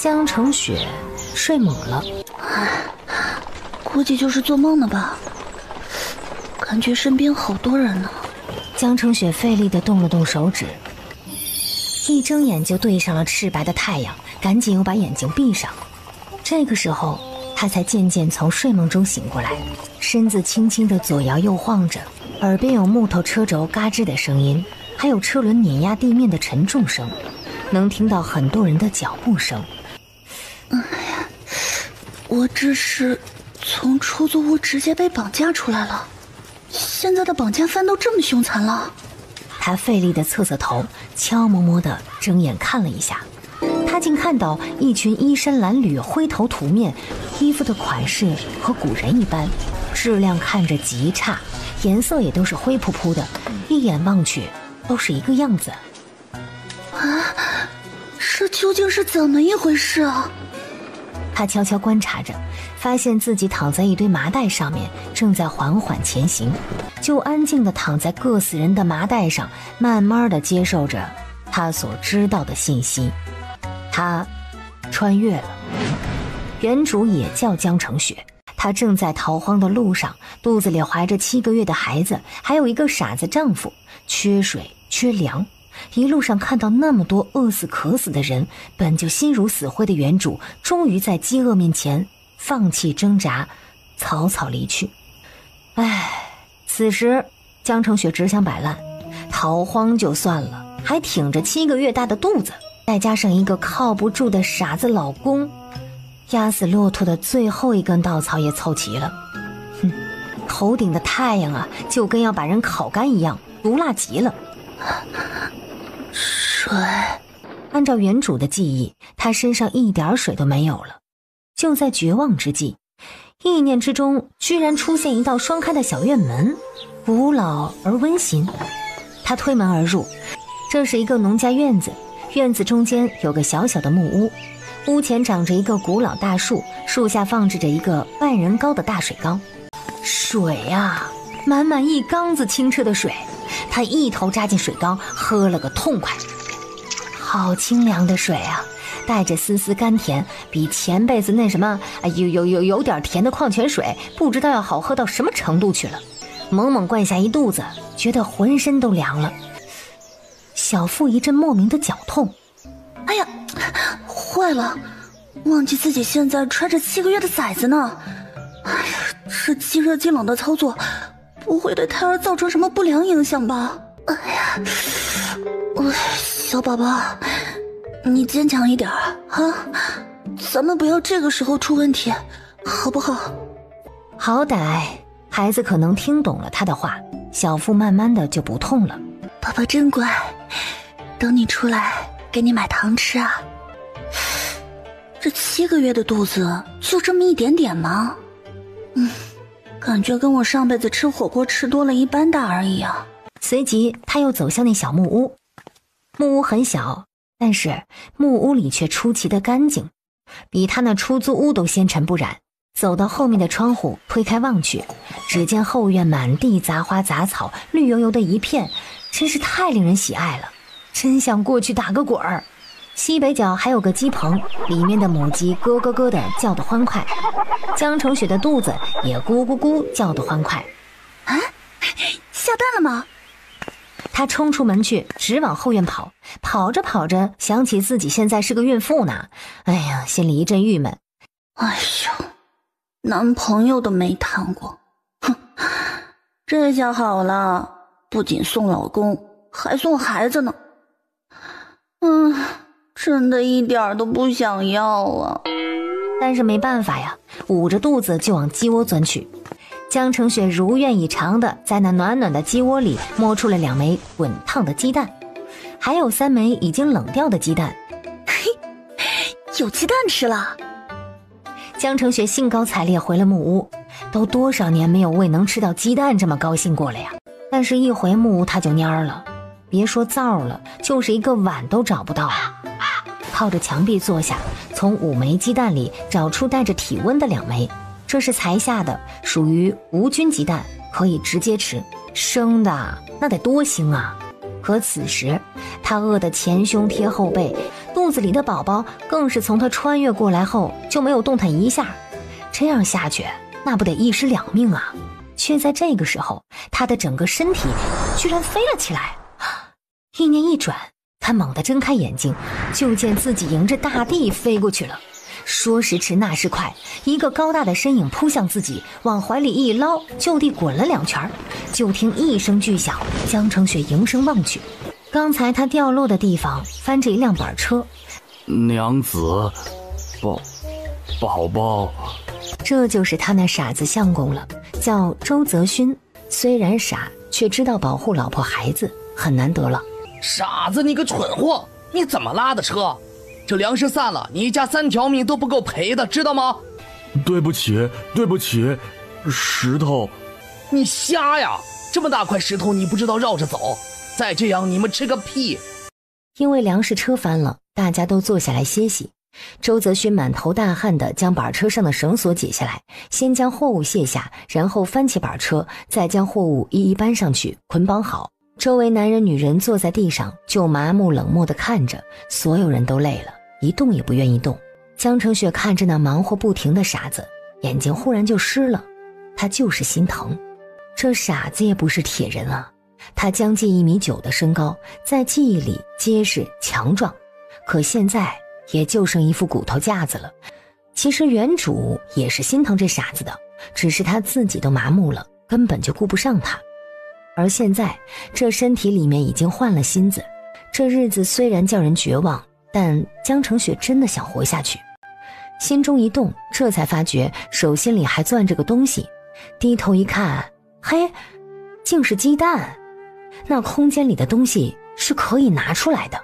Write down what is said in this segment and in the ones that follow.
江澄雪睡猛了，估计就是做梦呢吧，感觉身边好多人呢。江澄雪费力地动了动手指，一睁眼就对上了赤白的太阳，赶紧又把眼睛闭上。这个时候他才渐渐从睡梦中醒过来，身子轻轻地左摇右晃着，耳边有木头车轴嘎吱的声音，还有车轮碾压地面的沉重声，能听到很多人的脚步声。我这是从出租屋直接被绑架出来了，现在的绑架犯都这么凶残了。他费力地侧头，悄摸摸地睁眼看了一下，他竟看到一群衣衫褴褛、灰头土面，衣服的款式和古人一般，质量看着极差，颜色也都是灰扑扑的，一眼望去都是一个样子。这究竟是怎么一回事啊？他悄悄观察着，发现自己躺在一堆麻袋上面，正在缓缓前行，就安静地躺在硌死人的麻袋上，慢慢地接受着他所知道的信息。他穿越了，原主也叫江澄雪，她正在逃荒的路上，肚子里怀着7个月的孩子，还有一个傻子丈夫，缺水缺粮。一路上看到那么多饿死渴死的人，本就心如死灰的原主终于在饥饿面前放弃挣扎，草草离去。此时江澄雪只想摆烂，逃荒就算了，还挺着7个月大的肚子，再加上一个靠不住的傻子老公，压死骆驼的最后一根稻草也凑齐了。头顶的太阳啊，就跟要把人烤干一样，毒辣极了。水，按照原主的记忆，他身上一点水都没有了。就在绝望之际，意念之中居然出现一道双开的小院门，古老而温馨。他推门而入，这是一个农家院子，院子中间有个小小的木屋，屋前长着一个古老大树，树下放置着一个半人高的大水缸。水啊，满满一缸子清澈的水，他一头扎进水缸，喝了个痛快。好清凉的水啊，带着丝丝甘甜，比前辈子那什么有点甜的矿泉水不知道要好喝到什么程度去了。猛猛灌下一肚子，觉得浑身都凉了，小腹一阵莫名的绞痛。哎呀，坏了，忘记自己现在揣着7个月的崽子呢。哎呀，这既热既冷的操作不会对胎儿造成什么不良影响吧？哎呀，小宝宝，你坚强一点啊！咱们不要这个时候出问题，好不好？好歹孩子可能听懂了他的话，小腹慢慢的就不痛了。宝宝真乖，等你出来给你买糖吃啊。这7个月的肚子就这么一点点吗？感觉跟我上辈子吃火锅吃多了一般大而已啊。随即他又走向那小木屋，木屋很小，但是木屋里却出奇的干净，比他那出租屋都纤尘不染。走到后面的窗户，推开望去，只见后院满地杂花杂草，绿油油的一片，真是太令人喜爱了，真想过去打个滚儿。西北角还有个鸡棚，里面的母鸡咯咯咯的叫得欢快，江澄雪的肚子也咕咕咕叫得欢快。下蛋了吗？他冲出门去，直往后院跑，跑着跑着想起自己现在是个孕妇呢，哎呀，心里一阵郁闷。哎呦，男朋友都没谈过，这下好了，不仅送老公，还送孩子呢。真的一点都不想要啊。但是没办法呀，捂着肚子就往鸡窝钻去。江澄雪如愿以偿的在那暖暖的鸡窝里摸出了2枚滚烫的鸡蛋，还有3枚已经冷掉的鸡蛋。有鸡蛋吃了。江澄雪兴高采烈回了木屋，都多少年没有为能吃到鸡蛋这么高兴过了呀。但是一回木屋他就蔫了，别说灶了，就是一个碗都找不到。靠着墙壁坐下，从5枚鸡蛋里找出带着体温的2枚，这是才下的，属于无菌鸡蛋，可以直接吃，生的那得多腥啊。可此时他饿得前胸贴后背，肚子里的宝宝更是从他穿越过来后就没有动弹一下，这样下去那不得一尸两命啊！却在这个时候，他的整个身体居然飞了起来。意念一转，他猛地睁开眼睛，就见自己迎着大地飞过去了。说时迟那时快，一个高大的身影扑向自己，往怀里一捞，就地滚了2圈。就听一声巨响，江城雪迎声望去，刚才他掉落的地方翻着一辆板车。娘子，宝宝，这就是他那傻子相公了，叫周泽勋。虽然傻，却知道保护老婆孩子，很难得了。傻子，你个蠢货，你怎么拉的车？这粮食散了，你一家3条命都不够赔的，知道吗？对不起，石头。你瞎呀！这么大块石头你不知道绕着走，再这样你们吃个屁！因为粮食车翻了，大家都坐下来歇息。周泽勋满头大汗地将板车上的绳索解下来，先将货物卸下，然后翻起板车，再将货物一一搬上去，捆绑好。周围男人女人坐在地上，就麻木冷漠地看着，所有人都累了，一动也不愿意动。江城雪看着那忙活不停的傻子，眼睛忽然就湿了，他就是心疼。这傻子也不是铁人啊，他将近1.9米的身高，在记忆里结实强壮，可现在也就剩一副骨头架子了。其实原主也是心疼这傻子的，只是他自己都麻木了，根本就顾不上他。而现在这身体里面已经换了心子，这日子虽然叫人绝望，但江城雪真的想活下去。心中一动，这才发觉手心里还攥着个东西，低头一看，嘿，竟是鸡蛋。那空间里的东西是可以拿出来的。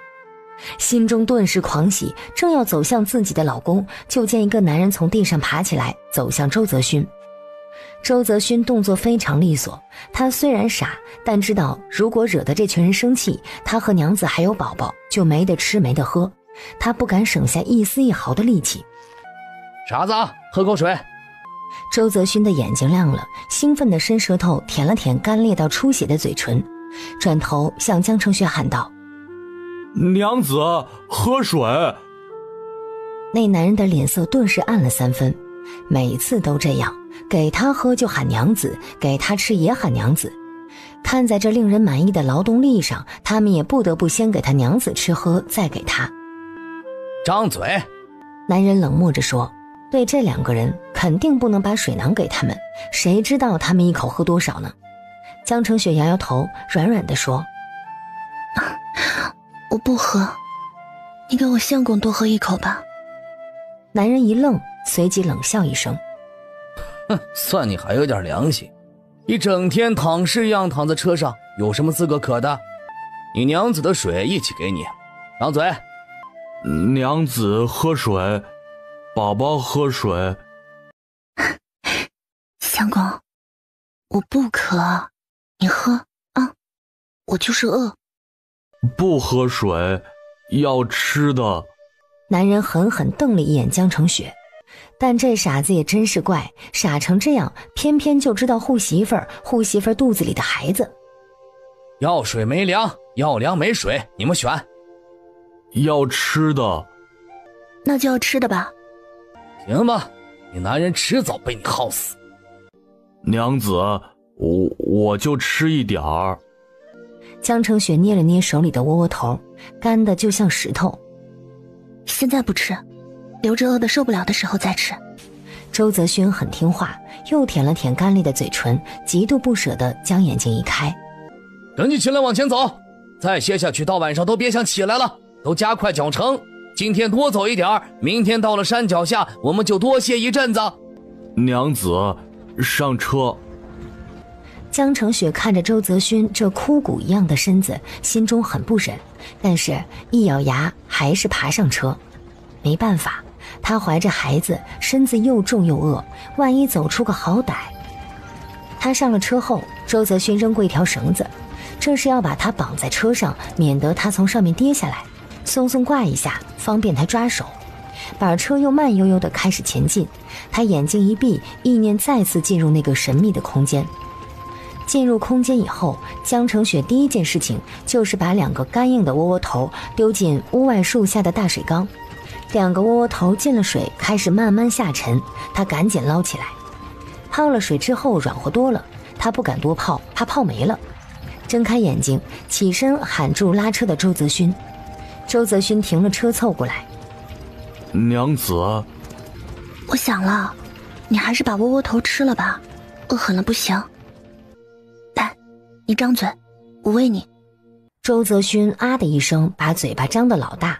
心中顿时狂喜，正要走向自己的老公，就见一个男人从地上爬起来，走向周泽勋。周泽勋动作非常利索，他虽然傻，但知道如果惹得这群人生气，他和娘子还有宝宝就没得吃没得喝，他不敢省下一丝一毫的力气。傻子，喝口水。周泽勋的眼睛亮了，兴奋地伸舌头舔了舔干裂到出血的嘴唇，转头向江城雪喊道：娘子，喝水。那男人的脸色顿时暗了3分，每次都这样，给他喝就喊娘子，给他吃也喊娘子。看在这令人满意的劳动力上，他们也不得不先给他娘子吃喝，再给他。张嘴！男人冷漠着说，对这2个人肯定不能把水囊给他们，谁知道他们一口喝多少呢？江城雪摇摇头，软软地说：我不喝，你给我相公多喝一口吧。男人一愣，随即冷笑一声：哼，算你还有点良心，一整天躺尸一样躺在车上，有什么资格可的？你娘子的水一起给你，张嘴。娘子喝水，宝宝喝水。相公，我不渴，你喝啊，我就是饿。不喝水，要吃的。男人狠狠瞪了一眼江城雪，但这傻子也真是怪，傻成这样，偏偏就知道护媳妇儿肚子里的孩子。要水没粮，要粮没水，你们选。要吃的。那就要吃的吧。行吧，你男人迟早被你耗死。娘子，我就吃一点儿。江城雪捏了捏手里的窝窝头，干的就像石头。现在不吃，留着饿得受不了的时候再吃。周泽勋很听话，又舔了舔干裂的嘴唇，极度不舍地将眼睛一开。赶紧起来往前走，再歇下去到晚上都别想起来了，都加快脚程。今天多走一点，明天到了山脚下我们就多歇一阵子。娘子，上车。江城雪看着周泽勋这枯骨一样的身子，心中很不忍，但是一咬牙还是爬上车。没办法，她怀着孩子，身子又重又饿，万一走出个好歹。她上了车后，周泽勋扔过一条绳子，这是要把她绑在车上，免得她从上面跌下来，松松挂一下，方便她抓手。把车又慢悠悠地开始前进，她眼睛一闭，意念再次进入那个神秘的空间。进入空间以后，江澄雪第一件事情就是把2个干硬的窝窝头丢进屋外树下的大水缸。2个窝窝头进了水，开始慢慢下沉，他赶紧捞起来。泡了水之后软和多了，他不敢多泡，怕泡没了。睁开眼睛，起身喊住拉车的周泽勋。周泽勋停了车凑过来：娘子，我想了，你还是把窝窝头吃了吧，饿狠了不行。来，你张嘴，我喂你。周泽勋啊的一声，把嘴巴张得老大，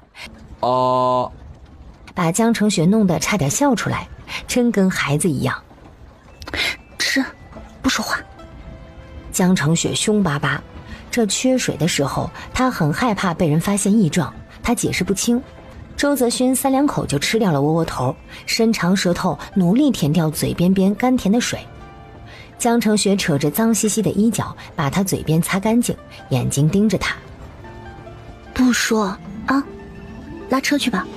把江澄雪弄得差点笑出来，真跟孩子一样。吃，不说话。江澄雪凶巴巴，这缺水的时候，他很害怕被人发现异状，他解释不清。周泽勋3两口就吃掉了窝窝头，伸长舌头努力舔掉嘴边边甘甜的水。江澄雪扯着脏兮兮的衣角，把他嘴边擦干净，眼睛盯着他。不说啊，拉车去吧。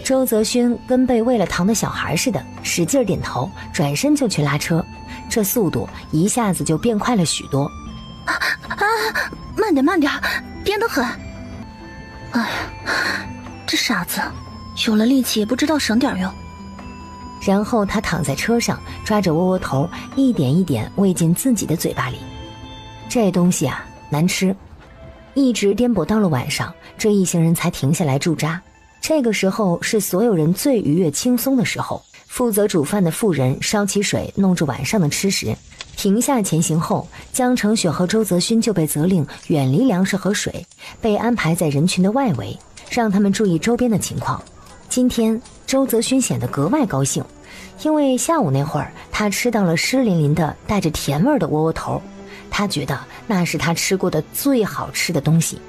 周泽勋跟被喂了糖的小孩似的，使劲点头，转身就去拉车，这速度一下子就变快了许多。慢点慢点，颠得很。哎呀，这傻子，有了力气也不知道省点用。然后他躺在车上，抓着窝窝头，一点一点喂进自己的嘴巴里。这东西啊，难吃。一直颠簸到了晚上，这一行人才停下来驻扎。这个时候是所有人最愉悦轻松的时候。负责煮饭的妇人烧起水，弄着晚上的吃食。停下前行后，江澄雪和周泽勋就被责令远离粮食和水，被安排在人群的外围，让他们注意周边的情况。今天周泽勋显得格外高兴，因为下午那会儿他吃到了湿淋淋的带着甜味的窝窝头，他觉得那是他吃过的最好吃的东西。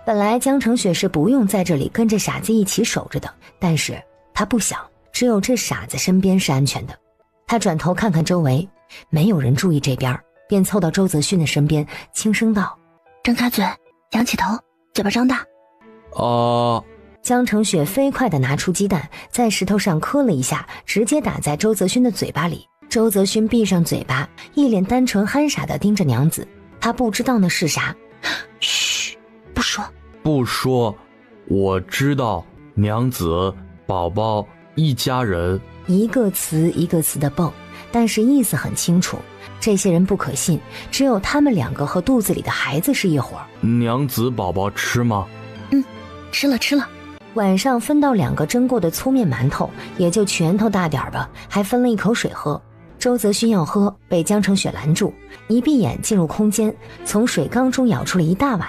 本来江澄雪是不用在这里跟着傻子一起守着的，但是他不想只有这傻子身边是安全的。他转头看看周围，没有人注意这边，便凑到周泽勋的身边，轻声道：睁开嘴，仰起头，嘴巴张大。江澄雪飞快地拿出鸡蛋，在石头上磕了一下，直接打在周泽勋的嘴巴里。周泽勋闭上嘴巴，一脸单纯憨傻地盯着娘子，他不知道那是啥。嘘，不说。不说，我知道，娘子，宝宝，一家人。一个词一个词的蹦，但是意思很清楚。这些人不可信，只有他们2个和肚子里的孩子是一伙。娘子宝宝吃吗？吃了吃了。晚上分到2个蒸过的粗面馒头，也就拳头大点吧，还分了一口水喝。周泽勋要喝，被江澄雪拦住，一闭眼进入空间，从水缸中舀出了一大碗，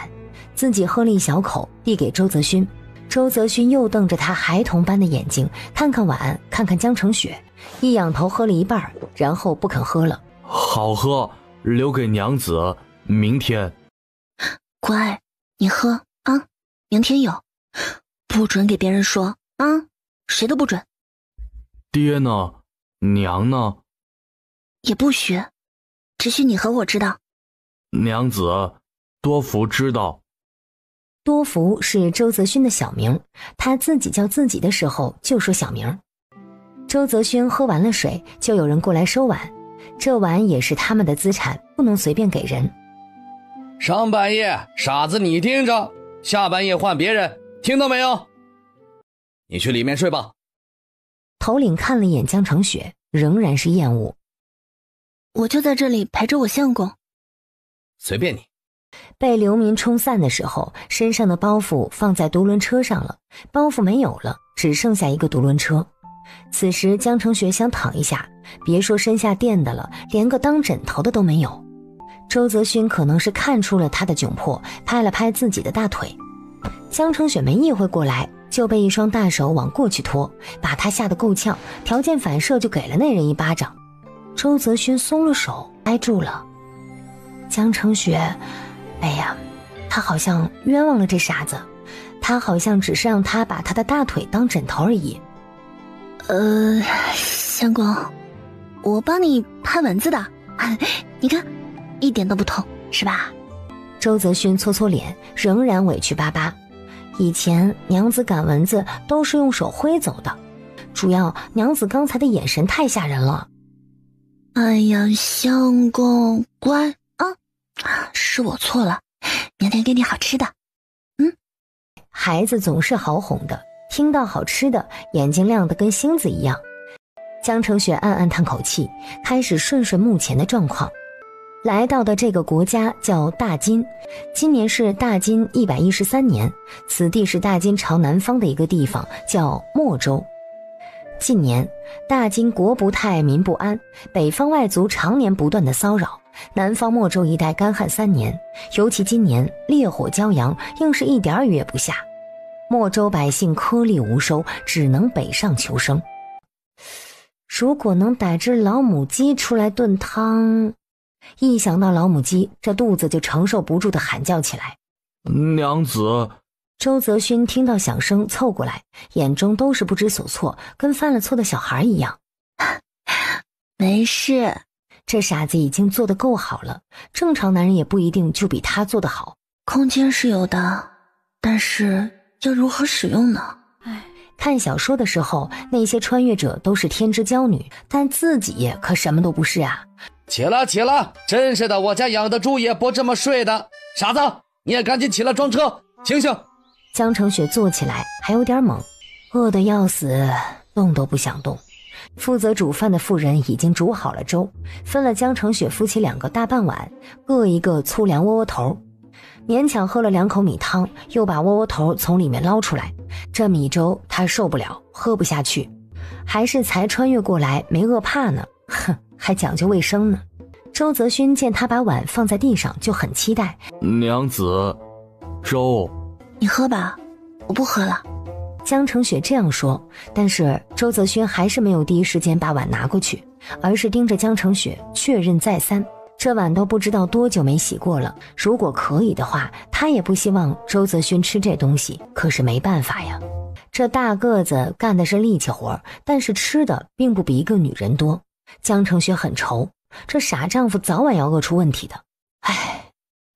自己喝了一小口，递给周泽勋。周泽勋又瞪着他孩童般的眼睛，看看碗，看看江澄雪，一仰头喝了一半，然后不肯喝了。好喝，留给娘子，明天。乖，你喝啊，明天有，不准给别人说啊，谁都不准。爹呢？娘呢？也不许，只许你和我知道。娘子，多福知道。多福是周泽勋的小名，他自己叫自己的时候就说小名。周泽勋喝完了水，就有人过来收碗，这碗也是他们的资产，不能随便给人。上半夜傻子你盯着，下半夜换别人，听到没有？你去里面睡吧。头领看了一眼江澄雪，仍然是厌恶。我就在这里陪着我相公。随便你。被流民冲散的时候，身上的包袱放在独轮车上了，包袱没有了，只剩下一个独轮车。此时江澄雪想躺一下，别说身下垫的了，连个当枕头的都没有。周泽勋可能是看出了他的窘迫，拍了拍自己的大腿。江澄雪没意会过来，就被一双大手往过去拖，把他吓得够呛，条件反射就给了那人一巴掌。周泽勋松了手，挨住了。江澄雪，哎呀，他好像冤枉了这傻子，他好像只是让他把他的大腿当枕头而已。相公，我帮你拍蚊子的，你看，一点都不痛，是吧？周泽勋搓搓脸，仍然委屈巴巴。以前娘子赶蚊子都是用手挥走的，主要娘子刚才的眼神太吓人了。哎呀，相公，乖是我错了，明天给你好吃的。孩子总是好哄的，听到好吃的，眼睛亮得跟星子一样。江澄雪暗暗叹口气，开始顺目前的状况。来到的这个国家叫大金，今年是大金113年，此地是大金朝南方的一个地方，叫莫州。近年大金国不泰，民不安，北方外族常年不断的骚扰，南方莫州一带干旱3年，尤其今年烈火骄阳，硬是一点雨也不下。莫州百姓颗粒无收，只能北上求生。如果能逮只老母鸡出来炖汤，一想到老母鸡，这肚子就承受不住的喊叫起来。娘子。周泽勋听到响声凑过来，眼中都是不知所措，跟犯了错的小孩一样。没事，这傻子已经做得够好了，正常男人也不一定就比他做得好。空间是有的，但是要如何使用呢？看小说的时候，那些穿越者都是天之娇女，但自己可什么都不是啊。起了起了，真是的，我家养的猪也不这么睡的。傻子，你也赶紧起来装车，醒醒。江澄雪坐起来还有点懵，饿得要死，动都不想动。负责煮饭的妇人已经煮好了粥，分了江澄雪夫妻2个大半碗，各一个粗粮窝窝头。勉强喝了2口米汤，又把窝窝头从里面捞出来。这米粥他受不了，喝不下去，还是才穿越过来没饿怕呢，哼，还讲究卫生呢。周泽勋见他把碗放在地上，就很期待。娘子，粥。你喝吧，我不喝了。江澄雪这样说，但是周泽勋还是没有第一时间把碗拿过去，而是盯着江澄雪确认再三。这碗都不知道多久没洗过了，如果可以的话，他也不希望周泽勋吃这东西，可是没办法呀。这大个子干的是力气活，但是吃的并不比一个女人多。江澄雪很愁，这傻丈夫早晚要饿出问题的。唉，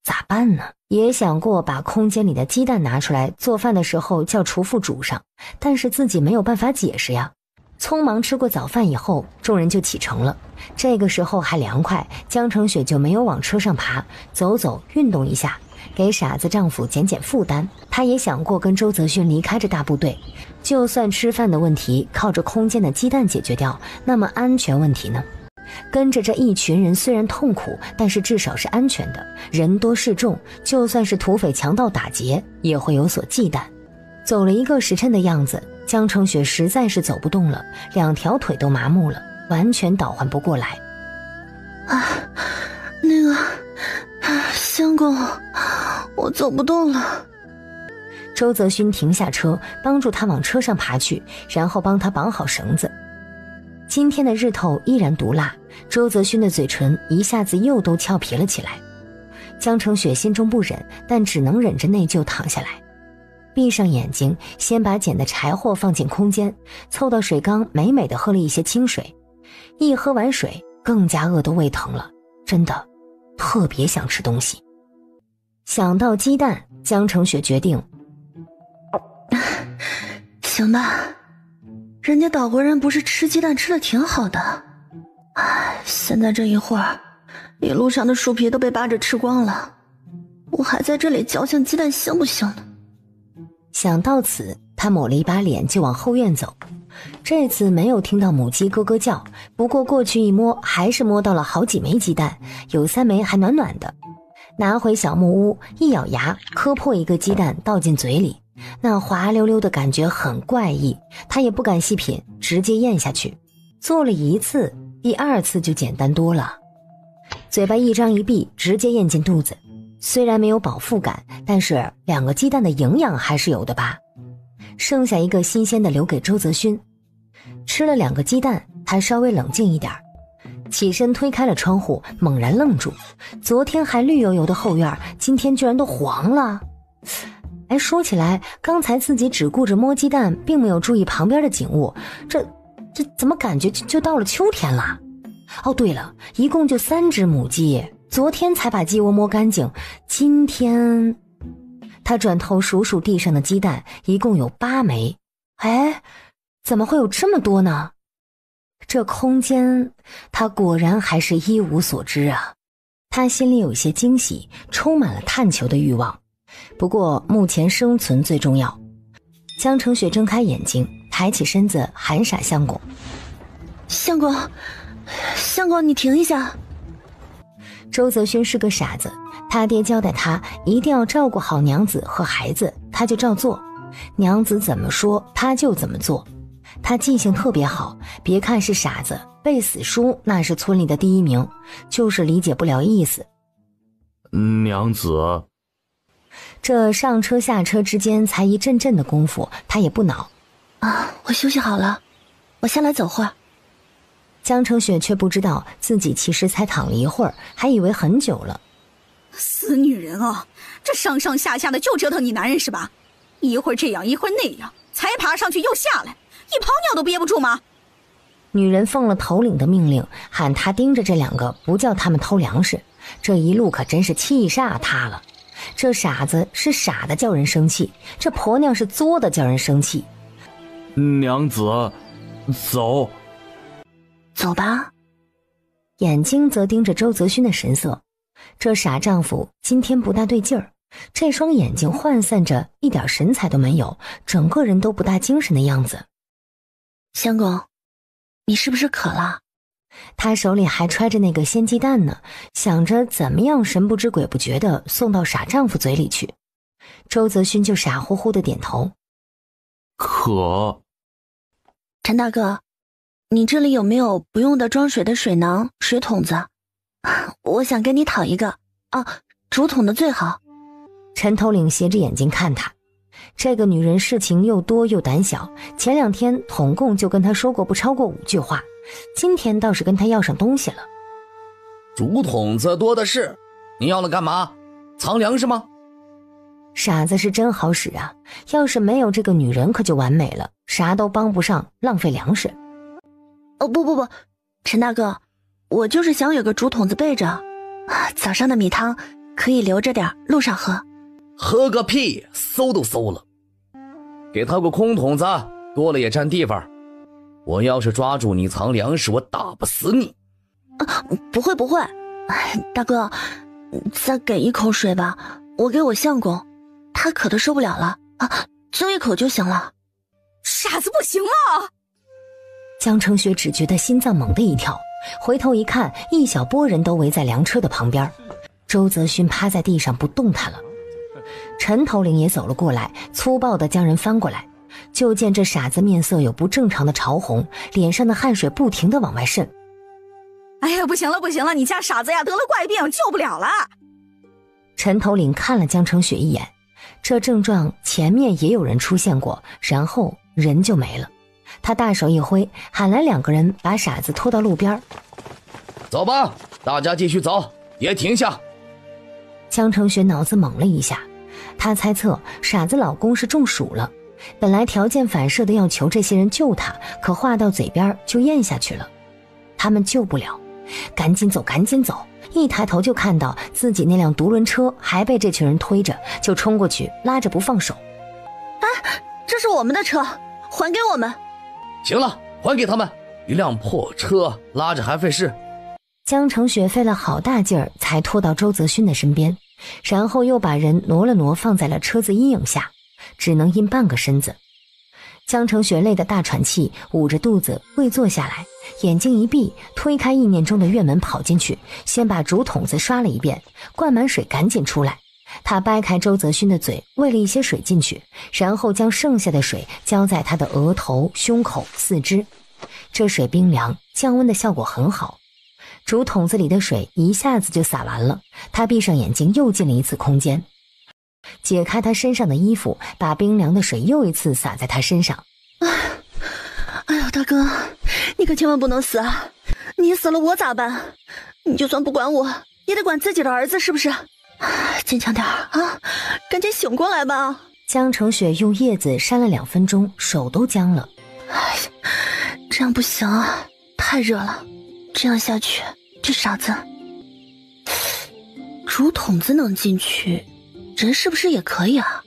咋办呢？也想过把空间里的鸡蛋拿出来，做饭的时候叫厨妇煮上，但是自己没有办法解释呀。匆忙吃过早饭以后，众人就启程了。这个时候还凉快，江澄雪就没有往车上爬，走走运动一下，给傻子丈夫减减负担。她也想过跟周泽勋离开这大部队，就算吃饭的问题靠着空间的鸡蛋解决掉，那么安全问题呢？跟着这一群人虽然痛苦，但是至少是安全的，人多势众，就算是土匪强盗打劫也会有所忌惮。走了1个时辰的样子，江澄雪实在是走不动了，2条腿都麻木了，完全倒换不过来。相公，我走不动了。周泽勋停下车，帮助他往车上爬去，然后帮他绑好绳子。今天的日头依然毒辣，周泽勋的嘴唇一下子又都俏皮了起来。江澄雪心中不忍，但只能忍着内疚躺下来，闭上眼睛，先把捡的柴火放进空间，凑到水缸美美的喝了一些清水。一喝完水，更加饿得胃疼了，真的特别想吃东西。想到鸡蛋，江澄雪决定，行吧，人家岛国人不是吃鸡蛋吃得挺好的，现在这一会儿，一路上的树皮都被扒着吃光了，我还在这里嚼香鸡蛋香不香呢？想到此，他抹了一把脸就往后院走。这次没有听到母鸡咯咯叫，不过过去一摸，还是摸到了好几枚鸡蛋，有3枚还暖暖的。拿回小木屋，一咬牙，磕破一个鸡蛋倒进嘴里，那滑溜溜的感觉很怪异，他也不敢细品，直接咽下去。做了1次，第2次就简单多了。嘴巴一张一闭，直接咽进肚子。虽然没有饱腹感，但是2个鸡蛋的营养还是有的吧。剩下1个新鲜的留给周泽勋。吃了2个鸡蛋，他稍微冷静一点，起身推开了窗户，猛然愣住。昨天还绿油油的后院，今天居然都黄了。说起来，刚才自己只顾着摸鸡蛋，并没有注意旁边的景物，这怎么感觉就到了秋天了？对了，一共就3只母鸡，昨天才把鸡窝摸干净，今天……他转头数数地上的鸡蛋，一共有8枚。怎么会有这么多呢？这空间，他果然还是一无所知啊。他心里有些惊喜，充满了探求的欲望。不过目前生存最重要。江澄雪睁开眼睛，抬起身子喊傻相公：相公，相公，你停一下。周泽勋是个傻子，他爹交代他一定要照顾好娘子和孩子，他就照做，娘子怎么说他就怎么做。他记性特别好，别看是傻子，背死书那是村里的第1名，就是理解不了意思。娘子。这上车下车之间才一阵阵的功夫，他也不恼。我休息好了，我下来走会儿。江澄雪却不知道自己其实才躺了一会儿，还以为很久了。死女人啊，这上上下下的就折腾你男人是吧？一会儿这样一会儿那样，才爬上去又下来，一泡尿都憋不住吗？女人奉了头领的命令，喊他盯着这2个，不叫他们偷粮食。这一路可真是气煞他了。这傻子是傻的叫人生气，这婆娘是作的叫人生气。娘子，走。走吧。眼睛则盯着周泽勋的神色，这傻丈夫今天不大对劲儿，这双眼睛涣散着一点神采都没有，整个人都不大精神的样子。相公，你是不是渴了？他手里还揣着那个鲜鸡蛋呢，想着怎么样神不知鬼不觉地送到傻丈夫嘴里去。周泽勋就傻乎乎地点头。渴。陈大哥，你这里有没有不用的装水的水囊、水桶子？我想跟你讨一个竹筒的最好。陈头领斜着眼睛看他，这个女人事情又多又胆小，前2天统共就跟他说过不超过5句话，今天倒是跟他要上东西了。竹筒子多的是，你要了干嘛？藏粮食吗？傻子是真好使啊，要是没有这个女人可就完美了，啥都帮不上，浪费粮食。不，陈大哥，我就是想有个竹筒子备着，早上的米汤可以留着点，路上喝。喝个屁，馊都馊了。给他个空筒子，多了也占地方。我要是抓住你藏粮食，我打不死你。不会，大哥，再给1口水吧，我给我相公，他渴得受不了了就1口就行了。傻子不行了。江澄雪只觉得心脏猛地一跳，回头一看，一小波人都围在粮车的旁边，周泽勋趴在地上不动弹了。陈头领也走了过来，粗暴地将人翻过来，就见这傻子面色有不正常的潮红，脸上的汗水不停地往外渗。哎呀，不行了，你家傻子呀得了怪病，救不了了。陈头领看了江澄雪一眼，这症状前面也有人出现过，然后人就没了。他大手一挥，喊来2个人，把傻子拖到路边。走吧，大家继续走，别停下。江澄雪脑子懵了一下，她猜测傻子老公是中暑了，本来条件反射的要求这些人救他，可话到嘴边就咽下去了。他们救不了，赶紧走。一抬头就看到自己那辆独轮车还被这群人推着，就冲过去拉着不放手。这是我们的车，还给我们。行了，还给他们，一辆破车拉着还费事。江澄雪费了好大劲儿才拖到周泽勋的身边，然后又把人挪了挪，放在了车子阴影下，只能阴半个身子。江澄雪累得大喘气，捂着肚子跪坐下来，眼睛一闭，推开意念中的院门跑进去，先把竹筒子刷了一遍，灌满水赶紧出来。他掰开周泽勋的嘴，喂了一些水进去，然后将剩下的水浇在他的额头、胸口、四肢。这水冰凉，降温的效果很好。竹筒子里的水一下子就洒完了，他闭上眼睛又进了一次空间，解开他身上的衣服，把冰凉的水又一次洒在他身上。哎呦，大哥，你可千万不能死啊！你死了我咋办？你就算不管我，也得管自己的儿子是不是？坚强点啊，赶紧醒过来吧。江澄雪用叶子扇了2分钟，手都僵了。哎呀，这样不行啊，太热了，这样下去这傻子。竹筒子能进去，人是不是也可以啊？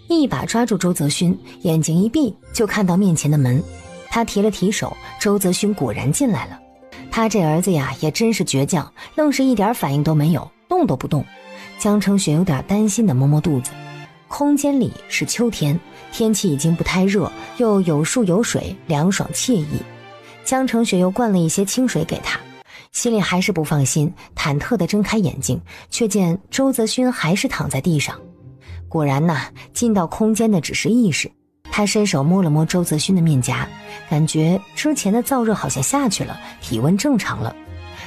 一把抓住周泽勋，眼睛一闭就看到面前的门，他提了提手，周泽勋果然进来了。他这儿子呀也真是倔强，愣是一点反应都没有，动都不动。江澄雪有点担心地摸摸肚子。空间里是秋天，天气已经不太热，又有树有水，凉爽惬意。江澄雪又灌了一些清水给他，心里还是不放心，忐忑地睁开眼睛，却见周泽勋还是躺在地上。果然呐，进到空间的只是意识。他伸手摸了摸周泽勋的面颊，感觉之前的燥热好像下去了，体温正常了。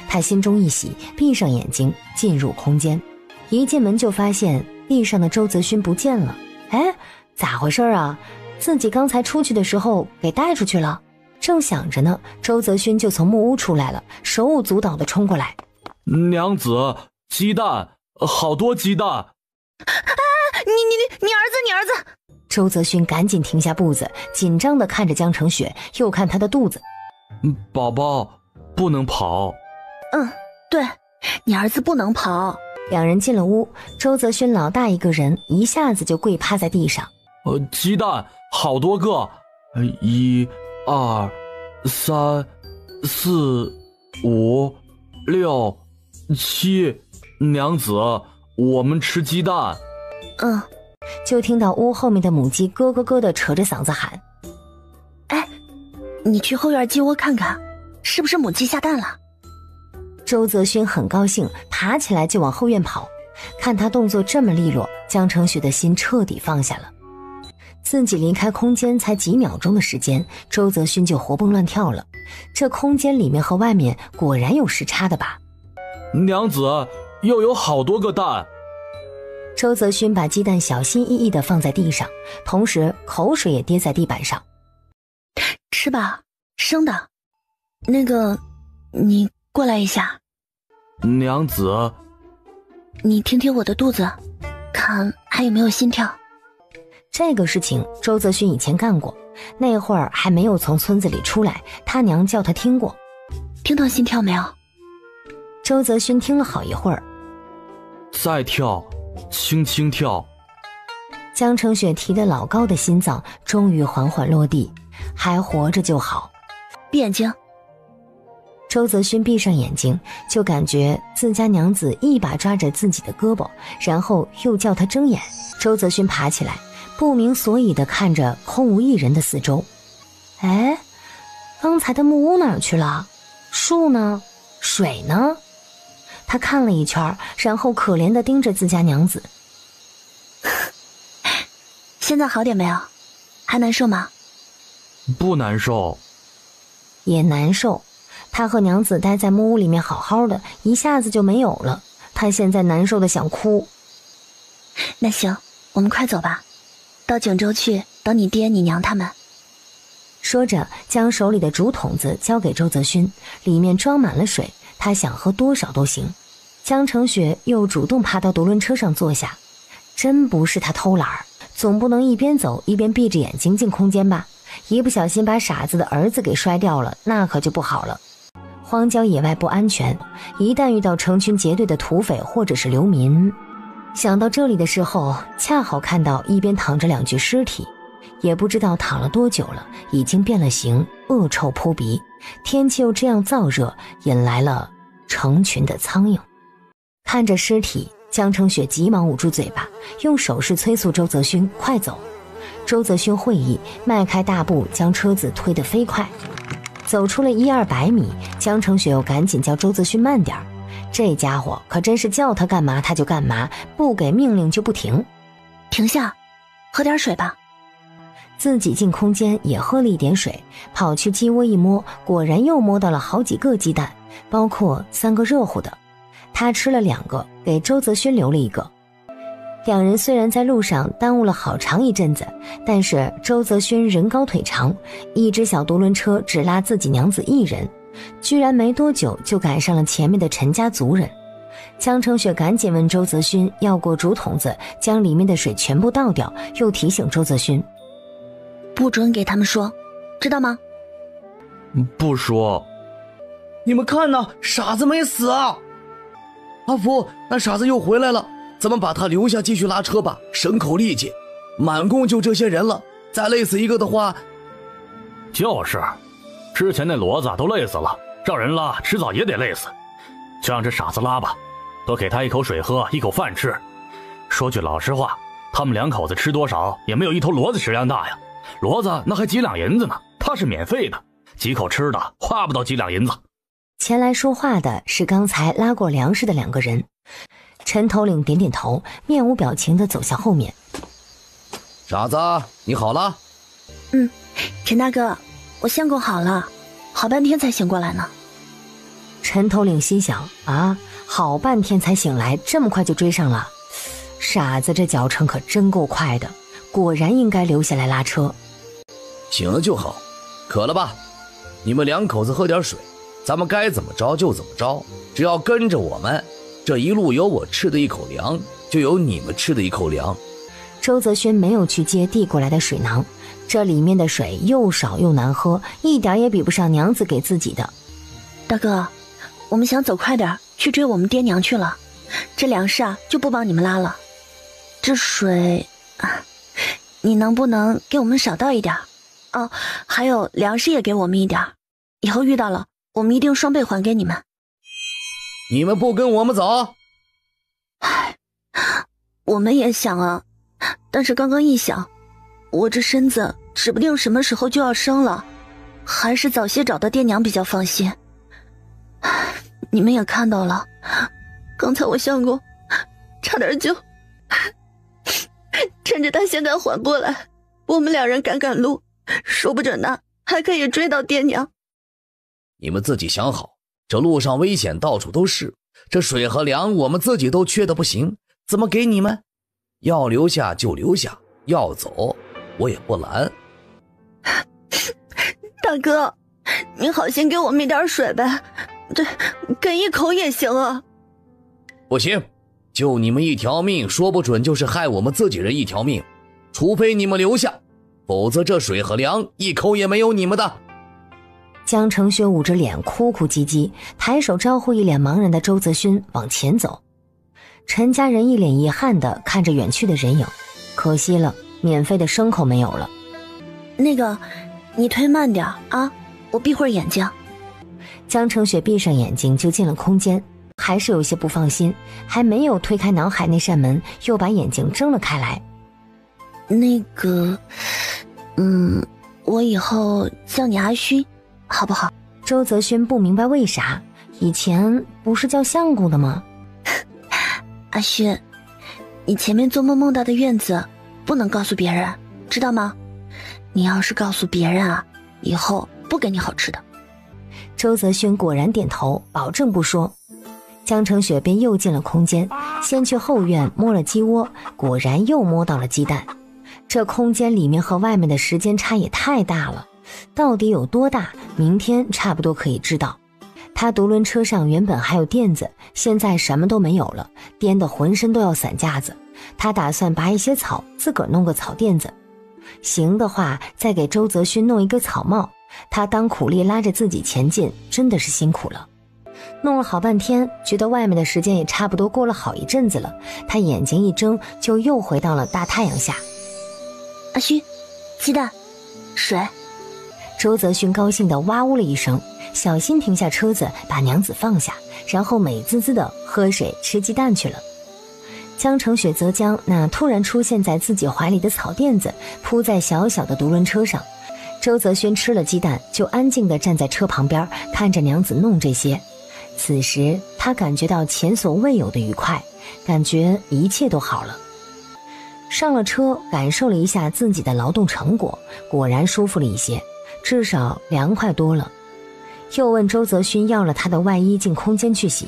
他心中一喜，闭上眼睛进入空间。一进门就发现地上的周泽勋不见了。哎，咋回事啊？自己刚才出去的时候给带出去了。正想着呢，周泽勋就从木屋出来了，手舞足蹈地冲过来。娘子，鸡蛋，好多鸡蛋！啊，你儿子！周泽勋赶紧停下步子，紧张地看着江澄雪，又看他的肚子。宝宝不能跑。对，你儿子不能跑。两人进了屋，周泽勋老大一个人一下子就跪趴在地上。鸡蛋好多个，1、2、3、4、5、6、7，娘子，我们吃鸡蛋。就听到屋后面的母鸡咯咯咯地扯着嗓子喊：哎，你去后院鸡窝看看，是不是母鸡下蛋了？周泽勋很高兴，爬起来就往后院跑。看他动作这么利落，江澄雪的心彻底放下了。自己离开空间才几秒钟的时间，周泽勋就活蹦乱跳了。这空间里面和外面果然有时差的吧？娘子，又有好多个蛋。周泽勋把鸡蛋小心翼翼地放在地上，同时口水也跌在地板上。吃吧，生的。那个，你过来一下。娘子，你听听我的肚子，看还有没有心跳。这个事情周泽勋以前干过，那会儿还没有从村子里出来，他娘叫他听过。听到心跳没有？周泽勋听了好一会儿。再跳，轻轻跳。江澄雪提得老高的心脏终于缓缓落地，还活着就好。闭眼睛。周泽勋闭上眼睛，就感觉自家娘子一把抓着自己的胳膊，然后又叫他睁眼。周泽勋爬起来，不明所以地看着空无一人的四周。哎，刚才的木屋哪儿去了？树呢？水呢？他看了一圈，然后可怜地盯着自家娘子。现在好点没有？还难受吗？不难受。也难受。他和娘子待在木屋里面好好的，一下子就没有了。他现在难受的想哭。那行，我们快走吧，到景州去等你爹你娘他们。说着，将手里的竹筒子交给周泽勋，里面装满了水，他想喝多少都行。江澄雪又主动爬到独轮车上坐下，真不是他偷懒儿，总不能一边走一边闭着眼睛进空间吧？一不小心把傻子的儿子给摔掉了，那可就不好了。荒郊野外不安全，一旦遇到成群结队的土匪或者是流民。想到这里的时候，恰好看到一边躺着2具尸体，也不知道躺了多久了，已经变了形，恶臭扑鼻。天气又这样燥热，引来了成群的苍蝇。看着尸体，江澄雪急忙捂住嘴巴，用手势催促周泽勋快走。周泽勋会意，迈开大步将车子推得飞快。走出了100-200米，江澄雪又赶紧叫周泽勋慢点儿。这家伙可真是叫他干嘛他就干嘛，不给命令就不停。停下，喝点水吧。自己进空间也喝了一点水，跑去鸡窝一摸，果然又摸到了好几个鸡蛋，包括3个热乎的。他吃了2个，给周泽勋留了1个。两人虽然在路上耽误了好长一阵子，但是周泽勋人高腿长，一只小独轮车只拉自己娘子一人，居然没多久就赶上了前面的陈家族人。江澄雪赶紧问周泽勋要过竹筒子，将里面的水全部倒掉，又提醒周泽勋不准给他们说，知道吗？不说。你们看呐，傻子没死啊！阿福，那傻子又回来了，咱们把他留下继续拉车吧，省口力气。满共就这些人了，再累死一个的话……就是，之前那骡子都累死了，让人拉迟早也得累死，就让这傻子拉吧，多给他一口水喝，一口饭吃。说句老实话，他们2口子吃多少也没有一头骡子食量大呀，骡子那还几两银子呢，他是免费的，几口吃的花不到几两银子。前来说话的是刚才拉过粮食的2个人。陈头领点点头，面无表情地走向后面。傻子，你好了？陈大哥，我相公好了，好半天才醒过来呢。陈头领心想啊，好半天才醒来，这么快就追上了。傻子这脚程可真够快的，果然应该留下来拉车。醒了就好，渴了吧？你们2口子喝点水，咱们该怎么着就怎么着，只要跟着我们，这一路有我吃的一口粮，就有你们吃的一口粮。周泽轩没有去接递过来的水囊，这里面的水又少又难喝，一点也比不上娘子给自己的。大哥，我们想走快点去追我们爹娘去了，这粮食啊就不帮你们拉了。这水啊，你能不能给我们少倒一点？哦，还有粮食也给我们一点，以后遇到了我们一定双倍还给你们。你们不跟我们走？唉，我们也想啊，但是刚刚一想，我这身子指不定什么时候就要生了，还是早些找到爹娘比较放心。唉，你们也看到了，刚才我相公差点就趁着他现在缓过来，我们2人赶路，说不准呢还可以追到爹娘。你们自己想好，这路上危险到处都是，这水和粮我们自己都缺得不行，怎么给你们？要留下就留下，要走我也不拦。大哥，你好心给我们一点水呗，这给一口也行啊。不行，就你们一条命，说不准就是害我们自己人一条命，除非你们留下，否则这水和粮一口也没有你们的。江成雪捂着脸哭哭唧唧，抬手招呼一脸茫然的周泽勋往前走。陈家人一脸遗憾地看着远去的人影，可惜了，免费的牲口没有了。那个，你推慢点啊，我闭会儿眼睛。江成雪闭上眼睛就进了空间，还是有些不放心，还没有推开脑海那扇门，又把眼睛睁了开来。那个，我以后叫你阿勋好不好？周泽勋不明白为啥，以前不是叫相公的吗？阿勋，你前面做梦梦到的院子不能告诉别人，知道吗？你要是告诉别人啊，以后不给你好吃的。周泽勋果然点头，保证不说。江成雪便又进了空间，先去后院摸了鸡窝，果然又摸到了鸡蛋。这空间里面和外面的时间差也太大了，到底有多大，明天差不多可以知道。他独轮车上原本还有垫子，现在什么都没有了，颠得浑身都要散架子。他打算拔一些草，自个儿弄个草垫子，行的话再给周泽勋弄一个草帽。他当苦力拉着自己前进，真的是辛苦了。弄了好半天，觉得外面的时间也差不多过了好一阵子了，他眼睛一睁，就又回到了大太阳下。阿勋，鸡蛋，水。周泽勋高兴地哇呜了一声，小心停下车子，把娘子放下，然后美滋滋地喝水吃鸡蛋去了。江成雪则将那突然出现在自己怀里的草垫子铺在小小的独轮车上。周泽勋吃了鸡蛋，就安静地站在车旁边，看着娘子弄这些。此时他感觉到前所未有的愉快，感觉一切都好了。上了车，感受了一下自己的劳动成果，果然舒服了一些，至少凉快多了。又问周泽勋要了他的外衣进空间去洗，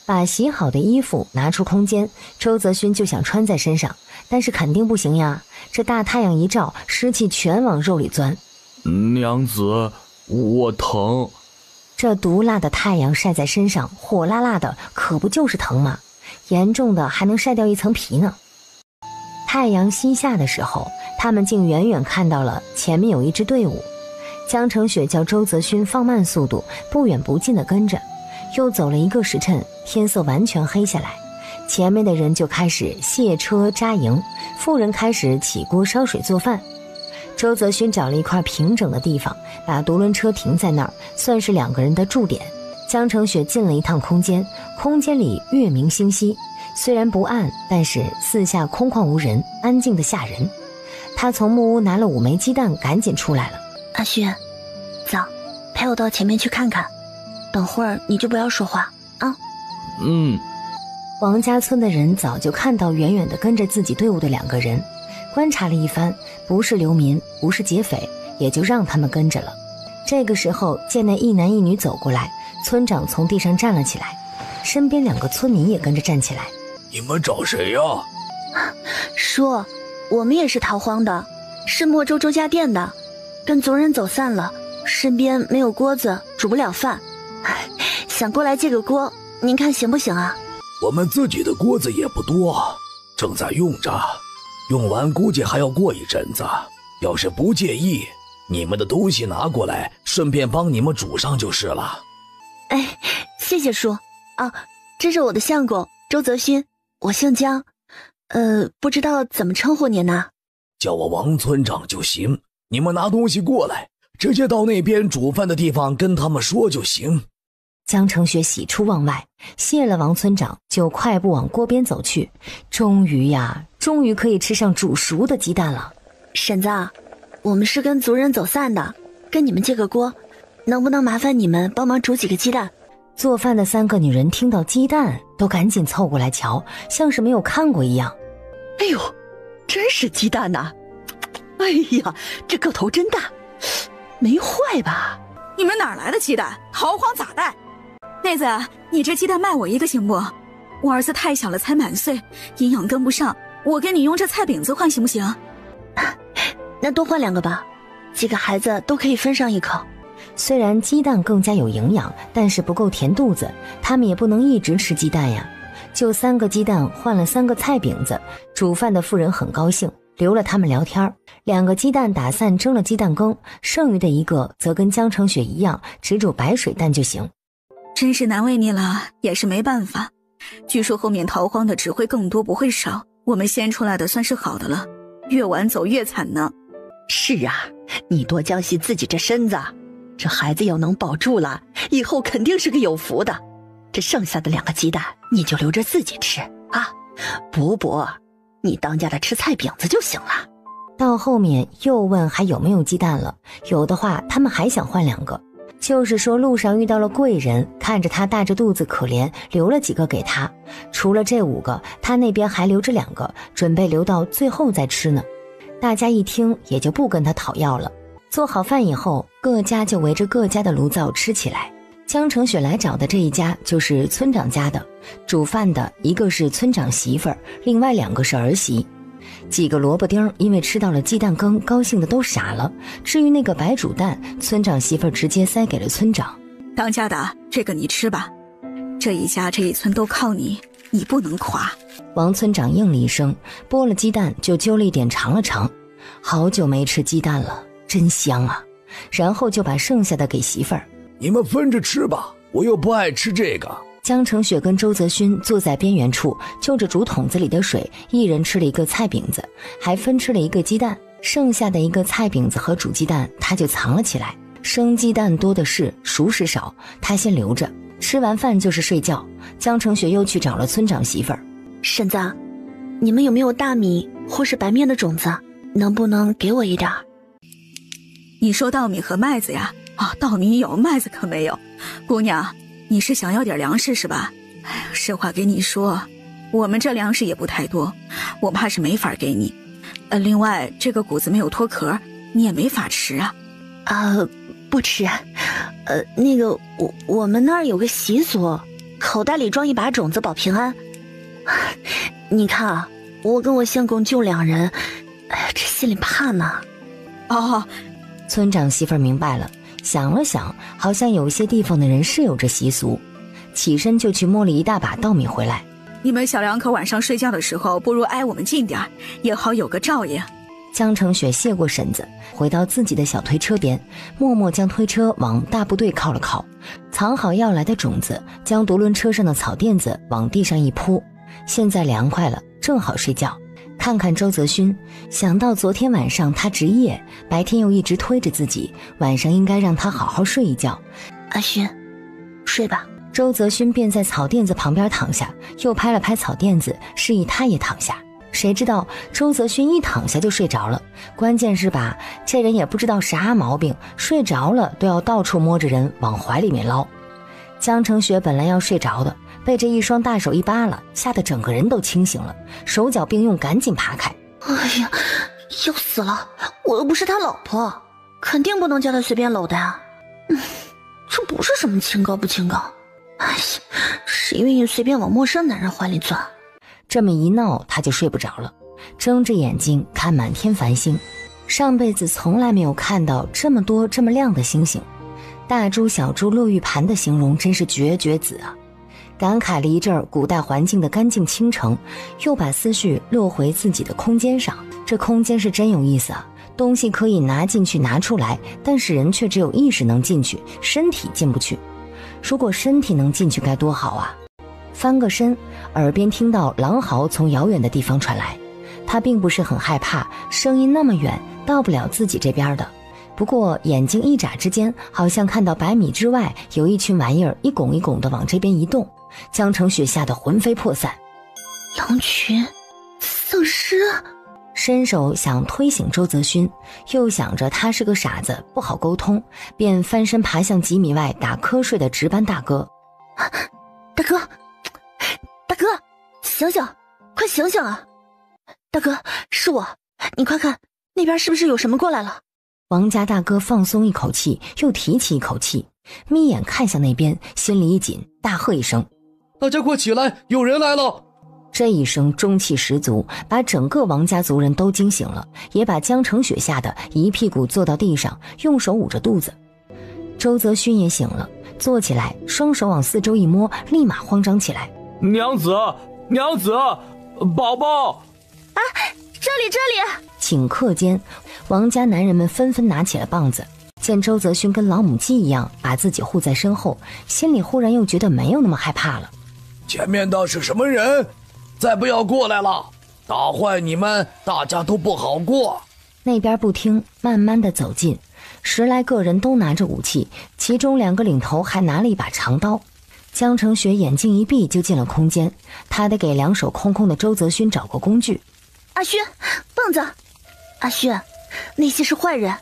把洗好的衣服拿出空间，周泽勋就想穿在身上，但是肯定不行呀，这大太阳一照，湿气全往肉里钻。娘子，我疼。这毒辣的太阳晒在身上，火辣辣的，可不就是疼吗？严重的还能晒掉一层皮呢。太阳西下的时候，他们竟远远看到了前面有一支队伍。江成雪叫周泽勋放慢速度，不远不近地跟着。又走了一个时辰，天色完全黑下来，前面的人就开始卸车扎营，妇人开始起锅烧水做饭。周泽勋找了一块平整的地方，把独轮车停在那儿，算是2个人的驻点。江城雪进了一趟空间，空间里月明星稀，虽然不暗，但是四下空旷无人，安静的吓人。他从木屋拿了5枚鸡蛋，赶紧出来了。阿勋，走，陪我到前面去看看，等会儿你就不要说话啊。王家村的人早就看到远远的跟着自己队伍的2个人，观察了一番，不是流民，不是劫匪，也就让他们跟着了。这个时候见那一男一女走过来，村长从地上站了起来，身边2个村民也跟着站起来。你们找谁呀？叔，我们也是逃荒的，是莫州周家店的，跟族人走散了，身边没有锅子，煮不了饭，想过来借个锅，您看行不行啊？我们自己的锅子也不多，正在用着，用完估计还要过一阵子。要是不介意，你们的东西拿过来，顺便帮你们煮上就是了。哎，谢谢叔啊，这是我的相公周泽勋，我姓江，不知道怎么称呼您呢？叫我王村长就行。你们拿东西过来，直接到那边煮饭的地方跟他们说就行。江城雪喜出望外，谢了王村长，就快步往锅边走去。终于可以吃上煮熟的鸡蛋了。婶子，我们是跟族人走散的，跟你们借个锅，能不能麻烦你们帮忙煮几个鸡蛋？做饭的3个女人听到鸡蛋，都赶紧凑过来瞧，像是没有看过一样。哎呦，真是鸡蛋呐！哎呀，这个头真大，没坏吧？你们哪来的鸡蛋？逃荒咋带？妹子，你这鸡蛋卖我1个行不？我儿子太小了，才满岁，营养跟不上，我给你用这菜饼子换行不行？那多换2个吧，几个孩子都可以分上1口。虽然鸡蛋更加有营养，但是不够填肚子，他们也不能一直吃鸡蛋呀。就3个鸡蛋换了3个菜饼子，煮饭的妇人很高兴，留了他们聊天。2个鸡蛋打散蒸了鸡蛋羹，剩余的1个则跟江城雪一样，只煮白水蛋就行。真是难为你了，也是没办法。据说后面逃荒的只会更多，不会少，我们先出来的算是好的了，越晚走越惨呢。是啊，你多将惜自己这身子，这孩子要能保住了，以后肯定是个有福的。这剩下的2个鸡蛋你就留着自己吃啊，伯伯，你当家的吃菜饼子就行了。到后面又问还有没有鸡蛋了，有的话他们还想换2个，就是说路上遇到了贵人，看着他大着肚子可怜，留了几个给他。除了这5个，他那边还留着2个，准备留到最后再吃呢。大家一听也就不跟他讨要了。做好饭以后，各家就围着各家的炉灶吃起来。江城雪来找的这一家就是村长家的，煮饭的1个是村长媳妇儿，另外2个是儿媳。几个萝卜丁因为吃到了鸡蛋羹，高兴的都傻了。至于那个白煮蛋，村长媳妇儿直接塞给了村长。当家的，这个你吃吧，这一家这一村都靠你，你不能垮。王村长应了一声，剥了鸡蛋就揪了一点尝了尝，好久没吃鸡蛋了，真香啊。然后就把剩下的给媳妇儿。你们分着吃吧，我又不爱吃这个。江城雪跟周泽勋坐在边缘处，就着竹筒子里的水，一人吃了1个菜饼子，还分吃了1个鸡蛋。剩下的1个菜饼子和煮鸡蛋他就藏了起来，生鸡蛋多的是，熟食少，他先留着。吃完饭就是睡觉。江城雪又去找了村长媳妇儿。婶子，你们有没有大米或是白面的种子，能不能给我一点？你说稻米和麦子呀？稻米有，麦子可没有。姑娘，你是想要点粮食是吧？哎呀，实话给你说，我们这粮食也不太多，我怕是没法给你。另外这个谷子没有脱壳，你也没法吃啊。不吃。那个我们那儿有个习俗，口袋里装一把种子保平安。你看啊，我跟我相公就2人，这心里怕呢。村长媳妇儿明白了，想了想，好像有些地方的人是有这习俗，起身就去摸了一大把稻米回来。你们小2口晚上睡觉的时候，不如挨我们近点，也好有个照应。江城雪谢过婶子，回到自己的小推车边，默默将推车往大部队靠了靠，藏好要来的种子，将独轮车上的草垫子往地上一铺。现在凉快了，正好睡觉。看看周泽勋，想到昨天晚上他值夜，白天又一直推着自己，晚上应该让他好好睡一觉。阿勋，睡吧。周泽勋便在草垫子旁边躺下，又拍了拍草垫子，示意他也躺下。谁知道周泽勋一躺下就睡着了，关键是吧，这人也不知道啥毛病，睡着了都要到处摸着人往怀里面捞。江成雪本来要睡着的，被这一双大手一扒拉，吓得整个人都清醒了，手脚并用赶紧爬开。哎呀，要死了，我又不是他老婆，肯定不能叫他随便搂的呀。这不是什么清高不清高，哎呀，谁愿意随便往陌生男人怀里钻？这么一闹他就睡不着了，睁着眼睛看满天繁星，上辈子从来没有看到这么多这么亮的星星。大珠小珠落玉盘的形容真是绝绝子啊！感慨了一阵古代环境的干净倾城，又把思绪落回自己的空间上。这空间是真有意思啊，东西可以拿进去拿出来，但是人却只有意识能进去，身体进不去。如果身体能进去该多好啊！翻个身，耳边听到狼嚎从遥远的地方传来，他并不是很害怕，声音那么远，到不了自己这边的。不过眼睛一眨之间，好像看到100米之外有一群玩意儿一拱一拱的往这边移动。江成雪吓得魂飞魄散。狼群，丧尸。伸手想推醒周泽勋，又想着他是个傻子不好沟通，便翻身爬向几米外打瞌睡的值班大哥。大哥，大哥，醒醒，快醒醒啊！大哥，是我，你快看那边是不是有什么过来了？王家大哥放松一口气，又提起一口气，眯眼看向那边，心里一紧，大喝一声：大家快起来，有人来了！这一声中气十足，把整个王家族人都惊醒了，也把江成雪吓得一屁股坐到地上，用手捂着肚子。周泽勋也醒了，坐起来，双手往四周一摸，立马慌张起来：娘子，娘子，宝宝！啊，这里！顷刻间，王家男人们纷纷拿起了棒子，见周泽勋跟老母鸡一样把自己护在身后，心里忽然又觉得没有那么害怕了。前面的是什么人？再不要过来了，打坏你们，大家都不好过。那边不听，慢慢的走近，10来个人都拿着武器，其中2个领头还拿了一把长刀。江成雪眼睛一闭就进了空间，他得给2手空空的周泽勋找个工具。阿勋，棒子！阿勋，那些是坏人，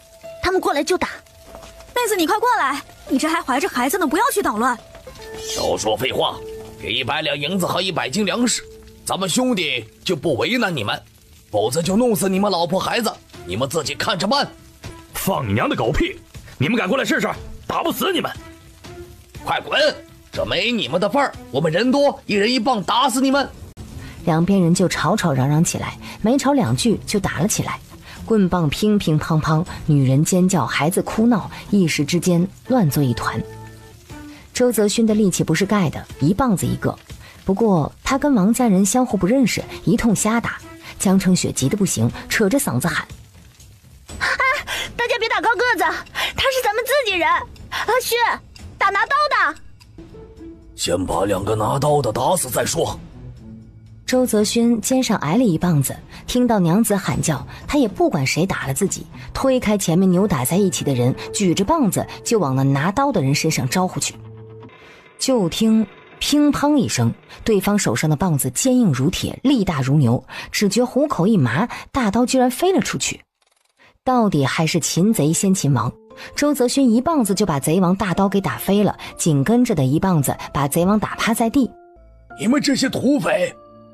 他们过来就打。妹子，你快过来，你这还怀着孩子呢，不要去捣乱。少说废话，给100两银子和100斤粮食，咱们兄弟就不为难你们，否则就弄死你们老婆孩子，你们自己看着办。放你娘的狗屁！你们敢过来试试，打不死你们！快滚！这没你们的份儿，我们人多，一人一棒打死你们！两边人就吵吵嚷嚷起来，没吵2句就打了起来，棍棒乒乒乓乓，女人尖叫，孩子哭闹，一时之间乱作一团。周泽勋的力气不是盖的，一棒子一个。不过他跟王家人相互不认识，一通瞎打。江成雪急得不行，扯着嗓子喊：大家别打高个子，他是咱们自己人。阿勋，打拿刀的。先把2个拿刀的打死再说。周泽勋肩上挨了一棒子，听到娘子喊叫，他也不管谁打了自己，推开前面扭打在一起的人，举着棒子就往那拿刀的人身上招呼去。就听乒乓一声，对方手上的棒子坚硬如铁，力大如牛，只觉虎口一麻，大刀居然飞了出去。到底还是擒贼先擒王，周泽勋一棒子就把贼王大刀给打飞了，紧跟着的一棒子把贼王打趴在地。你们这些土匪，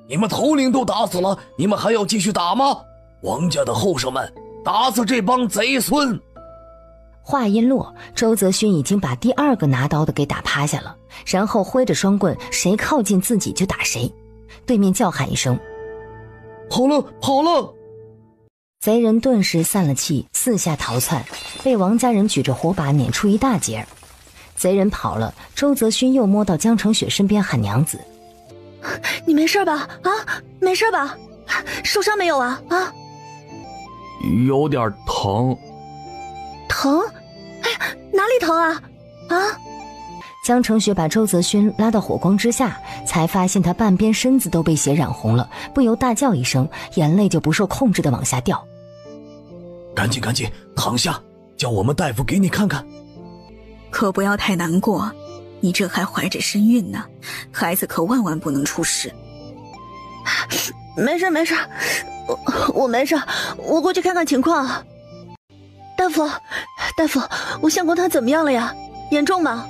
你们头领都打死了，你们还要继续打吗？王家的后生们，打死这帮贼孙！话音落，周泽勋已经把第2个拿刀的给打趴下了，然后挥着双棍，谁靠近自己就打谁。对面叫喊一声：跑了，跑了！贼人顿时散了气，四下逃窜，被王家人举着火把撵出一大截。贼人跑了，周泽勋又摸到江成雪身边喊娘子：你没事吧？啊，没事吧？受伤没有啊？啊，有点疼。疼？哎，哪里疼啊？啊！江成雪把周泽勋拉到火光之下，才发现他半边身子都被血染红了，不由大叫一声，眼泪就不受控制地往下掉。赶紧躺下，叫我们大夫给你看看。可不要太难过，你这还怀着身孕呢，孩子可万万不能出事。没事，我没事，我过去看看情况。大夫，我相公他怎么样了呀？严重吗？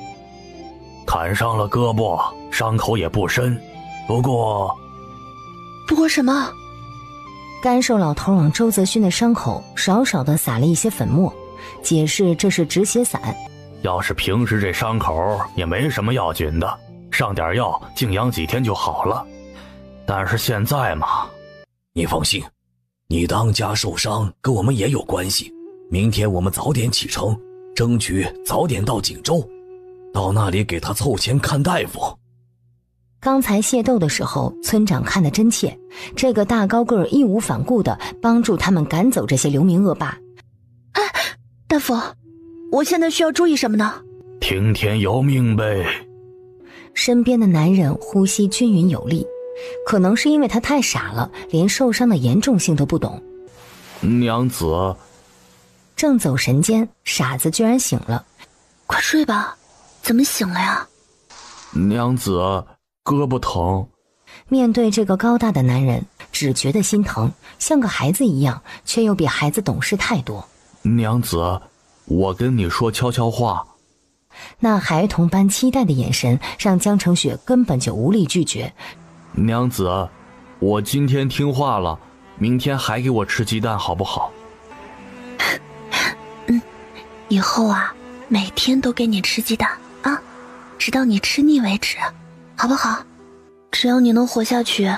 砍伤了胳膊，伤口也不深，不过什么？干瘦老头往周泽勋的伤口少少地撒了一些粉末，解释这是止血散。要是平时这伤口也没什么要紧的，上点药静养几天就好了。但是现在嘛，你放心，你当家受伤跟我们也有关系。明天我们早点启程，争取早点到锦州，到那里给他凑钱看大夫。刚才械斗的时候，村长看得真切，这个大高个儿义无反顾地帮助他们赶走这些流民恶霸。哎，大夫，我现在需要注意什么呢？听天由命呗。身边的男人呼吸均匀有力，可能是因为他太傻了，连受伤的严重性都不懂。娘子。正走神间，傻子居然醒了。快睡吧，怎么醒了呀？娘子，胳膊疼。面对这个高大的男人，只觉得心疼，像个孩子一样，却又比孩子懂事太多。娘子，我跟你说悄悄话。那孩童般期待的眼神让江成雪根本就无力拒绝。娘子，我今天听话了，明天还给我吃鸡蛋好不好？以后啊，每天都给你吃鸡蛋啊，直到你吃腻为止，好不好？只要你能活下去，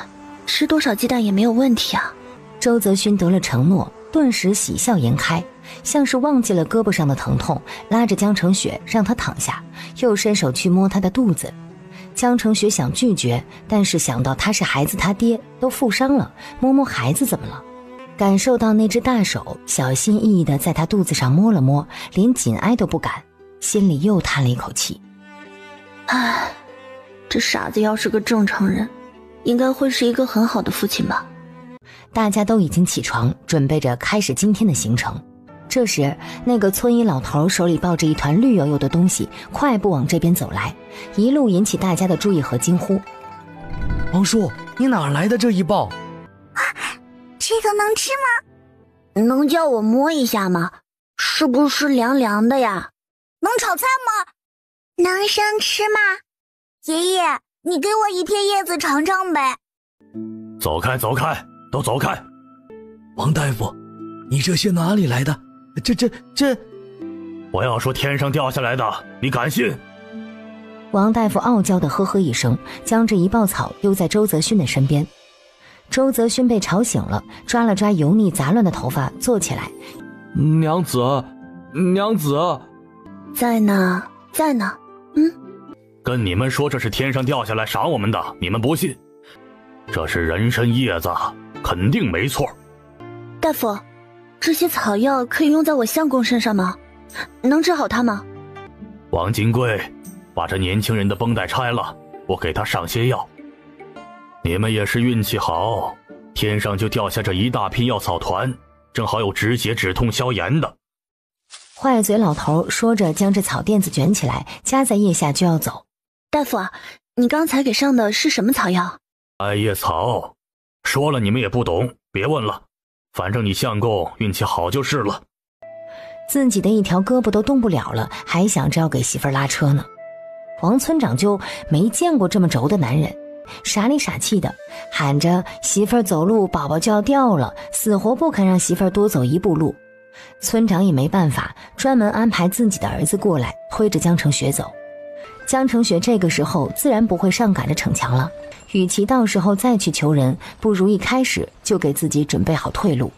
吃多少鸡蛋也没有问题啊。周泽勋得了承诺，顿时喜笑颜开，像是忘记了胳膊上的疼痛，拉着江成雪让他躺下，又伸手去摸他的肚子。江成雪想拒绝，但是想到他是孩子他爹，都负伤了，摸摸孩子怎么了？感受到那只大手小心翼翼地在他肚子上摸了摸，连紧挨都不敢，心里又叹了一口气。唉，这傻子要是个正常人，应该会是一个很好的父亲吧。大家都已经起床，准备着开始今天的行程。这时，那个村医老头手里抱着一团绿油油的东西，快步往这边走来，一路引起大家的注意和惊呼。王叔，你哪来的这一包？这个能吃吗？能叫我摸一下吗？是不是凉凉的呀？能炒菜吗？能生吃吗？爷爷，你给我一片叶子尝尝呗。走开，都走开！王大夫，你这些哪里来的？这……我要说天上掉下来的，你敢信？王大夫傲娇地呵呵一声，将这一抱草丢在周泽勋的身边。周泽勋被吵醒了，抓了抓油腻杂乱的头发，坐起来。娘子，在呢。跟你们说这是天上掉下来赏我们的，你们不信？这是人参叶子，肯定没错。大夫，这些草药可以用在我相公身上吗？能治好他吗？王金贵，把这年轻人的绷带拆了，我给他上些药。你们也是运气好，天上就掉下这一大批药草团，正好有止血止痛消炎的。坏嘴老头说着，将这草垫子卷起来，夹在腋下就要走。大夫，你刚才给上的是什么草药？艾叶草。说了你们也不懂，别问了，反正你相公运气好就是了。自己的一条胳膊都动不了了，还想着要给媳妇儿拉车呢。王村长就没见过这么轴的男人，傻里傻气的喊着媳妇儿走路宝宝就要掉了，死活不肯让媳妇儿多走一步路。村长也没办法，专门安排自己的儿子过来推着江成雪走。江成雪这个时候自然不会上赶着逞强了，与其到时候再去求人，不如一开始就给自己准备好退路。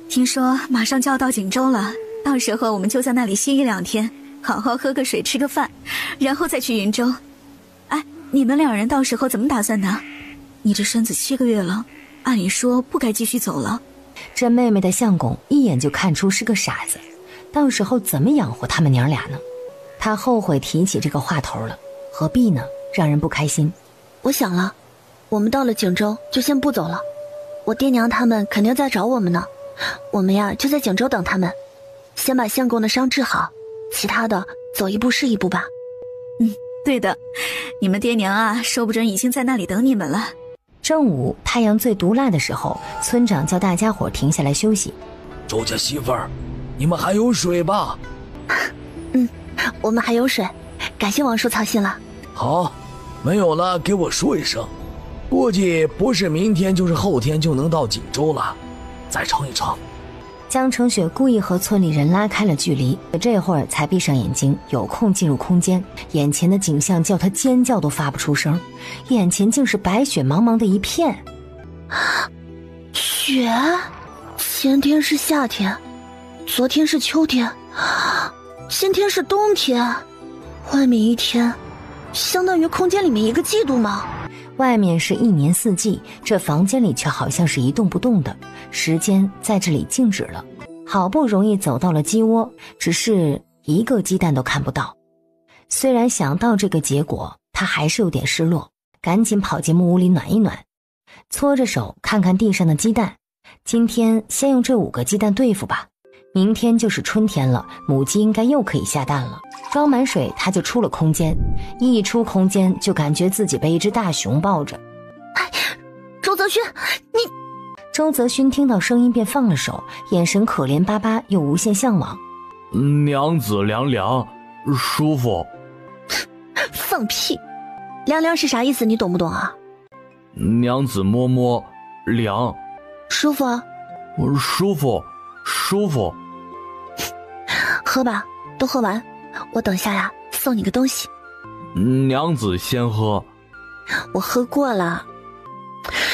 听说马上就要到锦州了，到时候我们就在那里歇1-2天，好好喝个水吃个饭，然后再去云州。哎，你们2人到时候怎么打算的？你这身子7个月了，按理说不该继续走了。这妹妹的相公一眼就看出是个傻子，到时候怎么养活他们娘俩呢？他后悔提起这个话头了，何必呢？让人不开心。我想了，我们到了景州就先不走了，我爹娘他们肯定在找我们呢，我们呀就在景州等他们，先把相公的伤治好，其他的走一步是一步吧。对的，你们爹娘啊，说不准已经在那里等你们了。正午太阳最毒辣的时候，村长叫大家伙停下来休息。周家媳妇儿，你们还有水吧？我们还有水，感谢王叔操心了。好，没有了给我说一声，估计不是明天就是后天就能到锦州了，再撑一撑。江澄雪故意和村里人拉开了距离，这会儿才闭上眼睛，有空进入空间。眼前的景象叫他尖叫都发不出声，眼前竟是白雪茫茫的一片。雪，前天是夏天，昨天是秋天，今天是冬天，外面一天相当于空间里面一个季度吗？外面是一年四季，这房间里却好像是一动不动的，时间在这里静止了。好不容易走到了鸡窝，只是一个鸡蛋都看不到。虽然想到这个结果，他还是有点失落，赶紧跑进木屋里暖一暖，搓着手看看地上的鸡蛋。今天先用这5个鸡蛋对付吧，明天就是春天了，母鸡应该又可以下蛋了。装满水，他就出了空间，一出空间就感觉自己被一只大熊抱着。周泽勋，你……周泽勋听到声音便放了手，眼神可怜巴巴又无限向往。娘子凉凉，舒服。放屁！凉凉是啥意思？你懂不懂啊？娘子摸摸凉，舒服啊？舒服，舒服。喝吧，都喝完，我等下呀送你个东西。娘子先喝。我喝过了。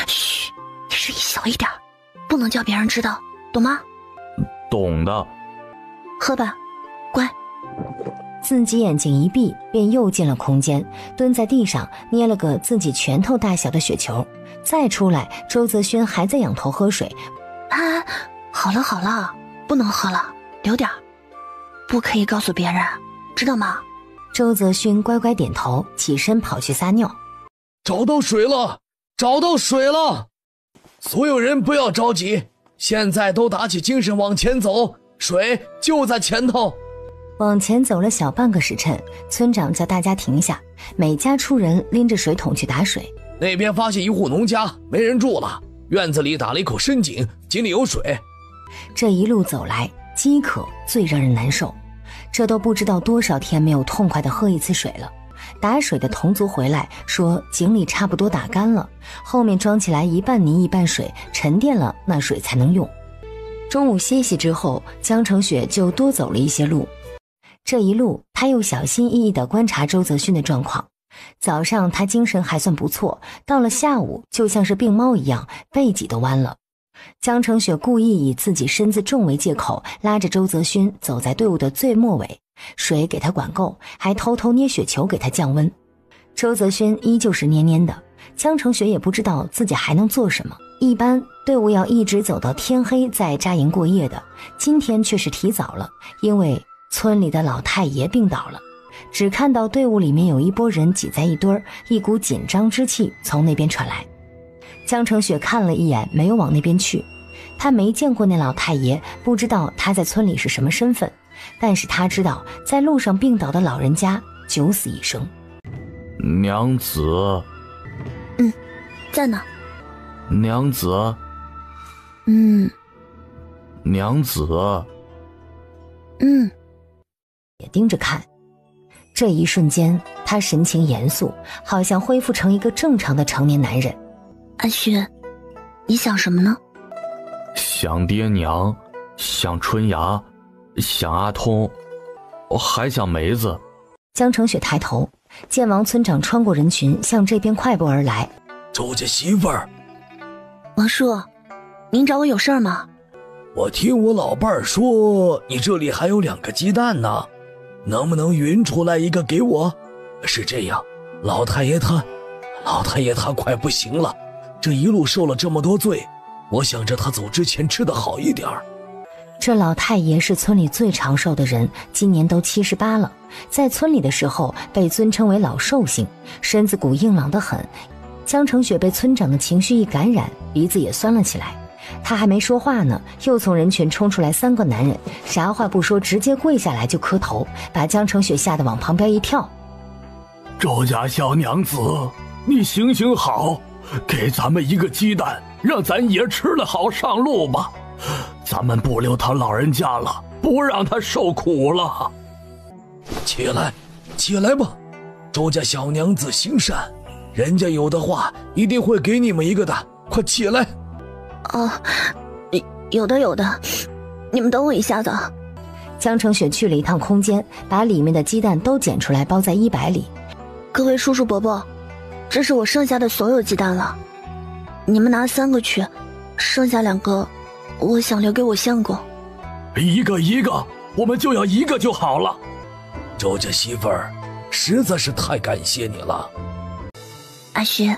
嘘，你声音小一点，不能叫别人知道，懂吗？懂的。喝吧，乖。自己眼睛一闭，便又进了空间，蹲在地上捏了个自己拳头大小的雪球。再出来，周泽勋还在仰头喝水。好了好了，不能喝了，留点，不可以告诉别人，知道吗？周泽勋乖乖点头，起身跑去撒尿。找到水了，找到水了！所有人不要着急，现在都打起精神往前走，水就在前头。往前走了小半个时辰，村长叫大家停下，每家出人拎着水桶去打水。那边发现一户农家，没人住了，院子里打了一口深井，井里有水。这一路走来，饥渴最让人难受，这都不知道多少天没有痛快地喝一次水了。打水的同族回来说，井里差不多打干了，后面装起来一半泥一半水，沉淀了那水才能用。中午歇息之后，江澄雪就多走了一些路。这一路他又小心翼翼地观察周泽勋的状况。早上他精神还算不错，到了下午就像是病猫一样，背脊都弯了。江澄雪故意以自己身子重为借口，拉着周泽勋走在队伍的最末尾，水给他管够，还偷偷捏雪球给他降温。周泽勋依旧是蔫蔫的，江澄雪也不知道自己还能做什么。一般队伍要一直走到天黑再扎营过夜的，今天却是提早了，因为村里的老太爷病倒了。只看到队伍里面有一拨人挤在一堆儿，一股紧张之气从那边传来。江澄雪看了一眼，没有往那边去。他没见过那老太爷，不知道他在村里是什么身份，但是他知道在路上病倒的老人家九死一生。娘子。在呢。娘子。娘子。也盯着看。这一瞬间，他神情严肃，好像恢复成一个正常的成年男人。安勋，你想什么呢？想爹娘，想春芽，想阿通，我还想梅子。江澄雪抬头，见王村长穿过人群向这边快步而来。周家媳妇儿。王叔，您找我有事儿吗？我听我老伴儿说你这里还有2个鸡蛋呢，能不能匀出来一个给我？是这样，老太爷他快不行了，这一路受了这么多罪，我想着他走之前吃得好一点。这老太爷是村里最长寿的人，今年都78了，在村里的时候被尊称为老寿星，身子骨硬朗得很。江澄雪被村长的情绪一感染，鼻子也酸了起来。他还没说话呢，又从人群冲出来3个男人，啥话不说，直接跪下来就磕头，把江澄雪吓得往旁边一跳。周家小娘子，你行行好，给咱们一个鸡蛋，让咱爷吃了好上路吧。咱们不留他老人家了，不让他受苦了。起来，起来吧，周家小娘子行善，人家有的话一定会给你们一个的，快起来。哦，有的，你们等我一下子。江澄雪去了一趟空间，把里面的鸡蛋都捡出来包在100里。各位叔叔伯伯，这是我剩下的所有鸡蛋了，你们拿3个去，剩下2个我想留给我相公。一个，我们就要1个就好了。周家媳妇儿，实在是太感谢你了。阿勋，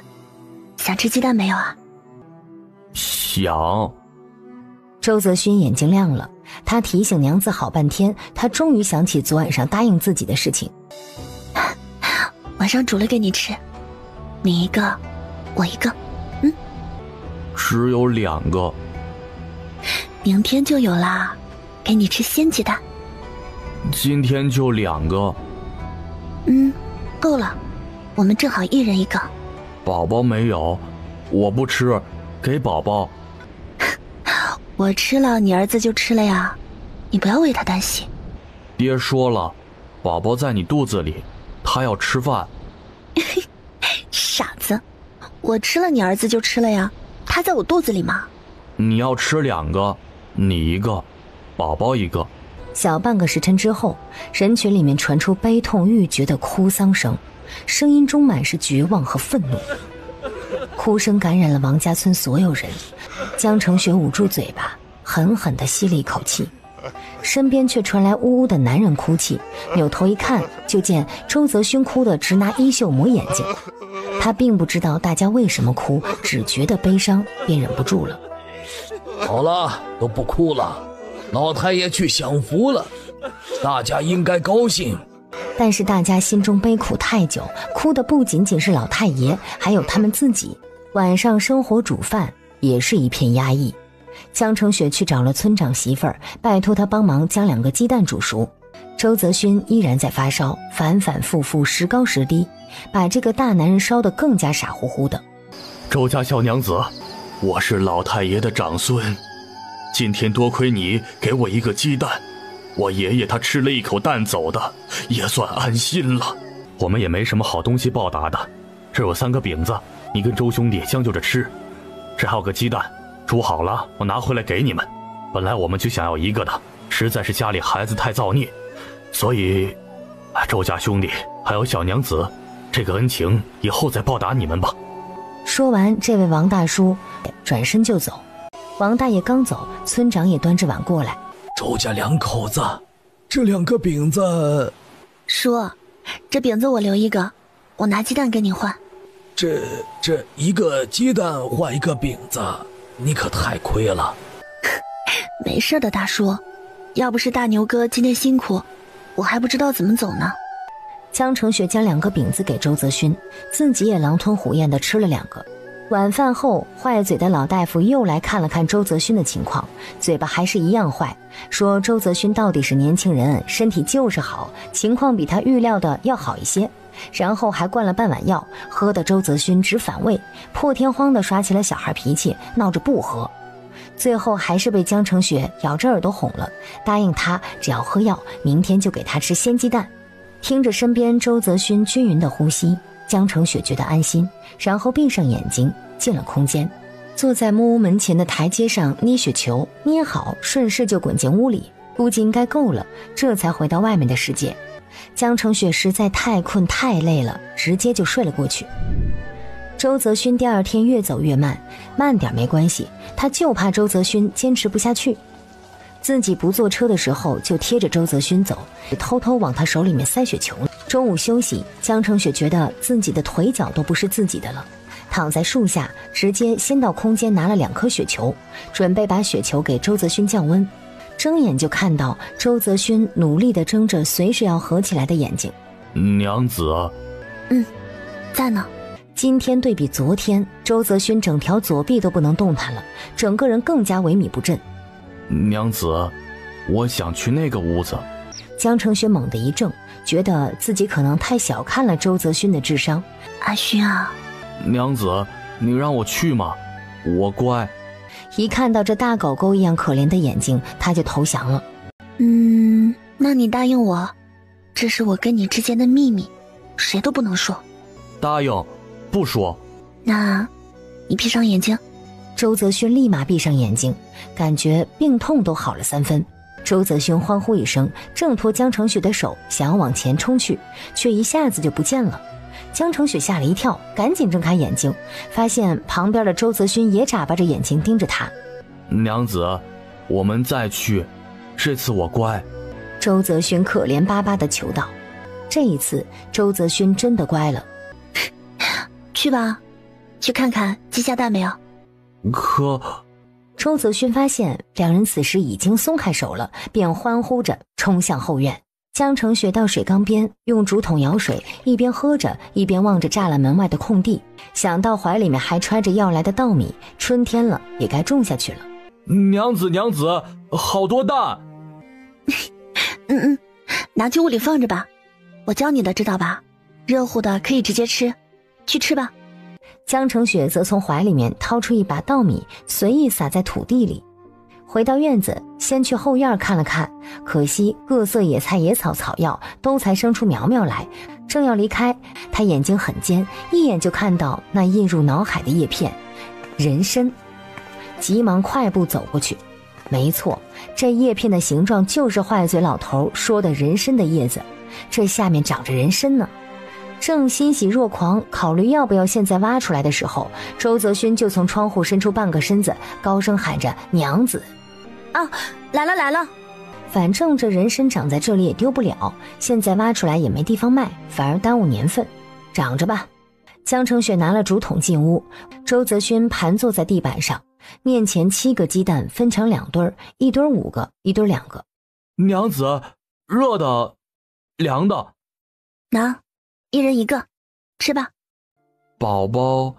想吃鸡蛋没有啊？想。周泽勋眼睛亮了，他提醒娘子好半天，他终于想起昨晚上答应自己的事情。晚上煮了给你吃，你1个，我1个。只有2个。明天就有啦，给你吃鲜鸡蛋。今天就2个。够了，我们正好1人1个。宝宝没有，我不吃，给宝宝。我吃了，你儿子就吃了呀，你不要为他担心。爹说了，宝宝在你肚子里，他要吃饭。傻子，我吃了，你儿子就吃了呀，他在我肚子里嘛。你要吃2个，你1个，宝宝1个。小半个时辰之后，人群里面传出悲痛欲绝的哭丧声，声音中满是绝望和愤怒。哭声感染了王家村所有人。江澄雪捂住嘴巴，狠狠地吸了一口气，身边却传来呜呜的男人哭泣。扭头一看，就见周泽勋哭得直拿衣袖抹眼睛。他并不知道大家为什么哭，只觉得悲伤，便忍不住了。好了，都不哭了，老太爷去享福了，大家应该高兴。但是大家心中悲苦太久，哭的不仅仅是老太爷，还有他们自己。晚上生火煮饭也是一片压抑。江澄雪去找了村长媳妇儿，拜托他帮忙将2个鸡蛋煮熟。周泽勋依然在发烧，反反复复，时高时低，把这个大男人烧得更加傻乎乎的。周家小娘子，我是老太爷的长孙，今天多亏你给我1个鸡蛋，我爷爷他吃了1口蛋走的，也算安心了。我们也没什么好东西报答的，这有3个饼子，你跟周兄弟将就着吃。这还有个鸡蛋，煮好了我拿回来给你们。本来我们就想要1个的，实在是家里孩子太造孽，所以周家兄弟还有小娘子，这个恩情以后再报答你们吧。说完，这位王大叔转身就走。王大爷刚走，村长也端着碗过来。周家2口子，这2个饼子。叔，这饼子我留1个，我拿鸡蛋跟你换。这1个鸡蛋换1个饼子，你可太亏了。没事的，大叔，要不是大牛哥今天辛苦，我还不知道怎么走呢。江澄雪将2个饼子给周泽勋，自己也狼吞虎咽地吃了2个。晚饭后，坏嘴的老大夫又来看了看周泽勋的情况，嘴巴还是一样坏，说周泽勋到底是年轻人，身体就是好，情况比他预料的要好一些。然后还灌了半碗药，喝得周泽勋直反胃，破天荒地耍起了小孩脾气，闹着不喝。最后还是被江澄雪咬着耳朵哄了，答应他只要喝药，明天就给他吃鲜鸡蛋。听着身边周泽勋均匀的呼吸，江澄雪觉得安心，然后闭上眼睛进了空间，坐在木屋门前的台阶上捏雪球，捏好顺势就滚进屋里，估计应该够了，这才回到外面的世界。江澄雪实在太困太累了，直接就睡了过去。周泽勋第2天越走越慢，慢点没关系，他就怕周泽勋坚持不下去。自己不坐车的时候就贴着周泽勋走，偷偷往他手里面塞雪球。中午休息，江澄雪觉得自己的腿脚都不是自己的了，躺在树下，直接先到空间拿了2颗雪球，准备把雪球给周泽勋降温。睁眼就看到周泽勋努力地睁着随时要合起来的眼睛。娘子，在呢。今天对比昨天，周泽勋整条左臂都不能动弹了，整个人更加萎靡不振。娘子，我想去那个屋子。江承雪猛地一怔，觉得自己可能太小看了周泽勋的智商。阿勋啊，娘子，你让我去吗？我乖。一看到这大狗狗一样可怜的眼睛，他就投降了。那你答应我，这是我跟你之间的秘密，谁都不能说。答应，不说。那你闭上眼睛。周泽勋立马闭上眼睛，感觉病痛都好了3分。周泽勋欢呼一声，挣脱江承雪的手，想要往前冲去，却一下子就不见了。江承雪吓了一跳，赶紧睁开眼睛，发现旁边的周泽勋也眨巴着眼睛盯着他。娘子，我们再去，这次我乖。周泽勋可怜巴巴地求道。这一次周泽勋真的乖了。去吧，去看看鸡下蛋没有。可周泽勋发现两人此时已经松开手了，便欢呼着冲向后院。江承雪到水缸边，用竹筒舀水，一边喝着一边望着栅栏门外的空地，想到怀里面还揣着要来的稻米，春天了也该种下去了。娘子，好多蛋。拿去屋里放着吧，我教你的知道吧，热乎的可以直接吃，去吃吧。江承雪则从怀里面掏出一把稻米，随意撒在土地里。回到院子，先去后院看了看，可惜各色野菜野草草药都才生出苗苗来。正要离开，他眼睛很尖，一眼就看到那映入脑海的叶片人参，急忙快步走过去。没错，这叶片的形状就是坏嘴老头说的人参的叶子，这下面长着人参呢。正欣喜若狂，考虑要不要现在挖出来的时候，周泽勋就从窗户伸出半个身子，高声喊着娘子。来了。反正这人参长在这里也丢不了，现在挖出来也没地方卖，反而耽误年份，长着吧。江承雪拿了竹筒进屋，周泽勋盘坐在地板上，面前7个鸡蛋分成2堆，一堆5个，一堆2个。娘子，热的，凉的。拿，一人1个，吃吧。宝宝，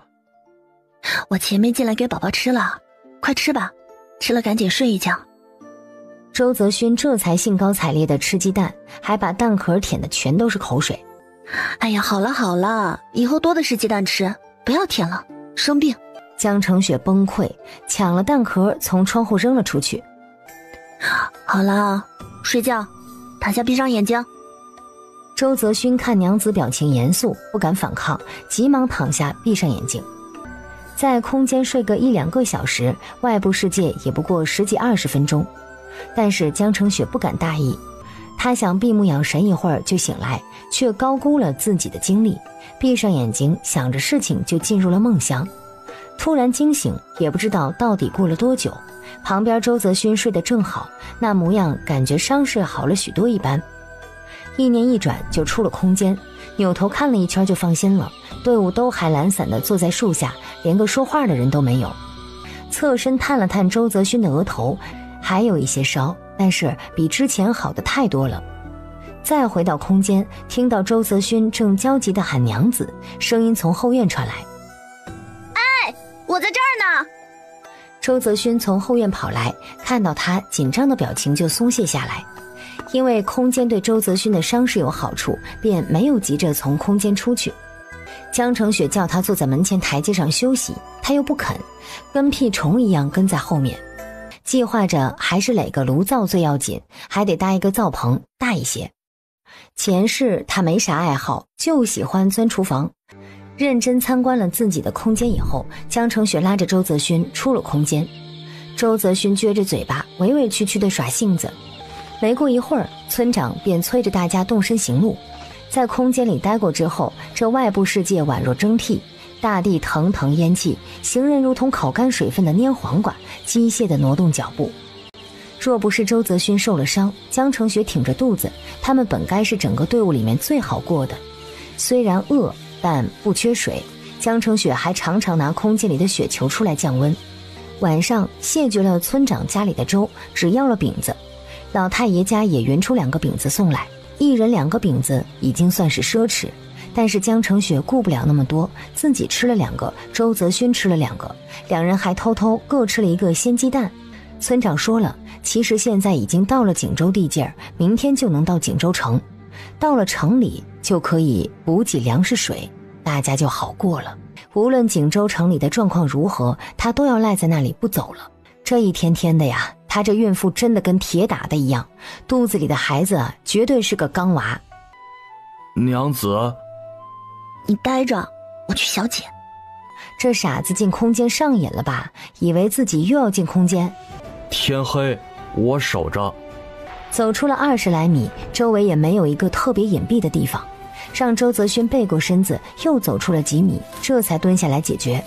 我钱没进来给宝宝吃了，快吃吧，吃了赶紧睡一觉。周泽勋这才兴高采烈地吃鸡蛋，还把蛋壳舔的全都是口水。哎呀，好了，以后多的是鸡蛋吃，不要舔了，生病。江承雪崩溃，抢了蛋壳从窗户扔了出去。好了，睡觉，躺下闭上眼睛。周泽勋看娘子表情严肃，不敢反抗，急忙躺下闭上眼睛。在空间睡个1-2个小时，外部世界也不过10几20分钟。但是江承雪不敢大意，他想闭目养神一会儿就醒来，却高估了自己的精力，闭上眼睛想着事情就进入了梦乡。突然惊醒，也不知道到底过了多久，旁边周泽勋睡得正好，那模样感觉伤势好了许多一般。一念一转就出了空间，扭头看了一圈就放心了，队伍都还懒散地坐在树下，连个说话的人都没有。侧身探了探周泽勋的额头，还有一些烧，但是比之前好的太多了。再回到空间，听到周泽勋正焦急地喊娘子，声音从后院传来。我在这儿呢。周泽勋从后院跑来，看到他紧张的表情就松懈下来。因为空间对周泽勋的伤势有好处，便没有急着从空间出去。江承雪叫他坐在门前台阶上休息，他又不肯，跟屁虫一样跟在后面。计划着还是垒个炉灶最要紧，还得搭一个灶棚大一些。前世他没啥爱好，就喜欢钻厨房。认真参观了自己的空间以后，江承雪拉着周泽勋出了空间。周泽勋撅着嘴巴，委委屈屈地耍性子。没过一会儿，村长便催着大家动身行路。在空间里待过之后，这外部世界宛若蒸屉，大地腾腾烟气，行人如同烤干水分的蔫黄瓜，机械地挪动脚步。若不是周泽勋受了伤，江承雪挺着肚子，他们本该是整个队伍里面最好过的。虽然饿，但不缺水，江承雪还常常拿空间里的雪球出来降温。晚上谢绝了村长家里的粥，只要了饼子，老太爷家也匀出2个饼子送来，一人2个饼子已经算是奢侈，但是江澄雪顾不了那么多，自己吃了2个，周泽勋吃了2个，2人还偷偷各吃了1个鲜鸡蛋。村长说了，其实现在已经到了锦州地界儿，明天就能到锦州城，到了城里就可以补给粮食水，大家就好过了。无论锦州城里的状况如何，他都要赖在那里不走了。这一天天的呀，她这孕妇真的跟铁打的一样，肚子里的孩子绝对是个钢娃。娘子，你待着，我去小姐。这傻子进空间上瘾了吧？以为自己又要进空间。天黑，我守着。走出了20来米，周围也没有一个特别隐蔽的地方，让周泽勋背过身子，又走出了几米，这才蹲下来解决。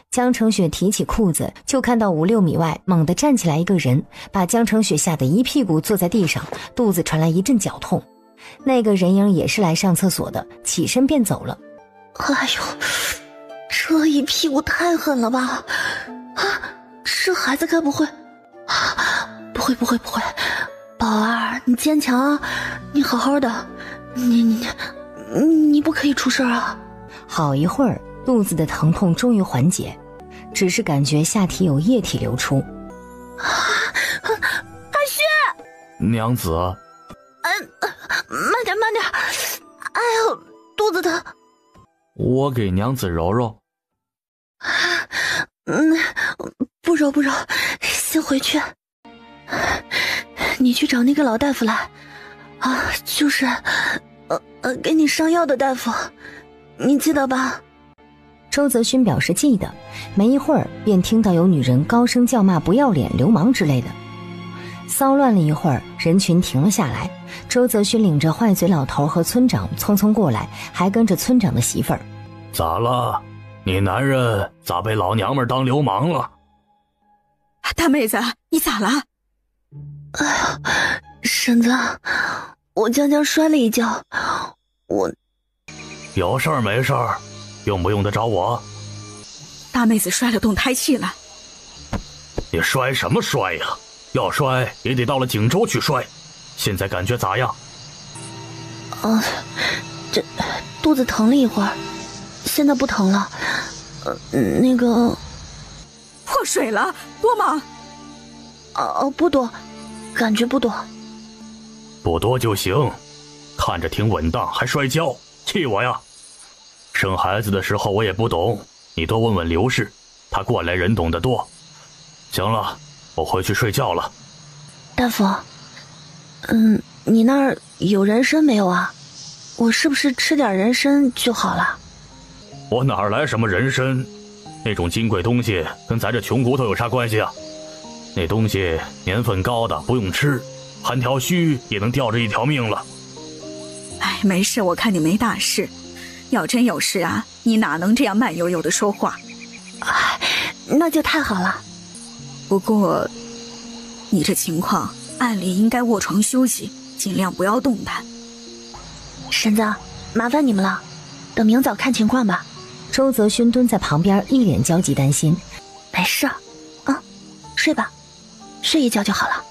江澄雪提起裤子，就看到5、6米外猛地站起来一个人，把江澄雪吓得一屁股坐在地上，肚子传来一阵绞痛。那个人影也是来上厕所的，起身便走了。哎呦，这一屁股太狠了吧！这孩子该不会……不会，宝儿，你坚强啊，你好好的，你不可以出事啊！好一会儿，肚子的疼痛终于缓解，只是感觉下体有液体流出。阿旭，娘子，慢点，哎呦，肚子疼。我给娘子揉揉。不揉，先回去。你去找那个老大夫来，就是给你上药的大夫，你记得吧？周泽勋表示记得，没一会儿便听到有女人高声叫骂不要脸、流氓之类的。骚乱了一会儿，人群停了下来，周泽勋领着坏嘴老头和村长匆匆过来，还跟着村长的媳妇儿。咋了？你男人咋被老娘们当流氓了？大妹子，你咋了？哎呀，婶子，我将摔了一跤，我有事儿没事儿，用不用得着我？大妹子摔了动胎气了。你摔什么摔呀？要摔也得到了锦州去摔，现在感觉咋样？这肚子疼了一会儿，现在不疼了。那个破水了，多吗？不多，感觉不多。不多就行，看着挺稳当，还摔跤，气我呀！生孩子的时候我也不懂，你多问问刘氏，他过来人懂得多。行了，我回去睡觉了。大夫，你那儿有人参没有啊？我是不是吃点人参就好了？我哪儿来什么人参？那种金贵东西跟咱这穷骨头有啥关系啊？那东西年份高的不用吃，含条须也能吊着一条命了。哎，没事，我看你没大事。要真有事啊，你哪能这样慢悠悠的说话？那就太好了。不过，你这情况，按理应该卧床休息，尽量不要动弹。婶子，麻烦你们了，等明早看情况吧。周泽勋蹲在旁边，一脸焦急担心。没事，睡吧，睡一觉就好了。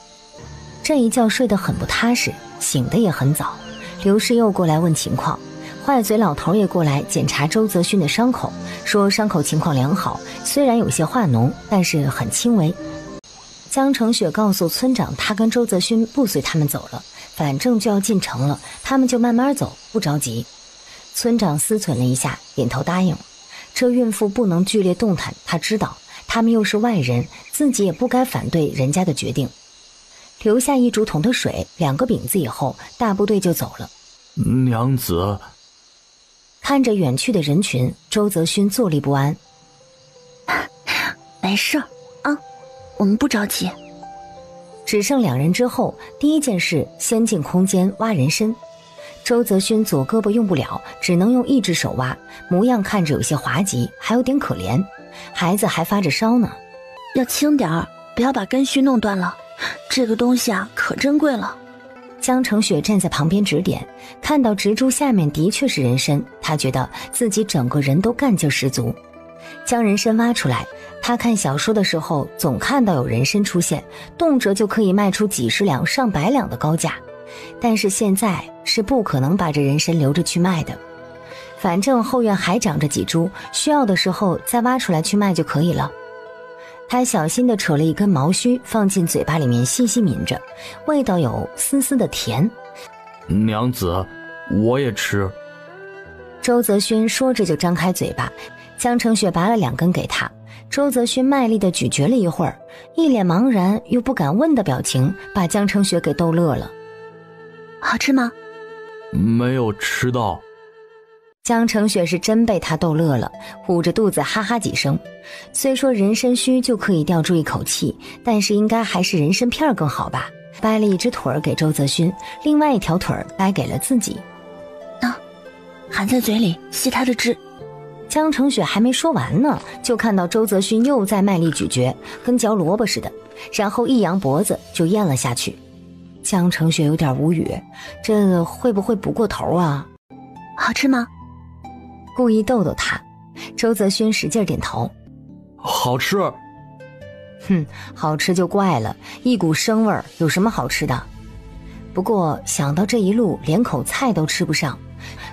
这一觉睡得很不踏实，醒得也很早。刘氏又过来问情况，坏嘴老头也过来检查周泽勋的伤口，说伤口情况良好，虽然有些化脓，但是很轻微。江澄雪告诉村长，他跟周泽勋不随他们走了，反正就要进城了，他们就慢慢走，不着急。村长思忖了一下，点头答应了。这孕妇不能剧烈动弹，他知道他们又是外人，自己也不该反对人家的决定。留下1竹筒的水，2个饼子以后，大部队就走了。娘子，看着远去的人群，周泽勋坐立不安。没事我们不着急。只剩2人之后，第一件事先进空间挖人参。周泽勋左胳膊用不了，只能用1只手挖，模样看着有些滑稽，还有点可怜。孩子还发着烧呢，要轻点儿，不要把根须弄断了。这个东西可珍贵了。江澄雪站在旁边指点，看到植株下面的确是人参，她觉得自己整个人都干劲十足。将人参挖出来。他看小说的时候总看到有人参出现，动辄就可以卖出几十两上百两的高价，但是现在是不可能把这人参留着去卖的。反正后院还长着几株，需要的时候再挖出来去卖就可以了。他小心地扯了一根毛须放进嘴巴里面细细抿着，味道有丝丝的甜。娘子，我也吃。周泽勋说着就张开嘴巴，江澄雪拔了2根给他。周泽勋卖力地咀嚼了一会儿，一脸茫然又不敢问的表情把江澄雪给逗乐了。好吃吗？没有吃到。江澄雪是真被他逗乐了，捂着肚子哈哈几声。虽说人参须就可以吊住一口气，但是应该还是人参片更好吧。掰了一只腿儿给周泽勋，另外一条腿儿掰给了自己。含在嘴里吸它的汁。江澄雪还没说完呢，就看到周泽勋又在卖力咀嚼，跟嚼萝卜似的，然后一扬脖子就咽了下去。江澄雪有点无语，这会不会不过头啊？好吃吗？故意逗逗他。周泽勋使劲点头。好吃。哼，好吃就怪了，一股生味儿，有什么好吃的？不过想到这一路连口菜都吃不上，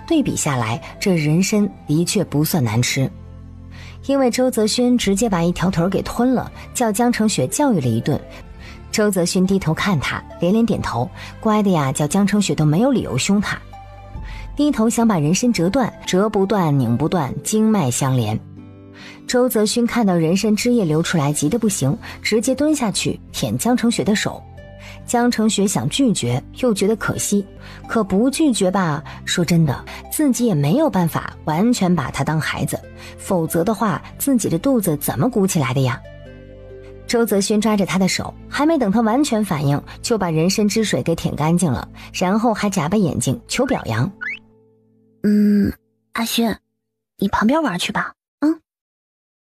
对比下来，这人参的确不算难吃。因为周泽勋直接把一条腿给吞了，叫江澄雪教育了一顿。周泽勋低头看他，连连点头，乖的呀，叫江澄雪都没有理由凶他。低头想把人参折断，折不断拧不断，经脉相连。周泽勋看到人参汁液流出来，急得不行，直接蹲下去舔江澄雪的手。江澄雪想拒绝，又觉得可惜，可不拒绝吧，说真的，自己也没有办法完全把他当孩子，否则的话，自己的肚子怎么鼓起来的呀？周泽勋抓着他的手，还没等他完全反应，就把人参汁水给舔干净了，然后还眨巴眼睛求表扬。阿勋，你旁边玩去吧。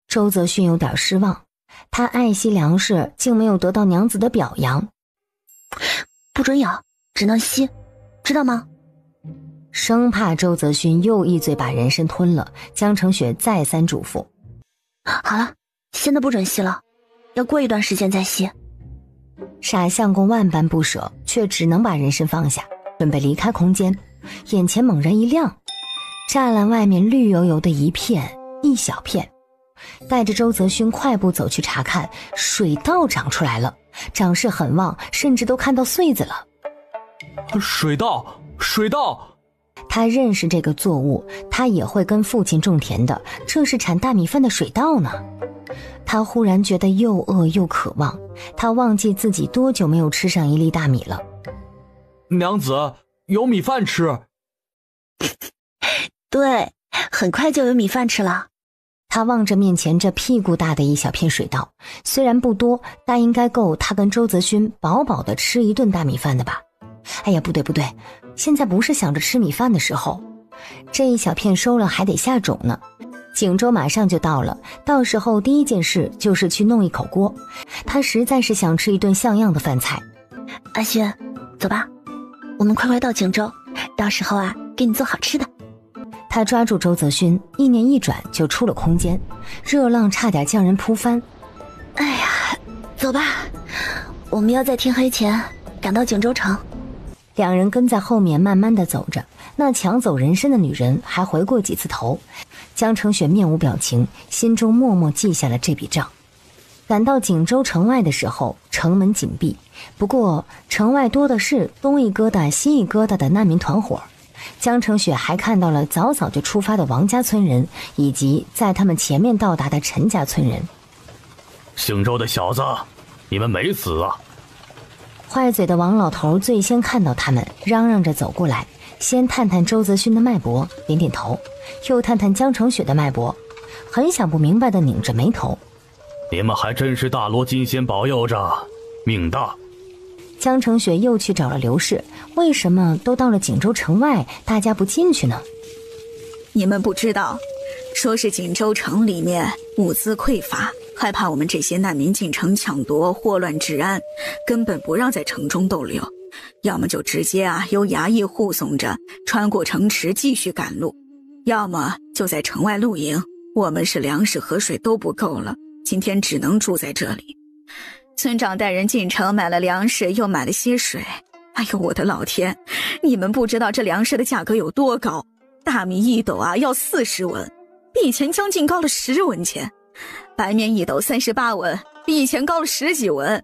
周泽勋有点失望，他爱惜粮食，竟没有得到娘子的表扬。不准咬，只能吸，知道吗？生怕周泽勋又一嘴把人参吞了，江澄雪再三嘱咐。好了，现在不准吸了，要过一段时间再吸。傻相公万般不舍，却只能把人参放下，准备离开空间。眼前猛然一亮，栅栏外面绿油油的一片，一小片。带着周泽勋快步走去查看，水稻长出来了，长势很旺，甚至都看到穗子了。水稻，水稻！他认识这个作物，他也会跟父亲种田的，这是产大米饭的水稻呢。他忽然觉得又饿又渴望，他忘记自己多久没有吃上一粒大米了。娘子，有米饭吃。对，很快就有米饭吃了。他望着面前这屁股大的一小片水稻，虽然不多，但应该够他跟周泽勋饱饱的吃一顿大米饭的吧。哎呀，不对，现在不是想着吃米饭的时候，这一小片收了还得下种呢。景州马上就到了，到时候第一件事就是去弄一口锅，他实在是想吃一顿像样的饭菜。阿勋，走吧，我们快快到景州，到时候给你做好吃的。他抓住周泽勋，一念一转就出了空间，热浪差点将人扑翻。哎呀，走吧，我们要在天黑前赶到景州城。两人跟在后面慢慢的走着，那抢走人参的女人还回过几次头。江澄雪面无表情，心中默默记下了这笔账。赶到景州城外的时候，城门紧闭，不过城外多的是东一疙瘩西一疙瘩的难民团伙。江澄雪还看到了早早就出发的王家村人，以及在他们前面到达的陈家村人。姓周的小子，你们没死啊！坏嘴的王老头最先看到他们，嚷嚷着走过来，先探探周泽勋的脉搏，点点头，又探探江澄雪的脉搏，很想不明白的拧着眉头。你们还真是大罗金仙保佑着，命大。江澄雪又去找了刘氏，为什么都到了景州城外，大家不进去呢？你们不知道，说是景州城里面物资匮乏，害怕我们这些难民进城抢夺，祸乱治安，根本不让在城中逗留，要么就直接由衙役护送着穿过城池继续赶路，要么就在城外露营，我们是粮食和水都不够了，今天只能住在这里。村长带人进城买了粮食，又买了些水。哎呦，我的老天，你们不知道这粮食的价格有多高，大米1斗啊要40文，比以前将近高了10文钱。白面1斗38文，比以前高了10几文。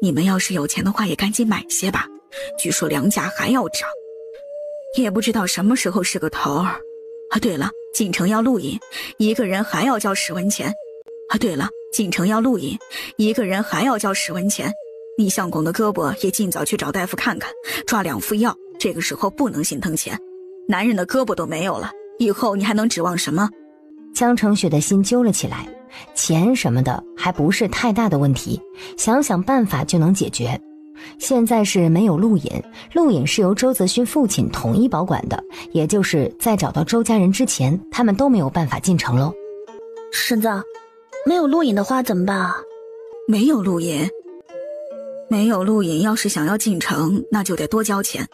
你们要是有钱的话，也赶紧买些吧，据说粮价还要涨，也不知道什么时候是个头儿。啊，对了，进城要录影，一个人还要交10文钱。啊，对了，进城要录影，一个人还要交10文钱。你相公的胳膊也尽早去找大夫看看，抓2副药，这个时候不能心疼钱。男人的胳膊都没有了，以后你还能指望什么？江澄雪的心揪了起来，钱什么的还不是太大的问题，想想办法就能解决。现在是没有陆隐，陆隐是由周泽勋父亲统一保管的，也就是在找到周家人之前，他们都没有办法进城喽。婶子，没有陆隐的话怎么办啊？没有陆隐，要是想要进城，那就得多交钱，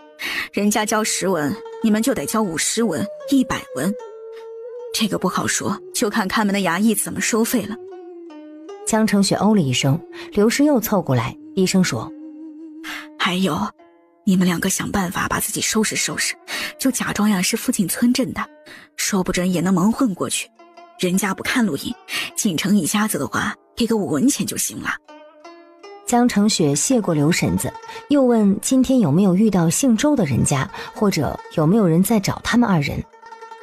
人家交10文，你们就得交50文、100文。这个不好说，就看他们的衙役怎么收费了。江澄雪哦了一声，刘氏又凑过来低声说，还有，你们2个想办法把自己收拾收拾，就假装呀是附近村镇的，说不准也能蒙混过去。人家不看录音，进城一家子的话，给个5文钱就行了。江澄雪谢过刘婶子，又问今天有没有遇到姓周的人家，或者有没有人在找他们2人。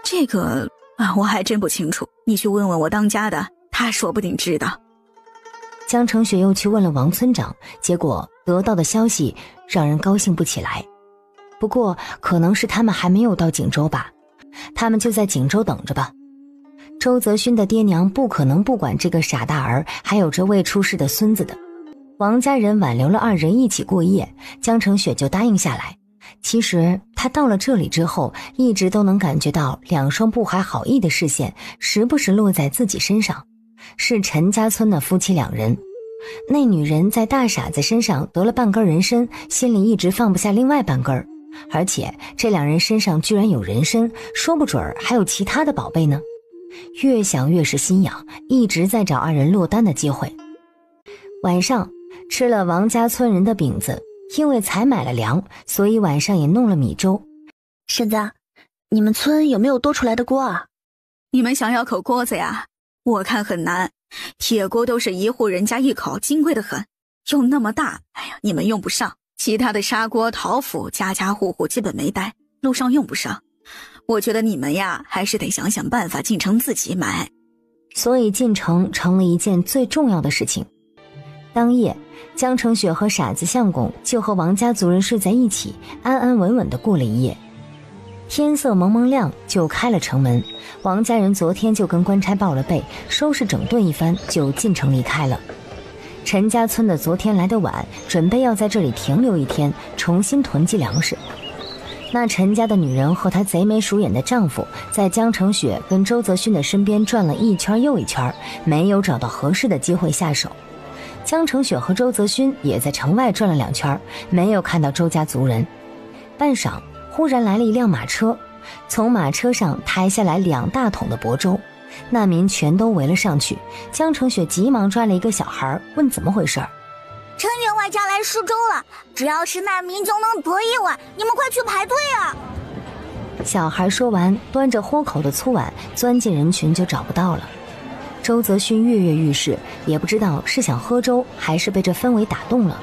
这个我还真不清楚，你去问问我当家的，他说不定知道。江澄雪又去问了王村长，结果得到的消息让人高兴不起来。不过可能是他们还没有到锦州吧，他们就在锦州等着吧。周泽勋的爹娘不可能不管这个傻大儿还有这未出世的孙子的。王家人挽留了2人一起过夜，江澄雪就答应下来。其实他到了这里之后，一直都能感觉到2双不怀好意的视线时不时落在自己身上，是陈家村的夫妻2人。那女人在大傻子身上得了半根人参，心里一直放不下另外半根，而且这2人身上居然有人参，说不准还有其他的宝贝呢。越想越是心痒，一直在找2人落单的机会。晚上吃了王家村人的饼子，因为才买了粮，所以晚上也弄了米粥。婶子，你们村有没有多出来的锅啊？你们想要口锅子呀？我看很难，铁锅都是一户人家1口，金贵得很，又那么大，哎呀，你们用不上。其他的砂锅陶釜，家家户户基本没带，路上用不上。我觉得你们呀，还是得想想办法进城自己买。所以进城成了一件最重要的事情。当夜，江澄雪和傻子相公就和王家族人睡在一起，安安稳稳地过了一夜。天色蒙蒙亮就开了城门，王家人昨天就跟官差报了备，收拾整顿一番就进城离开了。陈家村的昨天来得晚，准备要在这里停留1天，重新囤积粮食。那陈家的女人和她贼眉鼠眼的丈夫在江澄雪跟周泽勋的身边转了一圈又一圈，没有找到合适的机会下手。江澄雪和周泽勋也在城外转了2圈，没有看到周家族人。半晌，忽然来了一辆马车，从马车上抬下来2大桶的薄粥，难民全都围了上去。江澄雪急忙抓了一个小孩，问怎么回事。陈员外家来施粥了，只要是难民就能得1碗，你们快去排队啊！小孩说完，端着豁口的粗碗钻进人群就找不到了。周泽勋跃跃欲试，也不知道是想喝粥还是被这氛围打动了。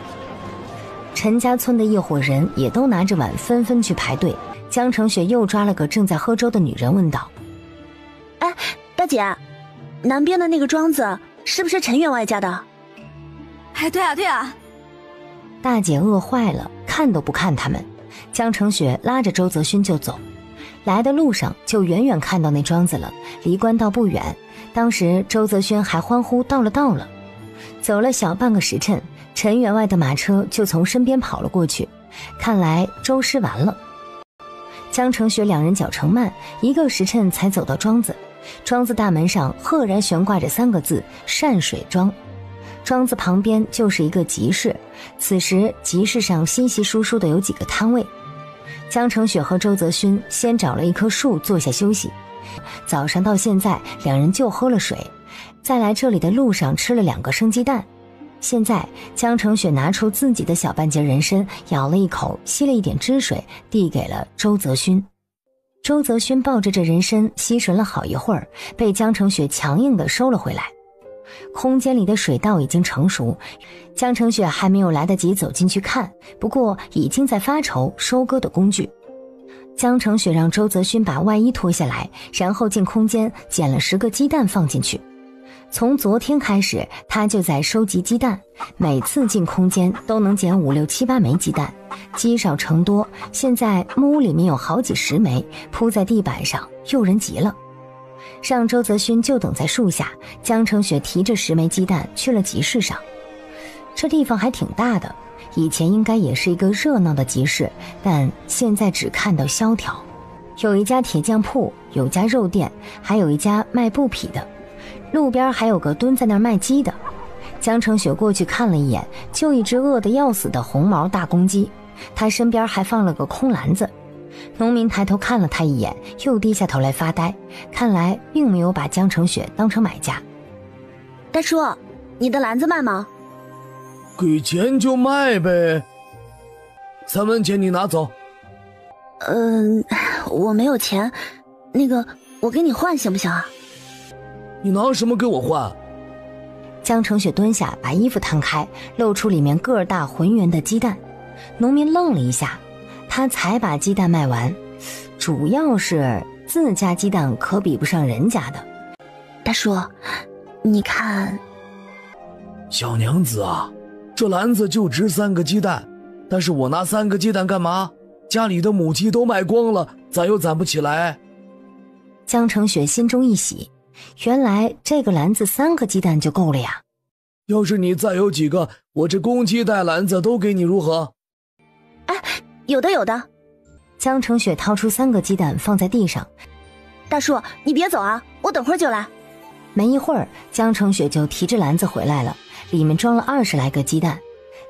陈家村的一伙人也都拿着碗纷纷去排队。江澄雪又抓了个正在喝粥的女人问道：哎，大姐，南边的那个庄子是不是陈员外家的？哎，对啊对啊。大姐饿坏了，看都不看他们。江澄雪拉着周泽勋就走，来的路上就远远看到那庄子了，离官道不远。当时周泽勋还欢呼到了。走了小半个时辰，陈员外的马车就从身边跑了过去，看来粥施完了。江澄雪2人脚程慢，1个时辰才走到庄子。庄子大门上赫然悬挂着3个字：善水庄。庄子旁边就是一个集市，此时集市上稀稀疏疏的有几个摊位。江澄雪和周泽勋先找了一棵树坐下休息，早上到现在两人就喝了水，在来这里的路上吃了2个生鸡蛋。现在江澄雪拿出自己的小半截人参，咬了一口，吸了一点汁水，递给了周泽勋。周泽勋抱着这人参吸吮了好一会儿，被江澄雪强硬地收了回来。空间里的水稻已经成熟，江澄雪还没有来得及走进去看，不过已经在发愁收割的工具。江澄雪让周泽勋把外衣脱下来，然后进空间捡了10个鸡蛋放进去。从昨天开始，他就在收集鸡蛋，每次进空间都能捡5、6、7、8枚鸡蛋，积少成多。现在木屋里面有好几10枚铺在地板上，诱人极了。让周泽勋就等在树下，江澄雪提着10枚鸡蛋去了集市上。这地方还挺大的，以前应该也是一个热闹的集市，但现在只看到萧条。有一家铁匠铺，有家肉店，还有一家卖布匹的。路边还有个蹲在那儿卖鸡的。江澄雪过去看了一眼，就一只饿得要死的红毛大公鸡，他身边还放了个空篮子。农民抬头看了他一眼，又低下头来发呆，看来并没有把江澄雪当成买家。大叔，你的篮子卖吗？给钱就卖呗，3文钱你拿走。我没有钱，那个我给你换行不行啊？你拿什么给我换？江澄雪蹲下，把衣服摊开，露出里面个儿大浑圆的鸡蛋。农民愣了一下，他才把鸡蛋卖完，主要是自家鸡蛋可比不上人家的。大叔，你看。小娘子啊，这篮子就值3个鸡蛋，但是我拿3个鸡蛋干嘛？家里的母鸡都卖光了，攒又攒不起来。江澄雪心中一喜，原来这个篮子3个鸡蛋就够了呀。要是你再有几个，我这公鸡带篮子都给你，如何？哎，有的有的。江澄雪掏出3个鸡蛋放在地上。大叔，你别走啊，我等会儿就来。没一会儿，江澄雪就提着篮子回来了，里面装了20来个鸡蛋。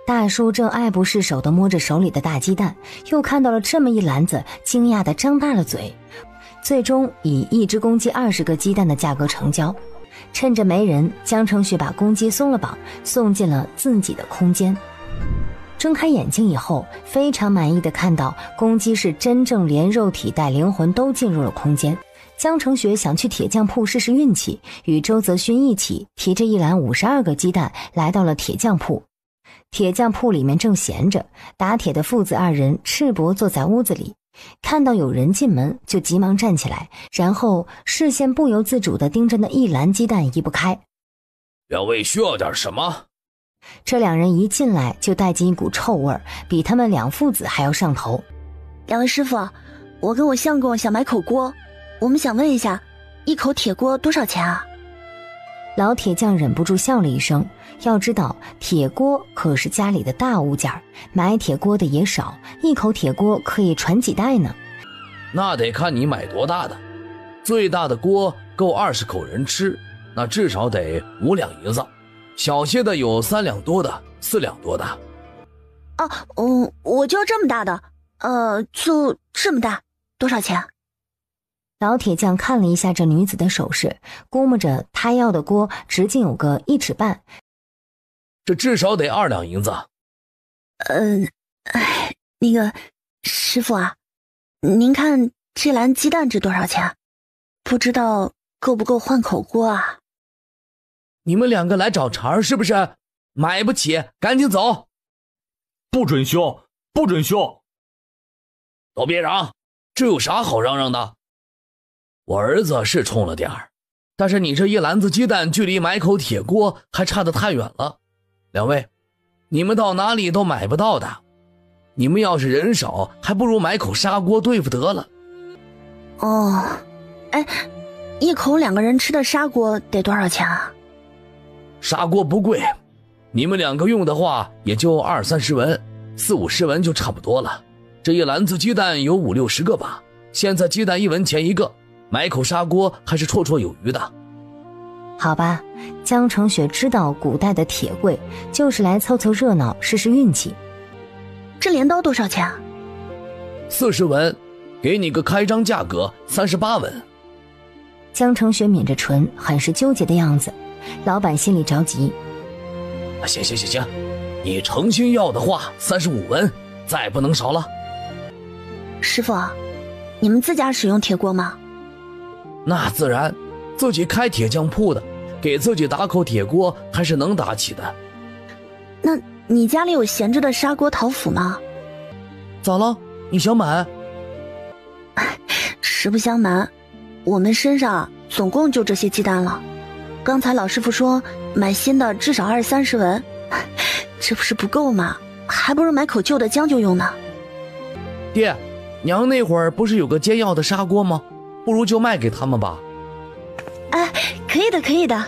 大叔正爱不释手地摸着手里的大鸡蛋，又看到了这么一篮子，惊讶地张大了嘴。最终以1只公鸡20个鸡蛋的价格成交。趁着没人，江澄雪把公鸡松了绑，送进了自己的空间。睁开眼睛以后，非常满意地看到公鸡是真正连肉体带灵魂都进入了空间。江澄雪想去铁匠铺试试运气，与周泽勋一起提着一篮52个鸡蛋来到了铁匠铺。铁匠铺里面正闲着，打铁的父子2人赤膊坐在屋子里，看到有人进门就急忙站起来，然后视线不由自主地盯着那一篮鸡蛋移不开。2位需要点什么？这2人一进来就带进一股臭味，比他们2父子还要上头。2位师傅，我跟我相公想买口锅，我们想问一下，1口铁锅多少钱啊？老铁匠忍不住笑了一声，要知道铁锅可是家里的大物件，买铁锅的也少，1口铁锅可以传几代呢。那得看你买多大的，最大的锅够20口人吃，那至少得5两银子，小些的有3两多的，4两多的。我就要这么大的，就这么大，多少钱？老铁匠看了一下这女子的首饰，估摸着她要的锅直径有个1尺半，这至少得2两银子。那个师傅啊，您看这篮鸡蛋值多少钱？不知道够不够换口锅啊？你们2个来找茬是不是？买不起，赶紧走！不准修，不准修！都别嚷，这有啥好嚷嚷的？我儿子是冲了点儿，但是你这一篮子鸡蛋距离买口铁锅还差得太远了。2位，你们到哪里都买不到的。你们要是人少，还不如买口砂锅对付得了。1口2个人吃的砂锅得多少钱啊？砂锅不贵，你们2个用的话也就20-30文，40-50文就差不多了。这一篮子鸡蛋有50-60个吧，现在鸡蛋1文钱1个，买口砂锅还是绰绰有余的。好吧，江澄雪知道古代的铁贵，就是来凑凑热闹试试运气。这镰刀多少钱啊？ 40文，给你个开张价格38文。江成雪抿着唇，很是纠结的样子。老板心里着急。行，你诚心要的话35文，再不能少了。师傅，你们自家使用铁锅吗？那自然，自己开铁匠铺的，给自己打口铁锅还是能打起的。那你家里有闲置的砂锅陶釜吗？咋了？你想买？实不相瞒，我们身上总共就这些鸡蛋了。刚才老师傅说买新的至少20-30文，这不是不够吗？还不如买口旧的将就用呢。爹，娘那会儿不是有个煎药的砂锅吗？不如就卖给他们吧。哎，可以的。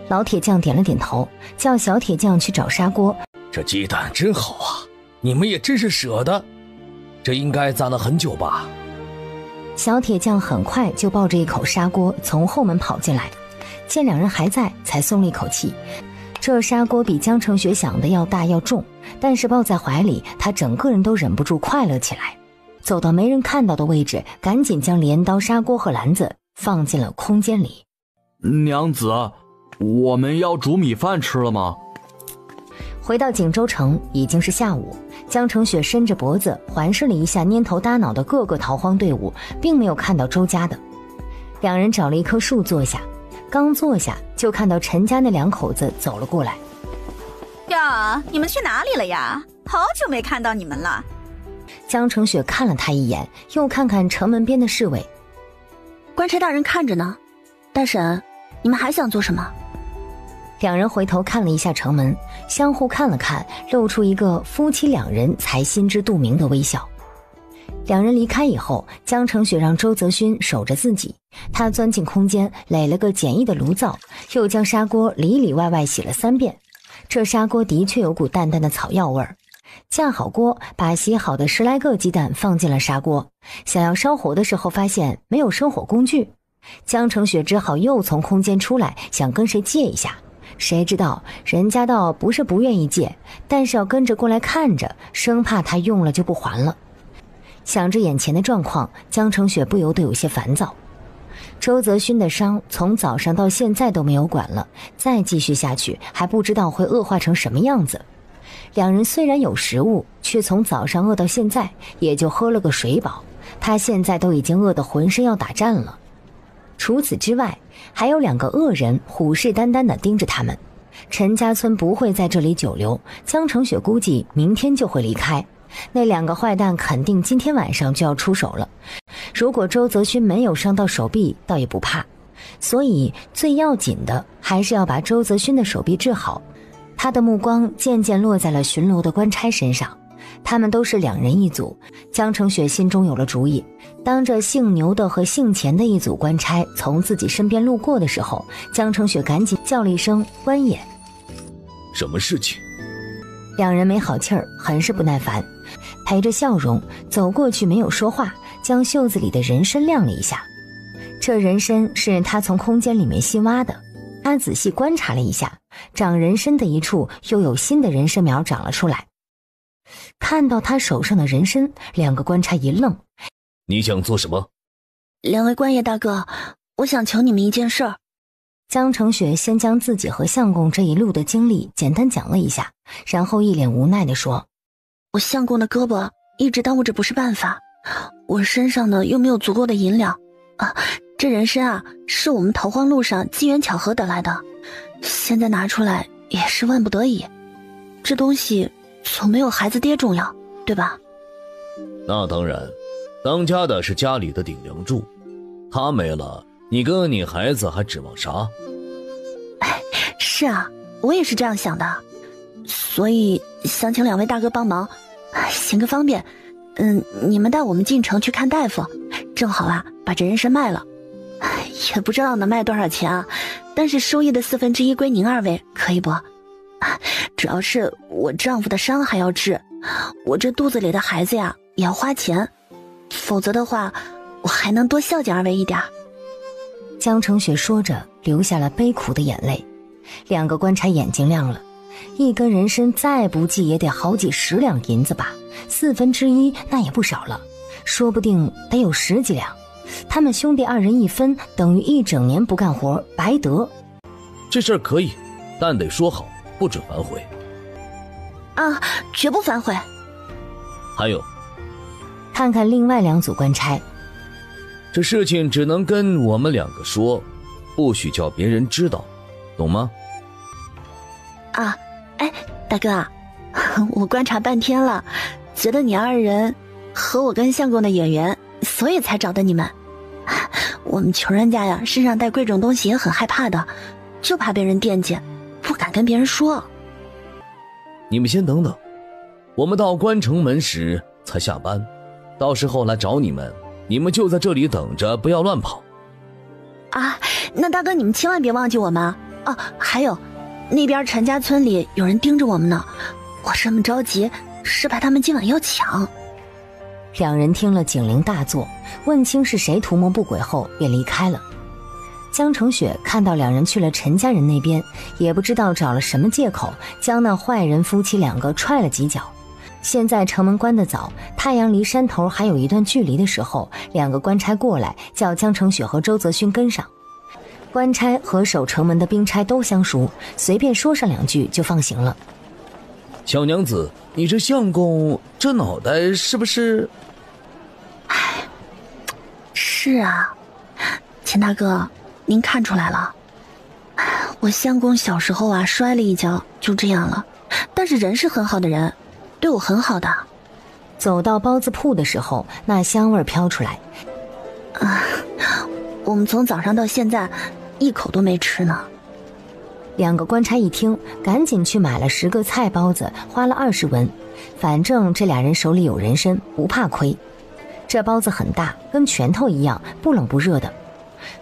老铁匠点了点头，叫小铁匠去找砂锅。这鸡蛋真好啊，你们也真是舍得。这应该攒了很久吧？小铁匠很快就抱着一口砂锅从后门跑进来，见两人还在，才松了一口气。这砂锅比江成雪想的要大要重，但是抱在怀里，他整个人都忍不住快乐起来。走到没人看到的位置，赶紧将镰刀、砂锅和篮子放进了空间里。娘子，我们要煮米饭吃了吗？回到锦州城已经是下午，江成雪伸着脖子环视了一下蔫头耷脑的各个逃荒队伍，并没有看到周家的。两人找了一棵树坐下，刚坐下就看到陈家那两口子走了过来。呀，你们去哪里了呀？好久没看到你们了。江成雪看了他一眼，又看看城门边的侍卫。官差大人看着呢。大婶，你们还想做什么？两人回头看了一下城门，相互看了看，露出一个夫妻两人才心知肚明的微笑。两人离开以后，江成雪让周泽勋守着自己，他钻进空间垒了个简易的炉灶，又将砂锅里里外外洗了3遍。这砂锅的确有股淡淡的草药味儿。架好锅，把洗好的10来个鸡蛋放进了砂锅，想要烧火的时候发现没有生火工具，江成雪只好又从空间出来，想跟谁借一下，谁知道人家倒不是不愿意借，但是要跟着过来看着，生怕他用了就不还了。想着眼前的状况，江成雪不由得有些烦躁。周泽勋的伤从早上到现在都没有管了，再继续下去还不知道会恶化成什么样子。两人虽然有食物，却从早上饿到现在，也就喝了个水饱，他现在都已经饿得浑身要打颤了。除此之外，还有2个恶人虎视眈眈地盯着他们。陈家村不会在这里久留，江成雪估计明天就会离开。那2个坏蛋肯定今天晚上就要出手了。如果周泽勋没有伤到手臂，倒也不怕。所以最要紧的还是要把周泽勋的手臂治好。他的目光渐渐落在了巡逻的官差身上，他们都是2人一组。江成雪心中有了主意，当着姓牛的和姓钱的一组官差从自己身边路过的时候，江成雪赶紧叫了一声官爷。什么事情？2人没好气儿，很是不耐烦，陪着笑容走过去，没有说话，将袖子里的人参亮了一下。这人参是他从空间里面新挖的，他仔细观察了一下，长人参的一处又有新的人参苗长了出来。看到他手上的人参，2个官差一愣。你想做什么？2位官爷大哥，我想求你们一件事儿。江成雪先将自己和相公这一路的经历简单讲了一下，然后一脸无奈地说：我相公的胳膊一直耽误着不是办法，我身上呢又没有足够的银两啊，这人参啊是我们逃荒路上机缘巧合得来的，现在拿出来也是万不得已，这东西总没有孩子爹重要，对吧？那当然，当家的是家里的顶梁柱，他没了，你跟你孩子还指望啥？是啊，我也是这样想的，所以想请2位大哥帮忙，行个方便，你们带我们进城去看大夫，正好啊把这人参卖了，也不知道能卖多少钱啊，但是收益的1/4归您2位，可以不？主要是我丈夫的伤还要治，我这肚子里的孩子呀也要花钱，否则的话我还能多孝敬2位一点。江成雪说着流下了悲苦的眼泪。2个官差眼睛亮了，一根人参再不济也得好几10两银子吧，1/4那也不少了，说不定得有10几两。他们兄弟二人一分，等于1整年不干活，白得。这事儿可以，但得说好，不准反悔。啊，绝不反悔。还有，看看另外2组官差，这事情只能跟我们2个说，不许叫别人知道，懂吗？啊，哎，大哥啊，我观察半天了，觉得你2人和我跟相公的眼缘，所以才找的你们。我们穷人家呀，身上带贵重东西也很害怕的，就怕别人惦记，不敢跟别人说。你们先等等，我们到关城门时才下班，到时候来找你们，你们就在这里等着，不要乱跑。啊，那大哥你们千万别忘记我们啊！还有，那边陈家村里有人盯着我们呢，我这么着急，是怕他们今晚要抢。2人听了警铃大作，问清是谁图谋不轨后便离开了。江澄雪看到2人去了陈家人那边，也不知道找了什么借口，将那坏人夫妻2个踹了几脚。现在城门关得早，太阳离山头还有一段距离的时候，2个官差过来，叫江澄雪和周泽勋跟上。官差和守城门的兵差都相熟，随便说上2句就放行了。小娘子，你这相公这脑袋是不是？唉，是啊，钱大哥，您看出来了。我相公小时候啊，摔了一跤，就这样了。但是人是很好的人，对我很好的。走到包子铺的时候，那香味飘出来。啊，我们从早上到现在，一口都没吃呢。2个官差一听，赶紧去买了10个菜包子，花了20文。反正这2人手里有人参，不怕亏。这包子很大，跟拳头一样，不冷不热的。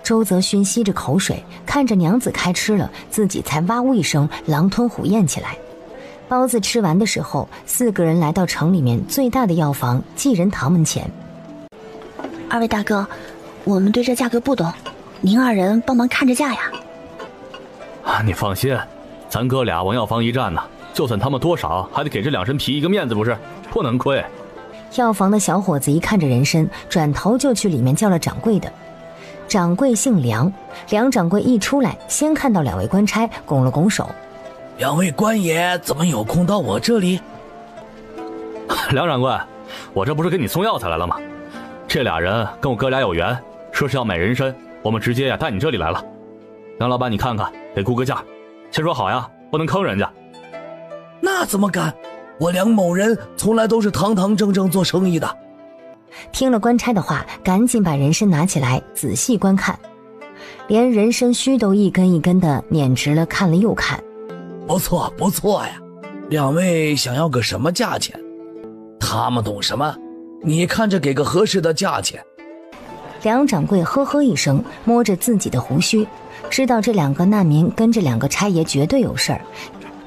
周泽勋吸着口水，看着娘子开吃了，自己才哇呜一声狼吞虎咽起来。包子吃完的时候，4个人来到城里面最大的药房济仁堂门前。2位大哥，我们对这价格不懂，您2人帮忙看着价呀。你放心，咱哥俩往药房一站呢，就算他们多少，还得给这2身皮一个面子，不是？不能亏。药房的小伙子一看着人参，转头就去里面叫了掌柜的。掌柜姓梁，梁掌柜一出来，先看到2位官差，拱了拱手。2位官爷怎么有空到我这里？梁掌柜，我这不是给你送药材来了吗？这2人跟我哥俩有缘，说是要买人参，我们直接带你这里来了。梁老板你看看，得估个价，先说好呀，不能坑人家。那怎么敢？我梁某人从来都是堂堂正正做生意的。听了官差的话，赶紧把人参拿起来仔细观看，连人参须都一根一根的捻直了，看了又看。不错不错呀，2位想要个什么价钱？他们懂什么？你看着给个合适的价钱。梁掌柜呵呵一声，摸着自己的胡须，知道这2个难民跟这2个差爷绝对有事儿。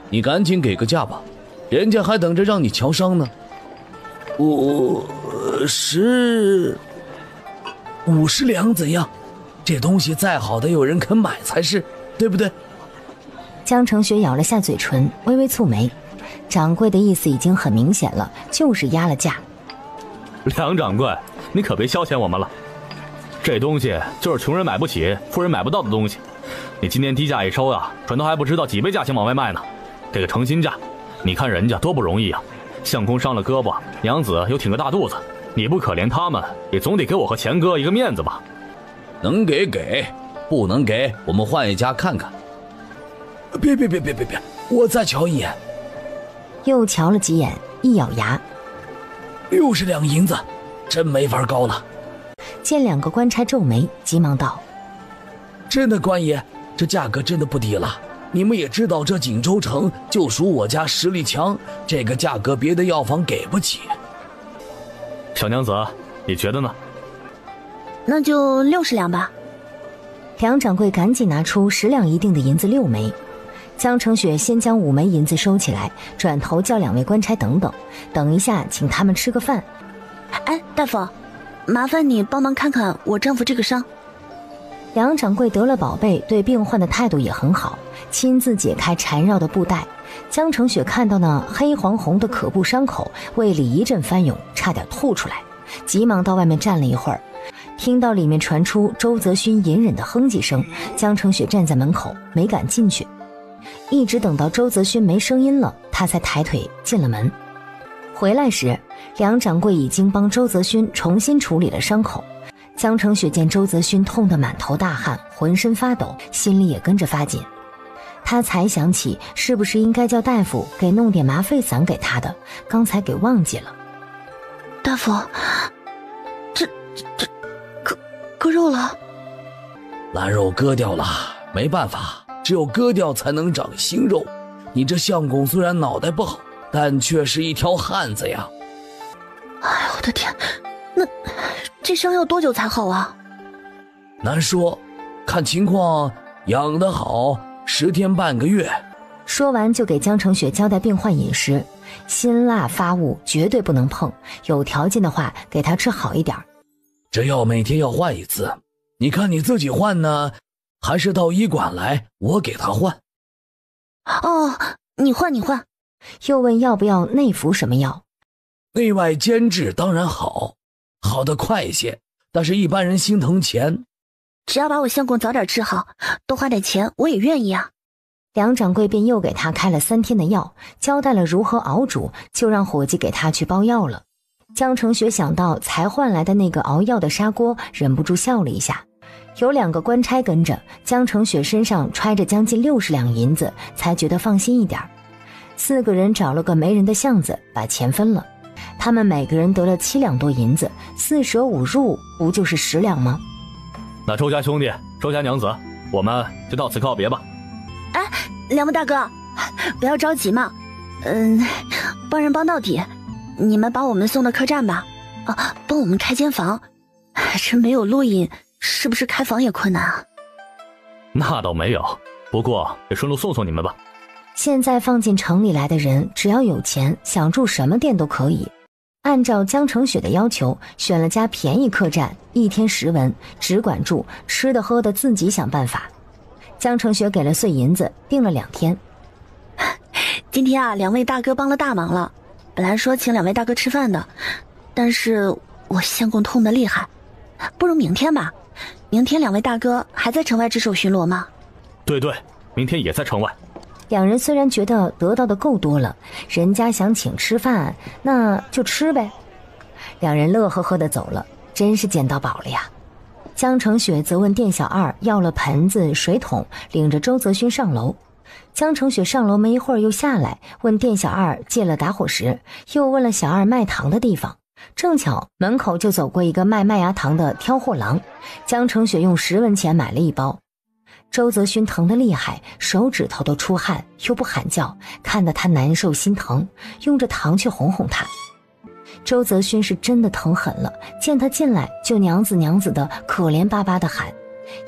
你赶紧给个价吧，人家还等着让你瞧伤呢。50两怎样？这东西再好的有人肯买才是，对不对？江澄雪咬了下嘴唇，微微蹙眉。掌柜的意思已经很明显了，就是压了价。梁掌柜，你可别消遣我们了，这东西就是穷人买不起，富人买不到的东西。你今天低价一收啊，转头还不知道几倍价钱往外卖呢。给个诚心价，你看人家多不容易啊，相公伤了胳膊，娘子又挺个大肚子，你不可怜他们，也总得给我和钱哥一个面子吧。能给，不能给我们换一家看看。别，我再瞧一眼。又瞧了几眼，一咬牙，60两银子，真没法高了。见2个官差皱眉，急忙道：真的官爷，这价格真的不低了。你们也知道这锦州城就属我家实力强，这个价格别的药房给不起。小娘子，你觉得呢？那就60两吧。梁掌柜赶紧拿出10两一锭的银子6枚。江澄雪先将5枚银子收起来，转头叫2位官差等一下请他们吃个饭。哎，大夫，麻烦你帮忙看看我丈夫这个伤。梁掌柜得了宝贝，对病患的态度也很好，亲自解开缠绕的布带。江澄雪看到那黑黄红的可怖伤口，胃里一阵翻涌，差点吐出来，急忙到外面站了一会儿。听到里面传出周泽勋隐忍的哼唧声，江成雪站在门口没敢进去，一直等到周泽勋没声音了，他才抬腿进了门。回来时，梁掌柜已经帮周泽勋重新处理了伤口。江成雪见周泽勋痛得满头大汗，浑身发抖，心里也跟着发紧。他才想起是不是应该叫大夫给弄点麻沸散给他的，刚才给忘记了。大夫，这割肉了。烂肉割掉了，没办法，只有割掉才能长新肉。你这相公虽然脑袋不好，但却是一条汉子呀。哎呦我的天，那这伤要多久才好啊？难说，看情况，养得好10天半个月。说完就给江成雪交代病患饮食，辛辣发物绝对不能碰，有条件的话给他吃好一点。这药每天要换一次，你看你自己换呢，还是到医馆来我给他换？哦，你换。又问要不要内服什么药。内外兼治当然好，好得快一些，但是一般人心疼钱。只要把我相公早点治好，多花点钱我也愿意啊。梁掌柜便又给他开了3天的药，交代了如何熬煮，就让伙计给他去包药了。江成雪想到才换来的那个熬药的砂锅，忍不住笑了一下。有2个官差跟着，江成雪身上揣着将近60两银子，才觉得放心一点。4个人找了个没人的巷子，把钱分了。他们每个人得了7两多银子，4舍5入，不就是10两吗？那周家兄弟，周家娘子，我们就到此告别吧。哎，梁木大哥，不要着急嘛。帮人帮到底，你们把我们送到客栈吧。啊，帮我们开间房。这没有路引，是不是开房也困难啊？那倒没有，不过也顺路送送你们吧。现在放进城里来的人，只要有钱，想住什么店都可以。按照江成雪的要求，选了家便宜客栈，1天10文，只管住，吃的喝的自己想办法。江成雪给了碎银子，订了2天。今天啊，2位大哥帮了大忙了。本来说请2位大哥吃饭的，但是我相公痛得厉害，不如明天吧。明天2位大哥还在城外值守巡逻吗？对，明天也在城外。2人虽然觉得得到的够多了，人家想请吃饭，那就吃呗。2人乐呵呵地走了，真是捡到宝了呀。江成雪则问店小二要了盆子水桶，领着周泽勋上楼。江成雪上楼没一会儿又下来，问店小二借了打火石，又问了小二卖糖的地方。正巧门口就走过一个卖麦芽糖的挑货郎，江成雪用10文钱买了1包。周泽勋疼得厉害，手指头都出汗，又不喊叫，看得他难受心疼，用着糖去哄哄他。周泽勋是真的疼狠了，见他进来就娘子娘子的可怜巴巴的喊，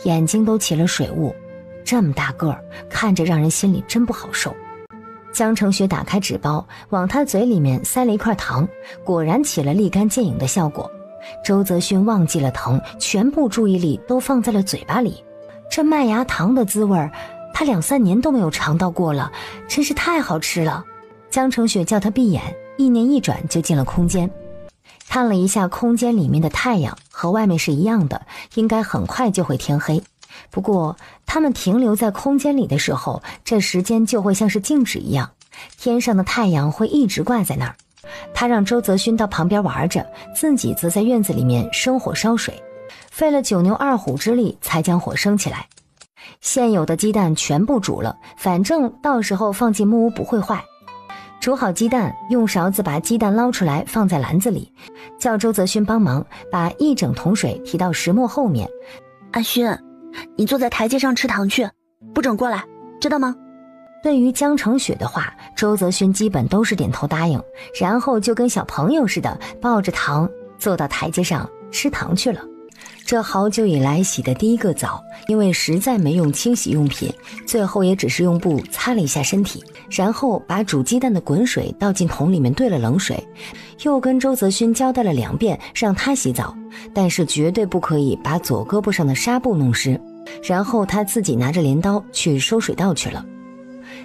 眼睛都起了水雾，这么大个儿，看着让人心里真不好受。江成雪打开纸包，往他嘴里面塞了一块糖，果然起了立竿见影的效果。周泽勋忘记了疼，全部注意力都放在了嘴巴里。这麦芽糖的滋味，他2、3年都没有尝到过了，真是太好吃了。江成雪叫他闭眼，意念一转就进了空间，看了一下空间里面的太阳和外面是一样的，应该很快就会天黑。不过他们停留在空间里的时候，这时间就会像是静止一样，天上的太阳会一直挂在那儿。他让周泽勋到旁边玩着，自己则在院子里面生火烧水，费了9牛2虎之力才将火升起来。现有的鸡蛋全部煮了，反正到时候放进木屋不会坏。煮好鸡蛋，用勺子把鸡蛋捞出来放在篮子里，叫周泽勋帮忙把1整桶水提到石磨后面。安勋，你坐在台阶上吃糖去，不准过来，知道吗？对于江成雪的话，周泽勋基本都是点头答应，然后就跟小朋友似的抱着糖坐到台阶上吃糖去了。这好久以来洗的第1个澡，因为实在没用清洗用品，最后也只是用布擦了一下身体，然后把煮鸡蛋的滚水倒进桶里面兑了冷水，又跟周泽勋交代了2遍让他洗澡，但是绝对不可以把左胳膊上的纱布弄湿，然后他自己拿着镰刀去收水道去了。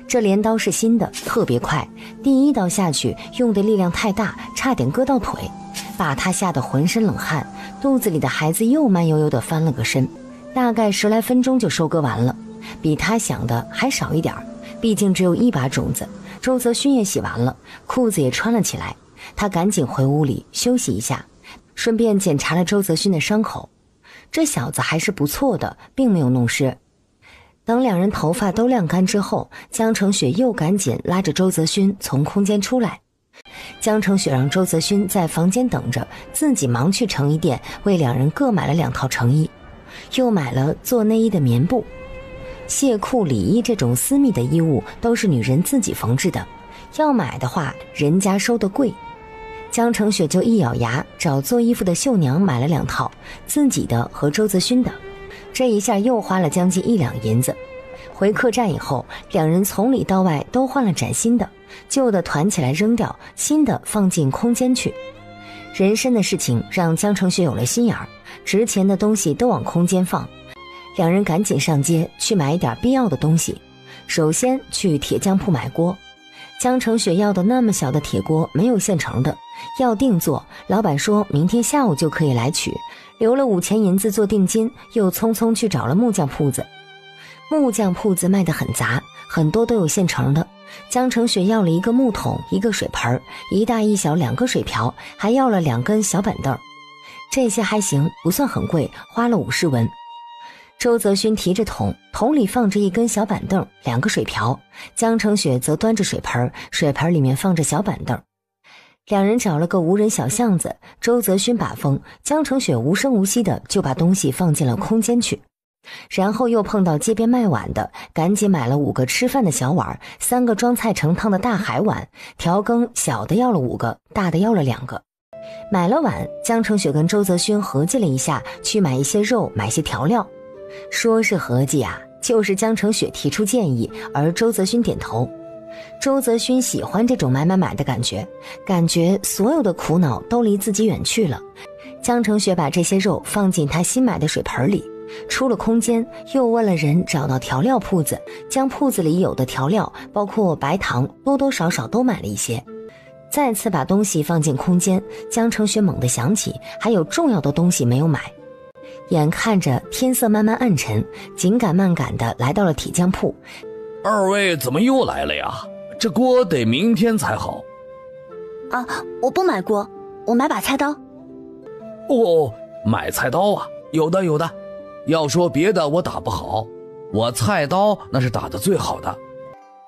这镰刀是新的，特别快，第1刀下去用的力量太大，差点割到腿。把他吓得浑身冷汗，肚子里的孩子又慢悠悠地翻了个身，大概10来分钟就收割完了，比他想的还少一点，毕竟只有1把种子。周泽勋也洗完了，裤子也穿了起来，他赶紧回屋里休息一下，顺便检查了周泽勋的伤口。这小子还是不错的，并没有弄湿。等2人头发都晾干之后，江澄雪又赶紧拉着周泽勋从空间出来。江澄雪让周泽勋在房间等着，自己忙去成衣店为2人各买了2套成衣，又买了做内衣的棉布。蟹裤、里衣这种私密的衣物都是女人自己缝制的，要买的话人家收的贵。江澄雪就一咬牙找做衣服的绣娘买了2套，自己的和周泽勋的。这一下又花了将近1两银子。回客栈以后，2人从里到外都换了崭新的，旧的团起来扔掉，新的放进空间去。人参的事情让江澄雪有了心眼儿，值钱的东西都往空间放。2人赶紧上街去买一点必要的东西，首先去铁匠铺买锅。江澄雪要的那么小的铁锅没有现成的，要定做，老板说明天下午就可以来取，留了5000银子做定金，又匆匆去找了木匠铺子。木匠铺子卖得很杂，很多都有现成的。江澄雪要了一个木桶、一个水盆、一大一小2个水瓢，还要了2根小板凳。这些还行，不算很贵，花了50文。周泽勋提着桶，桶里放着1根小板凳、2个水瓢，江澄雪则端着水盆，水盆里面放着小板凳。2人找了个无人小巷子，周泽勋把风，江澄雪无声无息的就把东西放进了空间去。然后又碰到街边卖碗的，赶紧买了5个吃饭的小碗，3个装菜盛汤的大海碗，调羹小的要了5个，大的要了2个。买了碗，江澄雪跟周泽勋合计了一下，去买一些肉，买些调料。说是合计啊，就是江澄雪提出建议，而周泽勋点头。周泽勋喜欢这种买的感觉，感觉所有的苦恼都离自己远去了。江澄雪把这些肉放进他新买的水盆里，出了空间，又问了人找到调料铺子，将铺子里有的调料包括白糖多多少少都买了一些。再次把东西放进空间，江澄雪猛地想起还有重要的东西没有买。眼看着天色慢慢暗沉，紧赶慢赶地来到了铁匠铺。2位怎么又来了呀？这锅得明天才好。啊，我不买锅，我买把菜刀。哦，买菜刀啊？有的有的。要说别的我打不好，我菜刀那是打得最好的。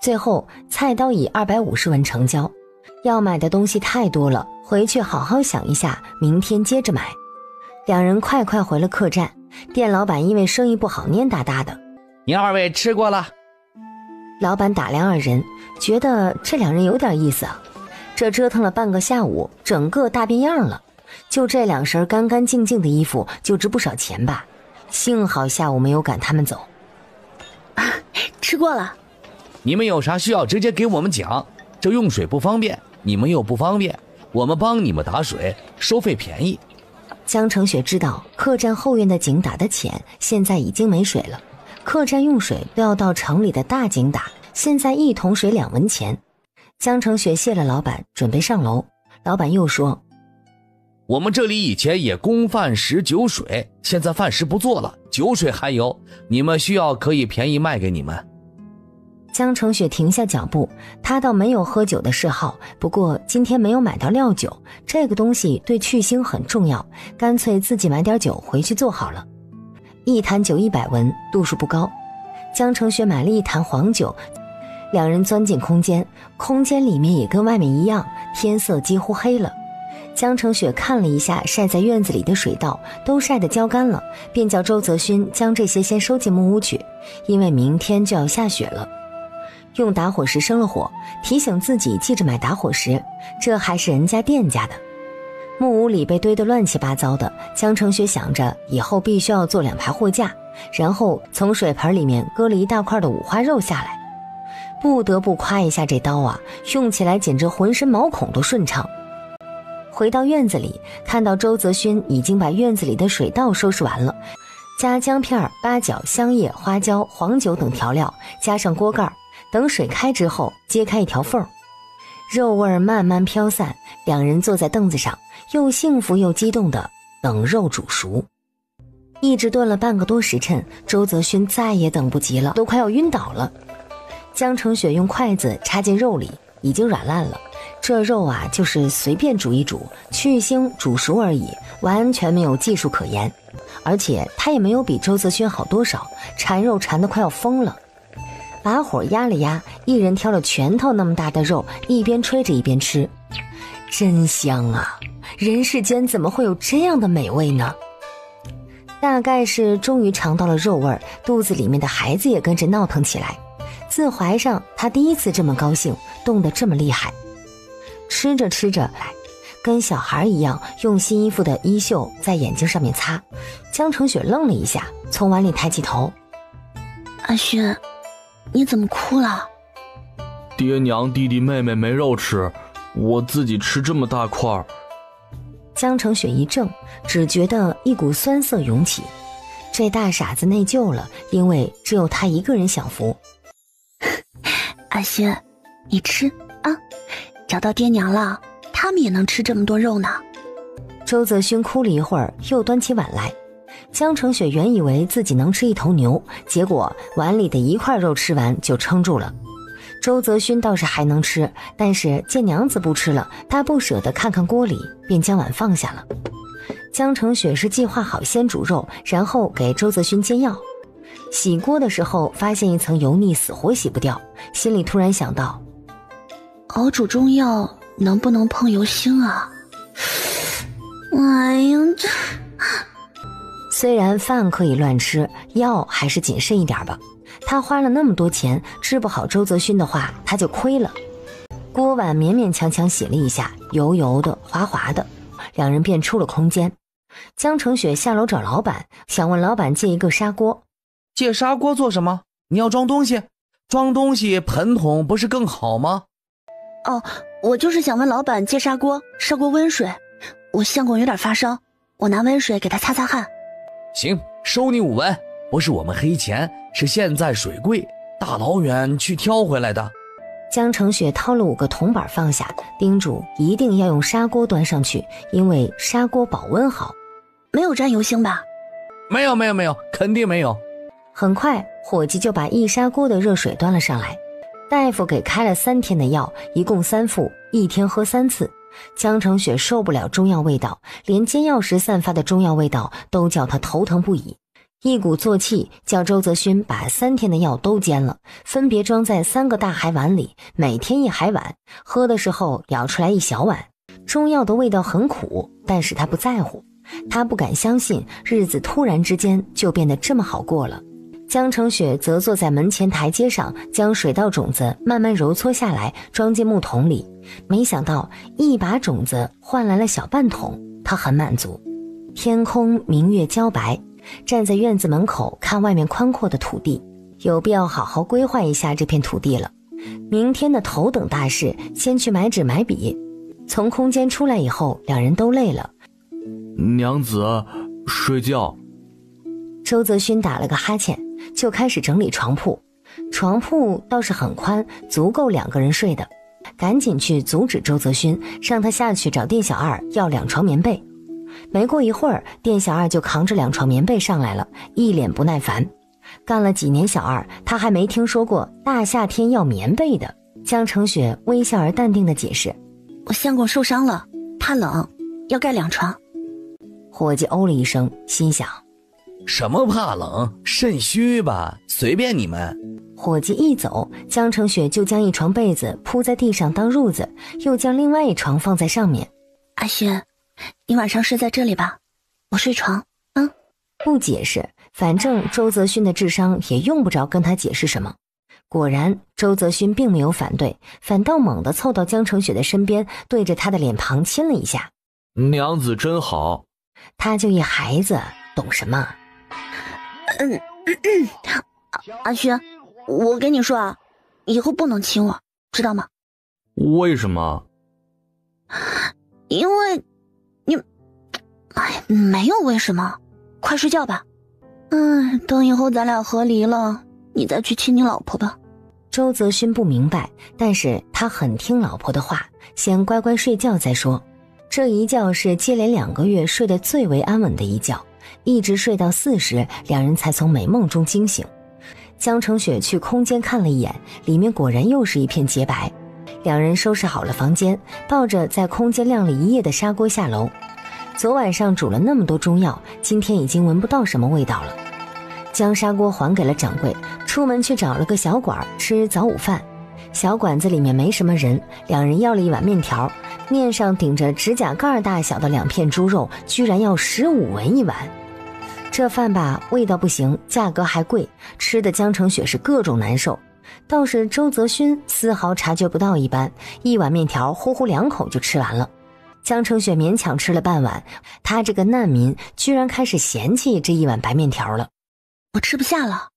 最后菜刀以250文成交。要买的东西太多了，回去好好想一下，明天接着买。2人快回了客栈，店老板因为生意不好蔫哒哒的。您2位吃过了？老板打量2人，觉得这2人有点意思啊，这折腾了半个下午，整个大变样了。就这2身干干净净的衣服就值不少钱吧，幸好下午没有赶他们走。吃过了。你们有啥需要直接给我们讲，这用水不方便，你们又不方便，我们帮你们打水，收费便宜。江澄雪知道客栈后院的井打得浅，现在已经没水了，客栈用水都要到城里的大井打，现在1桶水2文钱。江澄雪谢了老板，准备上楼。老板又说，我们这里以前也供饭食酒水，现在饭食不做了，酒水还有，你们需要可以便宜卖给你们。江澄雪停下脚步，他倒没有喝酒的嗜好，不过今天没有买到料酒，这个东西对去腥很重要，干脆自己买点酒回去做好了。1坛酒100文，度数不高。江澄雪买了1坛黄酒，2人钻进空间，空间里面也跟外面一样，天色几乎黑了。江澄雪看了一下晒在院子里的水稻，都晒得焦干了，便叫周泽勋将这些先收进木屋去，因为明天就要下雪了。用打火石生了火，提醒自己记着买打火石，这还是人家店家的。木屋里被堆得乱七八糟的，江澄雪想着以后必须要做2排货架，然后从水盆里面割了一大块的五花肉下来。不得不夸一下这刀啊，用起来简直浑身毛孔都顺畅。回到院子里，看到周泽勋已经把院子里的水稻收拾完了，加姜片、八角、香叶、花椒、黄酒等调料，加上锅盖，等水开之后揭开一条缝。肉味儿慢慢飘散，两人坐在凳子上，又幸福又激动地等肉煮熟。一直炖了半个多时辰，周泽勋再也等不及了，都快要晕倒了。江澄雪用筷子插进肉里，已经软烂了。这肉啊，就是随便煮一煮，去腥煮熟而已，完全没有技术可言。而且他也没有比周泽勋好多少，馋肉馋得快要疯了。把火压了压，一人挑了拳头那么大的肉，一边吹着一边吃，真香啊！人世间怎么会有这样的美味呢？大概是终于尝到了肉味，肚子里面的孩子也跟着闹腾起来。自怀上，他第一次这么高兴，动得这么厉害。吃着吃着，跟小孩一样，用新衣服的衣袖在眼睛上面擦。江澄雪愣了一下，从碗里抬起头：“阿轩，你怎么哭了？”“爹娘弟弟妹妹没肉吃，我自己吃这么大块。”江澄雪一怔，只觉得一股酸涩涌起。这大傻子内疚了，因为只有他一个人享福。阿轩，你吃啊，找到爹娘了，他们也能吃这么多肉呢。周泽勋哭了一会儿，又端起碗来。江澄雪原以为自己能吃一头牛，结果碗里的一块肉吃完就撑住了。周泽勋倒是还能吃，但是见娘子不吃了，他不舍得看看锅里，便将碗放下了。江澄雪是计划好先煮肉，然后给周泽勋煎药。洗锅的时候发现一层油腻，死活洗不掉，心里突然想到，熬煮中药能不能碰油腥啊？哎呀，这虽然饭可以乱吃，药还是谨慎一点吧。他花了那么多钱，治不好周泽勋的话，他就亏了。锅碗勉勉强强洗了一下，油油的滑滑的，两人便出了空间。江澄雪下楼找老板，想问老板借一个砂锅。借砂锅做什么？你要装东西？装东西盆桶不是更好吗？哦，我就是想问老板借砂锅温水，我相公有点发烧，我拿温水给他擦擦汗。行，收你5文，不是我们黑钱，是现在水贵，大老远去挑回来的。江澄雪掏了5个铜板放下，叮嘱一定要用砂锅端上去，因为砂锅保温好。没有沾油腥吧？没有，肯定没有。很快伙计就把1砂锅的热水端了上来。大夫给开了3天的药，一共3副，1天喝3次。江澄雪受不了中药味道，连煎药时散发的中药味道都叫她头疼不已。一鼓作气叫周泽勋把3天的药都煎了，分别装在3个大海碗里，每天1海碗，喝的时候舀出来1小碗。中药的味道很苦，但是他不在乎，他不敢相信日子突然之间就变得这么好过了。江澄雪则坐在门前台阶上，将水稻种子慢慢揉搓下来，装进木桶里。没想到1把种子换来了小半桶，他很满足。天空明月皎白，站在院子门口看外面宽阔的土地，有必要好好规划一下这片土地了。明天的头等大事，先去买纸买笔。从空间出来以后，两人都累了。娘子，睡觉。周泽勋打了个哈欠，就开始整理床铺。床铺倒是很宽，足够2个人睡的。赶紧去阻止周泽勋，让他下去找店小二要2床棉被。没过一会儿，店小二就扛着2床棉被上来了，一脸不耐烦。干了几年小二，他还没听说过大夏天要棉被的。江澄雪微笑而淡定地解释：我相公受伤了，怕冷，要盖2床。伙计哦了一声，心想：什么怕冷，肾虚吧，随便你们。伙计一走，江澄雪就将1床被子铺在地上当褥子，又将另外1床放在上面。阿轩，你晚上睡在这里吧，我睡床。不解释，反正周泽勋的智商也用不着跟他解释什么。果然周泽勋并没有反对，反倒猛地凑到江澄雪的身边，对着她的脸庞亲了一下。娘子真好。他就一孩子，懂什么？阿轩，我跟你说啊，以后不能亲我，知道吗？为什么？因为你，没有为什么，快睡觉吧。等以后咱俩和离了，你再去亲你老婆吧。周泽勋不明白，但是他很听老婆的话，先乖乖睡觉再说。这一觉是接连2个月睡得最为安稳的一觉，一直睡到4时，两人才从美梦中惊醒。江澄雪去空间看了一眼，里面果然又是一片洁白。两人收拾好了房间，抱着在空间晾了一夜的砂锅下楼。昨晚上煮了那么多中药，今天已经闻不到什么味道了。将砂锅还给了掌柜，出门去找了个小馆吃早午饭。小馆子里面没什么人，两人要了一碗面条，面上顶着指甲盖大小的2片猪肉，居然要15文一碗。这饭吧，味道不行，价格还贵，吃的江澄雪是各种难受。倒是周泽勋丝毫察觉不到一般，一碗面条呼呼2口就吃完了。江澄雪勉强吃了半碗，他这个难民居然开始嫌弃这一碗白面条了。我吃不下了。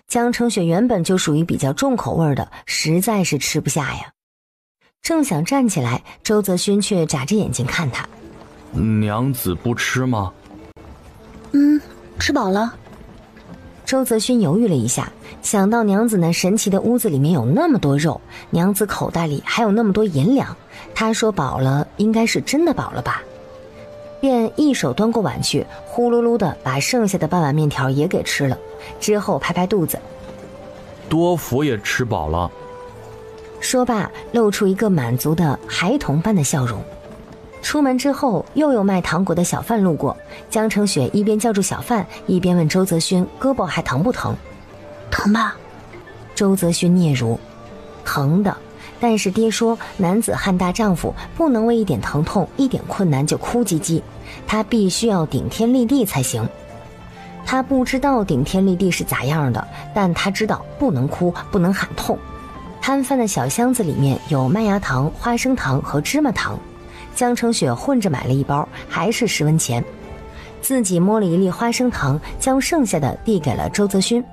江澄雪原本就属于比较重口味的，实在是吃不下呀。正想站起来，周泽勋却眨着眼睛看他。娘子不吃吗？吃饱了。周泽勋犹豫了一下，想到娘子那神奇的屋子里面有那么多肉，娘子口袋里还有那么多银两，他说饱了，应该是真的饱了吧。便一手端过碗去，呼噜噜的把剩下的半碗面条也给吃了，之后拍拍肚子。多福也吃饱了。说罢，露出一个满足的孩童般的笑容。出门之后，又有卖糖果的小贩路过，江澄雪一边叫住小贩，一边问周泽勋胳膊还疼不疼。疼吧？周泽勋嗫嚅，疼的。但是爹说，男子汉大丈夫不能为一点疼痛、一点困难就哭唧唧，他必须要顶天立地才行。他不知道顶天立地是咋样的，但他知道不能哭，不能喊痛。摊贩的小箱子里面有麦芽糖、花生糖和芝麻糖，江澄雪混着买了一包，还是10文钱。自己摸了一粒花生糖，将剩下的递给了周泽勋。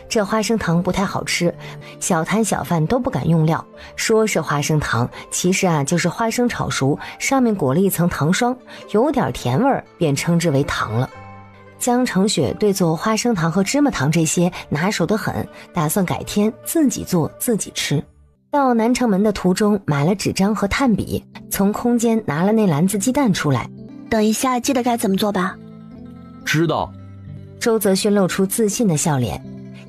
这花生糖不太好吃，小摊小贩都不敢用料，说是花生糖，其实就是花生炒熟，上面裹了一层糖霜，有点甜味儿，便称之为糖了。江澄雪对做花生糖和芝麻糖这些拿手得很，打算改天自己做自己吃。到南城门的途中买了纸张和炭笔，从空间拿了那篮子鸡蛋出来。等一下记得该怎么做吧。知道。周泽勋露出自信的笑脸。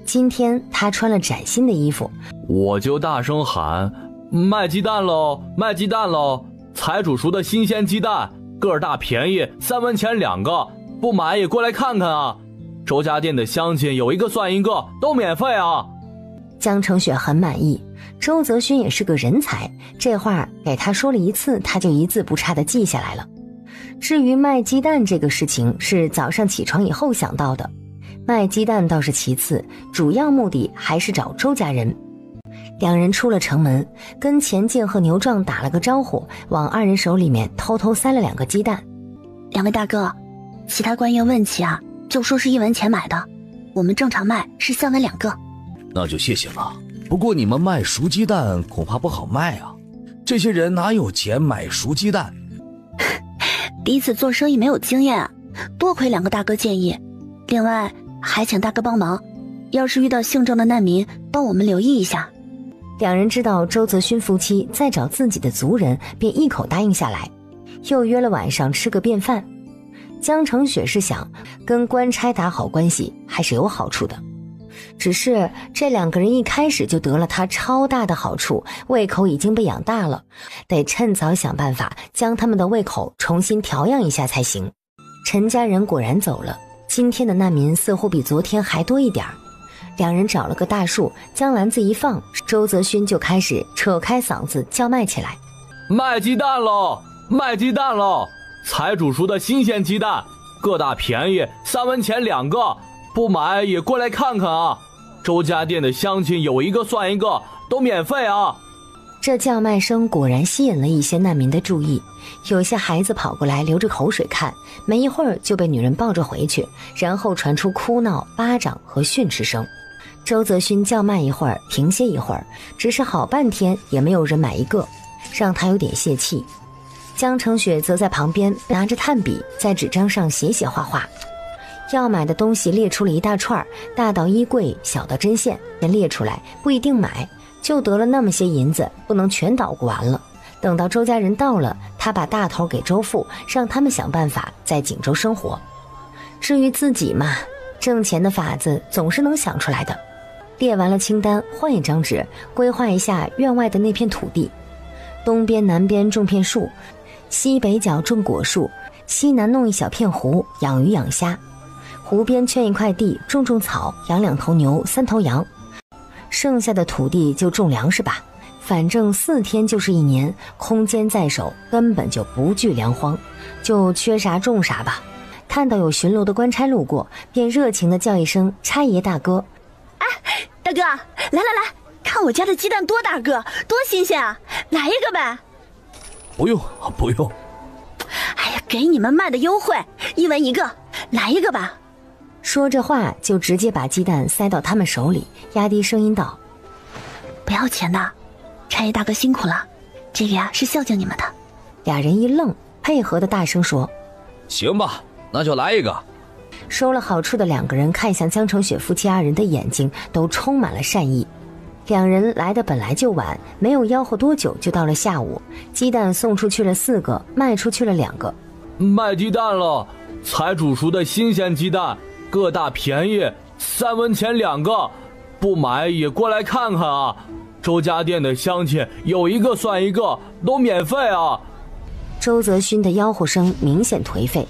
今天他穿了崭新的衣服，我就大声喊，卖鸡蛋喽，卖鸡蛋喽，才煮熟的新鲜鸡蛋，个儿大便宜，3文钱2个，不买也过来看看啊。周家店的乡亲有一个算一个，都免费啊。江澄雪很满意，周泽勋也是个人才，这话给他说了1次，他就1字不差地记下来了。至于卖鸡蛋这个事情，是早上起床以后想到的，卖鸡蛋倒是其次，主要目的还是找周家人。两人出了城门，跟钱进和牛壮打了个招呼，往2人手里面偷偷塞了2个鸡蛋。2位大哥，其他官员问起就说是1文钱买的，我们正常卖是3文2个。那就谢谢了。不过你们卖熟鸡蛋恐怕不好卖啊，这些人哪有钱买熟鸡蛋？第一次做生意没有经验，多亏2个大哥建议。另外还请大哥帮忙，要是遇到姓郑的难民，帮我们留意一下。两人知道周泽勋夫妻在找自己的族人，便一口答应下来，又约了晚上吃个便饭。江澄雪是想跟官差打好关系还是有好处的，只是这2个人一开始就得了他超大的好处，胃口已经被养大了，得趁早想办法将他们的胃口重新调养一下才行。陈家人果然走了，今天的难民似乎比昨天还多一点儿。两人找了个大树，将篮子一放，周泽勋就开始扯开嗓子叫卖起来：卖鸡蛋喽，卖鸡蛋喽，才煮熟的新鲜鸡蛋，个大便宜，3文钱2个，不买也过来看看啊。周家店的乡亲有一个算一个，都免费啊。这叫卖声果然吸引了一些难民的注意，有些孩子跑过来流着口水看，没一会儿就被女人抱着回去，然后传出哭闹、巴掌和训斥声。周泽勋叫卖一会儿，停歇一会儿，只是好半天也没有人买一个，让他有点泄气。江澄雪则在旁边拿着炭笔在纸张上写写画画，要买的东西列出了一大串，大到衣柜，小到针线，列出来不一定买，就得了那么些银子，不能全捣鼓完了。等到周家人到了，他把大头给周父，让他们想办法在锦州生活。至于自己嘛，挣钱的法子总是能想出来的。列完了清单，换一张纸，规划一下院外的那片土地。东边南边种片树，西北角种果树，西南弄一小片湖，养鱼养虾。湖边圈一块地，种种草，养2头牛3头羊。剩下的土地就种粮食吧，反正4天就是1年，空间在手，根本就不惧粮荒，就缺啥种啥吧。看到有巡逻的官差路过，便热情地叫一声差爷大哥。大哥，来，看我家的鸡蛋多大个，多新鲜啊，来一个呗。不用。哎呀，给你们卖的优惠，1文1个，来一个吧。说这话就直接把鸡蛋塞到他们手里，压低声音道：不要钱的，差爷大哥辛苦了，这个呀是孝敬你们的。俩人一愣，配合的大声说：行吧，那就来一个。收了好处的2个人看向江城雪夫妻2人的眼睛都充满了善意。2人来的本来就晚，没有吆喝多久就到了下午，鸡蛋送出去了4个，卖出去了2个。卖鸡蛋了，才煮熟的新鲜鸡蛋，个大便宜，3文钱2个，不买也过来看看啊！周家店的乡亲有一个算一个，都免费啊！周泽勋的吆喝声明显颓废。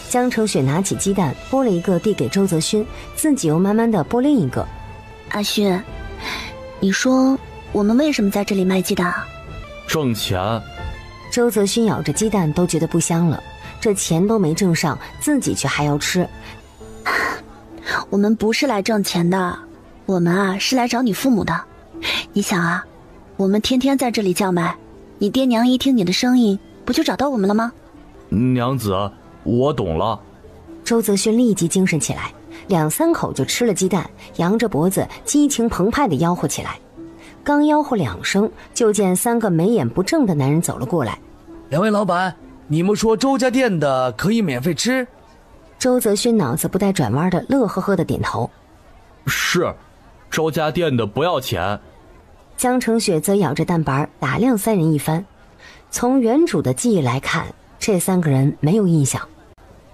江城雪拿起鸡蛋剥了一个递给周泽勋，自己又慢慢的剥另一个。阿勋，你说我们为什么在这里卖鸡蛋啊？挣钱。周泽勋咬着鸡蛋都觉得不香了，这钱都没挣上，自己却还要吃。我们不是来挣钱的，我们啊是来找你父母的。你想啊，我们天天在这里叫卖，你爹娘一听你的声音，不就找到我们了吗？娘子，我懂了。周泽勋立即精神起来，2、3口就吃了鸡蛋，扬着脖子激情澎湃地吆喝起来。刚吆喝2声，就见3个眉眼不正的男人走了过来。2位老板，你们说周家店的可以免费吃？周泽勋脑子不带转弯的乐呵呵的点头。是，周家店的不要钱。江城雪则咬着蛋白打量3人一番。从原主的记忆来看，这3个人没有印象。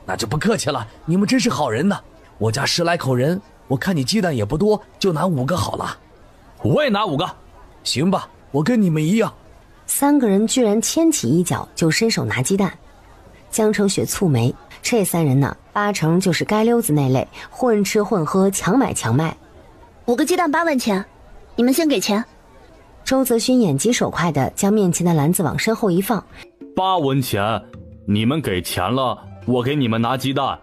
那就不客气了，你们真是好人呢。我家10来口人，我看你鸡蛋也不多，就拿5个好了。我也拿5个。行吧，我跟你们一样。3个人居然牵起衣角就伸手拿鸡蛋。江城雪蹙眉，这3人呢，8成就是街溜子那类，混吃混喝，强买强卖。5个鸡蛋8文钱，你们先给钱。周泽勋眼疾手快地将面前的篮子往身后一放。8文钱，你们给钱了，我给你们拿鸡蛋。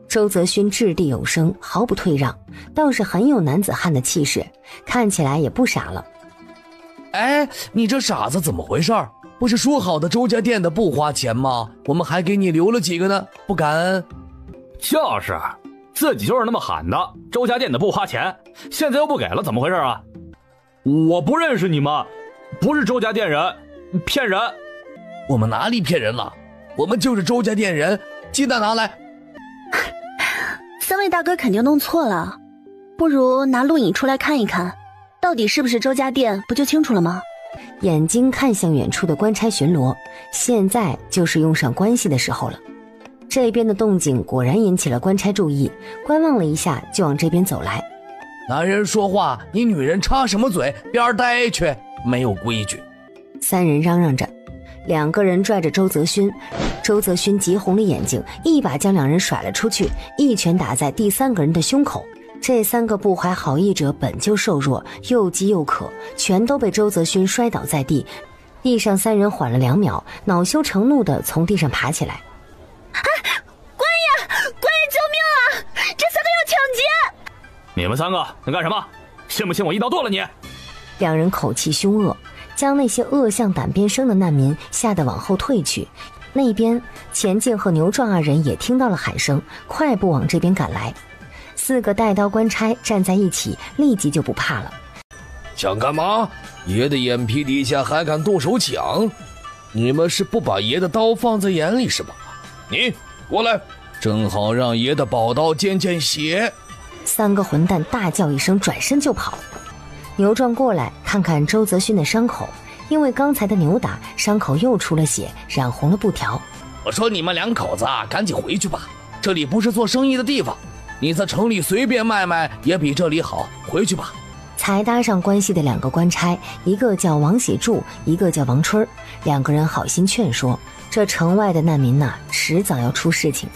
周泽勋掷地有声，毫不退让，倒是很有男子汉的气势，看起来也不傻了。哎，你这傻子怎么回事？不是说好的周家店的不花钱吗？我们还给你留了几个呢，不感恩？就是，自己就是那么喊的，周家店的不花钱，现在又不给了，怎么回事啊？我不认识你们，不是周家店人，骗人！我们哪里骗人了？我们就是周家店人，鸡蛋拿来。3位大哥肯定弄错了，不如拿录影出来看一看，到底是不是周家店，不就清楚了吗？眼睛看向远处的官差巡逻，现在就是用上关系的时候了。这边的动静果然引起了官差注意，观望了一下就往这边走来。男人说话，你女人插什么嘴？边待去，没有规矩。 3人嚷嚷着，2个人拽着周泽勋，周泽勋急红了眼睛，一把将2人甩了出去，一拳打在第3个人的胸口。这3个不怀好意者本就瘦弱，又饥又渴，全都被周泽勋摔倒在地。地上3人缓了2秒，恼羞成怒地从地上爬起来。官爷，救命啊！这3个要抢劫！你们3个能干什么？信不信我一刀剁了你？2人口气凶恶，将那些恶向胆边生的难民吓得往后退去。那边钱进和牛壮2人也听到了喊声，快步往这边赶来。4个带刀官差站在一起，立即就不怕了。想干嘛？爷的眼皮底下还敢动手抢？你们是不把爷的刀放在眼里是吧？你过来，正好让爷的宝刀见见血。 3个混蛋大叫一声，转身就跑。牛壮过来看看周泽勋的伤口，因为刚才的扭打，伤口又出了血，染红了布条。我说你们两口子赶紧回去吧，这里不是做生意的地方，你在城里随便卖卖也比这里好，回去吧。才搭上关系的2个官差，一个叫王喜柱，一个叫王春，2个人好心劝说，这城外的难民呐，迟早要出事情，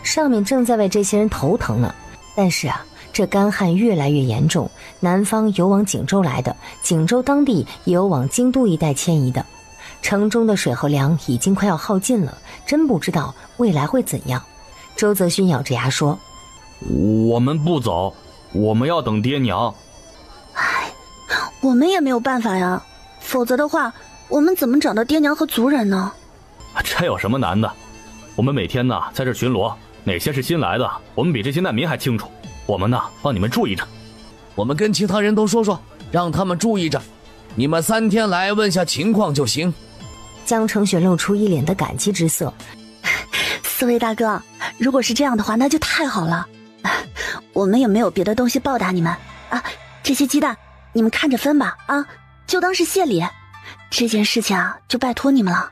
上面正在为这些人头疼呢。但是啊，这干旱越来越严重，南方有往锦州来的，锦州当地也有往京都一带迁移的，城中的水和粮已经快要耗尽了，真不知道未来会怎样。周泽勋咬着牙说：我们不走，我们要等爹娘。唉，我们也没有办法呀，否则的话我们怎么找到爹娘和族人呢？这有什么难的，我们每天呢在这巡逻，哪些是新来的我们比这些难民还清楚，我们呢帮你们注意着。我们跟其他人都说说，让他们注意着，你们3天来问下情况就行。江承雪露出一脸的感激之色。四位大哥，如果是这样的话那就太好了，我们也没有别的东西报答你们啊，这些鸡蛋你们看着分吧啊，就当是谢礼，这件事情啊就拜托你们了。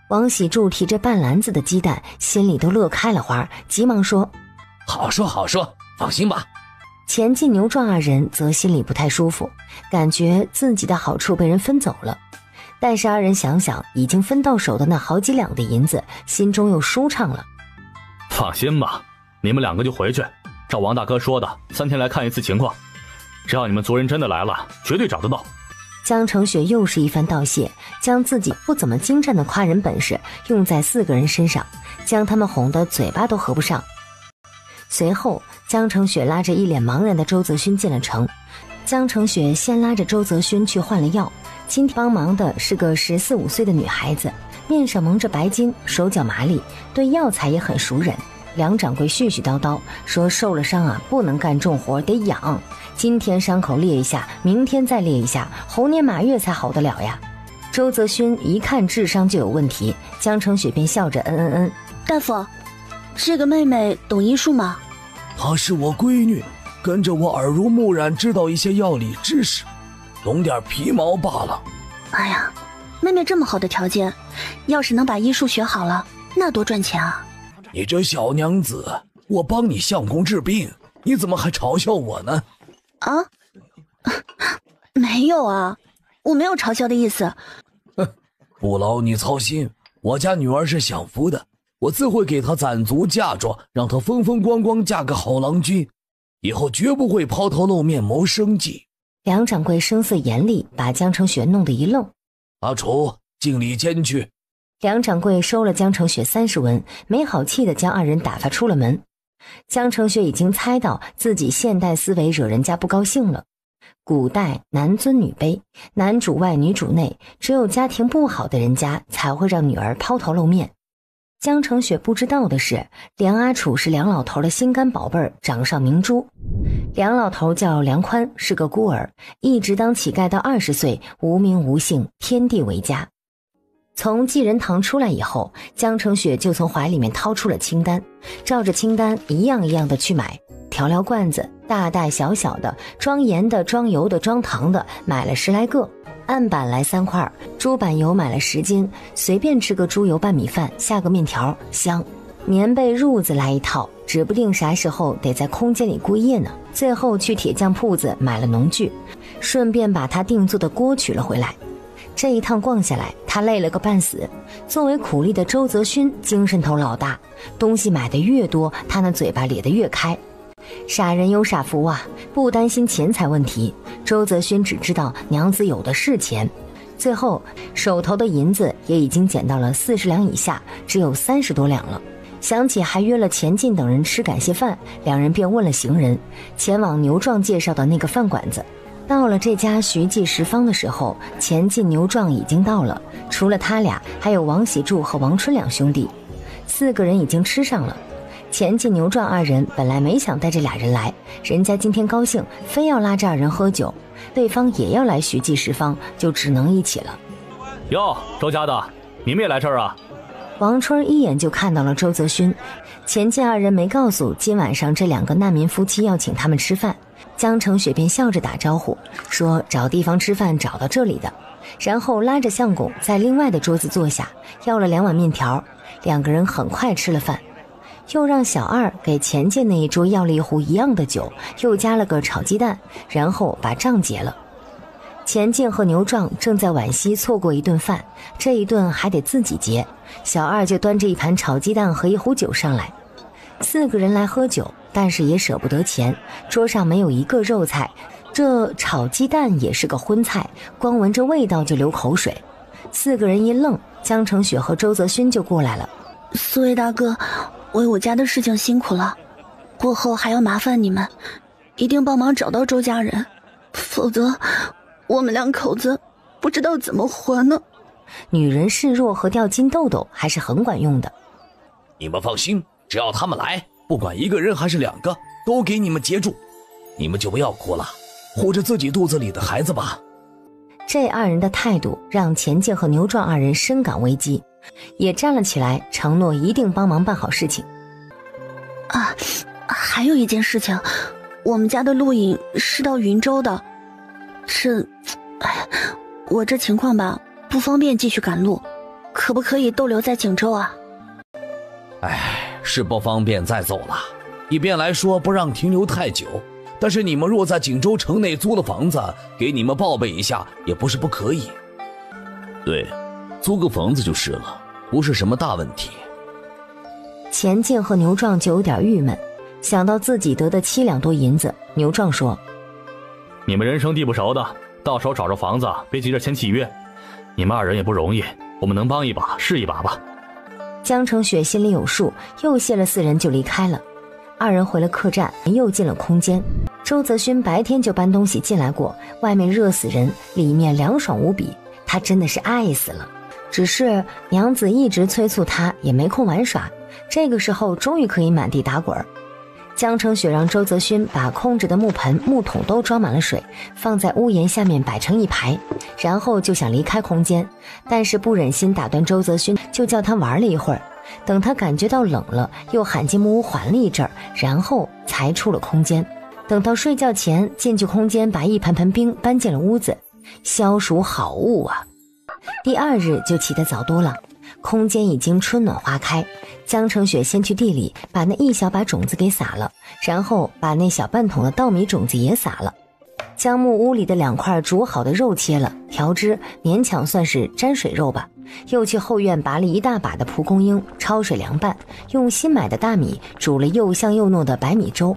王喜柱提着半篮子的鸡蛋，心里都乐开了花，急忙说：好说好说，放心吧。钱进牛壮2人则心里不太舒服，感觉自己的好处被人分走了。但是2人想想已经分到手的那好几两的银子，心中又舒畅了。放心吧，你们2个就回去，照王大哥说的3天来看一次情况，只要你们族人真的来了，绝对找得到。江承雪又是一番道谢，将自己不怎么精湛的夸人本事用在4个人身上，将他们哄得嘴巴都合不上。随后江承雪拉着一脸茫然的周泽勋进了城。江承雪先拉着周泽勋去换了药，今天帮忙的是个14、15岁的女孩子，面上蒙着白巾，手脚麻利，对药材也很熟稔。梁掌柜絮絮叨叨说，受了伤啊不能干重活，得养，今天伤口裂一下，明天再裂一下，猴年马月才好得了呀。周泽勋一看智商就有问题，江承雪便笑着嗯。大夫，这个妹妹懂医术吗？她是我闺女，跟着我耳濡目染，知道一些药理知识，懂点皮毛罢了。哎呀，妹妹这么好的条件，要是能把医术学好了，那多赚钱啊。你这小娘子，我帮你相公治病，你怎么还嘲笑我呢？啊？没有啊，我没有嘲笑的意思。不劳你操心，我家女儿是享福的，我自会给她攒足嫁妆，让她风风光光嫁个好郎君，以后绝不会抛头露面谋生计。梁掌柜声色严厉，把江承雪弄得一愣。阿楚，进里间去。梁掌柜收了江承雪30文，没好气地将2人打发出了门。江承雪已经猜到自己现代思维惹人家不高兴了。古代男尊女卑，男主外女主内，只有家庭不好的人家才会让女儿抛头露面。江承雪不知道的是，梁阿楚是梁老头的心肝宝贝儿，掌上明珠。梁老头叫梁宽，是个孤儿，一直当乞丐到20岁，无名无姓，天地为家。从济仁堂出来以后，江承雪就从怀里面掏出了清单，照着清单一样一样的去买。调料罐子大大小小的，装盐的、装油的、装糖的，买了10来个。案板来3块，猪板油买了10斤，随便吃个猪油拌米饭，下个面条，香。棉被褥子来1套，指不定啥时候得在空间里过夜呢。最后去铁匠铺子买了农具，顺便把他定做的锅取了回来。这一趟逛下来，他累了个半死。作为苦力的周泽勋精神头老大，东西买的越多，他那嘴巴咧得越开。傻人有傻福啊，不担心钱财问题，周泽勋只知道娘子有的是钱。最后手头的银子也已经减到了40两以下，只有30多两了。想起还约了钱进等人吃感谢饭，2人便问了行人，前往牛壮介绍的那个饭馆子。到了这家徐记食坊的时候，钱进牛壮已经到了，除了他俩，还有王喜柱和王春2兄弟，4个人已经吃上了。钱进牛壮2人本来没想带这俩人来，人家今天高兴，非要拉这2人喝酒，对方也要来徐记食坊，就只能一起了。哟，周家的，你们也来这儿啊？王春一眼就看到了周泽勋，钱进2人没告诉今晚上这2个难民夫妻要请他们吃饭，江澄雪便笑着打招呼，说找地方吃饭找到这里的，然后拉着相公在另外的桌子坐下，要了2碗面条。2个人很快吃了饭，又让小二给钱家那一桌要了一壶一样的酒，又加了个炒鸡蛋，然后把账结了。钱进和牛壮正在惋惜错过一顿饭，这一顿还得自己结，小二就端着一盘炒鸡蛋和一壶酒上来。4个人来喝酒，但是也舍不得钱，桌上没有一个肉菜，这炒鸡蛋也是个荤菜，光闻着味道就流口水。4个人一愣，江澄雪和周泽勋就过来了。四位大哥，为我家的事情辛苦了，过后还要麻烦你们，一定帮忙找到周家人，否则我们2口子不知道怎么活呢。女人示弱和掉金豆豆还是很管用的。你们放心，只要他们来，不管1个人还是2个，都给你们接住。你们就不要哭了，护着自己肚子里的孩子吧。这2人的态度让钱进和牛壮2人深感危机，也站了起来，承诺一定帮忙办好事情。啊，还有一件事情，我们家的陆影是到云州的，我这情况吧，不方便继续赶路，可不可以逗留在景州啊？是不方便再走了，一边来说不让停留太久，但是你们若在景州城内租了房子，给你们报备一下也不是不可以。对，租个房子就是了，不是什么大问题。钱进和牛壮就有点郁闷，想到自己得的7两多银子，牛壮说：你们人生地不熟的，到时候找着房子别急着签契约，你们2人也不容易，我们能帮一把是一把吧。江澄雪心里有数，又谢了4人就离开了。2人回了客栈，又进了空间。周泽勋白天就搬东西进来过，外面热死人，里面凉爽无比，他真的是爱死了。只是娘子一直催促他，也没空玩耍，这个时候终于可以满地打滚。江澄雪让周泽勋把空着的木盆、木桶都装满了水，放在屋檐下面摆成一排，然后就想离开空间，但是不忍心打断周泽勋，就叫他玩了一会儿。等他感觉到冷了，又喊进木屋缓了一阵儿，然后才出了空间。等到睡觉前进去空间，把一盆盆冰搬进了屋子，消暑好物啊。第2日就起得早多了，空间已经春暖花开。江澄雪先去地里把那1小把种子给撒了，然后把那小半桶的稻米种子也撒了，将木屋里的2块煮好的肉切了，调汁，勉强算是沾水肉吧。又去后院拔了一大把的蒲公英，焯水凉拌，用新买的大米煮了又香又糯的白米粥。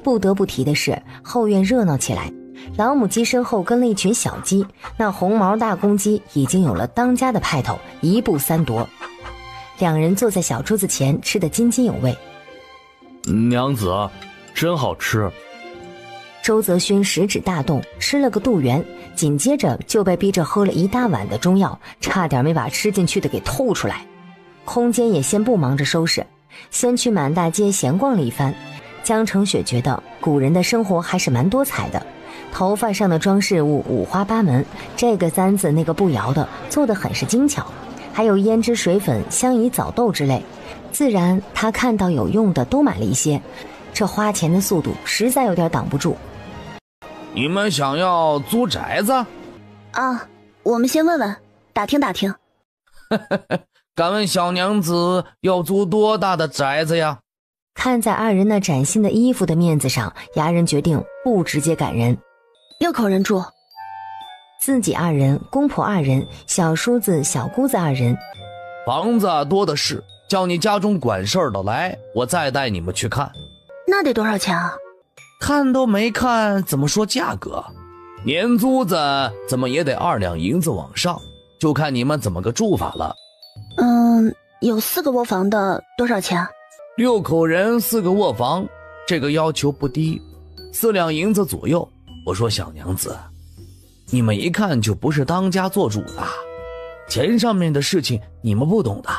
不得不提的是，后院热闹起来，老母鸡身后跟了一群小鸡，那红毛大公鸡已经有了当家的派头，一步3夺。2人坐在小桌子前，吃得津津有味。娘子，真好吃。周泽勋食指大动，吃了个肚圆，紧接着就被逼着喝了一大碗的中药，差点没把吃进去的给吐出来。空间也先不忙着收拾，先去满大街闲逛了一番。江澄雪觉得古人的生活还是蛮多彩的，头发上的装饰物五花八门，这个簪子那个步摇的做得很是精巧，还有胭脂水粉、香夷枣豆之类，自然他看到有用的都买了一些，这花钱的速度实在有点挡不住。你们想要租宅子？啊，我们先问问，打听打听。敢问小娘子要租多大的宅子呀？看在2人那崭新的衣服的面子上，衙人决定不直接赶人。6口人住，自己2人，公婆2人，小叔子、小姑子2人。房子多的是，叫你家中管事儿的来，我再带你们去看。那得多少钱啊？看都没看，怎么说价格？年租子怎么也得2两银子往上，就看你们怎么个住法了。有4个卧房的多少钱？6口人4个卧房，这个要求不低，4两银子左右。我说小娘子，你们一看就不是当家做主的，钱上面的事情你们不懂的，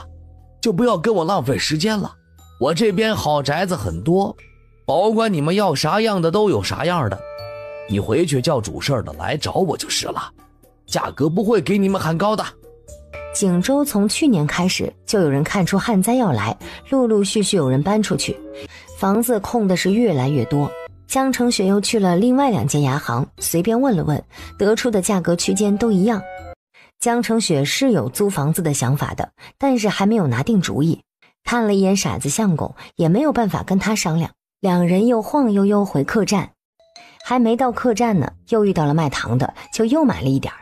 就不要跟我浪费时间了。我这边好宅子很多，保管你们要啥样的都有啥样的，你回去叫主事的来找我就是了，价格不会给你们喊高的。景州从去年开始就有人看出旱灾要来，陆陆续续有人搬出去，房子空的是越来越多。江成雪又去了另外2间牙行，随便问了问，得出的价格区间都一样。江成雪是有租房子的想法的，但是还没有拿定主意。看了一眼傻子相公，也没有办法跟他商量。2人又晃悠悠回客栈，还没到客栈呢，又遇到了卖糖的，就又买了一点儿。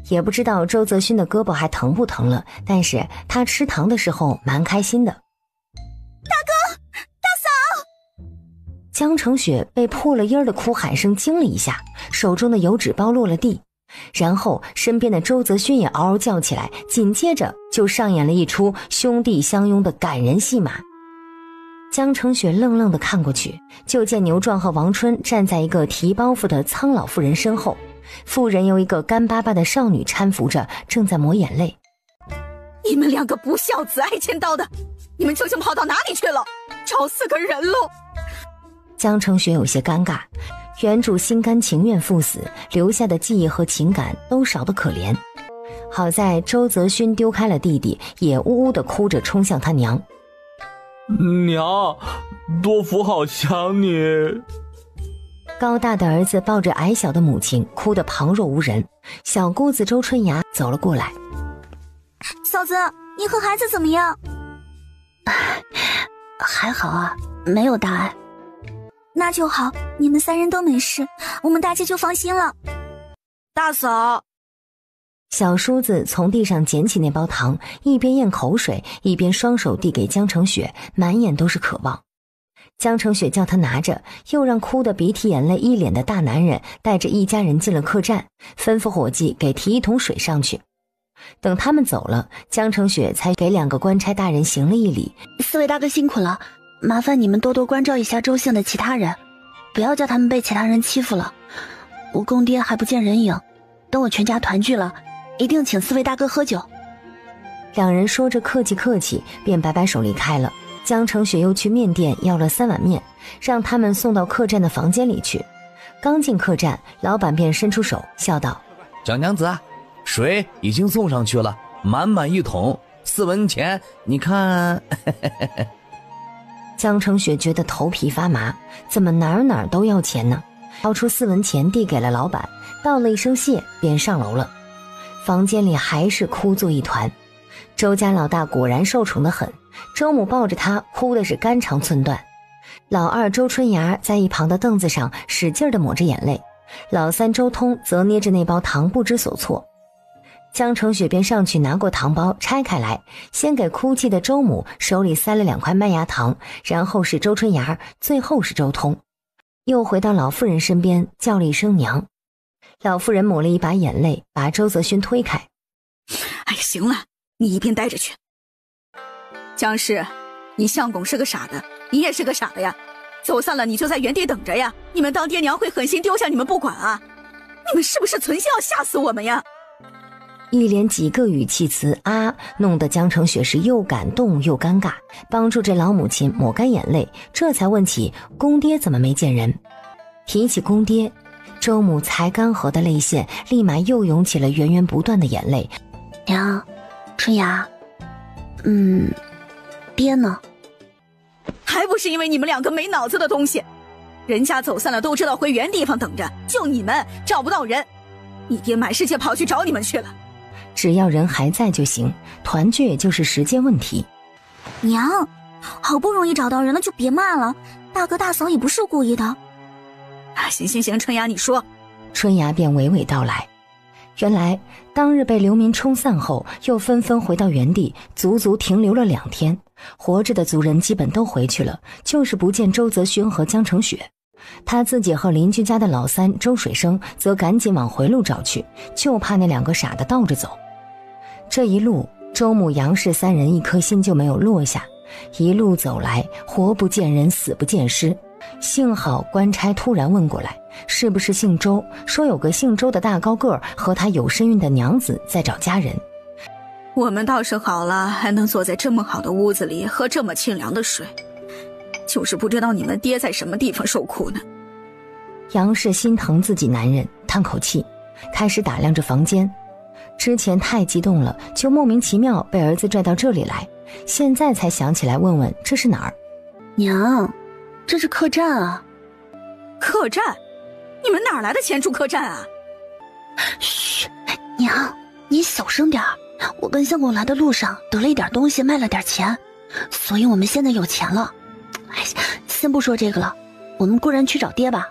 也不知道周泽勋的胳膊还疼不疼了，但是他吃糖的时候蛮开心的。大哥，大嫂！江成雪被破了音的哭喊声惊了一下，手中的油纸包落了地，然后身边的周泽勋也嗷嗷叫起来，紧接着就上演了一出兄弟相拥的感人戏码。江成雪愣愣地看过去，就见牛壮和王春站在一个提包袱的苍老妇人身后，妇人由一个干巴巴的少女搀扶着，正在抹眼泪。你们2个不孝子，爱钱刀的，你们究竟跑到哪里去了？找死个人喽！江成雪有些尴尬，原主心甘情愿赴死，留下的记忆和情感都少得可怜。好在周泽勋丢开了弟弟，也呜呜地哭着冲向他娘。娘，多福好想你。高大的儿子抱着矮小的母亲，哭得旁若无人。小姑子周春芽走了过来。嫂子，你和孩子怎么样？还好啊，没有大碍。那就好，你们3人都没事，我们大姐就放心了。大嫂，小叔子从地上捡起那包糖，一边咽口水，一边双手递给江成雪，满眼都是渴望。江成雪叫他拿着，又让哭得鼻涕眼泪一脸的大男人带着一家人进了客栈，吩咐伙计给提1桶水上去。等他们走了，江成雪才给2个官差大人行了一礼。4位大哥辛苦了，麻烦你们多多关照一下周姓的其他人，不要叫他们被其他人欺负了。我公爹还不见人影，等我全家团聚了，一定请4位大哥喝酒。2人说着客气客气，便摆摆手离开了。江成雪又去面店要了3碗面，让他们送到客栈的房间里去。刚进客栈，老板便伸出手笑道：蒋娘子，水已经送上去了，满满1桶，4文钱，你看。江成雪觉得头皮发麻，怎么哪儿都要钱呢？掏出4文钱递给了老板，道了一声谢，便上楼了。房间里还是哭作一团。周家老大果然受宠得很，周母抱着他哭的是肝肠寸断。老二周春芽在一旁的凳子上使劲地抹着眼泪，老三周通则捏着那包糖不知所措。江成雪便上去拿过糖包拆开来，先给哭泣的周母手里塞了2块麦芽糖，然后是周春芽，最后是周通。又回到老妇人身边叫了一声娘。老妇人抹了一把眼泪，把周泽勋推开。哎呀，行了，你一边待着去。江氏，你相公是个傻的，你也是个傻的呀，走散了你就在原地等着呀，你们当爹娘会狠心丢下你们不管啊？你们是不是存心要吓死我们呀？一连几个语气词啊，弄得江成雪是又感动又尴尬，帮助这老母亲抹干眼泪，这才问起公爹怎么没见人。提起公爹，周母才干涸的泪腺立马又涌起了源源不断的眼泪。娘，春芽，爹呢？还不是因为你们2个没脑子的东西，人家走散了都知道回原地方等着，就你们找不到人，你爹满世界跑去找你们去了。只要人还在就行，团聚也就是时间问题。娘，好不容易找到人了就别骂了，大哥大嫂也不是故意的。啊，行，春芽你说。春芽便娓娓道来。原来当日被流民冲散后，又纷纷回到原地，足足停留了2天。活着的族人基本都回去了，就是不见周泽勋和江成雪。他自己和邻居家的老三周水生则赶紧往回路找去，就怕那2个傻的倒着走。这一路，周母杨氏3人一颗心就没有落下，一路走来，活不见人，死不见尸。幸好官差突然问过来，是不是姓周，说有个姓周的大高个儿和他有身孕的娘子在找家人。我们倒是好了，还能坐在这么好的屋子里喝这么清凉的水，就是不知道你们爹在什么地方受苦呢。杨氏心疼自己男人，叹口气，开始打量着房间。之前太激动了，就莫名其妙被儿子拽到这里来，现在才想起来问问这是哪儿。娘，这是客栈啊。客栈？你们哪来的钱住客栈啊？嘘，娘，你小声点儿。我跟相公来的路上得了一点东西，卖了点钱，所以我们现在有钱了。哎，先不说这个了，我们固然去找爹吧。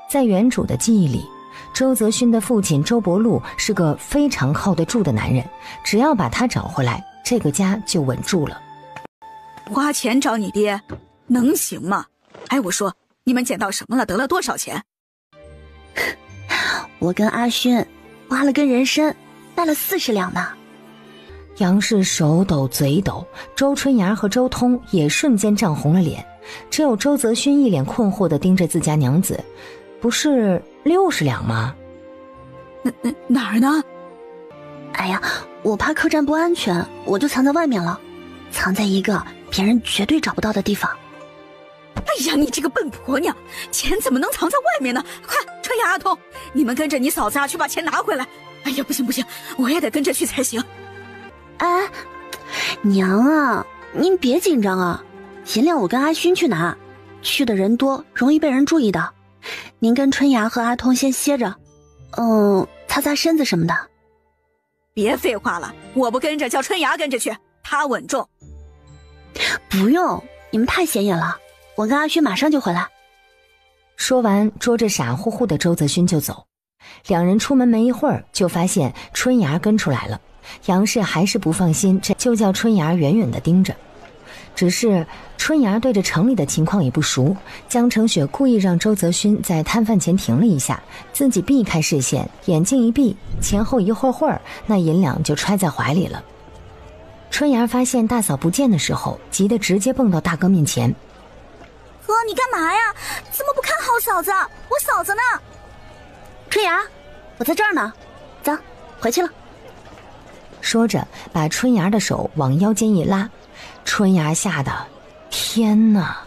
在原主的记忆里，周泽勋的父亲周伯禄是个非常靠得住的男人，只要把他找回来，这个家就稳住了。花钱找你爹，能行吗？哎，我说，你们捡到什么了？得了多少钱？我跟阿勋挖了根人参，带了40两呢。杨氏手抖嘴抖，周春芽和周通也瞬间涨红了脸，只有周泽勋一脸困惑地盯着自家娘子。不是60两吗？哪儿呢？哎呀，我怕客栈不安全，我就藏在外面了，藏在一个别人绝对找不到的地方。哎呀，你这个笨婆娘，钱怎么能藏在外面呢？快，春芽、阿通，你们跟着你嫂子去把钱拿回来。哎呀，不行不行，我也得跟着去才行。哎，娘啊，您别紧张啊，尽量我跟阿勋去拿，去的人多，容易被人注意的。您跟春芽和阿通先歇着，擦擦身子什么的。别废话了，我不跟着，叫春芽跟着去，她稳重。不用，你们太显眼了，我跟阿勋马上就回来。说完，捉着傻乎乎的周泽勋就走。两人出门没一会儿，就发现春芽跟出来了。杨氏还是不放心，就叫春芽远远地盯着。只是春芽对着城里的情况也不熟，江澄雪故意让周泽勋在摊贩前停了一下，自己避开视线，眼睛一闭，前后一会儿，那银两就揣在怀里了。春芽发现大嫂不见的时候，急得直接蹦到大哥面前。哥，你干嘛呀？怎么不看好嫂子？我嫂子呢？春芽，我在这儿呢，走，回去了。说着把春芽的手往腰间一拉，春芽吓得天哪，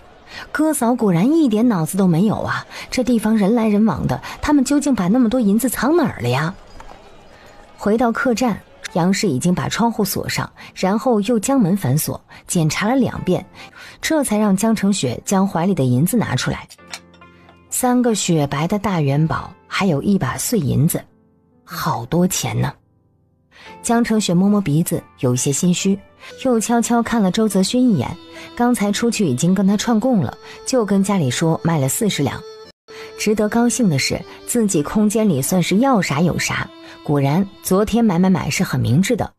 哥嫂果然一点脑子都没有啊，这地方人来人往的，他们究竟把那么多银子藏哪儿了呀？回到客栈，杨氏已经把窗户锁上，然后又将门反锁，检查了2遍，这才让江澄雪将怀里的银子拿出来，3个雪白的大元宝，还有1把碎银子，好多钱呢。江澄雪摸摸鼻子，有些心虚，又悄悄看了周泽勋一眼，刚才出去已经跟他串供了，就跟家里说卖了40两。值得高兴的是，自己空间里算是要啥有啥，果然昨天买是很明智的，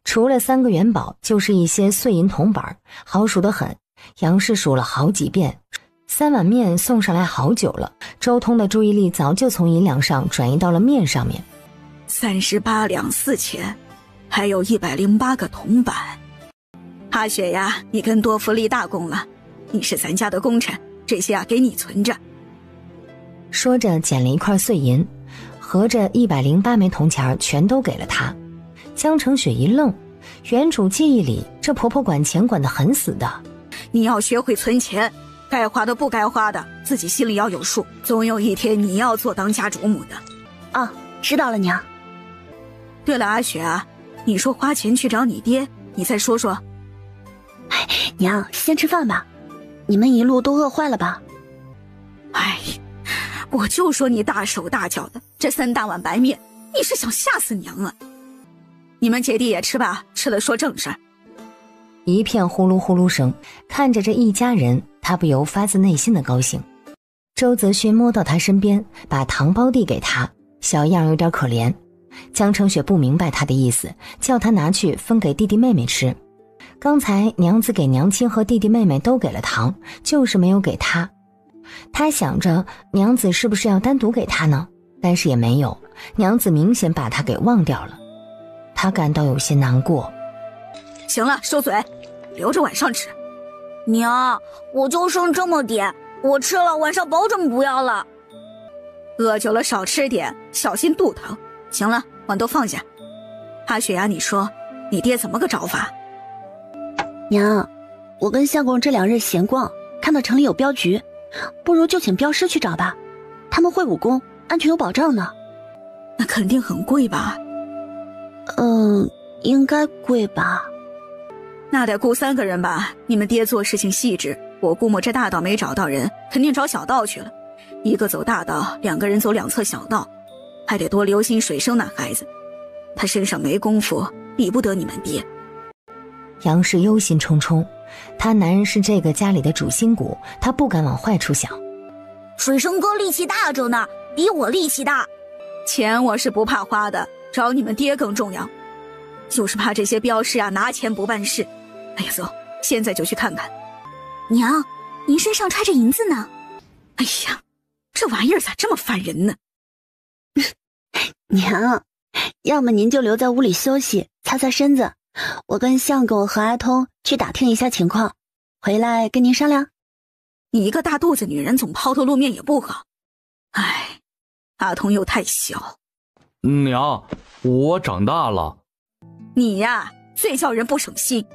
除了3个元宝，就是一些碎银铜板，好数得很。杨氏数了好几遍，3碗面送上来好久了，周通的注意力早就从银两上转移到了面上面。38两4钱，还有108个铜板。阿雪呀，你跟多福立大功了，你是咱家的功臣，这些给你存着。说着捡了一块碎银，合着108枚铜钱全都给了他。江澄雪一愣，原主记忆里这婆婆管钱管得很死的。你要学会存钱，该花的不该花的自己心里要有数，总有一天你要做当家主母的。啊，知道了娘。对了，阿雪啊，你说花钱去找你爹，你再说说。哎，娘，先吃饭吧，你们一路都饿坏了吧？哎，我就说你大手大脚的，这3大碗白面，你是想吓死娘啊？你们姐弟也吃吧，吃了说正事。一片呼噜呼噜声，看着这一家人，他不由发自内心的高兴。周泽勋摸到他身边，把糖包递给他，小样有点可怜。江澄雪不明白他的意思，叫他拿去分给弟弟妹妹吃。刚才娘子给娘亲和弟弟妹妹都给了糖，就是没有给他。他想着娘子是不是要单独给他呢？但是也没有，娘子明显把他给忘掉了。他感到有些难过。行了，收嘴，留着晚上吃。娘，我就剩这么点，我吃了晚上保准不要了。饿久了少吃点，小心肚疼。行了，碗都放下。阿雪呀，你说你爹怎么个找法？娘，我跟相公这2日闲逛，看到城里有镖局，不如就请镖师去找吧，他们会武功，安全有保障呢。那肯定很贵吧？应该贵吧。那得雇3个人吧？你们爹做事情细致，我估摸这大盗没找到人，肯定找小盗去了。一个走大道，2个人走2侧小道，还得多留心水生那孩子，他身上没功夫，比不得你们爹。杨氏忧心忡忡，他男人是这个家里的主心骨，他不敢往坏处想。水生哥力气大着呢，比我力气大。钱我是不怕花的，找你们爹更重要。就是怕这些镖师啊拿钱不办事。哎呀，走，现在就去看看。娘，您身上揣着银子呢。哎呀，这玩意儿咋这么烦人呢？娘，要么您就留在屋里休息，擦擦身子。我跟相公和阿通去打听一下情况，回来跟您商量。你一个大肚子女人总抛头露面也不好。哎，阿通又太小。娘，我长大了。你呀，最叫人不省心。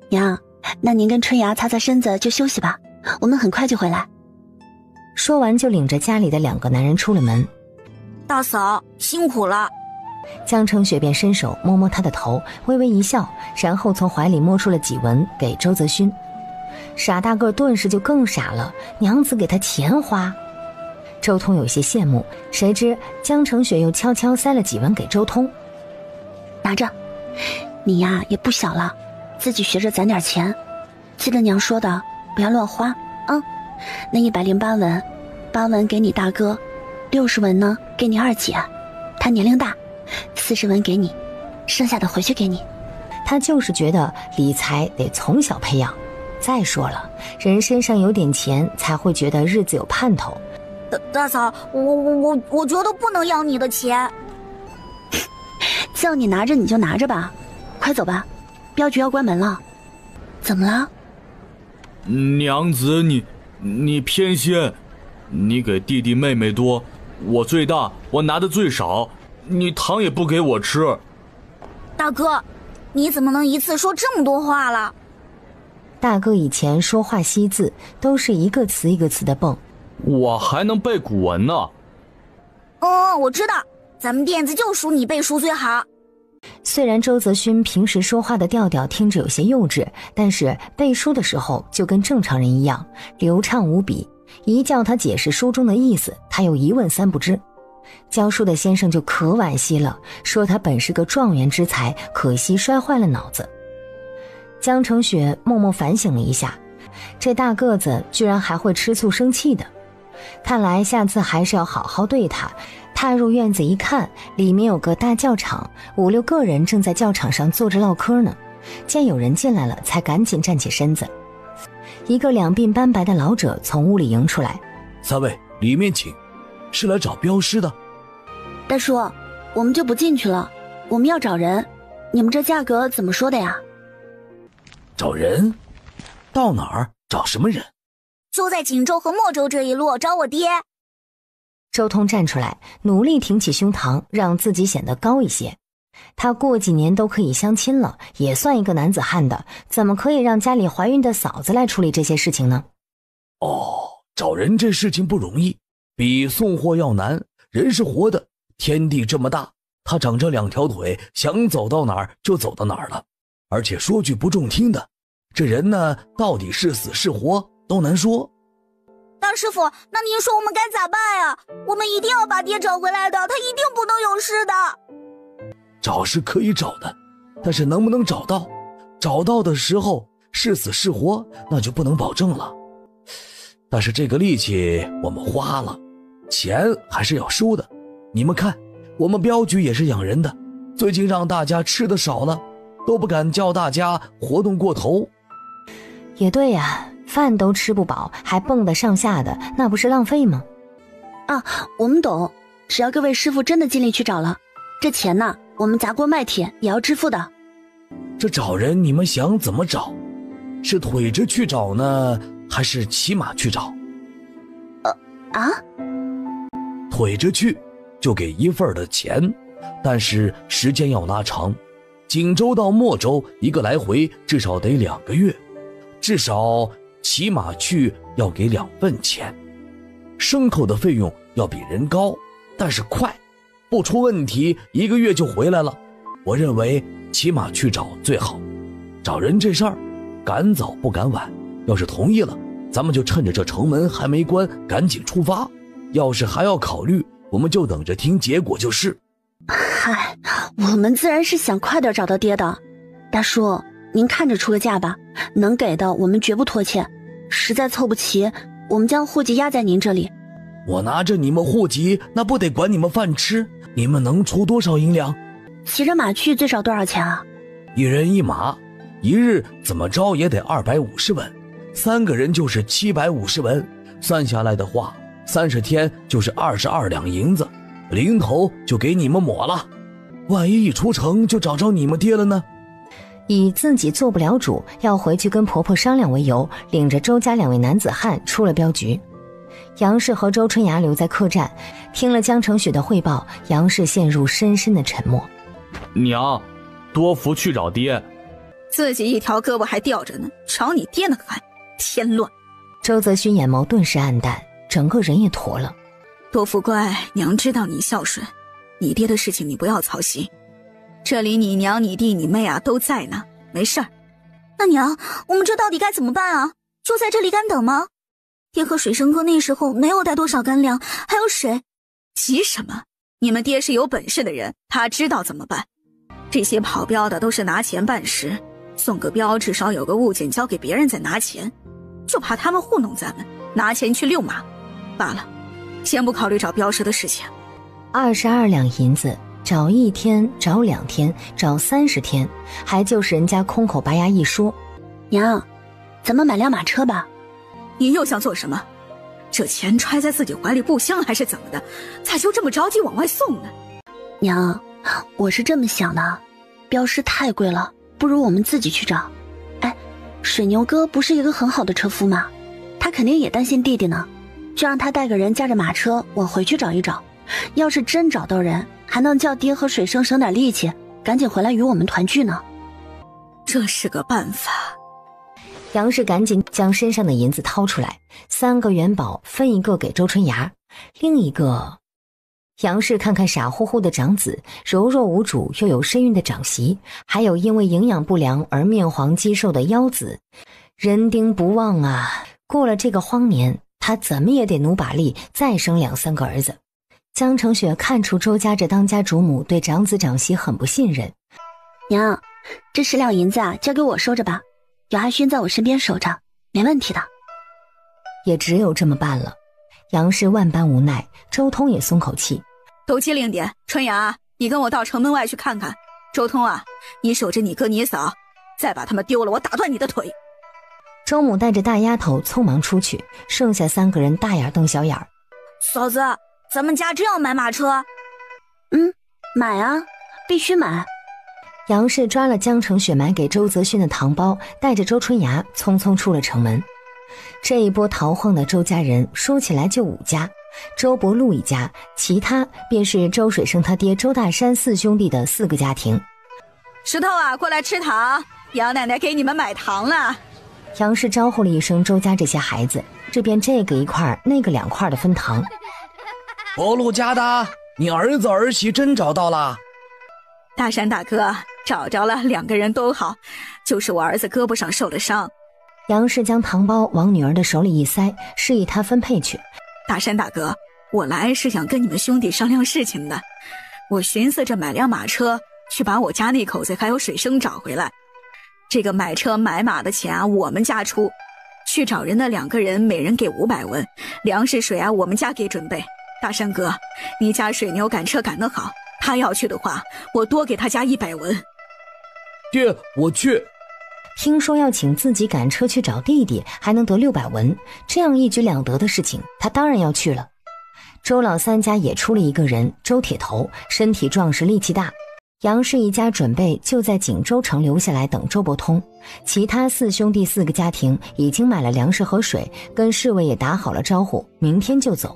娘，那您跟春芽擦擦身子就休息吧，我们很快就回来。说完就领着家里的2个男人出了门。大嫂辛苦了。江澄雪便伸手摸摸他的头，微微一笑，然后从怀里摸出了几文给周泽勋。傻大个顿时就更傻了，娘子给他钱花。周通有些羡慕，谁知江澄雪又悄悄塞了几文给周通。拿着，你呀也不小了，自己学着攒点钱，记得娘说的，不要乱花啊。那108文，8文给你大哥，60文呢给你二姐，她年龄大，40文给你，剩下的回去给你。他就是觉得理财得从小培养。再说了，人身上有点钱才会觉得日子有盼头。大嫂，我觉得不能要你的钱。叫你拿着你就拿着吧，快走吧，镖局要关门了。怎么了？娘子，你偏心，你给弟弟妹妹多，我最大，我拿的最少，你糖也不给我吃。大哥，你怎么能一次说这么多话了？大哥以前说话惜字，都是一个词一个词的蹦。我还能背古文呢。我知道，咱们店子就属你背书最好。虽然周泽勋平时说话的调调听着有些幼稚，但是背书的时候就跟正常人一样流畅无比，一叫他解释书中的意思，他又一问三不知。教书的先生就可惋惜了，说他本是个状元之才，可惜摔坏了脑子。江澄雪默默反省了一下，这大个子居然还会吃醋生气的，看来下次还是要好好对他。踏入院子一看，里面有个大教场，5、6个人正在教场上坐着唠嗑呢。见有人进来了，才赶紧站起身子。一个两鬓斑白的老者从屋里迎出来：“三位，里面请，是来找镖师的。”大叔，我们就不进去了，我们要找人，你们这价格怎么说的呀？找人？到哪儿找什么人？就在锦州和墨州这一路找我爹。周通站出来，努力挺起胸膛，让自己显得高一些。他过几年都可以相亲了，也算一个男子汉的，怎么可以让家里怀孕的嫂子来处理这些事情呢？找人这事情不容易，比送货要难。人是活的，天地这么大，他长着2条腿，想走到哪儿就走到哪儿了。而且说句不中听的，这人呢，到底是死是活都难说。大师傅，那您说我们该咋办呀？我们一定要把爹找回来的，他一定不能有事的。找是可以找的，但是能不能找到，找到的时候是死是活，那就不能保证了。但是这个力气我们花了，钱还是要收的。你们看，我们镖局也是养人的，最近让大家吃的少了，都不敢叫大家活动过头。也对呀，饭都吃不饱，还蹦得上下的，那不是浪费吗？我们懂，只要各位师傅真的尽力去找了，这钱呢，我们砸锅卖铁也要支付的。这找人你们想怎么找？是腿着去找呢，还是骑马去找？腿着去就给1份的钱，但是时间要拉长，锦州到墨州一个来回至少得2个月，至少骑马去要给2份钱。牲口的费用要比人高，但是快，不出问题1个月就回来了。我认为骑马去找最好。找人这事儿赶早不赶晚，要是同意了，咱们就趁着这城门还没关赶紧出发，要是还要考虑，我们就等着听结果就是。嗨，我们自然是想快点找到爹的。大叔，您看着出个价吧，能给的我们绝不拖欠，实在凑不齐，我们将户籍压在您这里。我拿着你们户籍，那不得管你们饭吃？你们能出多少银两？骑着马去最少多少钱啊？1人1马，1日怎么着也得250文，3个人就是750文，算下来的话，30天就是22两银子，零头就给你们抹了。万一一出城就找着你们爹了呢？以自己做不了主，要回去跟婆婆商量为由，领着周家2位男子汉出了镖局。杨氏和周春芽留在客栈，听了江澄雪的汇报，杨氏陷入深深的沉默。娘，多福去找爹。自己一条胳膊还吊着呢，找你爹呢还添乱。周泽勋眼眸顿时暗淡，整个人也驼了。多福乖，娘知道你孝顺，你爹的事情你不要操心，这里你娘你弟你妹啊都在呢，没事儿。那娘，我们这到底该怎么办啊？就在这里干等吗？爹和水生哥那时候没有带多少干粮，还有水。急什么？你们爹是有本事的人，他知道怎么办。这些跑镖的都是拿钱办事，送个镖至少有个物件交给别人再拿钱，就怕他们糊弄咱们，拿钱去遛马。罢了，先不考虑找镖师的事情。22两银子，找1天，找2天，找30天，还就是人家空口拔牙一说。娘，咱们买辆马车吧。你又想做什么？这钱揣在自己怀里不香还是怎么的？咋就这么着急往外送呢？娘，我是这么想的，镖师太贵了，不如我们自己去找。哎，水牛哥不是一个很好的车夫吗？他肯定也担心弟弟呢，就让他带个人驾着马车往回去找一找。要是真找到人，还能叫爹和水生省点力气，赶紧回来与我们团聚呢。这是个办法。杨氏赶紧将身上的银子掏出来，3个元宝分一个给周春芽，另一个……杨氏看看傻乎乎的长子，柔弱无主又有身孕的长媳，还有因为营养不良而面黄肌瘦的幺子，人丁不旺啊！过了这个荒年，他怎么也得努把力再生2、3个儿子。江澄雪看出周家这当家主母对长子长媳很不信任。娘，这10两银子啊，交给我收着吧，有阿勋在我身边守着，没问题的。也只有这么办了。杨氏万般无奈，周通也松口气。都机灵点，春芽，你跟我到城门外去看看。周通啊，你守着你哥你嫂，再把他们丢了，我打断你的腿。周母带着大丫头匆忙出去，剩下3个人大眼瞪小眼儿。嫂子，咱们家真要买马车？买啊，必须买。杨氏抓了江澄雪买给周泽勋的糖包，带着周春芽匆匆出了城门。这一波逃荒的周家人说起来就5家，周伯禄一家，其他便是周水生他爹周大山4兄弟的4个家庭。石头啊，过来吃糖，杨奶奶给你们买糖了。杨氏招呼了一声周家这些孩子，这边这个1块那个2块的分糖。伯禄家的，你儿子儿媳真找到了？大山大哥，找着了，2个人都好，就是我儿子胳膊上受了伤。杨氏将糖包往女儿的手里一塞，示意她分配去。大山大哥，我来是想跟你们兄弟商量事情的，我寻思着买辆马车去把我家那口子还有水生找回来。这个买车买马的钱啊，我们家出，去找人的2个人每人给500文，粮食水啊我们家给准备。大山哥，你家水牛赶车赶得好，他要去的话，我多给他加100文。爹，我去。听说要请自己赶车去找弟弟，还能得600文，这样一举两得的事情，他当然要去了。周老3家也出了1个人，周铁头，身体壮实，力气大。杨氏一家准备就在锦州城留下来等周伯通，其他4兄弟4个家庭已经买了粮食和水，跟侍卫也打好了招呼，明天就走。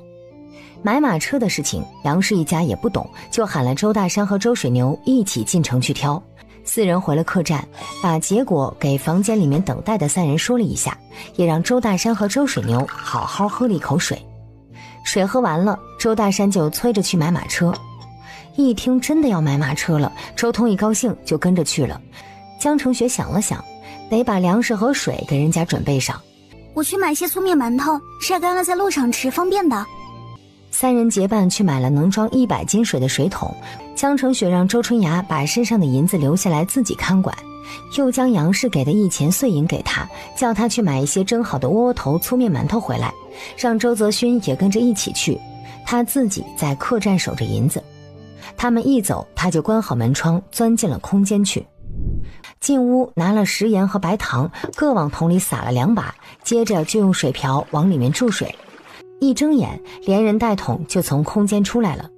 买马车的事情，杨氏一家也不懂，就喊了周大山和周水牛一起进城去挑。4人回了客栈，把结果给房间里面等待的3人说了一下，也让周大山和周水牛好好喝了一口水。水喝完了，周大山就催着去买马车。一听真的要买马车了，周通一高兴就跟着去了。江澄雪想了想，得把粮食和水给人家准备上。我去买些粗面馒头，晒干了在路上吃，方便的。三人结伴去买了能装100斤水的水桶。江成雪让周春芽把身上的银子留下来自己看管，又将杨氏给的1钱碎银给他，叫他去买一些蒸好的窝窝头、粗面馒头回来，让周泽勋也跟着一起去，他自己在客栈守着银子。他们一走，他就关好门窗，钻进了空间去。进屋拿了食盐和白糖，各往桶里撒了2把，接着就用水瓢往里面注水。一睁眼，连人带桶就从空间出来了。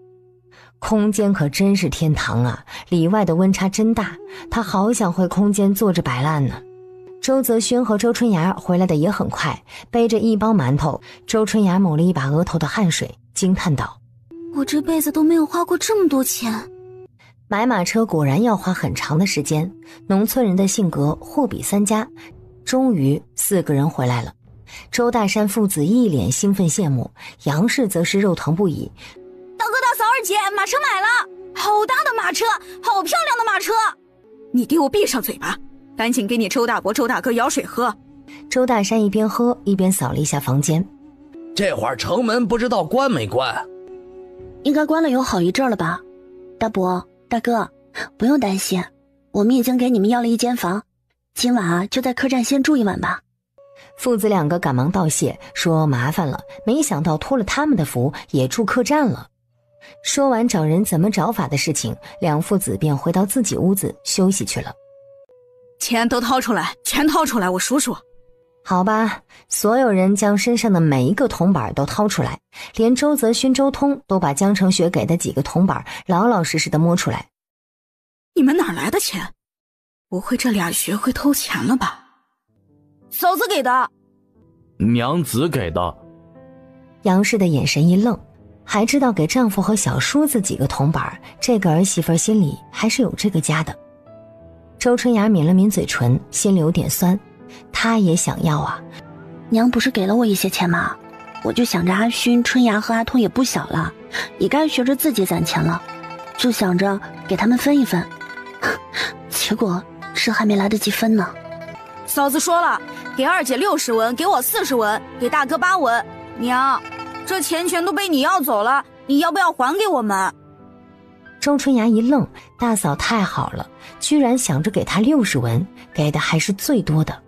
空间可真是天堂啊，里外的温差真大，他好想回空间坐着摆烂呢。周泽勋和周春芽回来的也很快，背着1包馒头。周春芽抹了一把额头的汗水，惊叹道：我这辈子都没有花过这么多钱。买马车果然要花很长的时间，农村人的性格货比三家。终于4个人回来了，周大山父子一脸兴奋羡慕，杨氏则是肉疼不已。大哥大嫂二姐，马车买了，好大的马车，好漂亮的马车！你给我闭上嘴巴，赶紧给你周大伯周大哥舀水喝。周大山一边喝一边扫了一下房间，这会儿城门不知道关没关？应该关了有好一阵了吧。大伯大哥，不用担心，我们已经给你们要了1间房，今晚就在客栈先住1晚吧。父子2个赶忙道谢，说麻烦了，没想到托了他们的福也住客栈了。说完找人怎么找法的事情，两父子便回到自己屋子休息去了。钱都掏出来，钱掏出来，我数数。好吧，所有人将身上的每一个铜板都掏出来，连周泽勋、周通都把江成雪给的几个铜板老老实实的摸出来。你们哪来的钱？不会这俩学会偷钱了吧？嫂子给的。娘子给的。杨氏的眼神一愣，还知道给丈夫和小叔子几个铜板，这个儿媳妇心里还是有这个家的。周春芽抿了抿嘴唇，心里有点酸，她也想要啊。娘不是给了我一些钱吗？我就想着阿勋、春芽和阿通也不小了，也该学着自己攒钱了，就想着给他们分一分。结果这还没来得及分呢。嫂子说了，给二姐60文，给我40文，给大哥8文。娘，这钱全都被你要走了，你要不要还给我们？周春芽一愣，大嫂太好了，居然想着给她60文，给的还是最多的。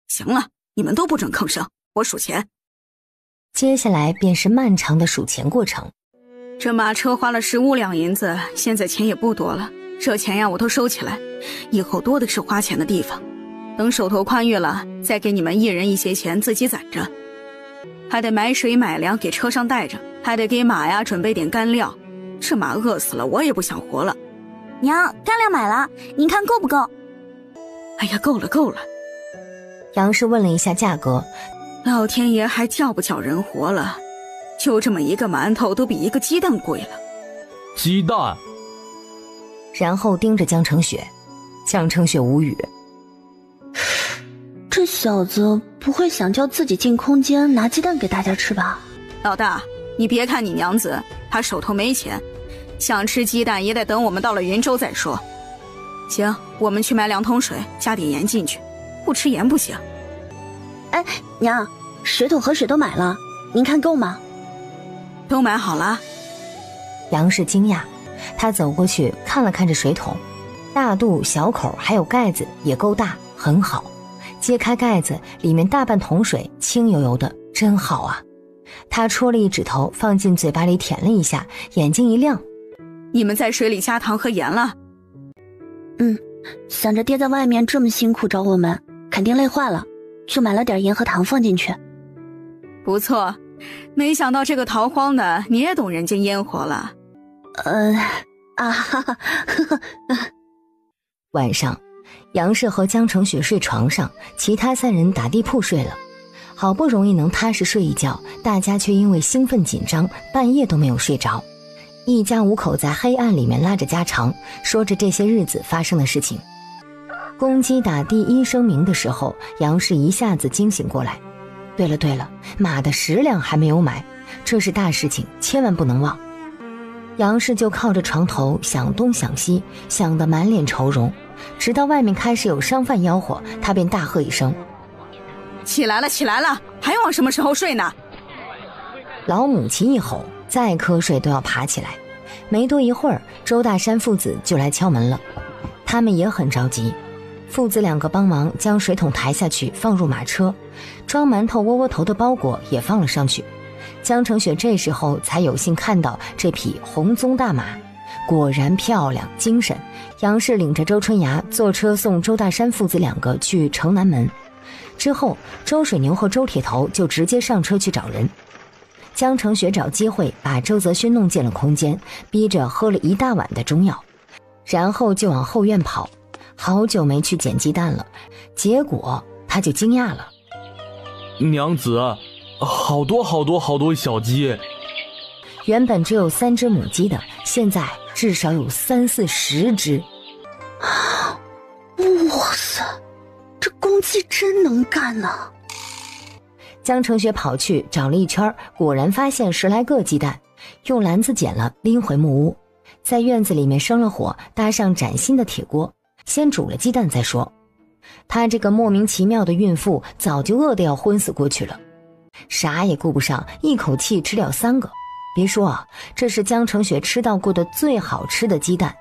行了，你们都不准吭声，我数钱。接下来便是漫长的数钱过程。这马车花了15两银子，现在钱也不多了，这钱呀我都收起来，以后多的是花钱的地方。等手头宽裕了，再给你们一人一些钱自己攒着。还得买水买粮给车上带着，还得给马呀准备点干料，这马饿死了我也不想活了。娘，干粮买了，您看够不够？哎呀，够了够了。杨氏问了一下价格，老天爷还叫不叫人活了？就这么一个馒头都比一个鸡蛋贵了。鸡蛋。然后盯着江成雪，江成雪无语。这小子不会想叫自己进空间拿鸡蛋给大家吃吧？老大，你别看你娘子，她手头没钱，想吃鸡蛋也得等我们到了云州再说。行，我们去买2桶水，加点盐进去，不吃盐不行。哎，娘，水桶和水都买了，您看够吗？都买好了。杨氏惊讶，她走过去看了看这水桶，大肚小口还有盖子也够大，很好。揭开盖子，里面大半桶水，清油油的，真好啊。他戳了一指头，放进嘴巴里舔了一下，眼睛一亮。你们在水里加糖和盐了？想着爹在外面这么辛苦找我们，肯定累坏了，就买了点盐和糖放进去。不错，没想到这个逃荒的你也懂人间烟火了。晚上杨氏和江成雪睡床上，其他3人打地铺睡了。好不容易能踏实睡一觉，大家却因为兴奋紧张，半夜都没有睡着。一家5口在黑暗里面拉着家常，说着这些日子发生的事情。公鸡打第1声鸣的时候，杨氏一下子惊醒过来。对了，马的10两还没有买，这是大事情，千万不能忘。杨氏就靠着床头想东想西，想得满脸愁容，直到外面开始有商贩吆喝，他便大喝一声：起来了，起来了，还往什么时候睡呢？老母亲一吼，再瞌睡都要爬起来。没多一会儿，周大山父子就来敲门了，他们也很着急。父子两个帮忙将水桶抬下去，放入马车，装馒头窝窝头的包裹也放了上去。江澄雪这时候才有幸看到这匹红鬃大马，果然漂亮精神。杨氏领着周春芽坐车送周大山父子两个去城南门，之后周水牛和周铁头就直接上车去找人。江澄雪找机会把周泽勋弄进了空间，逼着喝了一大碗的中药，然后就往后院跑。好久没去捡鸡蛋了，结果他就惊讶了，娘子，好多好多好多小鸡。原本只有3只母鸡的，现在至少有30-40只。哇塞，这公鸡真能干啊！江澄雪跑去找了一圈，果然发现10来个鸡蛋，用篮子捡了拎回木屋，在院子里面生了火，搭上崭新的铁锅，先煮了鸡蛋再说。她这个莫名其妙的孕妇早就饿得要昏死过去了，啥也顾不上，一口气吃掉3个。别说啊，这是江澄雪吃到过的最好吃的鸡蛋。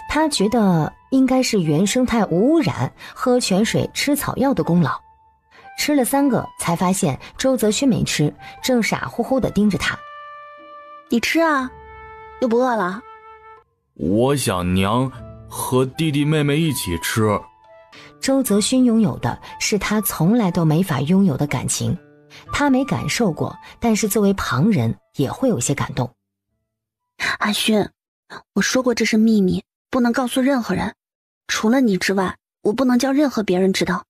她觉得应该是原生态无污染、喝泉水、吃草药的功劳。吃了3个才发现周泽勋没吃，正傻乎乎地盯着他。你吃啊，又不饿了？我想娘和弟弟妹妹一起吃。周泽勋拥有的是他从来都没法拥有的感情，他没感受过，但是作为旁人也会有些感动。阿勋，我说过这是秘密，不能告诉任何人，除了你之外，我不能叫任何别人知道。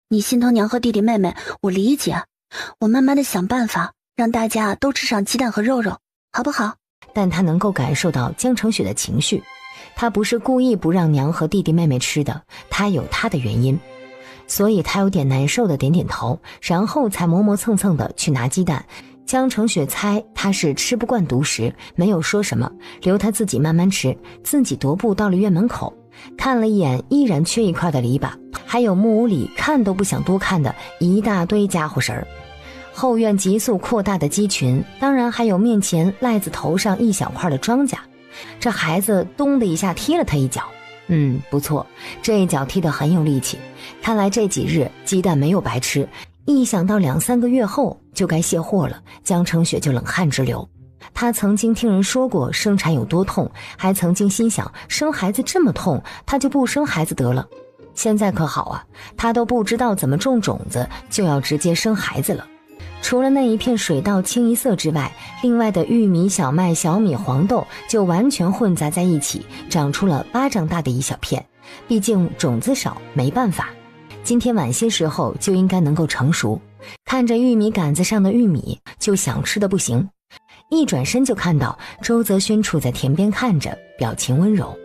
你心疼娘和弟弟妹妹，我理解，我慢慢的想办法让大家都吃上鸡蛋和肉肉，好不好？但他能够感受到江澄雪的情绪，他不是故意不让娘和弟弟妹妹吃的，他有他的原因。所以他有点难受的点点头，然后才磨磨蹭蹭的去拿鸡蛋。江澄雪猜他是吃不惯独食，没有说什么，留他自己慢慢吃，自己踱步到了院门口，看了一眼依然缺一块的篱笆，还有木屋里看都不想多看的一大堆家伙神儿。后院急速扩大的鸡群，当然还有面前赖子头上一小块的庄稼。这孩子咚的一下踢了他一脚，不错，这一脚踢得很有力气。看来这几日鸡蛋没有白吃，一想到2-3个月后就该卸货了，江澄雪就冷汗直流。她曾经听人说过生产有多痛，还曾经心想生孩子这么痛，她就不生孩子得了。现在可好啊，她都不知道怎么种种子，就要直接生孩子了。除了那一片水稻清一色之外，另外的玉米、小麦、小米、黄豆就完全混杂在一起，长出了巴掌大的一小片。毕竟种子少，没办法。今天晚些时候就应该能够成熟。看着玉米杆子上的玉米，就想吃的不行。一转身就看到周泽勋处在田边看着，表情温柔。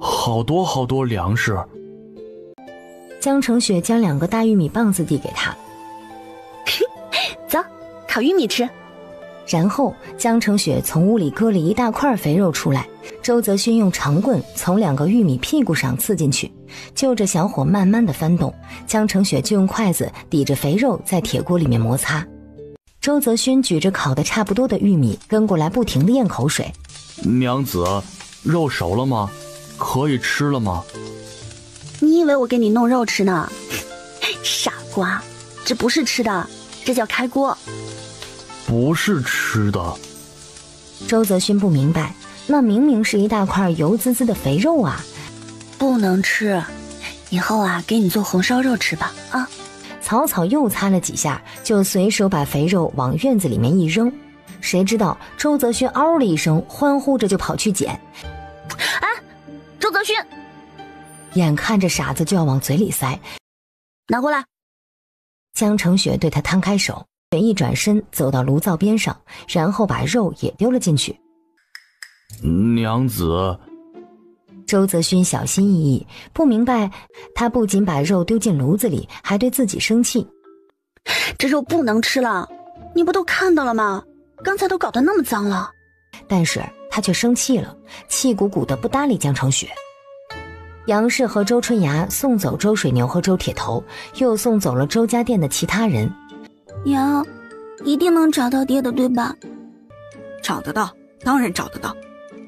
好多好多粮食。江澄雪将2个大玉米棒子递给他。走，烤玉米吃。然后江澄雪从屋里割了一大块肥肉出来，周泽勋用长棍从2个玉米屁股上刺进去，就着小火慢慢的翻动，江澄雪就用筷子抵着肥肉在铁锅里面摩擦。周泽勋举着烤得差不多的玉米跟过来，不停地咽口水。娘子，肉熟了吗？可以吃了吗？你以为我给你弄肉吃呢？傻瓜，这不是吃的，这叫开锅。不是吃的。周泽勋不明白，那明明是一大块油滋滋的肥肉啊。不能吃，以后啊给你做红烧肉吃吧啊。草草又擦了几下，就随手把肥肉往院子里面一扔。谁知道周泽勋嗷的一声，欢呼着就跑去捡。哎，周泽勋，眼看着傻子就要往嘴里塞，拿过来。江澄雪对他摊开手，一转身走到炉灶边上，然后把肉也丢了进去。娘子。周泽勋小心翼翼，不明白他不仅把肉丢进炉子里，还对自己生气。这肉不能吃了，你不都看到了吗？刚才都搞得那么脏了。但是他却生气了，气鼓鼓的不搭理江澄雪。杨氏和周春芽送走周水牛和周铁头，又送走了周家店的其他人。娘，一定能找到爹的，对吧？找得到，当然找得到。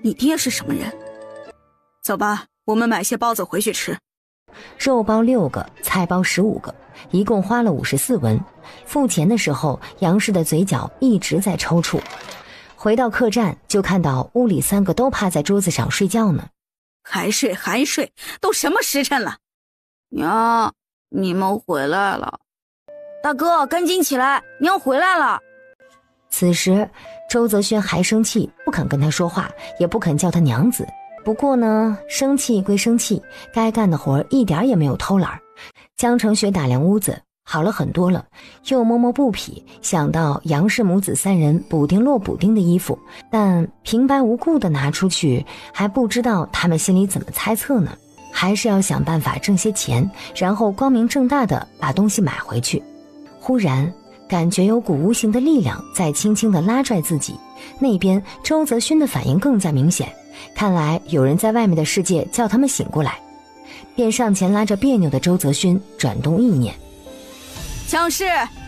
你爹是什么人？走吧，我们买些包子回去吃。肉包6个，菜包15个，一共花了54文。付钱的时候，杨氏的嘴角一直在抽搐。回到客栈，就看到屋里3个都趴在桌子上睡觉呢。还睡，都什么时辰了？娘，你们回来了。大哥，赶紧起来，娘回来了。此时周泽轩还生气，不肯跟他说话，也不肯叫他娘子。不过呢，生气归生气，该干的活一点也没有偷懒。江成雪打量屋子，好了很多了，又摸摸布匹，想到杨氏母子3人补丁落补丁的衣服，但平白无故的拿出去，还不知道他们心里怎么猜测呢。还是要想办法挣些钱，然后光明正大的把东西买回去。忽然感觉有股无形的力量在轻轻地拉拽自己，那边周泽勋的反应更加明显，看来有人在外面的世界叫他们醒过来，便上前拉着别扭的周泽勋，转动意念：江氏，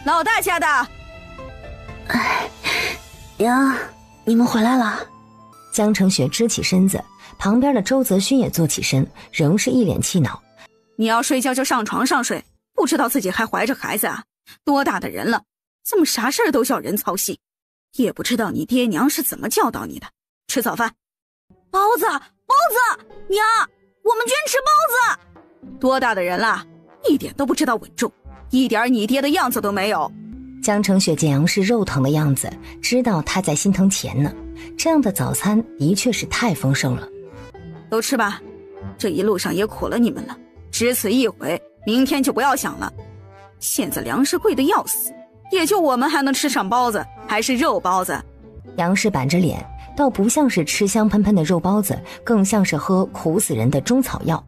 老大家的。娘，你们回来了。江成雪支起身子，旁边的周泽勋也坐起身，仍是一脸气恼：你要睡觉就上床上睡，不知道自己还怀着孩子啊？多大的人了，怎么啥事儿都叫人操心？也不知道你爹娘是怎么教导你的。吃早饭。包子，娘，我们去吃包子。多大的人了，一点都不知道稳重，一点你爹的样子都没有。江成雪见杨氏肉疼的样子，知道他在心疼钱呢。这样的早餐的确是太丰盛了。都吃吧，这一路上也苦了你们了，只此一回，明天就不要想了。现在粮食贵得要死，也就我们还能吃上包子，还是肉包子。杨氏板着脸，倒不像是吃香喷喷的肉包子，更像是喝苦死人的中草药。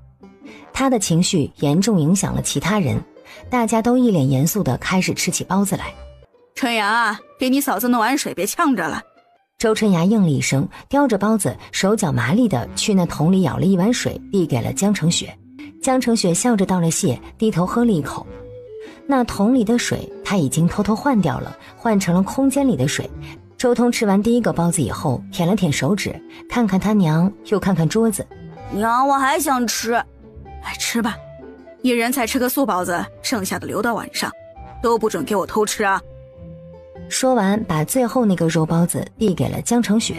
他的情绪严重影响了其他人，大家都一脸严肃地开始吃起包子来。春芽啊，给你嫂子弄碗水，别呛着了。周春芽应了一声，叼着包子，手脚麻利地去那桶里舀了一碗水，递给了江成雪。江成雪笑着道了谢，低头喝了一口。那桶里的水他已经偷偷换掉了，换成了空间里的水。周通吃完第一个包子以后，舔了舔手指，看看他娘，又看看桌子。娘，我还想吃。来吃吧，一人才吃个素包子，剩下的留到晚上，都不准给我偷吃啊。说完，把最后那个肉包子递给了江成雪。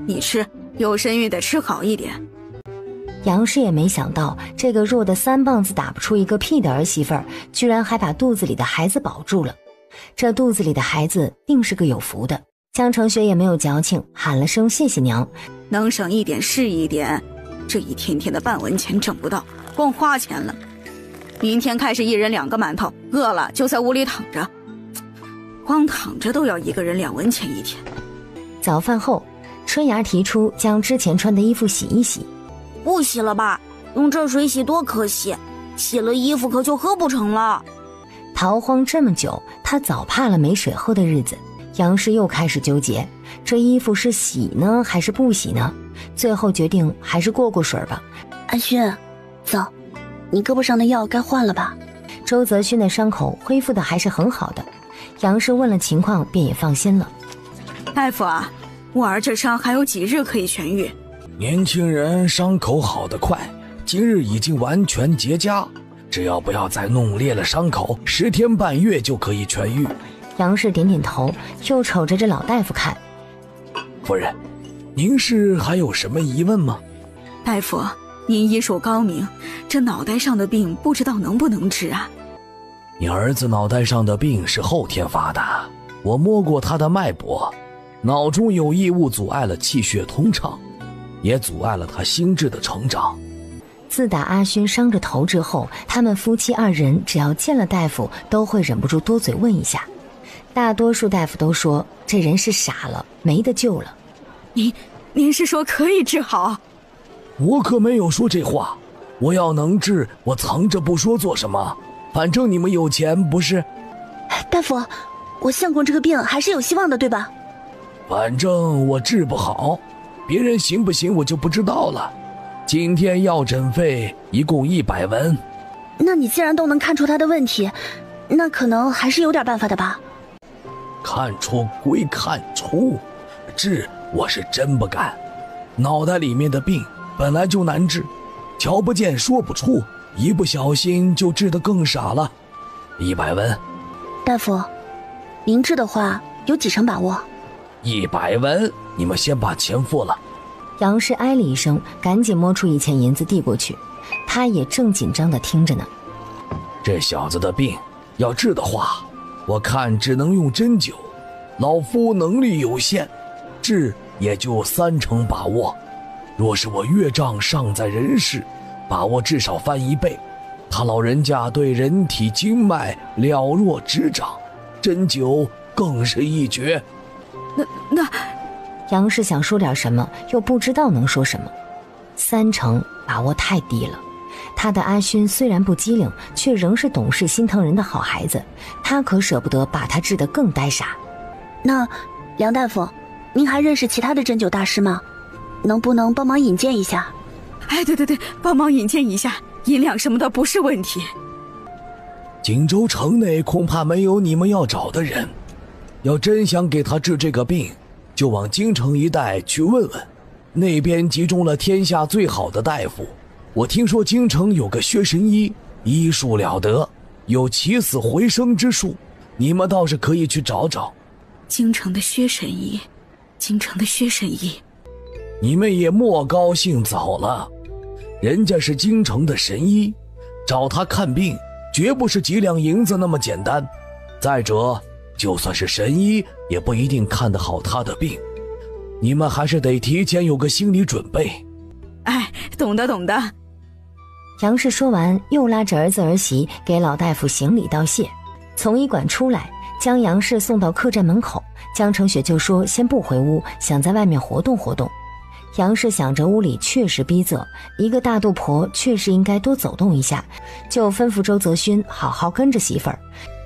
你吃，有身孕得吃好一点。杨氏也没想到，这个弱的3棒子打不出一个屁的儿媳妇儿，居然还把肚子里的孩子保住了。这肚子里的孩子定是个有福的。江成雪也没有矫情，喊了声谢谢娘。能省一点是一点，这一天天的半文钱挣不到，光花钱了。明天开始一人2个馒头，饿了就在屋里躺着，光躺着都要1个人2文钱一天。早饭后，春芽提出将之前穿的衣服洗一洗。不洗了吧，用这水洗多可惜，洗了衣服可就喝不成了。逃荒这么久，他早怕了没水喝的日子。杨氏又开始纠结，这衣服是洗呢还是不洗呢？最后决定还是过水吧。安勋，走，你胳膊上的药该换了吧。周泽勋的伤口恢复的还是很好的，杨氏问了情况便也放心了。大夫啊，我儿这伤还有几日可以痊愈？年轻人伤口好得快，今日已经完全结痂，只要不要再弄裂了伤口，10天半月就可以痊愈。杨氏点点头，又瞅着这老大夫看。夫人，您是还有什么疑问吗？大夫，您医术高明，这脑袋上的病不知道能不能治啊？你儿子脑袋上的病是后天发的，我摸过他的脉搏，脑中有异物阻碍了气血通畅，也阻碍了他心智的成长。自打阿勋伤着头之后，他们夫妻2人只要见了大夫，都会忍不住多嘴问一下。大多数大夫都说这人是傻了，没得救了。您是说可以治好？我可没有说这话，我要能治，我藏着不说做什么？反正你们有钱不是？大夫，我相公这个病还是有希望的，对吧？反正我治不好，别人行不行我就不知道了。今天药诊费一共100文。那你既然都能看出他的问题，那可能还是有点办法的吧？看出归看出，治我是真不敢。脑袋里面的病本来就难治，瞧不见说不出，一不小心就治得更傻了。100文。大夫，您治的话有几成把握？100文，你们先把钱付了。杨氏哎了一声，赶紧摸出1钱银子递过去，他也正紧张地听着呢。这小子的病要治的话，我看只能用针灸，老夫能力有限，治也就3成把握。若是我岳丈尚在人世，把握至少翻1倍。他老人家对人体经脉了若指掌，针灸更是一绝。那杨氏想说点什么，又不知道能说什么。3成把握太低了。他的阿勋虽然不机灵，却仍是懂事心疼人的好孩子，他可舍不得把他治得更呆傻。那梁大夫，您还认识其他的针灸大师吗？能不能帮忙引荐一下？哎，对，帮忙引荐一下，银两什么的不是问题。锦州城内恐怕没有你们要找的人，要真想给他治这个病，就往京城一带去问问，那边集中了天下最好的大夫。我听说京城有个薛神医，医术了得，有起死回生之术，你们倒是可以去找找。京城的薛神医，你们也莫高兴早了，人家是京城的神医，找他看病绝不是几两银子那么简单。再者，就算是神医也不一定看得好他的病，你们还是得提前有个心理准备。哎，懂得。杨氏说完，又拉着儿子儿媳给老大夫行礼道谢，从医馆出来，将杨氏送到客栈门口。江成雪就说先不回屋，想在外面活动活动。杨氏想着屋里确实逼仄，一个大肚婆确实应该多走动一下，就吩咐周泽勋好好跟着媳妇儿。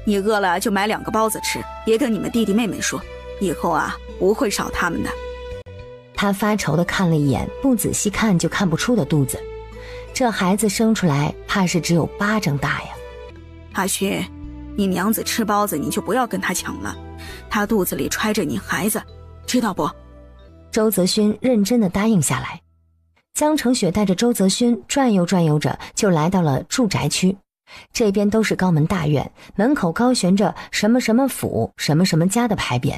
你饿了就买2个包子吃，别跟你们弟弟妹妹说，以后啊不会少他们的。他发愁地看了一眼不仔细看就看不出的肚子，这孩子生出来怕是只有巴掌大呀。阿勋，你娘子吃包子你就不要跟她抢了，她肚子里揣着你孩子，知道不？周泽勋认真地答应下来。江成雪带着周泽勋转悠着，就来到了住宅区。这边都是高门大院，门口高悬着什么什么府什么什么家的牌匾。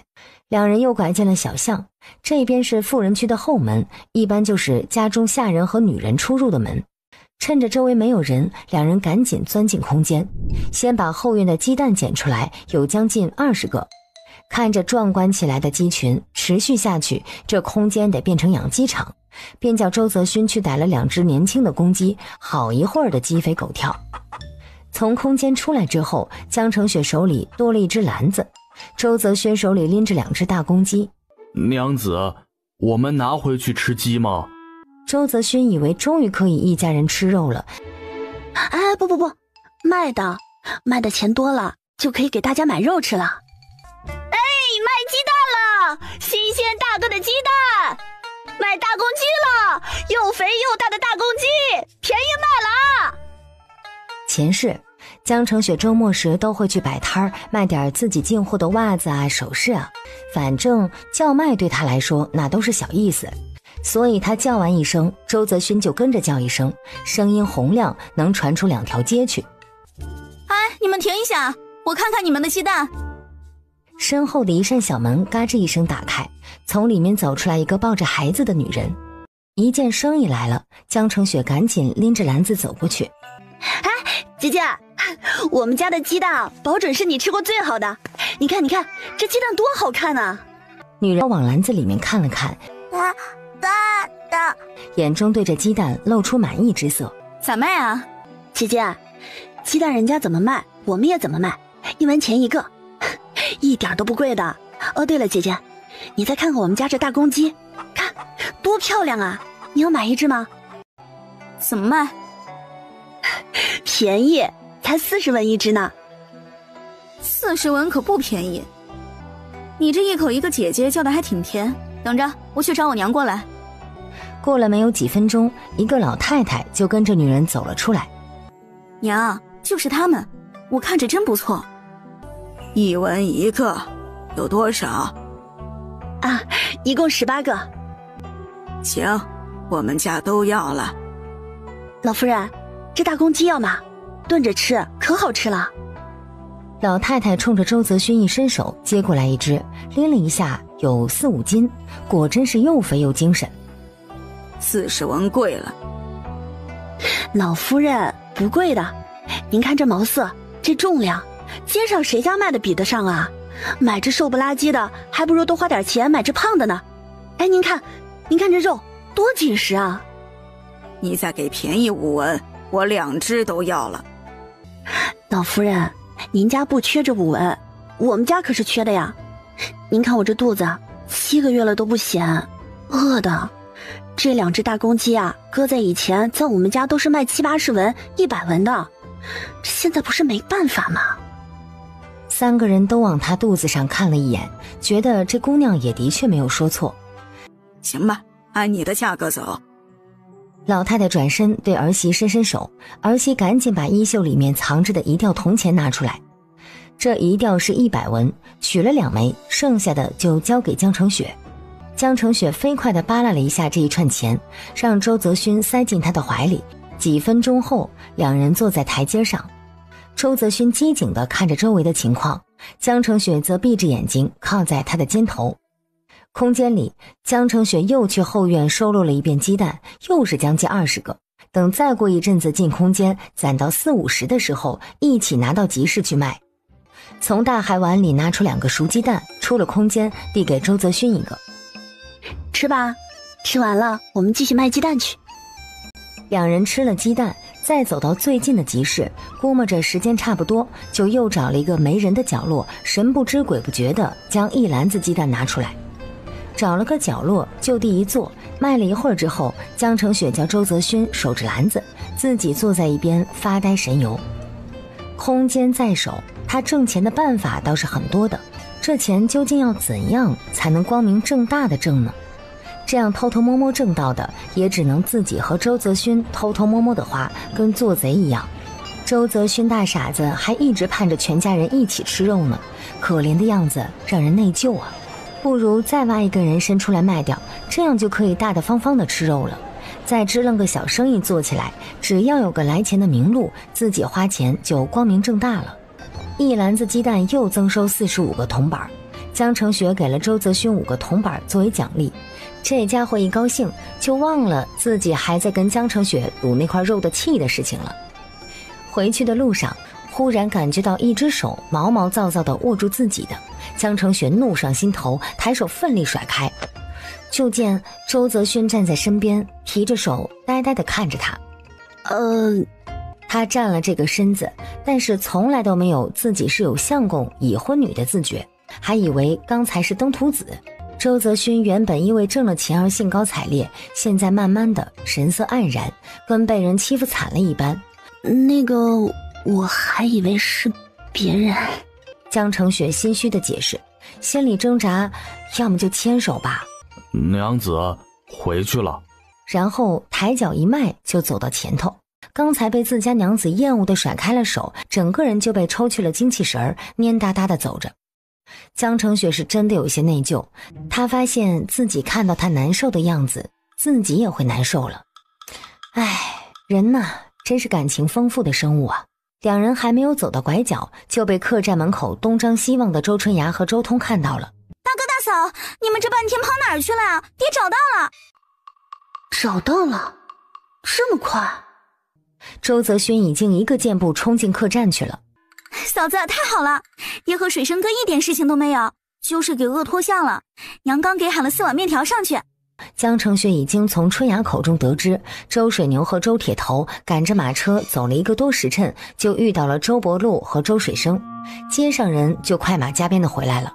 两人又拐进了小巷，这边是富人区的后门，一般就是家中下人和女人出入的门。趁着周围没有人，两人赶紧钻进空间，先把后院的鸡蛋捡出来，有将近20个。看着壮观起来的鸡群，持续下去，这空间得变成养鸡场，便叫周泽勋去逮了2只年轻的公鸡，好一会儿的鸡飞狗跳。从空间出来之后，江成雪手里多了1只篮子，周泽勋手里拎着2只大公鸡。娘子，我们拿回去吃鸡吗？周泽勋以为终于可以一家人吃肉了。哎，不，卖的钱多了，就可以给大家买肉吃了。哎，卖鸡蛋了，新鲜大个的鸡蛋，卖大公鸡了，又肥又大的大公鸡，便宜卖了。前世江成雪周末时都会去摆摊儿，卖点自己进货的袜子啊、首饰啊，反正叫卖对他来说那都是小意思，所以他叫完一声，周泽勋就跟着叫一声，声音洪亮，能传出2条街去。哎，你们停一下，我看看你们的鸡蛋。身后的一扇小门嘎吱一声打开，从里面走出来一个抱着孩子的女人。一见生意来了，江成雪赶紧拎着篮子走过去。哎，姐姐，我们家的鸡蛋保准是你吃过最好的，你看这鸡蛋多好看啊。女人往篮子里面看了看，大的，眼中对着鸡蛋露出满意之色。咋卖啊？姐姐，鸡蛋人家怎么卖我们也怎么卖，1文钱1个，一点都不贵的。哦，对了，姐姐，你再看看我们家这大公鸡，看多漂亮啊，你要买1只吗？怎么卖？便宜，才40文1只呢。40文可不便宜。你这一口一个姐姐叫的还挺甜，等着，我去找我娘过来。过了没有几分钟，一个老太太就跟着女人走了出来。娘，就是他们，我看着真不错。1文1个，有多少？啊，一共18个。行，我们家都要了。老夫人，这大公鸡要吗？炖着吃可好吃了。老太太冲着周泽勋一伸手，接过来一只，拎了一下，有4、5斤，果真是又肥又精神。40文贵了。老夫人，不贵的。您看这毛色，这重量，街上谁家卖的比得上啊？买只瘦不拉几的，还不如多花点钱买只胖的呢。哎，您看这肉多紧实啊！你再给便宜5文，我2只都要了。老夫人，您家不缺这5文，我们家可是缺的呀。您看我这肚子7个月了都不咸，饿的。这2只大公鸡啊，搁在以前，在我们家都是卖70、80文、100文的，这现在不是没办法吗？3个人都往她肚子上看了一眼，觉得这姑娘也的确没有说错。行吧，按你的价格走。老太太转身对儿媳伸伸手，儿媳赶紧把衣袖里面藏着的1吊铜钱拿出来。这1吊是100文，取了2枚，剩下的就交给江城雪。江城雪飞快地扒拉了一下这一串钱，让周泽勋塞进他的怀里。几分钟后，2人坐在台阶上。周泽勋机警地看着周围的情况，江城雪则闭着眼睛靠在他的肩头。空间里，江城雪又去后院收录了一遍鸡蛋，又是将近20个。等再过一阵子进空间攒到40、50的时候，一起拿到集市去卖。从大海碗里拿出2个熟鸡蛋，出了空间递给周泽勋一个。吃吧，吃完了我们继续卖鸡蛋去。2人吃了鸡蛋，再走到最近的集市，估摸着时间差不多，就又找了一个没人的角落，神不知鬼不觉地将1篮子鸡蛋拿出来。找了个角落就地一坐，卖了一会儿之后，江城雪叫周泽勋守着篮子，自己坐在一边发呆神游。空间在手，他挣钱的办法倒是很多的，这钱究竟要怎样才能光明正大的挣呢？这样偷偷摸摸挣到的，也只能自己和周泽勋偷偷摸摸的花，跟做贼一样。周泽勋大傻子还一直盼着全家人一起吃肉呢，可怜的样子让人内疚啊。不如再挖一个人参出来卖掉，这样就可以大大方方的吃肉了。再支棱个小生意做起来，只要有个来钱的明路，自己花钱就光明正大了。1篮子鸡蛋又增收45个铜板，江城雪给了周泽勋5个铜板作为奖励。这家伙一高兴就忘了自己还在跟江城雪赌那块肉的气的事情了。回去的路上，忽然感觉到一只手毛毛躁躁地握住自己的，江城雪怒上心头，抬手奋力甩开。就见周泽勋站在身边，提着手呆呆地看着他。他占了这个身子，但是从来都没有自己是有相公已婚女的自觉，还以为刚才是登徒子。周泽勋原本因为挣了钱而兴高采烈，现在慢慢的神色黯然，跟被人欺负惨了一般。那个我还以为是别人。江城雪心虚的解释，心里挣扎，要么就牵手吧。娘子回去了。然后抬脚一迈就走到前头，刚才被自家娘子厌恶的甩开了手，整个人就被抽去了精气神，蔫哒哒的走着。江城雪是真的有些内疚，她发现自己看到他难受的样子，自己也会难受了。唉，人呐，真是感情丰富的生物啊。2人还没有走到拐角，就被客栈门口东张西望的周春芽和周通看到了。大哥大嫂，你们这半天跑哪儿去了呀？爹找到了。找到了？这么快？周泽勋已经一个箭步冲进客栈去了。嫂子，太好了，爹和水生哥一点事情都没有，就是给饿脱相了。娘刚给喊了4碗面条上去。江城雪已经从春芽口中得知，周水牛和周铁头赶着马车走了1个多时辰，就遇到了周伯禄和周水生，街上人就快马加鞭的回来了。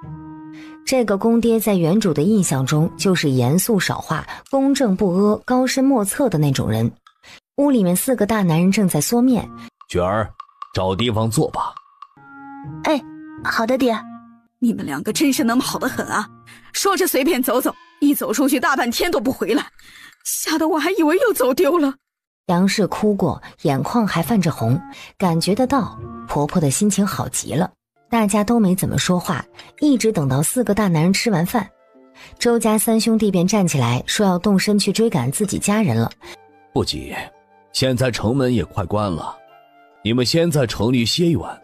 这个公爹在原主的印象中就是严肃少话、公正不阿、高深莫测的那种人。屋里面4个大男人正在嗦面。雪儿，找地方坐吧。哎，好的爹。你们2个真是能跑得很啊，说着随便走走，一走出去大半天都不回来，吓得我还以为又走丢了。杨氏哭过，眼眶还泛着红，感觉得到婆婆的心情好极了。大家都没怎么说话，一直等到4个大男人吃完饭，周家3兄弟便站起来说要动身去追赶自己家人了。不急，现在城门也快关了，你们先在城里歇一晚，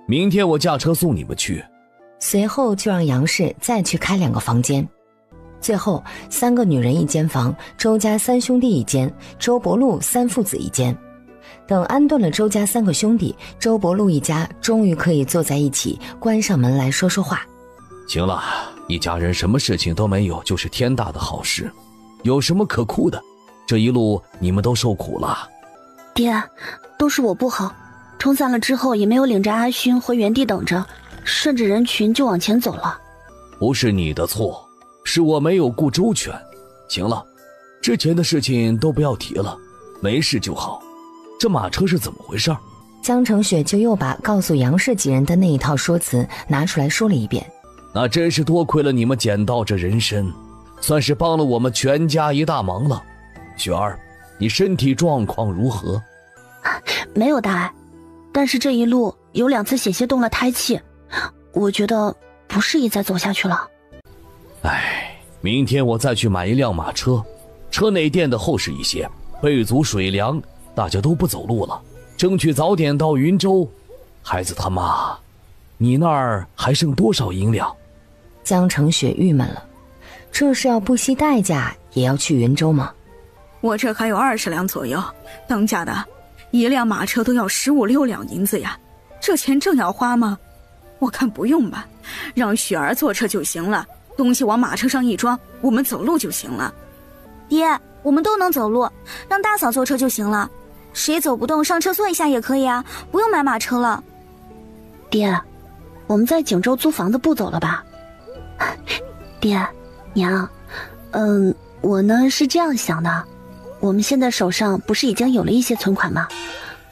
明天我驾车送你们去。随后就让杨氏再去开2个房间，最后3个女人1间房，周家3兄弟1间，周伯禄3父子1间。等安顿了周家3个兄弟，周伯禄一家终于可以坐在一起，关上门来说说话。行了，一家人什么事情都没有，就是天大的好事，有什么可哭的？这一路你们都受苦了。爹，都是我不好，冲散了之后也没有领着阿勋回原地等着，顺着人群就往前走了。不是你的错，是我没有顾周全。行了，之前的事情都不要提了，没事就好。这马车是怎么回事？江成雪就又把告诉杨氏几人的那一套说辞拿出来说了一遍。那真是多亏了你们捡到这人参，算是帮了我们全家一大忙了。雪儿，你身体状况如何？没有大碍，但是这一路有2次险些动了胎气，我觉得不适宜再走下去了。明天我再去买一辆马车，车内垫的厚实一些，备足水粮，大家都不走路了，争取早点到云州。孩子他妈，你那儿还剩多少银两？江成雪郁闷了，这是要不惜代价也要去云州吗？我这还有20两左右，当家的，1辆马车都要15、16两银子呀，这钱正要花吗？我看不用吧，让雪儿坐车就行了，东西往马车上一装，我们走路就行了。爹，我们都能走路，让大嫂坐车就行了，谁走不动上车坐一下也可以啊，不用买马车了。爹，我们在景州租房子不走了吧？爹，娘，我呢是这样想的，我们现在手上不是已经有了一些存款吗？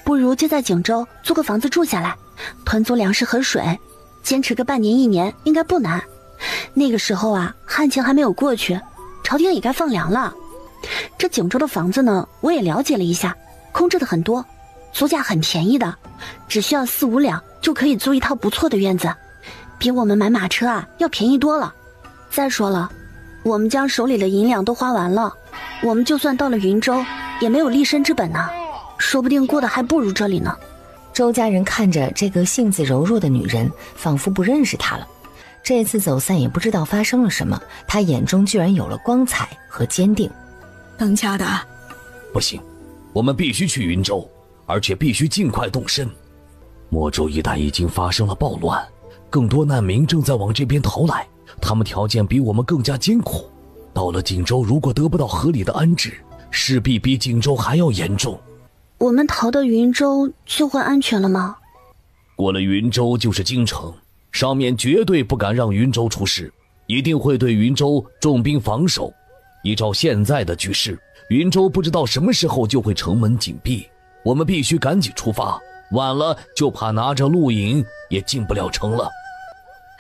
不如就在景州租个房子住下来，囤足粮食和水，坚持个半年1年应该不难。那个时候啊，旱情还没有过去，朝廷也该放粮了。这景州的房子呢，我也了解了一下，空置的很多，租价很便宜的，只需要4、5两就可以租一套不错的院子，比我们买马车啊要便宜多了。再说了，我们将手里的银两都花完了，我们就算到了云州也没有立身之本呢，说不定过得还不如这里呢。周家人看着这个性子柔弱的女人，仿佛不认识她了。这次走散也不知道发生了什么，她眼中居然有了光彩和坚定。当家的，不行，我们必须去云州，而且必须尽快动身。莫州一带已经发生了暴乱，更多难民正在往这边逃来，他们条件比我们更加艰苦。到了锦州，如果得不到合理的安置，势必比锦州还要严重。我们逃到云州就会安全了吗？过了云州就是京城，上面绝对不敢让云州出事，一定会对云州重兵防守。依照现在的局势，云州不知道什么时候就会城门紧闭，我们必须赶紧出发，晚了就怕拿着路引也进不了城了。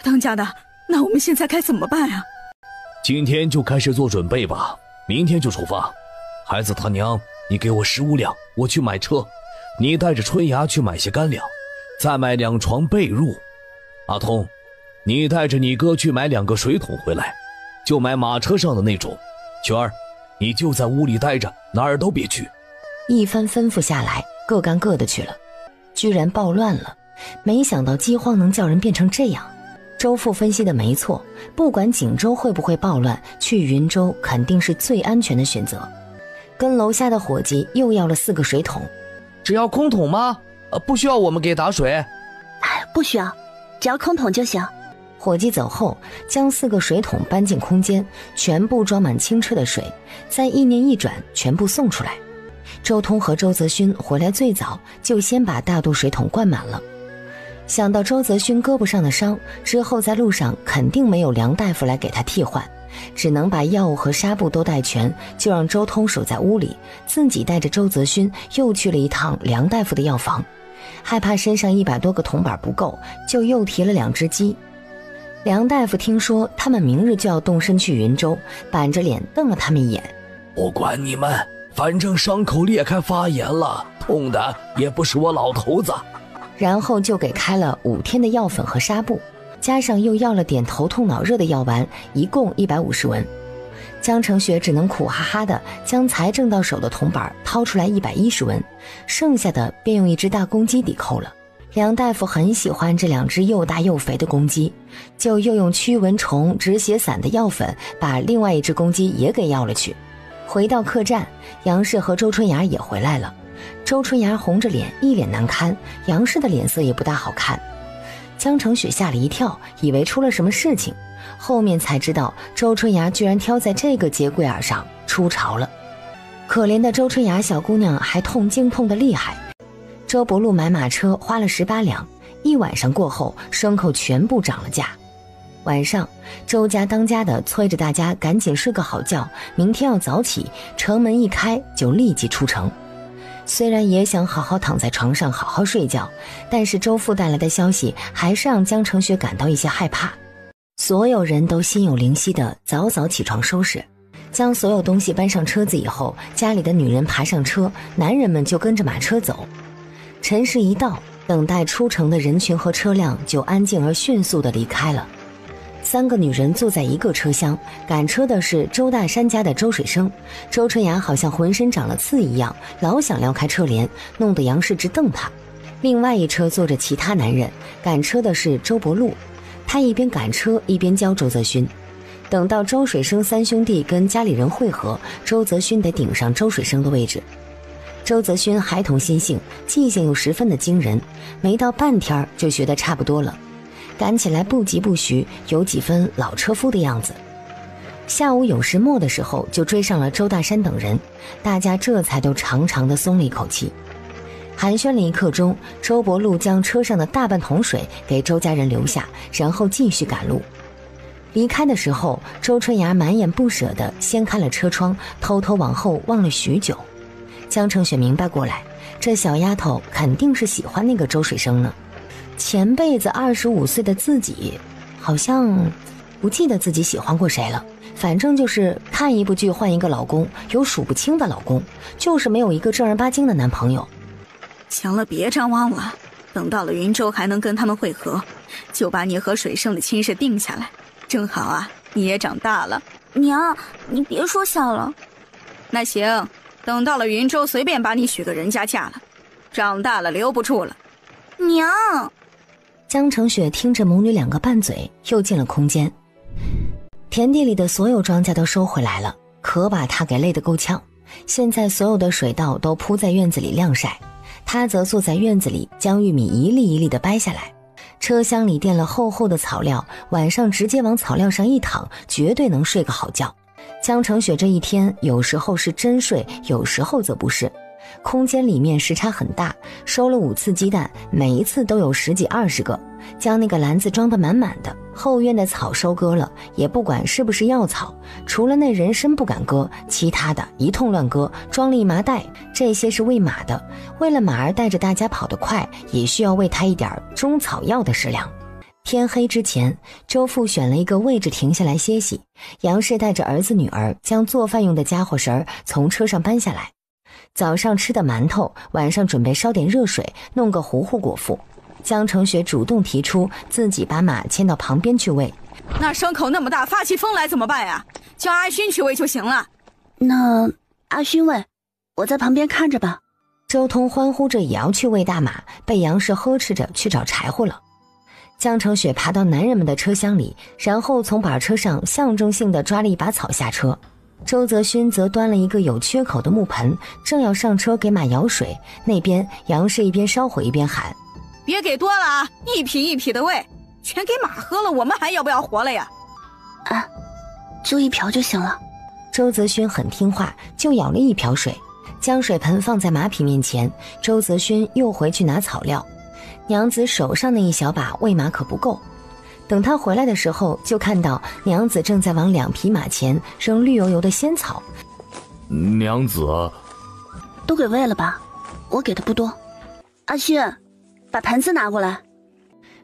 当家的，那我们现在该怎么办啊？今天就开始做准备吧，明天就出发。孩子他娘，你给我15两，我去买车，你带着春芽去买些干粮，再买2床被褥。阿通，你带着你哥去买2个水桶回来，就买马车上的那种。雪儿，你就在屋里待着，哪儿都别去。一番吩咐下来，各干各的去了。居然暴乱了，没想到饥荒能叫人变成这样。周父分析的没错，不管锦州会不会暴乱，去云州肯定是最安全的选择。跟楼下的伙计又要了4个水桶。只要空桶吗？不需要我们给打水？不需要，只要空桶就行。伙计走后，将4个水桶搬进空间，全部装满清澈的水，再意念一转，全部送出来。周通和周泽勋回来最早，就先把大肚水桶灌满了。想到周泽勋胳膊上的伤，之后在路上肯定没有梁大夫来给他替换，只能把药物和纱布都带全，就让周通守在屋里，自己带着周泽勋又去了一趟梁大夫的药房。害怕身上100多个铜板不够，就又提了2只鸡。梁大夫听说他们明日就要动身去云州，板着脸瞪了他们一眼。不管你们，反正伤口裂开发炎了，痛的也不是我老头子。然后就给开了5天的药粉和纱布，加上又要了点头痛脑热的药丸，一共150文。江成雪只能苦哈哈的将才挣到手的铜板掏出来110文，剩下的便用一只大公鸡抵扣了。梁大夫很喜欢这2只又大又肥的公鸡，就又用驱蚊虫止血散的药粉把另外一只公鸡也给要了去。回到客栈，杨氏和周春芽也回来了。周春芽红着脸，一脸难堪，杨氏的脸色也不大好看。江成雪吓了一跳，以为出了什么事情，后面才知道周春芽居然挑在这个节骨眼上出巢了。可怜的周春芽小姑娘还痛经痛得厉害，周伯禄买马车花了18两，1晚上过后，牲口全部涨了价。晚上，周家当家的催着大家赶紧睡个好觉，明天要早起，城门一开就立即出城。虽然也想好好躺在床上好好睡觉，但是周父带来的消息还是让江成雪感到一些害怕。所有人都心有灵犀的早早起床收拾，将所有东西搬上车子以后，家里的女人爬上车，男人们就跟着马车走。辰时一到，等待出城的人群和车辆就安静而迅速地离开了。3个女人坐在一个车厢，赶车的是周大山家的周水生。周春芽好像浑身长了刺一样，老想撩开车帘，弄得杨氏直瞪他。另外一车坐着其他男人，赶车的是周伯禄，他一边赶车一边教周泽勋。等到周水生3兄弟跟家里人会合，周泽勋得顶上周水生的位置。周泽勋孩童心性，记性又十分的惊人，没到半天就学得差不多了，赶起来不疾不徐，有几分老车夫的样子。下午酉时末的时候就追上了周大山等人，大家这才都长长的松了一口气。寒暄了一刻钟，周伯禄将车上的大半桶水给周家人留下，然后继续赶路。离开的时候，周春芽满眼不舍地掀开了车窗，偷偷往后望了许久。江成雪明白过来，这小丫头肯定是喜欢那个周水生呢。前辈子25岁的自己，好像不记得自己喜欢过谁了。反正就是看一部剧换一个老公，有数不清的老公，就是没有一个正儿八经的男朋友。行了，别张望了，等到了云州还能跟他们会合，就把你和水生的亲事定下来。正好啊，你也长大了。娘，你别说笑了。那行，等到了云州随便把你许个人家嫁了，长大了留不住了。娘。江成雪听着母女2个拌嘴，又进了空间。田地里的所有庄稼都收回来了，可把他给累得够呛。现在所有的水稻都铺在院子里晾晒，他则坐在院子里将玉米一粒一粒地掰下来。车厢里垫了厚厚的草料，晚上直接往草料上一躺，绝对能睡个好觉。江成雪这一天有时候是真睡，有时候则不是。空间里面时差很大，收了5次鸡蛋，每一次都有10几20个，将那个篮子装得满满的。后院的草收割了，也不管是不是药草，除了那人参不敢割，其他的一通乱割，装了一麻袋，这些是喂马的。为了马儿带着大家跑得快，也需要喂它一点中草药的食粮。天黑之前，周父选了一个位置停下来歇息，杨氏带着儿子女儿将做饭用的家伙食儿从车上搬下来。早上吃的馒头，晚上准备烧点热水，弄个糊糊果腹。江成雪主动提出自己把马牵到旁边去喂。那牲口那么大，发起疯来怎么办呀？叫阿勋去喂就行了。那阿勋喂，我在旁边看着吧。周通欢呼着也要去喂大马，被杨氏呵斥着去找柴火了。江成雪爬到男人们的车厢里，然后从板车上象征性地抓了一把草下车。周泽勋则端了一个有缺口的木盆，正要上车给马舀水。那边杨氏一边烧火一边喊：别给多了啊，一匹一匹的喂，全给马喝了，我们还要不要活了呀？啊，就1瓢就行了。周泽勋很听话，就舀了1瓢水，将水盆放在马匹面前。周泽勋又回去拿草料，娘子手上那一小把喂马可不够。等他回来的时候，就看到娘子正在往2匹马前扔绿油油的仙草。娘子，都给喂了吧，我给的不多。阿勋，把盆子拿过来。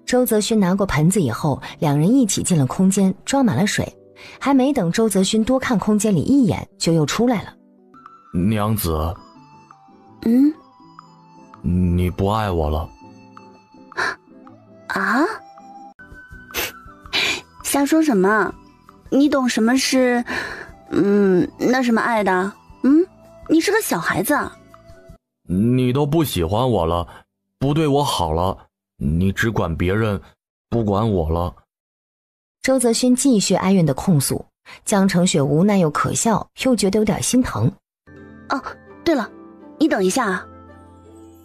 周泽勋拿过盆子以后，2人一起进了空间，装满了水。还没等周泽勋多看空间里一眼，就又出来了。娘子，你不爱我了？啊？瞎说什么？你懂什么是那什么爱的？你是个小孩子。你都不喜欢我了，不对我好了，你只管别人，不管我了。周泽勋继续哀怨的控诉，江澄雪无奈又可笑，又觉得有点心疼。哦，对了，你等一下啊。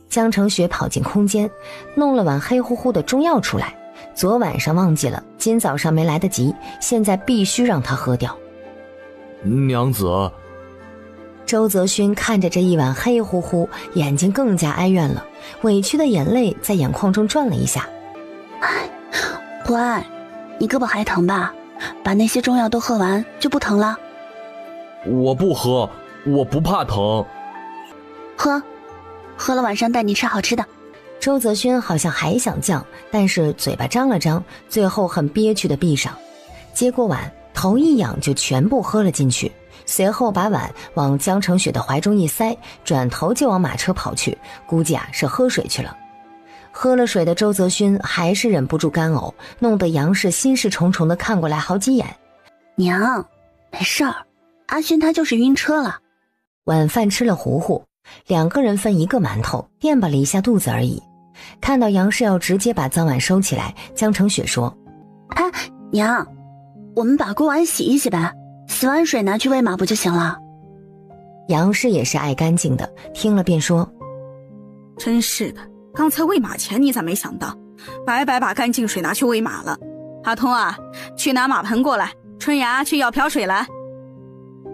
江澄雪跑进空间，弄了碗黑乎乎的中药出来，昨晚上忘记了，今早上没来得及，现在必须让他喝掉。娘子。周泽勋看着这一碗黑乎乎，眼睛更加哀怨了，委屈的眼泪在眼眶中转了一下。乖，你胳膊还疼吧？把那些中药都喝完就不疼了。我不喝，我不怕疼。喝了晚上带你吃好吃的。周泽勋好像还想犟，但是嘴巴张了张，最后很憋屈地闭上，接过碗，头一仰就全部喝了进去，随后把碗往江澄雪的怀中一塞，转头就往马车跑去，估计是喝水去了。喝了水的周泽勋还是忍不住干呕，弄得杨氏心事重重地看过来好几眼。娘，没事儿，阿勋他就是晕车了。晚饭吃了糊糊，2个人分1个馒头，垫吧了一下肚子而已。看到杨氏要直接把脏碗收起来，江澄雪说：娘，我们把锅碗洗一洗呗，洗完水拿去喂马不就行了？杨氏也是爱干净的，听了便说：真是的，刚才喂马前你咋没想到，白白把干净水拿去喂马了。阿通啊，去拿马盆过来，春芽去要瓢水来。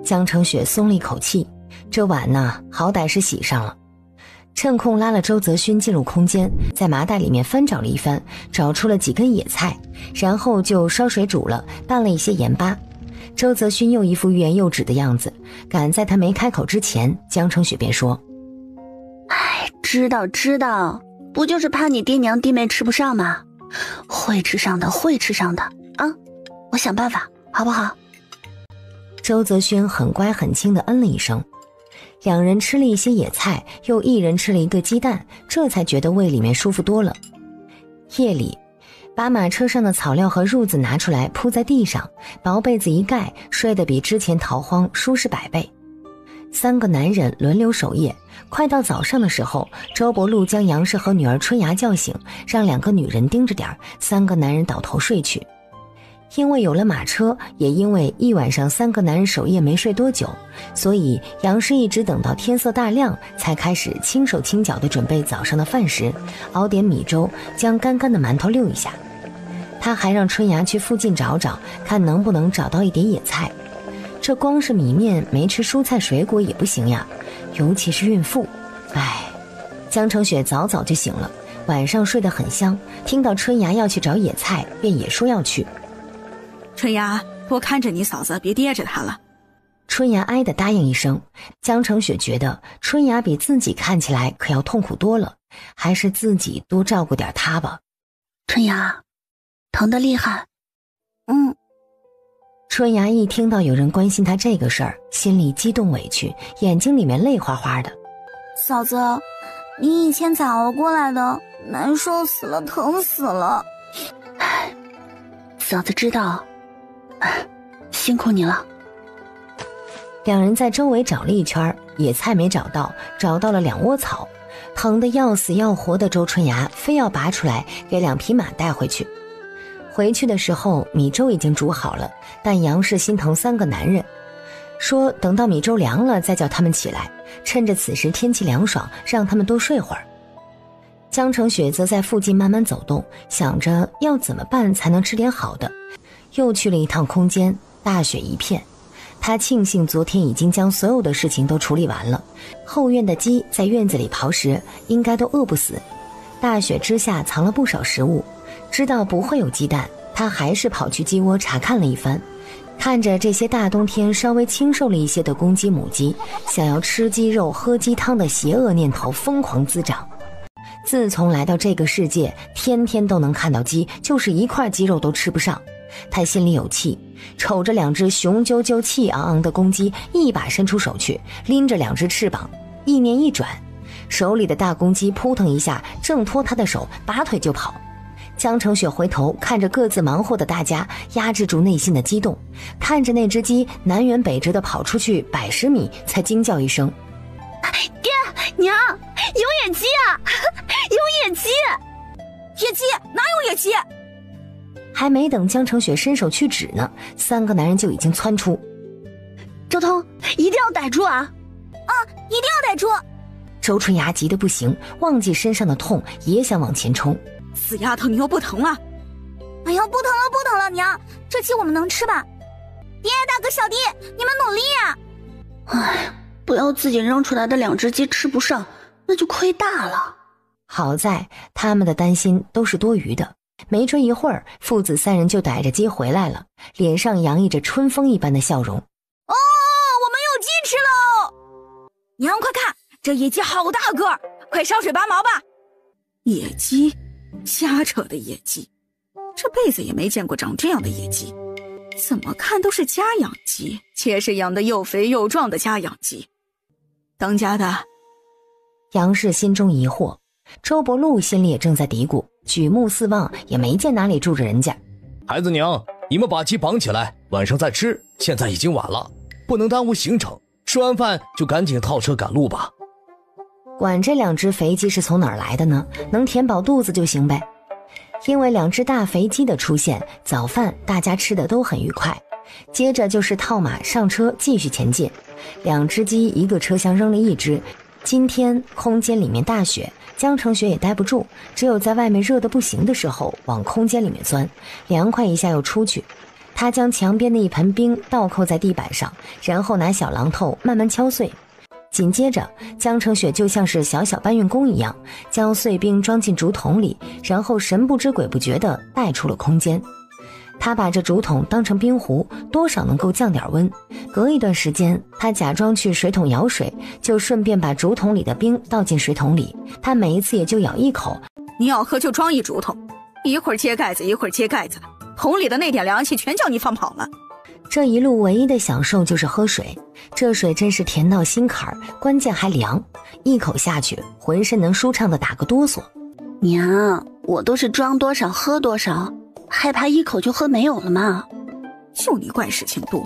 江澄雪松了一口气，这碗呢，好歹是洗上了。趁空拉了周泽勋进入空间，在麻袋里面翻找了一番，找出了几根野菜，然后就烧水煮了，拌了一些盐巴。周泽勋又一副欲言又止的样子，赶在他没开口之前，江澄雪便说：知道，不就是怕你爹娘弟妹吃不上吗？会吃上的啊，我想办法好不好？周泽勋很乖很轻地嗯了一声。2人吃了一些野菜，又1人吃了1个鸡蛋，这才觉得胃里面舒服多了。夜里，把马车上的草料和褥子拿出来铺在地上，薄被子一盖，睡得比之前逃荒舒适100倍。3个男人轮流守夜，快到早上的时候，周伯禄将杨氏和女儿春芽叫醒，让2个女人盯着点，3个男人倒头睡去。因为有了马车，也因为一晚上3个男人守夜没睡多久，所以杨氏一直等到天色大亮才开始轻手轻脚地准备早上的饭食，熬点米粥，将干干的馒头溜一下。他还让春芽去附近找找，看能不能找到一点野菜。这光是米面没吃蔬菜水果也不行呀，尤其是孕妇。江澄雪早早就醒了，晚上睡得很香，听到春芽要去找野菜，便也说要去。春芽，多看着你嫂子，别跌着她了。春芽哀地答应一声。江澄雪觉得春芽比自己看起来可要痛苦多了，还是自己多照顾点她吧。春芽，疼得厉害。春芽一听到有人关心她这个事儿，心里激动委屈，眼睛里面泪花花的。嫂子，你以前咋熬过来的？难受死了，疼死了。嫂子知道，辛苦你了。2人在周围找了一圈，野菜没找到，找到了2窝草，疼得要死要活的周春芽非要拔出来给2匹马带回去。回去的时候米粥已经煮好了，但杨氏心疼3个男人，说等到米粥凉了再叫他们起来，趁着此时天气凉爽，让他们多睡会儿。江澄雪则在附近慢慢走动，想着要怎么办才能吃点好的。又去了一趟空间，大雪一片。他庆幸昨天已经将所有的事情都处理完了，后院的鸡在院子里刨食，应该都饿不死。大雪之下藏了不少食物，知道不会有鸡蛋，他还是跑去鸡窝查看了一番。看着这些大冬天稍微清瘦了一些的公鸡母鸡，想要吃鸡肉喝鸡汤的邪恶念头疯狂滋长。自从来到这个世界，天天都能看到鸡，就是一块鸡肉都吃不上。他心里有气，瞅着2只雄赳赳气昂昂的公鸡，一把伸出手去，拎着2只翅膀，意念一转，手里的大公鸡扑腾一下挣脱他的手，拔腿就跑。江澄雪回头看着各自忙活的大家，压制住内心的激动，看着那只鸡南辕北辙地跑出去百10米，才惊叫一声：爹娘，有野鸡啊！有野鸡！野鸡哪有野鸡？还没等江澄雪伸手去指呢，3个男人就已经窜出。周通，一定要逮住啊！一定要逮住！周春芽急得不行，忘记身上的痛，也想往前冲。死丫头，你又不疼了？哎呀，不疼了，不疼了，娘，这鸡我们能吃吧？爹，大哥，小弟，你们努力呀！哎，不要自己扔出来的2只鸡吃不上，那就亏大了。好在他们的担心都是多余的，没追一会儿，父子3人就逮着鸡回来了，脸上洋溢着春风一般的笑容。哦，我们有鸡吃喽！娘，快看，这野鸡好大个儿，快烧水拔毛吧！野鸡，瞎扯的野鸡，这辈子也没见过长这样的野鸡，怎么看都是家养鸡，且是养得又肥又壮的家养鸡。当家的，杨氏心中疑惑，周伯禄心里也正在嘀咕，举目四望也没见哪里住着人家。孩子娘，你们把鸡绑起来，晚上再吃，现在已经晚了，不能耽误行程，吃完饭就赶紧套车赶路吧。管这2只肥鸡是从哪儿来的呢？能填饱肚子就行呗。因为2只大肥鸡的出现，早饭大家吃的都很愉快，接着就是套马上车继续前进。2只鸡一个车厢扔了1只。今天空间里面大雪，江澄雪也待不住，只有在外面热得不行的时候往空间里面钻，凉快一下又出去。他将墙边的一盆冰倒扣在地板上，然后拿小榔头慢慢敲碎。紧接着江澄雪就像是小小搬运工一样，将碎冰装进竹筒里，然后神不知鬼不觉地带出了空间。他把这竹筒当成冰壶，多少能够降点温。隔一段时间，他假装去水桶舀水，就顺便把竹筒里的冰倒进水桶里。他每一次也就舀一口。你要喝就装一竹筒，一会儿揭盖子，一会儿揭盖子，桶里的那点凉气全叫你放跑了。这一路唯一的享受就是喝水，这水真是甜到心坎儿，关键还凉，一口下去，浑身能舒畅的打个哆嗦。娘，我都是装多少喝多少，害怕一口就喝没有了吗？就你怪事情多。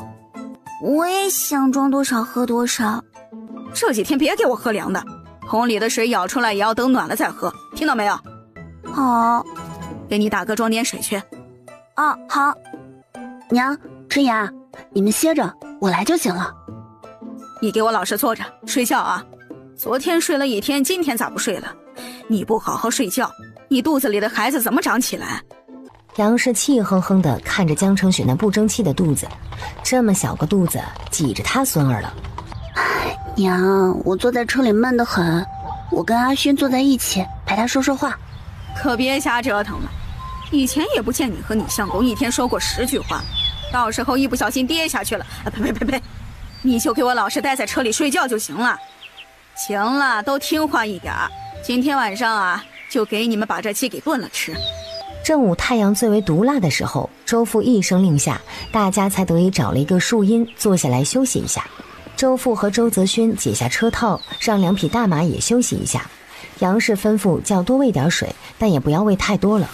我也想装多少喝多少。这几天别给我喝凉的，桶里的水舀出来也要等暖了再喝，听到没有？好。给你大哥装点水去。好。娘，春芽，你们歇着，我来就行了。你给我老实坐着睡觉啊！昨天睡了1天，今天咋不睡了？你不好好睡觉，你肚子里的孩子怎么长起来？杨氏气哼哼地看着江澄雪那不争气的肚子，这么小个肚子挤着他孙儿了。娘，我坐在车里闷得很，我跟阿勋坐在一起陪他说说话。可别瞎折腾了，以前也不见你和你相公一天说过10句话，到时候一不小心跌下去了，呸！你就给我老实待在车里睡觉就行了。行了，都听话一点，今天晚上啊，就给你们把这鸡给炖了吃。正午太阳最为毒辣的时候，周父一声令下，大家才得以找了一个树荫坐下来休息一下。周父和周泽勋解下车套，让2匹大马也休息一下。杨氏吩咐叫多喂点水，但也不要喂太多了。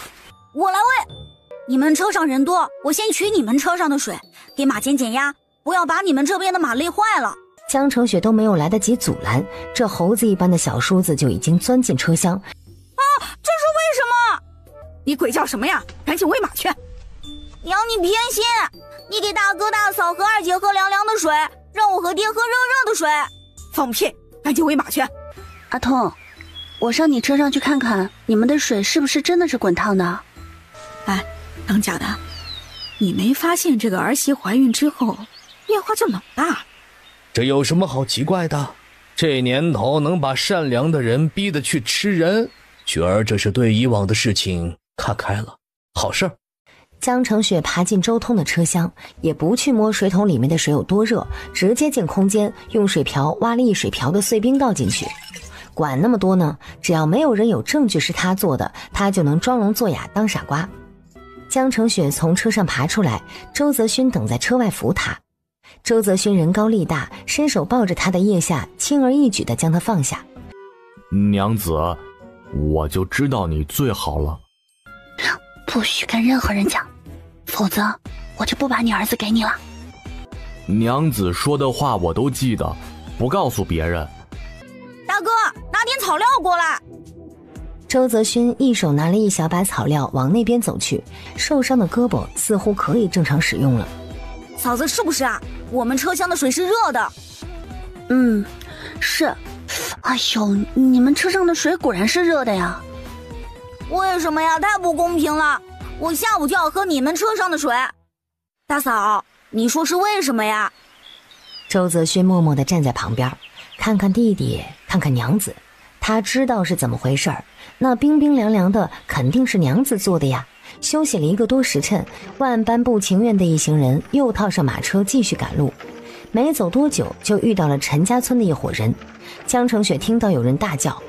我来喂。你们车上人多，我先取你们车上的水，给马减减压，不要把你们这边的马累坏了。江澄雪都没有来得及阻拦，这猴子一般的小叔子就已经钻进车厢。这是为什么？你鬼叫什么呀？赶紧喂马去！娘，你偏心，你给大哥大嫂和2姐喝凉凉的水，让我和爹喝热热的水。放屁！赶紧喂马去！阿通，我上你车上去看看，你们的水是不是真的是滚烫的？哎，当家的，你没发现这个儿媳怀孕之后变化就老大了？这有什么好奇怪的？这年头能把善良的人逼得去吃人，雪儿这是对以往的事情看开了，好事儿。江澄雪爬进周通的车厢，也不去摸水桶里面的水有多热，直接进空间用水瓢挖了1水瓢的碎冰倒进去。管那么多呢，只要没有人有证据是他做的，他就能装聋作哑当傻瓜。江澄雪从车上爬出来，周泽勋等在车外扶他。周泽勋人高力大，伸手抱着他的腋下，轻而易举地将他放下。娘子，我就知道你最好了。不许跟任何人讲，否则我就不把你儿子给你了。娘子说的话我都记得，不告诉别人。大哥，拿点草料过来。周泽勋一手拿了一小把草料往那边走去，受伤的胳膊似乎可以正常使用了。嫂子，是不是啊？我们车厢的水是热的。是。哎呦，你们车上的水果然是热的呀。为什么呀？太不公平了！我下午就要喝你们车上的水。大嫂，你说是为什么呀？周泽勋默默地站在旁边，看看弟弟，看看娘子，他知道是怎么回事儿。那冰冰凉凉的肯定是娘子做的呀。休息了1个多时辰，万般不情愿的一行人又套上马车继续赶路。没走多久，就遇到了陈家村的一伙人。江成雪听到有人大叫：“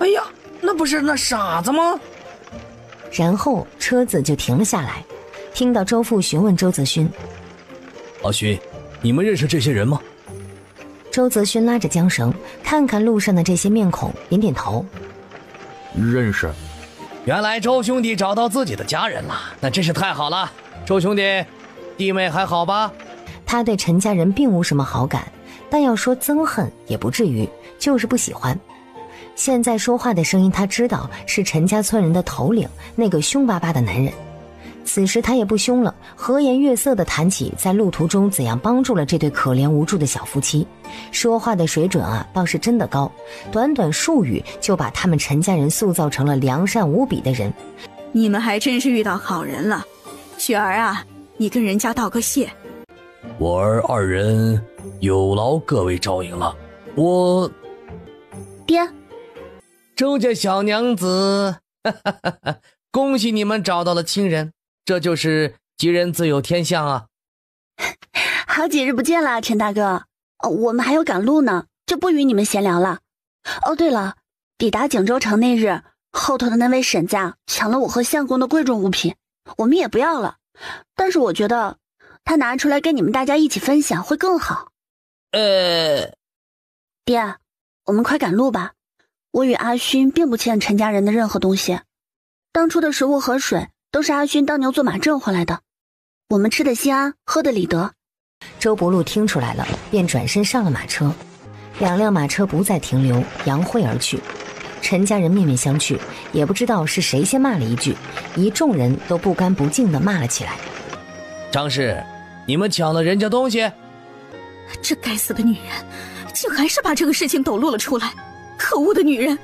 哎呀，那不是那傻子吗？”然后车子就停了下来。听到周父询问周泽勋：“阿勋，你们认识这些人吗？”周泽勋拉着缰绳，看看路上的这些面孔，点点头：“认识。”原来周兄弟找到自己的家人了，那真是太好了。周兄弟，弟妹还好吧？他对陈家人并无什么好感，但要说憎恨也不至于，就是不喜欢。现在说话的声音他知道是陈家村人的头领，那个凶巴巴的男人。此时他也不凶了，和颜悦色地谈起在路途中怎样帮助了这对可怜无助的小夫妻。说话的水准啊，倒是真的高，短短数语就把他们陈家人塑造成了良善无比的人。你们还真是遇到好人了。雪儿啊，你跟人家道个谢。我儿二人有劳各位照应了。我爹，周家小娘子，恭喜你们找到了亲人，这就是吉人自有天相啊。好几日不见了，陈大哥。我们还要赶路呢，就不与你们闲聊了。哦，对了，抵达景州城那日，后头的那位沈家抢了我和相公的贵重物品，我们也不要了。但是我觉得他拿出来跟你们大家一起分享会更好。爹，我们快赶路吧。我与阿勋并不欠陈家人的任何东西，当初的食物和水都是阿勋当牛做马挣回来的，我们吃的心安，喝的理得。周伯禄听出来了，便转身上了马车。2辆马车不再停留，扬灰而去。陈家人面面相觑，也不知道是谁先骂了一句，一众人都不干不净地骂了起来。张氏，你们抢了人家东西？这该死的女人，竟还是把这个事情抖露了出来！可恶的女人！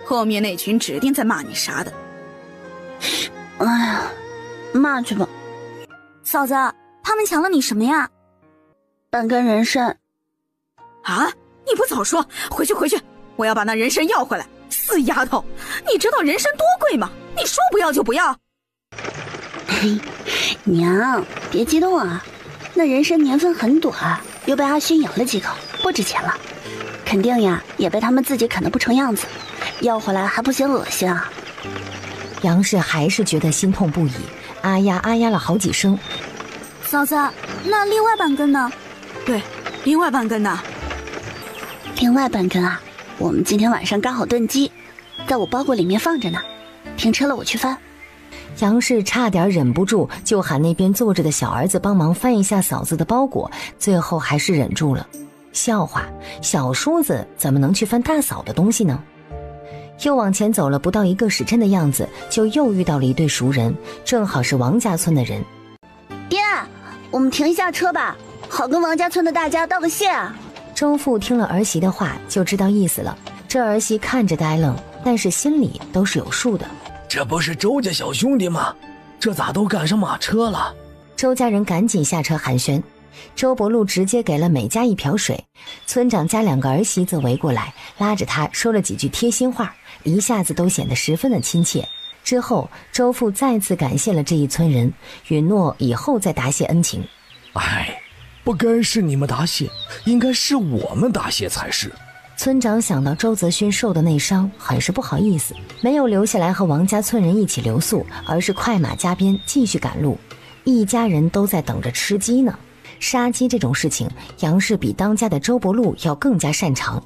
后面那群指定在骂你啥的。哎呀，骂去吧。嫂子，他们抢了你什么呀？半根人参。啊！你不早说，回去，我要把那人参要回来。死丫头，你知道人参多贵吗？你说不要就不要。娘，别激动啊，那人参年份很短，又被阿勋咬了几口，不值钱了，肯定呀也被他们自己啃得不成样子，要回来还不嫌恶心啊。杨氏还是觉得心痛不已，啊呀啊呀了好几声。嫂子，那另外半根呢？对，另外半根呢？另外半根啊，我们今天晚上刚好炖鸡，在我包裹里面放着呢，停车了我去翻。杨氏差点忍不住就喊那边坐着的小儿子帮忙翻一下嫂子的包裹，最后还是忍住了。笑话，小叔子怎么能去翻大嫂的东西呢？又往前走了不到1个时辰的样子，就又遇到了一对熟人，正好是王家村的人。爹，我们停一下车吧，好跟王家村的大家道个谢啊。周父听了儿媳的话就知道意思了，这儿媳看着呆愣，但是心里都是有数的。这不是周家小兄弟吗？这咋都赶上马车了？周家人赶紧下车寒暄。周伯禄直接给了每家1瓢水，村长家2个儿媳则围过来，拉着他说了几句贴心话，一下子都显得十分的亲切。之后，周父再次感谢了这一村人，允诺以后再答谢恩情。哎，不该是你们答谢，应该是我们答谢才是。村长想到周泽勋受的内伤，很是不好意思，没有留下来和王家村人一起留宿，而是快马加鞭继续赶路。一家人都在等着吃鸡呢。杀鸡这种事情，杨氏比当家的周伯禄要更加擅长。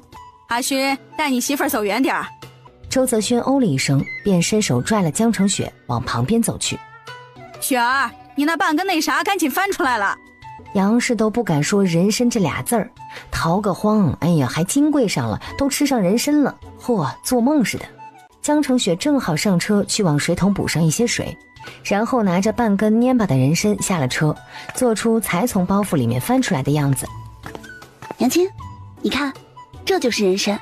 阿勋，带你媳妇儿走远点儿。周泽轩哦了一声，便伸手拽了江澄雪往旁边走去。雪儿，你那半根那啥赶紧翻出来了。杨氏都不敢说人参这俩字儿，逃个荒，哎呀，还金贵上了，都吃上人参了，嚯，做梦似的。江澄雪正好上车去往水桶补上一些水，然后拿着半根蔫巴的人参下了车，做出才从包袱里面翻出来的样子。娘亲，你看，这就是人参。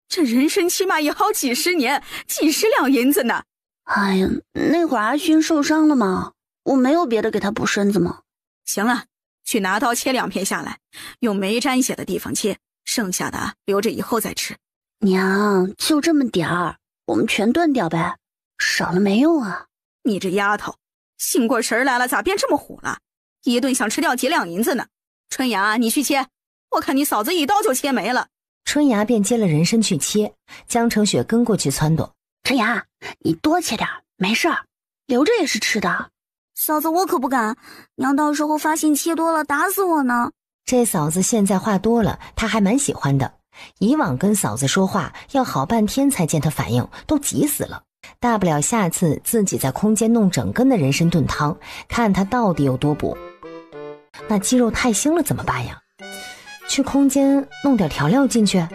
这人参起码也好几十年，几十两银子呢。哎呀，那会儿阿勋受伤了嘛，我没有别的给他补身子吗？行了，去拿刀切2片下来，用没沾血的地方切，剩下的留着以后再吃。娘，就这么点儿，我们全断掉呗，少了没用啊。你这丫头，醒过神来了咋变这么虎了？一顿想吃掉几两银子呢？春芽，你去切，我看你嫂子一刀就切没了。春芽便接了人参去切，江澄雪跟过去撺掇。春芽，你多切点，没事儿，留着也是吃的。嫂子，我可不敢，娘到时候发现切多了打死我呢。这嫂子现在话多了，她还蛮喜欢的。以往跟嫂子说话要好半天才见她反应，都急死了。大不了下次自己在空间弄整根的人参炖汤，看她到底有多补。那鸡肉太腥了怎么办呀？去空间弄点调料进去，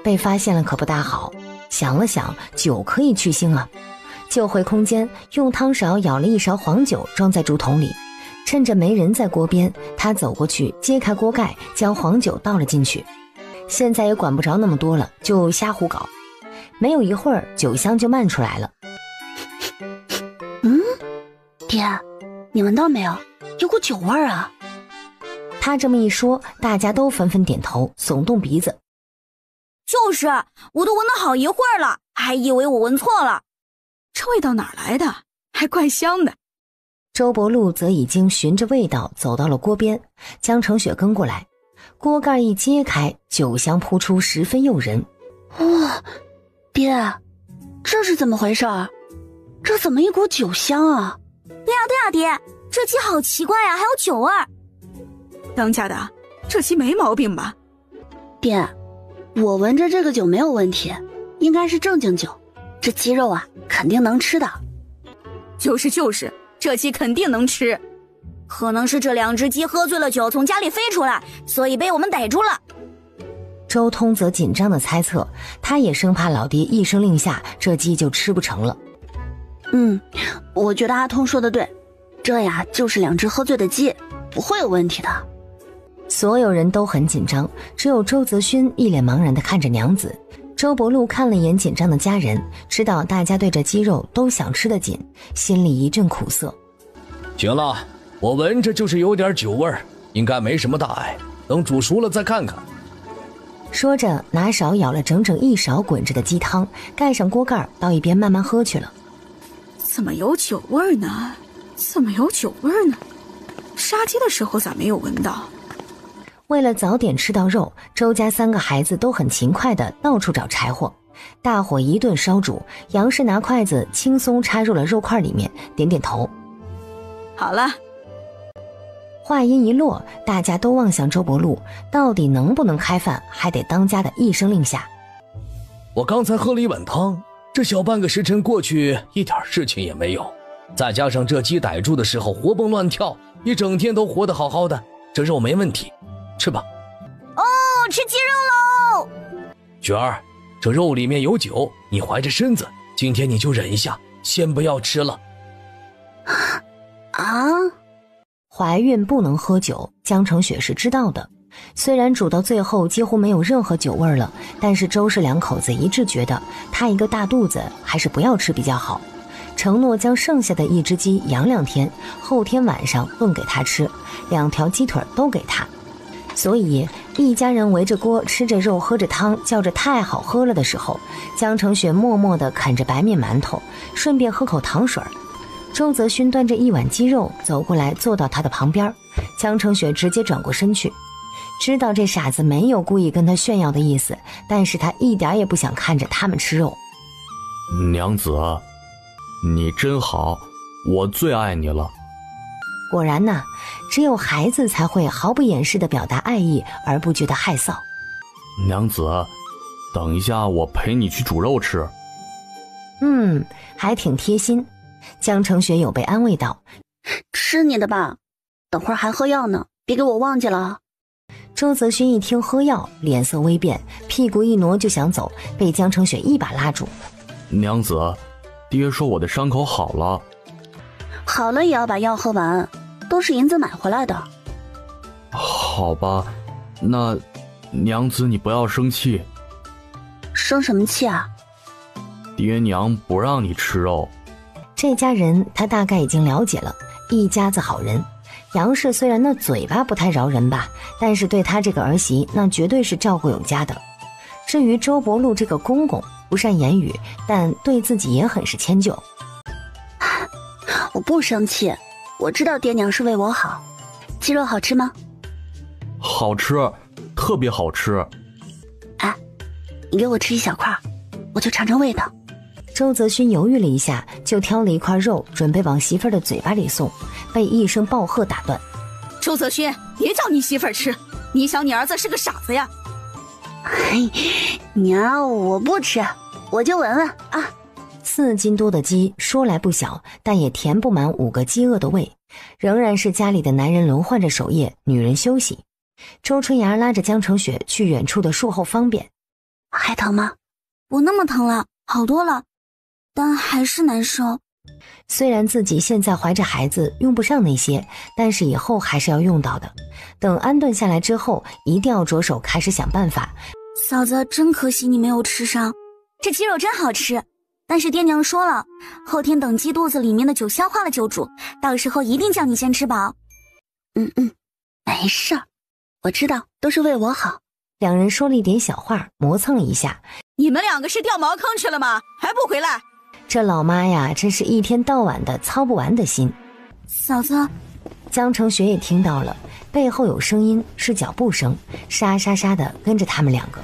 被发现了可不大好。想了想，酒可以去腥啊，就回空间用汤勺舀了一勺黄酒装在竹筒里，趁着没人在锅边，他走过去揭开锅盖，将黄酒倒了进去。现在也管不着那么多了，就瞎胡搞。没有一会儿，酒香就漫出来了。爹，你闻到没有？有股酒味儿啊。他这么一说，大家都纷纷点头，耸动鼻子。就是，我都闻了好一会儿了，还以为我闻错了。这味道哪来的？还怪香的。周伯禄则已经循着味道走到了锅边，江澄雪跟过来，锅盖一揭开，酒香扑出，十分诱人。哇，爹，这是怎么回事？这怎么一股酒香啊？对呀，爹，这鸡好奇怪啊，还有酒味儿。当家的，这鸡没毛病吧？爹，我闻着这个酒没有问题，应该是正经酒，这鸡肉啊肯定能吃的。就是，这鸡肯定能吃。可能是这2只鸡喝醉了酒从家里飞出来，所以被我们逮住了。周通则紧张地猜测，他也生怕老爹一声令下，这鸡就吃不成了。我觉得阿通说的对，这呀就是2只喝醉的鸡，不会有问题的。所有人都很紧张，只有周泽勋一脸茫然地看着娘子。周伯禄看了一眼紧张的家人，知道大家对这鸡肉都想吃得紧，心里一阵苦涩。行了，我闻着就是有点酒味儿，应该没什么大碍，等煮熟了再看看。说着拿勺舀了整整1勺滚着的鸡汤，盖上锅盖到一边慢慢喝去了。怎么有酒味呢？杀鸡的时候咋没有闻到？为了早点吃到肉，周家3个孩子都很勤快地到处找柴火，大火一顿烧煮，杨氏拿筷子轻松插入了肉块里面，点点头。好了。话音一落，大家都望向周伯禄，到底能不能开饭，还得当家的一声令下。我刚才喝了一碗汤，这小半个时辰过去，一点事情也没有，再加上这鸡逮住的时候活蹦乱跳，一整天都活得好好的，这肉没问题，吃吧。哦，吃鸡肉喽！雪儿，这肉里面有酒，你怀着身子，今天你就忍一下，先不要吃了。啊？怀孕不能喝酒，江澄雪是知道的。虽然煮到最后几乎没有任何酒味了，但是周氏2口子一致觉得他一个大肚子还是不要吃比较好，承诺将剩下的1只鸡养2天，后天晚上炖给他吃，2条鸡腿都给他。所以一家人围着锅吃着肉喝着汤，叫着太好喝了的时候，江澄雪默默地啃着白面馒头，顺便喝口糖水。周泽勋端着1碗鸡肉走过来，坐到他的旁边，江澄雪直接转过身去，知道这傻子没有故意跟他炫耀的意思，但是他一点也不想看着他们吃肉。娘子，你真好，我最爱你了。果然呐，只有孩子才会毫不掩饰地表达爱意而不觉得害臊。娘子，等一下我陪你去煮肉吃。还挺贴心。江成雪有被安慰到。吃你的吧，等会儿还喝药呢，别给我忘记了。周泽勋一听喝药，脸色微变，屁股一挪就想走，被江成雪一把拉住。娘子，爹说我的伤口好了。好了也要把药喝完，都是银子买回来的。好吧，那娘子你不要生气。生什么气啊？爹娘不让你吃肉。这家人他大概已经了解了，一家子好人。杨氏虽然那嘴巴不太饶人吧，但是对他这个儿媳那绝对是照顾有加的。至于周伯禄这个公公，不善言语，但对自己也很是迁就。我不生气，我知道爹娘是为我好。鸡肉好吃吗？好吃，特别好吃。哎，你给我吃一小块，我就尝尝味道。周泽勋犹豫了一下，就挑了一块肉准备往媳妇儿的嘴巴里送，被一声暴喝打断。周泽勋，别叫你媳妇儿吃，你想你儿子是个傻子呀？嘿，娘，我不吃，我就闻闻啊。4斤多的鸡说来不小，但也填不满5个饥饿的胃，仍然是家里的男人轮换着守夜，女人休息。周春芽拉着江成雪去远处的树后方便。还疼吗？不那么疼了，好多了，但还是难受。虽然自己现在怀着孩子用不上那些，但是以后还是要用到的。等安顿下来之后，一定要着手开始想办法。嫂子，真可惜你没有吃上，这鸡肉真好吃。但是爹娘说了，后天等鸡肚子里面的酒消化了就煮，到时候一定叫你先吃饱。没事儿，我知道都是为我好。两人说了一点小话，磨蹭了一下。你们2个是掉茅坑去了吗？还不回来？这老妈呀，真是一天到晚的操不完的心。嫂子，江成雪也听到了，背后有声音，是脚步声，沙沙沙的跟着他们2个。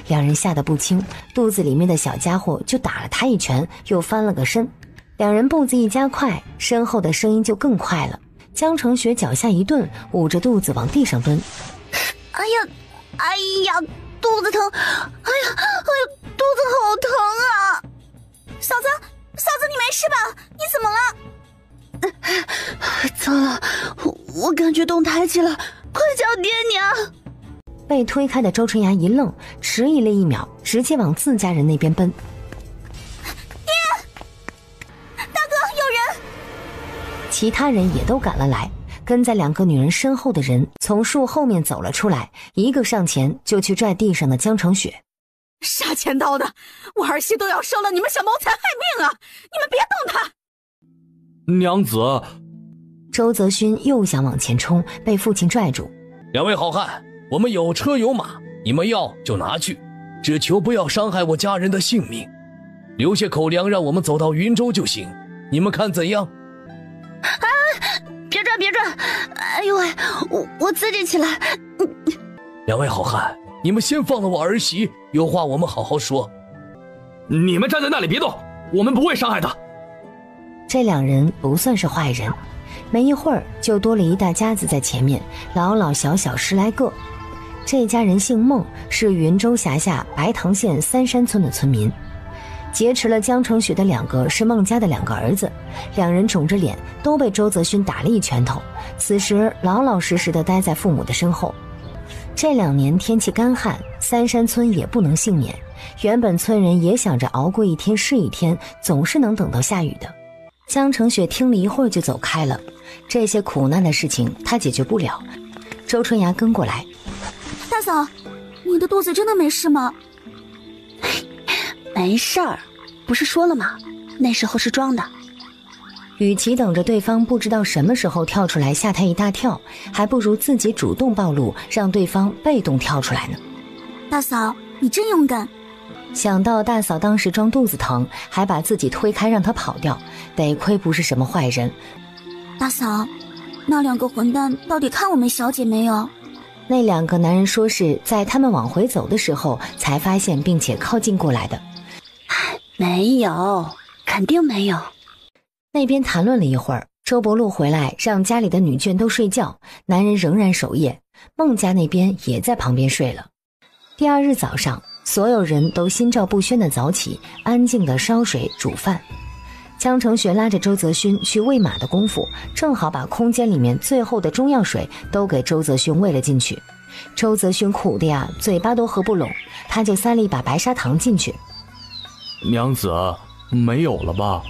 两人吓得不轻，肚子里面的小家伙就打了他一拳，又翻了个身。两人步子一加快，身后的声音就更快了。江成雪脚下一顿，捂着肚子往地上蹲。哎呀，肚子疼！哎呀，肚子好疼啊！嫂子，你没事吧？你怎么了？糟了，我感觉动胎气了，快叫爹娘！被推开的周春芽一愣，迟疑了1秒，直接往自家人那边奔。爹，大哥，有人！其他人也都赶了来，跟在2个女人身后的人从树后面走了出来，一个上前就去拽地上的江成雪。杀千刀的，我儿媳都要生了，你们想谋财害命啊！你们别动她！娘子，周泽勋又想往前冲，被父亲拽住。2位好汉，我们有车有马，你们要就拿去，只求不要伤害我家人的性命，留下口粮让我们走到云州就行，你们看怎样？啊！别拽！哎呦喂，我自己起来。2位好汉，你们先放了我儿媳，有话我们好好说。你们站在那里别动，我们不会伤害她。这2人不算是坏人，没一会儿就多了一大家子在前面，老老小小10来个。这家人姓孟，是云州辖下白塘县三山村的村民。劫持了江成雪的2个是孟家的2个儿子，2人肿着脸都被周泽勋打了一拳头，此时老老实实的待在父母的身后。这2年天气干旱，三山村也不能幸免，原本村人也想着熬过一天是一天，总是能等到下雨的。江成雪听了一会儿就走开了，这些苦难的事情他解决不了。周春芽跟过来。大嫂，你的肚子真的没事吗？没事儿，不是说了吗？那时候是装的。与其等着对方不知道什么时候跳出来吓他一大跳，还不如自己主动暴露，让对方被动跳出来呢。大嫂，你真勇敢。想到大嫂当时装肚子疼，还把自己推开让他跑掉，得亏不是什么坏人。大嫂，那2个混蛋到底看我们小姐没有？那2个男人说是在他们往回走的时候才发现并且靠近过来的。没有，肯定没有。那边谈论了一会儿，周伯禄回来让家里的女眷都睡觉，男人仍然守夜，孟家那边也在旁边睡了。第2日早上，所有人都心照不宣地早起，安静地烧水煮饭。江成雪拉着周泽勋去喂马的功夫，正好把空间里面最后的中药水都给周泽勋喂了进去。周泽勋苦的呀，嘴巴都合不拢，他就塞了一把白砂糖进去。娘子，没有了吧？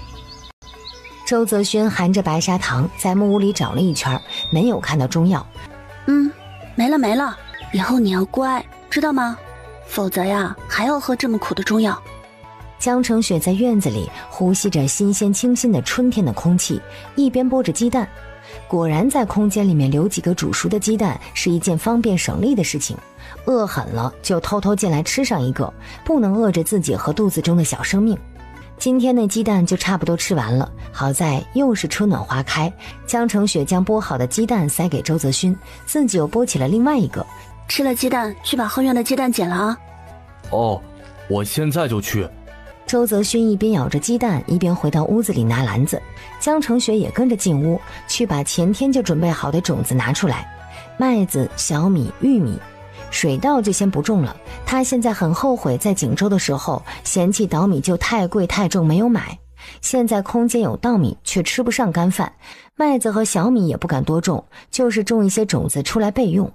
周泽勋含着白砂糖在木屋里找了一圈，没有看到中药。没了，以后你要乖，知道吗？否则呀，还要喝这么苦的中药。江成雪在院子里呼吸着新鲜清新的春天的空气，一边剥着鸡蛋。果然在空间里面留几个煮熟的鸡蛋是一件方便省力的事情，饿狠了就偷偷进来吃上一个，不能饿着自己和肚子中的小生命。今天那鸡蛋就差不多吃完了，好在又是春暖花开。江成雪将剥好的鸡蛋塞给周泽勋，自己又剥起了另外一个。吃了鸡蛋，去把后院的鸡蛋捡了啊。哦，我现在就去。周泽勋一边咬着鸡蛋，一边回到屋子里拿篮子。江成雪也跟着进屋，去把前天就准备好的种子拿出来，麦子、小米、玉米。水稻就先不种了，他现在很后悔在锦州的时候嫌弃稻米就太贵太重没有买。现在空间有稻米，却吃不上干饭，麦子和小米也不敢多种，就是种一些种子出来备用。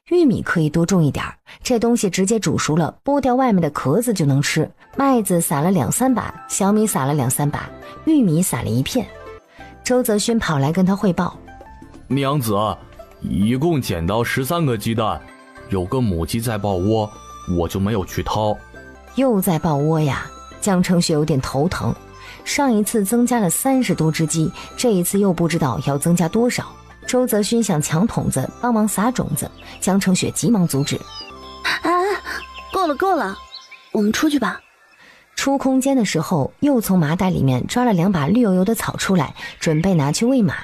玉米可以多种一点，这东西直接煮熟了，剥掉外面的壳子就能吃。麦子撒了2-3把，小米撒了2-3把，玉米撒了1片。周泽勋跑来跟他汇报：娘子，一共捡到13个鸡蛋，有个母鸡在抱窝，我就没有去掏。又在抱窝呀？江成雪有点头疼。上一次增加了30多只鸡，这一次又不知道要增加多少。周泽勋想抢筒子帮忙撒种子，江成雪急忙阻止。够了，我们出去吧。出空间的时候，又从麻袋里面抓了2把绿油油的草出来，准备拿去喂马。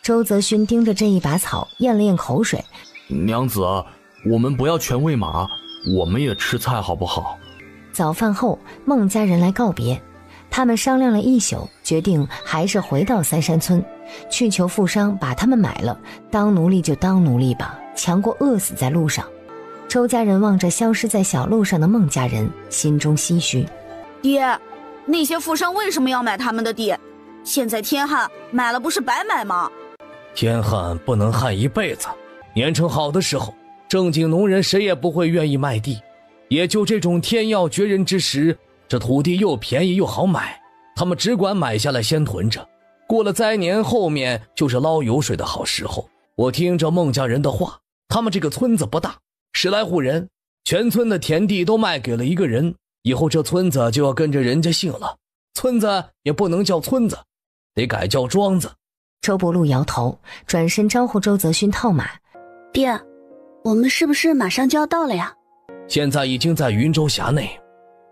周泽勋盯着这一把草，咽了咽口水。娘子，我们不要全喂马，我们也吃菜好不好？早饭后，孟家人来告别，他们商量了一宿，决定还是回到三山村，去求富商把他们买了，当奴隶就当奴隶吧，强过饿死在路上。周家人望着消失在小路上的孟家人，心中唏嘘。爹，那些富商为什么要买他们的地？现在天旱，买了不是白买吗？天旱不能旱一辈子，年成好的时候，正经农人谁也不会愿意卖地，也就这种天要绝人之时，这土地又便宜又好买，他们只管买下来先囤着，过了灾年后面就是捞油水的好时候。我听着孟家人的话，他们这个村子不大，10来户人，全村的田地都卖给了一个人，以后这村子就要跟着人家姓了，村子也不能叫村子，得改叫庄子。周伯禄摇头，转身招呼周泽勋套马。爹，我们是不是马上就要到了呀？现在已经在云州辖内，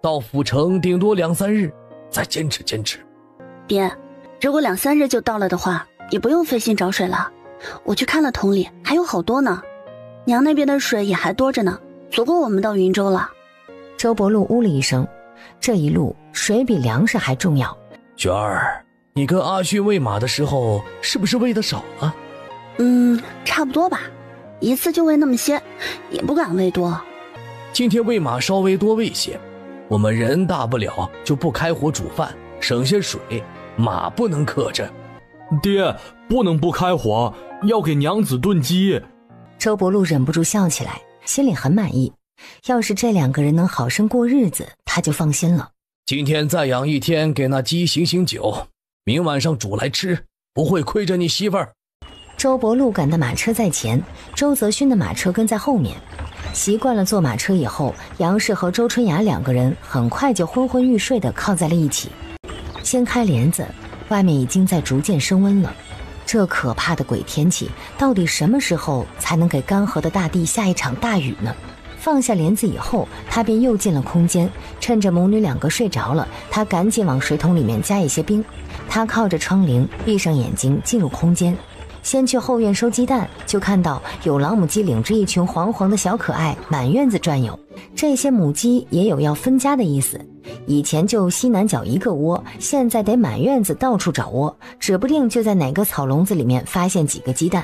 到府城顶多2、3日，再坚持坚持。爹，如果2、3日就到了的话，也不用费心找水了，我去看了桶里还有好多呢，娘那边的水也还多着呢，足够我们到云州了。周伯禄呜了一声，这一路水比粮食还重要。雪儿，你跟阿旭喂马的时候是不是喂的少了？差不多吧，一次就喂那么些，也不敢喂多。今天喂马稍微多喂些，我们人大不了就不开火煮饭，省些水，马不能渴着。爹，不能不开火，要给娘子炖鸡。周伯禄忍不住笑起来，心里很满意。要是这2个人能好生过日子，他就放心了。今天再养1天，给那鸡醒酒，明晚上煮来吃，不会亏着你媳妇儿。周伯禄赶的马车在前，周泽勋的马车跟在后面。习惯了坐马车以后，杨氏和周春芽2个人很快就昏昏欲睡地靠在了一起。掀开帘子，外面已经在逐渐升温了。这可怕的鬼天气，到底什么时候才能给干涸的大地下一场大雨呢？放下帘子以后，他便又进了空间，趁着母女2个睡着了，他赶紧往水桶里面加一些冰。他靠着窗棂，闭上眼睛进入空间。先去后院收鸡蛋，就看到有老母鸡领着一群黄黄的小可爱满院子转悠。这些母鸡也有要分家的意思，以前就西南角一个窝，现在得满院子到处找窝，指不定就在哪个草笼子里面发现几个鸡蛋。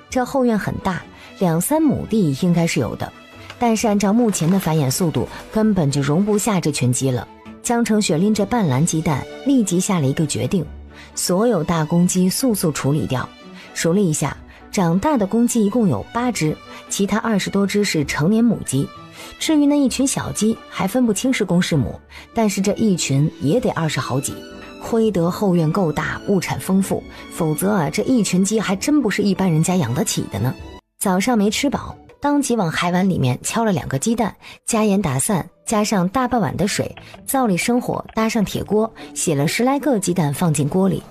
这后院很大，2、3亩地应该是有的。但是按照目前的繁衍速度，根本就容不下这群鸡了。江澄雪拎着半篮鸡蛋，立即下了一个决定，所有大公鸡速速处理掉。数了一下，长大的公鸡一共有8只，其他20多只是成年母鸡。至于那一群小鸡，还分不清是公是母，但是这一群也得20好几。亏得后院够大，物产丰富，否则这一群鸡还真不是一般人家养得起的呢。早上没吃饱，当即往海碗里面敲了2个鸡蛋，加盐打散，加上大半碗的水，灶里生火，搭上铁锅，洗了10来个鸡蛋放进锅里。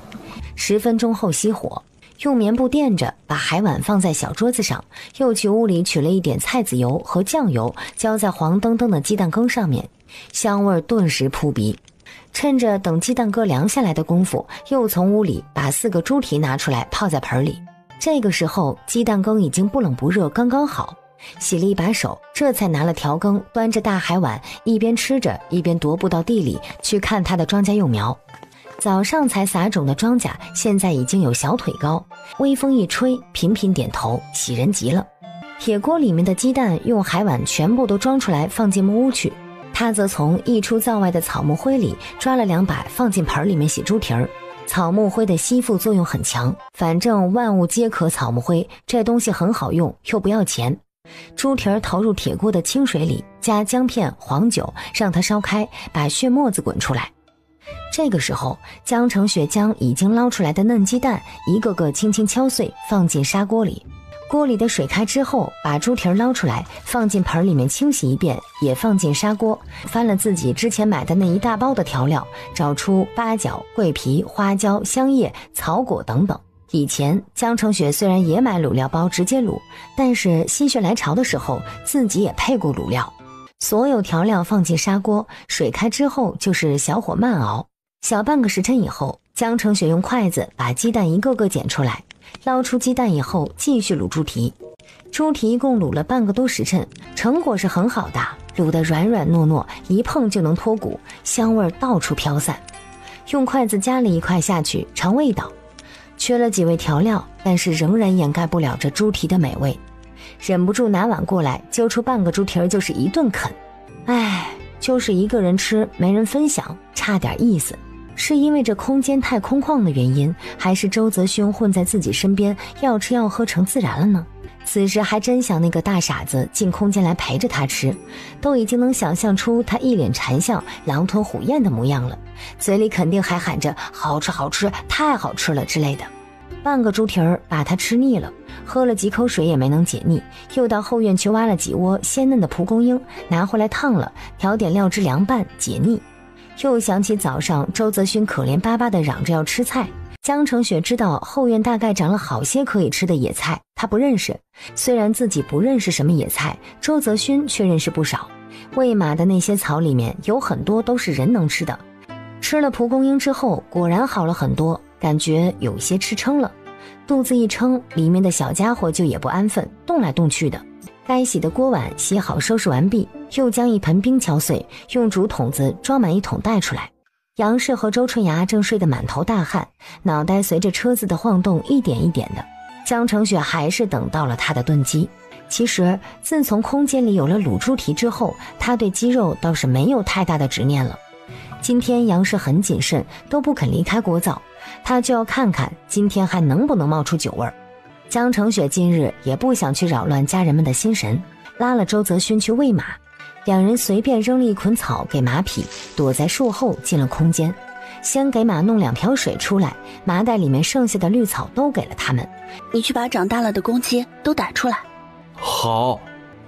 10分钟后熄火，用棉布垫着，把海碗放在小桌子上，又去屋里取了一点菜籽油和酱油，浇在黄澄澄的鸡蛋羹上面，香味顿时扑鼻。趁着等鸡蛋羹凉下来的功夫，又从屋里把4个猪蹄拿出来泡在盆里。这个时候鸡蛋羹已经不冷不热，刚刚好。洗了一把手，这才拿了调羹，端着大海碗，一边吃着一边踱步到地里去看他的庄稼幼苗。早上才撒种的庄稼现在已经有小腿高，微风一吹，频频点头，喜人极了。铁锅里面的鸡蛋用海碗全部都装出来放进木屋去，他则从溢出灶外的草木灰里抓了2把放进盆里面洗猪蹄儿。草木灰的吸附作用很强，反正万物皆可草木灰，这东西很好用又不要钱。猪蹄儿投入铁锅的清水里，加姜片、黄酒，让它烧开，把血沫子滚出来。这个时候，江澄雪将已经捞出来的嫩鸡蛋一个个轻轻敲碎，放进砂锅里。锅里的水开之后，把猪蹄儿捞出来，放进盆里面清洗一遍，也放进砂锅，翻了自己之前买的那一大包的调料，找出八角、桂皮、花椒、香叶、草果等等。以前江澄雪虽然也买卤料包直接卤，但是心血来潮的时候自己也配过卤料。所有调料放进砂锅，水开之后就是小火慢熬。小半个时辰以后，江澄雪用筷子把鸡蛋一个个捡出来，捞出鸡蛋以后继续卤猪蹄。猪蹄一共卤了半个多时辰，成果是很好的，卤得软软糯糯，一碰就能脱骨，香味到处飘散。用筷子夹了一块下去尝味道，缺了几味调料，但是仍然掩盖不了这猪蹄的美味。忍不住拿碗过来，揪出半个猪蹄儿就是一顿啃。唉，就是一个人吃没人分享，差点意思。是因为这空间太空旷的原因，还是周泽勋混在自己身边，要吃要喝成自然了呢？此时还真想那个大傻子进空间来陪着他吃，都已经能想象出他一脸馋相、狼吞虎咽的模样了，嘴里肯定还喊着好吃好吃，太好吃了之类的。半个猪蹄儿把他吃腻了，喝了几口水也没能解腻，又到后院去挖了几窝鲜嫩的蒲公英，拿回来烫了，调点料汁凉拌解腻。又想起早上周泽勋可怜巴巴地嚷着要吃菜，江澄雪知道后院大概长了好些可以吃的野菜，他不认识。虽然自己不认识什么野菜，周泽勋却认识不少。喂马的那些草里面有很多都是人能吃的。吃了蒲公英之后果然好了很多，感觉有些吃撑了。肚子一撑，里面的小家伙就也不安分，动来动去的。该洗的锅碗洗好收拾完毕，又将一盆冰敲碎，用竹筒子装满一桶带出来。杨氏和周春芽正睡得满头大汗，脑袋随着车子的晃动一点一点的。江澄雪还是等到了他的炖鸡。其实自从空间里有了卤猪蹄之后，他对鸡肉倒是没有太大的执念了。今天杨氏很谨慎，都不肯离开锅灶，他就要看看今天还能不能冒出酒味儿。江澄雪今日也不想去扰乱家人们的心神，拉了周泽勋去喂马。两人随便扔了一捆草给马匹，躲在树后进了空间。先给马弄2瓢水出来，麻袋里面剩下的绿草都给了他们。你去把长大了的公鸡都逮出来。好。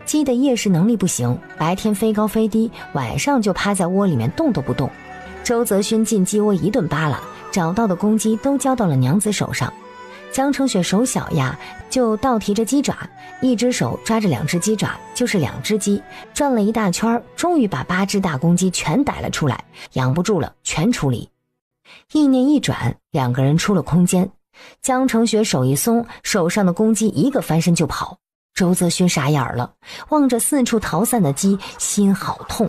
鸡的夜视能力不行，白天飞高飞低，晚上就趴在窝里面动都不动。周泽勋进鸡窝一顿扒拉，找到的公鸡都交到了娘子手上。江澄雪手小呀，就倒提着鸡爪，一只手抓着2只鸡爪，就是2只鸡，转了一大圈，终于把8只大公鸡全逮了出来，养不住了，全处理。意念一转，2个人出了空间。江澄雪手一松，手上的公鸡一个翻身就跑。周泽勋傻眼了，望着四处逃散的鸡，心好痛。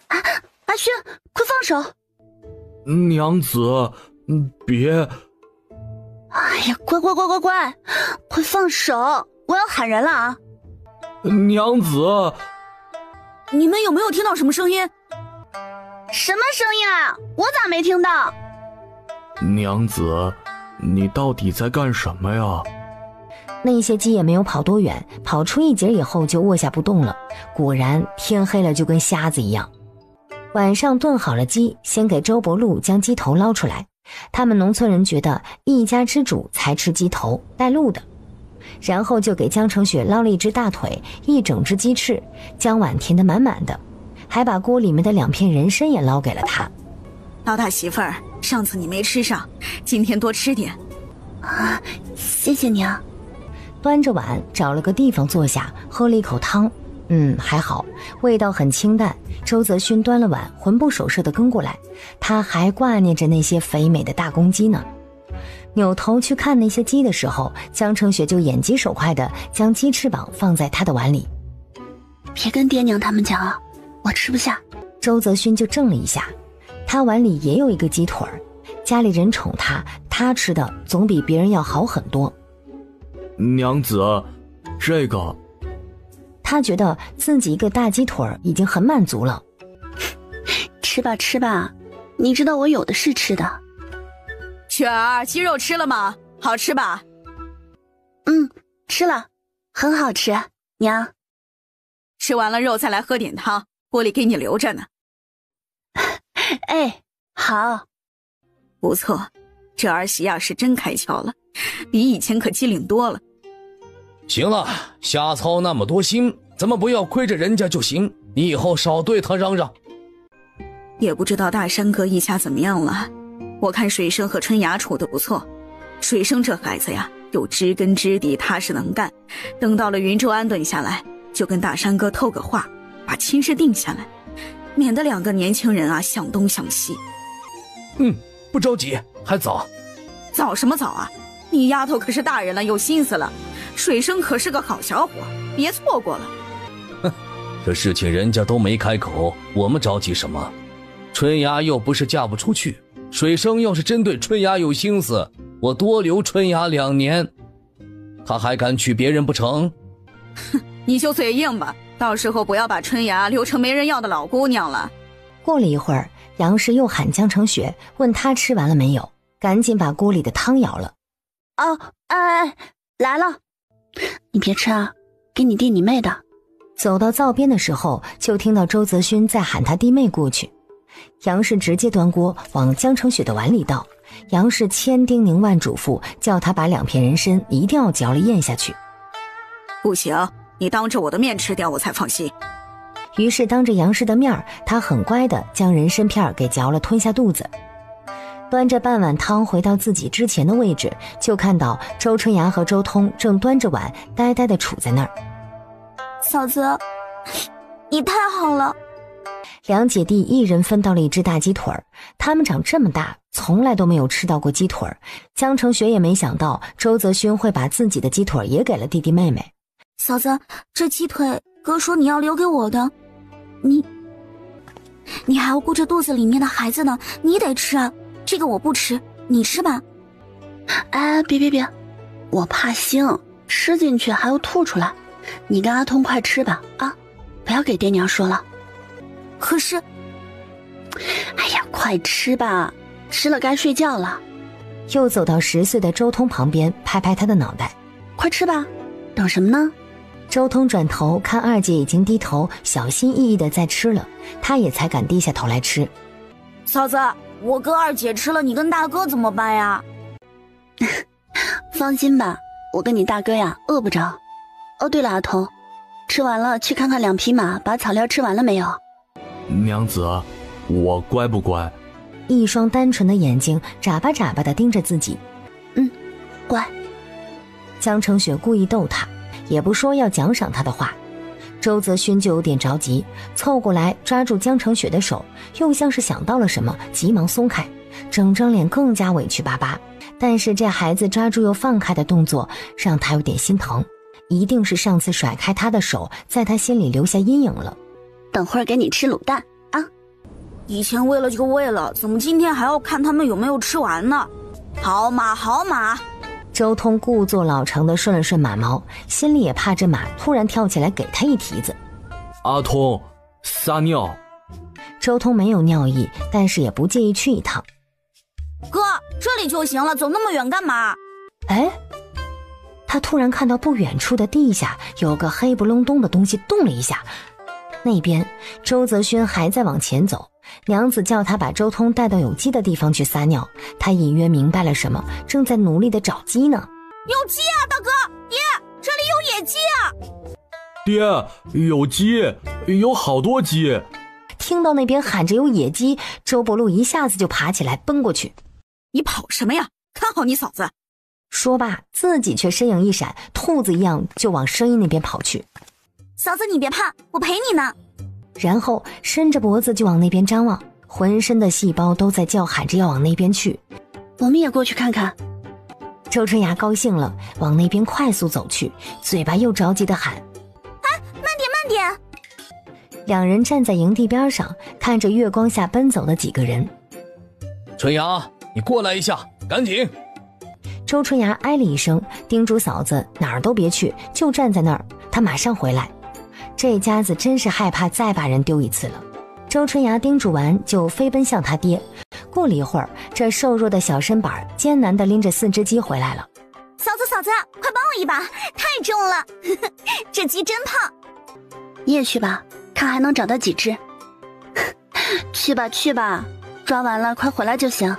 阿勋，快放手！娘子，别。哎呀，乖，快放手！我要喊人了啊！娘子，你们有没有听到什么声音？什么声音啊？我咋没听到？娘子，你到底在干什么呀？那些鸡也没有跑多远，跑出一截以后就卧下不动了。果然天黑了就跟瞎子一样。晚上炖好了鸡，先给周伯禄将鸡头捞出来。他们农村人觉得一家之主才吃鸡头带路的，然后就给江成雪捞了一只大腿，一整只鸡翅，将碗填得满满的，还把锅里面的2片人参也捞给了他。老大媳妇儿，上次你没吃上，今天多吃点。啊，谢谢你啊。端着碗找了个地方坐下，喝了一口汤。还好，味道很清淡。周泽勋端了碗，魂不守舍地跟过来，他还挂念着那些肥美的大公鸡呢。扭头去看那些鸡的时候，江成雪就眼疾手快地将鸡翅膀放在他的碗里。别跟爹娘他们讲啊，我吃不下。周泽勋就怔了一下，他碗里也有一个鸡腿儿，家里人宠他，他吃的总比别人要好很多。娘子，这个……他觉得自己一个大鸡腿已经很满足了。吃吧吃吧，你知道我有的是吃的。雪儿，鸡肉吃了吗？好吃吧？吃了，很好吃。娘，吃完了肉再来喝点汤，锅里给你留着呢。哎，好。不错，这儿媳呀是真开窍了，比以前可机灵多了。行了，瞎操那么多心，咱们不要亏着人家就行。你以后少对他嚷嚷。也不知道大山哥一家怎么样了，我看水生和春芽处得不错。水生这孩子呀，有知根知底，踏实能干。等到了云州安顿下来，就跟大山哥透个话，把亲事定下来，免得2个年轻人啊想东想西。不着急，还早。早什么早啊？你丫头可是大人了，有心思了。水生可是个好小伙，别错过了。这事情人家都没开口，我们着急什么？春芽又不是嫁不出去，水生要是真对春芽有心思，我多留春芽2年，他还敢娶别人不成？你就嘴硬吧，到时候不要把春芽留成没人要的老姑娘了。过了一会儿，杨氏又喊江成雪，问他吃完了没有，赶紧把锅里的汤舀了。来了，你别吃啊，给你弟你妹的。走到灶边的时候，就听到周泽勋在喊他弟妹过去。杨氏直接端锅往江成雪的碗里倒，杨氏千叮咛万嘱咐，叫他把2片人参一定要嚼了咽下去。不行，你当着我的面吃掉我才放心。于是当着杨氏的面，他很乖地将人参片给嚼了吞下肚子。端着半碗汤回到自己之前的位置，就看到周春芽和周通正端着碗呆呆地杵在那儿。嫂子，你太好了。2姐弟一人分到了一只大鸡腿儿，他们长这么大从来都没有吃到过鸡腿儿。江成雪也没想到周泽勋会把自己的鸡腿也给了弟弟妹妹。嫂子，这鸡腿哥说你要留给我的，你还要顾着肚子里面的孩子呢，你得吃啊。这个我不吃，你吃吧。别，我怕腥，吃进去还要吐出来。你跟阿通快吃吧啊，不要给爹娘说了。可是，哎呀，快吃吧，吃了该睡觉了。又走到10岁的周通旁边，拍拍他的脑袋，快吃吧，等什么呢？周通转头看2姐已经低头小心翼翼地在吃了，他也才敢低下头来吃。嫂子，我跟2姐吃了，你跟大哥怎么办呀？放心吧，我跟你大哥呀饿不着。哦，对了，阿童，吃完了去看看2匹马把草料吃完了没有？娘子，我乖不乖？一双单纯的眼睛眨巴眨巴地盯着自己。乖。江成雪故意逗他，也不说要奖赏他的话。周泽勋就有点着急，凑过来抓住江成雪的手，又像是想到了什么，急忙松开，整张脸更加委屈巴巴。但是这孩子抓住又放开的动作让他有点心疼，一定是上次甩开他的手在他心里留下阴影了。等会儿给你吃卤蛋啊。以前喂了就喂了，怎么今天还要看他们有没有吃完呢？好马好马。周通故作老成地顺了顺马毛，心里也怕这马突然跳起来给他一蹄子。阿通，撒尿。周通没有尿意，但是也不介意去一趟。哥，这里就行了，走那么远干嘛？哎，他突然看到不远处的地下有个黑不隆咚的东西动了一下，那边周泽勋还在往前走，娘子叫他把周通带到有鸡的地方去撒尿，他隐约明白了什么，正在努力的找鸡呢。有鸡啊，大哥！爹，这里有野鸡啊！爹，有鸡，有好多鸡。听到那边喊着有野鸡，周伯禄一下子就爬起来奔过去。你跑什么呀？看好你嫂子！说罢，自己却身影一闪，兔子一样就往声音那边跑去。嫂子你别怕，我陪你呢。然后伸着脖子就往那边张望，浑身的细胞都在叫喊着要往那边去。我们也过去看看。周春芽高兴了，往那边快速走去，嘴巴又着急地喊：慢点慢点！两人站在营地边上，看着月光下奔走的几个人。春芽，你过来一下，赶紧！周春芽哎了一声，叮嘱嫂子哪儿都别去，就站在那儿，他马上回来。这家子真是害怕再把人丢一次了。周春芽叮嘱完就飞奔向他爹。过了一会儿，这瘦弱的小身板艰难地拎着4只鸡回来了。嫂子快帮我一把，太重了这鸡真胖。你也去吧，看还能找到几只。去吧，抓完了快回来就行。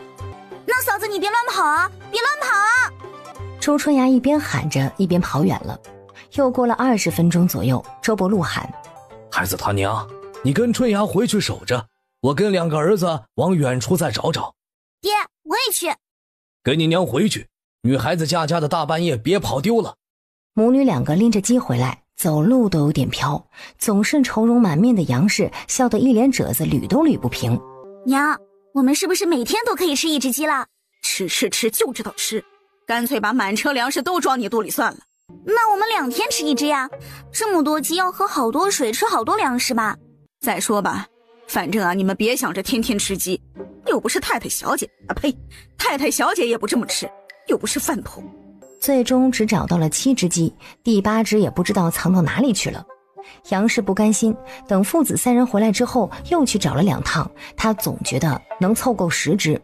那嫂子你别乱跑啊，别乱跑啊！周春芽一边喊着一边跑远了。又过了20分钟左右，周伯禄喊：孩子他娘，你跟春芽回去守着，我跟2个儿子往远处再找找。爹，我也去。跟你娘回去，女孩子家的大半夜别跑丢了。母女2个拎着鸡回来，走路都有点飘，总是愁容满面的杨氏笑得一脸褶子捋都捋不平。娘，我们是不是每天都可以吃1只鸡了？吃就知道吃，干脆把满车粮食都装你肚里算了。那我们2天吃1只呀，这么多鸡要喝好多水，吃好多粮食吧。再说吧，反正啊，你们别想着天天吃鸡，又不是太太小姐啊，呸，太太小姐也不这么吃，又不是饭桶。最终只找到了7只鸡，第8只也不知道藏到哪里去了。杨氏不甘心，等父子3人回来之后，又去找了2趟，他总觉得能凑够10只。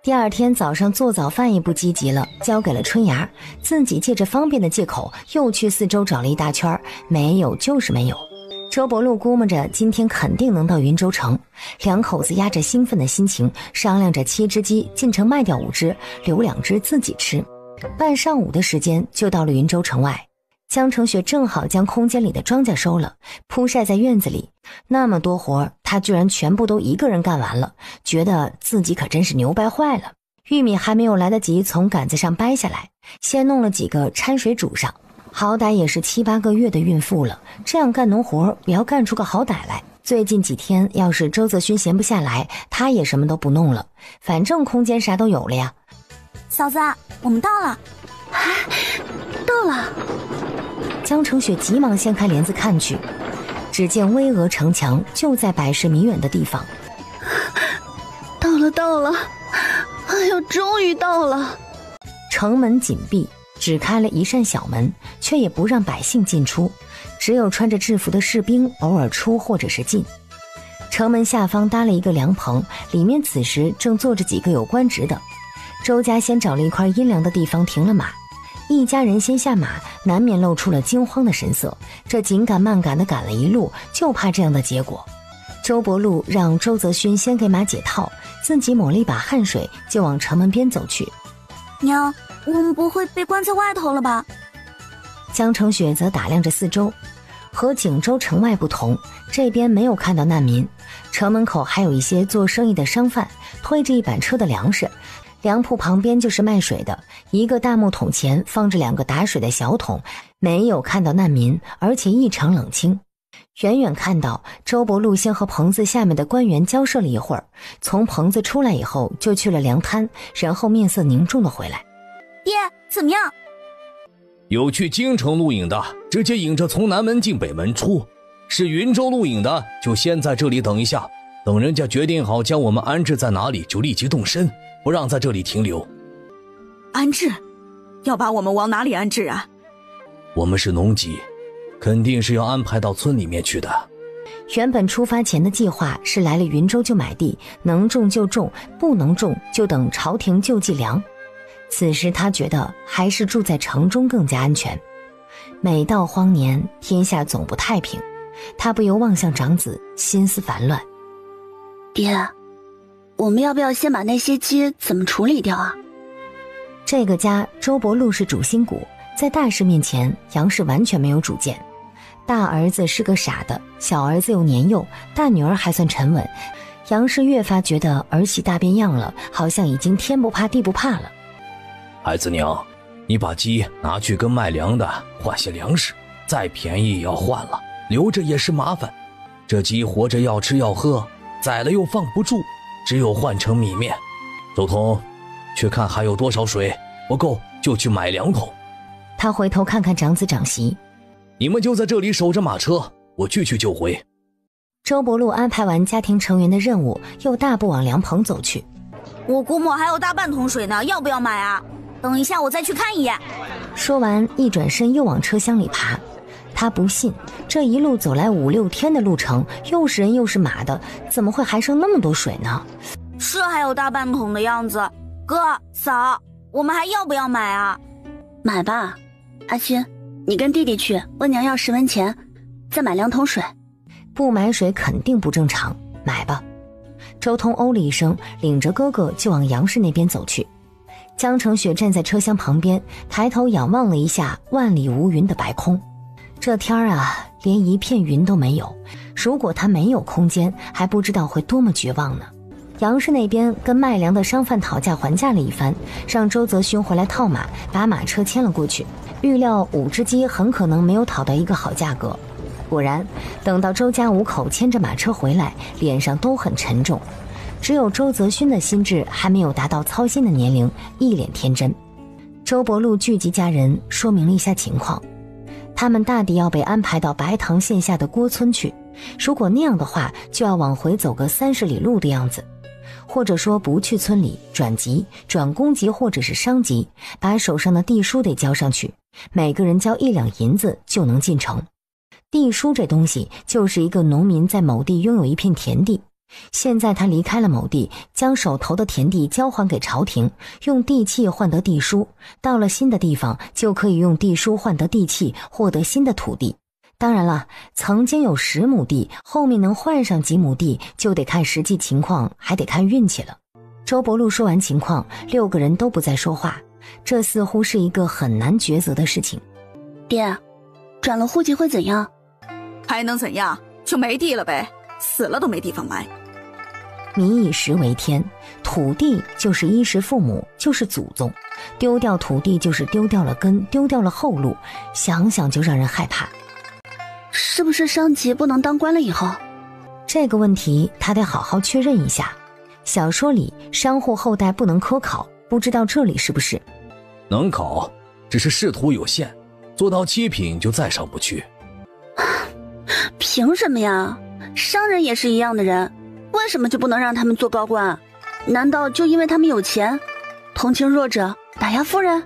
第2天早上做早饭也不积极了，交给了春芽，自己借着方便的借口又去4周找了一大圈，没有就是没有。周伯禄估摸着今天肯定能到云州城，2口子压着兴奋的心情商量着7只鸡进城卖掉5只，留2只自己吃。半上午的时间就到了云州城外，江城雪正好将空间里的庄稼收了，铺晒在院子里。那么多活他居然全部都一个人干完了，觉得自己可真是牛掰坏了。玉米还没有来得及从杆子上掰下来，先弄了几个掺水煮上，好歹也是7、8个月的孕妇了，这样干农活也要干出个好歹来。最近几天要是周泽勋闲不下来，他也什么都不弄了，反正空间啥都有了呀。嫂子，我们到了。到了。江城雪急忙掀开帘子看去，只见巍峨城墙就在百10米远的地方。到了，哎呦，终于到了。城门紧闭，只开了一扇小门，却也不让百姓进出，只有穿着制服的士兵偶尔出或者是进。城门下方搭了一个凉棚，里面此时正坐着几个有官职的。周家先找了一块阴凉的地方停了马，一家人先下马，难免露出了惊慌的神色，这紧赶慢赶地赶了一路，就怕这样的结果。周伯禄让周泽勋先给马解套，自己抹了一把汗水就往城门边走去。娘，我们不会被关在外头了吧？江城雪则打量着四周，和景州城外不同，这边没有看到难民，城门口还有一些做生意的商贩推着一板车的粮食，粮铺旁边就是卖水的，一个大木桶前放着2个打水的小桶，没有看到难民，而且异常冷清。远远看到周伯禄先和棚子下面的官员交涉了一会儿，从棚子出来以后就去了粮摊，然后面色凝重的回来。爹，怎么样？有去京城录影的，直接引着从南门进北门出，是云州录影的，就先在这里等一下，等人家决定好将我们安置在哪里，就立即动身，不让在这里停留。安置？要把我们往哪里安置啊？我们是农机，肯定是要安排到村里面去的。原本出发前的计划是来了云州就买地，能种就种，不能种就等朝廷救济粮。此时他觉得还是住在城中更加安全。每到荒年，天下总不太平，他不由望向长子，心思烦乱。爹，我们要不要先把那些鸡怎么处理掉啊？这个家周伯禄是主心骨，在大事面前，杨氏完全没有主见。大儿子是个傻的，小儿子又年幼，大女儿还算沉稳。杨氏越发觉得儿媳大变样了，好像已经天不怕地不怕了。孩子娘，你把鸡拿去跟卖粮的换些粮食，再便宜也要换了，留着也是麻烦。这鸡活着要吃要喝，宰了又放不住，只有换成米面。周通，去看还有多少水，不够就去买2桶。他回头看看长子长媳，你们就在这里守着马车，我去就回。周伯禄安排完家庭成员的任务，又大步往粮棚走去。我估摸还有大半桶水呢，要不要买啊？等一下我再去看一眼。说完一转身又往车厢里爬。他不信，这一路走来5、6天的路程，又是人又是马的，怎么会还剩那么多水呢？是还有大半桶的样子。哥嫂，我们还要不要买啊？买吧。阿勋，你跟弟弟去问娘要10文钱，再买2桶水。不买水肯定不正常，买吧。周通哦了一声，领着哥哥就往杨氏那边走去。江成雪站在车厢旁边，抬头仰望了一下万里无云的白空。这天啊，连一片云都没有，如果他没有空间，还不知道会多么绝望呢。杨氏那边跟卖粮的商贩讨价还价了一番，让周泽勋回来套马，把马车牵了过去。预料5只鸡很可能没有讨到一个好价格。果然，等到周家5口牵着马车回来，脸上都很沉重。只有周泽勋的心智还没有达到操心的年龄，一脸天真。周伯禄聚集家人，说明了一下情况。他们大抵要被安排到白塘县下的郭村去，如果那样的话，就要往回走个30里路的样子。或者说不去村里，转籍、转公籍或者是商籍，把手上的地书得交上去，每个人交1两银子就能进城。地书这东西就是一个农民在某地拥有一片田地，现在他离开了某地，将手头的田地交还给朝廷，用地契换得地书，到了新的地方就可以用地书换得地契，获得新的土地。当然了，曾经有10亩地，后面能换上几亩地就得看实际情况，还得看运气了。周伯禄说完情况，6个人都不再说话，这似乎是一个很难抉择的事情。爹，转了户籍会怎样？还能怎样？就没地了呗，死了都没地方埋。民以食为天，土地就是衣食父母，就是祖宗，丢掉土地就是丢掉了根，丢掉了后路，想想就让人害怕。是不是商籍不能当官了以后？这个问题他得好好确认一下。小说里商户后代不能科考，不知道这里是不是？能考，只是仕途有限，做到7品就再上不去。凭什么呀？商人也是一样的人，为什么就不能让他们做高官？难道就因为他们有钱，同情弱者，打压富人？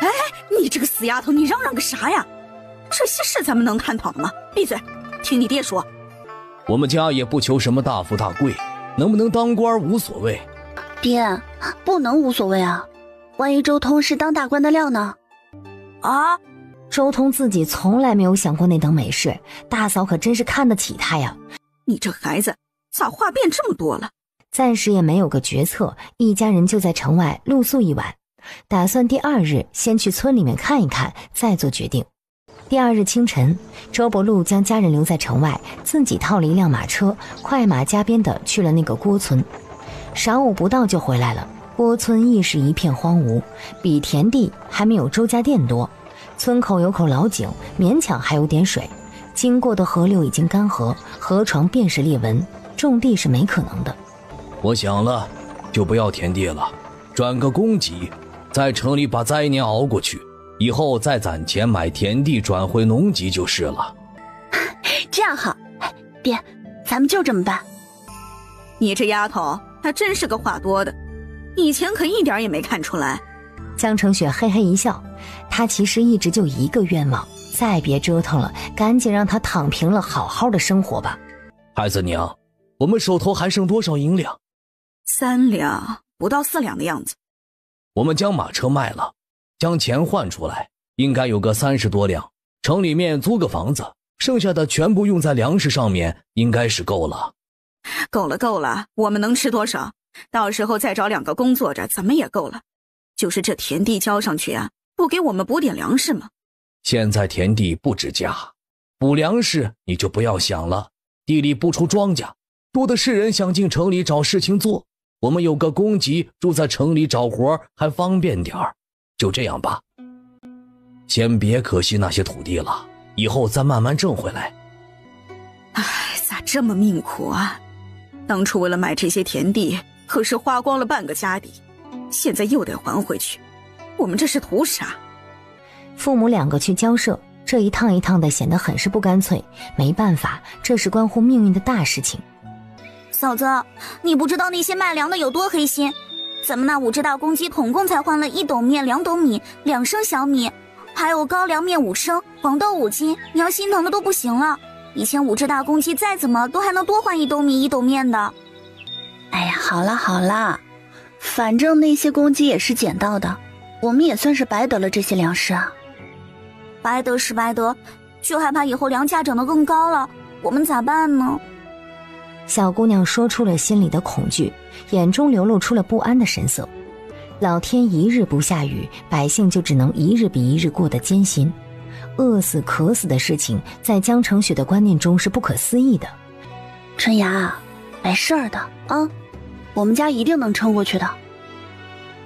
哎，你这个死丫头，你嚷嚷个啥呀？这些事咱们能探讨的吗？闭嘴，听你爹说。我们家也不求什么大富大贵，能不能当官无所谓。爹，不能无所谓啊，万一周通是当大官的料呢？啊，周通自己从来没有想过那等美事，大嫂可真是看得起他呀。你这孩子咋话变这么多了？暂时也没有个决策，一家人就在城外露宿一晚，打算第2日先去村里面看一看，再做决定。第2日清晨，周伯禄将家人留在城外，自己套了一辆马车，快马加鞭地去了那个郭村。晌午不到就回来了，郭村亦是一片荒芜，比田地还没有周家店多。村口有口老井，勉强还有点水，经过的河流已经干涸，河床便是裂纹，种地是没可能的。我想了，就不要田地了，转个公籍，在城里把灾年熬过去，以后再攒钱买田地转回农籍就是了。这样好，爹，咱们就这么办。你这丫头还真是个话多的，以前可一点也没看出来。江成雪嘿嘿一笑，他其实一直就一个愿望，再别折腾了，赶紧让他躺平了，好好的生活吧。孩子娘，我们手头还剩多少银两？3两，不到4两的样子。我们将马车卖了，将钱换出来，应该有个30多两。城里面租个房子，剩下的全部用在粮食上面，应该是够了。够了，我们能吃多少？到时候再找2个工作着，怎么也够了。就是这田地交上去啊，不给我们补点粮食吗？现在田地不值价，补粮食你就不要想了，地里不出庄稼，多的是人想进城里找事情做。我们有个公级住在城里找活还方便点儿，就这样吧。先别可惜那些土地了，以后再慢慢挣回来。唉，咋这么命苦啊？当初为了买这些田地，可是花光了半个家底，现在又得还回去，我们这是图啥？父母2个去交涉，这一趟一趟的显得很是不干脆。没办法，这是关乎命运的大事情。嫂子，你不知道那些卖粮的有多黑心，咱们那5只大公鸡统共才换了1斗面、2斗米、2升小米，还有高粱面5升、黄豆5斤，你要心疼的都不行了。以前5只大公鸡再怎么都还能多换1斗米、1斗面的。哎呀，好啦，反正那些公鸡也是捡到的，我们也算是白得了这些粮食啊。白得是白得，就害怕以后粮价涨得更高了，我们咋办呢？小姑娘说出了心里的恐惧，眼中流露出了不安的神色。老天一日不下雨，百姓就只能一日比一日过得艰辛。饿死渴死的事情在江澄雪的观念中是不可思议的。春芽，没事儿的啊，我们家一定能撑过去的。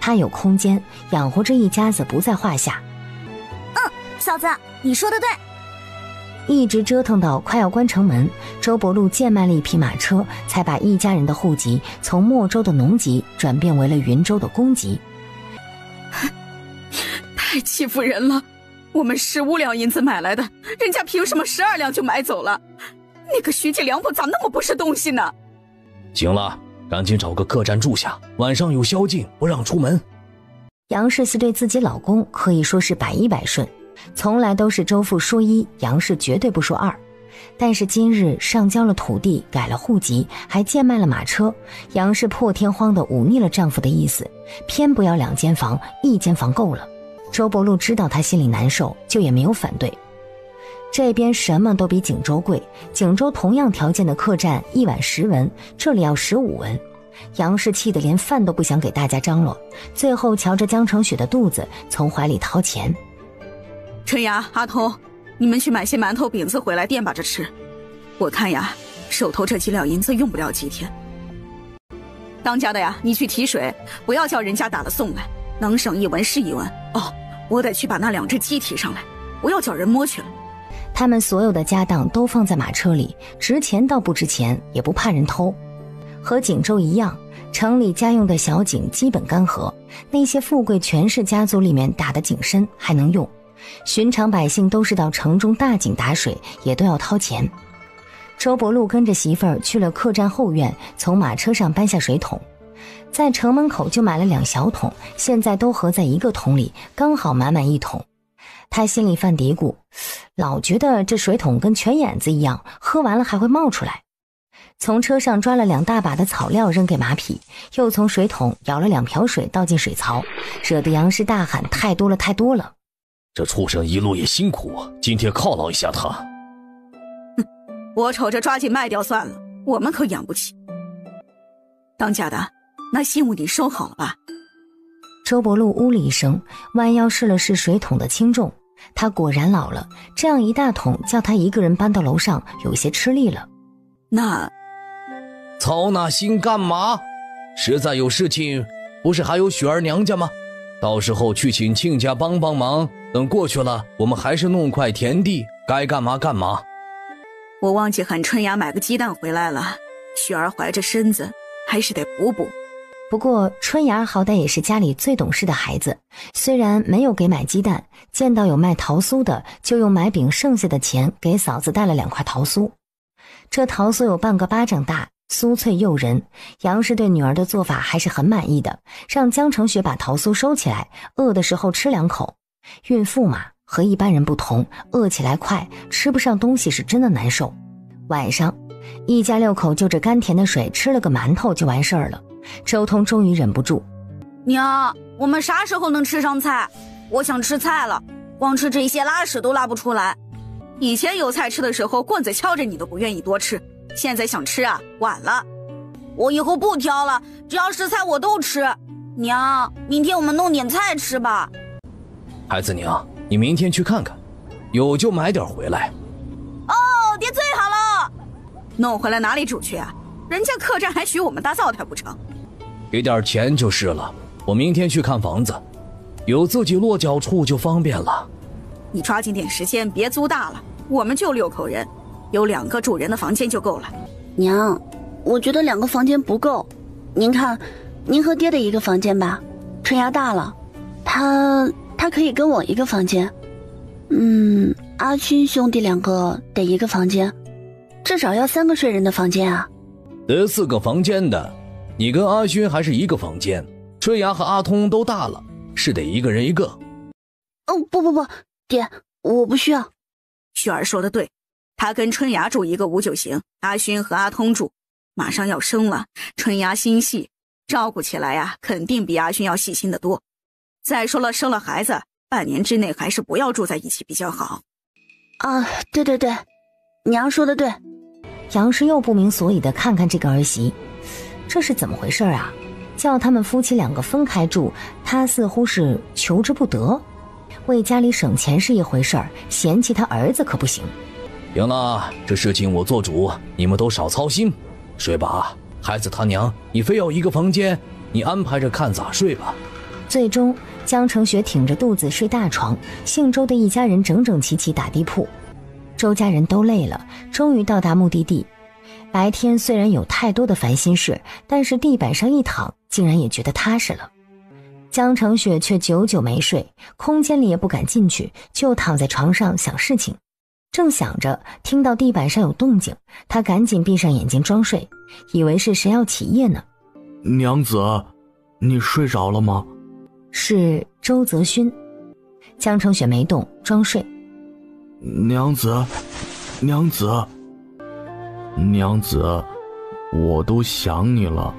她有空间，养活这一家子不在话下。嫂子，你说的对。一直折腾到快要关城门，周伯禄贱卖了一匹马车，才把一家人的户籍从莫州的农籍转变为了云州的公籍。太欺负人了，我们15两银子买来的，人家凭什么12两就买走了？那个徐记梁婆咋那么不是东西呢？行了，赶紧找个客栈住下，晚上有宵禁，不让出门。杨氏对自己老公可以说是百依百顺，从来都是周父说1，杨氏绝对不说2。但是今日上交了土地，改了户籍，还贱卖了马车，杨氏破天荒地忤逆了丈夫的意思，偏不要2间房，1间房够了。周伯禄知道她心里难受，就也没有反对。这边什么都比锦州贵，锦州同样条件的客栈1晚10文，这里要15文。杨氏气得连饭都不想给大家张罗，最后瞧着江澄雪的肚子，从怀里掏钱。春芽、阿童，你们去买些馒头饼子回来垫吧着吃。我看呀，手头这几两银子用不了几天。当家的呀，你去提水，不要叫人家打了送来，能省1文是1文。哦，我得去把那2只鸡提上来，不要叫人摸去了。他们所有的家当都放在马车里，值钱倒不值钱，也不怕人偷。和锦州一样，城里家用的小井基本干涸，那些富贵权势家族里面打的井深还能用，寻常百姓都是到城中大井打水，也都要掏钱。周伯禄跟着媳妇儿去了客栈后院，从马车上搬下水桶，在城门口就买了2小桶，现在都合在一个桶里，刚好满1桶。他心里犯嘀咕，老觉得这水桶跟泉眼子一样，喝完了还会冒出来。从车上抓了2大把的草料扔给马匹，又从水桶舀了2瓢水倒进水槽，惹得杨氏大喊太多了太多了。这畜生一路也辛苦，今天犒劳一下他。我瞅着抓紧卖掉算了，我们可养不起。当家的，那信物你收好了吧？周伯禄呜了一声，弯腰试了试水桶的轻重，他果然老了，这样一大桶叫他一个人搬到楼上，有些吃力了。那操那心干嘛？实在有事情，不是还有雪儿娘家吗？到时候去请亲家帮帮忙，等过去了，我们还是弄块田地，该干嘛干嘛。我忘记喊春芽买个鸡蛋回来了，雪儿怀着身子，还是得补补。不过春芽好歹也是家里最懂事的孩子，虽然没有给买鸡蛋，见到有卖桃酥的，就用买饼剩下的钱给嫂子带了2块桃酥。这桃酥有半个巴掌大，酥脆诱人。杨氏对女儿的做法还是很满意的，让江澄雪把桃酥收起来，饿的时候吃2口。孕妇嘛，和一般人不同，饿起来快，吃不上东西是真的难受。晚上一家6口就着甘甜的水吃了个馒头就完事儿了。周通终于忍不住，娘，我们啥时候能吃上菜？我想吃菜了，光吃这些拉屎都拉不出来。以前有菜吃的时候，棍子敲着你都不愿意多吃，现在想吃啊，晚了。我以后不挑了，只要是菜我都吃。娘，明天我们弄点菜吃吧。孩子娘，你明天去看看，有就买点回来。哦，爹最好了。弄回来哪里煮去啊？人家客栈还许我们搭灶台不成？给点钱就是了。我明天去看房子，有自己落脚处就方便了。你抓紧点时间，别租大了。我们就6口人，有2个住人的房间就够了。娘，我觉得2个房间不够。您看，您和爹的一个房间吧。春芽大了，他可以跟我一个房间。阿勋兄弟2个得一个房间，至少要3个睡人的房间啊。得4个房间的，你跟阿勋还是一个房间，春芽和阿通都大了，是得1个人1个。哦，不，爹，我不需要。雪儿说的对，他跟春芽住一个屋就行，阿勋和阿通住。马上要生了，春芽心细，照顾起来呀，肯定比阿勋要细心得多。再说了，生了孩子，半年之内还是不要住在一起比较好。啊，对，娘说的对。杨氏又不明所以的看看这个儿媳，这是怎么回事啊？叫他们夫妻2个分开住，他似乎是求之不得。为家里省钱是一回事儿，嫌弃他儿子可不行。行了，这事情我做主，你们都少操心，睡吧。孩子他娘，你非要一个房间，你安排着看咋睡吧。最终，江成雪挺着肚子睡大床，姓周的一家人整整齐齐打地铺。周家人都累了，终于到达目的地。白天虽然有太多的烦心事，但是地板上一躺，竟然也觉得踏实了。江成雪却久久没睡，空间里也不敢进去，就躺在床上想事情。正想着，听到地板上有动静，他赶紧闭上眼睛装睡，以为是谁要起夜呢。娘子，你睡着了吗？是周泽勋。江成雪没动，装睡。娘子，我都想你了。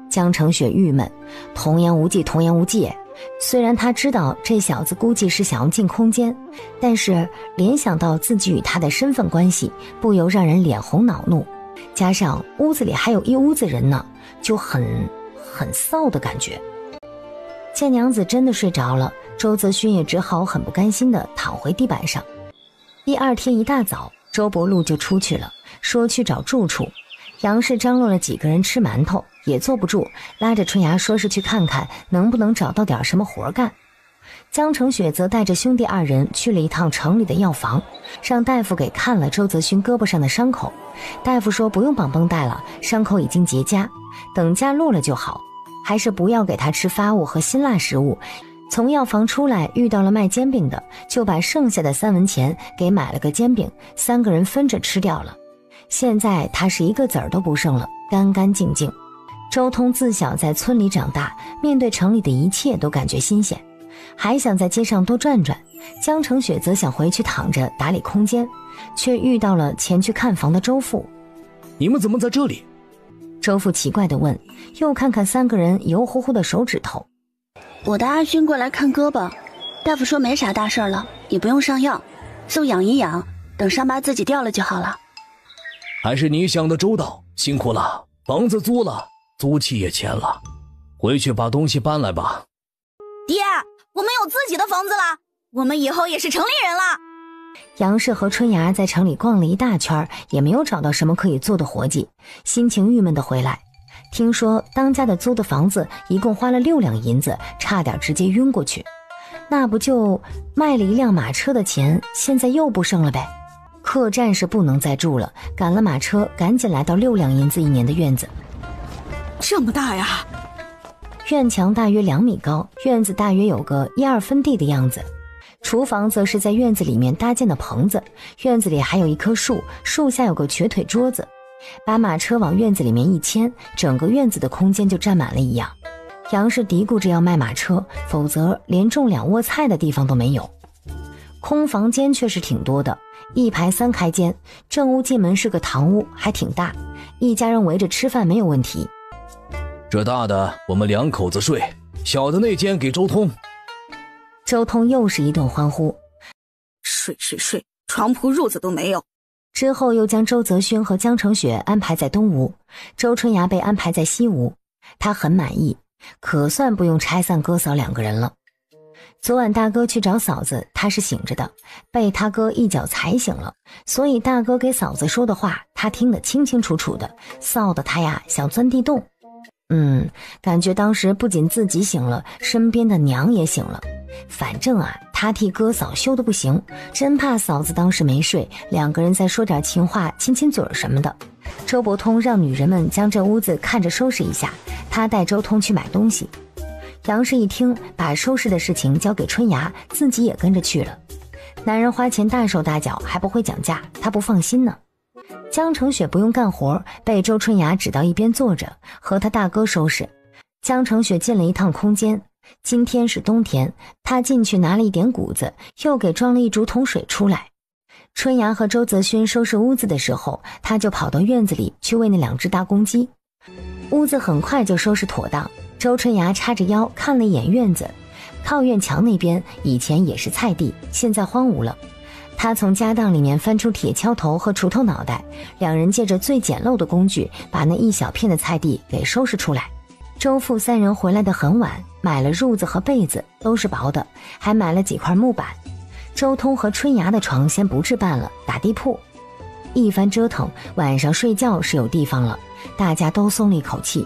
江成雪郁闷，童言无忌。虽然他知道这小子估计是想要进空间，但是联想到自己与他的身份关系，不由让人脸红恼怒。加上屋子里还有一屋子人呢，就很臊的感觉。见娘子真的睡着了，周泽勋也只好很不甘心地躺回地板上。第2天一大早，周伯禄就出去了，说去找住处。杨氏张罗了几个人吃馒头，也坐不住，拉着春芽说是去看看能不能找到点什么活干。江成雪则带着兄弟2人去了一趟城里的药房，让大夫给看了周泽勋胳膊上的伤口。大夫说不用绑绷带了，伤口已经结痂，等痂落了就好，还是不要给他吃发物和辛辣食物。从药房出来遇到了卖煎饼的，就把剩下的3文钱给买了个煎饼，3个人分着吃掉了。现在他是一个子儿都不剩了，干干净净。周通自小在村里长大，面对城里的一切都感觉新鲜，还想在街上多转转。江成雪则想回去躺着打理空间，却遇到了前去看房的周父。你们怎么在这里？周父奇怪地问，又看看3个人油乎乎的手指头。我带阿勋过来看胳膊，大夫说没啥大事了，也不用上药，就养一养，等伤疤自己掉了就好了。还是你想的周到，辛苦了。房子租了，租契也签了，回去把东西搬来吧。爹，我们有自己的房子了，我们以后也是城里人了。杨氏和春芽在城里逛了一大圈，也没有找到什么可以做的活计，心情郁闷地回来。听说当家的租的房子一共花了6两银子，差点直接晕过去。那不就卖了1辆马车的钱，现在又不剩了呗。客栈是不能再住了，赶了马车，赶紧来到6两银子1年的院子。这么大呀！院墙大约2米高，院子大约有个1-2分地的样子。厨房则是在院子里面搭建的棚子，院子里还有一棵树，树下有个瘸腿桌子。把马车往院子里面一牵，整个院子的空间就占满了一样。杨氏嘀咕着要卖马车，否则连种2窝菜的地方都没有。空房间却是挺多的，一排3开间，正屋进门是个堂屋，还挺大，一家人围着吃饭没有问题。这大的我们2口子睡，小的那间给周通。周通又是一顿欢呼，睡，床铺褥子都没有。之后又将周泽勋和江成雪安排在东屋，周春芽被安排在西屋。他很满意，可算不用拆散哥嫂2个人了。昨晚大哥去找嫂子，他是醒着的，被他哥一脚踩醒了，所以大哥给嫂子说的话他听得清清楚楚的，臊得他呀想钻地洞。感觉当时不仅自己醒了，身边的娘也醒了。反正啊，他替哥嫂羞得不行，真怕嫂子当时没睡，2个人再说点情话，亲亲嘴什么的。周伯通让女人们将这屋子看着收拾一下，他带周通去买东西。杨氏一听，把收拾的事情交给春芽，自己也跟着去了。男人花钱大手大脚，还不会讲价，他不放心呢。江成雪不用干活，被周春芽指到一边坐着，和他大哥收拾。江成雪进了一趟空间，今天是冬天，他进去拿了一点谷子，又给装了一竹桶水出来。春芽和周泽勋收拾屋子的时候，他就跑到院子里去喂那2只大公鸡。屋子很快就收拾妥当，周春芽叉着腰看了一眼院子，靠院墙那边以前也是菜地，现在荒芜了。他从家当里面翻出铁锹头和锄头脑袋，2人借着最简陋的工具把那一小片的菜地给收拾出来。周父3人回来的很晚，买了褥子和被子，都是薄的，还买了几块木板。周通和春芽的床先不置办了，打地铺。一番折腾，晚上睡觉是有地方了，大家都松了一口气。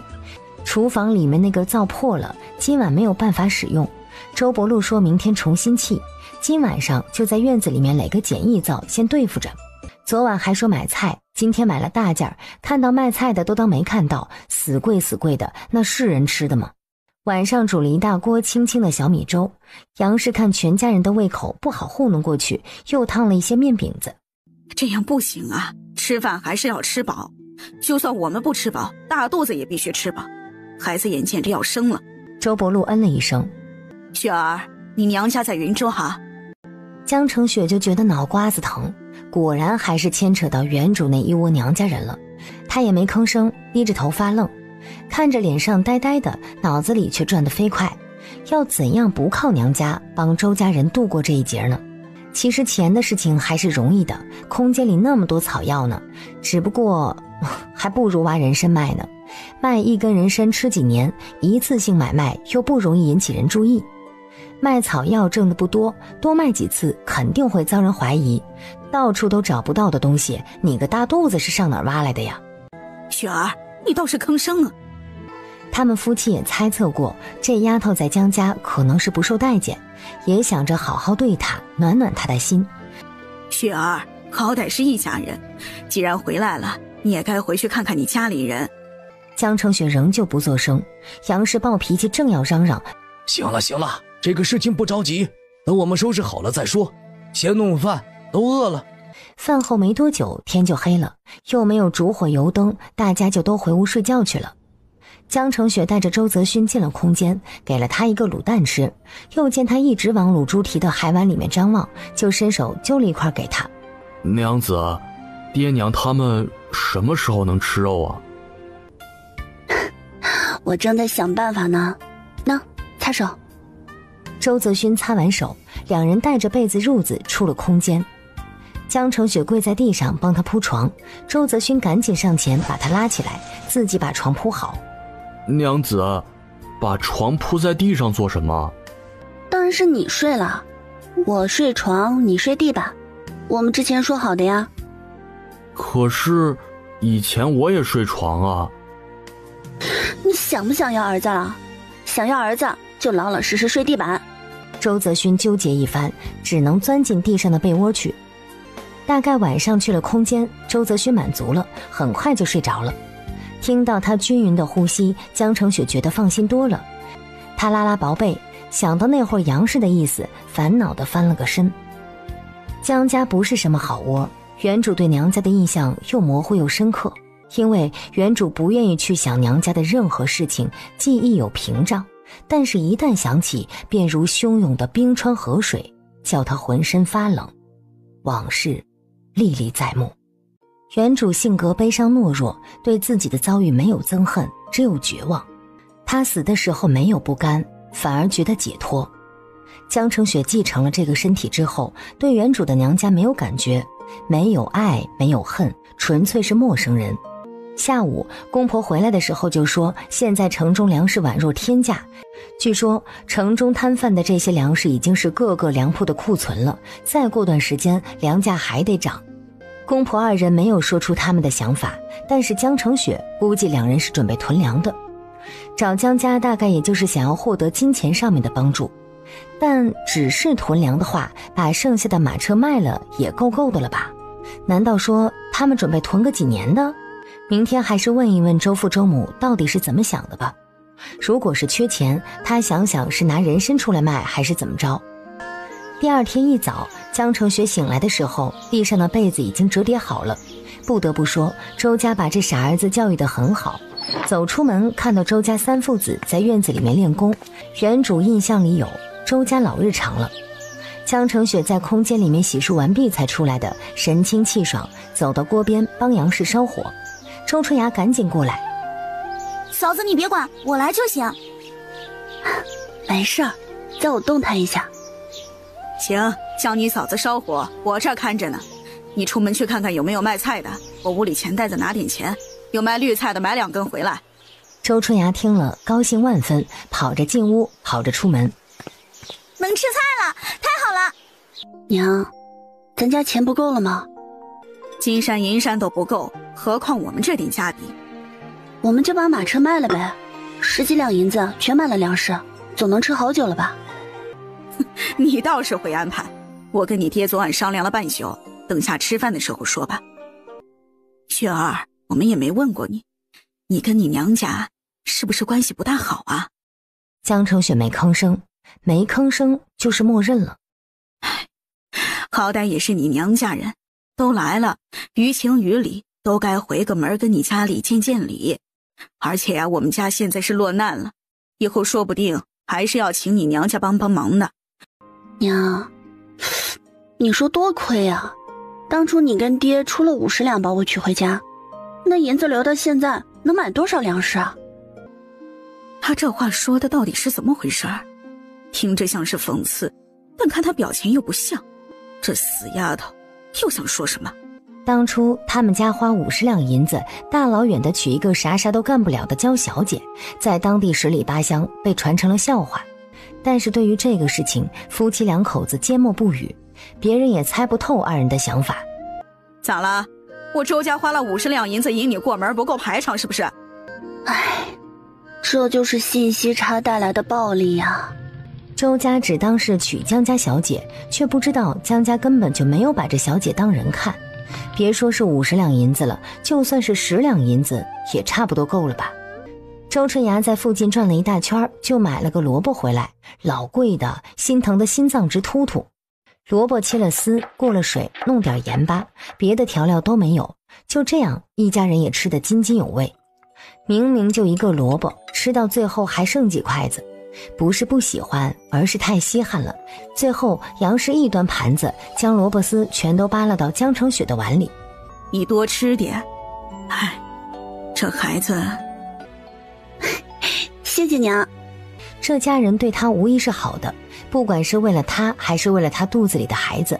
厨房里面那个灶破了，今晚没有办法使用。周伯禄说明天重新砌，今晚上就在院子里面垒个简易灶先对付着。昨晚还说买菜，今天买了大件，看到卖菜的都当没看到，死贵的，那是人吃的吗？晚上煮了一大锅清清的小米粥，杨氏看全家人的胃口不好糊弄过去，又烫了一些面饼子。这样不行啊，吃饭还是要吃饱，就算我们不吃饱，大肚子也必须吃饱，孩子眼见着要生了。周伯禄嗯了一声，雪儿，你娘家在云州哈？江成雪就觉得脑瓜子疼，果然还是牵扯到原主那一窝娘家人了。他也没吭声，低着头发愣，看着脸上呆呆的，脑子里却转得飞快，要怎样不靠娘家帮周家人度过这一劫呢？其实钱的事情还是容易的，空间里那么多草药呢，只不过还不如挖人参卖呢。卖1根人参吃几年，一次性买卖又不容易引起人注意。卖草药挣的不多，多卖几次肯定会遭人怀疑，到处都找不到的东西，你个大肚子是上哪儿挖来的呀？雪儿，你倒是吭声啊！他们夫妻也猜测过，这丫头在江家可能是不受待见，也想着好好对她，暖暖她的心。雪儿，好歹是一家人，既然回来了，你也该回去看看你家里人。江成雪仍旧不作声，杨氏暴脾气正要嚷嚷，行了，这个事情不着急，等我们收拾好了再说，先弄饭，都饿了。饭后没多久，天就黑了，又没有烛火油灯，大家就都回屋睡觉去了。江成雪带着周泽勋进了空间，给了他一个卤蛋吃，又见他一直往卤猪蹄的海碗里面张望，就伸手揪了一块给他。娘子，爹娘他们什么时候能吃肉啊？我正在想办法呢。那擦手。周泽勋擦完手，2人带着被子褥子出了空间。江成雪跪在地上帮他铺床，周泽勋赶紧上前把他拉起来，自己把床铺好。娘子，把床铺在地上做什么？当然是你睡了，我睡床，你睡地板，我们之前说好的呀。可是以前我也睡床啊。你想不想要儿子了？想要儿子就老老实实睡地板。周泽勋纠结一番，只能钻进地上的被窝去。大概晚上去了空间，周泽勋满足了，很快就睡着了。听到他均匀的呼吸，江成雪觉得放心多了。他拉拉薄被，想到那会儿杨氏的意思，烦恼地翻了个身。江家不是什么好窝，原主对娘家的印象又模糊又深刻，因为原主不愿意去想娘家的任何事情，记忆有屏障，但是一旦想起，便如汹涌的冰川河水，叫他浑身发冷。往事历历在目。原主性格悲伤懦弱，对自己的遭遇没有憎恨，只有绝望。他死的时候没有不甘，反而觉得解脱。江澄雪继承了这个身体之后，对原主的娘家没有感觉，没有爱，没有恨，纯粹是陌生人。下午公婆回来的时候就说，现在城中粮食宛若天价，据说城中摊贩的这些粮食已经是各个粮铺的库存了，再过段时间粮价还得涨。公婆二人没有说出他们的想法，但是江澄雪估计两人是准备囤粮的。找江家大概也就是想要获得金钱上面的帮助，但只是囤粮的话，把剩下的马车卖了也够的了吧？难道说他们准备囤个几年的？明天还是问一问周父周母到底是怎么想的吧。如果是缺钱，他想想是拿人参出来卖还是怎么着。第二天一早，江澄雪醒来的时候，地上的被子已经折叠好了。不得不说，周家把这傻儿子教育得很好。走出门，看到周家三父子在院子里面练功，原主印象里有周家老日常了。江澄雪在空间里面洗漱完毕才出来的，神清气爽，走到锅边帮杨氏烧火。周春芽赶紧过来，嫂子你别管，我来就行。没事儿，叫我动弹一下。行，叫你嫂子烧火，我这儿看着呢。你出门去看看有没有卖菜的，我屋里钱袋子拿点钱，有卖绿菜的买2根回来。周春芽听了高兴万分，跑着进屋，跑着出门。能吃菜了，太好了！娘，咱家钱不够了吗？金山银山都不够，何况我们这点家底。我们就把马车卖了呗，10几两银子全买了粮食，总能吃好久了吧？你倒是会安排，我跟你爹昨晚商量了半宿，等下吃饭的时候说吧。雪儿，我们也没问过你，你跟你娘家是不是关系不大好啊？江澄雪没吭声，没吭声就是默认了。好歹也是你娘家人，都来了，于情于理都该回个门跟你家里见见礼。而且啊，我们家现在是落难了，以后说不定还是要请你娘家帮忙的。娘，你说多亏啊，当初你跟爹出了50两把我娶回家，那银子留到现在能买多少粮食啊？他这话说的到底是怎么回事儿？听着像是讽刺，但看他表情又不像。这死丫头又想说什么？当初他们家花50两银子，大老远的娶一个啥都干不了的娇小姐，在当地十里八乡被传成了笑话。但是对于这个事情，夫妻两口子缄默不语，别人也猜不透二人的想法。咋了？我周家花了50两银子引你过门，不够排场是不是？唉，这就是信息差带来的暴力呀。周家只当是娶江家小姐，却不知道江家根本就没有把这小姐当人看。别说是50两银子了，就算是10两银子也差不多够了吧。周春芽在附近转了一大圈，就买了个萝卜回来，老贵的，心疼的心脏直突突。萝卜切了丝，过了水，弄点盐巴，别的调料都没有，就这样一家人也吃得津津有味。明明就一个萝卜，吃到最后还剩几筷子，不是不喜欢，而是太稀罕了。最后杨氏一端盘子，将萝卜丝全都扒拉到江澄雪的碗里。你多吃点。唉，这孩子谢谢娘。这家人对他无疑是好的，不管是为了他还是为了他肚子里的孩子。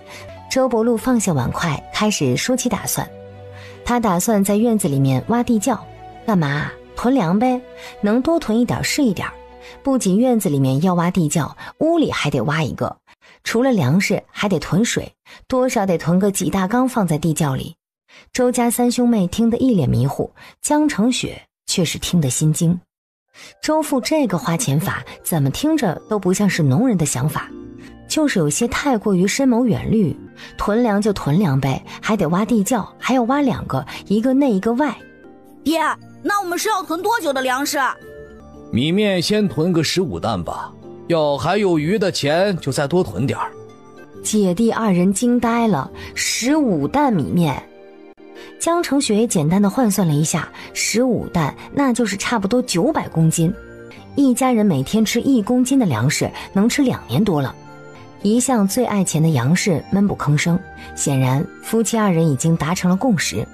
周伯禄放下碗筷，开始说起打算。他打算在院子里面挖地窖。干嘛？囤粮呗，能多囤一点是一点。不仅院子里面要挖地窖，屋里还得挖一个。除了粮食还得囤水，多少得囤个几大缸放在地窖里。周家三兄妹听得一脸迷糊，江澄雪却是听得心惊。周父这个花钱法怎么听着都不像是农人的想法，就是有些太过于深谋远虑。囤粮就囤粮呗，还得挖地窖，还要挖2个，一个内一个外。爹，那我们是要囤多久的粮食？米面先囤个15担吧，要还有余的钱就再多囤点儿。姐弟二人惊呆了，15担米面。江澄雪也简单的换算了一下，15担那就是差不多900公斤，一家人每天吃1公斤的粮食，能吃2年多了。一向最爱钱的杨氏闷不吭声，显然夫妻二人已经达成了共识。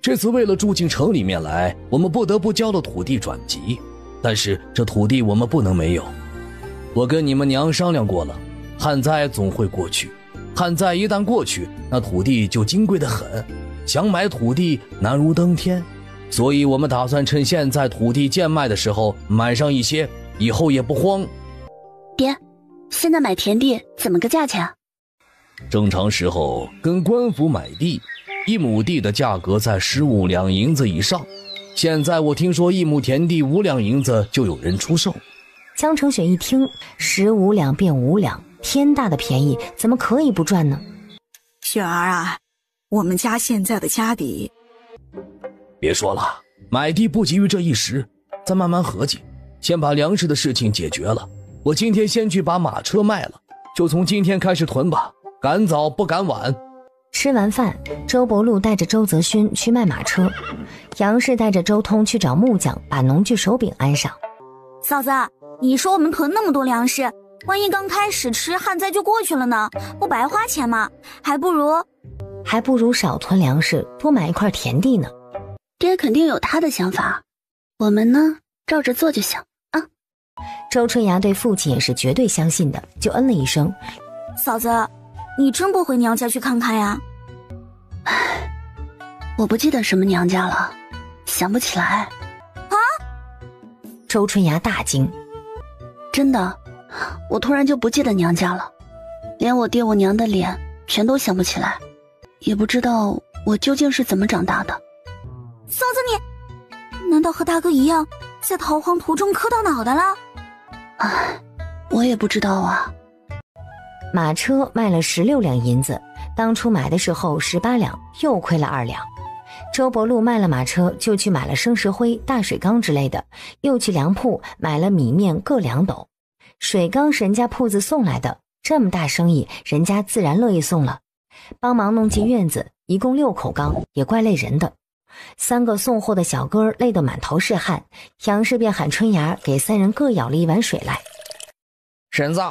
这次为了住进城里面来，我们不得不交了土地转籍，但是这土地我们不能没有。我跟你们娘商量过了，旱灾总会过去，旱灾一旦过去，那土地就金贵得很，想买土地难如登天，所以我们打算趁现在土地贱卖的时候买上一些，以后也不慌。爹，现在买田地怎么个价钱？正常时候跟官府买地，1亩地的价格在15两银子以上，现在我听说1亩田地5两银子就有人出售。江澄雪一听，15两变5两，天大的便宜，怎么可以不赚呢？雪儿啊，我们家现在的家底……别说了，买地不急于这一时，再慢慢合计，先把粮食的事情解决了。我今天先去把马车卖了，就从今天开始囤吧，赶早不赶晚。吃完饭，周伯禄带着周泽勋去卖马车，杨氏带着周通去找木匠把农具手柄安上。嫂子，你说我们囤那么多粮食，万一刚开始吃旱灾就过去了呢，不白花钱吗？还不如少囤粮食，多买一块田地呢。爹肯定有他的想法，我们呢照着做就行啊。周春芽对父亲也是绝对相信的，就嗯了一声。嫂子，你真不回娘家去看看呀？唉，我不记得什么娘家了，想不起来。啊！周春芽大惊。真的，我突然就不记得娘家了，连我爹我娘的脸全都想不起来，也不知道我究竟是怎么长大的。嫂子你，难道和大哥一样，在逃荒途中磕到脑袋了？唉，我也不知道啊。马车卖了16两银子，当初买的时候18两，又亏了2两。周伯禄卖了马车，就去买了生石灰、大水缸之类的，又去粮铺买了米面各2斗。水缸是人家铺子送来的，这么大生意，人家自然乐意送了。帮忙弄进院子，一共6口缸，也怪累人的。3个送货的小哥累得满头是汗，杨氏便喊春芽给3人各舀了一碗水来。婶子，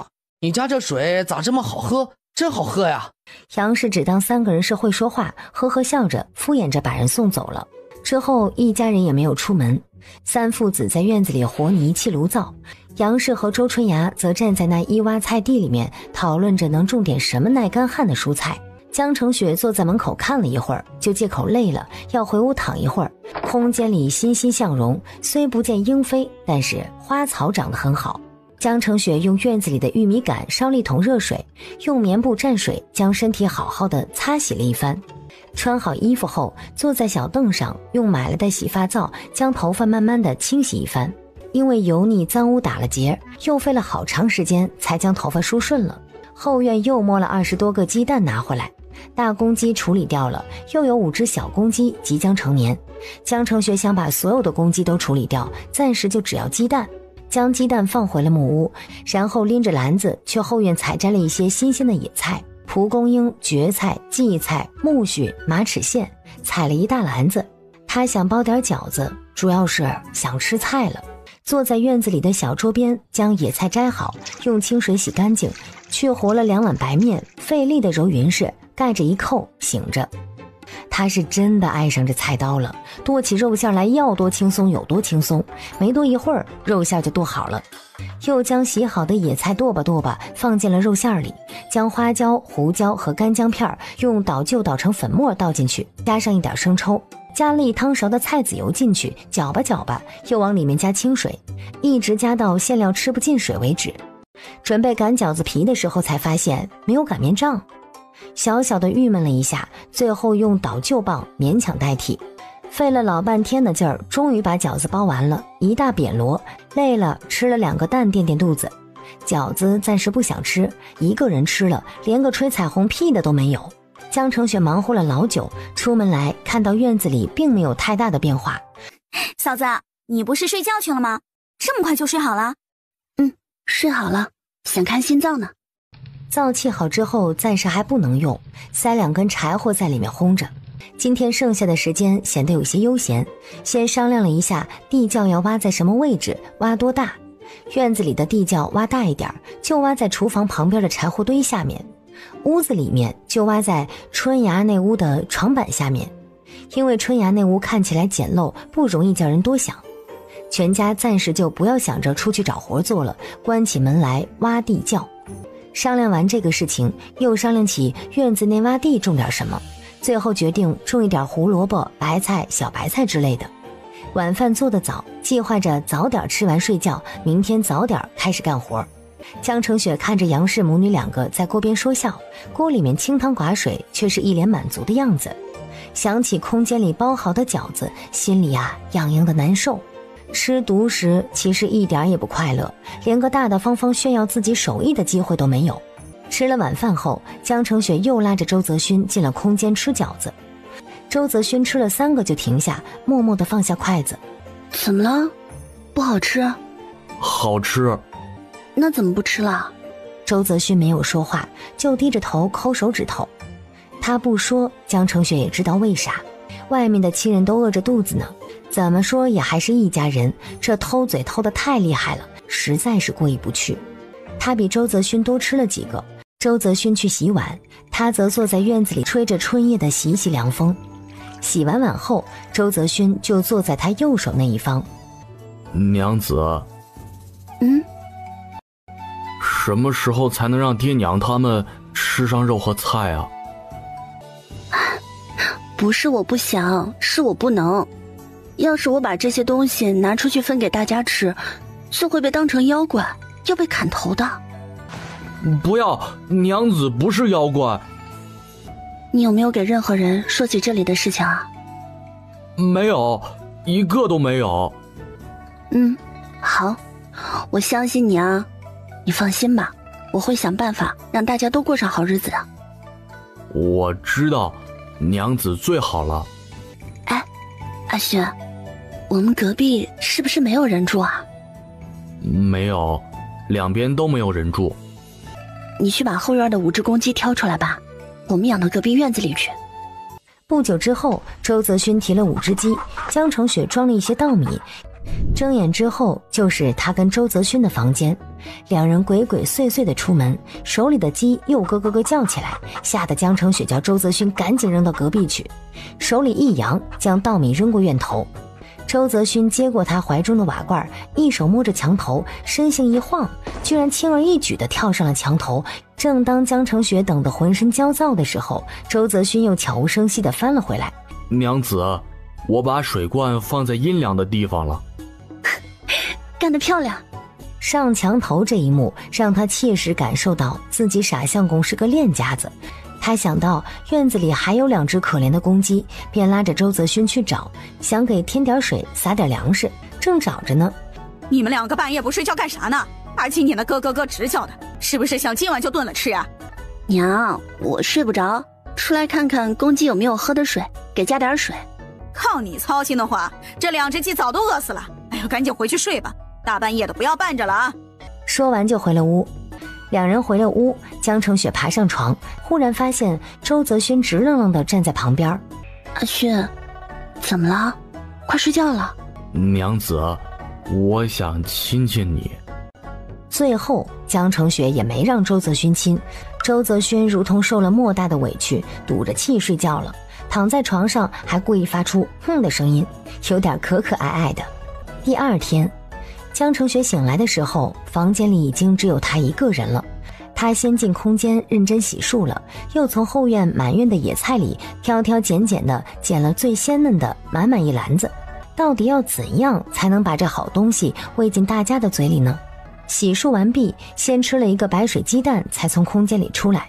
你家这水咋这么好喝？真好喝呀！杨氏只当3个人是会说话，呵呵笑着敷衍着把人送走了。之后一家人也没有出门，3父子在院子里和泥砌炉灶，杨氏和周春芽则站在那一洼菜地里面讨论着能种点什么耐干旱的蔬菜。江澄雪坐在门口看了一会儿，就借口累了要回屋躺一会儿。空间里欣欣向荣，虽不见莺飞，但是花草长得很好。江澄雪用院子里的玉米杆烧了一桶热水，用棉布蘸水将身体好好的擦洗了一番。穿好衣服后，坐在小凳上，用买来的洗发皂将头发慢慢的清洗一番。因为油腻脏污打了结，又费了好长时间才将头发梳顺了。后院又摸了20多个鸡蛋拿回来，大公鸡处理掉了，又有5只小公鸡即将成年。江澄雪想把所有的公鸡都处理掉，暂时就只要鸡蛋。将鸡蛋放回了木屋，然后拎着篮子去后院采摘了一些新鲜的野菜，蒲公英、蕨菜、荠菜、苜蓿、马齿苋，采了一大篮子。他想包点饺子，主要是想吃菜了。坐在院子里的小桌边，将野菜摘好，用清水洗干净，去和了2碗白面，费力的揉匀实，盖着一扣，醒着。他是真的爱上这菜刀了，剁起肉馅来要多轻松有多轻松，没多一会儿肉馅就剁好了。又将洗好的野菜剁吧剁吧放进了肉馅里，将花椒、胡椒和干姜片用捣臼捣成粉末倒进去，加上一点生抽，加了1汤勺的菜籽油进去，搅吧搅吧，又往里面加清水，一直加到馅料吃不进水为止。准备擀饺子皮的时候才发现没有擀面杖，小小的郁闷了一下，最后用捣臼棒勉强代替，费了老半天的劲儿，终于把饺子包完了，一大扁箩，累了吃了2个蛋垫垫肚子。饺子暂时不想吃，一个人吃了，连个吹彩虹屁的都没有。江澄雪忙活了老久，出门来看到院子里并没有太大的变化。嫂子，你不是睡觉去了吗？这么快就睡好了？睡好了，想看心脏呢。灶气好之后暂时还不能用，塞2根柴火在里面烘着。今天剩下的时间显得有些悠闲，先商量了一下地窖要挖在什么位置，挖多大。院子里的地窖挖大一点，就挖在厨房旁边的柴火堆下面；屋子里面就挖在春芽那屋的床板下面，因为春芽那屋看起来简陋，不容易叫人多想。全家暂时就不要想着出去找活做了，关起门来挖地窖。商量完这个事情，又商量起院子内挖地种点什么，最后决定种一点胡萝卜、白菜、小白菜之类的。晚饭做得早，计划着早点吃完睡觉，明天早点开始干活。江澄雪看着杨氏母女两个在锅边说笑，锅里面清汤寡水，却是一脸满足的样子。想起空间里包好的饺子，心里痒痒的难受。吃独食其实一点也不快乐，连个大大方方炫耀自己手艺的机会都没有。吃了晚饭后，江澄雪又拉着周泽勋进了空间吃饺子。周泽勋吃了3个就停下，默默地放下筷子。怎么了？不好吃？好吃。那怎么不吃了？周泽勋没有说话，就低着头抠手指头。他不说，江澄雪也知道为啥。外面的亲人都饿着肚子呢，怎么说也还是一家人，这偷嘴偷得太厉害了，实在是过意不去。他比周泽勋多吃了几个。周泽勋去洗碗，他则坐在院子里吹着春夜的习习凉风。洗完碗后，周泽勋就坐在他右手那一方。娘子，什么时候才能让爹娘他们吃上肉和菜啊？不是我不想，是我不能。要是我把这些东西拿出去分给大家吃，就会被当成妖怪，要被砍头的。不要，娘子不是妖怪。你有没有给任何人说起这里的事情啊？没有，一个都没有。好，我相信你啊，你放心吧，我会想办法让大家都过上好日子的。我知道，娘子最好了。哎，阿轩，我们隔壁是不是没有人住啊？没有，两边都没有人住。你去把后院的5只公鸡挑出来吧，我们养到隔壁院子里去。不久之后，周泽勋提了5只鸡，江澄雪装了一些稻米。睁眼之后，就是他跟周泽勋的房间。两人鬼鬼祟祟地出门，手里的鸡又咯咯咯叫起来，吓得江澄雪叫周泽勋赶紧扔到隔壁去，手里一扬，将稻米扔过院头。周泽勋接过他怀中的瓦罐，一手摸着墙头，身形一晃，居然轻而易举地跳上了墙头。正当江澄雪等得浑身焦躁的时候，周泽勋又悄无声息地翻了回来。娘子，我把水罐放在阴凉的地方了。干得漂亮！上墙头这一幕让他切实感受到自己傻相公是个练家子。他想到院子里还有2只可怜的公鸡，便拉着周泽勋去找，想给添点水，撒点粮食。正找着呢，你们2个半夜不睡觉干啥呢？而且你那咯咯咯直叫的，是不是想今晚就炖了吃呀？娘，我睡不着，出来看看公鸡有没有喝的水，给加点水。靠你操心的话，这2只鸡早都饿死了。哎呦，赶紧回去睡吧，大半夜的不要伴着了啊！说完就回了屋。2人回了屋，江澄雪爬上床，忽然发现周泽勋直愣愣地站在旁边。阿勋，怎么了？快睡觉了。娘子，我想亲亲你。最后江澄雪也没让周泽勋亲，周泽勋如同受了莫大的委屈，堵着气睡觉了，躺在床上还故意发出哼的声音，有点可可爱爱的。第2天，江澄雪醒来的时候，房间里已经只有他一个人了。他先进空间认真洗漱了，又从后院满院的野菜里挑挑拣拣的捡了最鲜嫩的满满一篮子。到底要怎样才能把这好东西喂进大家的嘴里呢？洗漱完毕，先吃了一个白水鸡蛋，才从空间里出来。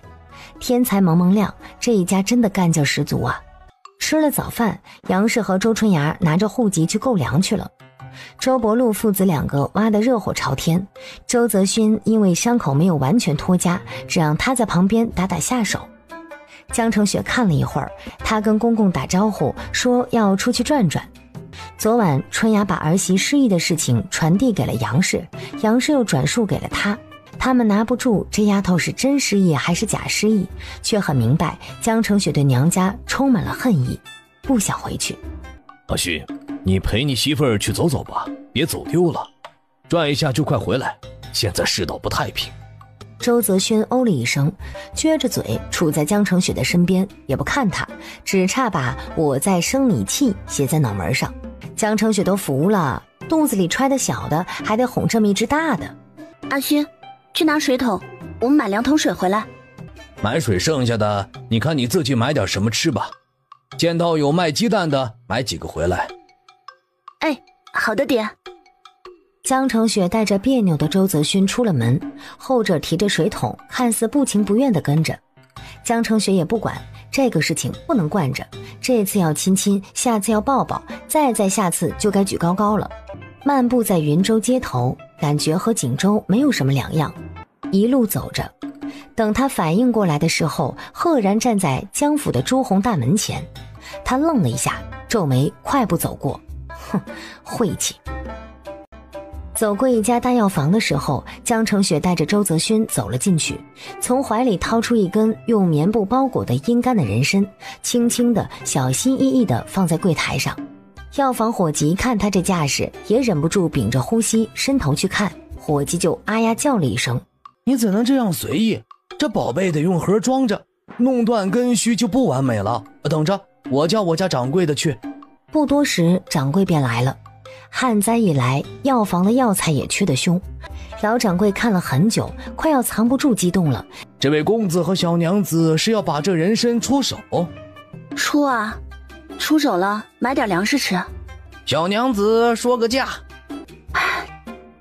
天才蒙蒙亮，这一家真的干劲十足啊！吃了早饭，杨氏和周春芽拿着户籍去购粮去了。周伯禄父子2个挖得热火朝天，周泽勋因为伤口没有完全脱痂，只让他在旁边打打下手。江澄雪看了一会儿，他跟公公打招呼，说要出去转转。昨晚春芽把儿媳失忆的事情传递给了杨氏，杨氏又转述给了他。他们拿不住这丫头是真失忆还是假失忆，却很明白江澄雪对娘家充满了恨意，不想回去。阿勋，你陪你媳妇儿去走走吧，别走丢了。转一下就快回来，现在世道不太平。周泽轩哦了一声，撅着嘴杵在江成雪的身边，也不看他，只差把我在生你气写在脑门上。江成雪都服了，肚子里揣的小的还得哄这么一只大的。阿勋，去拿水桶，我们买2桶水回来。买水剩下的，你看你自己买点什么吃吧。见到有卖鸡蛋的，买几个回来。哎，好的爹。江成雪带着别扭的周泽勋出了门，后者提着水桶，看似不情不愿地跟着。江成雪也不管，这个事情不能惯着，这次要亲亲，下次要抱抱，再下次就该举高高了。漫步在云州街头，感觉和锦州没有什么两样。一路走着，等他反应过来的时候，赫然站在江府的朱红大门前。他愣了一下，皱眉快步走过，哼，晦气。走过一家大药房的时候，江成雪带着周泽勋走了进去，从怀里掏出一根用棉布包裹的阴干的人参，轻轻的小心翼翼的放在柜台上。药房伙计看他这架势，也忍不住屏着呼吸伸头去看，伙计就啊呀叫了一声：你怎能这样随意？这宝贝得用盒装着，弄断根须就不完美了。等着，我叫我家掌柜的去。不多时，掌柜便来了。旱灾一来，药房的药材也缺得凶。老掌柜看了很久，快要藏不住激动了。这位公子和小娘子是要把这人参出手？出啊，出手了，买点粮食吃。小娘子说个价。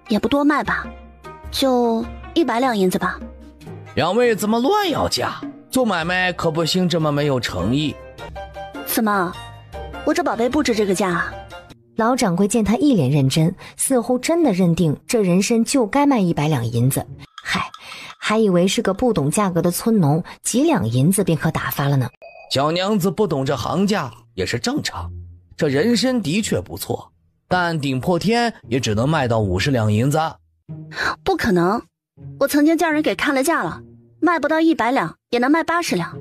也不多卖吧，就100两银子吧。两位怎么乱要价？做买卖可不行这么没有诚意。怎么，我这宝贝不值这个价啊？老掌柜见他一脸认真，似乎真的认定这人参就该卖100两银子。嗨，还以为是个不懂价格的村农，几两银子便可打发了呢。小娘子不懂这行价也是正常，这人参的确不错，但顶破天也只能卖到50两银子。不可能，我曾经叫人给看了价了，卖不到100两，也能卖80两。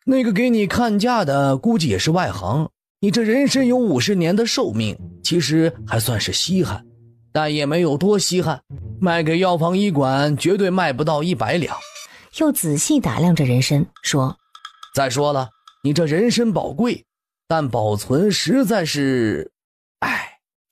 那个给你看价的估计也是外行。你这人参有50年的寿命，其实还算是稀罕，但也没有多稀罕，卖给药房医馆绝对卖不到100两。又仔细打量着人参，说：再说了，你这人参宝贵，但保存实在是……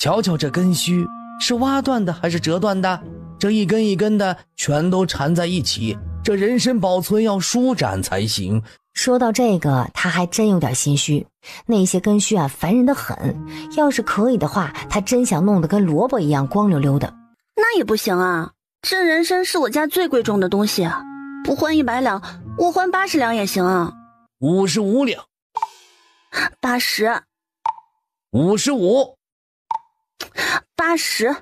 瞧瞧这根须，是挖断的还是折断的？这一根一根的全都缠在一起，这人参保存要舒展才行。说到这个，他还真有点心虚，那些根须啊，烦人的很。要是可以的话，他真想弄得跟萝卜一样光溜溜的。那也不行啊，这人参是我家最贵重的东西啊，不换100两，我换80两也行啊。55两，80， 55， 80。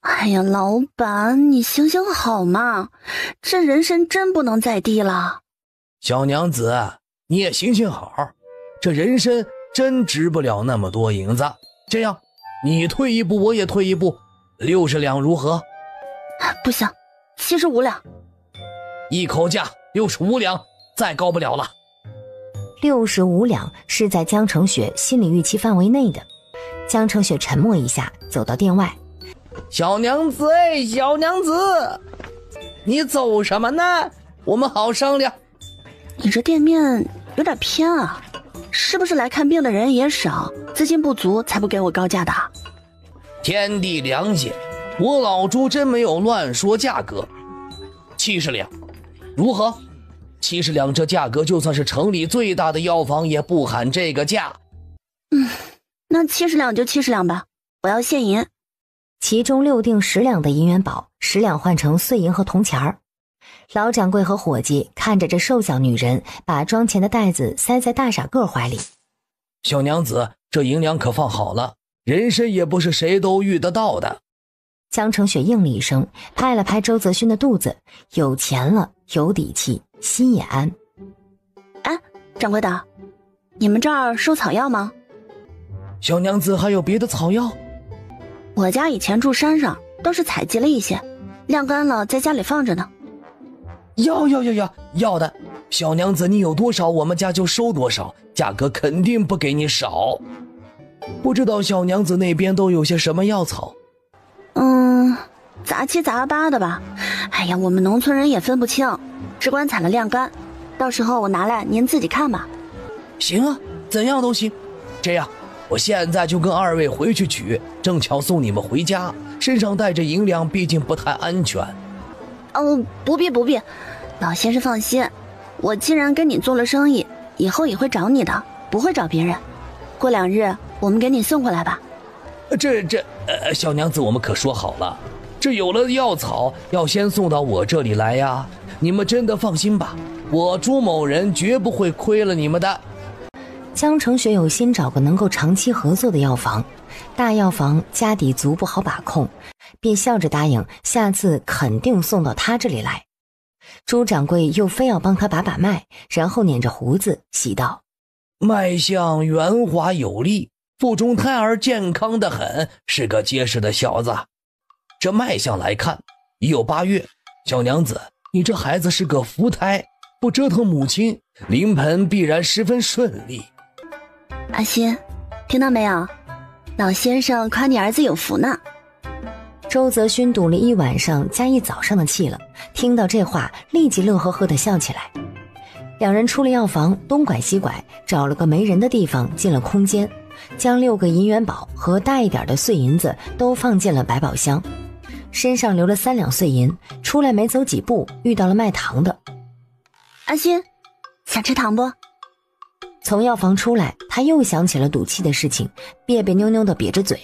哎呀，老板，你行行好嘛，这人参真不能再低了。小娘子，你也行行好，这人参真值不了那么多银子。这样，你退一步，我也退一步，60两如何？不行，75两。一口价65两，再高不了了。65两是在江成雪心理预期范围内的。江成雪沉默一下，走到店外。小娘子，小娘子，你走什么呢？我们好商量。你这店面有点偏啊，是不是来看病的人也少，资金不足才不给我高价的？天地良心，我老朱真没有乱说价格。70两，如何？70两这价格，就算是城里最大的药房也不喊这个价。那70两就70两吧，我要现银。其中6锭10两的银元宝，10两换成碎银和铜钱儿。老掌柜和伙计看着这瘦小女人把装钱的袋子塞在大傻个怀里。小娘子，这银两可放好了，人参也不是谁都遇得到的。江成雪应了一声，拍了拍周泽勋的肚子，有钱了，有底气，心也安。掌柜的，你们这儿收草药吗？小娘子还有别的草药？我家以前住山上，都是采集了一些，晾干了在家里放着呢。要的。小娘子你有多少，我们家就收多少，价格肯定不给你少。不知道小娘子那边都有些什么药草？杂七杂八的吧。哎呀，我们农村人也分不清，只管采了晾干，到时候我拿来您自己看吧。行啊，怎样都行。这样，我现在就跟2位回去取，正巧送你们回家，身上带着银两，毕竟不太安全。哦，不必，老先生放心，我既然跟你做了生意，以后也会找你的，不会找别人。过2日我们给你送回来吧。小娘子，我们可说好了，这有了药草要先送到我这里来呀。你们真的放心吧，我朱某人绝不会亏了你们的。江成雪有心找个能够长期合作的药房，大药房家底足不好把控，便笑着答应下次肯定送到他这里来。朱掌柜又非要帮他把脉，然后捻着胡子喜道：脉象圆滑有力，腹中胎儿健康得很，是个结实的小子。这脉象来看已有8月，小娘子，你这孩子是个福胎，不折腾母亲，临盆必然十分顺利。阿欣，听到没有？老先生夸你儿子有福呢。周泽勋赌了一晚上加一早上的气了，听到这话立即乐呵呵地笑起来。两人出了药房，东拐西拐，找了个没人的地方进了空间，将6个银元宝和大一点的碎银子都放进了百宝箱，身上留了3两碎银。出来没走几步，遇到了卖糖的。阿欣，想吃糖不？从药房出来，他又想起了赌气的事情，别别扭扭地瘪着嘴。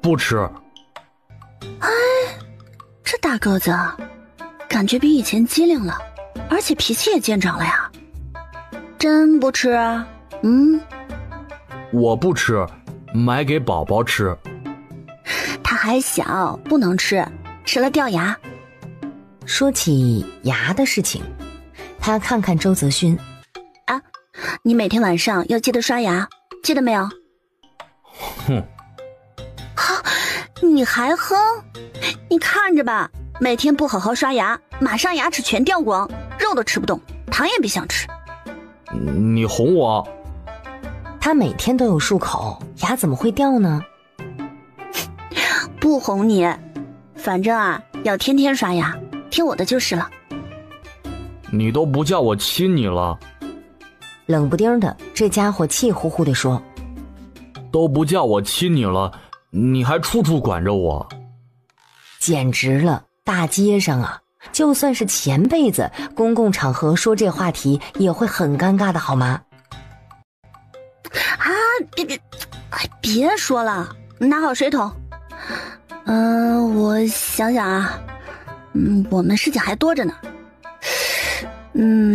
不吃。哎，这大个子感觉比以前机灵了，而且脾气也见长了呀。真不吃啊？我不吃，买给宝宝吃。他还小，不能吃，吃了掉牙。说起牙的事情，他看看周泽勋。啊，你每天晚上要记得刷牙，记得没有？哼。哈，你还哼？你看着吧，每天不好好刷牙，马上牙齿全掉光，肉都吃不动，糖也别想吃。你哄我？他每天都有漱口，牙怎么会掉呢？不哄你，反正啊，要天天刷牙，听我的就是了。你都不叫我亲你了。冷不丁的，这家伙气呼呼地说：都不叫我亲你了，你还处处管着我。简直了，大街上啊，就算是前辈子，公共场合说这话题也会很尴尬的好吗？啊，别说了，拿好水桶。我想想啊，我们事情还多着呢。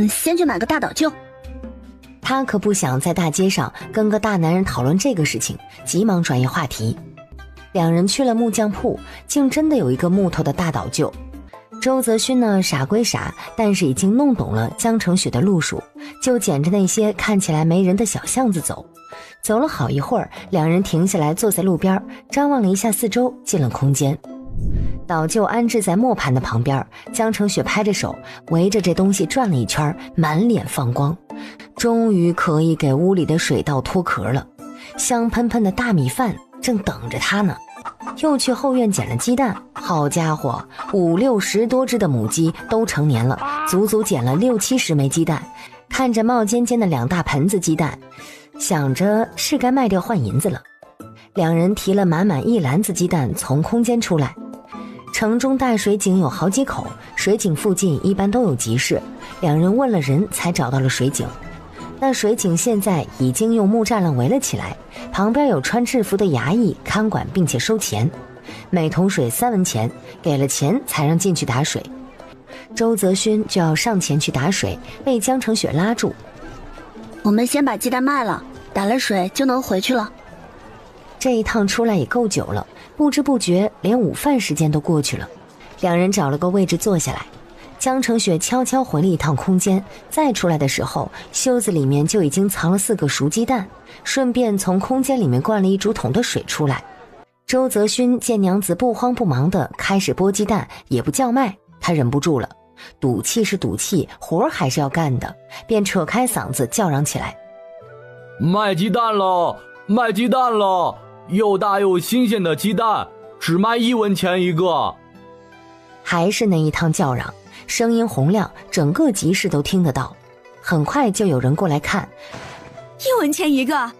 先去买个大倒臼。他可不想在大街上跟个大男人讨论这个事情，急忙转移话题。两人去了木匠铺，竟真的有一个木头的大倒臼。周泽勋呢，傻归傻，但是已经弄懂了江城雪的路数，就捡着那些看起来没人的小巷子走。走了好一会儿，两人停下来坐在路边，张望了一下四周，进了空间。倒臼安置在磨盘的旁边，江城雪拍着手围着这东西转了一圈，满脸放光，终于可以给屋里的水稻脱壳了。香喷喷的大米饭正等着他呢。又去后院捡了鸡蛋，好家伙，5、6、10多只的母鸡都成年了，足足捡了60、70枚鸡蛋。看着冒尖尖的2大盆子鸡蛋，想着是该卖掉换银子了。两人提了满满1篮子鸡蛋从空间出来。城中大水井有好几口，水井附近一般都有集市，两人问了人才找到了水井。那水井现在已经用木栅栏围了起来，旁边有穿制服的衙役看管并且收钱，每桶水3文钱，给了钱才让进去打水。周泽勋就要上前去打水，被江城雪拉住。我们先把鸡蛋卖了，打了水就能回去了。这一趟出来也够久了，不知不觉连午饭时间都过去了。两人找了个位置坐下来，江城雪悄悄回了一趟空间，再出来的时候，袖子里面就已经藏了4个熟鸡蛋，顺便从空间里面灌了1竹筒的水出来。周泽勋见娘子不慌不忙的开始剥鸡蛋，也不叫卖，他忍不住了，赌气是赌气，活还是要干的，便扯开嗓子叫嚷起来：卖鸡蛋了，卖鸡蛋了，又大又新鲜的鸡蛋，只卖1文钱一个，还是那一趟叫嚷，声音洪亮，整个集市都听得到。很快就有人过来看，1文钱一个。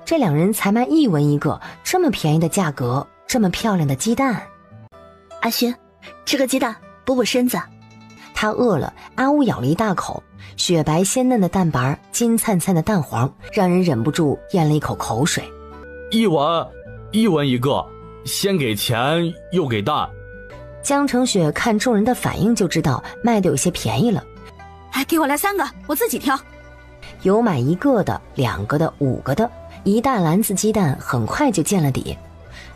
这2人才卖1文一个，这么便宜的价格，这么漂亮的鸡蛋。阿勋，吃个鸡蛋补补身子。他饿了，阿乌咬了一大口，雪白鲜嫩的蛋白，金灿灿的蛋黄，让人忍不住咽了一口口水。1文一个，先给钱又给蛋。江成雪看众人的反应就知道卖的有些便宜了。给我来3个，我自己挑。有买1个的、2个的、5个的，一大篮子鸡蛋很快就见了底。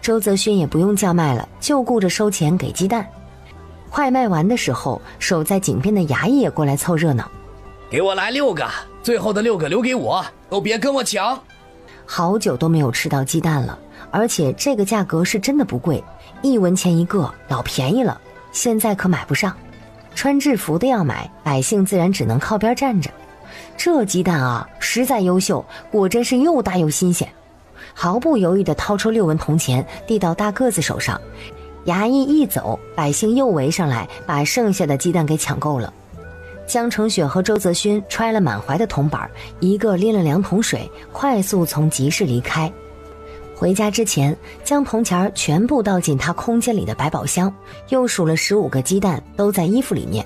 周泽勋也不用叫卖了，就顾着收钱给鸡蛋。快卖完的时候，守在井边的衙役也过来凑热闹。给我来6个，最后的6个留给我，都别跟我抢。好久都没有吃到鸡蛋了，而且这个价格是真的不贵，1文钱一个，老便宜了。现在可买不上，穿制服的要买，百姓自然只能靠边站着。这鸡蛋啊，实在优秀，果真是又大又新鲜。毫不犹豫地掏出6文铜钱，递到大个子手上。衙役一走，百姓又围上来，把剩下的鸡蛋给抢够了。江成雪和周泽勋揣了满怀的铜板，一个拎了2桶水，快速从集市离开。回家之前，将铜钱全部倒进他空间里的百宝箱，又数了15个鸡蛋，都在衣服里面。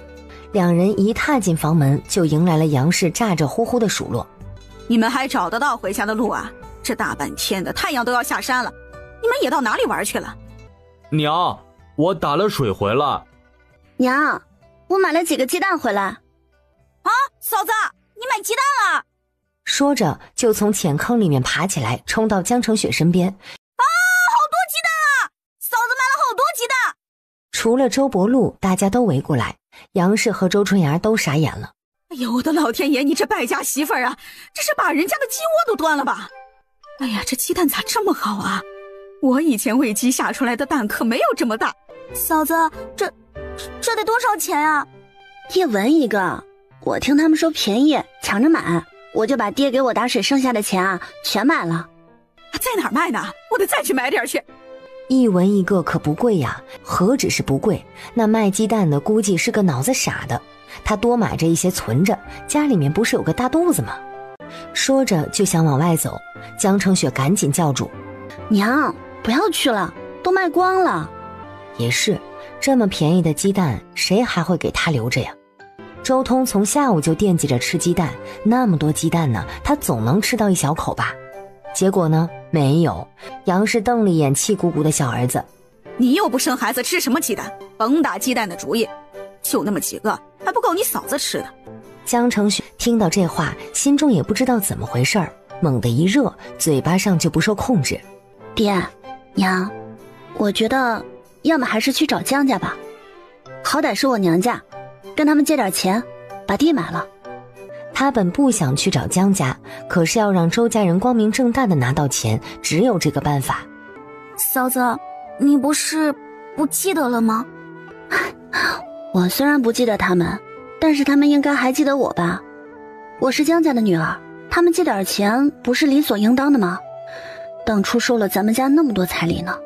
2人一踏进房门，就迎来了杨氏咋咋呼呼的数落：“你们还找得到回家的路啊？这大半天的，太阳都要下山了，你们也到哪里玩去了？”“娘，我打了水回来。”“娘，我买了几个鸡蛋回来。”“啊，嫂子，你买鸡蛋了！”说着就从浅坑里面爬起来，冲到江成雪身边。“啊，好多鸡蛋啊！嫂子买了好多鸡蛋！”除了周伯禄，大家都围过来，杨氏和周春芽都傻眼了。“哎呦，我的老天爷，你这败家媳妇儿啊，这是把人家的鸡窝都端了吧？哎呀，这鸡蛋咋这么好啊？我以前喂鸡下出来的蛋可没有这么大。”“嫂子，这得多少钱啊？1文一个，我听他们说便宜，抢着买，我就把爹给我打水剩下的钱啊全买了。”“在哪儿卖呢？我得再去买点去。”1文一个可不贵呀，何止是不贵，那卖鸡蛋的估计是个脑子傻的，他多买着一些存着，家里面不是有个大肚子吗？说着就想往外走，江成雪赶紧叫住：“娘，不要去了，都卖光了。”也是，这么便宜的鸡蛋，谁还会给他留着呀？周通从下午就惦记着吃鸡蛋，那么多鸡蛋呢，他总能吃到1小口吧？结果呢，没有。杨氏瞪了一眼气鼓鼓的小儿子：“你又不生孩子，吃什么鸡蛋？甭打鸡蛋的主意，就那么几个，还不够你嫂子吃的。”江成雪听到这话，心中也不知道怎么回事儿，猛地一热，嘴巴上就不受控制：“爹，娘，我觉得要么还是去找江家吧，好歹是我娘家，跟他们借点钱，把地买了。”他本不想去找江家，可是要让周家人光明正大的拿到钱，只有这个办法。“嫂子，你不是不记得了吗？”“我虽然不记得他们，但是他们应该还记得我吧？我是江家的女儿，他们借点钱不是理所应当的吗？当初收了咱们家那么多彩礼呢。”“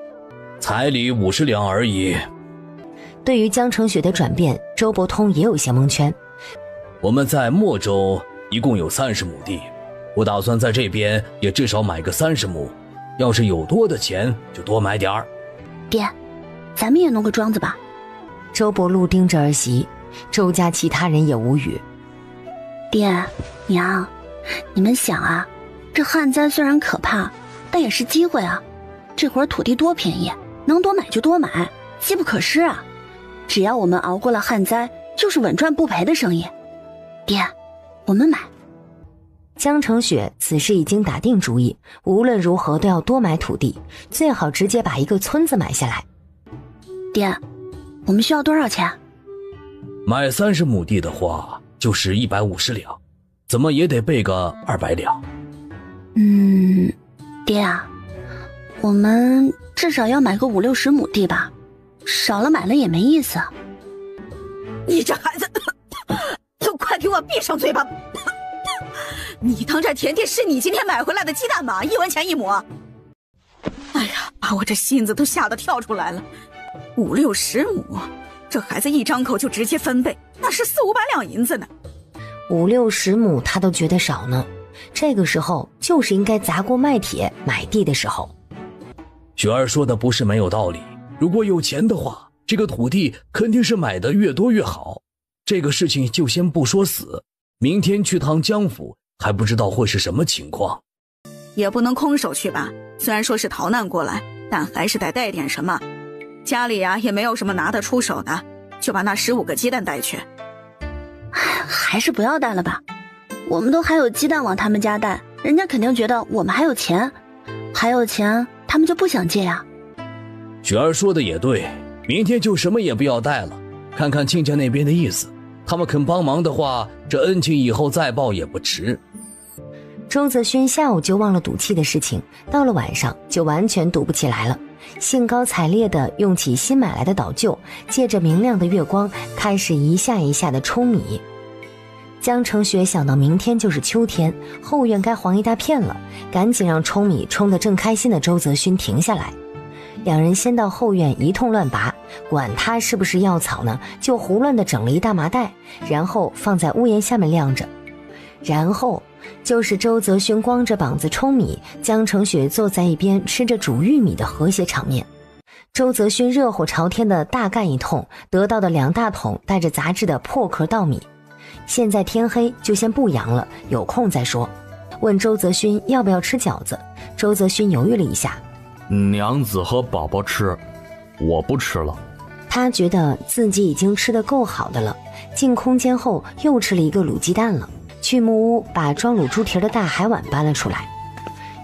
彩礼50两而已。”对于江成雪的转变，周伯通也有些蒙圈。“我们在莫州一共有30亩地，我打算在这边也至少买个30亩，要是有多的钱就多买点儿。”“爹，咱们也弄个庄子吧。”周伯禄盯着儿媳，周家其他人也无语。“爹，娘，你们想啊，这旱灾虽然可怕，但也是机会啊。这会儿土地多便宜，能多买就多买，机不可失啊。只要我们熬过了旱灾，就是稳赚不赔的生意。爹，我们买。”江成雪此时已经打定主意，无论如何都要多买土地，最好直接把一个村子买下来。“爹，我们需要多少钱？”“买30亩地的话，就是150两，怎么也得备个200两。”“爹啊，我们至少要买个50、60亩地吧，少了买了也没意思。”“你这孩子，都快给我闭上嘴巴！你当这甜甜是你今天买回来的鸡蛋吗？1文钱1亩。哎呀，把我这心子都吓得跳出来了。50、60亩，这孩子一张口就直接分贝，那是400-500两银子呢。50-60亩他都觉得少呢，这个时候就是应该砸锅卖铁买地的时候。雪儿说的不是没有道理，如果有钱的话，这个土地肯定是买的越多越好。这个事情就先不说死，明天去趟江府还不知道会是什么情况。也不能空手去吧，虽然说是逃难过来，但还是得带点什么。家里呀也没有什么拿得出手的，就把那15个鸡蛋带去。还是不要带了吧，我们都还有鸡蛋往他们家带，人家肯定觉得我们还有钱，还有钱他们就不想借呀。雪儿说的也对，明天就什么也不要带了，看看亲家那边的意思，他们肯帮忙的话，这恩情以后再报也不迟。周泽勋下午就忘了赌气的事情，到了晚上就完全赌不起来了，兴高采烈地用起新买来的倒臼，借着明亮的月光开始一下一下地冲米。江成雪想到明天就是秋天，后院该黄一大片了，赶紧让冲米冲得正开心的周泽勋停下来。两人先到后院一通乱拔，管他是不是药草呢，就胡乱地整了一大麻袋，然后放在屋檐下面晾着。然后就是周泽勋光着膀子冲米，江成雪坐在一边吃着煮玉米的和谐场面。周泽勋热火朝天的大干一通，得到的2大桶带着杂质的破壳稻米。现在天黑，就先不扬了，有空再说。问周泽勋要不要吃饺子，周泽勋犹豫了一下，娘子和宝宝吃，我不吃了。他觉得自己已经吃得够好的了，进空间后又吃了一个卤鸡蛋了，去木屋把装卤猪蹄的大海碗搬了出来。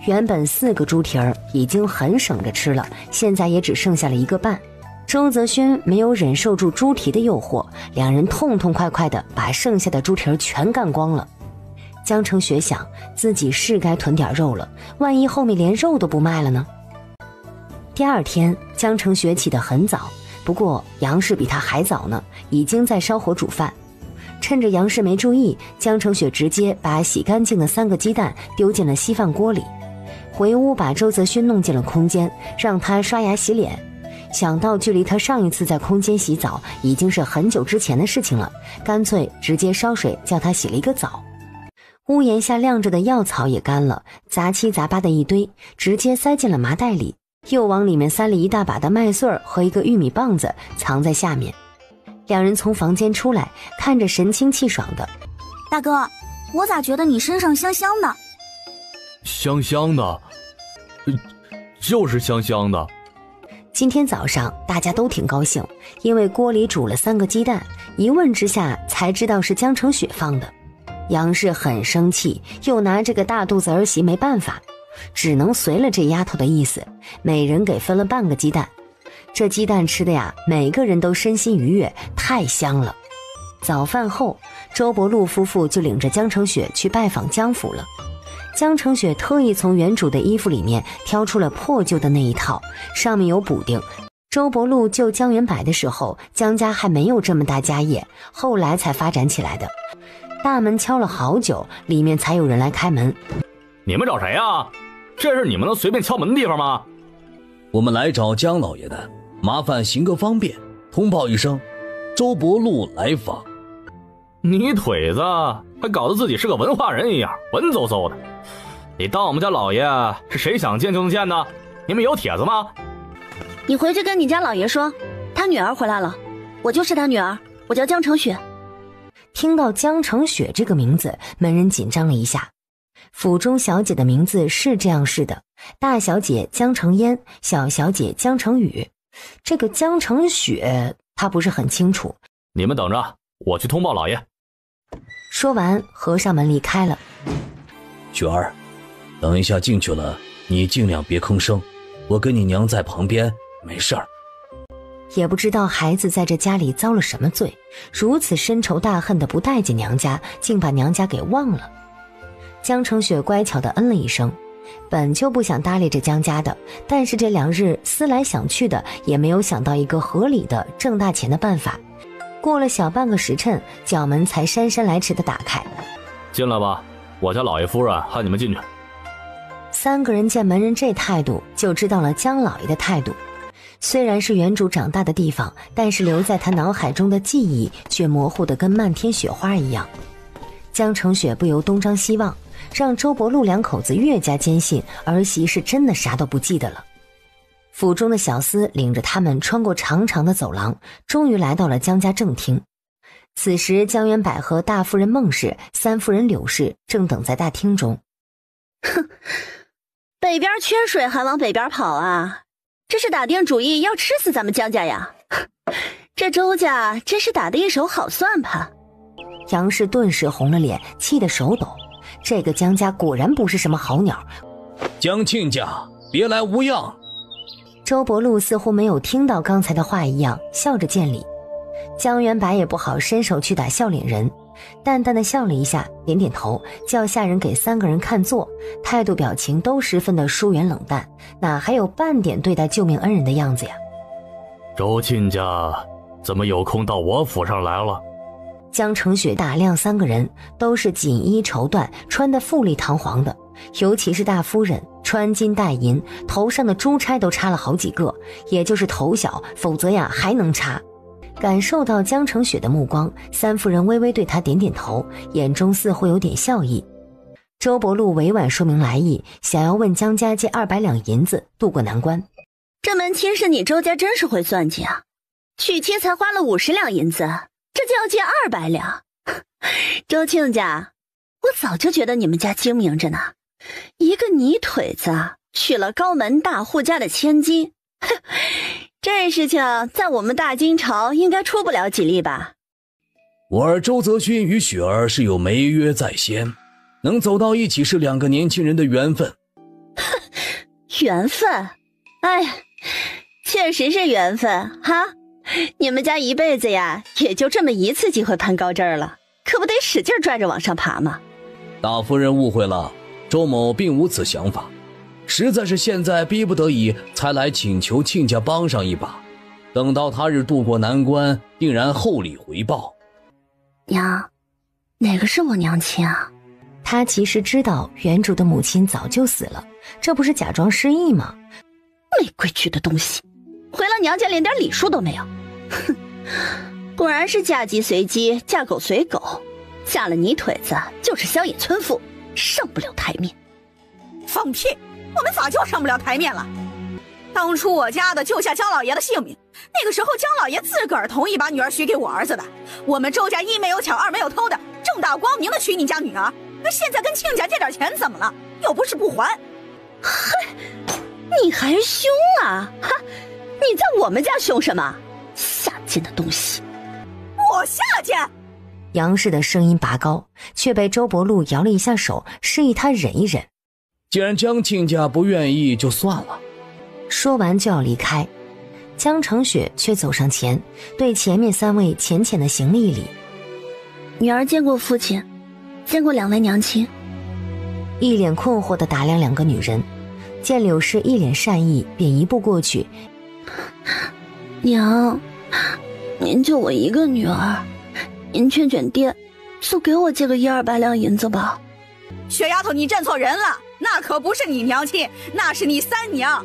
原本4个猪蹄儿已经很省着吃了，现在也只剩下了1个半。周泽勋没有忍受住猪蹄的诱惑，两人痛痛快快地把剩下的猪蹄儿全干光了。江成雪想，自己是该囤点肉了，万一后面连肉都不卖了呢？第2天，江成雪起得很早，不过杨氏比他还早呢，已经在烧火煮饭。趁着杨氏没注意，江成雪直接把洗干净的3个鸡蛋丢进了稀饭锅里，回屋把周泽勋弄进了空间，让他刷牙洗脸。想到距离他上一次在空间洗澡已经是很久之前的事情了，干脆直接烧水叫他洗了一个澡。屋檐下晾着的药草也干了，杂七杂八的一堆，直接塞进了麻袋里，又往里面塞了一大把的麦穗和一个玉米棒子藏在下面。两人从房间出来，看着神清气爽的，大哥，我咋觉得你身上香香的？香香的，就是香香的。今天早上大家都挺高兴，因为锅里煮了3个鸡蛋，一问之下才知道是江成雪放的。杨氏很生气，又拿这个大肚子儿媳没办法，只能随了这丫头的意思，每人给分了半个鸡蛋。这鸡蛋吃的呀，每个人都身心愉悦，太香了。早饭后，周伯禄夫妇就领着江成雪去拜访江府了。江成雪特意从原主的衣服里面挑出了破旧的那一套，上面有补丁。周伯禄救江元柏的时候，江家还没有这么大家业，后来才发展起来的。大门敲了好久，里面才有人来开门。你们找谁呀？这是你们能随便敲门的地方吗？我们来找江老爷的，麻烦行个方便，通报一声，周伯禄来访。你腿子还搞得自己是个文化人一样，文绉绉的。你当我们家老爷是谁想见就能见的？你们有帖子吗？你回去跟你家老爷说，他女儿回来了，我就是他女儿，我叫江成雪。听到江成雪这个名字，门人紧张了一下。府中小姐的名字是这样式的，大小姐江成烟，小小姐江成雨。这个江成雪他不是很清楚。你们等着，我去通报老爷。说完合上门离开了。雪儿，等一下进去了，你尽量别吭声，我跟你娘在旁边，没事儿。也不知道孩子在这家里遭了什么罪，如此深仇大恨的不待见娘家，竟把娘家给忘了。江成雪乖巧地嗯了一声，本就不想搭理这江家的，但是这2日思来想去的，也没有想到一个合理的挣大钱的办法。过了小半个时辰，角门才姗姗来迟地打开。进来吧，我家老爷夫人喊你们进去。3个人见门人这态度，就知道了江老爷的态度。虽然是原主长大的地方，但是留在他脑海中的记忆却模糊得跟漫天雪花一样。江澄雪不由东张西望，让周伯禄两口子越加坚信儿媳是真的啥都不记得了。府中的小厮领着他们穿过长长的走廊，终于来到了江家正厅。此时江元柏和大夫人孟氏、三夫人柳氏正等在大厅中。哼，北边缺水还往北边跑啊，这是打定主意要吃死咱们江家呀。这周家真是打的一手好算盘。杨氏顿时红了脸，气得手抖。这个江家果然不是什么好鸟。江亲家，别来无恙。周伯禄似乎没有听到刚才的话一样，笑着见礼。江元柏也不好伸手去打笑脸人，淡淡的笑了一下，点点头，叫下人给3个人看座，态度表情都十分的疏远冷淡，哪还有半点对待救命恩人的样子呀？周亲家怎么有空到我府上来了？江澄雪打量3个人，都是锦衣绸缎，穿得富丽堂皇的，尤其是大夫人，穿金戴银，头上的珠钗都插了好几个，也就是头小，否则呀还能插。感受到江澄雪的目光，三夫人微微对她点点头，眼中似乎有点笑意。周伯禄委婉说明来意，想要问江家借200两银子渡过难关。这门亲事你周家真是会算计啊，娶妻才花了50两银子，这就要借200两。周亲家，我早就觉得你们家精明着呢，一个泥腿子娶了高门大户家的千金，这事情在我们大金朝应该出不了几例吧。我儿周泽勋与雪儿是有媒约在先，能走到一起是2个年轻人的缘分。缘分？哎，确实是缘分哈。你们家一辈子呀，也就这么一次机会攀高枝儿了，可不得使劲拽着往上爬吗？大夫人误会了，周某并无此想法，实在是现在逼不得已才来请求亲家帮上一把，等到他日渡过难关，定然厚礼回报。娘，哪个是我娘亲啊？他其实知道原主的母亲早就死了，这不是假装失忆吗？没规矩的东西，回了娘家连点礼数都没有。哼，果然是嫁鸡随鸡，嫁狗随狗，嫁了泥腿子就是乡野村妇，上不了台面。放屁！我们早就上不了台面了。当初我家的救下江老爷的性命，那个时候江老爷自个儿同意把女儿许给我儿子的。我们周家一没有抢，二没有偷的，正大光明的娶你家女儿。那现在跟亲家借点钱怎么了？又不是不还。嘿，你还凶啊？哈，你在我们家凶什么？下贱的东西！我下贱！杨氏的声音拔高，却被周伯禄摇了一下手，示意他忍一忍。既然江亲家不愿意，就算了。说完就要离开，江澄雪却走上前，对前面3位浅浅的行了一礼。女儿见过父亲，见过2位娘亲。一脸困惑地打量2个女人，见柳氏一脸善意，便一步过去。娘，您就我一个女儿，您劝劝爹，就给我借个100-200两银子吧。雪丫头，你认错人了，那可不是你娘亲，那是你三娘。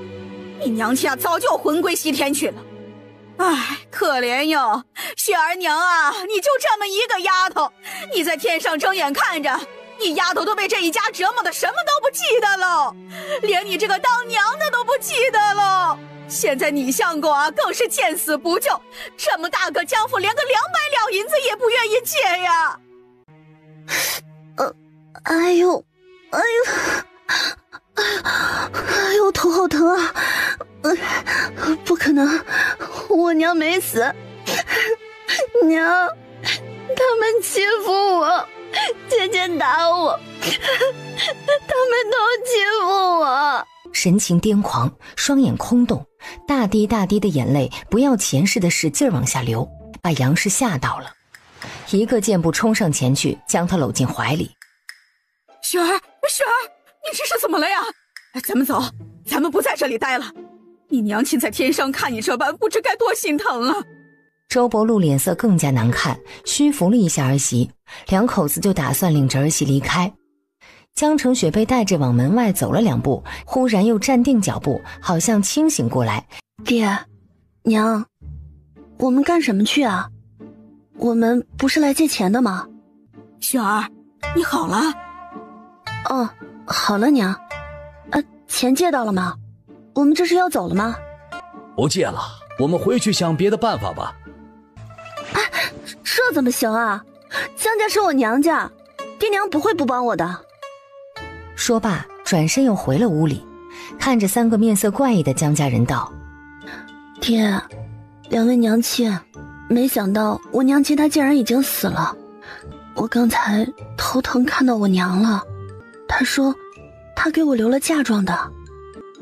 你娘亲啊，早就魂归西天去了。唉，可怜哟，雪儿娘啊，你就这么一个丫头，你在天上睁眼看着，你丫头都被这一家折磨的什么都不记得了，连你这个当娘的都不记得了。现在你相公啊，更是见死不救，这么大个江府，连个200两银子也不愿意借呀。哎呦，头好疼啊！不可能，我娘没死，娘，他们欺负我，天天打我，他们都欺负我。神情癫狂，双眼空洞，大滴大滴的眼泪不要钱似的使劲往下流，把杨氏吓到了，一个箭步冲上前去，将她搂进怀里。雪儿，你这是怎么了呀？咱们走，咱们不在这里待了。你娘亲在天上看你这般，不知该多心疼啊。周伯禄脸色更加难看，虚扶了一下儿媳，2口子就打算领着儿媳离开。江澄雪被带着往门外走了2步，忽然又站定脚步，好像清醒过来。爹，娘，我们干什么去啊？我们不是来借钱的吗？雪儿，你好了？哦，好了，娘。钱借到了吗？我们这是要走了吗？不借了，我们回去想别的办法吧。这怎么行啊？江家是我娘家，爹娘不会不帮我的。说罢，转身又回了屋里，看着3个面色怪异的江家人道：爹，两位娘亲，没想到我娘亲她竟然已经死了。我刚才头疼看到我娘了，她说她给我留了嫁妆的。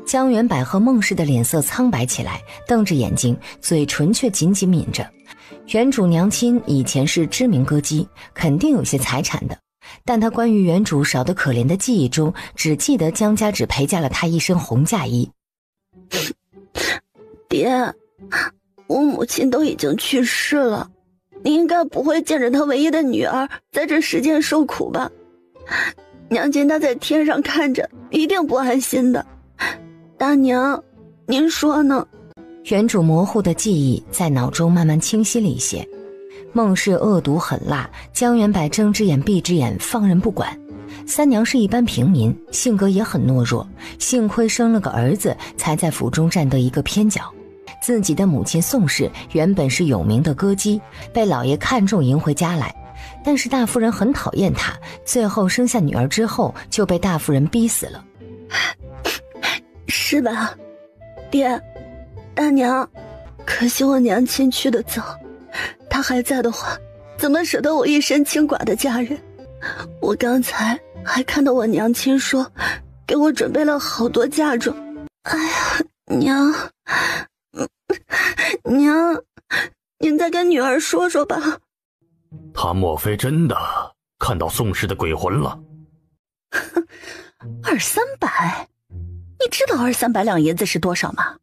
江元柏和孟氏的脸色苍白起来，瞪着眼睛，嘴唇却紧紧抿着。原主娘亲以前是知名歌姬，肯定有些财产的，但她关于原主少得可怜的记忆中，只记得江家只陪嫁了她一身红嫁衣。爹，我母亲都已经去世了，你应该不会见着她唯一的女儿在这世间受苦吧？娘亲她在天上看着，一定不安心的。大娘，您说呢？原主模糊的记忆在脑中慢慢清晰了一些。孟氏恶毒狠辣，江元柏睁只眼闭只眼，放任不管。三娘是一般平民，性格也很懦弱，幸亏生了个儿子，才在府中占得一个偏角。自己的母亲宋氏原本是有名的歌姬，被老爷看中迎回家来，但是大夫人很讨厌她，最后生下女儿之后就被大夫人逼死了。是吧？爹，大娘，可惜我娘亲去得早，她还在的话，怎么舍得我一身清寡的家人？我刚才还看到我娘亲说，给我准备了好多嫁妆。哎呀，娘，娘，您再跟女儿说说吧。他莫非真的看到宋氏的鬼魂了？200-300，你知道200-300两银子是多少吗？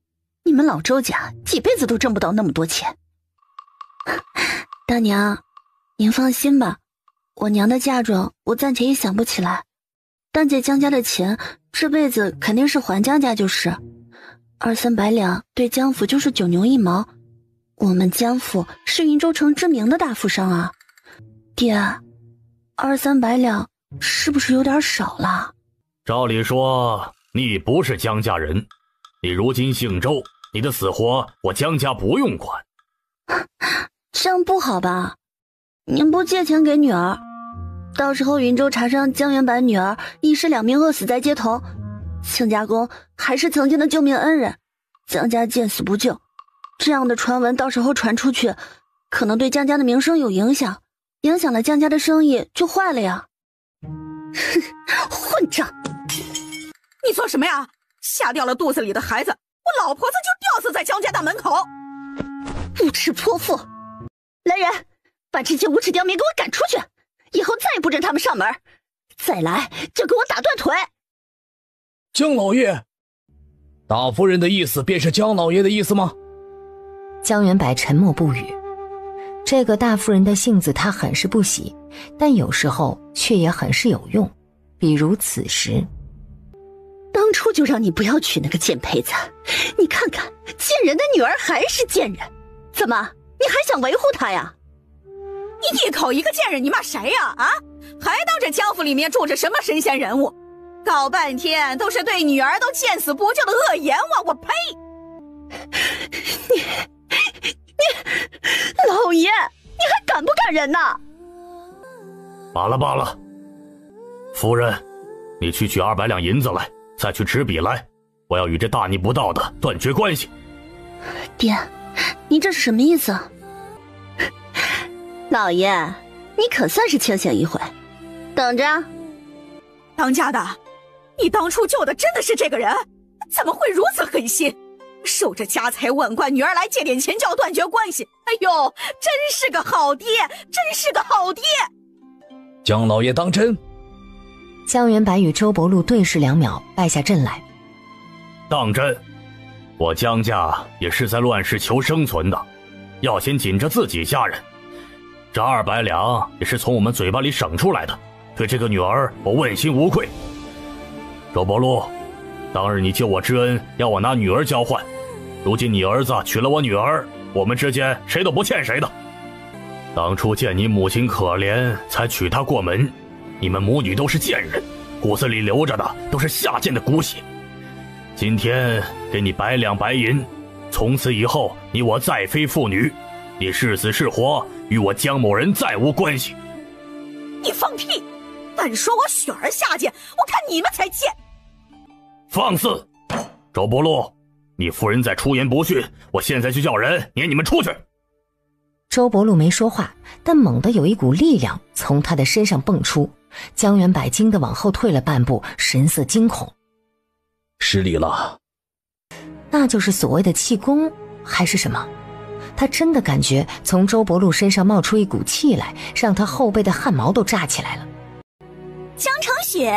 你们老周家几辈子都挣不到那么多钱。大娘，您放心吧，我娘的嫁妆我暂且也想不起来，但借江家的钱这辈子肯定是还江家就是，200-300两对江府就是9牛1毛，我们江府是云州城知名的大富商啊。爹，200-300两是不是有点少了？照理说你不是江家人，你如今姓周，你的死活我江家不用管。这样不好吧？您不借钱给女儿，到时候云州茶商江元柏女儿一尸两命饿死在街头，亲家公还是曾经的救命恩人，江家见死不救，这样的传闻到时候传出去，可能对江家的名声有影响，影响了江家的生意就坏了呀。混账！你做什么呀？吓掉了肚子里的孩子，我老婆子就吊死在江家大门口。无耻泼妇！来人，把这些无耻刁民给我赶出去，以后再也不准他们上门，再来就给我打断腿。江老爷，大夫人的意思便是江老爷的意思吗？江元柏沉默不语。这个大夫人的性子他很是不喜，但有时候却也很是有用，比如此时。当初就让你不要娶那个贱胚子，你看看贱人的女儿还是贱人，怎么你还想维护她呀？你一口一个贱人，你骂谁呀？啊，还当这江府里面住着什么神仙人物，搞半天都是对女儿都见死不救的恶阎王，我呸！你老爷，你还敢不敢人呐？罢了罢了，夫人，你去取200两银子来，再去持笔来，我要与这大逆不道的断绝关系。爹，您这是什么意思？老爷，你可算是清醒一回，等着。当家的，你当初救的真的是这个人？怎么会如此狠心？守着家财万贯，女儿来借点钱就要断绝关系，哎呦，真是个好爹，真是个好爹！江老爷当真？江元柏与周伯禄对视2秒，败下阵来。当真，我江家也是在乱世求生存的，要先紧着自己家人。这200两也是从我们嘴巴里省出来的，对这个女儿我问心无愧。周伯禄，当日你救我之恩，要我拿女儿交换，如今你儿子娶了我女儿，我们之间谁都不欠谁的。当初见你母亲可怜，才娶她过门。你们母女都是贱人，骨子里流着的都是下贱的骨血。今天给你100两白银，从此以后你我再非父女，你是死是活与我江某人再无关系。你放屁！敢说我雪儿下贱，我看你们才贱！放肆！周伯禄，你夫人再出言不逊，我现在就叫人撵你们出去。周伯禄没说话，但猛地有一股力量从他的身上蹦出，江元柏惊得往后退了半步，神色惊恐。失礼了。那就是所谓的气功还是什么？他真的感觉从周伯禄身上冒出一股气来，让他后背的汗毛都炸起来了。江成雪，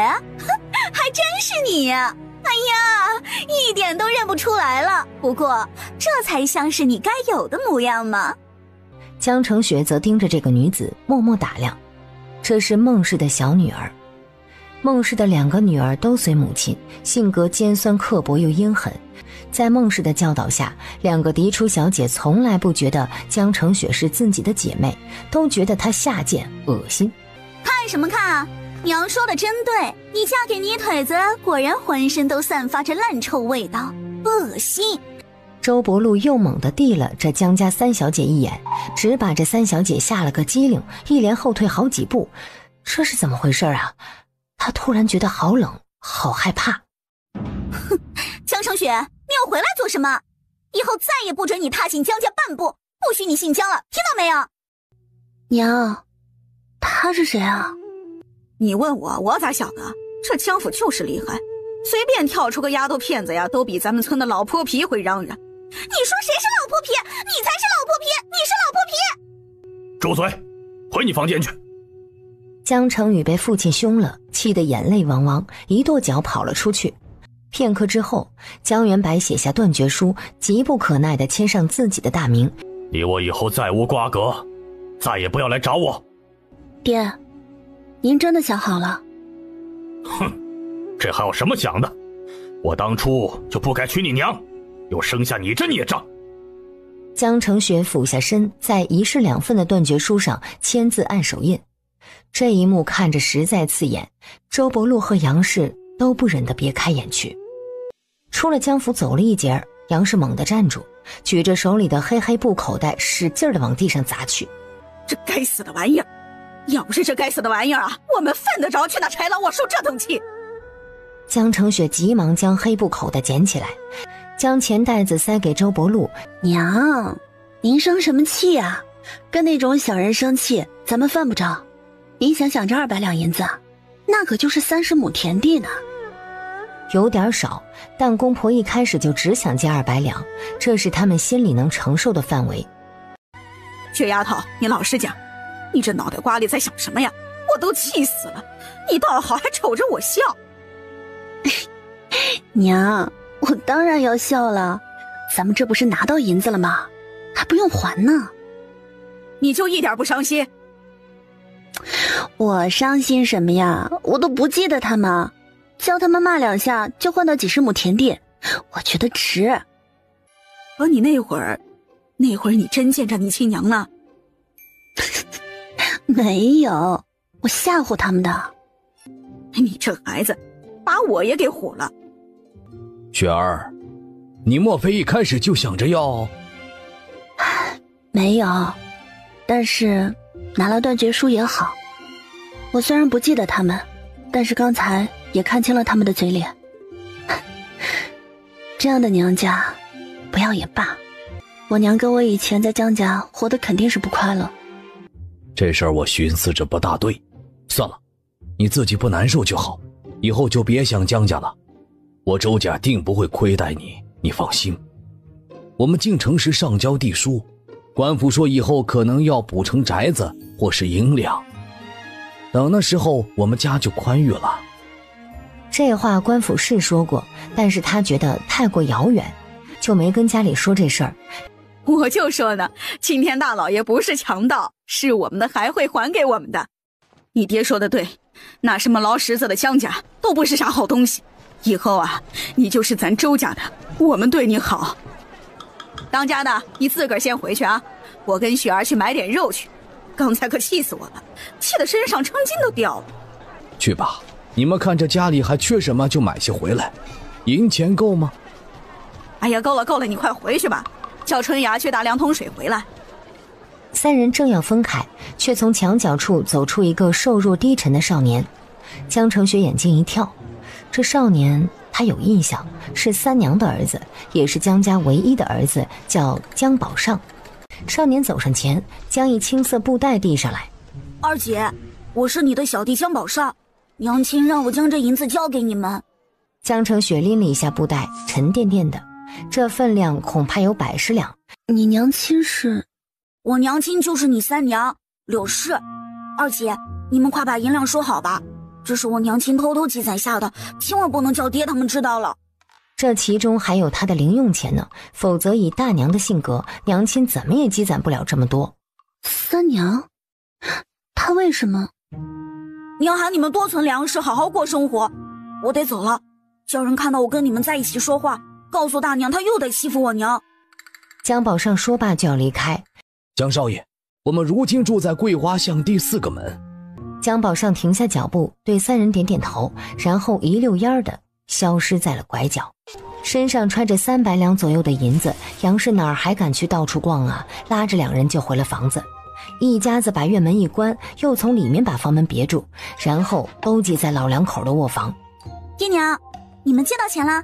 还真是你！哎呀，一点都认不出来了。不过这才像是你该有的模样嘛。江成雪则盯着这个女子默默打量，这是孟氏的小女儿。孟氏的2个女儿都随母亲，性格尖酸刻薄又阴狠。在孟氏的教导下，2个嫡出小姐从来不觉得江成雪是自己的姐妹，都觉得她下贱恶心。看什么看啊？娘说的真对，你嫁给泥腿子，果然浑身都散发着烂臭味道，恶心。周伯禄又猛地递了这江家3小姐一眼，只把这3小姐吓了个机灵，一连后退好几步。这是怎么回事啊？他突然觉得好冷，好害怕。哼，江成雪，你要回来做什么？以后再也不准你踏进江家半步，不许你姓江了，听到没有？娘，他是谁啊？你问我，我咋晓得？这江府就是厉害，随便跳出个丫头片子呀，都比咱们村的老泼皮会嚷嚷。你说谁是老泼皮？你才是老泼皮！你是老泼皮！住嘴！回你房间去！江成宇被父亲凶了，气得眼泪汪汪，一跺脚跑了出去。片刻之后，江元柏写下断绝书，急不可耐地签上自己的大名。你我以后再无瓜葛，再也不要来找我。爹，您真的想好了？哼，这还有什么想的？我当初就不该娶你娘，又生下你这孽障。江成雪俯下身，在1式2份的断绝书上签字按手印。这一幕看着实在刺眼，周伯禄和杨氏都不忍得别开眼去。出了江府走了一截，杨氏猛地站住，举着手里的黑布口袋使劲地往地上砸去。这该死的玩意儿！要不是这该死的玩意儿啊，我们犯得着去那豺狼窝受这等气？江成雪急忙将黑布口袋捡起来，将钱袋子塞给周伯禄。娘，您生什么气呀？跟那种小人生气，咱们犯不着。您想想这200两银子，那可就是30亩田地呢。有点少，但公婆一开始就只想借200两，这是他们心里能承受的范围。雪丫头，你老实讲，你这脑袋瓜里在想什么呀？我都气死了，你倒好，还瞅着我笑。娘，我当然要笑了，咱们这不是拿到银子了吗？还不用还呢。你就一点不伤心？我伤心什么呀？我都不记得他们，叫他们骂2下就换到几十亩田地，我觉得值。可你那会儿你真见着你亲娘了？没有，我吓唬他们的。你这孩子把我也给唬了。雪儿，你莫非一开始就想着要？没有，但是拿了断绝书也好。我虽然不记得他们，但是刚才也看清了他们的嘴脸。这样的娘家不要也罢，我娘跟我以前在江家活得肯定是不快乐。这事儿我寻思着不大对，算了，你自己不难受就好，以后就别想江家了。我周家定不会亏待你，你放心。我们进城时上交地书，官府说以后可能要补成宅子或是银两，等那时候我们家就宽裕了。这话官府是说过，但是他觉得太过遥远，就没跟家里说这事儿。我就说呢，青天大老爷不是强盗，是我们的还会还给我们的。你爹说的对，那什么劳什子的江家都不是啥好东西，以后啊，你就是咱周家的，我们对你好。当家的，你自个儿先回去啊，我跟雪儿去买点肉去。刚才可气死我了，气得身上成筋都掉了。去吧，你们看这家里还缺什么就买些回来。银钱够吗？哎呀，够了够了，你快回去吧，叫春芽去打2桶水回来。三人正要分开，却从墙角处走出一个瘦弱低沉的少年。江澄雪眼睛一跳，这少年他有印象，是三娘的儿子，也是江家唯一的儿子，叫江宝上。少年走上前，将一青色布袋递上来。二姐，我是你的小弟江宝上，娘亲让我将这银子交给你们。江澄雪拎了一下布袋，沉甸甸的，这分量恐怕有100两。你娘亲是？我娘亲就是你三娘柳氏。二姐，你们快把银两说好吧，这是我娘亲偷偷积攒下的，千万不能叫爹他们知道了。这其中还有他的零用钱呢，否则以大娘的性格，娘亲怎么也积攒不了这么多。三娘？她为什么？娘喊你们多存粮食，好好过生活。我得走了，叫人看到我跟你们在一起说话，告诉大娘她又得欺负我娘。江宝上说罢就要离开。江少爷，我们如今住在桂花巷第4个门。江宝上停下脚步，对三人点点头，然后一溜烟的消失在了拐角。身上揣着300两左右的银子，杨氏哪儿还敢去到处逛啊，拉着2人就回了房子。一家子把院门一关，又从里面把房门别住，然后都挤在老两口的卧房。爹娘，你们借到钱了？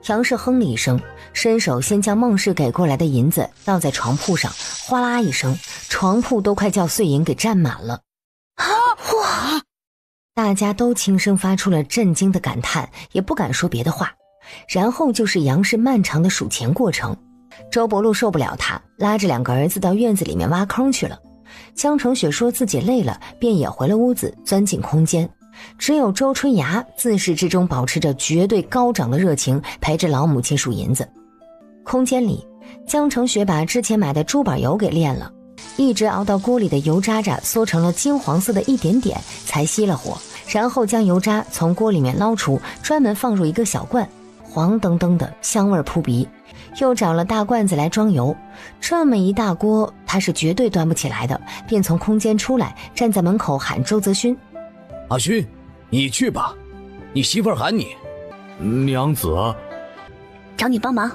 杨氏哼了一声，伸手先将孟氏给过来的银子倒在床铺上，哗啦一声，床铺都快叫碎银给占满了。哇！大家都轻声发出了震惊的感叹，也不敢说别的话。然后就是杨氏漫长的数钱过程。周伯禄受不了他，拉着2个儿子到院子里面挖坑去了。江澄雪说自己累了，便也回了屋子，钻进空间。只有周春芽自始至终保持着绝对高涨的热情，陪着老母亲数银子。空间里，江澄雪把之前买的猪板油给炼了，一直熬到锅里的油渣渣缩成了金黄色的一点点，才熄了火，然后将油渣从锅里面捞出，专门放入一个小罐，黄澄澄的，香味扑鼻。又找了大罐子来装油，这么一大锅他是绝对端不起来的，便从空间出来，站在门口喊周泽勋：阿勋，你去吧，你媳妇儿喊你。娘子，找你帮忙。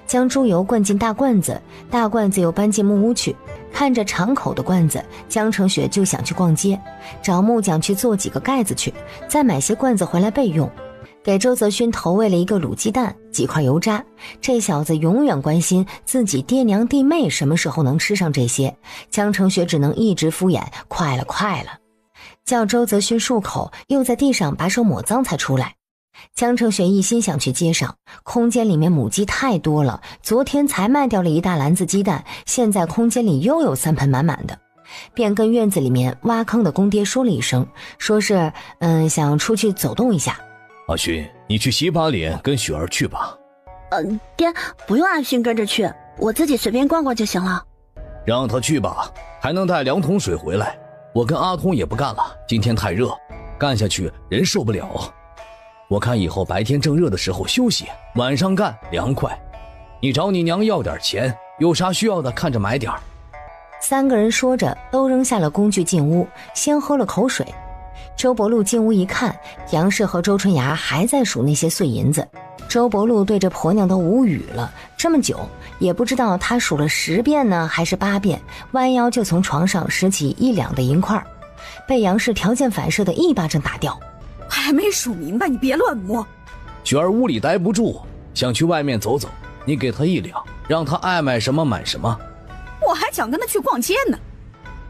将猪油灌进大罐子，大罐子又搬进木屋去。看着敞口的罐子，江澄雪就想去逛街，找木匠去做几个盖子去，再买些罐子回来备用。给周泽勋投喂了一个卤鸡蛋，几块油渣。这小子永远关心自己爹娘弟妹什么时候能吃上这些，江澄雪只能一直敷衍：快了快了。叫周泽勋漱口，又在地上把手抹脏才出来。江澄雪一心想去街上，空间里面母鸡太多了，昨天才卖掉了一大篮子鸡蛋，现在空间里又有3盆满满的，便跟院子里面挖坑的公爹说了一声，说是想出去走动一下。阿勋，你去洗把脸，跟雪儿去吧。爹，不用阿勋跟着去，我自己随便逛逛就行了。让他去吧，还能带2桶水回来。我跟阿通也不干了，今天太热，干下去人受不了。我看以后白天正热的时候休息，晚上干凉快。你找你娘要点钱，有啥需要的看着买点。3个人说着都扔下了工具进屋，先喝了口水。周伯禄进屋一看，杨氏和周春芽还在数那些碎银子。周伯禄对这婆娘都无语了，这么久也不知道她数了10遍呢还是8遍，弯腰就从床上拾起1两的银块，被杨氏条件反射的一巴掌打掉。还没数明白，你别乱摸。雪儿屋里待不住，想去外面走走，你给她1两，让她爱买什么买什么。我还想跟她去逛街呢。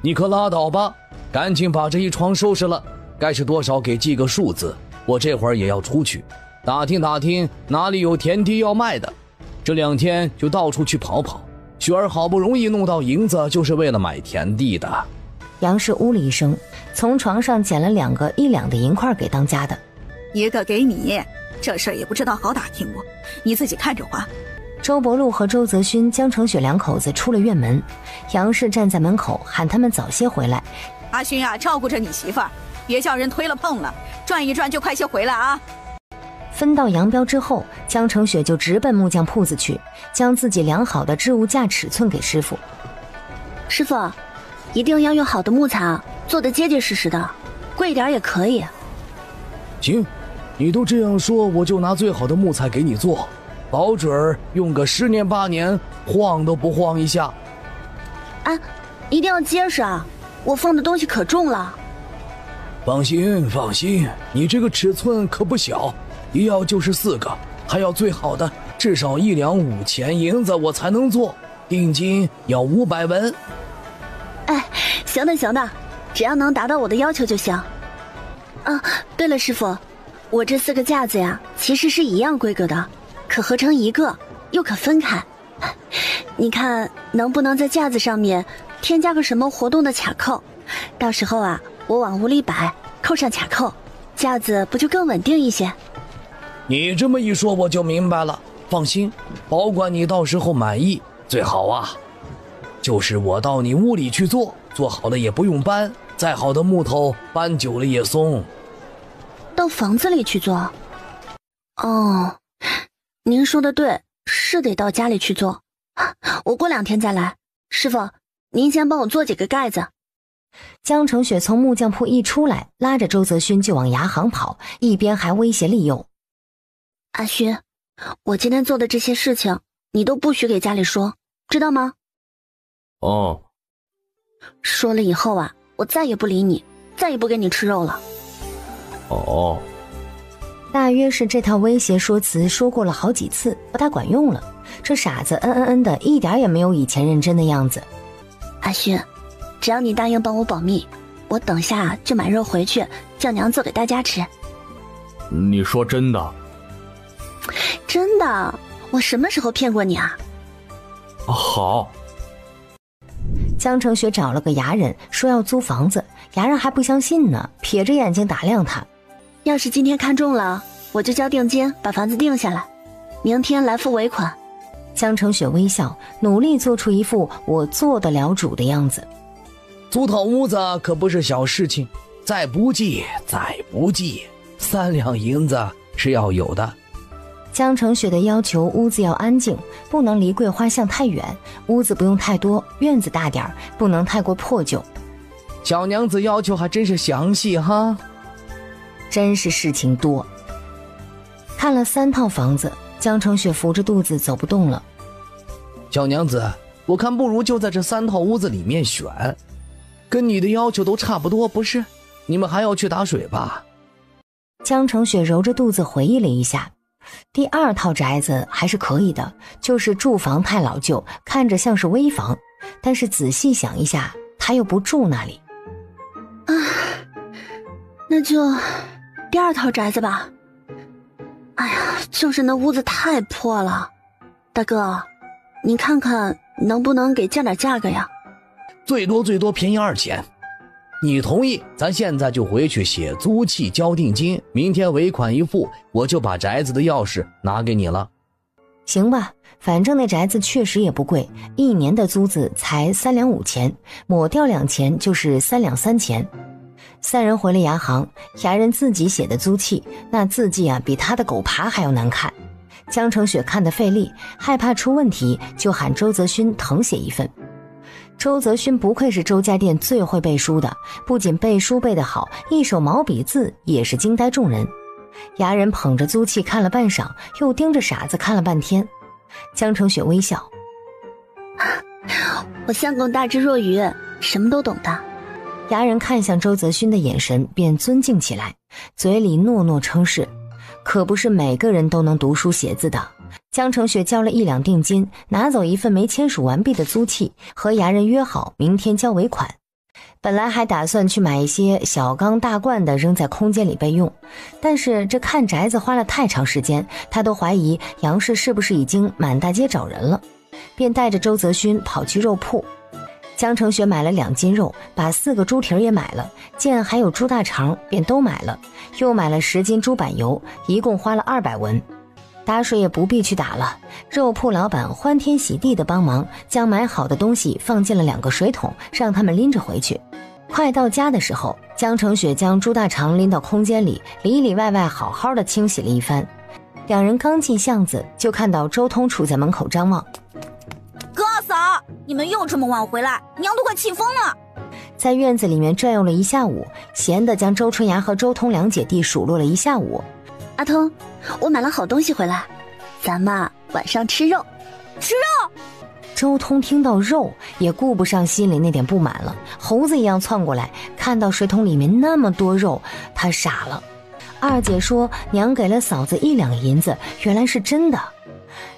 你可拉倒吧，赶紧把这一床收拾了，该是多少给记个数字，我这会儿也要出去打听打听哪里有田地要卖的，这2天就到处去跑跑。雪儿好不容易弄到银子，就是为了买田地的。杨氏呜了一声，从床上捡了2个1两的银块给当家的。一个给你，这事儿也不知道好打听不，你自己看着花。周伯禄和周泽勋、江澄雪2口子出了院门，杨氏站在门口喊他们早些回来。阿勋啊，照顾着你媳妇儿，别叫人推了碰了，转一转就快些回来啊。分到洋标之后，江成雪就直奔木匠铺子去，将自己量好的置物架尺寸给师傅。师傅，一定要用好的木材，做得结结实实的，贵一点也可以。行，你都这样说，我就拿最好的木材给你做，保准儿用个10年8年，晃都不晃一下。啊，一定要结实啊！我放的东西可重了。放心，你这个尺寸可不小，一要就是4个，还要最好的，至少1两5钱银子我才能做，定金要500文。哎，行的，只要能达到我的要求就行。啊，对了，师傅，我这4个架子呀，其实是一样规格的，可合成一个，又可分开。你看能不能在架子上面添加个什么活动的卡扣，到时候啊，我往屋里摆，扣上卡扣，架子不就更稳定一些？你这么一说我就明白了，放心，保管你到时候满意。最好啊，就是我到你屋里去做，做好了也不用搬，再好的木头搬久了也松。到房子里去做？哦，您说的对，是得到家里去做。我过2天再来。师傅，您先帮我做几个盖子。江成雪从木匠铺一出来，拉着周泽勋就往牙行跑，一边还威胁利诱。阿勋，我今天做的这些事情，你都不许给家里说，知道吗？哦。说了以后啊，我再也不理你，再也不给你吃肉了。哦。大约是这套威胁说辞说过了好几次，不太管用了。这傻子的，一点也没有以前认真的样子。阿勋，只要你答应帮我保密，我等下就买肉回去，叫娘做给大家吃。你说真的？真的，我什么时候骗过你啊？好。江成雪找了个牙人说要租房子，牙人还不相信呢，撇着眼睛打量他。要是今天看中了，我就交定金把房子定下来，明天来付尾款。江成雪微笑，努力做出一副我做得了主的样子。租套屋子可不是小事情，再不济3两银子是要有的。江成雪的要求，屋子要安静，不能离桂花巷太远，屋子不用太多，院子大点，不能太过破旧。小娘子要求还真是详细哈。真是事情多。看了3套房子，江成雪扶着肚子走不动了。小娘子，我看不如就在这3套屋子里面选，跟你的要求都差不多，不是？你们还要去打水吧？江成雪揉着肚子回忆了一下，第2套宅子还是可以的，就是住房太老旧，看着像是危房，但是仔细想一下，他又不住那里。那就第2套宅子吧。哎呀，就是那屋子太破了，大哥，你看看能不能给降点价格呀？最多便宜2钱。你同意，咱现在就回去写租契交定金，明天尾款一付，我就把宅子的钥匙拿给你了。行吧，反正那宅子确实也不贵，1年的租子才3两5钱，抹掉2钱就是3两3钱。3人回了牙行，牙人自己写的租契，那字迹啊比他的狗爬还要难看。江成雪看得费力，害怕出问题，就喊周泽勋誊写一份。周泽勋不愧是周家店最会背书的，不仅背书背得好，一手毛笔字也是惊呆众人。牙人捧着租契看了半晌，又盯着傻子看了半天。江成雪微笑，我相公大智若愚，什么都懂的。牙人看向周泽勋的眼神便尊敬起来，嘴里诺诺称是。可不是每个人都能读书写字的。江成雪交了1两定金，拿走一份没签署完毕的租契，和牙人约好明天交尾款。本来还打算去买一些小缸大罐的扔在空间里备用，但是这看宅子花了太长时间，他都怀疑杨氏是不是已经满大街找人了，便带着周泽勋跑去肉铺。江成雪买了2斤肉，把4个猪蹄也买了，见还有猪大肠便都买了，又买了10斤猪板油，一共花了200文。打水也不必去打了，肉铺老板欢天喜地的帮忙，将买好的东西放进了2个水桶，让他们拎着回去。快到家的时候，江成雪将猪大肠拎到空间里，里里外外好好的清洗了一番。两人刚进巷子，就看到周通杵在门口张望。哥嫂，你们又这么晚回来，娘都快气疯了。在院子里面转悠了一下午，闲得将周春芽和周通两姐弟数落了一下午。阿通，我买了好东西回来，咱们晚上吃肉。吃肉？周通听到肉也顾不上心里那点不满了，猴子一样窜过来，看到水桶里面那么多肉，他傻了。二姐说娘给了嫂子1两银子，原来是真的。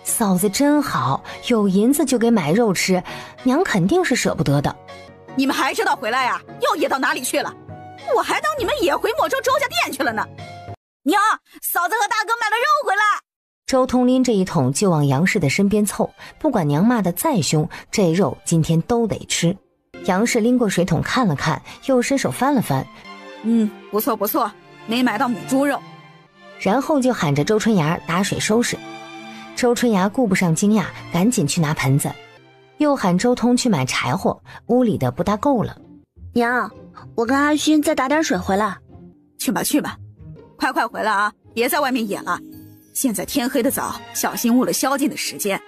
嫂子真好，有银子就给买肉吃，娘肯定是舍不得的。你们还知道回来呀？又野到哪里去了？我还当你们也回莫州周家店去了呢。娘，嫂子和大哥买了肉回来。周通拎着一桶就往杨氏的身边凑，不管娘骂得再凶，这肉今天都得吃。杨氏拎过水桶看了看，又伸手翻了翻，不错不错，没买到母猪肉。然后就喊着周春芽打水收拾。周春芽顾不上惊讶，赶紧去拿盆子，又喊周通去买柴火，屋里的不大够了。娘，我跟阿勋再打点水回来。去吧去吧，快回来啊，别在外面野了。现在天黑的早，小心误了宵禁的时间。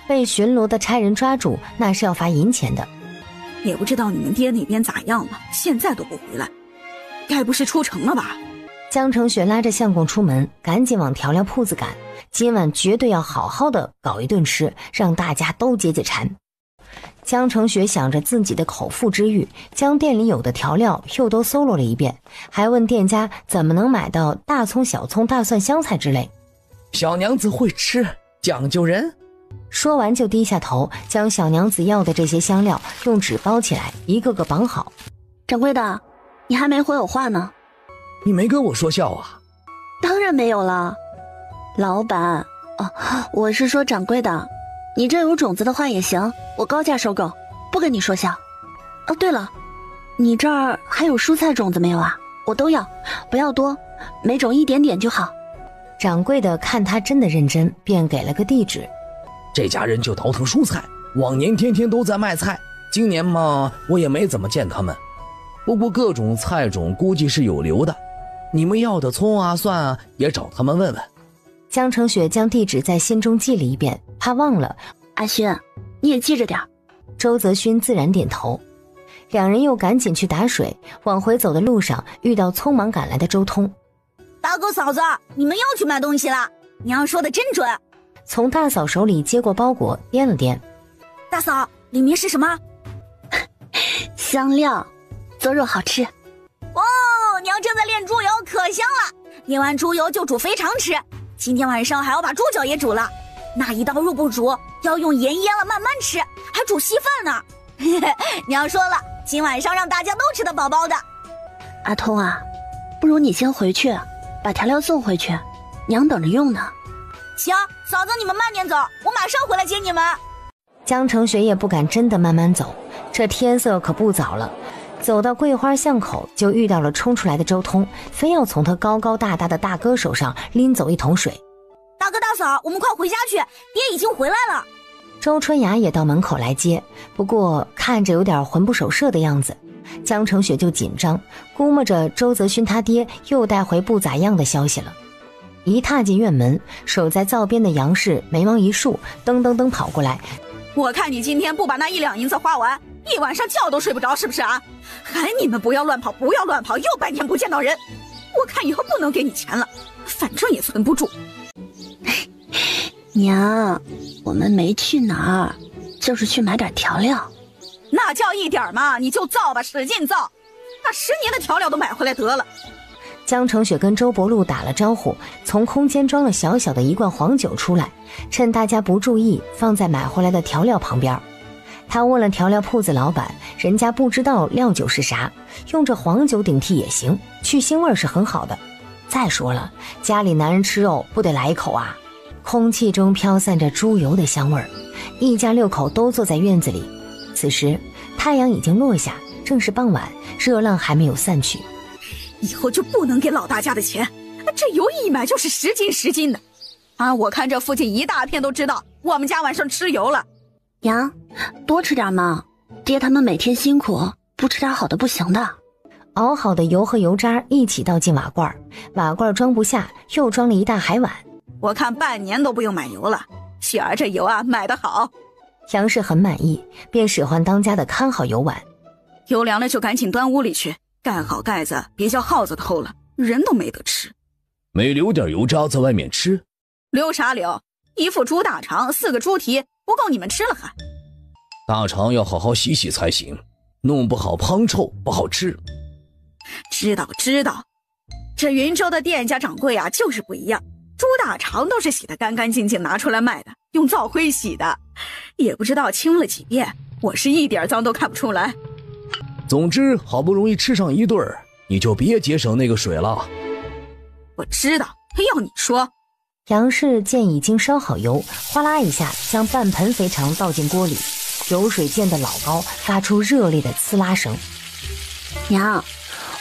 被巡逻的差人抓住，那是要罚银钱的。也不知道你们爹那边咋样了，现在都不回来，该不是出城了吧？江成雪拉着相公出门，赶紧往调料铺子赶，今晚绝对要好好的搞一顿吃，让大家都解解馋。江成雪想着自己的口腹之欲，将店里有的调料又都搜罗了一遍，还问店家怎么能买到大葱、小葱、大蒜、香菜之类。小娘子会吃，讲究人。说完就低下头，将小娘子要的这些香料用纸包起来，一个个绑好。掌柜的，你还没回我话呢。你没跟我说笑啊？当然没有了。老板，我是说掌柜的，你这有种子的话也行，我高价收购，不跟你说笑。哦，对了，你这儿还有蔬菜种子没有啊？我都要，不要多，每种一点点就好。掌柜的看他真的认真，便给了个地址。这家人就倒腾蔬菜，往年天天都在卖菜，今年嘛我也没怎么见他们。不过各种菜种估计是有留的，你们要的葱啊蒜啊也找他们问问。江成雪将地址在心中记了一遍，怕忘了。阿勋，你也记着点。周泽勋自然点头。两人又赶紧去打水，往回走的路上遇到匆忙赶来的周通。大哥嫂子，你们又去买东西了，娘说的真准。从大嫂手里接过包裹，掂了掂。大嫂，里面是什么？香料，做肉好吃。哦，娘正在炼猪油，可香了。炼完猪油就煮肥肠吃，今天晚上还要把猪脚也煮了。那一道肉不煮，要用盐腌了慢慢吃，还煮稀饭呢。娘说了，今晚上让大家都吃得饱饱的。阿通啊，不如你先回去，把调料送回去，娘等着用呢。行，嫂子你们慢点走，我马上回来接你们。江成雪也不敢真的慢慢走，这天色可不早了。走到桂花巷口，就遇到了冲出来的周通，非要从他高高大大的大哥手上拎走一桶水。大哥大嫂，我们快回家去，爹已经回来了。周春芽也到门口来接，不过看着有点魂不守舍的样子，江成雪就紧张，估摸着周泽勋他爹又带回不咋样的消息了。一踏进院门，守在灶边的杨氏眉毛一竖，噔噔噔跑过来。我看你今天不把那1两银子花完，一晚上觉都睡不着，是不是啊？喊你们不要乱跑，不要乱跑，又半天不见到人。我看以后不能给你钱了，反正也存不住。娘，我们没去哪儿，就是去买点调料。那叫一点嘛，你就造吧，使劲造，把10年的调料都买回来得了。江成雪跟周伯禄打了招呼，从空间装了小小的一罐黄酒出来，趁大家不注意，放在买回来的调料旁边。他问了调料铺子老板，人家不知道料酒是啥，用这黄酒顶替也行，去腥味是很好的。再说了，家里男人吃肉不得来一口啊。空气中飘散着猪油的香味儿，一家6口都坐在院子里。此时太阳已经落下，正是傍晚，热浪还没有散去。以后就不能给老大家的钱，这油一买就是10斤的啊！我看这附近一大片都知道我们家晚上吃油了。娘，多吃点嘛，爹他们每天辛苦，不吃点好的不行的。熬好的油和油渣一起倒进瓦罐，瓦罐装不下，又装了一大海碗。我看半年都不用买油了。喜儿这油啊买得好。杨氏很满意，便使唤当家的看好油碗。油凉了就赶紧端屋里去，盖好盖子，别叫耗子偷了，人都没得吃。没留点油渣在外面吃？留啥留？一副猪大肠，4个猪蹄，不够你们吃了还？大肠要好好洗洗才行，弄不好胖臭不好吃。知道，这云州的店家掌柜啊就是不一样，猪大肠都是洗得干干净净拿出来卖的，用皂灰洗的，也不知道清了几遍，我是一点脏都看不出来。总之好不容易吃上一顿，你就别节省那个水了。我知道，要你说。杨氏见已经烧好油，哗啦一下将半盆肥肠倒进锅里，油水溅得老高，发出热烈的呲啦声。娘，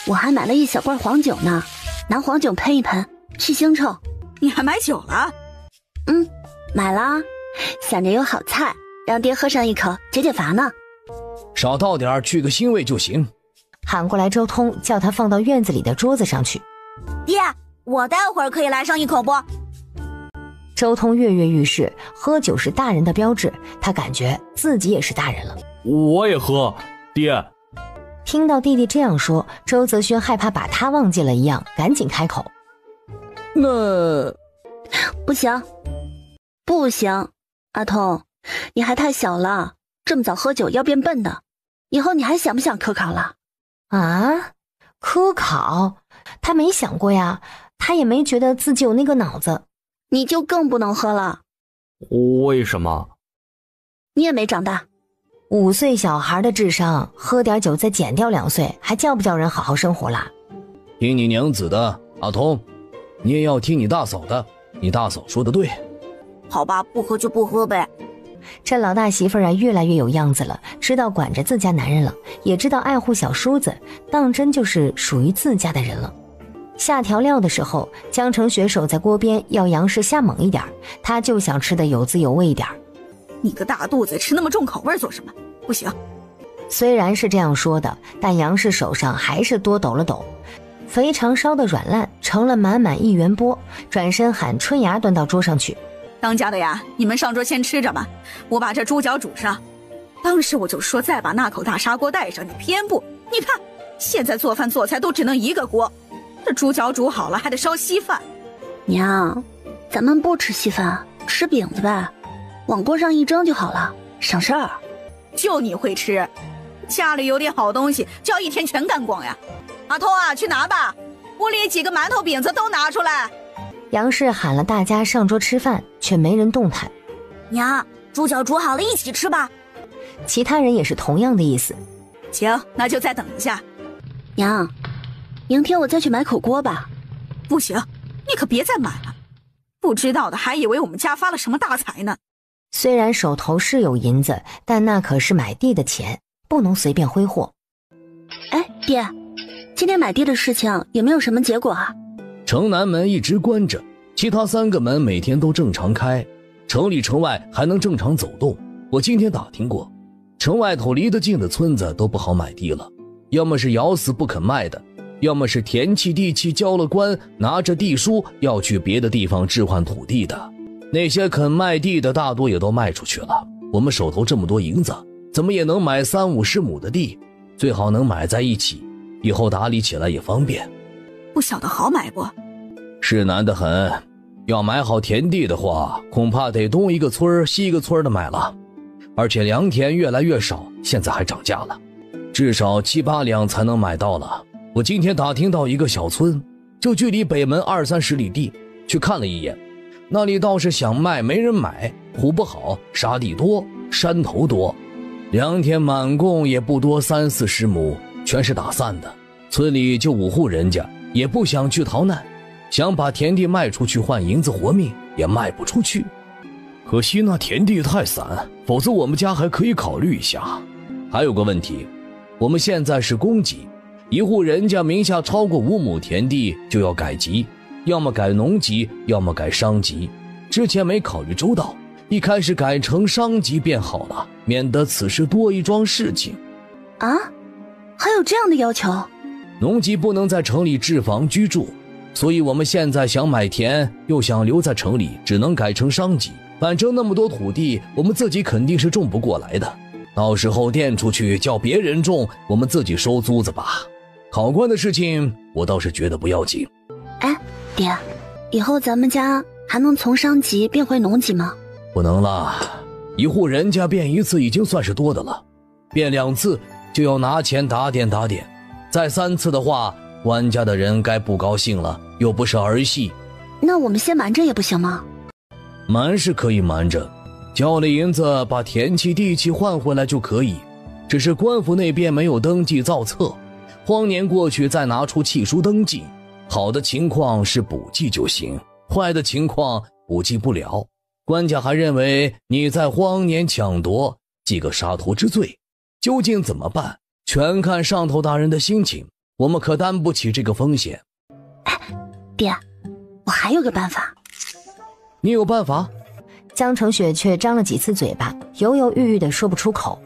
我还买了一小罐黄酒呢，拿黄酒喷一喷，去腥臭。你还买酒了？买了，想着有好菜，让爹喝上一口解解乏呢。少倒点去个腥味就行。喊过来周通，叫他放到院子里的桌子上去。爹，我待会儿可以来上一口不？周通跃跃欲试，喝酒是大人的标志，他感觉自己也是大人了。我也喝，爹。听到弟弟这样说，周泽轩害怕把他忘记了一样，赶紧开口。那不行，阿通，你还太小了，这么早喝酒要变笨的，以后你还想不想科考了？啊？科考？他没想过呀，他也没觉得自己有那个脑子。你就更不能喝了。为什么？你也没长大。5岁小孩的智商，喝点酒再减掉2岁，还叫不叫人好好生活啦？听你娘子的，阿童，你也要听你大嫂的，你大嫂说的对。好吧，不喝就不喝呗。这老大媳妇儿啊，越来越有样子了，知道管着自家男人了，也知道爱护小叔子，当真就是属于自家的人了。下调料的时候，江城雪守在锅边要杨氏下猛一点，他就想吃得有滋有味一点。你个大肚子吃那么重口味做什么？不行。虽然是这样说的，但杨氏手上还是多抖了抖，肥肠烧得软烂，盛了满满1圆钵，转身喊春芽端到桌上去。当家的呀，你们上桌先吃着吧，我把这猪脚煮上。当时我就说再把那口大砂锅带上，你偏不。你看现在做饭做菜都只能一个锅，这猪脚煮好了还得烧稀饭。娘，咱们不吃稀饭，吃饼子呗，往锅上一蒸就好了，省事儿。就你会吃，家里有点好东西就要一天全干光呀。阿通啊，去拿吧，屋里几个馒头饼子都拿出来。杨氏喊了大家上桌吃饭，却没人动弹。娘，猪脚煮好了，一起吃吧。其他人也是同样的意思。行，那就再等一下。娘，明天我再去买口锅吧。不行，你可别再买了，不知道的还以为我们家发了什么大财呢。虽然手头是有银子，但那可是买地的钱，不能随便挥霍。哎，爹，今天买地的事情有没有什么结果啊？城南门一直关着，其他3个门每天都正常开，城里城外还能正常走动。我今天打听过，城外头离得近的村子都不好买地了，要么是咬死不肯卖的，要么是田契地契交了官，拿着地书要去别的地方置换土地的。那些肯卖地的大多也都卖出去了。我们手头这么多银子，怎么也能买30-50亩的地，最好能买在一起，以后打理起来也方便。不晓得好买不？是难得很，要买好田地的话，恐怕得东一个村西一个村的买了，而且良田越来越少，现在还涨价了，至少7-8两才能买到了。我今天打听到一个小村，就距离北门20-30里地，去看了一眼，那里倒是想卖没人买，土不好，沙地多，山头多，良田满供也不多30-40亩，全是打散的，村里就5户人家，也不想去逃难，想把田地卖出去换银子活命，也卖不出去。可惜那田地太散，否则我们家还可以考虑一下。还有个问题，我们现在是公级，一户人家名下超过5亩田地就要改级，要么改农级，要么改商级。之前没考虑周到，一开始改成商级便好了，免得此事多一桩事情。啊，还有这样的要求？农级不能在城里置房居住，所以我们现在想买田，又想留在城里，只能改成商级。反正那么多土地，我们自己肯定是种不过来的。到时候垫出去叫别人种，我们自己收租子吧。考官的事情我倒是觉得不要紧。哎，爹，以后咱们家还能从商级变回农级吗？不能了，一户人家变一次已经算是多的了，变2次就要拿钱打点打点，再3次的话，官家的人该不高兴了，又不是儿戏。那我们先瞒着也不行吗？瞒是可以瞒着，交了银子把田契地契换回来就可以，只是官府那边没有登记造册，荒年过去再拿出契书登记，好的情况是补记就行，坏的情况补记不了。官家还认为你在荒年抢夺，记个杀头之罪，究竟怎么办，全看上头大人的心情，我们可担不起这个风险。哎，爹，我还有个办法。你有办法？江承雪却张了几次嘴巴，犹犹豫豫的说不出口。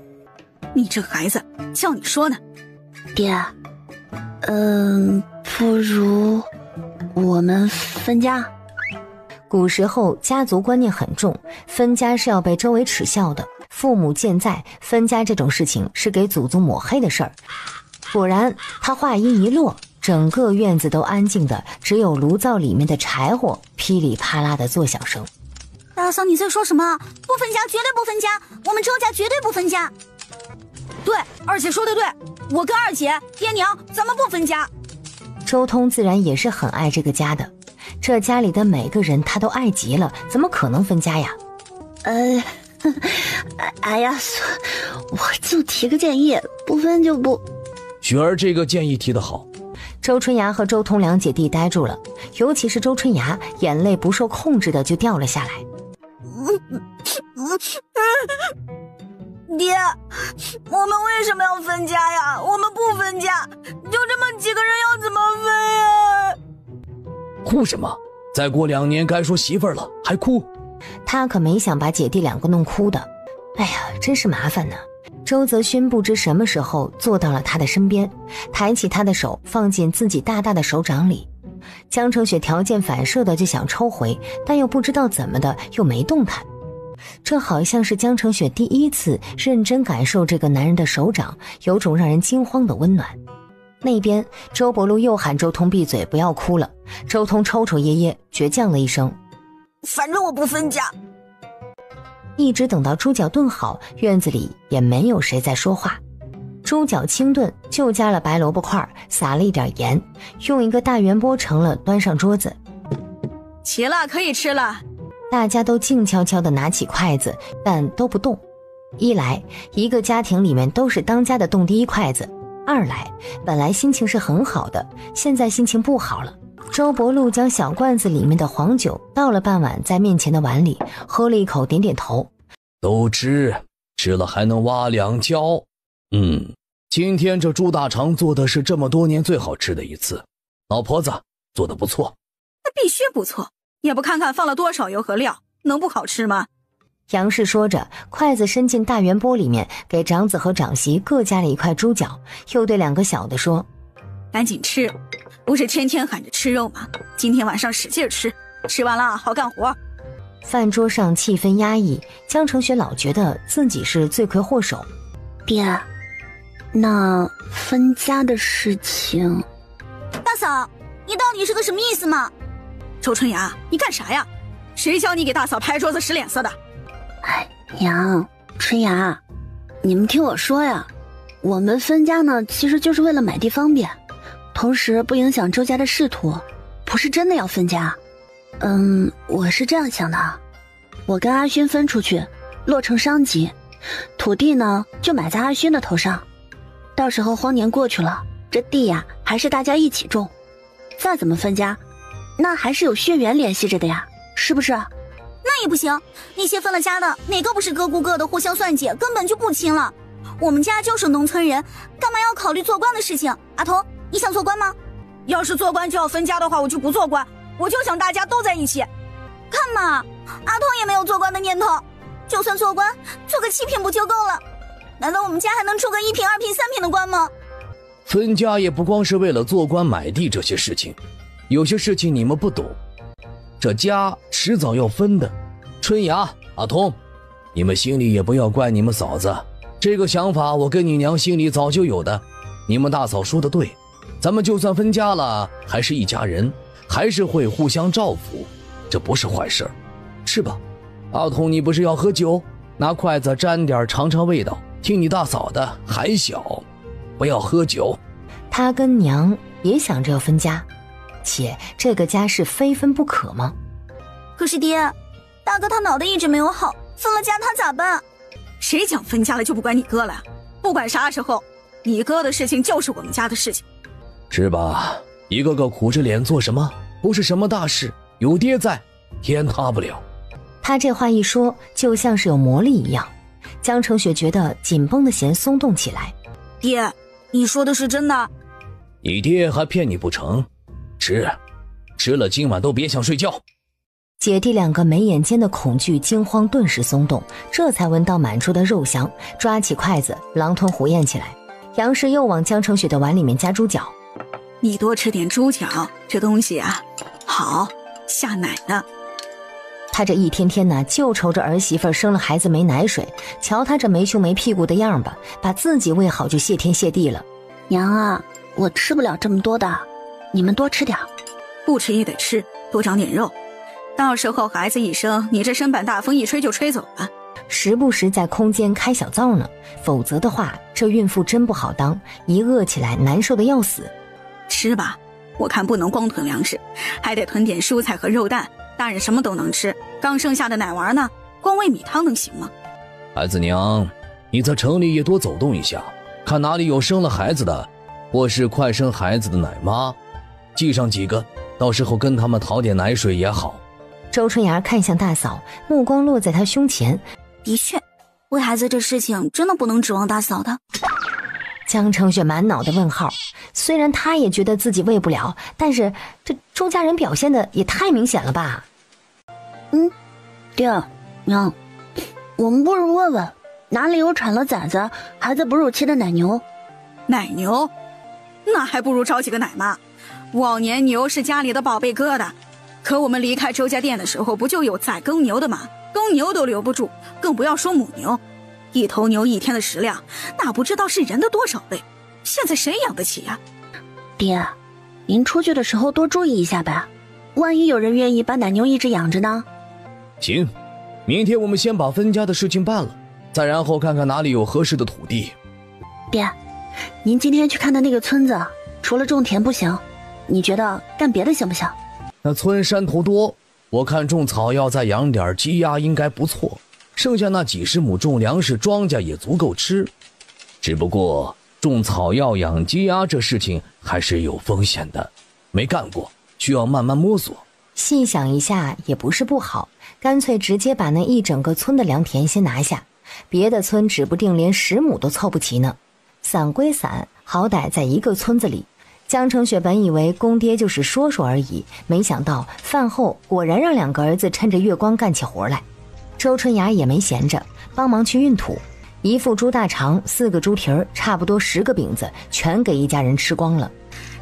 你这孩子，叫你说呢。爹，不如我们分家。古时候家族观念很重，分家是要被周围耻笑的，父母健在，分家这种事情是给祖宗抹黑的事儿。果然他话音一落，整个院子都安静的，只有炉灶里面的柴火噼里啪啦的作响声。大嫂，你在说什么？不分家，绝对不分家，我们周家绝对不分家。对，二姐说的对，我跟二姐爹娘咱们不分家。周通自然也是很爱这个家的，这家里的每个人他都爱极了，怎么可能分家呀？哎呀，我就提个建议，不分就不。雪儿这个建议提得好。周春芽和周通两姐弟呆住了，尤其是周春芽，眼泪不受控制的就掉了下来。爹，我们为什么要分家呀？我们不分家，就这么几个人要怎么分呀？哭什么？再过2年该说媳妇儿了，还哭？他可没想把姐弟两个弄哭的。哎呀，真是麻烦呢。周泽勋不知什么时候坐到了他的身边，抬起他的手放进自己大大的手掌里。江承雪条件反射的就想抽回，但又不知道怎么的又没动弹。这好像是江承雪第一次认真感受这个男人的手掌，有种让人惊慌的温暖。那边周伯禄又喊周通闭嘴，不要哭了。周通抽抽噎噎，倔强了一声，反正我不分家。一直等到猪脚炖好，院子里也没有谁在说话。猪脚清炖，就加了白萝卜块，撒了一点盐，用一个大圆钵盛了，端上桌子。齐了，可以吃了。大家都静悄悄地拿起筷子，但都不动。一来，一个家庭里面都是当家的动第一筷子；二来，本来心情是很好的，现在心情不好了。周伯禄将小罐子里面的黄酒倒了半碗在面前的碗里，喝了一口，点点头。都吃了还能挖2跤。今天这猪大肠做的是这么多年最好吃的一次，老婆子做得不错。那必须不错，也不看看放了多少油和料，能不好吃吗？杨氏说着，筷子伸进大圆钵里面，给长子和长媳各加了一块猪脚，又对2个小的说：赶紧吃，不是天天喊着吃肉吗？今天晚上使劲吃，吃完了好干活。饭桌上气氛压抑，江承雪老觉得自己是罪魁祸首。爹，那分家的事情，大嫂，你到底是个什么意思嘛？周春芽，你干啥呀？谁叫你给大嫂拍桌子使脸色的？哎，娘，春芽，你们听我说呀，我们分家呢，其实就是为了买地方便，同时不影响周家的仕途，不是真的要分家。我是这样想的，我跟阿勋分出去，落成商级，土地呢就买在阿勋的头上，到时候荒年过去了，这地呀还是大家一起种，再怎么分家，那还是有血缘联系着的呀，是不是？那也不行，那些分了家的哪个不是各顾各的，互相算计，根本就不亲了。我们家就是农村人，干嘛要考虑做官的事情？阿童，你想做官吗？要是做官就要分家的话，我就不做官，我就想大家都在一起。看嘛，阿童也没有做官的念头，就算做官，做个7品不就够了？难道我们家还能出个1品、2品、3品的官吗？分家也不光是为了做官买地这些事情，有些事情你们不懂，这家迟早要分的。春芽、阿通，你们心里也不要怪你们嫂子，这个想法我跟你娘心里早就有的。你们大嫂说的对，咱们就算分家了，还是一家人，还是会互相照拂，这不是坏事。吃吧，阿通，你不是要喝酒？拿筷子沾点尝尝味道。听你大嫂的，还小，不要喝酒。他跟娘也想着要分家，且这个家是非分不可吗？可是爹，大哥他脑袋一直没有好，分了家他咋办？谁讲分家了就不管你哥了？不管啥时候，你哥的事情就是我们家的事情。是吧？一个个苦着脸做什么？不是什么大事，有爹在，天塌不了。他这话一说，就像是有魔力一样，江澄雪觉得紧绷的弦松动起来。爹，你说的是真的？你爹还骗你不成？吃了今晚都别想睡觉。姐弟两个眉眼间的恐惧惊慌顿时松动，这才闻到满桌的肉香，抓起筷子狼吞虎咽起来。杨氏又往江澄雪的碗里面加猪脚。你多吃点猪脚，这东西啊好下奶的。他这一天天呢，就愁着儿媳妇生了孩子没奶水，瞧他这没胸没屁股的样吧，把自己喂好就谢天谢地了。娘啊，我吃不了这么多的，你们多吃点。不吃也得吃，多长点肉，到时候孩子一生，你这身板大风一吹就吹走了。时不时在空间开小灶呢，否则的话，这孕妇真不好当，一饿起来难受的要死。吃吧，我看不能光囤粮食，还得囤点蔬菜和肉蛋。大人什么都能吃，刚生下的奶娃呢，光喂米汤能行吗？孩子娘，你在城里也多走动一下，看哪里有生了孩子的，或是快生孩子的奶妈，记上几个，到时候跟他们讨点奶水也好。周春芽看向大嫂，目光落在她胸前。的确，喂孩子这事情真的不能指望大嫂的。江澄雪满脑的问号，虽然她也觉得自己喂不了，但是这周家人表现的也太明显了吧。爹娘，我们不如问问哪里有产了崽子还在哺乳期的奶牛。奶牛那还不如找几个奶妈。往年牛是家里的宝贝疙瘩，可我们离开周家店的时候，不就有宰公牛的吗？公牛都留不住，更不要说母牛。一头牛一天的食量，那不知道是人的多少倍，现在谁养得起呀？爹，您出去的时候多注意一下呗，万一有人愿意把奶牛一直养着呢？行，明天我们先把分家的事情办了，再然后看看哪里有合适的土地。爹，您今天去看的那个村子，除了种田不行，你觉得干别的行不行？那村山头多，我看种草药再养点鸡鸭应该不错，剩下那几十亩种粮食庄稼也足够吃。只不过种草药养鸡鸭这事情还是有风险的，没干过，需要慢慢摸索。细想一下也不是不好，干脆直接把那一整个村的良田先拿下，别的村指不定连10亩都凑不齐呢。散归散，好歹在一个村子里。江澄雪本以为公爹就是说说而已，没想到饭后果然让2个儿子趁着月光干起活来。周春芽也没闲着，帮忙去运土。1副猪大肠，4个猪蹄儿，差不多10个饼子，全给一家人吃光了。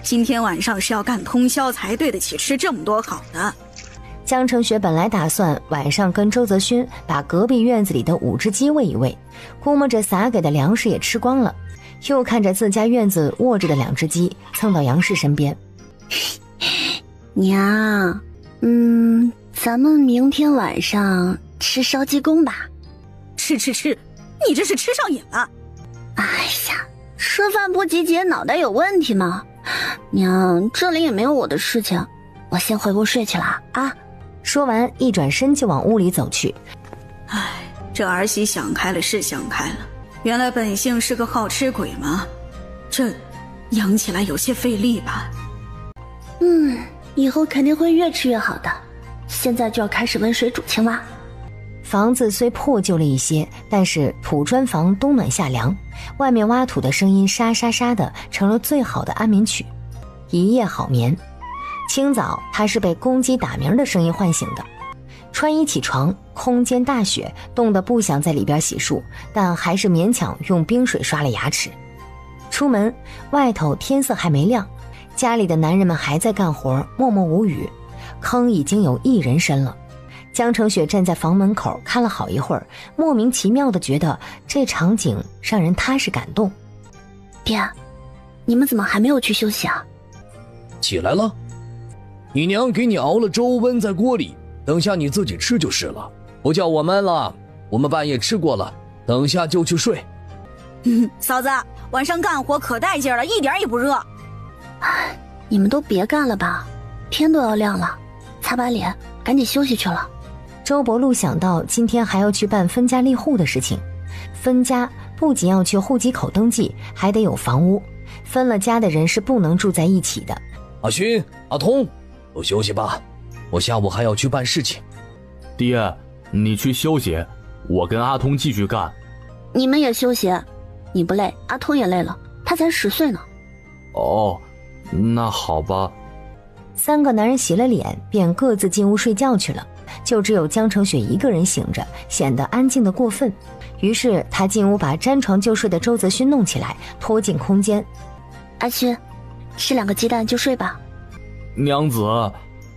今天晚上是要干通宵才对得起吃这么多好的。江澄雪本来打算晚上跟周泽勋把隔壁院子里的5只鸡喂一喂，估摸着撒给的粮食也吃光了，又看着自家院子卧着的2只鸡，蹭到杨氏身边。娘，咱们明天晚上吃烧鸡公吧。吃，你这是吃上瘾了。哎呀，吃饭不集结脑袋有问题吗？娘，这里也没有我的事情，我先回屋睡去了啊。说完一转身就往屋里走去。哎，这儿媳想开了是想开了，原来本性是个好吃鬼吗？这养起来有些费力吧。以后肯定会越吃越好的，现在就要开始温水煮青蛙。房子虽破旧了一些，但是土砖房冬暖夏凉，外面挖土的声音沙沙沙的，成了最好的安眠曲。一夜好眠。清早他是被公鸡打鸣的声音唤醒的，穿衣起床，空间大雪，冻得不想在里边洗漱，但还是勉强用冰水刷了牙齿。出门，外头天色还没亮，家里的男人们还在干活，默默无语。坑已经有1人深了。江澄雪站在房门口看了好一会儿，莫名其妙地觉得这场景让人踏实感动。爹，你们怎么还没有去休息啊？起来了，你娘给你熬了粥温在锅里，等下你自己吃就是了，不叫我们了，我们半夜吃过了，等下就去睡。嫂子，晚上干活可带劲了，一点也不热。唉，你们都别干了吧，天都要亮了，擦把脸，赶紧休息去了。周伯禄想到今天还要去办分家立户的事情，分家不仅要去户籍口登记，还得有房屋，分了家的人是不能住在一起的。阿勋、阿通，都休息吧，我下午还要去办事情。爹，你去休息，我跟阿通继续干。你们也休息，你不累，阿通也累了，他才10岁呢。哦，那好吧。3个男人洗了脸，便各自进屋睡觉去了，就只有江澄雪一个人醒着，显得安静的过分。于是他进屋把沾床就睡的周泽勋弄起来，拖进空间。阿勋，吃2个鸡蛋就睡吧。娘子，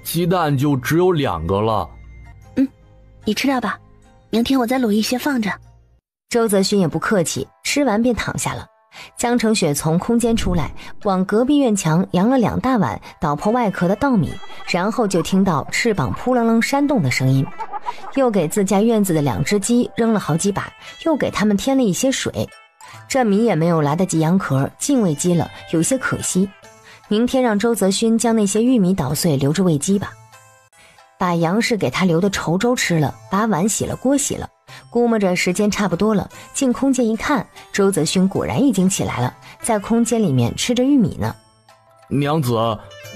鸡蛋就只有2个了。你吃掉吧，明天我再卤一些放着。周泽勋也不客气，吃完便躺下了。江澄雪从空间出来，往隔壁院墙扬了2大碗捣破外壳的稻米，然后就听到翅膀扑棱棱扇动的声音，又给自家院子的2只鸡扔了好几把，又给他们添了一些水。这米也没有来得及扬壳，净喂鸡了，有些可惜。明天让周泽勋将那些玉米捣碎留着喂鸡吧。把杨氏给他留的稠粥吃了，把碗洗了，锅洗了，估摸着时间差不多了，进空间一看，周泽勋果然已经起来了，在空间里面吃着玉米呢。娘子，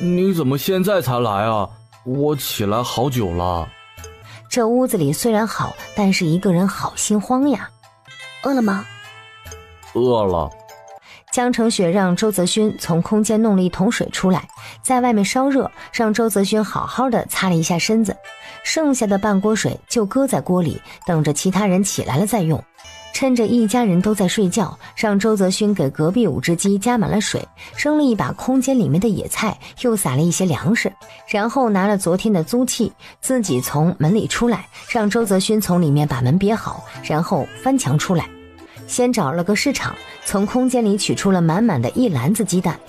你怎么现在才来啊？我起来好久了。这屋子里虽然好，但是一个人好心慌呀。饿了吗？饿了。江澄雪让周泽勋从空间弄了一桶水出来，在外面烧热，让周泽勋好好的擦了一下身子，剩下的半锅水就搁在锅里，等着其他人起来了再用。趁着一家人都在睡觉，让周泽勋给隔壁5只鸡加满了水，扔了一把空间里面的野菜，又撒了一些粮食，然后拿了昨天的租契，自己从门里出来，让周泽勋从里面把门别好，然后翻墙出来。先找了个市场，从空间里取出了满满的1篮子鸡蛋。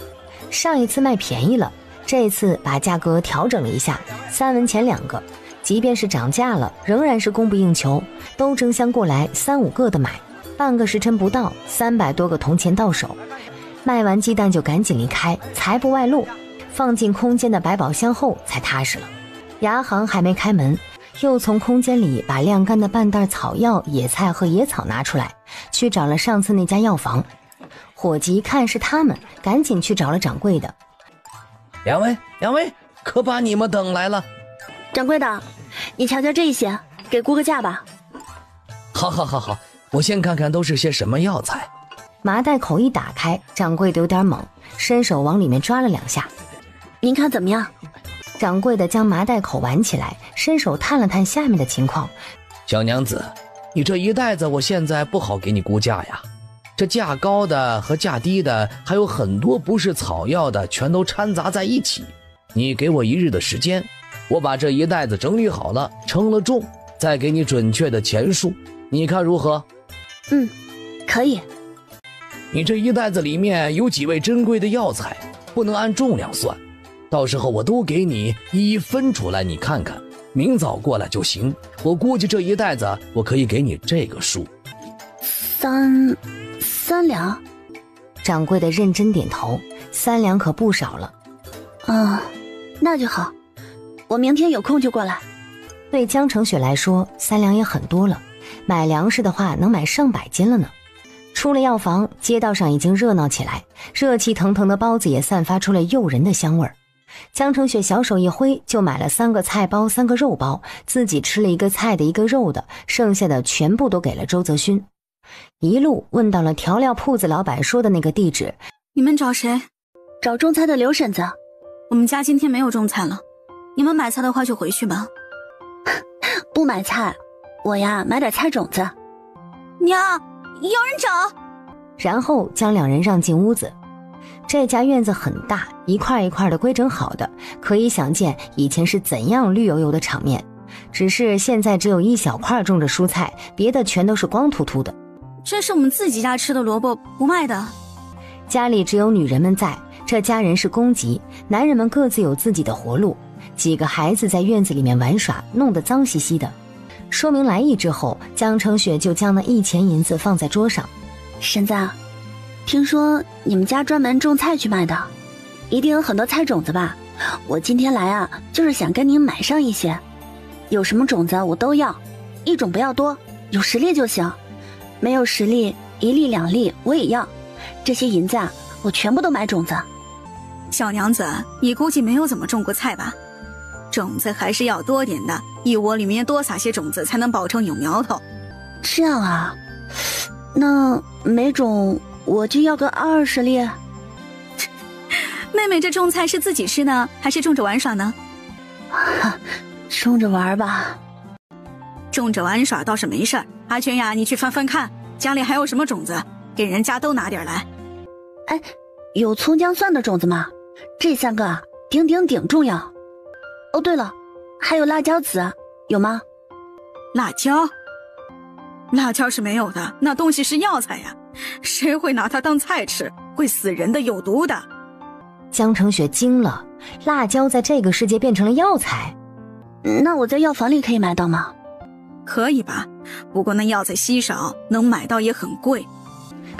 上一次卖便宜了，这次把价格调整了一下，3文钱2个，即便是涨价了，仍然是供不应求，都争相过来3、5个的买。半个时辰不到，300多个铜钱到手。卖完鸡蛋就赶紧离开，财不外露，放进空间的百宝箱后才踏实了。牙行还没开门，又从空间里把晾干的半袋草药、野菜和野草拿出来，去找了上次那家药房。伙计一看是他们，赶紧去找了掌柜的。两位，可把你们等来了。掌柜的，你瞧瞧这些，给估个价吧。好，我先看看都是些什么药材。麻袋口一打开，掌柜的有点猛，伸手往里面抓了2下。您看怎么样？掌柜的将麻袋口挽起来，伸手探了探下面的情况。小娘子，你这一袋子我现在不好给你估价呀，这价高的和价低的还有很多不是草药的，全都掺杂在一起。你给我1日的时间，我把这一袋子整理好了，称了重，再给你准确的钱数，你看如何？可以。你这一袋子里面有几味珍贵的药材，不能按重量算，到时候我都给你一一分出来，你看看，明早过来就行。我估计这一袋子我可以给你这个数。3两。掌柜的认真点头，3两可不少了。那就好，我明天有空就过来。对江澄雪来说，3两也很多了，买粮食的话能买上百斤了呢。出了药房，街道上已经热闹起来，热气腾腾的包子也散发出了诱人的香味儿。江澄雪小手一挥，就买了3个菜包，3个肉包，自己吃了1个菜的1个肉的，剩下的全部都给了周泽勋。一路问到了调料铺子老板说的那个地址。你们找谁？找种菜的刘婶子。我们家今天没有种菜了，你们买菜的话就回去吧。不买菜，我呀买点菜种子。娘，有人找。然后将2人让进屋子。这家院子很大，一块一块的规整好的，可以想见以前是怎样绿油油的场面。只是现在只有一小块种着蔬菜，别的全都是光秃秃的。这是我们自己家吃的萝卜，不卖的。家里只有女人们在，这家人是公级，男人们各自有自己的活路。几个孩子在院子里面玩耍，弄得脏兮兮的。说明来意之后，江成雪就将那1000银子放在桌上。婶子，听说你们家专门种菜去卖的，一定有很多菜种子吧？我今天来啊，就是想跟您买上一些，有什么种子我都要，一种不要多，有10粒就行，没有10粒，1粒2粒我也要。这些银子啊，我全部都买种子。小娘子，你估计没有怎么种过菜吧？种子还是要多点的，一窝里面多撒些种子，才能保证有苗头。这样啊，那每种我就要个20粒。妹妹这种菜是自己吃呢，还是种着玩耍呢？种着玩吧。种着玩耍倒是没事儿。阿娟呀，你去翻翻看，家里还有什么种子，给人家都拿点来。哎，有葱姜蒜的种子吗？这3个啊，顶重要。哦，对了，还有辣椒籽，有吗？辣椒是没有的，那东西是药材呀，谁会拿它当菜吃？会死人的，有毒的。江成雪惊了，辣椒在这个世界变成了药材？那我在药房里可以买到吗？可以吧，不过那药材稀少，能买到也很贵。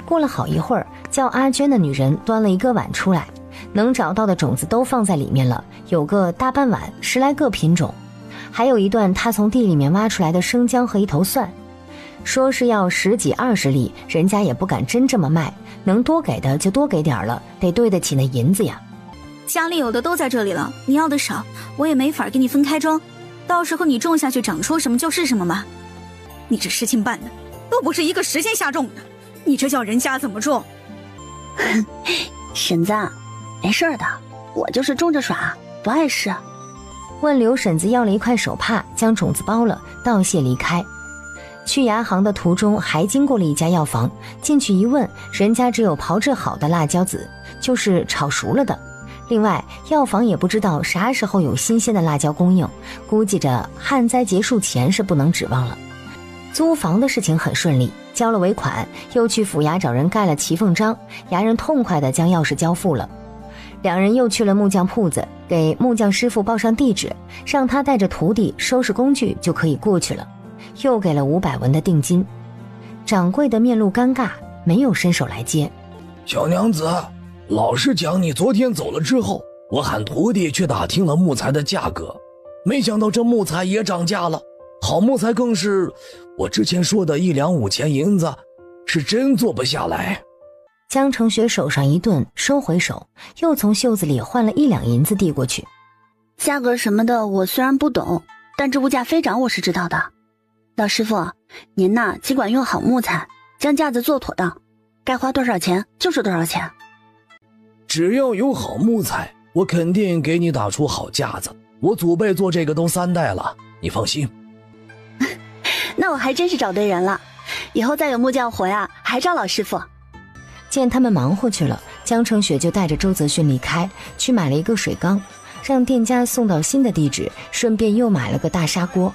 过了好一会儿，叫阿娟的女人端了一个碗出来，能找到的种子都放在里面了，有个大半碗，10来个品种，还有一段她从地里面挖出来的生姜和1头蒜。说是要10几20粒，人家也不敢真这么卖，能多给的就多给点了，得对得起那银子呀。家里有的都在这里了，你要的少，我也没法给你分开装，到时候你种下去长出什么就是什么嘛。你这事情办的都不是一个时间下种的，你这叫人家怎么种？婶子，没事的，我就是种着耍，不碍事。问刘婶子要了一块手帕，将种子包了，道谢离开。去牙行的途中还经过了一家药房，进去一问，人家只有炮制好的辣椒籽，就是炒熟了的。另外药房也不知道啥时候有新鲜的辣椒供应，估计着旱灾结束前是不能指望了。租房的事情很顺利，交了尾款，又去府衙找人盖了骑缝章，衙人痛快地将钥匙交付了。两人又去了木匠铺子，给木匠师傅报上地址，让他带着徒弟收拾工具就可以过去了，又给了500文的定金。掌柜的面露尴尬，没有伸手来接。小娘子，老实讲，你昨天走了之后，我喊徒弟去打听了木材的价格，没想到这木材也涨价了，好木材更是我之前说的1两5钱银子，是真做不下来。江成雪手上一顿，收回手，又从袖子里换了1两银子递过去。价格什么的我虽然不懂，但这物价飞涨我是知道的。老师傅，您呐尽管用好木材，将架子做妥当，该花多少钱就是多少钱。只要有好木材，我肯定给你打出好架子。我祖辈做这个都3代了，你放心。那我还真是找对人了，以后再有木匠活呀，还找老师傅。见他们忙活去了，江成雪就带着周泽勋离开，去买了一个水缸，让店家送到新的地址，顺便又买了个大砂锅。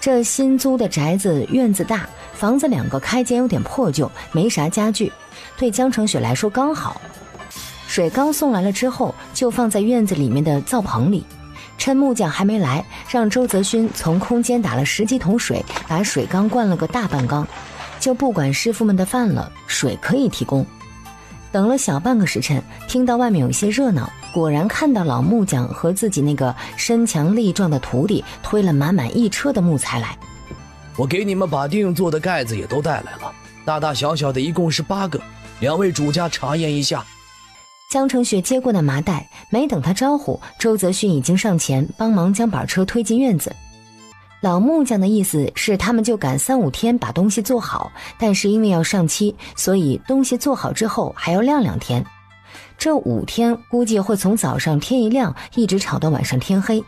这新租的宅子院子大，房子2个开间有点破旧，没啥家具，对江成雪来说刚好。水缸送来了之后，就放在院子里面的灶棚里，趁木匠还没来，让周泽勋从空间打了10几桶水，把水缸灌了个大半缸，就不管师傅们的饭了，水可以提供。等了小半个时辰，听到外面有些热闹，果然看到老木匠和自己那个身强力壮的徒弟推了满满1车的木材来。我给你们把定做的盖子也都带来了，大大小小的一共是8个，2位主家查验一下。江成雪接过那麻袋，没等他招呼，周泽勋已经上前帮忙将板车推进院子。老木匠的意思是他们就赶3、5天把东西做好，但是因为要上漆，所以东西做好之后还要晾2天。这5天估计会从早上天一亮一直吵到晚上天黑。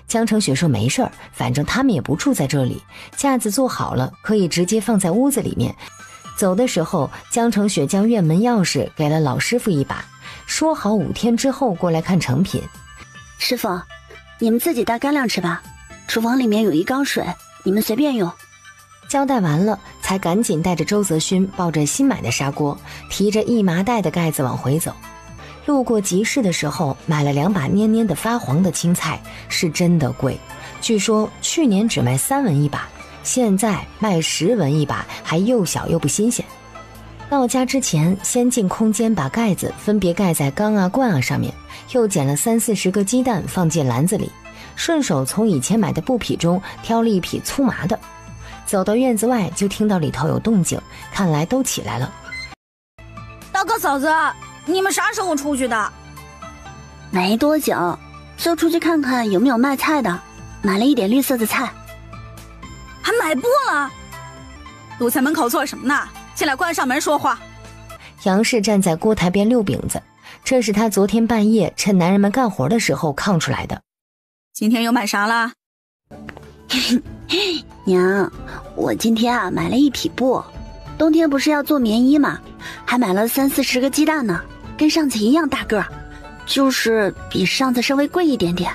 江成雪说没事儿，反正他们也不住在这里，架子做好了可以直接放在屋子里面。走的时候，江成雪将院门钥匙给了老师傅一把，说好5天之后过来看成品。师傅，你们自己带干粮吃吧，厨房里面有1缸水，你们随便用。交代完了，才赶紧带着周泽勋抱着新买的砂锅，提着1麻袋的盖子往回走。路过集市的时候，买了2把蔫蔫的发黄的青菜，是真的贵。据说去年只卖3文1把，现在卖10文1把，还又小又不新鲜。到家之前，先进空间把盖子分别盖在缸啊罐啊上面，又捡了30-40个鸡蛋放进篮子里，顺手从以前买的布匹中挑了一匹粗麻的。走到院子外，就听到里头有动静，看来都起来了。大哥嫂子，你们啥时候出去的？没多久，就出去看看有没有卖菜的，买了一点绿色的菜。还买不了？堵在门口做什么呢？进来关上门说话。杨氏站在锅台边溜饼子，这是他昨天半夜趁男人们干活的时候炕出来的。今天又买啥了？娘，我今天买了1匹布，冬天不是要做棉衣吗？还买了30-40个鸡蛋呢，跟上次一样大个，就是比上次稍微贵一点点。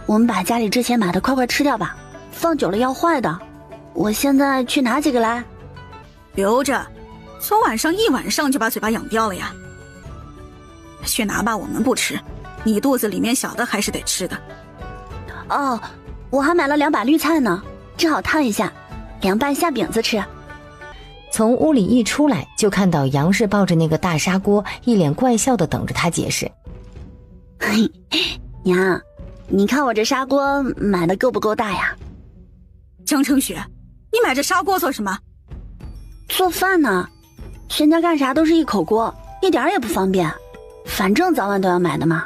我们把家里之前买的快吃掉吧，放久了要坏的。我现在去拿几个来？留着，昨晚上1晚上就把嘴巴养掉了呀。去拿吧，我们不吃，你肚子里面小的还是得吃的。哦，我还买了2把绿菜呢，正好烫一下，凉拌下饼子吃。从屋里一出来，就看到杨氏抱着那个大砂锅，一脸怪笑的等着他解释。娘，你看我这砂锅买的够不够大呀？江成雪，你买这砂锅做什么？做饭呢，全家干啥都是一口锅，一点也不方便，反正早晚都要买的嘛。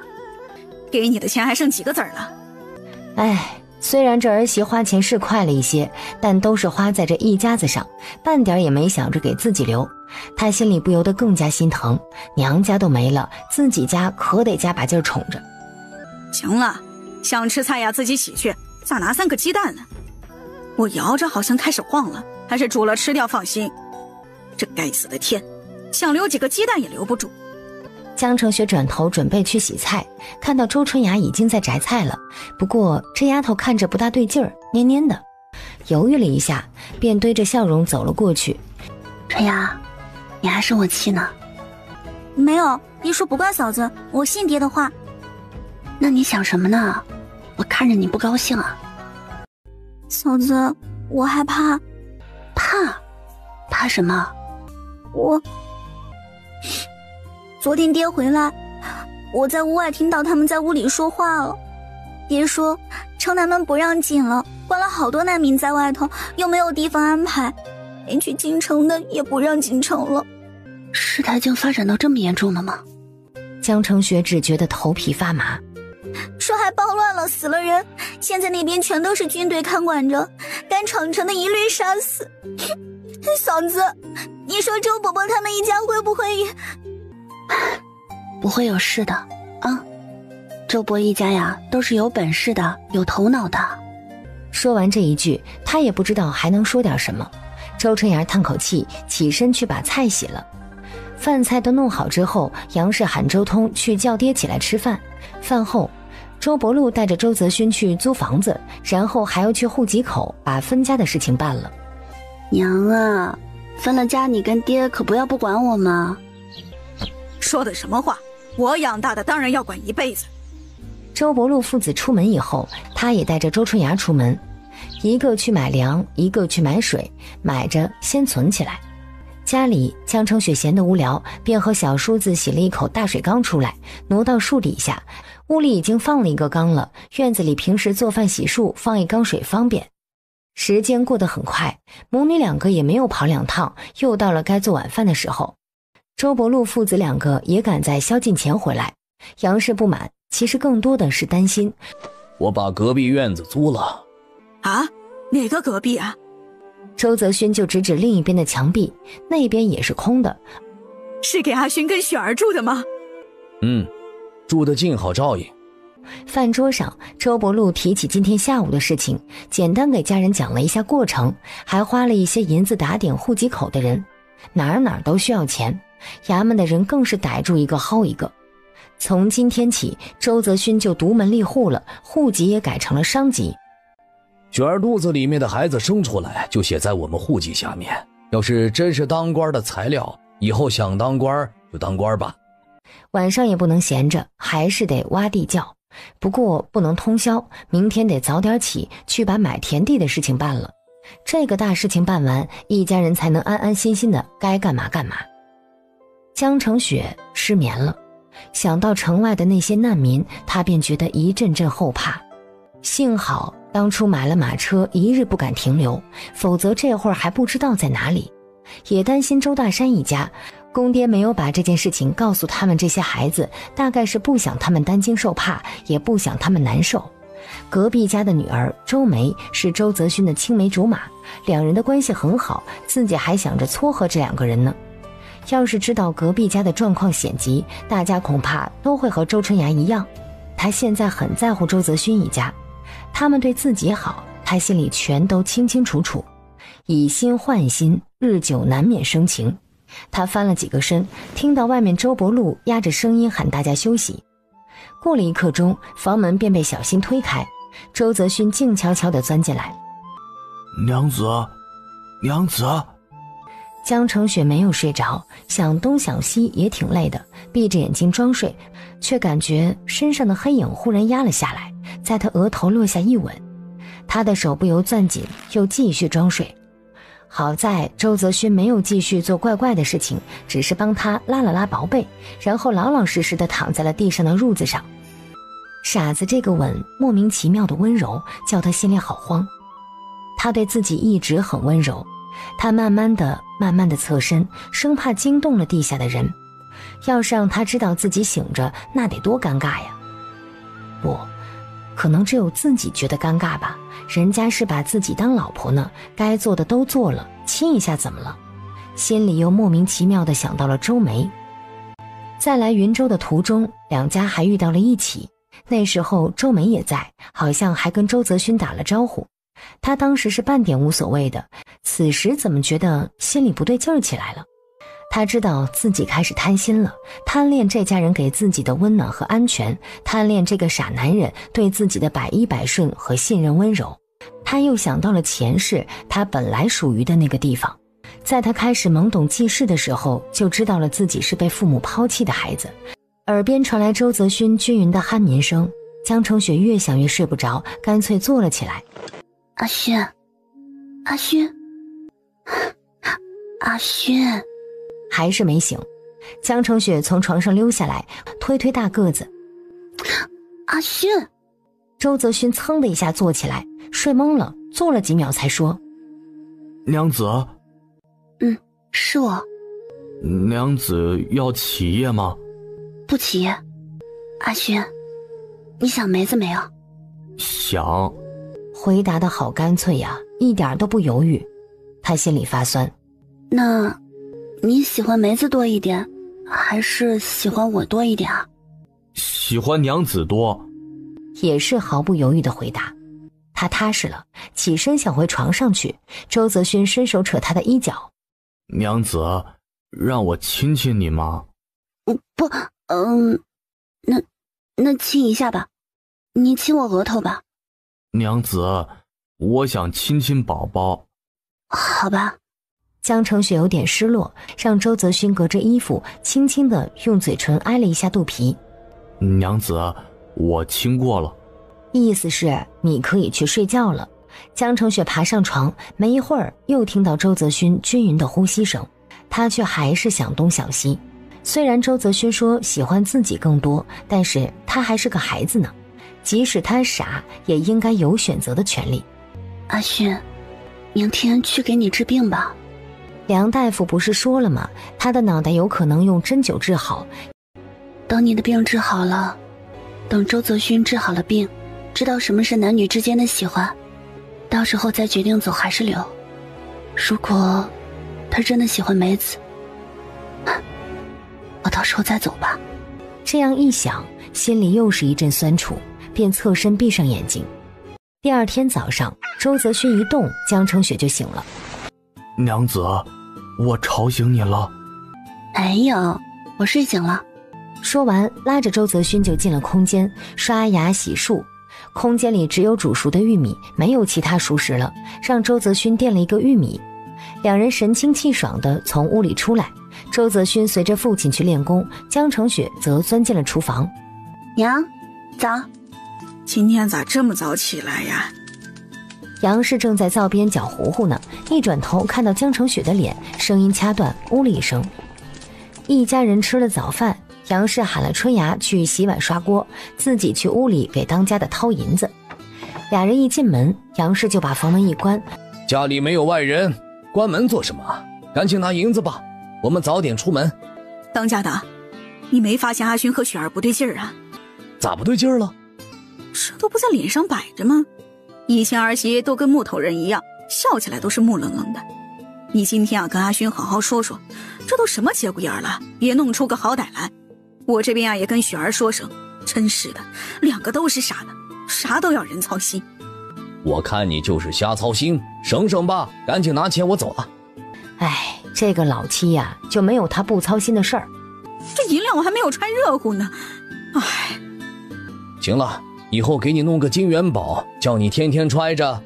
给你的钱还剩几个子儿了？哎，虽然这儿媳花钱是快了一些，但都是花在这一家子上，半点也没想着给自己留。他心里不由得更加心疼，娘家都没了，自己家可得加把劲宠着。行了，想吃菜呀自己洗去，咋拿3个鸡蛋呢？我摇着好像开始晃了，还是煮了吃掉放心。这该死的天，想留几个鸡蛋也留不住。江成雪转头准备去洗菜，看到周春芽已经在摘菜了，不过这丫头看着不大对劲儿，蔫蔫的，犹豫了一下，便堆着笑容走了过去。春芽，你还生我气呢？没有，爹说不怪嫂子，我信爹的话。那你想什么呢？我看着你不高兴啊。嫂子，我害怕。怕什么？昨天爹回来，我在屋外听到他们在屋里说话了。爹说城南门不让进了，关了好多难民在外头，又没有地方安排，连去京城的也不让进城了。事态竟发展到这么严重了吗？江成雪只觉得头皮发麻。说还暴乱了，死了人，现在那边全都是军队看管着，敢闯城的一律杀死。嫂子，你说周伯伯他们一家会不会也……不会有事的啊，周伯一家呀都是有本事的，有头脑的。说完这一句，他也不知道还能说点什么。周春芽叹口气，起身去把菜洗了。饭菜都弄好之后，杨氏喊周通去叫爹起来吃饭。饭后，周伯禄带着周泽勋去租房子，然后还要去户籍口把分家的事情办了。娘啊，分了家你跟爹可不要不管我吗？说的什么话？我养大的当然要管一辈子。周伯禄父子出门以后，他也带着周春芽出门，一个去买粮，一个去买水，买着先存起来。家里江成雪闲得无聊，便和小叔子洗了一口大水缸出来，挪到树底下。屋里已经放了一个缸了，院子里平时做饭洗漱放一缸水方便。时间过得很快，母女2个也没有跑2趟，又到了该做晚饭的时候。周伯禄父子2个也赶在宵禁前回来。杨氏不满，其实更多的是担心。我把隔壁院子租了。啊？哪个隔壁啊？周泽勋就指指另一边的墙壁，那边也是空的。是给阿勋跟雪儿住的吗？住得近好照应。饭桌上，周伯禄提起今天下午的事情，简单给家人讲了一下过程，还花了一些银子打点户籍口的人。哪儿都需要钱，衙门的人更是逮住一个薅一个。从今天起，周泽勋就独门立户了，户籍也改成了商籍。雪儿肚子里面的孩子生出来就写在我们户籍下面，要是真是当官的材料，以后想当官就当官吧。晚上也不能闲着，还是得挖地窖，不过不能通宵，明天得早点起去把买田地的事情办了。这个大事情办完，一家人才能安安心心的该干嘛干嘛。江城雪失眠了，想到城外的那些难民，他便觉得一阵阵后怕。幸好当初买了马车，一日不敢停留，否则这会儿还不知道在哪里。也担心周大山一家，公爹没有把这件事情告诉他们这些孩子，大概是不想他们担惊受怕，也不想他们难受。隔壁家的女儿周梅是周泽勋的青梅竹马，两人的关系很好，自己还想着撮合这两个人呢。要是知道隔壁家的状况险急，大家恐怕都会和周春芽一样。他现在很在乎周泽勋一家，他们对自己好，他心里全都清清楚楚。以心换心，日久难免生情。他翻了几个身，听到外面周伯禄压着声音喊大家休息。过了1刻钟，房门便被小心推开，周泽勋静悄悄地钻进来。娘子，娘子。江城雪没有睡着，想东想西也挺累的，闭着眼睛装睡，却感觉身上的黑影忽然压了下来，在他额头落下一吻。他的手不由攥紧，又继续装睡。好在周泽勋没有继续做怪怪的事情，只是帮他拉了拉薄被，然后老老实实地躺在了地上的褥子上。傻子这个吻莫名其妙的温柔，叫他心里好慌。他对自己一直很温柔，他慢慢地侧身，生怕惊动了地下的人。要是让他知道自己醒着，那得多尴尬呀。不，可能只有自己觉得尴尬吧，人家是把自己当老婆呢，该做的都做了，亲一下怎么了？心里又莫名其妙地想到了周梅。在来云州的途中，两家还遇到了一起，那时候周梅也在，好像还跟周泽勋打了招呼。他当时是半点无所谓的，此时怎么觉得心里不对劲儿起来了？他知道自己开始贪心了，贪恋这家人给自己的温暖和安全，贪恋这个傻男人对自己的百依百顺和信任温柔。他又想到了前世他本来属于的那个地方，在他开始懵懂记事的时候，就知道了自己是被父母抛弃的孩子。耳边传来周泽勋均匀的酣眠声，江城雪越想越睡不着，干脆坐了起来。阿勋，阿勋，阿勋，还是没醒。江城雪从床上溜下来，推推大个子。阿勋。周泽勋噌的一下坐起来，睡懵了，坐了几秒才说：娘子。是我。娘子要起夜吗？不起夜。阿勋，你想梅子没有？想。回答的好干脆呀，一点都不犹豫。他心里发酸。那你喜欢梅子多一点，还是喜欢我多一点啊？喜欢娘子多。也是毫不犹豫的回答。他踏实了，起身想回床上去。周泽勋伸手扯他的衣角。娘子，让我亲亲你吗？不，那亲一下吧，你亲我额头吧。娘子，我想亲亲宝宝。好吧。江城雪有点失落，让周泽勋隔着衣服轻轻地用嘴唇挨了一下肚皮。娘子，我亲过了。意思是你可以去睡觉了。江城雪爬上床，没一会儿又听到周泽勋均匀的呼吸声，她却还是想东想西。虽然周泽勋说喜欢自己更多，但是他还是个孩子呢，即使他傻，也应该有选择的权利。阿勋，明天去给你治病吧。梁大夫不是说了吗？他的脑袋有可能用针灸治好。等你的病治好了，等周泽勋治好了病，知道什么是男女之间的喜欢，到时候再决定走还是留。如果他真的喜欢梅子，我到时候再走吧。这样一想，心里又是一阵酸楚，便侧身闭上眼睛。第二天早上，周泽勋一动，江城雪就醒了。娘子，我吵醒你了？没有，我睡醒了。说完，拉着周泽勋就进了空间，刷牙洗漱。空间里只有煮熟的玉米，没有其他熟食了，让周泽勋垫了一个玉米。两人神清气爽地从屋里出来，周泽勋随着父亲去练功，江澄雪则钻进了厨房。娘，早。今天咋这么早起来呀？杨氏正在灶边搅糊糊呢，一转头看到江澄雪的脸，声音掐断，呜了一声。一家人吃了早饭，杨氏喊了春芽去洗碗刷锅，自己去屋里给当家的掏银子。俩人一进门，杨氏就把房门一关，家里没有外人，关门做什么？赶紧拿银子吧，我们早点出门。当家的，你没发现阿勋和雪儿不对劲儿啊？咋不对劲儿了？这都不在脸上摆着吗？以前儿媳都跟木头人一样，笑起来都是木愣愣的。你今天跟阿勋好好说说，这都什么节骨眼了，别弄出个好歹来。我这边也跟雪儿说声，真是的，两个都是傻的，啥都要人操心。我看你就是瞎操心，省省吧，赶紧拿钱，我走了。哎，这个老七呀，就没有他不操心的事儿。这银两我还没有穿热乎呢，哎。行了，以后给你弄个金元宝，叫你天天揣着。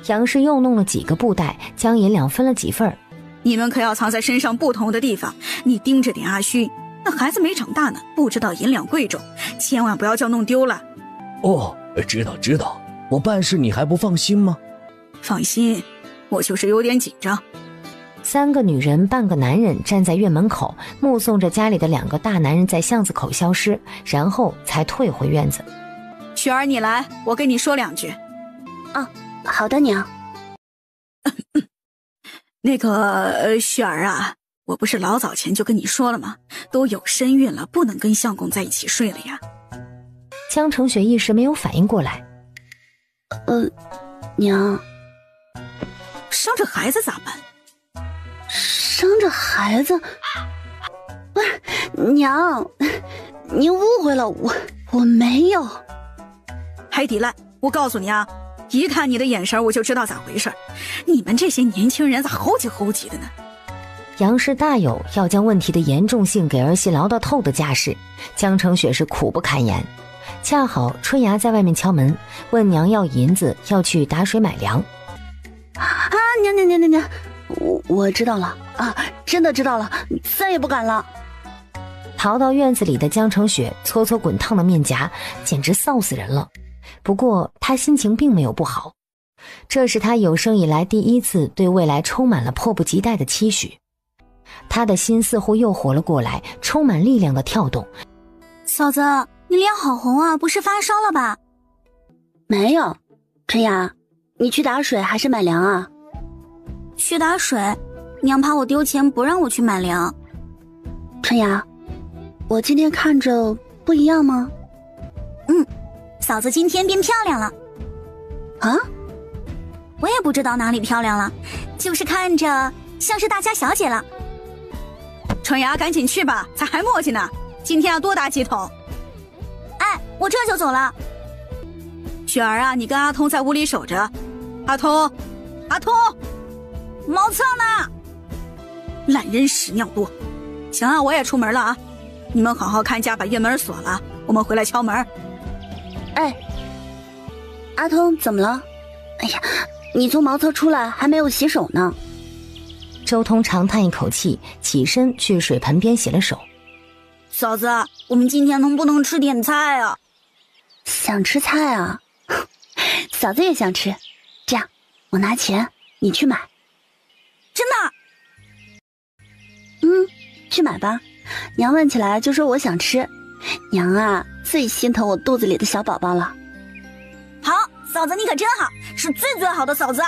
杨氏又弄了几个布袋，将银两分了几份。你们可要藏在身上不同的地方，你盯着点阿勋，那孩子没长大呢，不知道银两贵重，千万不要叫弄丢了。哦，知道，我办事你还不放心吗？放心，我就是有点紧张。三个女人半个男人站在院门口，目送着家里的两个大男人在巷子口消失，然后才退回院子。雪儿你来，我跟你说两句。啊，好的娘。那个雪儿啊，我不是老早前就跟你说了吗？都有身孕了，不能跟相公在一起睡了呀。江澄雪一时没有反应过来。娘，生着孩子咋办？生着孩子？不是，娘，您误会了，我没有。海底烂，我告诉你啊，一看你的眼神我就知道咋回事。你们这些年轻人咋猴急猴急的呢？杨氏大有要将问题的严重性给儿媳唠到透的架势，江澄雪是苦不堪言。恰好春芽在外面敲门，问娘要银子，要去打水买粮。啊，娘，我知道了啊，真的知道了，再也不敢了。逃到院子里的江澄雪搓搓滚烫的面颊，简直臊死人了。不过她心情并没有不好，这是她有生以来第一次对未来充满了迫不及待的期许。她的心似乎又活了过来，充满力量的跳动。嫂子，你脸好红啊，不是发烧了吧？没有。春芽，你去打水还是买粮啊？去打水，娘怕我丢钱不让我去买粮。春芽，我今天看着不一样吗？嫂子今天变漂亮了。啊？我也不知道哪里漂亮了，就是看着像是大家小姐了。春芽赶紧去吧，咱还磨叽呢，今天要多打几桶。哎，我这就走了。雪儿啊，你跟阿通在屋里守着。阿通，毛蹭呢？懒人屎尿多。行啊，我也出门了啊，你们好好看家，把院门锁了，我们回来敲门。哎，阿通怎么了？哎呀，你从茅厕出来还没有洗手呢。周通长叹一口气，起身去水盆边洗了手。嫂子，我们今天能不能吃点菜啊？想吃菜啊？嫂子也想吃。这样，我拿钱，你去买。真的？去买吧。娘问起来就说我想吃。娘啊，最心疼我肚子里的小宝宝了。好，嫂子你可真好，是最好的嫂子。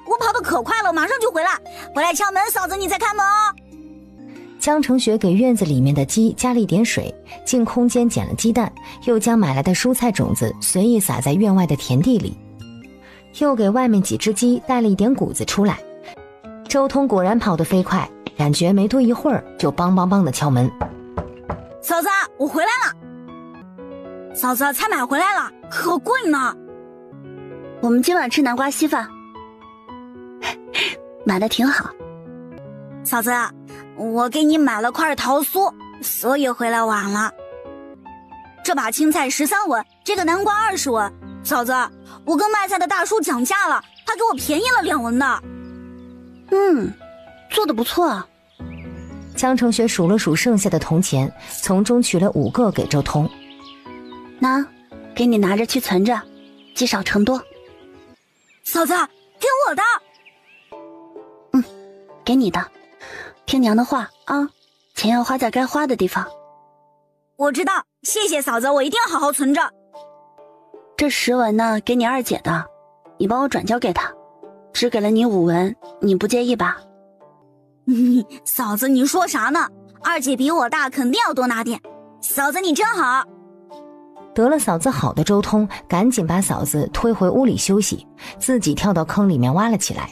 我跑得可快了，马上就回来。回来敲门，嫂子你再开门哦。江澄雪给院子里面的鸡加了一点水，进空间捡了鸡蛋，又将买来的蔬菜种子随意撒在院外的田地里，又给外面几只鸡带了一点谷子出来。周通果然跑得飞快，感觉没多一会儿就梆梆梆的敲门。嫂子，我回来了。嫂子，菜买回来了，可贵呢。我们今晚吃南瓜稀饭，买的挺好。嫂子，我给你买了块桃酥，所以回来晚了。这把青菜13文，这个南瓜20文。嫂子，我跟卖菜的大叔讲价了，他给我便宜了2文呢。做得不错啊。江成雪数了数剩下的铜钱，从中取了5个给周通。那，给你拿着去存着，积少成多。嫂子，给我的。给你的，听娘的话啊，钱要花在该花的地方。我知道，谢谢嫂子，我一定好好存着。这10文呢，给你二姐的，你帮我转交给她，只给了你5文，你不介意吧？嫂子，你说啥呢？二姐比我大，肯定要多拿点。嫂子，你真好。得了嫂子好的周通赶紧把嫂子推回屋里休息，自己跳到坑里面挖了起来。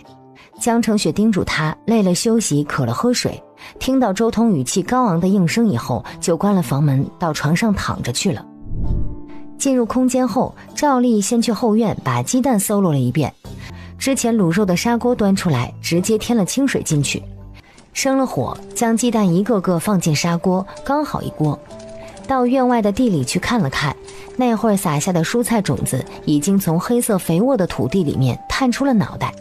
江成雪叮嘱他累了休息，渴了喝水。听到周通语气高昂的应声以后，就关了房门，到床上躺着去了。进入空间后，赵丽先去后院把鸡蛋搜罗了一遍，之前卤肉的砂锅端出来，直接添了清水进去，生了火，将鸡蛋一个个放进砂锅，刚好一锅。到院外的地里去看了看，那会儿撒下的蔬菜种子已经从黑色肥沃的土地里面探出了脑袋。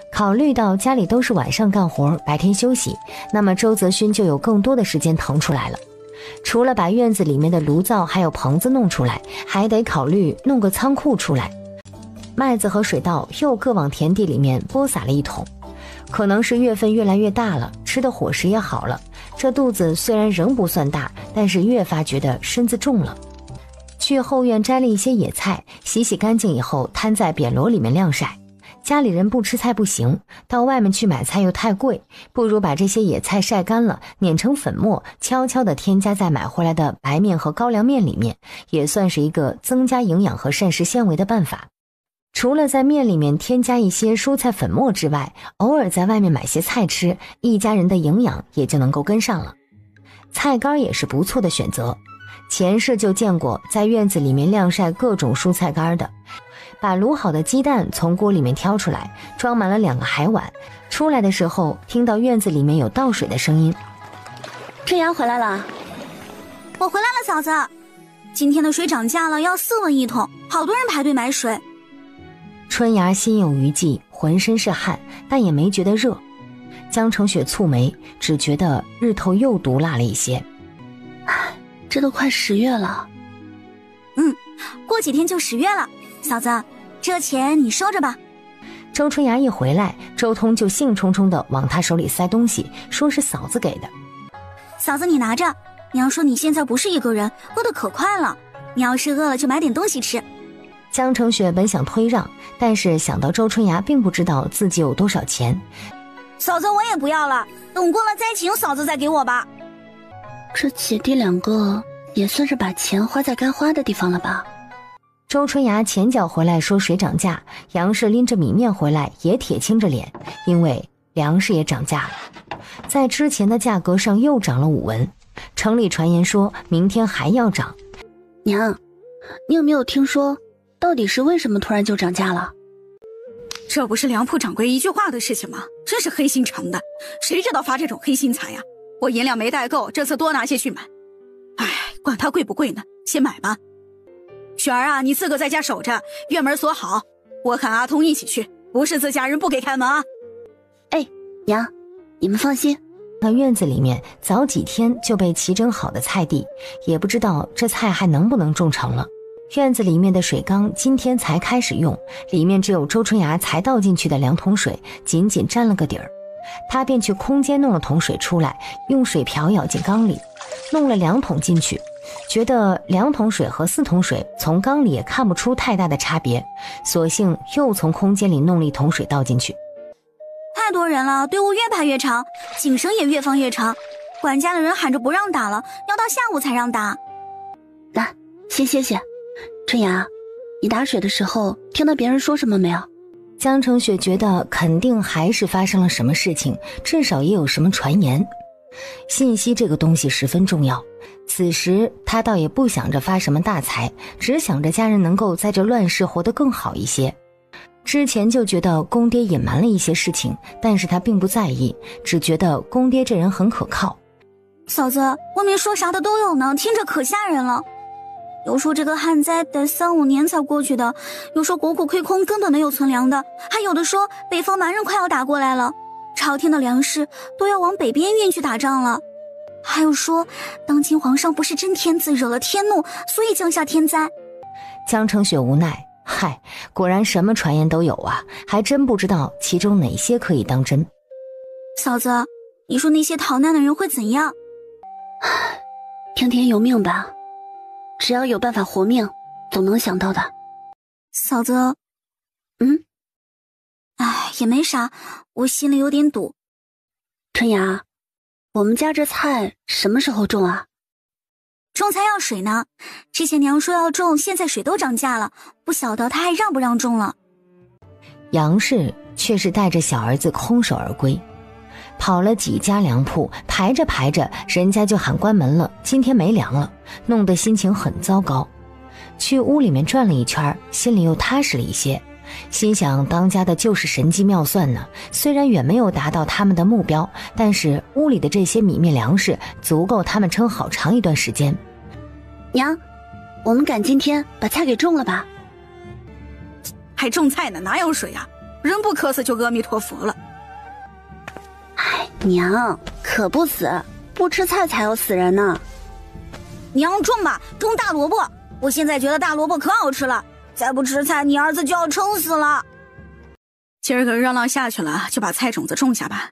考虑到家里都是晚上干活，白天休息，那么周泽勋就有更多的时间腾出来了。除了把院子里面的炉灶还有棚子弄出来，还得考虑弄个仓库出来。麦子和水稻又各往田地里面播撒了一桶。可能是月份越来越大了，吃的伙食也好了，这肚子虽然仍不算大，但是越发觉得身子重了。去后院摘了一些野菜，洗干净以后摊在扁箩里面晾晒。家里人不吃菜不行，到外面去买菜又太贵，不如把这些野菜晒干了，碾成粉末，悄悄地添加在买回来的白面和高粱面里面，也算是一个增加营养和膳食纤维的办法。除了在面里面添加一些蔬菜粉末之外，偶尔在外面买些菜吃，一家人的营养也就能够跟上了。菜干也是不错的选择，前世就见过在院子里面晾晒各种蔬菜干的。把卤好的鸡蛋从锅里面挑出来，装满了2个海碗。出来的时候听到院子里面有倒水的声音。春芽回来了。我回来了，嫂子。今天的水涨价了，要4文1桶，好多人排队买水。春芽心有余悸，浑身是汗，但也没觉得热。江成雪蹙眉，只觉得日头又毒辣了一些。这都快10月了。过几天就10月了。嫂子，这钱你收着吧。周春芽一回来，周通就兴冲冲地往他手里塞东西，说是嫂子给的。嫂子你拿着，娘说你现在不是一个人，饿得可快了，你要是饿了就买点东西吃。江成雪本想推让，但是想到周春芽并不知道自己有多少钱。嫂子我也不要了，等过了灾情嫂子再给我吧。这姐弟2个也算是把钱花在该花的地方了吧。周春芽前脚回来说水涨价，杨氏拎着米面回来也铁青着脸，因为粮食也涨价了，在之前的价格上又涨了5文。城里传言说明天还要涨。娘，你有没有听说到底是为什么突然就涨价了？这不是粮铺掌柜一句话的事情吗？真是黑心肠的，谁知道发这种黑心财呀？我银两没带够，这次多拿些去买。哎，管它贵不贵呢，先买吧。雪儿啊，你自个在家守着，院门锁好，我喊阿通一起去，不是自家人不给开门啊。哎，娘，你们放心。那院子里面早几天就被齐整好的菜地，也不知道这菜还能不能种成了。院子里面的水缸今天才开始用，里面只有周春芽才倒进去的2桶水，仅仅沾了个底儿。他便去空间弄了桶水出来，用水瓢舀进缸里，弄了2桶进去，觉得2桶水和4桶水从缸里也看不出太大的差别，索性又从空间里弄了1桶水倒进去。太多人了，队伍越排越长，井绳也越放越长，管家的人喊着不让打了，要到下午才让打。来，先歇歇。春芽，你打水的时候听到别人说什么没有？江成雪觉得肯定还是发生了什么事情，至少也有什么传言。信息这个东西十分重要，此时他倒也不想着发什么大财，只想着家人能够在这乱世活得更好一些。之前就觉得公爹隐瞒了一些事情，但是他并不在意，只觉得公爹这人很可靠。嫂子，外面说啥的都有呢，听着可吓人了。有说这个旱灾得3-5年才过去的，有说国库亏空根本没有存粮的，还有的说北方蛮人快要打过来了，朝廷的粮食都要往北边运去打仗了。还有说当今皇上不是真天子，惹了天怒，所以降下天灾。江澄雪无奈，嗨，果然什么传言都有啊，还真不知道其中哪些可以当真。嫂子，你说那些逃难的人会怎样？听天由命吧，只要有办法活命，总能想到的。嫂子，也没啥，我心里有点堵。春芽，我们家这菜什么时候种啊？种菜要水呢，之前娘说要种，现在水都涨价了，不晓得她还让不让种了。杨氏却是带着小儿子空手而归，跑了几家粮铺，排着排着，人家就喊关门了，今天没粮了，弄得心情很糟糕。去屋里面转了一圈，心里又踏实了一些，心想当家的就是神机妙算呢，虽然远没有达到他们的目标，但是屋里的这些米面粮食足够他们撑好长一段时间。娘，我们赶今天把菜给种了吧。还种菜呢，哪有水啊？人不渴死就阿弥陀佛了。娘，渴不死，不吃菜才要死人呢。娘种吧，种大萝卜，我现在觉得大萝卜可好吃了，再不吃菜你儿子就要撑死了。今儿个热浪下去了，就把菜种子种下吧。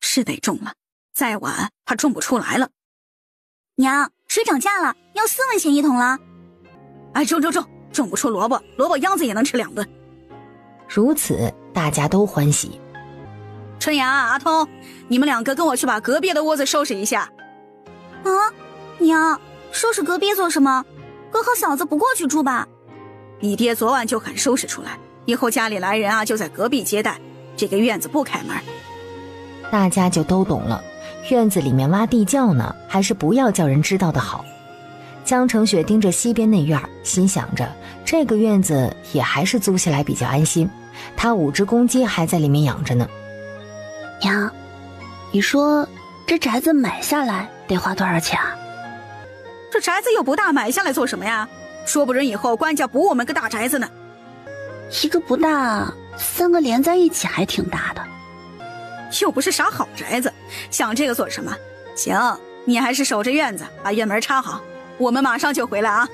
是得种了，再晚他种不出来了。娘，水涨价了，要4文钱1桶了。种不出萝卜，萝卜秧子也能吃2顿。如此大家都欢喜。春芽、阿通，你们2个跟我去把隔壁的窝子收拾一下。啊，娘，收拾隔壁做什么？哥和嫂子不过去住吧？你爹昨晚就喊收拾出来，以后家里来人啊就在隔壁接待，这个院子不开门。大家就都懂了，院子里面挖地窖呢，还是不要叫人知道的好。江澄雪盯着西边那院，心想着这个院子也还是租下来比较安心，他5只公鸡还在里面养着呢。娘，你说这宅子买下来得花多少钱啊？这宅子又不大，买下来做什么呀？说不准以后官家补我们个大宅子呢。一个不大，3个连在一起还挺大的。又不是啥好宅子，想这个做什么？行，你还是守着院子，把院门插好，我们马上就回来啊。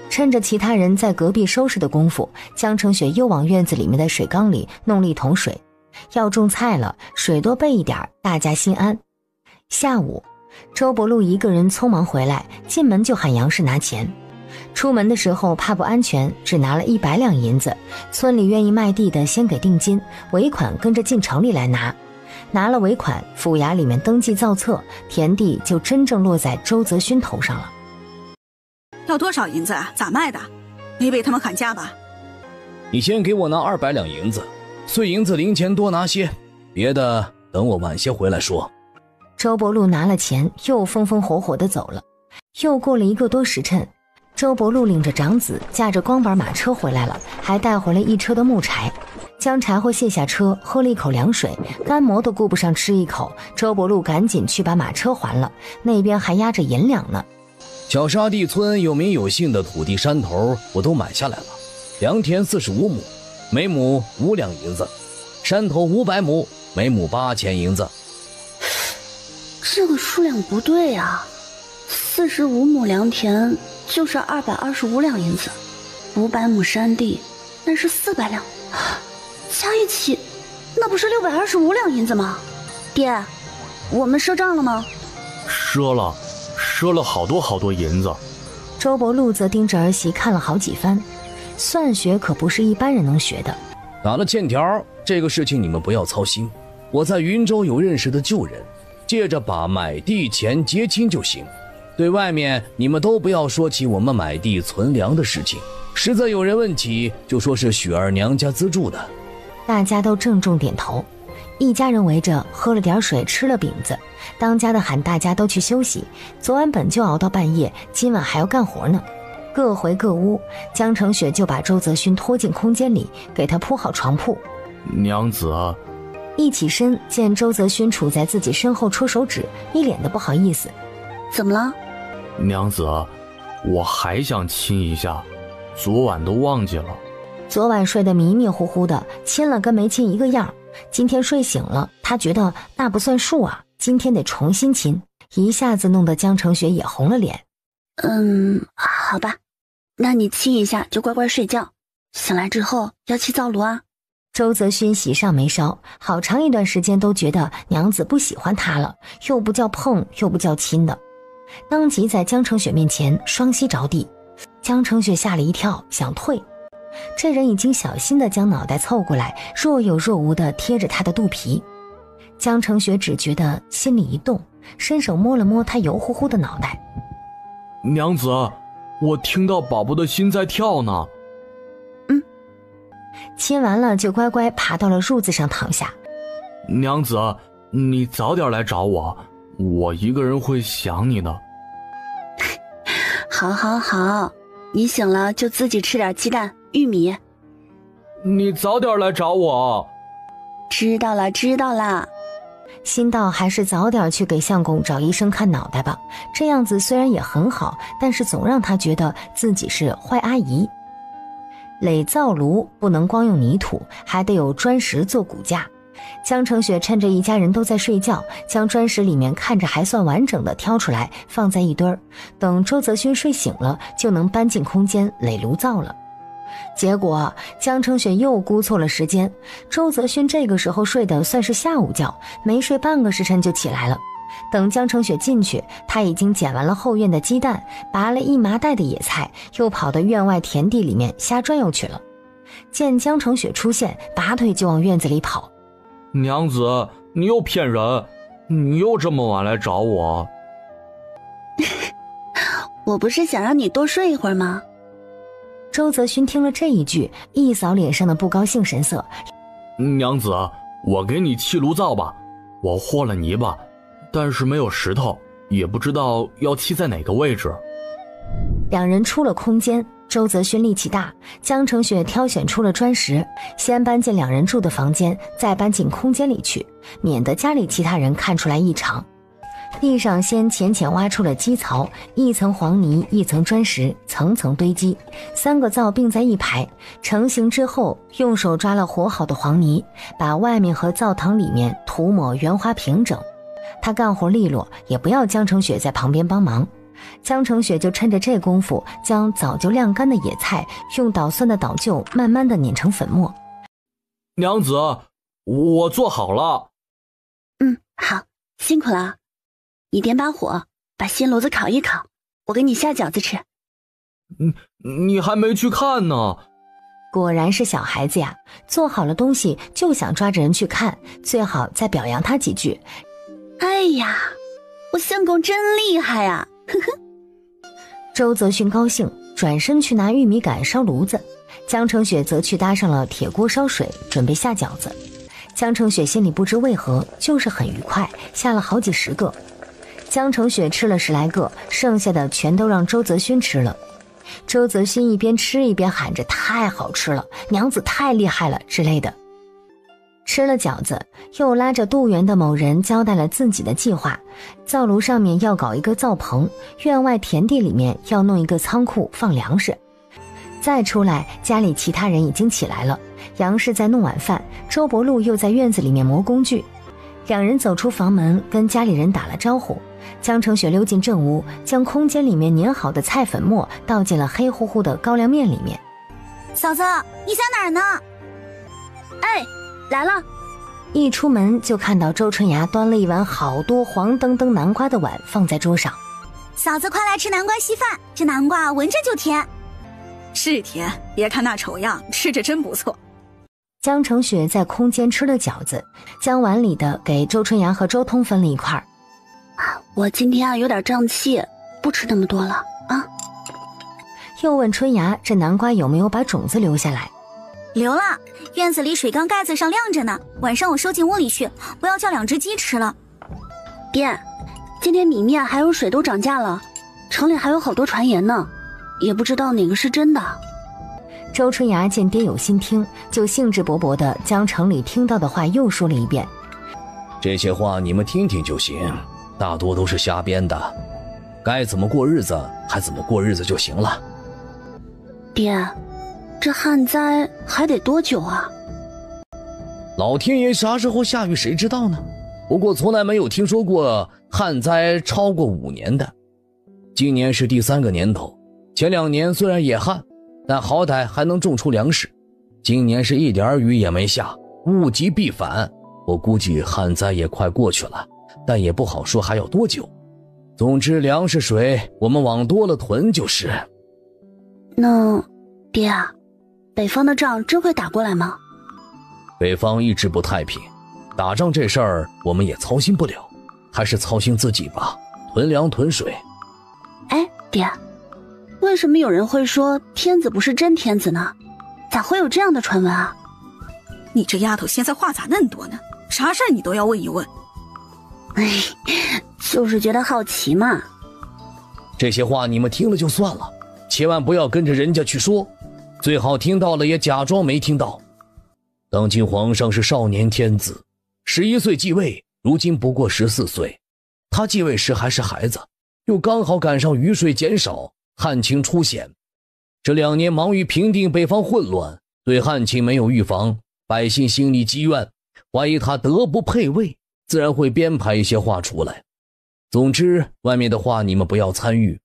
趁着其他人在隔壁收拾的功夫，江澄雪又往院子里面的水缸里弄了1桶水。要种菜了，水多备一点，大家心安。下午，周伯禄一个人匆忙回来，进门就喊杨氏拿钱。出门的时候怕不安全，只拿了100两银子，村里愿意卖地的先给定金，尾款跟着进城里来拿。拿了尾款，府衙里面登记造册，田地就真正落在周泽勋头上了。要多少银子啊？咋卖的？没被他们喊价吧？你先给我拿200两银子，碎银子零钱多拿些，别的等我晚些回来说。周伯禄拿了钱，又风风火火地走了。又过了1个多时辰，周伯禄领着长子驾着光板马车回来了，还带回了1车的木柴。将柴火卸下车，喝了一口凉水，干馍都顾不上吃一口。周伯禄赶紧去把马车还了，那边还压着银两呢。小沙地村有名有姓的土地山头我都买下来了，良田45亩，每亩5两银子，山头500亩，每亩8000银子。这个数量不对啊，45亩良田就是225两银子，500亩山地那是400两，加一起那不是625两银子吗？爹，我们赊账了吗？赊了好多银子。周伯禄则盯着儿媳看了好几番，算学可不是一般人能学的。打了欠条，这个事情你们不要操心，我在云州有认识的旧人，借着把买地钱结清就行。对外面你们都不要说起我们买地存粮的事情，实在有人问起，就说是雪儿娘家资助的。大家都郑重点头，一家人围着喝了点水，吃了饼子。当家的喊大家都去休息，昨晚本就熬到半夜，今晚还要干活呢。各回各屋，江澄雪就把周泽勋拖进空间里，给他铺好床铺。娘子啊，一起身见周泽勋杵在自己身后戳手指，一脸的不好意思。怎么了？娘子啊，我还想亲一下，昨晚都忘记了。昨晚睡得迷迷糊糊的，亲了跟没亲一个样。今天睡醒了，他觉得那不算数啊，今天得重新亲，一下子弄得江澄雪也红了脸。好吧，那你亲一下就乖乖睡觉，醒来之后要起灶炉啊。周泽勋喜上眉梢，好长一段时间都觉得娘子不喜欢他了，又不叫碰又不叫亲的，当即在江澄雪面前双膝着地。江澄雪吓了一跳，想退，这人已经小心地将脑袋凑过来，若有若无地贴着他的肚皮。江澄雪只觉得心里一动，伸手摸了摸他油乎乎的脑袋。娘子，我听到宝宝的心在跳呢。亲完了就乖乖爬到了褥子上躺下。娘子，你早点来找我，我一个人会想你的。好，你醒了就自己吃点鸡蛋、玉米。你早点来找我。知道了。心道还是早点去给相公找医生看脑袋吧，这样子虽然也很好，但是总让他觉得自己是坏阿姨。垒灶炉不能光用泥土，还得有砖石做骨架。江澄雪趁着一家人都在睡觉，将砖石里面看着还算完整的挑出来放在一堆儿，等周泽勋睡醒了就能搬进空间垒炉灶了。结果江澄雪又估错了时间，周泽勋这个时候睡的算是下午觉，没睡半个时辰就起来了。等江澄雪进去，他已经捡完了后院的鸡蛋，拔了一麻袋的野菜，又跑到院外田地里面瞎转悠去了。见江澄雪出现，拔腿就往院子里跑。娘子，你又骗人，你又这么晚来找我。我不是想让你多睡一会儿吗？周泽勋听了这一句，一扫脸上的不高兴神色。娘子，我给你砌炉灶吧，我和了泥巴，但是没有石头，也不知道要砌在哪个位置。两人出了空间，周泽勋力气大，江澄雪挑选出了砖石，先搬进两人住的房间，再搬进空间里去，免得家里其他人看出来异常。地上先浅浅挖出了基槽，一层黄泥，一层砖石，层层堆积，3个灶并在一排。成型之后，用手抓了和好的黄泥，把外面和灶堂里面涂抹圆滑平整。他干活利落，也不要江澄雪在旁边帮忙。江澄雪就趁着这功夫，将早就晾干的野菜用捣蒜的捣臼慢慢的碾成粉末。娘子，我做好了。好，辛苦了。你点把火，把新炉子烤一烤，我给你下饺子吃。你还没去看呢。果然是小孩子呀，做好了东西就想抓着人去看，最好再表扬他几句。哎呀，我相公真厉害啊！呵呵。周泽勋高兴，转身去拿玉米杆烧炉子，江澄雪则去搭上了铁锅烧水，准备下饺子。江澄雪心里不知为何就是很愉快，下了好几十个。江澄雪吃了10来个，剩下的全都让周泽勋吃了。周泽勋一边吃一边喊着太好吃了，娘子太厉害了之类的。吃了饺子，又拉着杜园的某人交代了自己的计划，灶炉上面要搞一个灶棚，院外田地里面要弄一个仓库放粮食。再出来，家里其他人已经起来了，杨氏在弄晚饭，周伯禄又在院子里面磨工具。两人走出房门，跟家里人打了招呼。江澄雪溜进正屋，将空间里面碾好的菜粉末倒进了黑乎乎的高粱面里面。嫂子，你在哪儿呢？哎，来了。一出门就看到周春芽端了一碗好多黄澄澄南瓜的碗放在桌上。嫂子，快来吃南瓜稀饭，这南瓜闻着就甜。是甜，别看那丑样，吃着真不错。江澄雪在空间吃了饺子，将碗里的给周春芽和周通分了一块。我今天有点胀气，不吃那么多了啊。又问春芽这南瓜有没有把种子留下来。留了，院子里水缸盖子上晾着呢，晚上我收进屋里去，我要叫2只鸡吃了。爹，今天米面还有水都涨价了，城里还有好多传言呢，也不知道哪个是真的。周春芽见爹有心听，就兴致勃勃地将城里听到的话又说了一遍。这些话你们听听就行，大多都是瞎编的。该怎么过日子还怎么过日子就行了。爹，这旱灾还得多久啊？老天爷啥时候下雨谁知道呢？不过从来没有听说过旱灾超过5年的。今年是第3个年头，前2年虽然也旱，但好歹还能种出粮食。今年是一点雨也没下，物极必反，我估计旱灾也快过去了，但也不好说还要多久。总之粮食水我们往多了囤就是。那爹啊，北方的仗真会打过来吗？北方一直不太平，打仗这事儿我们也操心不了，还是操心自己吧，囤粮囤水。哎，爹，为什么有人会说天子不是真天子呢？咋会有这样的传闻啊？你这丫头现在话咋那么多呢？啥事儿你都要问一问。哎，就是觉得好奇嘛。这些话你们听了就算了，千万不要跟着人家去说，最好听到了也假装没听到。当今皇上是少年天子，11岁继位，如今不过14岁。他继位时还是孩子，又刚好赶上雨水减少，旱情出现。这2年忙于平定北方混乱，对旱情没有预防，百姓心里积怨，怀疑他德不配位，自然会编排一些话出来。总之，外面的话你们不要参与。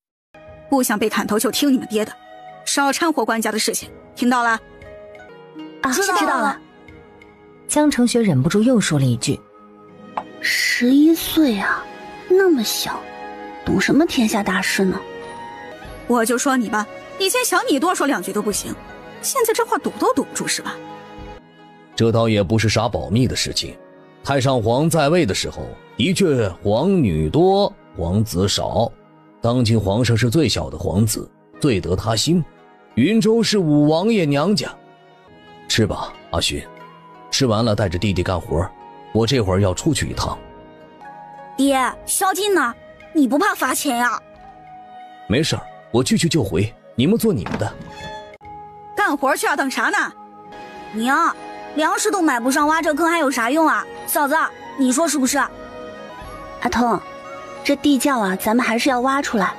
不想被砍头就听你们爹的，少掺和官家的事情，听到了？啊，知道了。江承学忍不住又说了一句：“11岁啊，那么小，懂什么天下大事呢？”我就说你吧，以前想你多说2句都不行，现在这话堵都堵不住是吧？这倒也不是啥保密的事情。太上皇在位的时候，的确皇女多，皇子少。当今皇上是最小的皇子，最得他心。云州是武王爷娘家。吃吧，阿勋，吃完了带着弟弟干活，我这会儿要出去一趟。爹，宵禁呢？你不怕罚钱呀？没事儿，我去就回，你们做你们的。干活去啊，等啥呢？娘，粮食都买不上，挖这坑还有啥用啊？嫂子，你说是不是？阿通，这地窖啊，咱们还是要挖出来，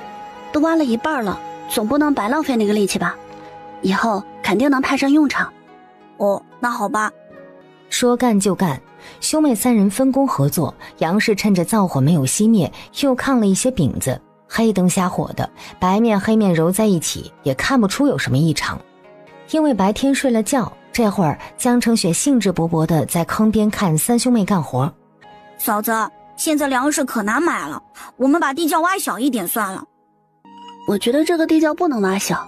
都挖了一半了，总不能白浪费那个力气吧？以后肯定能派上用场。哦，那好吧。说干就干，兄妹3人分工合作。杨氏趁着灶火没有熄灭，又炕了一些饼子，黑灯瞎火的，白面黑面揉在一起，也看不出有什么异常。因为白天睡了觉，这会儿江承雪兴致勃勃地在坑边看3兄妹干活。嫂子，现在粮食可难买了，我们把地窖挖小一点算了。我觉得这个地窖不能挖小，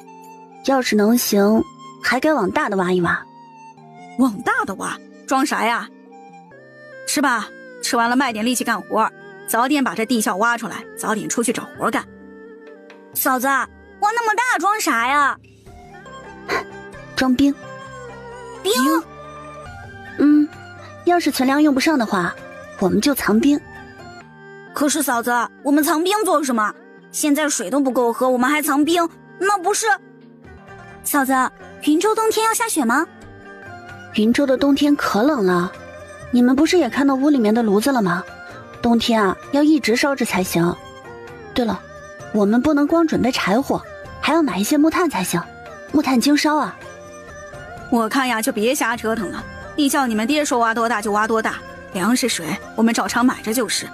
要是能行，还该往大的挖一挖。往大的挖？装啥呀？吃吧，吃完了卖点力气干活，早点把这地窖挖出来，早点出去找活干。嫂子，挖那么大装啥呀？装冰。冰？要是存粮用不上的话，我们就藏冰。可是嫂子，我们藏冰做什么？现在水都不够喝，我们还藏冰，那不是……嫂子，云州冬天要下雪吗？云州的冬天可冷了，你们不是也看到屋里面的炉子了吗？冬天啊，要一直烧着才行。对了，我们不能光准备柴火，还要买一些木炭才行，木炭经烧啊。我看呀，就别瞎折腾了，地窖你们爹说挖多大就挖多大，粮食水我们照常买着就是。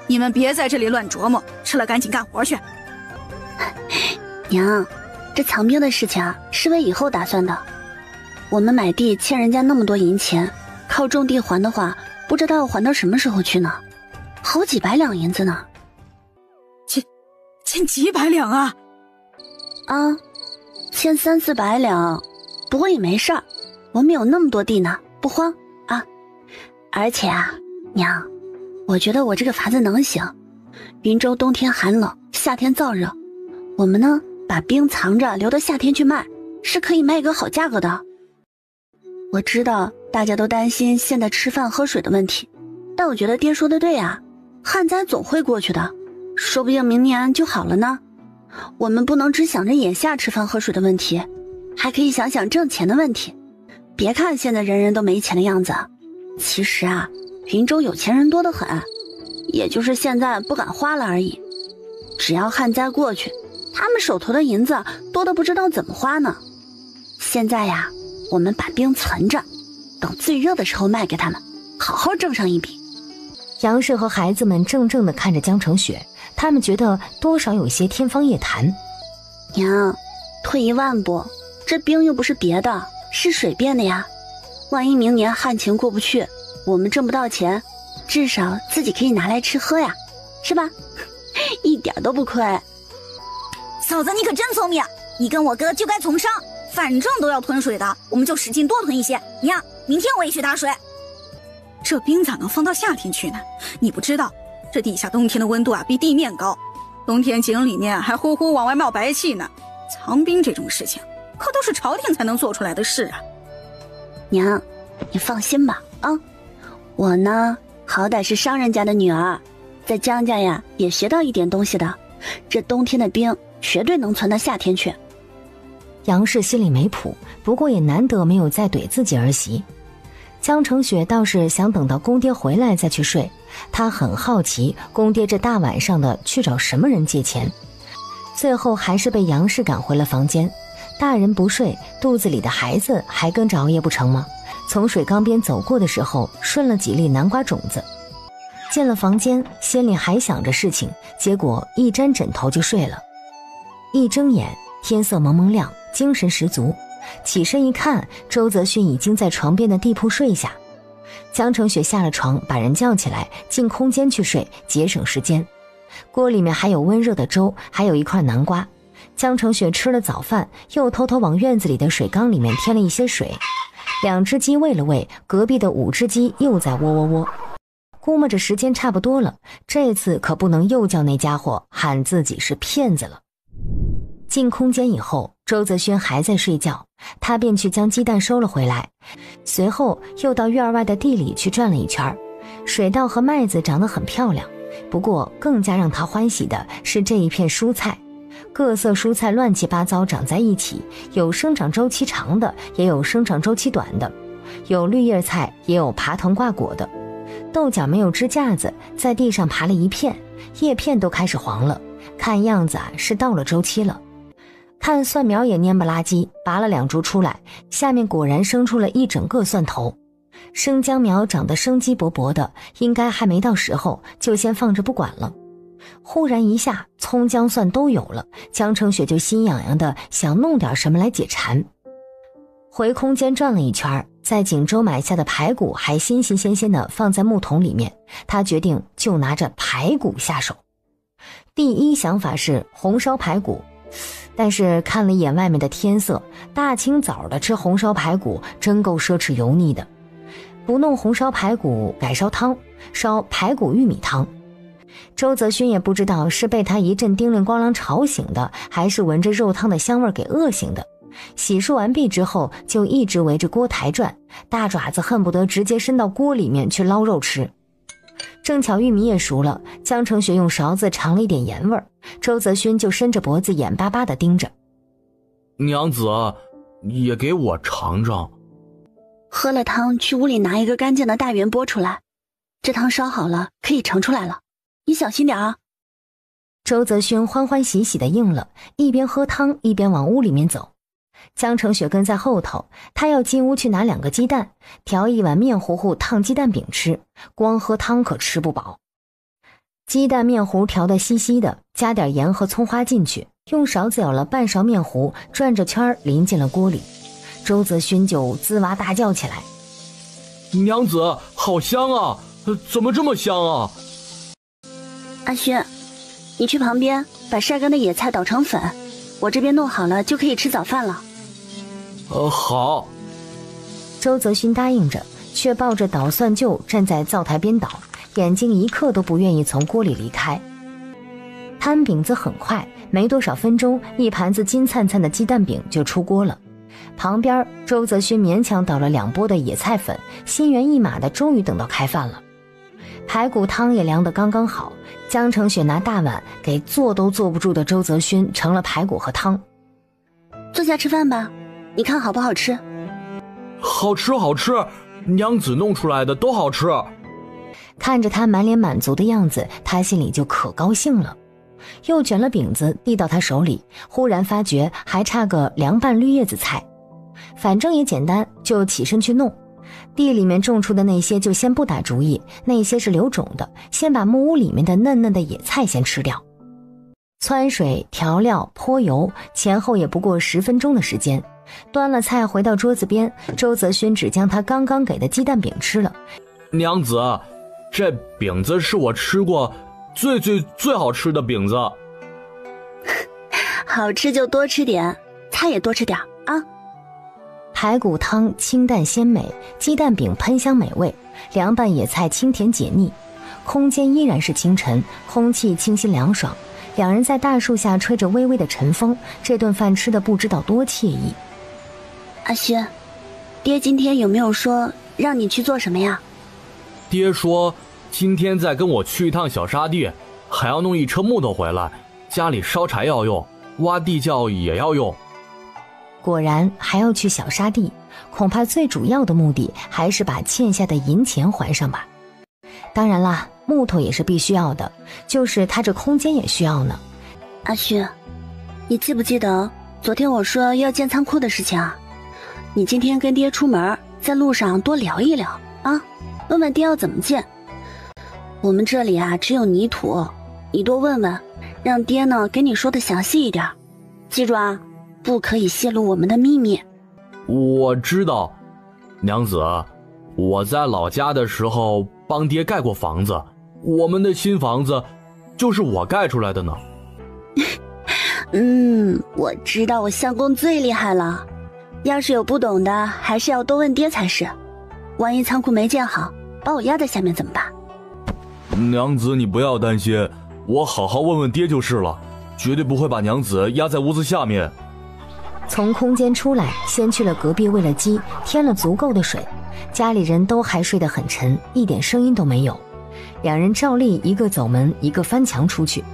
你们别在这里乱琢磨，吃了赶紧干活去。娘，这藏冰的事情啊，是为以后打算的。我们买地欠人家那么多银钱，靠种地还的话，不知道要还到什么时候去呢，好几百两银子呢。欠几百两啊？啊，欠3、400两，不过也没事儿，我们有那么多地呢，不慌啊。而且啊，娘，我觉得我这个法子能行。云州冬天寒冷，夏天燥热，我们呢把冰藏着，留到夏天去卖，是可以卖一个好价格的。我知道大家都担心现在吃饭喝水的问题，但我觉得爹说的对啊，旱灾总会过去的，说不定明年就好了呢。我们不能只想着眼下吃饭喝水的问题，还可以想想挣钱的问题。别看现在人人都没钱的样子，其实啊，云州有钱人多得很，也就是现在不敢花了而已。只要旱灾过去，他们手头的银子多得不知道怎么花呢。现在呀，我们把冰存着，等最热的时候卖给他们，好好挣上一笔。杨氏和孩子们怔怔地看着江澄雪，他们觉得多少有些天方夜谭。娘，退一万步，这冰又不是别的，是水变的呀。万一明年旱情过不去，我们挣不到钱，至少自己可以拿来吃喝呀，是吧？一点都不亏。嫂子你可真聪明，你跟我哥就该从商，反正都要囤水的，我们就使劲多囤一些。娘，明天我也去打水。这冰咋能放到夏天去呢？你不知道，这地下冬天的温度啊比地面高，冬天井里面还呼呼往外冒白气呢。藏冰这种事情，可都是朝廷才能做出来的事啊。娘，你放心吧啊，我呢好歹是商人家的女儿，在江家呀也学到一点东西的，这冬天的冰绝对能存到夏天去。杨氏心里没谱，不过也难得没有再怼自己儿媳。江澄雪倒是想等到公爹回来再去睡，她很好奇公爹这大晚上的去找什么人借钱。最后还是被杨氏赶回了房间。大人不睡，肚子里的孩子还跟着熬夜不成吗？从水缸边走过的时候，顺了几粒南瓜种子。进了房间，心里还想着事情，结果一沾枕头就睡了。一睁眼，天色蒙蒙亮，精神十足。起身一看，周泽勋已经在床边的地铺睡下。江澄雪下了床，把人叫起来，进空间去睡，节省时间。锅里面还有温热的粥，还有一块南瓜。江澄雪吃了早饭，又偷偷往院子里的水缸里面添了一些水。2只鸡喂了喂，隔壁的5只鸡又在喔喔喔。估摸着时间差不多了，这次可不能又叫那家伙喊自己是骗子了。进空间以后，周泽勋还在睡觉，他便去将鸡蛋收了回来，随后又到院外的地里去转了一圈。水稻和麦子长得很漂亮，不过更加让他欢喜的是这一片蔬菜。各色蔬菜乱七八糟长在一起，有生长周期长的，也有生长周期短的，有绿叶菜，也有爬藤挂果的。豆角没有支架子，在地上爬了一片，叶片都开始黄了，看样子是到了周期了。看蒜苗也蔫不拉几，拔了2株出来，下面果然生出了一整个蒜头。生姜苗长得生机勃勃的，应该还没到时候，就先放着不管了。忽然一下，葱姜蒜都有了，江澄雪就心痒痒的想弄点什么来解馋。回空间转了一圈，在锦州买下的排骨还新新鲜鲜的放在木桶里面，他决定就拿着排骨下手。第一想法是红烧排骨，但是看了一眼外面的天色，大清早的吃红烧排骨真够奢侈油腻的。不弄红烧排骨，改烧汤，烧排骨玉米汤。周泽勋也不知道是被他一阵叮铃咣啷吵醒的，还是闻着肉汤的香味给饿醒的。洗漱完毕之后，就一直围着锅台转，大爪子恨不得直接伸到锅里面去捞肉吃。正巧玉米也熟了，江澄雪用勺子尝了一点盐味儿，周泽勋就伸着脖子眼巴巴地盯着。娘子，也给我尝尝。喝了汤，去屋里拿一个干净的大圆钵出来，这汤烧好了，可以盛出来了，你小心点啊。周泽勋欢欢喜喜地应了，一边喝汤一边往屋里面走。江澄雪跟在后头，他要进屋去拿2个鸡蛋，调一碗面糊糊烫鸡蛋饼吃，光喝汤可吃不饱。鸡蛋面糊调得稀稀的，加点盐和葱花进去，用勺子舀了半勺面糊，转着圈淋进了锅里。周泽勋就滋哇大叫起来：娘子，好香啊，怎么这么香啊？阿勋，你去旁边把晒干的野菜捣成粉，我这边弄好了就可以吃早饭了。好。周泽勋答应着，却抱着捣蒜臼站在灶台边捣，眼睛一刻都不愿意从锅里离开。摊饼子很快，没多少分钟，一盘子金灿灿的鸡蛋饼就出锅了。旁边周泽勋勉强倒了2钵的野菜粉，心猿意马的终于等到开饭了。排骨汤也凉得刚刚好，江澄雪拿大碗给坐都坐不住的周泽勋盛了排骨和汤。坐下吃饭吧，你看好不好吃？好吃好吃，娘子弄出来的都好吃。看着他满脸满足的样子，他心里就可高兴了。又卷了饼子递到他手里，忽然发觉还差个凉拌绿叶子菜，反正也简单，就起身去弄。地里面种出的那些就先不打主意，那些是留种的，先把木屋里面的嫩嫩的野菜先吃掉。汆水、调料、泼油，前后也不过10分钟的时间。端了菜回到桌子边，周泽勋只将他刚刚给的鸡蛋饼吃了。娘子，这饼子是我吃过最好吃的饼子。好吃就多吃点，菜也多吃点啊。排骨汤清淡鲜美，鸡蛋饼喷香美味，凉拌野菜清甜解腻。空间依然是清晨，空气清新凉爽，两人在大树下吹着微微的晨风，这顿饭吃得不知道多惬意。阿轩，爹今天有没有说让你去做什么呀？爹说今天再跟我去一趟小沙地，还要弄一车木头回来，家里烧柴要用，挖地窖也要用。果然还要去小沙地，恐怕最主要的目的还是把欠下的银钱还上吧。当然啦，木头也是必须要的，就是他这空间也需要呢。阿轩，你记不记得昨天我说要建仓库的事情啊？你今天跟爹出门，在路上多聊一聊啊，问问爹要怎么建。我们这里啊只有泥土，你多问问，让爹呢给你说的详细一点。记住啊，不可以泄露我们的秘密。我知道，娘子，我在老家的时候帮爹盖过房子，我们的新房子就是我盖出来的呢。我知道我相公最厉害了，要是有不懂的还是要多问爹才是。万一仓库没建好，把我压在下面怎么办？娘子你不要担心，我好好问问爹就是了，绝对不会把娘子压在屋子下面。从空间出来，先去了隔壁喂了鸡，添了足够的水。家里人都还睡得很沉，一点声音都没有。两人照例一个走门，一个翻墙出去。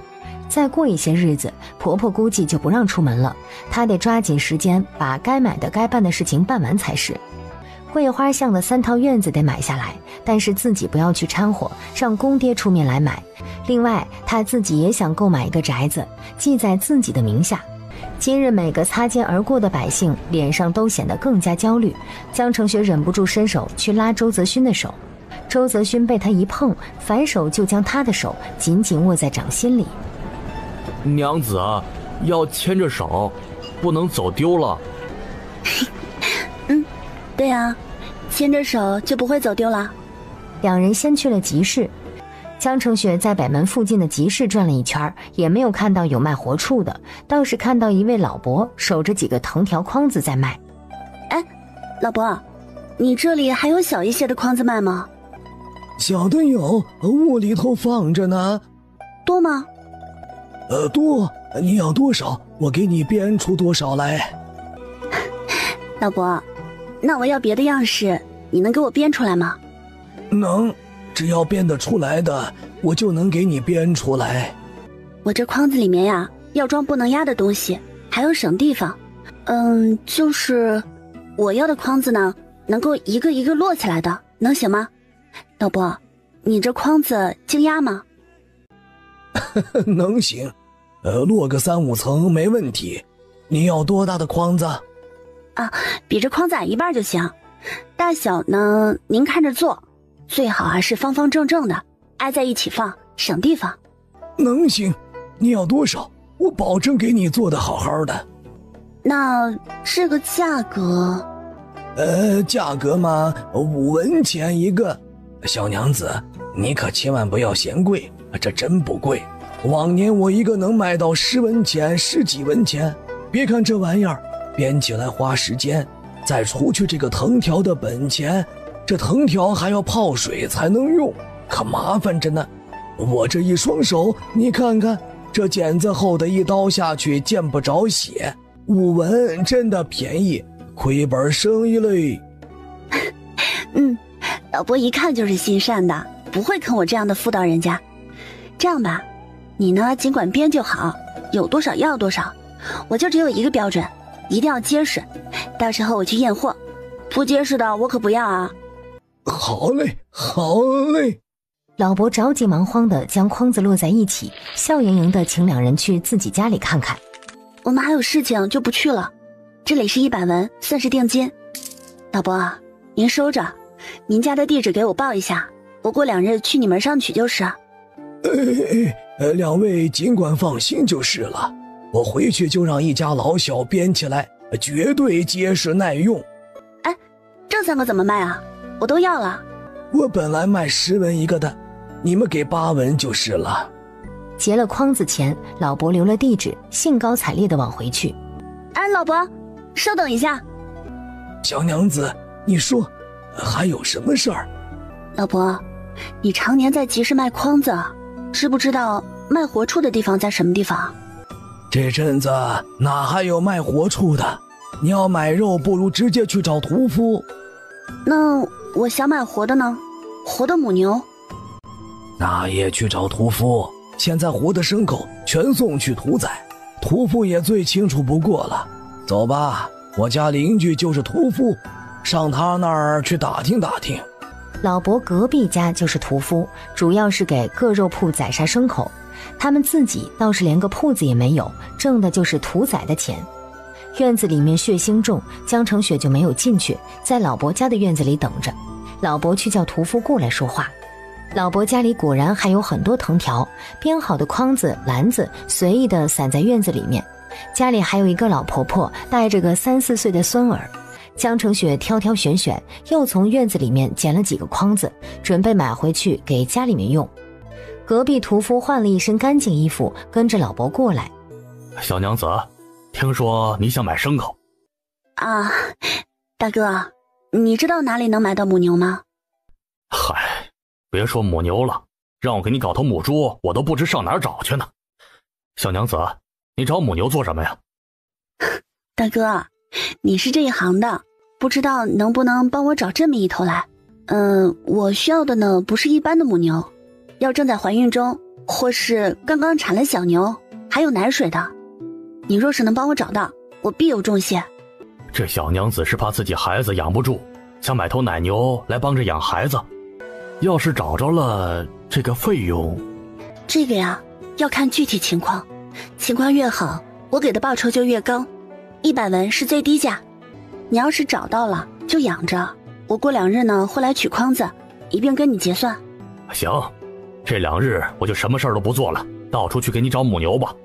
再过一些日子，婆婆估计就不让出门了，她得抓紧时间把该买的该办的事情办完才是。桂花巷的3套院子得买下来，但是自己不要去掺和，让公爹出面来买。另外她自己也想购买一个宅子，记在自己的名下。今日每个擦肩而过的百姓脸上都显得更加焦虑，江成雪忍不住伸手去拉周泽勋的手，周泽勋被他一碰，反手就将他的手紧紧握在掌心里。娘子，要牵着手，不能走丢了。对啊，牵着手就不会走丢了。两人先去了集市，江成雪在北门附近的集市转了一圈，也没有看到有卖活畜的，倒是看到一位老伯守着几个藤条筐子在卖。哎，老伯，你这里还有小一些的筐子卖吗？小的有，屋里头放着呢。多吗？多，你要多少，我给你编出多少来。老伯，那我要别的样式，你能给我编出来吗？能，只要编得出来的，我就能给你编出来。我这筐子里面呀，要装不能压的东西，还要省地方。就是我要的筐子呢，能够一个一个摞起来的，能行吗？老伯，你这筐子经压吗？能行，摞个3、5层没问题。你要多大的筐子？啊，比这筐子矮一半就行。大小呢，您看着做，最好啊是方方正正的，挨在一起放，省地方。能行，你要多少？我保证给你做得好好的。那这个价格？价格嘛，5文钱一个。小娘子，你可千万不要嫌贵，这真不贵。往年我一个能卖到10文钱、10几文钱。别看这玩意儿编起来花时间，再除去这个藤条的本钱，这藤条还要泡水才能用，可麻烦着呢。我这一双手，你看看，这剪子厚的一刀下去见不着血，5文真的便宜，亏本生意嘞。老伯一看就是心善的，不会坑我这样的妇道人家。这样吧，你呢尽管编就好，有多少要多少，我就只有一个标准，一定要结实，到时候我去验货，不结实的我可不要啊。好嘞，好嘞。老伯着急忙慌地将筐子摞在一起，笑盈盈地请两人去自己家里看看。我们还有事情就不去了，这里是100文，算是定金。老伯啊，您收着，您家的地址给我报一下，我过2日去你门上取就是。两位尽管放心就是了，我回去就让一家老小编起来，绝对结实耐用。哎，这3个怎么卖啊？我都要了。我本来卖10文一个的，你们给8文就是了。结了筐子钱，老伯留了地址，兴高采烈地往回去。哎，老伯，稍等一下。小娘子，你说还有什么事儿？老伯，你常年在集市卖筐子，知不知道卖活畜的地方在什么地方？这阵子哪还有卖活畜的？你要买肉，不如直接去找屠夫。那我想买活的呢，活的母牛。那也去找屠夫，现在活的牲口全送去屠宰，屠夫也最清楚不过了。走吧，我家邻居就是屠夫，上他那儿去打听打听。老伯隔壁家就是屠夫，主要是给各肉铺宰杀牲口，他们自己倒是连个铺子也没有，挣的就是屠宰的钱。院子里面血腥重，江城雪就没有进去，在老伯家的院子里等着。老伯去叫屠夫过来说话。老伯家里果然还有很多藤条，编好的筐子、篮子随意地散在院子里面。家里还有一个老婆婆带着个3、4岁的孙儿。江城雪挑挑选选，又从院子里面捡了几个筐子，准备买回去给家里面用。隔壁屠夫换了一身干净衣服，跟着老伯过来。小娘子，听说你想买牲口啊？大哥，你知道哪里能买到母牛吗？嗨，别说母牛了，让我给你搞头母猪，我都不知上哪儿找去呢。小娘子，你找母牛做什么呀？大哥，你是这一行的，不知道能不能帮我找这么一头来？我需要的呢，不是一般的母牛，要正在怀孕中，或是刚刚产了小牛，还有奶水的。你若是能帮我找到，我必有重谢。这小娘子是怕自己孩子养不住，想买头奶牛来帮着养孩子。要是找着了，这个费用……这个呀，要看具体情况，情况越好，我给的报酬就越高。100文是最低价。你要是找到了，就养着，我过2日呢会来取筐子，一并跟你结算。行，这2日我就什么事儿都不做了，到处去给你找母牛吧。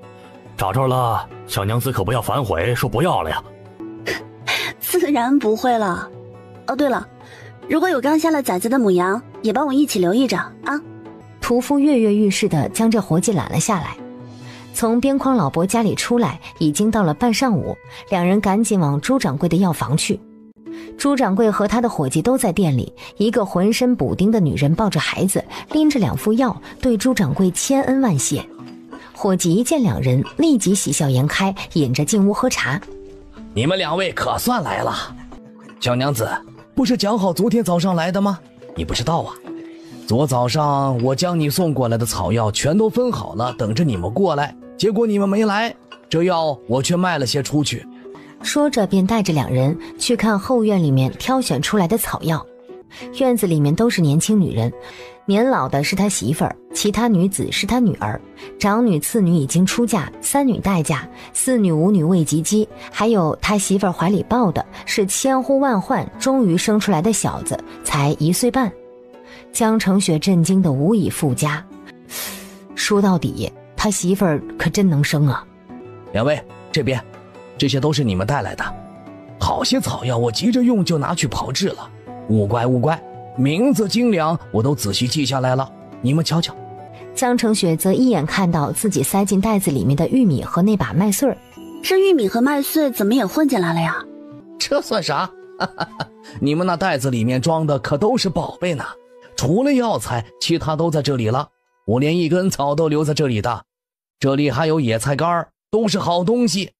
找着了，小娘子可不要反悔，说不要了呀。自然不会了。哦，对了，如果有刚下了崽子的母羊，也帮我一起留意着啊。屠夫跃跃欲试地将这活计揽了下来。从边框老伯家里出来，已经到了半上午，两人赶紧往朱掌柜的药房去。朱掌柜和他的伙计都在店里，一个浑身补丁的女人抱着孩子，拎着2副药，对朱掌柜千恩万谢。伙计一见两人，立即喜笑颜开，引着进屋喝茶。你们2位可算来了。小娘子，不是讲好昨天早上来的吗？你不知道啊？昨早上我将你送过来的草药全都分好了，等着你们过来，结果你们没来，这药我却卖了些出去。说着便带着两人去看后院里面挑选出来的草药。院子里面都是年轻女人，年老的是他媳妇儿，其他女子是他女儿，长女次女已经出嫁，3女待嫁，4女5女未及笄，还有他媳妇儿怀里抱的是千呼万唤终于生出来的小子，才1岁半。江城雪震惊得无以复加，说到底他媳妇儿可真能生啊。2位这边，这些都是你们带来的，好些草药我急着用就拿去炮制了，勿怪，名字斤两我都仔细记下来了，你们瞧瞧。江城雪则一眼看到自己塞进袋子里面的玉米和那把麦穗儿。这玉米和麦穗怎么也混进来了呀？这算啥？你们那袋子里面装的可都是宝贝呢，除了药材其他都在这里了，我连一根草都留在这里的，这里还有野菜干，都是好东西。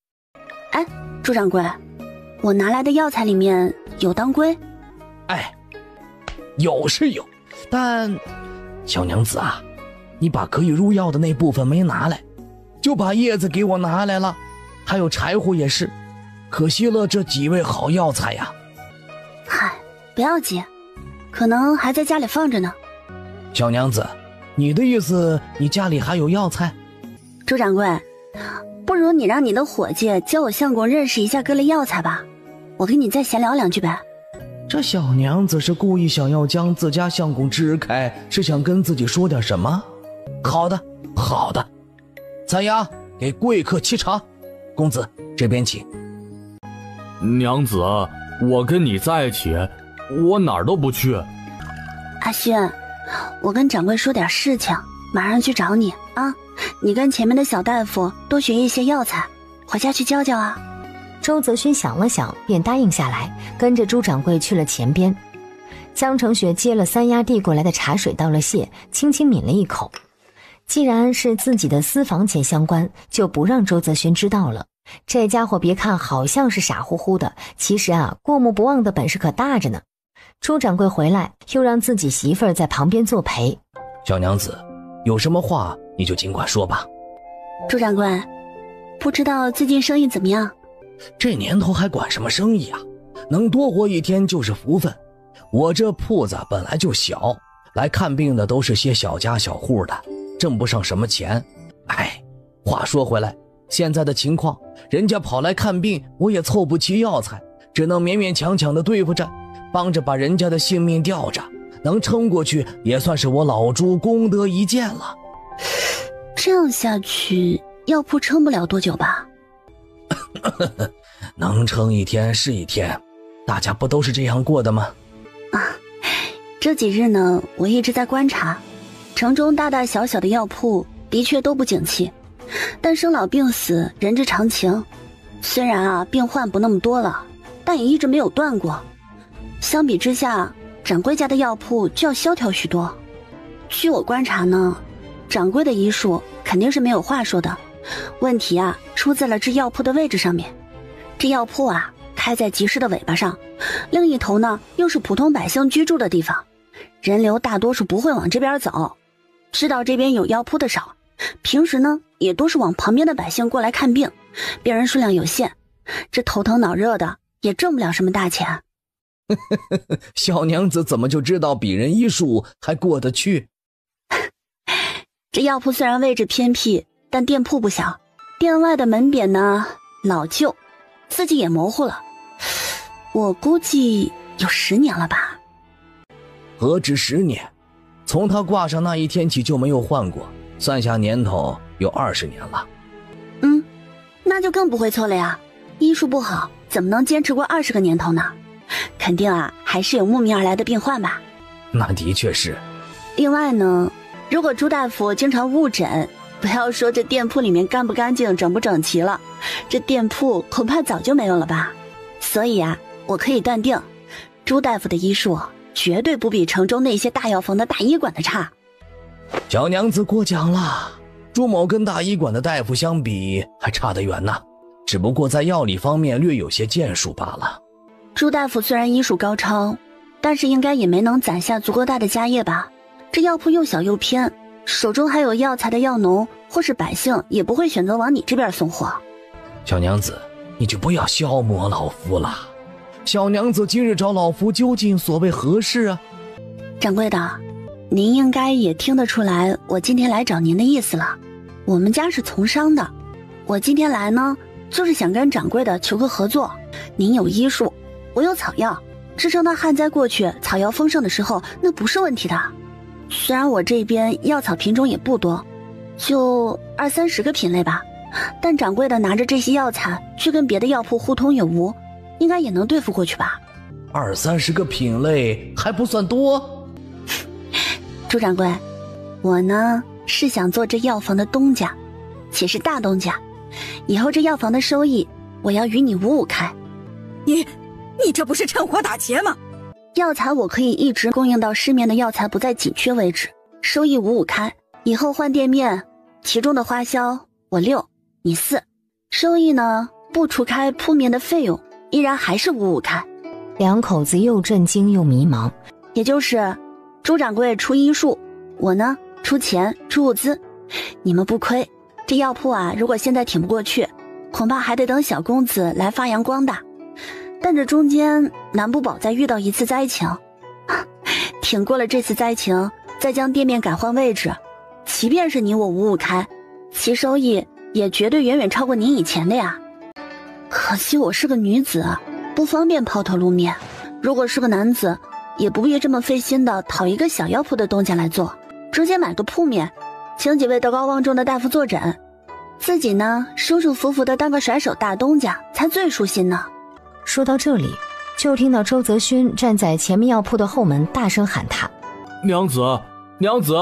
哎，朱掌柜，我拿来的药材里面有当归。哎，有是有，但小娘子啊，你把可以入药的那部分没拿来，就把叶子给我拿来了，还有柴火也是，可惜了这几味好药材呀。嗨，不要急，可能还在家里放着呢。小娘子，你的意思，你家里还有药材？朱掌柜，不如你让你的伙计教我相公认识一下各类药材吧，我跟你再闲聊2句呗。这小娘子是故意想要将自家相公支开，是想跟自己说点什么？好的，好的。三丫，给贵客沏茶。公子这边请。娘子，我跟你在一起，我哪儿都不去。阿勋，我跟掌柜说点事情，马上去找你啊！你跟前面的小大夫多学一些药材，回家去教教啊。周泽勋想了想，便答应下来，跟着朱掌柜去了前边。江成雪接了三丫递过来的茶水，道了谢，轻轻抿了一口。既然是自己的私房钱相关，就不让周泽勋知道了。这家伙别看好像是傻乎乎的，其实过目不忘的本事可大着呢。朱掌柜回来，又让自己媳妇儿在旁边作陪。小娘子，有什么话你就尽管说吧。朱掌柜，不知道最近生意怎么样？这年头还管什么生意啊？能多活一天就是福分。我这铺子本来就小，来看病的都是些小家小户的，挣不上什么钱。话说回来，现在的情况，人家跑来看病，我也凑不齐药材，只能勉勉强强的对付着，帮着把人家的性命吊着，能撑过去也算是我老朱功德一件了。这样下去，药铺撑不了多久吧？能撑一天是一天，大家不都是这样过的吗？这几日呢，我一直在观察，城中大大小小的药铺的确都不景气，但生老病死人之常情，虽然病患不那么多了，但也一直没有断过。相比之下，掌柜家的药铺就要萧条许多。据我观察呢，掌柜的医术肯定是没有话说的，问题出在了这药铺的位置上面。这药铺开在集市的尾巴上，另一头呢又是普通百姓居住的地方，人流大多数不会往这边走。知道这边有药铺的少，平时呢也都是往旁边的百姓过来看病，病人数量有限，这头疼脑热的也挣不了什么大钱。小娘子怎么就知道鄙人医术还过得去？这药铺虽然位置偏僻，但店铺不小，店外的门匾呢老旧，自己也模糊了，我估计有10年了吧。何止10年，从他挂上那一天起就没有换过，算下年头有20年了。那就更不会错了呀，医术不好怎么能坚持过20个年头呢？肯定还是有慕名而来的病患吧。那的确是。另外呢，如果朱大夫经常误诊，不要说这店铺里面干不干净整不整齐了，这店铺恐怕早就没有了吧。所以我可以断定，朱大夫的医术绝对不比城中那些大药房的大医馆的差。小娘子过奖了，朱某跟大医馆的大夫相比还差得远呢，只不过在药理方面略有些建树罢了。朱大夫虽然医术高超，但是应该也没能攒下足够大的家业吧。这药铺又小又偏，手中还有药材的药农或是百姓也不会选择往你这边送货。小娘子，你就不要消磨老夫了。小娘子今日找老夫究竟所谓何事啊？掌柜的，您应该也听得出来我今天来找您的意思了。我们家是从商的，我今天来呢，就是想跟掌柜的求个合作。您有医术，我有草药，支撑到旱灾过去，草药丰盛的时候，那不是问题的。虽然我这边药草品种也不多，就20-30个品类吧，但掌柜的拿着这些药材去跟别的药铺互通有无，应该也能对付过去吧。20-30个品类还不算多。朱掌柜，我呢是想做这药房的东家，且是大东家，以后这药房的收益我要与你5-5开。你这不是趁火打劫吗？药材我可以一直供应到市面的药材不再紧缺为止，收益5-5开。以后换店面，其中的花销我6，你4，收益呢不除开铺面的费用，依然还是5-5开。两口子又震惊又迷茫。也就是朱掌柜出医术，我呢出钱出物资，你们不亏。这药铺如果现在挺不过去，恐怕还得等小公子来发扬光大。但这中间难不保再遇到一次灾情，挺过了这次灾情，再将店面改换位置，即便是你我五五开，其收益也绝对远远超过您以前的呀。可惜我是个女子，不方便抛头露面。如果是个男子，也不必这么费心的讨一个小药铺的东家来做，直接买个铺面，请几位德高望重的大夫坐诊，自己呢舒舒服服的当个甩手大东家才最舒心呢。说到这里，就听到周泽勋站在前面药铺的后门大声喊他：娘子，娘子，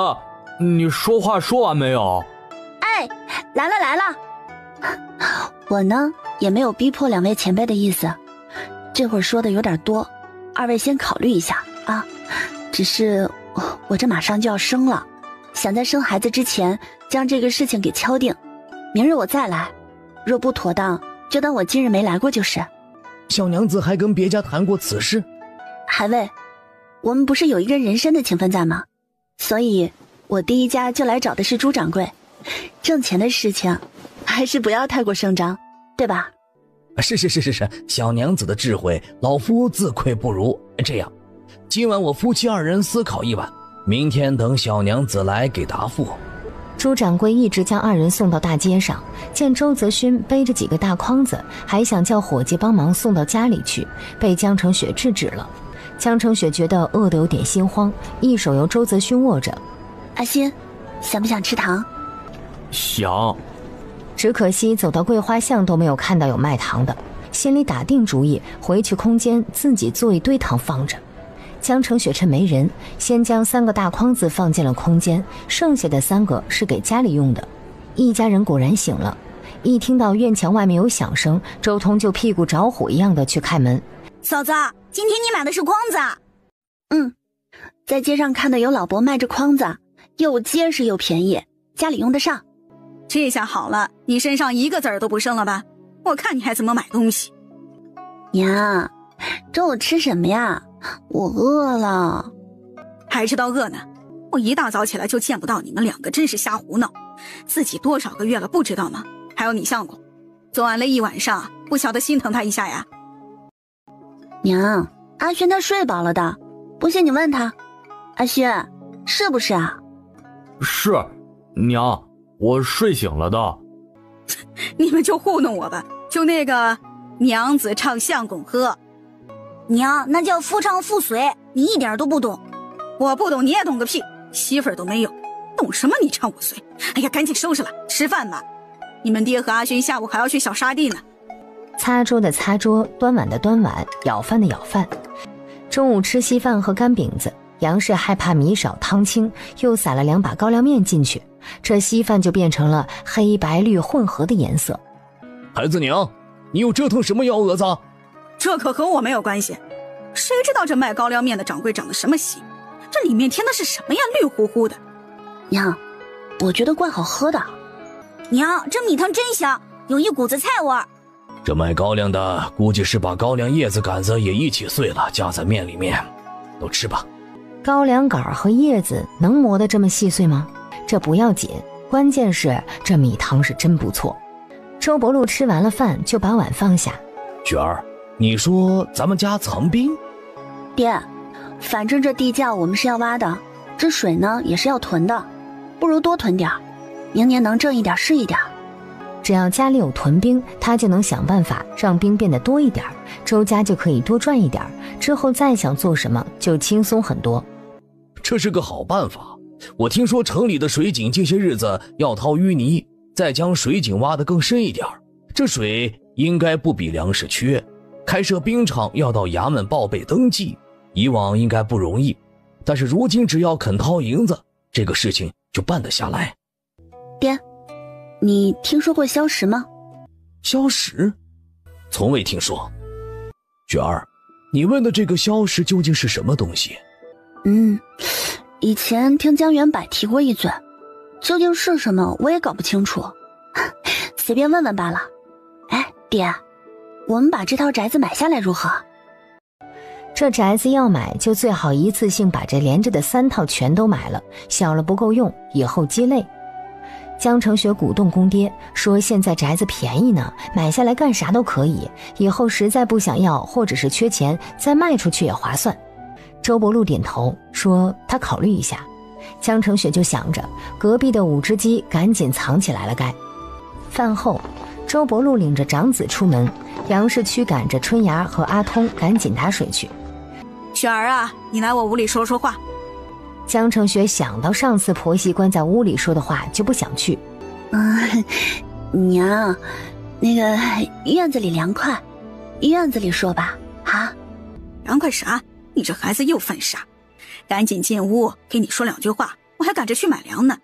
你说话说完没有？哎，来了来了。我呢也没有逼迫两位前辈的意思，这会儿说的有点多，二位先考虑一下啊。只是我这马上就要生了，想在生孩子之前将这个事情给敲定，明日我再来，若不妥当就当我今日没来过就是。小娘子还跟别家谈过此事？还未，我们不是有一个人参的情分在吗？所以我第一家就来找的是朱掌柜，挣钱的事情还是不要太过声张，对吧？是，小娘子的智慧老夫自愧不如。这样，今晚我夫妻二人思考一晚，明天等小娘子来给答复。朱掌柜一直将二人送到大街上，见周泽勋背着几个大筐子，还想叫伙计帮忙送到家里去，被江成雪制止了。江成雪觉得饿得有点心慌，一手由周泽勋握着。阿欣，想不想吃糖？想。只可惜走到桂花巷都没有看到有卖糖的，心里打定主意回去空间自己做一堆糖放着。江成雪趁没人，先将3个大筐子放进了空间，剩下的3个是给家里用的。一家人果然醒了，一听到院墙外面有响声，周通就屁股着火一样的去开门。嫂子，今天你买的是筐子？在街上看到有老伯卖着筐子，又结实又便宜，家里用得上。这下好了，你身上一个子儿都不剩了吧？我看你还怎么买东西。娘，中午吃什么呀？我饿了。还知道饿呢？我一大早起来就见不到你们2个，真是瞎胡闹。自己多少个月了不知道吗？还有你相公，昨晚累一晚上，不晓得心疼他一下呀？娘，阿轩他睡饱了的，不信你问他。阿轩，是不是啊？是，娘，我睡醒了的。你们就糊弄我吧，就那个娘子唱相公喝。娘，那叫夫唱妇随，你一点都不懂。我不懂你也懂个屁，媳妇儿都没有，懂什么你唱我随？哎呀，赶紧收拾了，吃饭吧。你们爹和阿勋下午还要去小沙地呢。擦桌的擦桌，端碗的端碗，舀饭的舀饭。中午吃稀饭和干饼子，杨氏害怕米少汤轻，又撒了2把高粱面进去，这稀饭就变成了黑白绿混合的颜色。孩子娘，你又折腾什么幺蛾子？这可和我没有关系，谁知道这卖高粱面的掌柜长得什么习？这里面添的是什么呀？绿乎乎的。娘，我觉得怪好喝的。娘，这米汤真香，有一股子菜味儿。这卖高粱的估计是把高粱叶子杆子也一起碎了，加在面里面。都吃吧。高粱杆和叶子能磨得这么细碎吗？这不要紧，关键是这米汤是真不错。周伯禄吃完了饭就把碗放下。雪儿，你说咱们家藏兵？爹，反正这地窖我们是要挖的，这水呢也是要囤的，不如多囤点，明年能挣一点是一点。只要家里有屯兵，他就能想办法让兵变得多一点，周家就可以多赚一点，之后再想做什么就轻松很多。这是个好办法。我听说城里的水井这些日子要掏淤泥，再将水井挖得更深一点，这水应该不比粮食缺。开设兵场要到衙门报备登记，以往应该不容易，但是如今只要肯掏银子，这个事情就办得下来。爹，你听说过硝石吗？硝石？从未听说。雪儿，你问的这个硝石究竟是什么东西？以前听江元柏提过一嘴，究竟是什么我也搞不清楚，随便问问罢了。哎，爹，我们把这套宅子买下来如何？这宅子要买就最好一次性把这连着的3套全都买了，小了不够用，以后鸡肋。江成雪鼓动公爹说，现在宅子便宜呢，买下来干啥都可以，以后实在不想要或者是缺钱再卖出去也划算。周伯禄点头说他考虑一下。江成雪就想着隔壁的5只鸡赶紧藏起来了该。饭后，周伯禄领着长子出门，杨氏驱赶着春芽和阿通赶紧打水去。雪儿啊，你来我屋里说说话。江成雪想到上次婆媳关在屋里说的话，就不想去。娘，那个院子里凉快，院子里说吧。啊，凉快啥？你这孩子又犯傻！赶紧进屋，给你说2句话，我还赶着去买粮呢。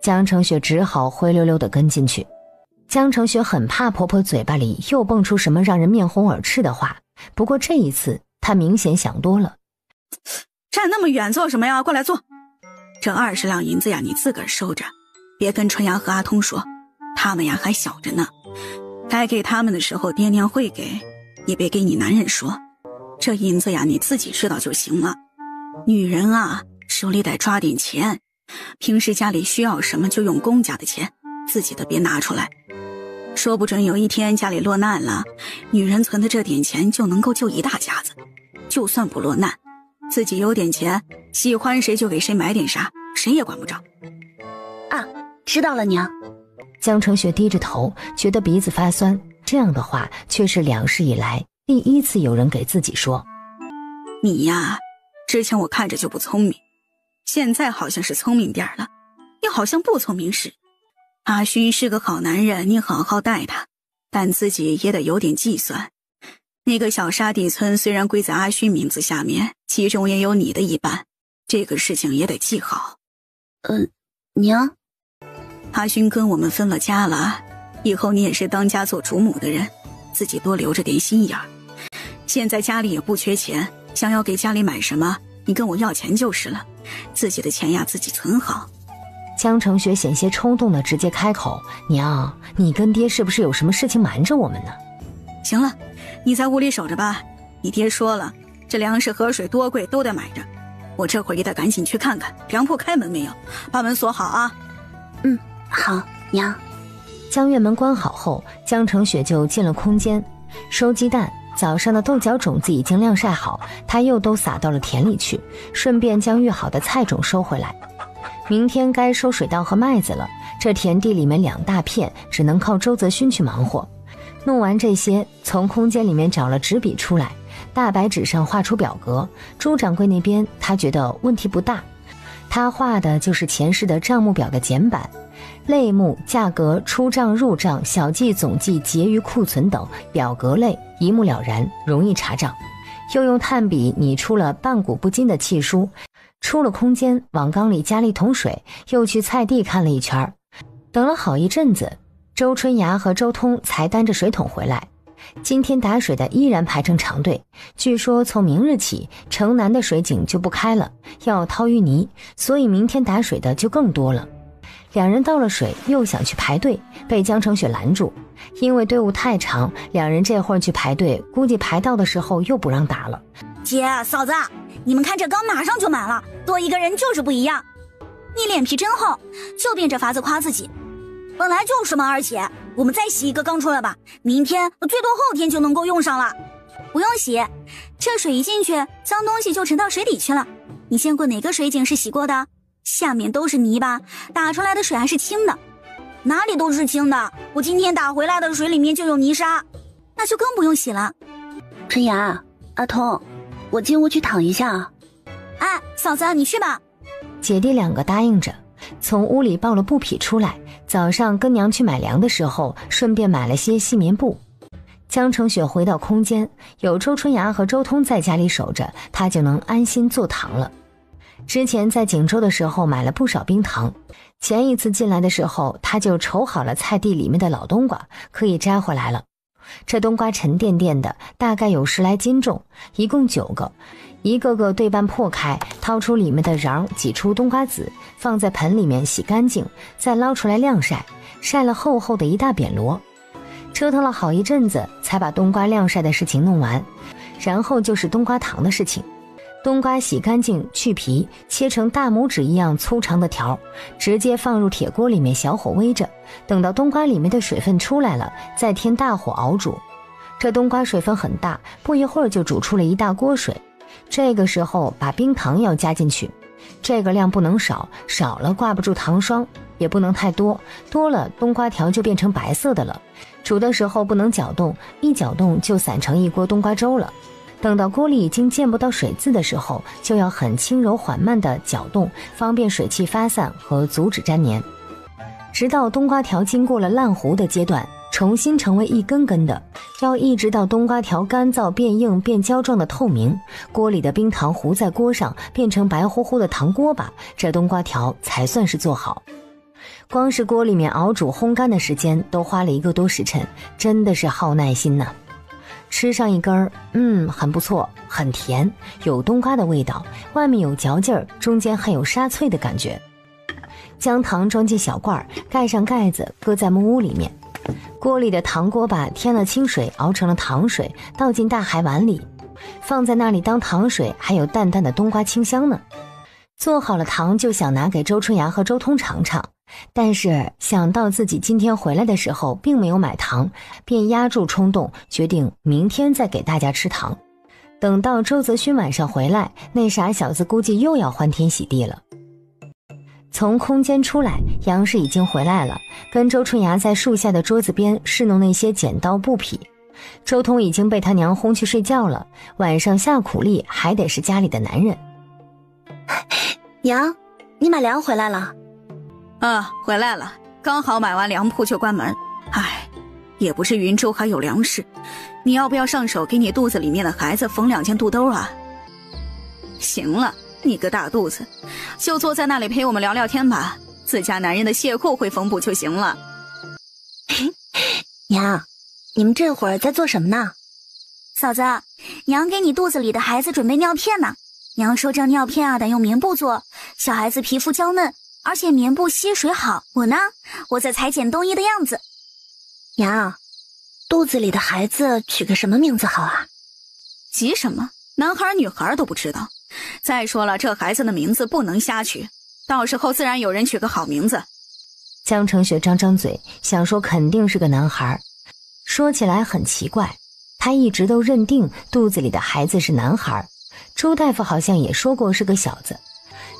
江成雪只好灰溜溜地跟进去。江成雪很怕婆婆嘴巴里又蹦出什么让人面红耳赤的话，不过这一次她明显想多了。站那么远做什么呀？过来坐。这20两银子呀，你自个儿收着，别跟春芽和阿通说，他们呀还小着呢。该给他们的时候爹娘会给，也别给你男人说。这银子呀，你自己知道就行了。女人啊，手里得抓点钱，平时家里需要什么就用公家的钱，自己的别拿出来。说不准有一天家里落难了，女人存的这点钱就能够救一大家子。就算不落难，自己有点钱，喜欢谁就给谁买点啥，谁也管不着。啊，知道了娘。江成雪低着头，觉得鼻子发酸，这样的话却是2世以来第1次有人给自己说。你呀，之前我看着就不聪明，现在好像是聪明点了，又好像不聪明时。阿勋是个好男人，你好好待他，但自己也得有点计算。那个小沙地村虽然归在阿勋名字下面，其中也有你的一半，这个事情也得记好。娘，阿勋跟我们分了家了，以后你也是当家做主母的人，自己多留着点心眼儿。现在家里也不缺钱，想要给家里买什么，你跟我要钱就是了，自己的钱呀自己存好。江成雪险些冲动的直接开口：娘，你跟爹是不是有什么事情瞒着我们呢？行了，你在屋里守着吧，你爹说了，这粮食河水多贵都得买着，我这会儿也得赶紧去看看粮铺开门没有，把门锁好啊。好，娘。将院门关好后，江成雪就进了空间收鸡蛋。早上的豆角种子已经晾晒好，她又都撒到了田里去，顺便将育好的菜种收回来。明天该收水稻和麦子了，这田地里面2大片，只能靠周泽勋去忙活。弄完这些，从空间里面找了纸笔出来，大白纸上画出表格。朱掌柜那边他觉得问题不大，他画的就是前世的账目表的简版，类目、价格、出账、入账、小计、总计、结余、库存等表格类一目了然，容易查账。又用炭笔拟出了半古不今的契书，出了空间，往缸里加了1桶水，又去菜地看了一圈。等了好一阵子，周春芽和周通才担着水桶回来。今天打水的依然排成长队，据说从明日起城南的水井就不开了，要掏淤泥，所以明天打水的就更多了。2人倒了水又想去排队，被江成雪拦住，因为队伍太长，2人这会儿去排队，估计排到的时候又不让打了。姐嫂子，你们看这缸马上就满了，多一个人就是不一样。你脸皮真厚，就变着法子夸自己。本来就是嘛，而且我们再洗一个缸出来吧，明天最多后天就能够用上了。不用洗，这水一进去，脏东西就沉到水底去了。你见过哪个水井是洗过的？下面都是泥巴，打出来的水还是清的。哪里都是清的，我今天打回来的水里面就有泥沙，那就更不用洗了。春芽，阿通，我进屋去躺一下啊。哎，嫂子你去吧。姐弟2个答应着，从屋里抱了布匹出来。早上跟娘去买粮的时候，顺便买了些细棉布。江成雪回到空间，有周春芽和周通在家里守着，她就能安心坐堂了。之前在锦州的时候买了不少冰糖，前一次进来的时候，她就瞅好了菜地里面的老冬瓜，可以摘回来了。这冬瓜沉甸甸的，大概有10来斤重，一共9个，一个个对半破开，掏出里面的瓤，挤出冬瓜籽，放在盆里面洗干净，再捞出来晾晒，晒了厚厚的一大扁箩。折腾了好一阵子，才把冬瓜晾晒的事情弄完，然后就是冬瓜糖的事情。冬瓜洗干净去皮，切成大拇指一样粗长的条，直接放入铁锅里面小火煨着，等到冬瓜里面的水分出来了，再添大火熬煮。这冬瓜水分很大，不一会儿就煮出了一大锅水。这个时候把冰糖要加进去，这个量不能少，少了挂不住糖霜，也不能太多，多了冬瓜条就变成白色的了。煮的时候不能搅动，一搅动就散成一锅冬瓜粥了。等到锅里已经见不到水渍的时候，就要很轻柔缓慢地搅动，方便水汽发散和阻止粘黏。直到冬瓜条经过了烂糊的阶段，重新成为一根根的，要一直到冬瓜条干燥变硬变胶状的透明，锅里的冰糖糊在锅上变成白乎乎的糖锅巴，这冬瓜条才算是做好。光是锅里面熬煮烘干的时间都花了1个多时辰，真的是耗耐心呐。吃上一根儿，很不错，很甜，有冬瓜的味道，外面有嚼劲儿，中间还有沙脆的感觉。将糖装进小罐，盖上盖子，搁在木屋里面。锅里的糖锅巴添了清水，熬成了糖水，倒进大海碗里，放在那里当糖水，还有淡淡的冬瓜清香呢。做好了糖，就想拿给周春芽和周通尝尝，但是想到自己今天回来的时候并没有买糖，便压住冲动，决定明天再给大家吃糖。等到周泽勋晚上回来，那傻小子估计又要欢天喜地了。从空间出来，杨氏已经回来了，跟周春芽在树下的桌子边侍弄那些剪刀布匹。周通已经被他娘轰去睡觉了，晚上下苦力还得是家里的男人。娘，你买粮回来了？回来了，刚好买完粮铺就关门。也不是云州还有粮食，你要不要上手给你肚子里面的孩子缝2件肚兜啊？行了，你个大肚子，就坐在那里陪我们聊聊天吧，自家男人的蟹裤会缝补就行了。娘，你们这会儿在做什么呢？嫂子，娘给你肚子里的孩子准备尿片呢。娘说这尿片得用棉布做，小孩子皮肤娇嫩，而且棉布吸水好。我在裁剪冬衣的样子。娘，肚子里的孩子取个什么名字好啊？急什么？男孩女孩都不知道。再说了，这孩子的名字不能瞎取，到时候自然有人取个好名字。江澄雪张张嘴，想说肯定是个男孩。说起来很奇怪，他一直都认定肚子里的孩子是男孩，周大夫好像也说过是个小子。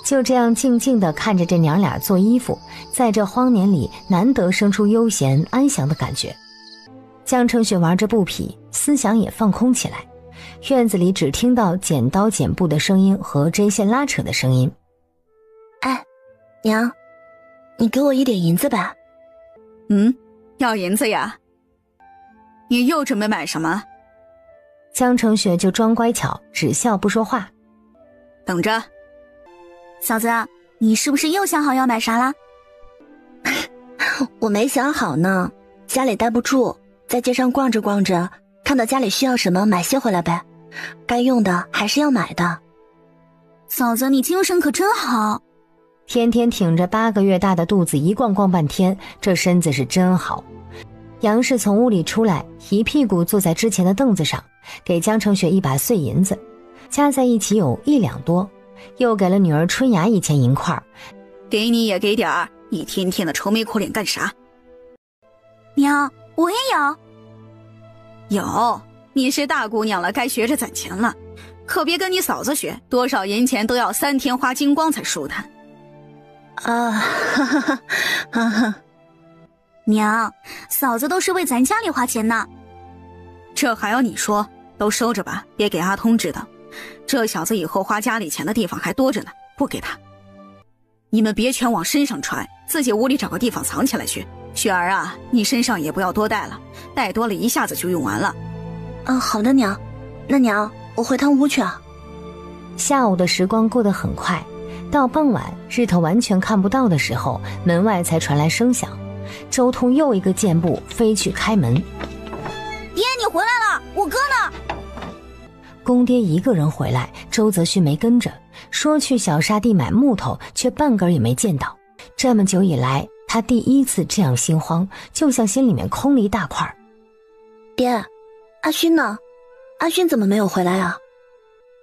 就这样静静地看着这娘俩做衣服，在这荒年里难得生出悠闲安详的感觉。江澄雪玩着布匹，思想也放空起来。院子里只听到剪刀剪布的声音和针线拉扯的声音。娘，你给我1点银子吧。要银子呀？你又准备买什么？江澄雪就装乖巧，只笑不说话。等着。嫂子，你是不是又想好要买啥啦？我没想好呢，家里待不住，在街上逛着逛着，看到家里需要什么买些回来呗，该用的还是要买的。嫂子，你精神可真好，天天挺着8个月大的肚子一逛逛半天，这身子是真好。杨氏从屋里出来，一屁股坐在之前的凳子上，给江澄雪1把碎银子，加在一起有1两多，又给了女儿春芽1000银块。给你也给点儿，一天天的愁眉苦脸干啥？娘，我也有，你是大姑娘了，该学着攒钱了，可别跟你嫂子学，多少银钱都要3天花精光才舒坦。娘，嫂子都是为咱家里花钱呢。这还要你说，都收着吧，别给阿通知道。这小子以后花家里钱的地方还多着呢，不给他。你们别全往身上揣，自己屋里找个地方藏起来去。雪儿啊，你身上也不要多带了，带多了一下子就用完了。好的娘，那娘，我回趟屋去啊。下午的时光过得很快，到傍晚日头完全看不到的时候，门外才传来声响。周通又一个箭步飞去开门。爹，你回来了，我哥呢？公爹一个人回来，周泽勋没跟着，说去小沙地买木头，却半根也没见到。这么久以来，他第一次这样心慌，就像心里面空了一大块。爹，阿勋呢？阿勋怎么没有回来啊？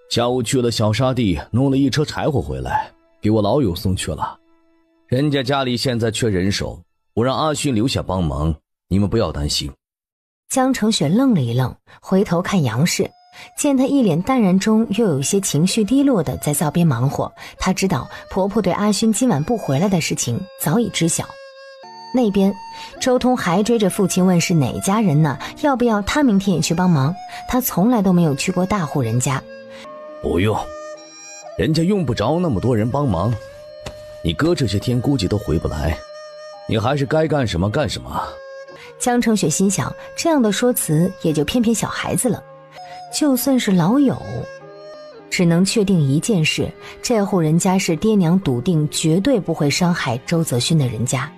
下午去了小沙地，弄了1车柴火回来，给我老友送去了。人家家里现在缺人手，我让阿勋留下帮忙，你们不要担心。江澄雪愣了一愣，回头看杨氏，见她一脸淡然中又有些情绪低落的在灶边忙活，她知道婆婆对阿勋今晚不回来的事情早已知晓。那边周通还追着父亲问是哪家人呢，要不要他明天也去帮忙。他从来都没有去过大户人家。不用，人家用不着那么多人帮忙，你哥这些天估计都回不来，你还是该干什么干什么。江澄雪心想，这样的说辞也就骗骗小孩子了。就算是老友，只能确定一件事，这户人家是爹娘笃定绝对不会伤害周泽勋的人家。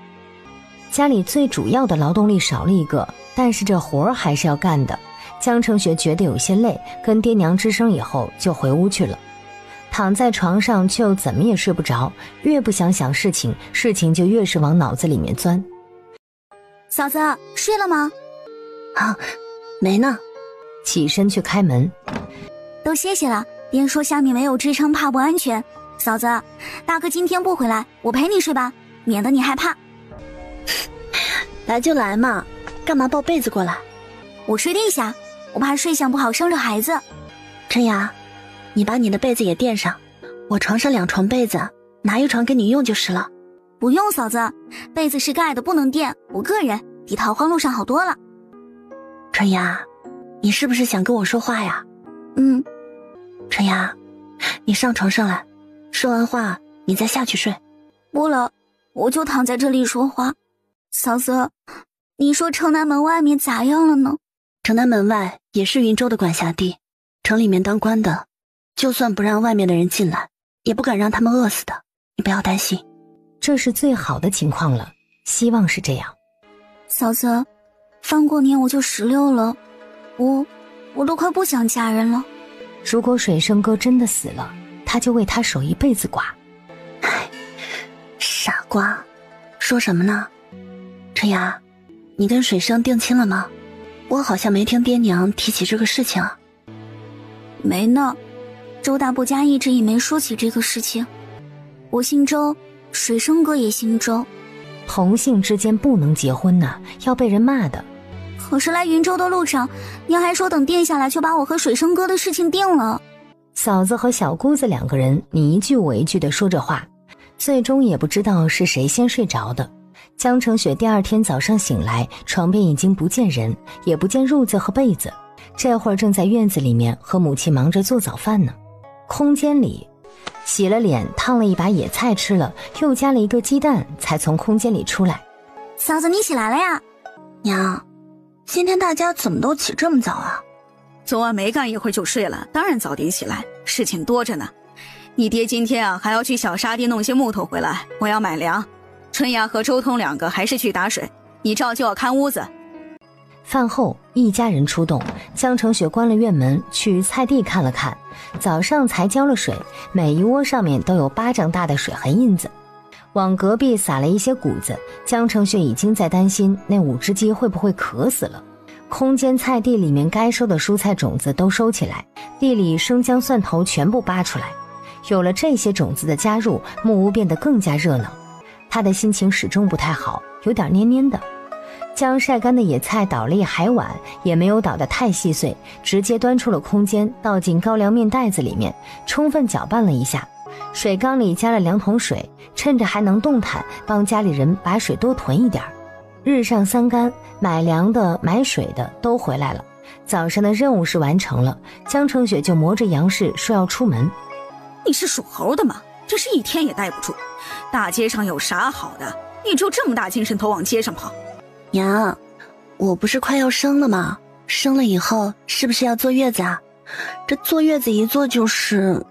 家里最主要的劳动力少了一个，但是这活儿还是要干的。江澄雪觉得有些累，跟爹娘吱声以后就回屋去了。躺在床上却又怎么也睡不着，越不想想事情，事情就越是往脑子里面钻。嫂子，睡了吗？啊，没呢。起身去开门。都歇歇了，别说下面没有支撑怕不安全。嫂子，大哥今天不回来，我陪你睡吧，免得你害怕。来就来嘛，干嘛抱被子过来？我睡地下，我怕睡相不好生着孩子。陈雅，你把你的被子也垫上，我床上2床被子，拿一床给你用就是了。不用嫂子，被子是盖的，不能垫，我个人比桃花路上好多了。春雅，你是不是想跟我说话呀？春雅，你上床上来，说完话你再下去睡。不了，我就躺在这里说话。嫂子，你说城南门外面咋样了呢？城南门外也是云州的管辖地，城里面当官的，就算不让外面的人进来，也不敢让他们饿死的，你不要担心。这是最好的情况了，希望是这样。嫂子，翻过年我就16了，我都快不想嫁人了。如果水生哥真的死了，他就为他守一辈子寡。唉，傻瓜，说什么呢？春雅，你跟水生定亲了吗？我好像没听爹娘提起这个事情啊。没呢，周大伯家一直也没说起这个事情。我姓周，水生哥也姓周，同姓之间不能结婚呢，要被人骂的。可是来云州的路上，您还说等定下来就把我和水生哥的事情定了。嫂子和小姑子2个人你一句我一句的说着话，最终也不知道是谁先睡着的。江澄雪第2天早上醒来，床边已经不见人，也不见褥子和被子，这会儿正在院子里面和母亲忙着做早饭呢。空间里洗了脸，烫了一把野菜吃了，又加了一个鸡蛋，才从空间里出来。嫂子，你起来了呀？娘，今天大家怎么都起这么早啊？昨晚没干一会儿就睡了，当然早点起来，事情多着呢。你爹今天啊还要去小沙地弄些木头回来，我要买粮。春芽和周通2个还是去打水，你照旧要看屋子。饭后一家人出动，江澄雪关了院门，去菜地看了看。早上才浇了水，每一窝上面都有巴掌大的水痕印子。往隔壁撒了一些谷子，江澄雪已经在担心那5只鸡会不会渴死了。空间菜地里面该收的蔬菜种子都收起来，地里生姜蒜头全部扒出来。有了这些种子的加入，木屋变得更加热闹。他的心情始终不太好，有点蔫蔫的。将晒干的野菜捣了一海碗，也没有捣得太细碎，直接端出了空间，倒进高粱面袋子里面，充分搅拌了一下。水缸里加了2桶水，趁着还能动弹，帮家里人把水多囤一点。日上3竿，买粮的买水的都回来了，早上的任务是完成了。江澄雪就磨着杨氏说要出门。你是属猴的吗？这是1天也待不住。大街上有啥好的？你就这么大精神头往街上跑？娘，我不是快要生了吗？生了以后是不是要坐月子啊？这坐月子一坐就是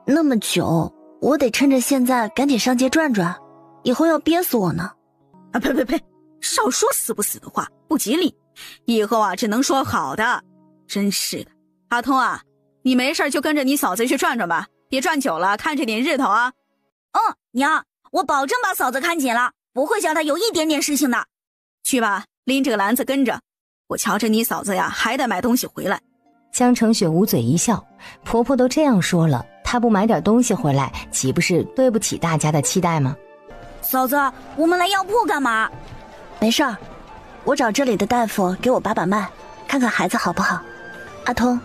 那么久，我得趁着现在赶紧上街转转，以后要憋死我呢。啊呸，少说死不死的话，不吉利。以后啊只能说好的。真是的。阿通啊，你没事就跟着你嫂子去转转吧，别转久了看着点日头啊。娘，我保证把嫂子看紧了，不会叫她有一点点事情的。去吧，拎着个篮子跟着，我瞧着你嫂子呀还得买东西回来。江澄雪捂嘴一笑，婆婆都这样说了，她不买点东西回来，岂不是对不起大家的期待吗？嫂子，我们来药铺干嘛？没事儿，我找这里的大夫给我把脉，看看孩子好不好。阿通，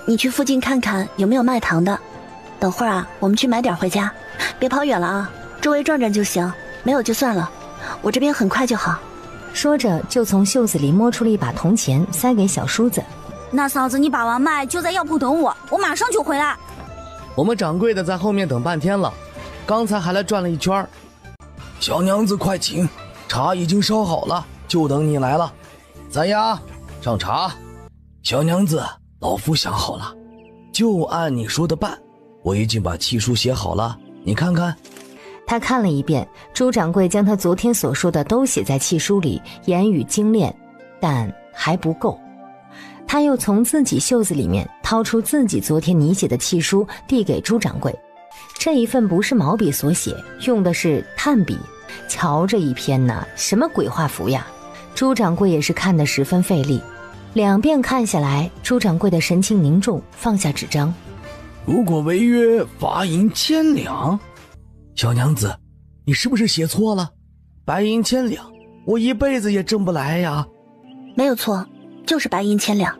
你去附近看看有没有卖糖的。等会儿啊，我们去买点回家，别跑远了啊，周围转转就行，没有就算了，我这边很快就好。说着就从袖子里摸出了一把铜钱，塞给小叔子。那嫂子，你把完卖就在药铺等我，我马上就回来。我们掌柜的在后面等半天了，刚才还来转了一圈。小娘子快请，茶已经烧好了，就等你来了。三丫，上茶。小娘子，老夫想好了，就按你说的办。我已经把契书写好了，你看看。他看了一遍，朱掌柜将他昨天所说的都写在契书里，言语精炼，但还不够。他又从自己袖子里面掏出自己昨天拟写的契书，递给朱掌柜。这一份不是毛笔所写，用的是炭笔。瞧这一篇呢，什么鬼画符呀！朱掌柜也是看得十分费力。2遍看下来，朱掌柜的神情凝重，放下纸张。如果违约，罚银1000两。小娘子，你是不是写错了？白银1000两，我一辈子也挣不来呀。没有错，就是白银1000两。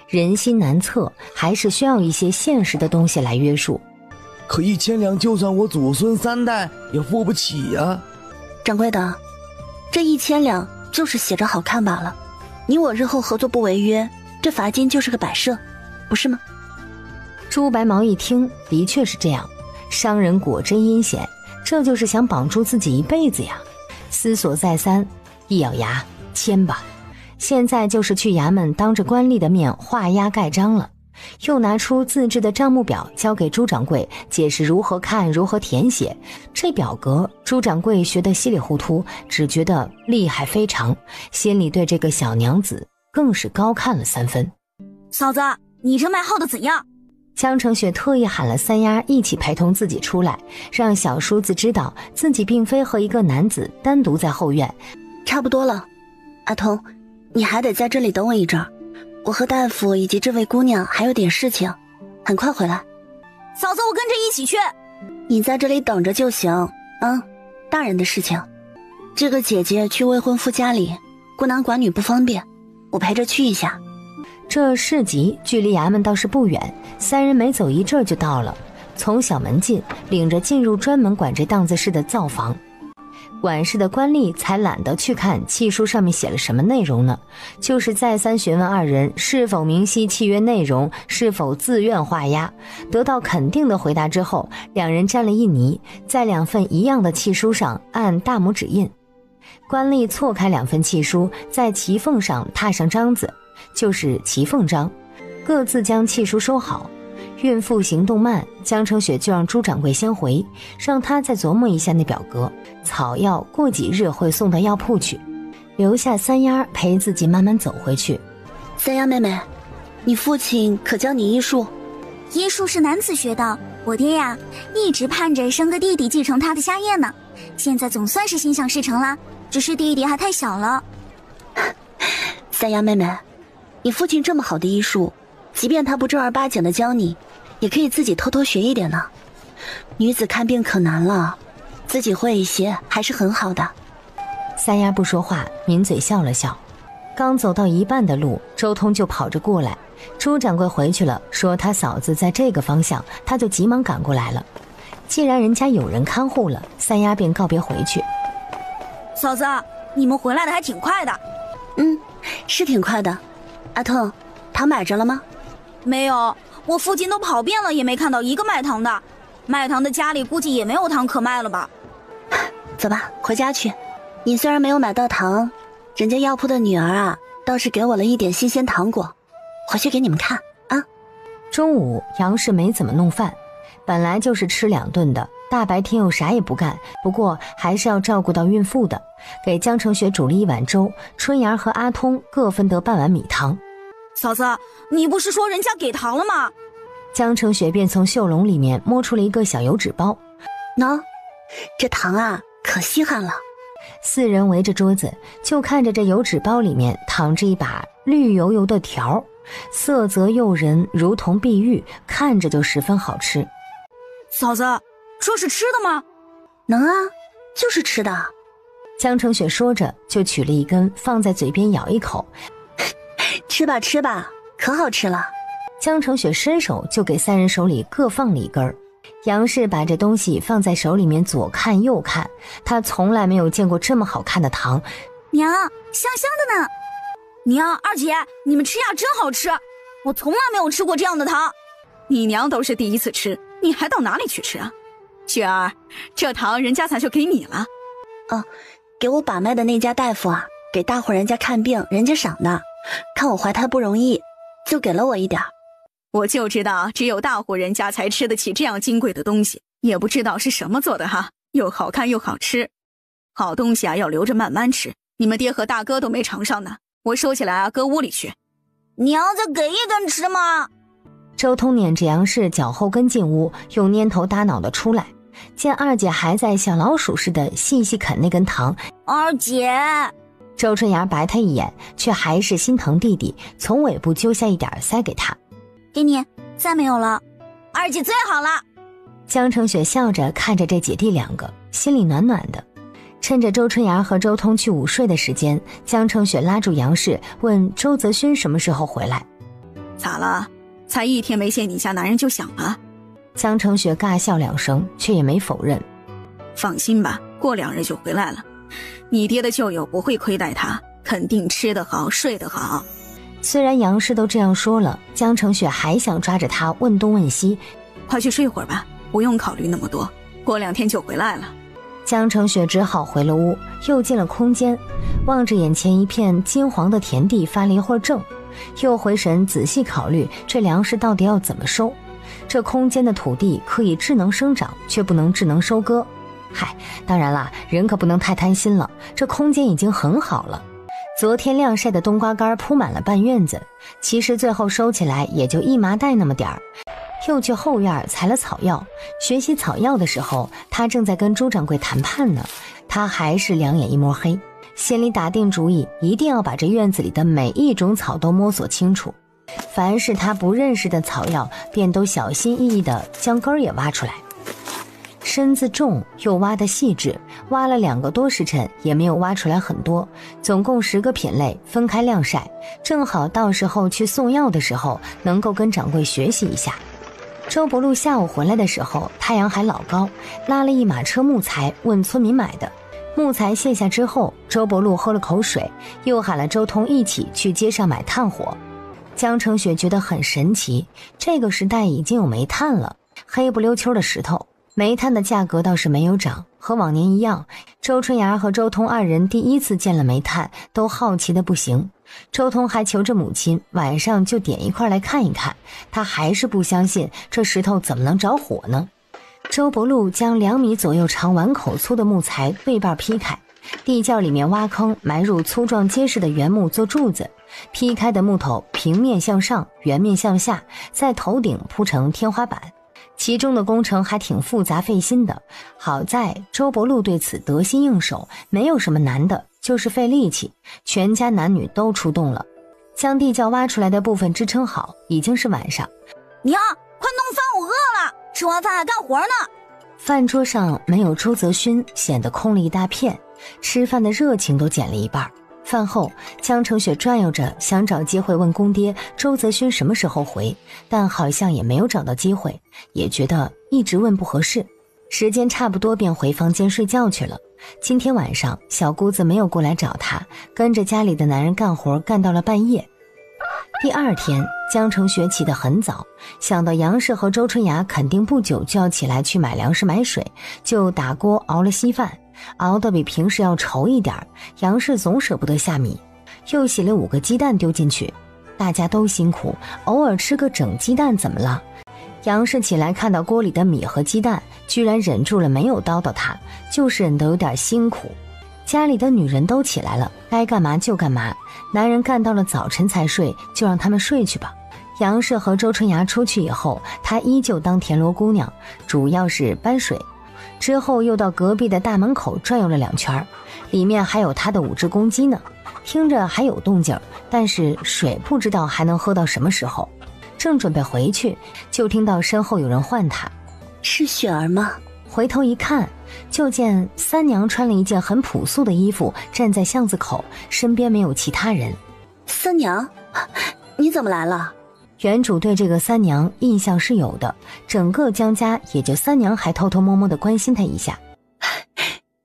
人心难测，还是需要一些现实的东西来约束。可1000两，就算我祖孙3代也付不起呀。掌柜的，这1000两就是写着好看罢了。你我日后合作不违约，这罚金就是个摆设，不是吗？朱白毛一听，的确是这样。商人果真阴险，这就是想绑住自己一辈子呀。思索再三，一咬牙，签吧。现在就是去衙门当着官吏的面画押盖章了。又拿出自制的账目表交给朱掌柜，解释如何看如何填写。这表格朱掌柜学得稀里糊涂，只觉得厉害非常，心里对这个小娘子更是高看了3分。嫂子，你这卖号的怎样？江成雪特意喊了三丫一起陪同自己出来，让小叔子知道自己并非和一个男子单独在后院。差不多了，阿童，你还得在这里等我一阵儿，我和大夫以及这位姑娘还有点事情，很快回来。嫂子，我跟着一起去。你在这里等着就行，大人的事情。这个姐姐去未婚夫家里，孤男寡女不方便，我陪着去一下。这市集距离衙门倒是不远，3人没走一阵就到了。从小门进，领着进入专门管这档子事的灶房。管事的官吏才懒得去看契书上面写了什么内容呢，就是再三询问2人是否明晰契约内容，是否自愿画押。得到肯定的回答之后，2人沾了一泥，在2份一样的契书上按大拇指印。官吏错开2份契书，在其缝上踏上章子，就是其缝章，各自将契书收好。孕妇行动慢，江成雪就让朱掌柜先回，让他再琢磨一下那表格，草药过几日会送到药铺去，留下三丫陪自己慢慢走回去。三丫妹妹，你父亲可教你医术？医术是男子学的，我爹呀一直盼着生个弟弟继承他的家业呢，现在总算是心想事成了，只是弟弟还太小了。三丫妹妹，你父亲这么好的医术，即便他不正儿八经的教你，也可以自己偷偷学一点呢。女子看病可难了，自己会一些还是很好的。三丫不说话，抿嘴笑了笑。刚走到一半的路，周通就跑着过来。朱掌柜回去了，说他嫂子在这个方向，他就急忙赶过来了。既然人家有人看护了，三丫便告别回去。嫂子，你们回来的还挺快的。是挺快的。阿痛，糖买着了吗？没有，我附近都跑遍了，也没看到一个卖糖的。卖糖的家里估计也没有糖可卖了吧。走吧，回家去。你虽然没有买到糖，人家药铺的女儿啊，倒是给我了一点新鲜糖果，回去给你们看啊。中午杨氏没怎么弄饭，本来就是吃2顿的，大白天又啥也不干，不过还是要照顾到孕妇的，给江成雪煮了1碗粥，春芽和阿通各分得半碗米汤。嫂子，你不是说人家给糖了吗？江成雪便从袖笼里面摸出了一个小油纸包。喏，这糖啊可稀罕了。4人围着桌子，就看着这油纸包里面躺着一把绿油油的条，色泽诱人，如同碧玉，看着就十分好吃。嫂子，这是吃的吗？能啊，就是吃的。江成雪说着就取了一根放在嘴边咬一口。吃吧吃吧，可好吃了。江成雪伸手就给三人手里各放了一根儿。杨氏把这东西放在手里面左看右看，他从来没有见过这么好看的糖。娘，香香的呢。娘，二姐，你们吃呀真好吃，我从来没有吃过这样的糖。你娘都是第一次吃，你还到哪里去吃啊？雪儿，这糖人家才就给你了。哦，给我把脉的那家大夫啊，给大户人家看病，人家赏的，看我怀胎不容易，就给了我一点。我就知道只有大户人家才吃得起这样金贵的东西，也不知道是什么做的哈，又好看又好吃。好东西啊要留着慢慢吃，你们爹和大哥都没尝上呢，我收起来啊搁屋里去。娘，再给一根吃嘛。周通撵着杨氏脚后跟进屋，又蔫头耷脑的出来，见二姐还在像老鼠似的细细啃那根糖。二姐，周春芽白他一眼，却还是心疼弟弟，从尾部揪下一点塞给他。给你，再没有了。二姐最好了。江成雪笑着看着这姐弟两个，心里暖暖的。趁着周春芽和周通去午睡的时间，江成雪拉住杨氏问周泽勋什么时候回来。咋了？才1天没见你家男人就想了？江成雪尬笑2声，却也没否认。放心吧，过2日就回来了。你爹的旧友不会亏待他，肯定吃得好睡得好。虽然杨氏都这样说了，江成雪还想抓着他问东问西。快去睡会儿吧，不用考虑那么多，过2天就回来了。江成雪只好回了屋，又进了空间，望着眼前一片金黄的田地发了一会儿怔，又回神仔细考虑这粮食到底要怎么收。这空间的土地可以智能生长，却不能智能收割。嗨，当然啦，人可不能太贪心了，这空间已经很好了。昨天晾晒的冬瓜干铺满了半院子，其实最后收起来也就1麻袋那么点儿。又去后院采了草药，学习草药的时候，他正在跟朱掌柜谈判呢。他还是两眼一抹黑，心里打定主意，一定要把这院子里的每一种草都摸索清楚。凡是他不认识的草药，便都小心翼翼地将根儿也挖出来。身子重又挖得细致，挖了2个多时辰也没有挖出来很多，总共10个品类分开晾晒，正好到时候去送药的时候能够跟掌柜学习一下。周伯禄下午回来的时候，太阳还老高，拉了一马车木材问村民买的。木材卸下之后，周伯禄喝了口水，又喊了周通一起去街上买炭火。江成雪觉得很神奇，这个时代已经有煤炭了，黑不溜秋的石头，煤炭的价格倒是没有涨，和往年一样。周春芽和周通2人第一次见了煤炭，都好奇的不行。周通还求着母亲晚上就点一块来看一看，他还是不相信这石头怎么能着火呢。周伯禄将2米左右长碗口粗的木材对半劈开，地窖里面挖坑，埋入粗壮结实的原木做柱子，劈开的木头平面向上，圆面向下，在头顶铺成天花板。其中的工程还挺复杂费心的，好在周伯禄对此得心应手，没有什么难的，就是费力气，全家男女都出动了，将地窖挖出来的部分支撑好。已经是晚上，娘，快弄饭，我饿了，吃完饭还干活呢。饭桌上没有周泽勋，显得空了一大片，吃饭的热情都减了一半。饭后，江成雪转悠着想找机会问公爹周泽勋什么时候回，但好像也没有找到机会，也觉得一直问不合适。时间差不多便回房间睡觉去了。今天晚上小姑子没有过来找他，跟着家里的男人干活干到了半夜。第2天，江成雪起得很早，想到杨氏和周春芽肯定不久就要起来去买粮食买水，就打锅熬了稀饭，熬得比平时要稠一点。杨氏总舍不得下米，又洗了5个鸡蛋丢进去。大家都辛苦，偶尔吃个整鸡蛋怎么了？杨氏起来看到锅里的米和鸡蛋，居然忍住了没有叨叨他，就是忍得有点辛苦。家里的女人都起来了，该干嘛就干嘛，男人干到了早晨才睡，就让他们睡去吧。杨氏和周春芽出去以后，她依旧当田螺姑娘，主要是搬水。之后又到隔壁的大门口转悠了2圈，里面还有她的5只公鸡呢，听着还有动静，但是水不知道还能喝到什么时候。正准备回去，就听到身后有人唤她：“是雪儿吗？”回头一看，就见三娘穿了一件很朴素的衣服，站在巷子口，身边没有其他人。三娘，你怎么来了？原主对这个三娘印象是有的，整个江家也就三娘还偷偷摸摸的关心她一下。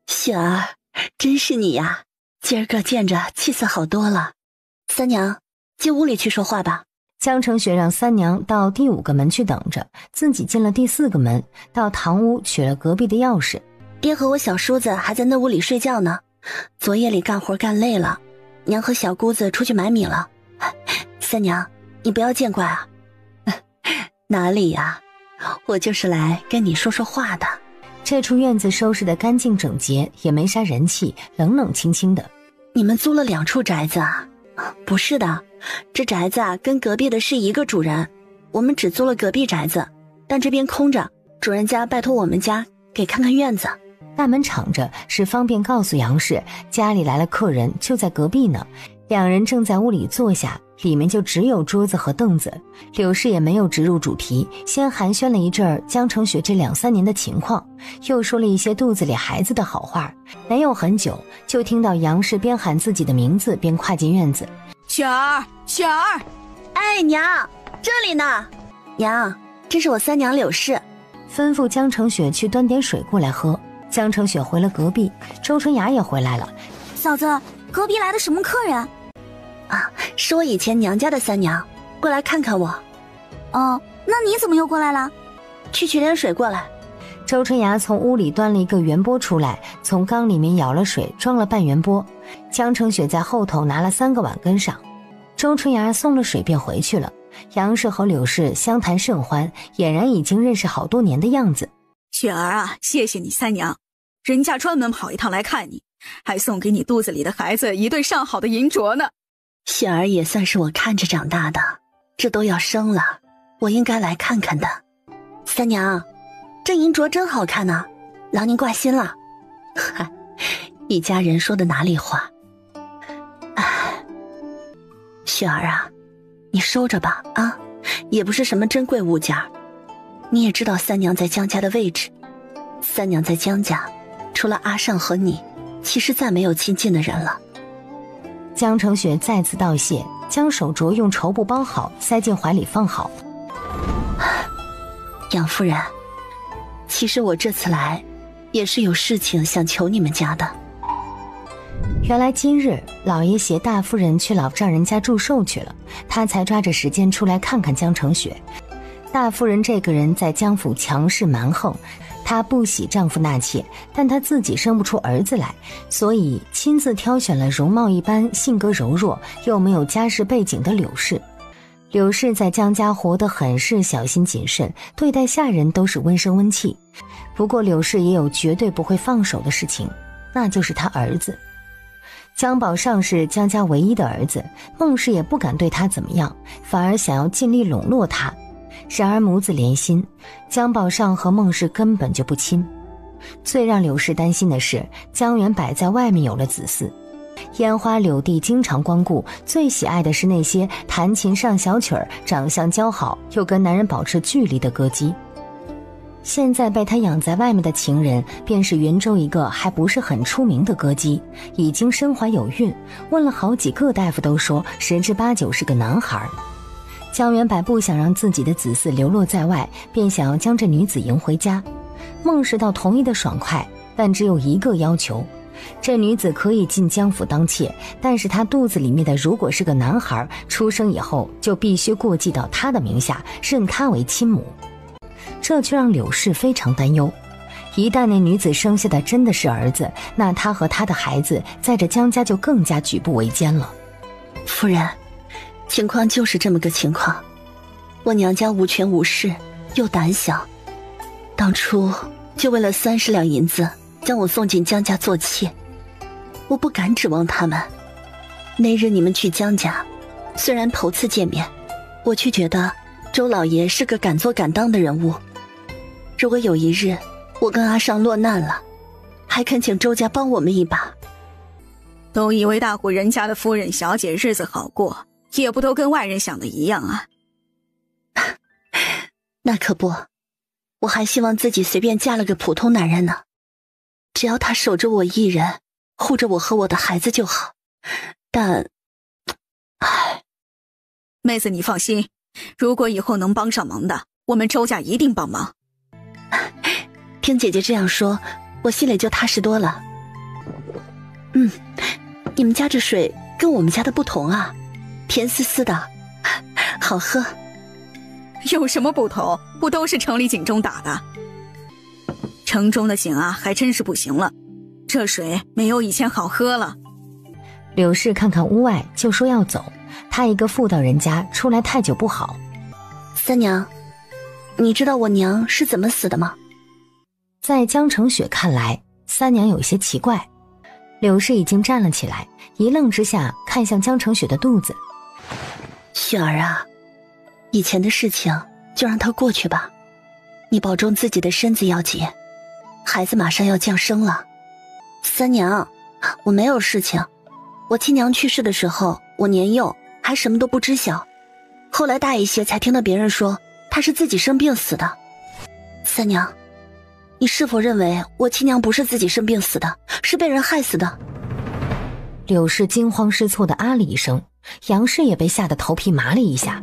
雪儿，真是你呀，今儿个见着气色好多了。三娘，进屋里去说话吧。江城雪让三娘到第5个门去等着，自己进了第4个门，到堂屋取了隔壁的钥匙。爹和我小叔子还在那屋里睡觉呢，昨夜里干活干累了，娘和小姑子出去买米了。三娘，你不要见怪啊。哪里呀，我就是来跟你说说话的。这处院子收拾得干净整洁，也没啥人气，冷冷清清的。你们租了2处宅子啊？不是的，这宅子啊跟隔壁的是一个主人，我们只租了隔壁宅子，但这边空着，主人家拜托我们家给看看院子。大门敞着，是方便告诉杨氏家里来了客人，就在隔壁呢。两人正在屋里坐下，里面就只有桌子和凳子。柳氏也没有直入主题，先寒暄了一阵儿江城雪这2、3年的情况，又说了一些肚子里孩子的好话。没有很久，就听到杨氏边喊自己的名字边跨进院子。雪儿，雪儿！哎，娘，这里呢。娘，这是我三娘柳氏。吩咐江城雪去端点水过来喝。江城雪回了隔壁，周春芽也回来了。嫂子，隔壁来的什么客人？啊，是我以前娘家的三娘，过来看看我。哦，那你怎么又过来了？去取点水过来。周春芽从屋里端了一个圆钵出来，从缸里面舀了水，装了半圆钵。江城雪在后头拿了3个碗跟上。周春芽送了水便回去了。杨氏和柳氏相谈甚欢，俨然已经认识好多年的样子。雪儿啊，谢谢你三娘，人家专门跑一趟来看你，还送给你肚子里的孩子一对上好的银镯呢。雪儿也算是我看着长大的，这都要生了，我应该来看看的。三娘，这银镯真好看呢，劳您挂心了。嗨，一家人说的哪里话。哎，雪儿啊，你收着吧啊，也不是什么珍贵物件。你也知道三娘在江家的位置，三娘在江家，除了阿尚和你，其实再没有亲近的人了。江城雪再次道谢，将手镯用绸布包好，塞进怀里放好。杨夫人，其实我这次来，也是有事情想求你们家的。原来今日老爷携大夫人去老丈人家祝寿去了，他才抓着时间出来看看江城雪。大夫人这个人在江府强势蛮横，她不喜丈夫纳妾，但她自己生不出儿子来，所以亲自挑选了容貌一般、性格柔弱又没有家世背景的柳氏。柳氏在江家活得很是小心谨慎，对待下人都是温声温气。不过柳氏也有绝对不会放手的事情，那就是她儿子。江宝尚是江家唯一的儿子，孟氏也不敢对他怎么样，反而想要尽力笼络他。然而母子连心，江宝尚和孟氏根本就不亲。最让柳氏担心的是，江元柏在外面有了子嗣。烟花柳地经常光顾，最喜爱的是那些弹琴上小曲儿、长相姣好又跟男人保持距离的歌姬。现在被他养在外面的情人，便是云州一个还不是很出名的歌姬，已经身怀有孕，问了好几个大夫都说10之8九是个男孩。江元柏不想让自己的子嗣流落在外，便想要将这女子迎回家。孟氏倒同意的爽快，但只有一个要求，这女子可以进江府当妾，但是她肚子里面的如果是个男孩，出生以后就必须过继到她的名下，认她为亲母。这却让柳氏非常担忧，一旦那女子生下的真的是儿子，那她和她的孩子在这江家就更加举步维艰了。夫人，情况就是这么个情况，我娘家无权无势又胆小，当初就为了30两银子将我送进江家做妾，我不敢指望他们。那日你们去江家，虽然头次见面，我却觉得周老爷是个敢做敢当的人物。如果有一日我跟阿尚落难了，还恳请周家帮我们一把。都以为大户人家的夫人小姐日子好过，也不都跟外人想的一样啊。那可不，我还希望自己随便嫁了个普通男人呢，只要他守着我一人，护着我和我的孩子就好。但，唉，妹子你放心，如果以后能帮上忙的，我们周家一定帮忙。听姐姐这样说，我心里就踏实多了。你们家这水跟我们家的不同啊，甜丝丝的，好喝。有什么不同？不都是城里井中打的？城中的井啊，还真是不行了，这水没有以前好喝了。柳氏看看屋外就说要走，他一个妇道人家出来太久不好。三娘，你知道我娘是怎么死的吗？在江澄雪看来，三娘有些奇怪。柳氏已经站了起来，一愣之下看向江澄雪的肚子。雪儿啊，以前的事情就让它过去吧，你保重自己的身子要紧，孩子马上要降生了。三娘，我没有事情，我亲娘去世的时候我年幼，还什么都不知晓，后来大一些才听到别人说她是自己生病死的。三娘，你是否认为我亲娘不是自己生病死的，是被人害死的？柳氏惊慌失措地啊了一声，杨氏也被吓得头皮麻了一下。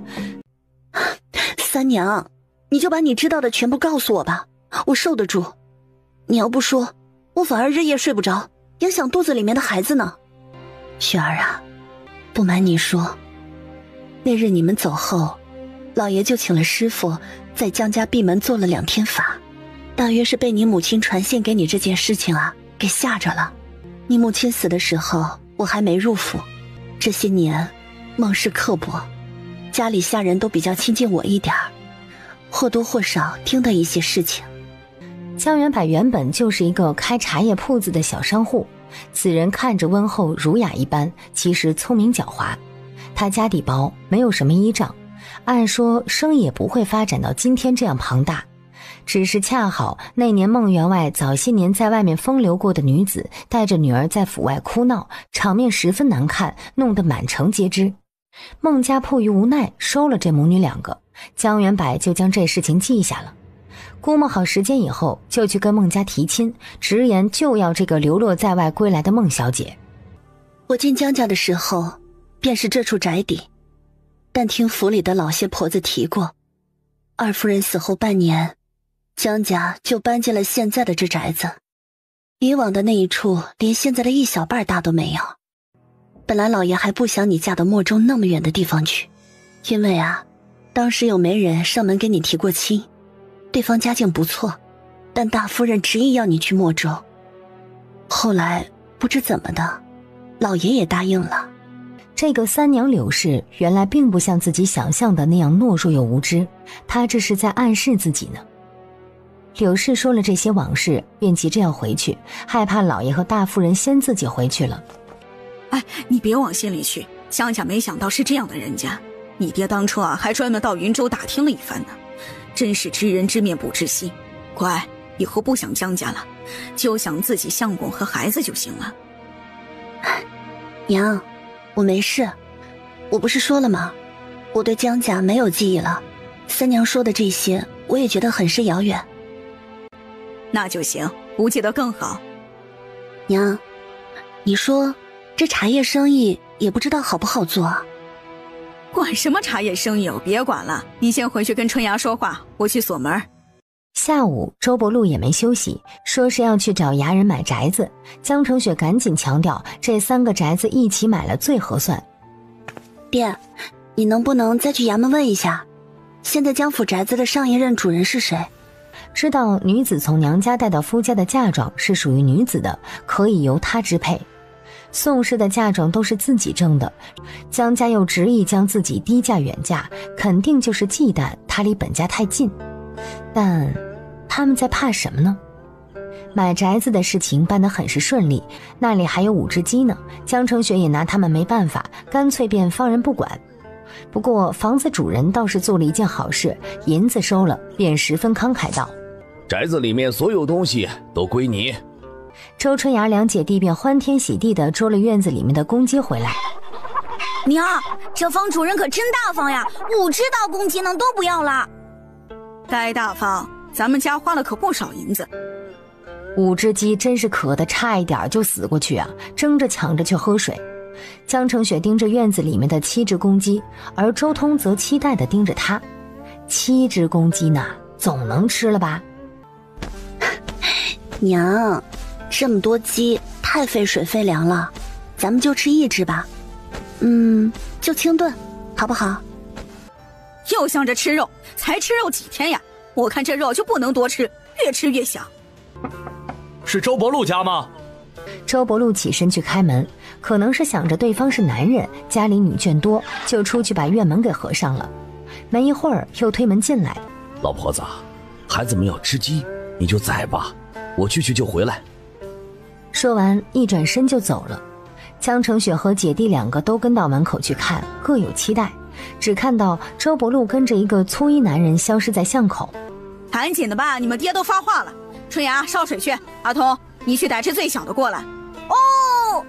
三娘，你就把你知道的全部告诉我吧，我受得住。你要不说，我反而日夜睡不着，影响肚子里面的孩子呢。雪儿啊，不瞒你说，那日你们走后，老爷就请了师傅在江家闭门做了2天法，大约是被你母亲传线给你这件事情啊给吓着了。你母亲死的时候我还没入府，这些年梦事刻薄，家里下人都比较亲近我一点儿，或多或少听到一些事情。江元柏原本就是一个开茶叶铺子的小商户，此人看着温厚儒雅一般，其实聪明狡猾。他家底薄，没有什么依仗，按说生意也不会发展到今天这样庞大。只是恰好那年孟员外早些年在外面风流过的女子带着女儿在府外哭闹，场面十分难看，弄得满城皆知。孟家迫于无奈收了这母女2个，江元柏就将这事情记下了。估摸好时间以后，就去跟孟家提亲，直言就要这个流落在外归来的孟小姐。我进江家的时候便是这处宅邸，但听府里的老些婆子提过，二夫人死后半年，江家就搬进了现在的这宅子，以往的那一处连现在的一小半大都没有。本来老爷还不想你嫁到漠中那么远的地方去，因为啊，当时有媒人上门给你提过亲，对方家境不错，但大夫人执意要你去漠州。后来不知怎么的，老爷也答应了。这个三娘柳氏原来并不像自己想象的那样懦弱又无知，她这是在暗示自己呢。柳氏说了这些往事，便急着要回去，害怕老爷和大夫人先自己回去了。哎，你别往心里去，江家没想到是这样的人家，你爹当初啊还专门到云州打听了一番呢，真是知人知面不知心。乖，以后不想江家了，就想自己相公和孩子就行了。娘，我没事，我不是说了吗？我对江家没有记忆了，三娘说的这些我也觉得很是遥远。那就行，不记得更好。娘，你说这茶叶生意也不知道好不好做啊？管什么茶叶生意哦，别管了，你先回去跟春芽说话，我去锁门。下午周伯禄也没休息，说是要去找衙人买宅子。江澄雪赶紧强调，这3个宅子一起买了最合算。爹，你能不能再去衙门问一下，现在江府宅子的上一任主人是谁？知道女子从娘家带到夫家的嫁妆是属于女子的，可以由她支配。宋氏的嫁妆都是自己挣的，江家又执意将自己低价远嫁，肯定就是忌惮她离本家太近。但他们在怕什么呢？买宅子的事情办得很是顺利，那里还有5只鸡呢，江澄雪也拿他们没办法，干脆便放任不管。不过房子主人倒是做了一件好事，银子收了，便十分慷慨道：宅子里面所有东西都归你。周春芽2姐弟便欢天喜地地捉了院子里面的公鸡回来。娘，这房主人可真大方呀，5只大公鸡呢都不要了。该大方，咱们家花了可不少银子。 5只鸡真是渴得差一点就死过去啊，争着抢着去喝水。江澄雪盯着院子里面的7只公鸡，而周通则期待地盯着他。7只公鸡呢，总能吃了吧？娘，这么多鸡太费水费粮了，咱们就吃1只吧。就清炖，好不好？又想着吃肉，才吃肉几天呀？我看这肉就不能多吃，越吃越香。是周伯禄家吗？周伯禄起身去开门，可能是想着对方是男人，家里女眷多，就出去把院门给合上了。没一会儿又推门进来。老婆子，孩子们要吃鸡，你就宰吧，我去就回来。说完一转身就走了。江澄雪和姐弟2个都跟到门口去看，各有期待，只看到周伯禄跟着一个粗衣男人消失在巷口。赶紧的吧，你们爹都发话了。春芽烧水去，阿童你去逮只最小的过来。哦，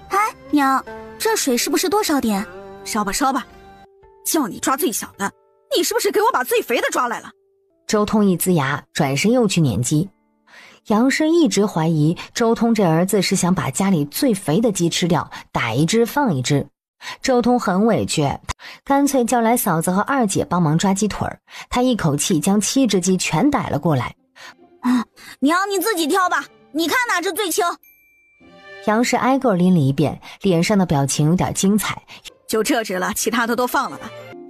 哎，娘，这水是不是多烧点？烧吧烧吧，叫你抓最小的，你是不是给我把最肥的抓来了？周通一呲牙，转身又去撵鸡。杨氏一直怀疑周通这儿子是想把家里最肥的鸡吃掉，逮一只放一只。周通很委屈，干脆叫来嫂子和2姐帮忙抓鸡腿儿。他一口气将7只鸡全逮了过来。娘，你自己挑吧，你看哪只最轻？杨氏挨个拎了一遍，脸上的表情有点精彩。就这只了，其他的都放了吧。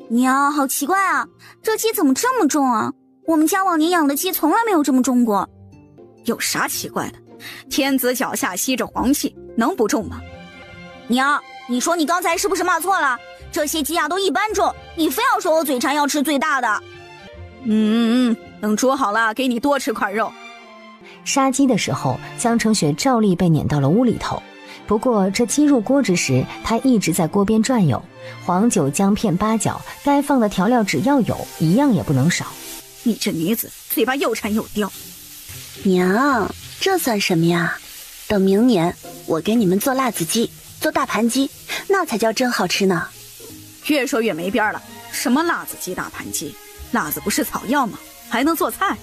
娘，好奇怪啊，这鸡怎么这么重啊？我们家往年养的鸡从来没有这么重过。有啥奇怪的？天子脚下吸着黄气，能不重吗？娘，你说你刚才是不是骂错了？这些鸡呀都一般重，你非要说我嘴馋要吃最大的。等煮好了给你多吃块肉。杀鸡的时候，江澄雪照例被撵到了屋里头。不过这鸡入锅之时，她一直在锅边转悠，黄酒、姜片、八角，该放的调料只要有，一样也不能少。你这女子嘴巴又馋又刁。娘，这算什么呀？等明年我给你们做辣子鸡，做大盘鸡，那才叫真好吃呢。越说越没边了，什么辣子鸡、大盘鸡？辣子不是草药吗？还能做菜？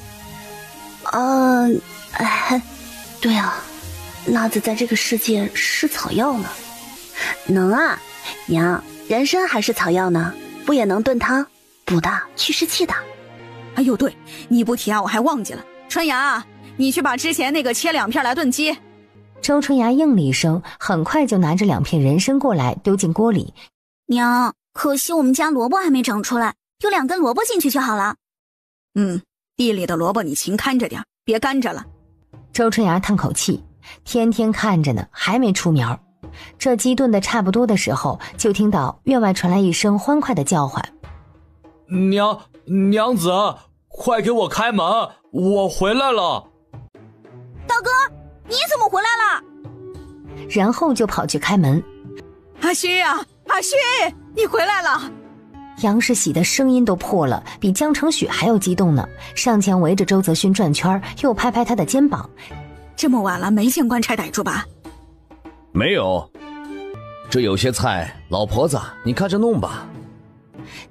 对啊，辣子在这个世界是草药呢。能啊，娘，人参还是草药呢，不也能炖汤，补的，祛湿气的。哎呦，对，你不提啊，我还忘记了。春芽，你去把之前那个切2片来炖鸡。周春芽应了一声，很快就拿着2片人参过来，丢进锅里。娘，可惜我们家萝卜还没长出来，丢2根萝卜进去就好了。地里的萝卜你勤看着点，别干着了。周春芽叹口气，天天看着呢，还没出苗。这鸡炖得差不多的时候，就听到院外传来一声欢快的叫唤：娘子，快给我开门，我回来了。大哥，你怎么回来了？然后就跑去开门。阿虚啊，阿虚，你回来了。杨氏喜的声音都破了，比江澄雪还要激动呢，上前围着周泽勋转圈，又拍拍他的肩膀。这么晚了，没见官差逮住吧？没有，这有些菜，老婆子你看着弄吧。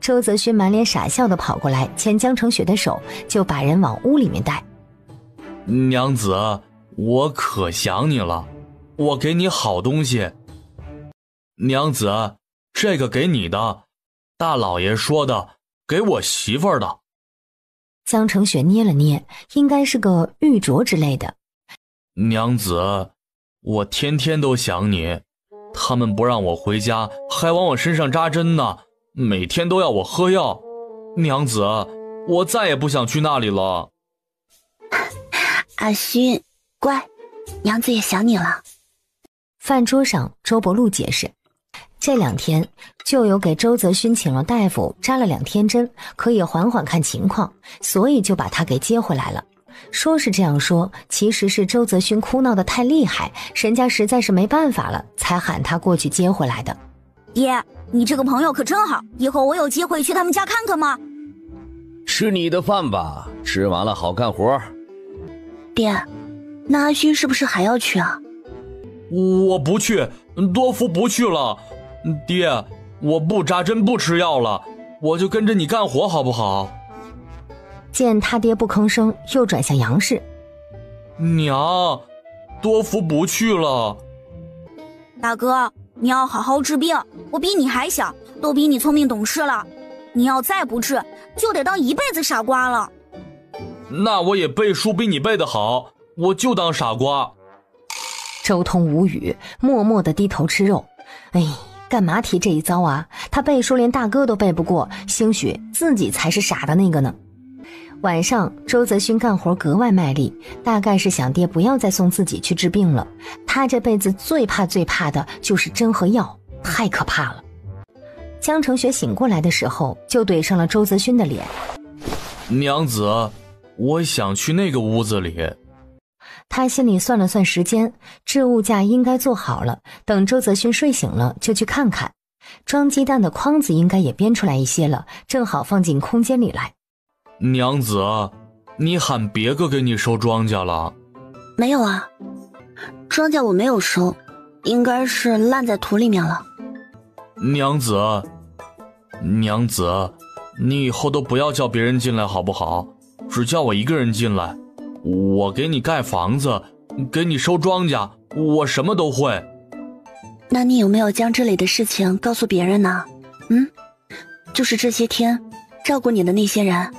周泽勋满脸傻笑地跑过来，牵江澄雪的手，就把人往屋里面带。娘子，我可想你了，我给你好东西。娘子，这个给你的，大老爷说的，给我媳妇儿的。江澄雪捏了捏，应该是个玉镯之类的。娘子，我天天都想你，他们不让我回家，还往我身上扎针呢，每天都要我喝药。娘子，我再也不想去那里了。阿勋，乖，娘子也想你了。饭桌上，周伯禄解释，这2天就有给周泽勋请了大夫，扎了2天针，可以缓缓看情况，所以就把他给接回来了。说是这样说，其实是周泽勋哭闹得太厉害，人家实在是没办法了，才喊他过去接回来的。爹，你这个朋友可真好，以后我有机会去他们家看看吗？吃你的饭吧，吃完了好干活。爹，那阿勋是不是还要去啊？我不去，多福不去了。爹，我不扎针不吃药了，我就跟着你干活好不好？见他爹不吭声，又转向杨氏。娘，多福不去了。大哥，你要好好治病，我比你还小，都比你聪明懂事了。你要再不治，就得当一辈子傻瓜了。那我也背书比你背得好，我就当傻瓜。周通无语，默默地低头吃肉。哎，干嘛提这一遭啊？他背书连大哥都背不过，兴许自己才是傻的那个呢。晚上，周泽勋干活格外卖力，大概是想爹不要再送自己去治病了。他这辈子最怕的就是针和药，太可怕了。江成雪醒过来的时候，就怼上了周泽勋的脸。娘子，我想去那个屋子里。他心里算了算时间，置物架应该做好了，等周泽勋睡醒了就去看看。装鸡蛋的筐子应该也编出来一些了，正好放进空间里来。娘子，你喊别个给你收庄稼了？没有啊，庄稼我没有收，应该是烂在土里面了。娘子，你以后都不要叫别人进来好不好？只叫我一个人进来，我给你盖房子，给你收庄稼，我什么都会。那你有没有将这里的事情告诉别人呢？就是这些天照顾你的那些人。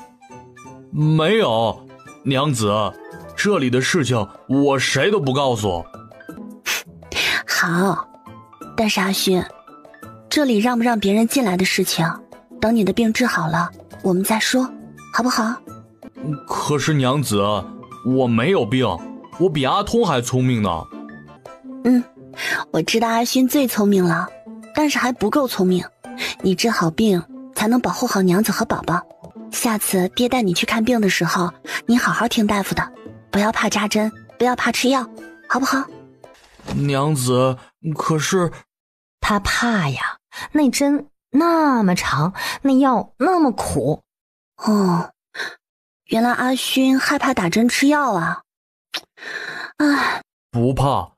没有，娘子，这里的事情我谁都不告诉。好，但是阿勋，这里让不让别人进来的事情，等你的病治好了我们再说，好不好？可是娘子，我没有病，我比阿通还聪明呢。我知道阿勋最聪明了，但是还不够聪明。你治好病才能保护好娘子和宝宝。下次爹带你去看病的时候，你好好听大夫的，不要怕扎针，不要怕吃药，好不好？娘子，可是他怕呀，那针那么长，那药那么苦。哦，原来阿勋害怕打针吃药啊。唉，不怕，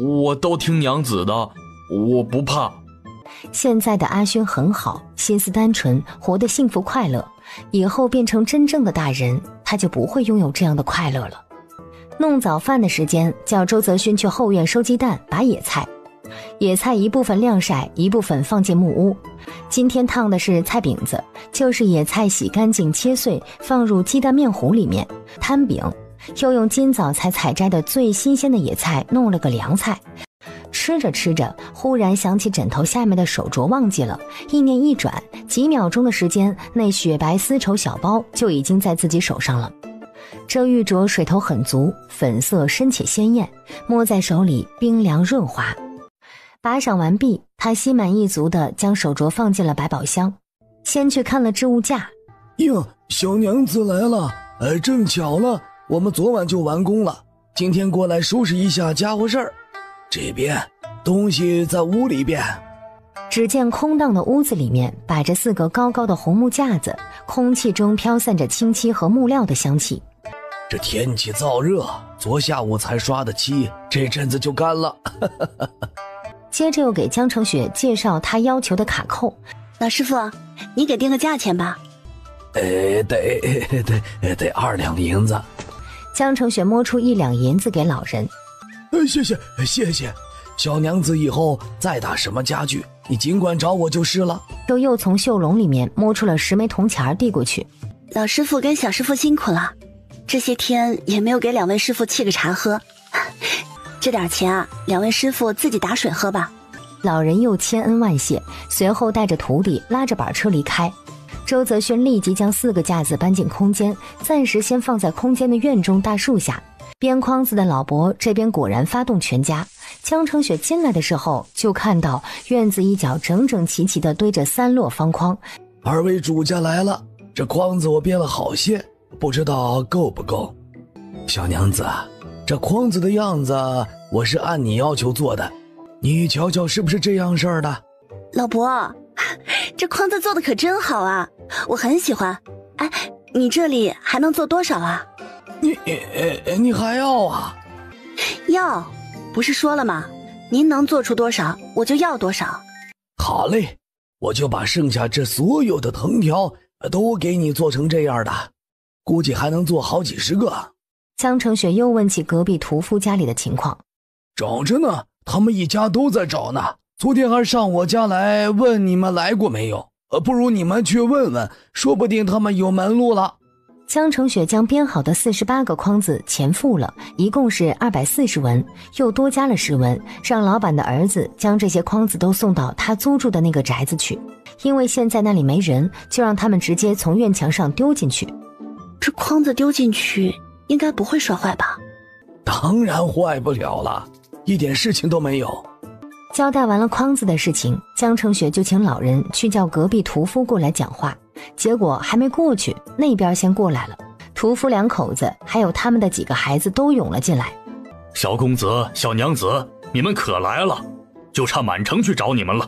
我都听娘子的，我不怕。现在的阿勋很好，心思单纯，活得幸福快乐。以后变成真正的大人，他就不会拥有这样的快乐了。弄早饭的时间，叫周泽勋去后院收鸡蛋、拔野菜。野菜一部分晾晒，一部分放进木屋。今天烫的是菜饼子，就是野菜洗干净切碎，放入鸡蛋面糊里面摊饼，又用今早才采摘的最新鲜的野菜弄了个凉菜。吃着吃着，忽然想起枕头下面的手镯忘记了，意念一转，几秒钟的时间，那雪白丝绸小包就已经在自己手上了。这玉镯水头很足，粉色深且鲜艳，摸在手里冰凉润滑。打赏完毕，他心满意足地将手镯放进了百宝箱，先去看了置物架。哟，小娘子来了，正巧了，我们昨晚就完工了，今天过来收拾一下家伙事儿。这边东西在屋里边。只见空荡的屋子里面摆着4个高高的红木架子，空气中飘散着清漆和木料的香气。这天气燥热，昨下午才刷的漆，这阵子就干了。接着又给江成雪介绍他要求的卡扣。老师傅，你给定个价钱吧。得2两银子。江成雪摸出1两银子给老人。谢谢，小娘子以后再打什么家具，你尽管找我就是了。又从袖笼里面摸出了10枚铜钱递过去。老师傅跟小师傅辛苦了，这些天也没有给2位师傅沏个茶喝，这点钱啊，2位师傅自己打水喝吧。老人又千恩万谢，随后带着徒弟拉着板车离开。周泽勋立即将4个架子搬进空间，暂时先放在空间的院中大树下。编筐子的老伯这边果然发动全家。江成雪进来的时候，就看到院子一角整整齐齐地堆着3摞方筐。2位主家来了，这筐子我编了好些，不知道够不够。小娘子，这筐子的样子我是按你要求做的，你瞧瞧是不是这样式儿的？老伯，这筐子做的可真好啊，我很喜欢。哎，你这里还能做多少啊？你还要啊？要，不是说了吗？您能做出多少，我就要多少。好嘞，我就把剩下这所有的藤条都给你做成这样的，估计还能做好几10个。江成雪又问起隔壁屠夫家里的情况。找着呢，他们一家都在找呢。昨天还上我家来问你们来过没有。不如你们去问问，说不定他们有门路了。江成雪将编好的48个筐子钱付了，一共是240文，又多加了10文，让老板的儿子将这些筐子都送到他租住的那个宅子去。因为现在那里没人，就让他们直接从院墙上丢进去。这筐子丢进去应该不会摔坏吧？当然坏不了了，一点事情都没有。交代完了筐子的事情，江成雪就请老人去叫隔壁屠夫过来讲话。结果还没过去，那边先过来了。屠夫2口子还有他们的几个孩子都涌了进来。小公子、小娘子，你们可来了，就差满城去找你们了。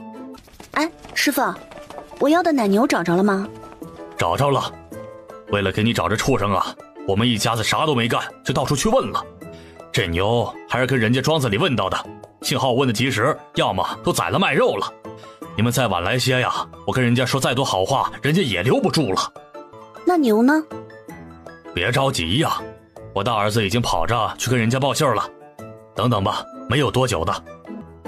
哎，师傅，我要的奶牛找着了吗？找着了。为了给你找这畜生啊，我们一家子啥都没干，就到处去问了。这牛还是跟人家庄子里问到的，幸好我问的及时，要么都宰了卖肉了。你们再晚来些呀，我跟人家说再多好话，人家也留不住了。那牛呢？别着急呀，我大儿子已经跑着去跟人家报信了。等等吧，没有多久的。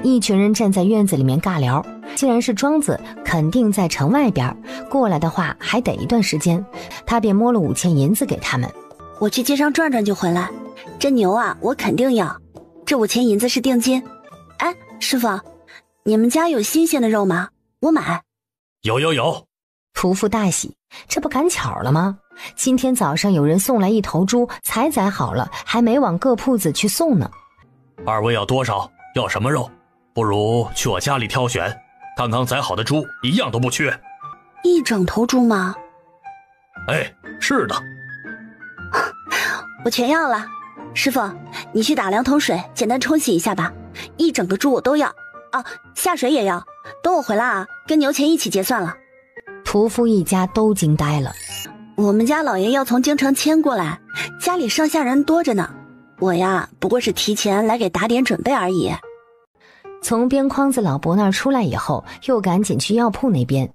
一群人站在院子里面尬聊，既然是庄子，肯定在城外边，过来的话还得一段时间。他便摸了5000银子给他们。我去街上转转就回来。这牛啊，我肯定要。这5000银子是定金。哎，师傅，你们家有新鲜的肉吗？我买。有。屠夫大喜，这不赶巧了吗？今天早上有人送来1头猪，才宰好了，还没往各铺子去送呢。二位要多少？要什么肉？不如去我家里挑选，刚刚宰好的猪一样都不缺。一整头猪吗？哎，是的。我全要了。师傅，你去打2桶水，简单冲洗一下吧。一整个猪我都要。啊，下水也要。等我回来啊，跟牛钱一起结算了。屠夫一家都惊呆了。我们家老爷要从京城迁过来，家里上下人多着呢。我呀，不过是提前来给打点准备而已。从编筐子老伯那儿出来以后，又赶紧去药铺那边。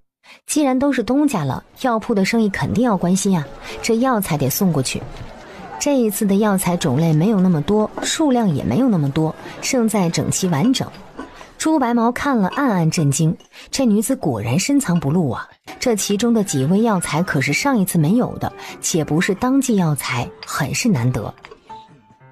既然都是东家了，药铺的生意肯定要关心啊，这药材得送过去。这一次的药材种类没有那么多，数量也没有那么多，胜在整齐完整。朱白毛看了暗暗震惊，这女子果然深藏不露啊！这其中的几味药材可是上一次没有的，且不是当季药材，很是难得。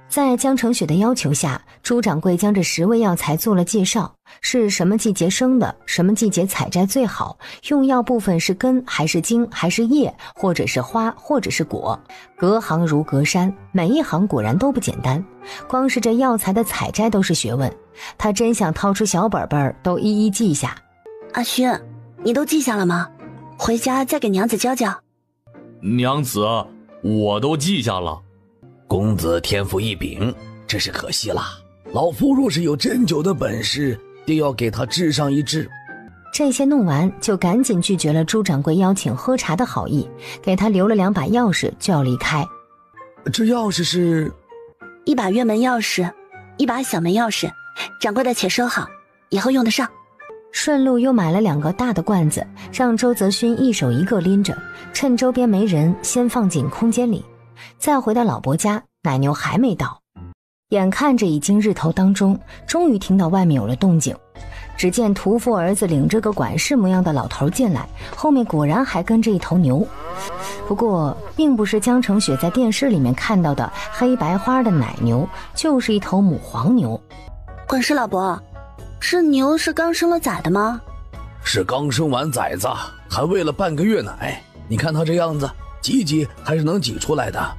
在江成雪的要求下，朱掌柜将这10味药材做了介绍，是什么季节生的，什么季节采摘最好，用药部分是根还是茎还是叶，或者是花或者是果，隔行如隔山，每一行果然都不简单。光是这药材的采摘都是学问，他真想掏出小本本都一一记下。阿勋，你都记下了吗？回家再给娘子教教。娘子，我都记下了。公子天赋异禀，真是可惜了。老夫若是有针灸的本事，定要给他治上一治。这些弄完，就赶紧拒绝了朱掌柜邀请喝茶的好意，给他留了2把钥匙就要离开。这钥匙是？1把院门钥匙，1把小门钥匙，掌柜的且收好，以后用得上。顺路又买了2个大的罐子，让周泽勋一手一个拎着，趁周边没人，先放进空间里。再回到老伯家，奶牛还没到。眼看着已经日头当中，终于听到外面有了动静。只见屠夫儿子领着个管事模样的老头进来，后面果然还跟着一头牛。不过并不是江成雪在电视里面看到的黑白花的奶牛，就是一头母黄牛。管事老伯，这牛是刚生了崽的吗？是刚生完崽子，还喂了半个月奶。你看它这样子，挤还是能挤出来的。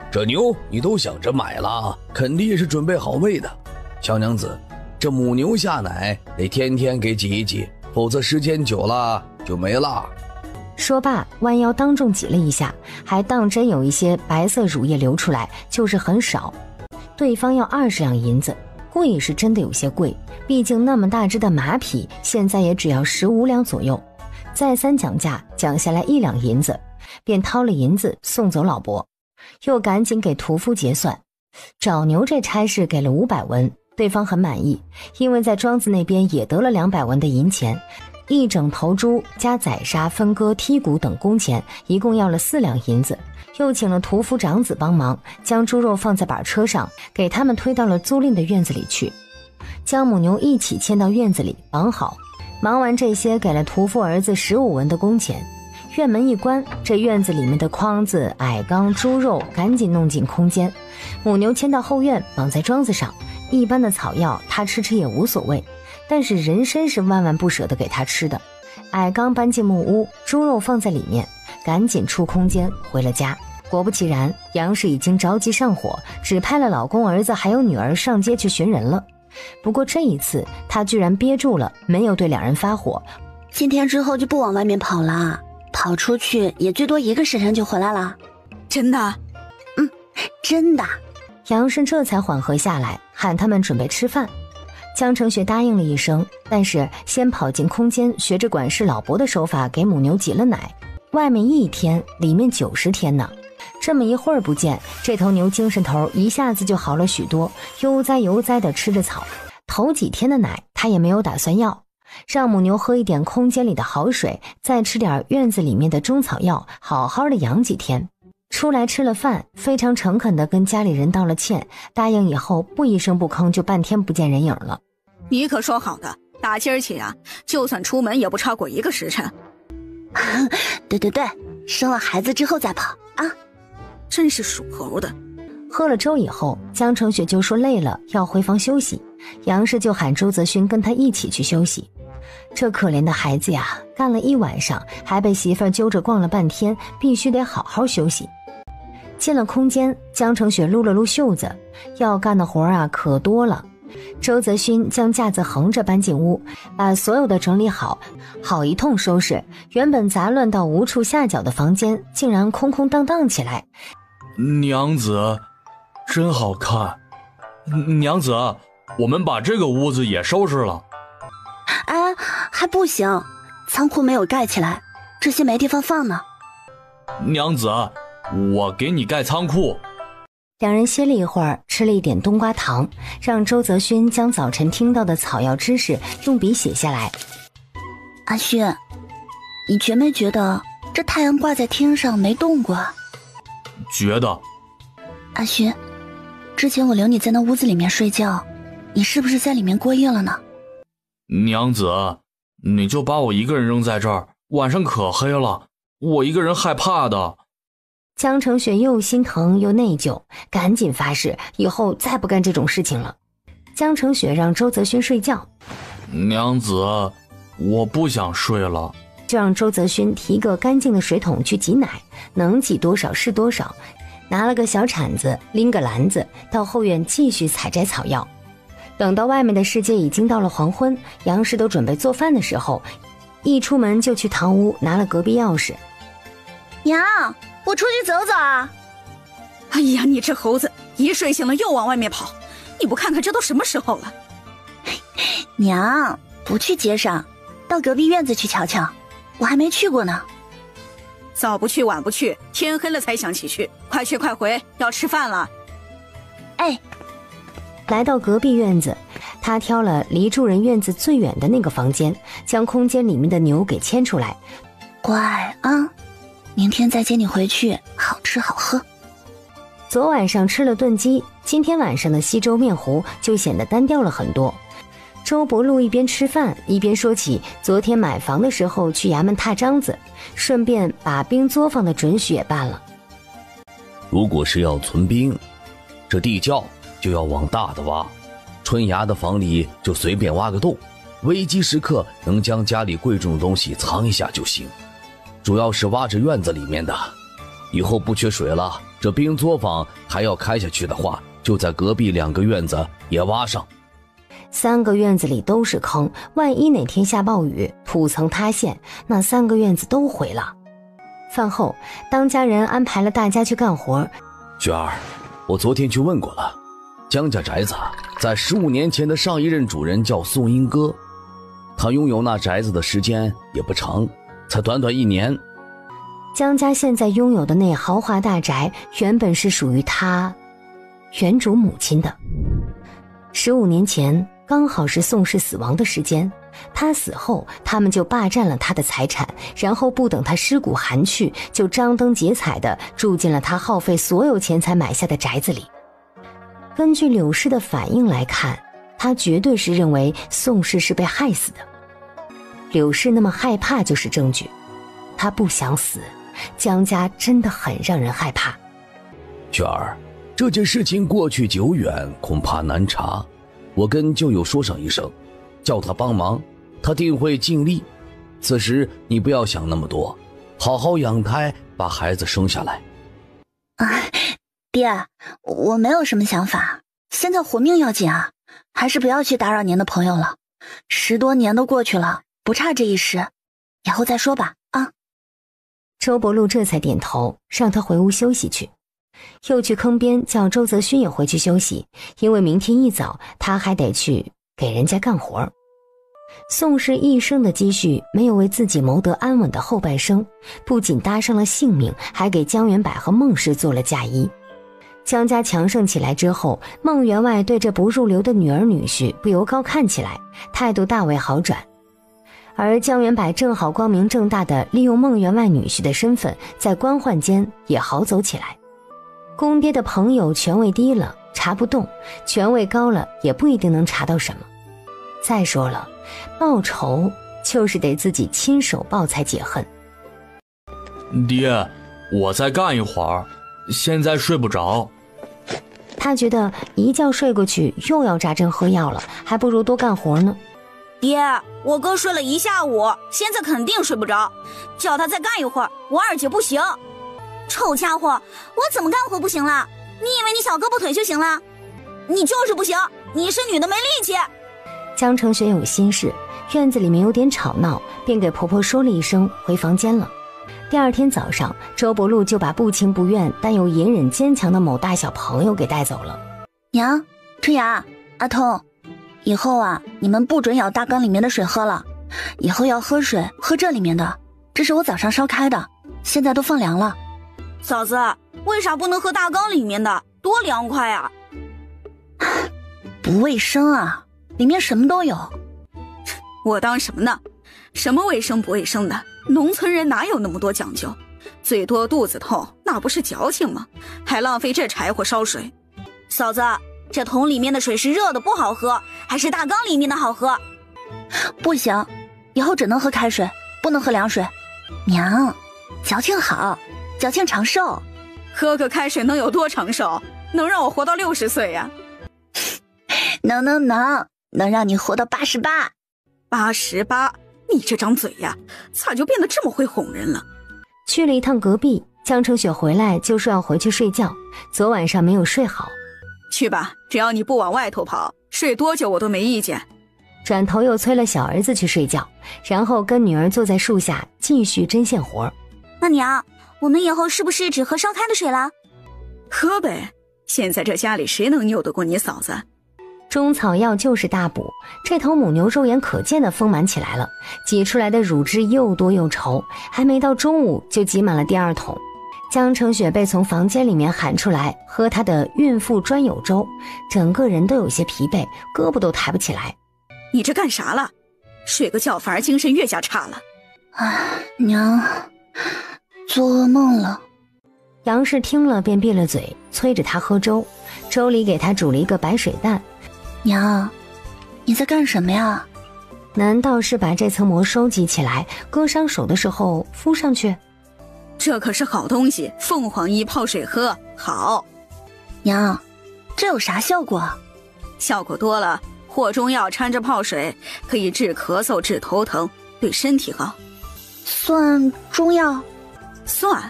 这牛你都想着买了，肯定是准备好喂的。小娘子，这母牛下奶得天天给挤一挤，否则时间久了就没了。说罢，弯腰当众挤了一下，还当真有一些白色乳液流出来，就是很少。对方要20两银子，贵是真的有些贵，毕竟那么大只的马匹现在也只要15两左右。再三讲价，讲下来1两银子，便掏了银子送走老伯，又赶紧给屠夫结算。找牛这差事给了500文，对方很满意，因为在庄子那边也得了200文的银钱，一整头猪加宰杀、分割、剔骨等工钱，一共要了4两银子。又请了屠夫长子帮忙，将猪肉放在板车上，给他们推到了租赁的院子里去。将母牛一起牵到院子里绑好。忙完这些，给了屠夫儿子15文的工钱。院门一关，这院子里面的筐子、矮缸、猪肉赶紧弄进空间。母牛牵到后院，绑在桩子上。一般的草药他吃也无所谓，但是人参是万万不舍得给他吃的。矮缸搬进木屋，猪肉放在里面，赶紧出空间回了家。果不其然，杨氏已经着急上火，指派了老公、儿子还有女儿上街去寻人了。不过这一次他居然憋住了，没有对两人发火。今天之后就不往外面跑了，跑出去也最多1个时辰就回来了。真的？真的。杨氏这才缓和下来，喊他们准备吃饭。江成雪答应了一声，但是先跑进空间，学着管事老伯的手法给母牛挤了奶。外面1天，里面90天呢。这么一会儿不见，这头牛精神头一下子就好了许多，悠哉悠哉地吃着草。头几天的奶他也没有打算要，让母牛喝一点空间里的好水，再吃点院子里面的中草药，好好的养几天。出来吃了饭，非常诚恳地跟家里人道了歉，答应以后不一声不吭就半天不见人影了。你可说好的，打今儿起啊，就算出门也不超过1个时辰。对，生了孩子之后再跑啊。真是属猴的。喝了粥以后，江成雪就说累了要回房休息，杨氏就喊周泽勋跟他一起去休息。这可怜的孩子呀，干了1晚上，还被媳妇儿揪着逛了半天，必须得好好休息。进了空间，江成雪撸了撸袖子，要干的活啊可多了。周泽勋将架子横着搬进屋，把所有的整理好，好一通收拾。原本杂乱到无处下脚的房间，竟然空空荡荡起来。娘子，真好看。娘子，我们把这个屋子也收拾了。哎，还不行，仓库没有盖起来，这些没地方放呢。娘子，我给你盖仓库。两人歇了一会儿，吃了一点冬瓜糖，让周泽勋将早晨听到的草药知识用笔写下来。阿勋，你觉没觉得这太阳挂在天上没动过？觉得。阿勋，之前我留你在那屋子里面睡觉，你是不是在里面过夜了呢？娘子，你就把我一个人扔在这儿，晚上可黑了，我一个人害怕的。江成雪又心疼又内疚，赶紧发誓以后再不干这种事情了。江成雪让周泽勋睡觉。娘子，我不想睡了。就让周泽勋提个干净的水桶去挤奶，能挤多少是多少。拿了个小铲子，拎个篮子，到后院继续采摘草药。等到外面的世界已经到了黄昏，杨氏都准备做饭的时候，一出门就去堂屋拿了隔壁钥匙。娘，我出去走走啊！哎呀，你这猴子，一睡醒了又往外面跑，你不看看这都什么时候了？娘，不去街上，到隔壁院子去瞧瞧，我还没去过呢。早不去晚不去，天黑了才想起去，快去快回，要吃饭了。哎，来到隔壁院子，他挑了离住人院子最远的那个房间，将空间里面的牛给牵出来。乖啊，明天再接你回去，好吃好喝。昨晚上吃了炖鸡，今天晚上的稀粥面糊就显得单调了很多。周伯禄一边吃饭一边说起昨天买房的时候去衙门踏章子，顺便把兵作坊的准许也办了。如果是要存兵，这地窖就要往大的挖，春衙的房里就随便挖个洞，危机时刻能将家里贵重的东西藏一下就行。主要是挖着院子里面的，以后不缺水了，这兵作坊还要开下去的话，就在隔壁2个院子也挖上。3个院子里都是坑，万一哪天下暴雨，土层塌陷，那3个院子都毁了。饭后，当家人安排了大家去干活。雪儿，我昨天去问过了，江家宅子在15年前的上一任主人叫宋英哥，他拥有那宅子的时间也不长，才短短1年。江家现在拥有的那豪华大宅，原本是属于他原主母亲的。15年前刚好是宋氏死亡的时间，他死后他们就霸占了他的财产，然后不等他尸骨寒去，就张灯结彩地住进了他耗费所有钱财买下的宅子里。根据柳氏的反应来看，他绝对是认为宋氏是被害死的。柳氏那么害怕就是证据，他不想死，江家真的很让人害怕。雪儿，这件事情过去久远，恐怕难查。我跟舅舅说上一声，叫他帮忙，他定会尽力。此时你不要想那么多，好好养胎，把孩子生下来。爹，我没有什么想法，现在活命要紧啊，还是不要去打扰您的朋友了。10多年都过去了，不差这一时，以后再说吧啊。周伯禄这才点头，让他回屋休息去，又去坑边叫周泽勋也回去休息，因为明天一早他还得去给人家干活。宋氏一生的积蓄没有为自己谋得安稳的后半生，不仅搭上了性命，还给江元柏和孟氏做了嫁衣。江家强盛起来之后，孟员外对这不入流的女儿女婿不由高看起来，态度大为好转。而江元柏正好光明正大地利用孟员外女婿的身份，在官宦间也好走起来。公爹的朋友权位低了查不动，权位高了也不一定能查到什么。再说了，报仇就是得自己亲手报才解恨。爹，我再干一会儿，现在睡不着。他觉得一觉睡过去又要扎针喝药了，还不如多干活呢。爹，我哥睡了一下午，现在肯定睡不着，叫他再干一会儿，我二姐不行。臭家伙，我怎么干活不行了？你以为你小胳膊腿就行了？你就是不行，你是女的没力气。江成雪有心事，院子里面有点吵闹，便给婆婆说了一声，回房间了。第二天早上，周伯禄就把不情不愿但又隐忍坚强的某大小朋友给带走了。娘，春芽，阿通，以后啊，你们不准舀大缸里面的水喝了，以后要喝水喝这里面的，这是我早上烧开的，现在都放凉了。嫂子，为啥不能喝大缸里面的？多凉快啊！不卫生啊，里面什么都有。我当什么呢？什么卫生不卫生的？农村人哪有那么多讲究？最多肚子痛，那不是矫情吗？还浪费这柴火烧水。嫂子，这桶里面的水是热的不好喝，还是大缸里面的好喝？不行，以后只能喝开水，不能喝凉水。娘，矫情好，矫情长寿。喝个开水能有多长寿？能让我活到60岁呀？能让你活到88。88？你这张嘴呀，咋就变得这么会哄人了？去了一趟隔壁，江成雪回来就说要回去睡觉，昨晚上没有睡好。去吧，只要你不往外头跑，睡多久我都没意见。转头又催了小儿子去睡觉，然后跟女儿坐在树下继续针线活。那娘，我们以后是不是只喝烧开的水了？喝呗，现在这家里谁能拗得过你嫂子？中草药就是大补，这头母牛肉眼可见的丰满起来了，挤出来的乳汁又多又稠，还没到中午就挤满了第2桶。江成雪被从房间里面喊出来喝她的孕妇专有粥，整个人都有些疲惫，胳膊都抬不起来。你这干啥了？睡个觉反而精神越加差了。娘，做噩梦了。杨氏听了便闭了嘴，催着她喝粥，粥里给她煮了一个白水蛋。娘，你在干什么呀？难道是把这层膜收集起来，割伤手的时候敷上去？这可是好东西，凤凰衣泡水喝，好。娘，这有啥效果？效果多了，和中药掺着泡水，可以治咳嗽、治头疼，对身体好。算中药？算。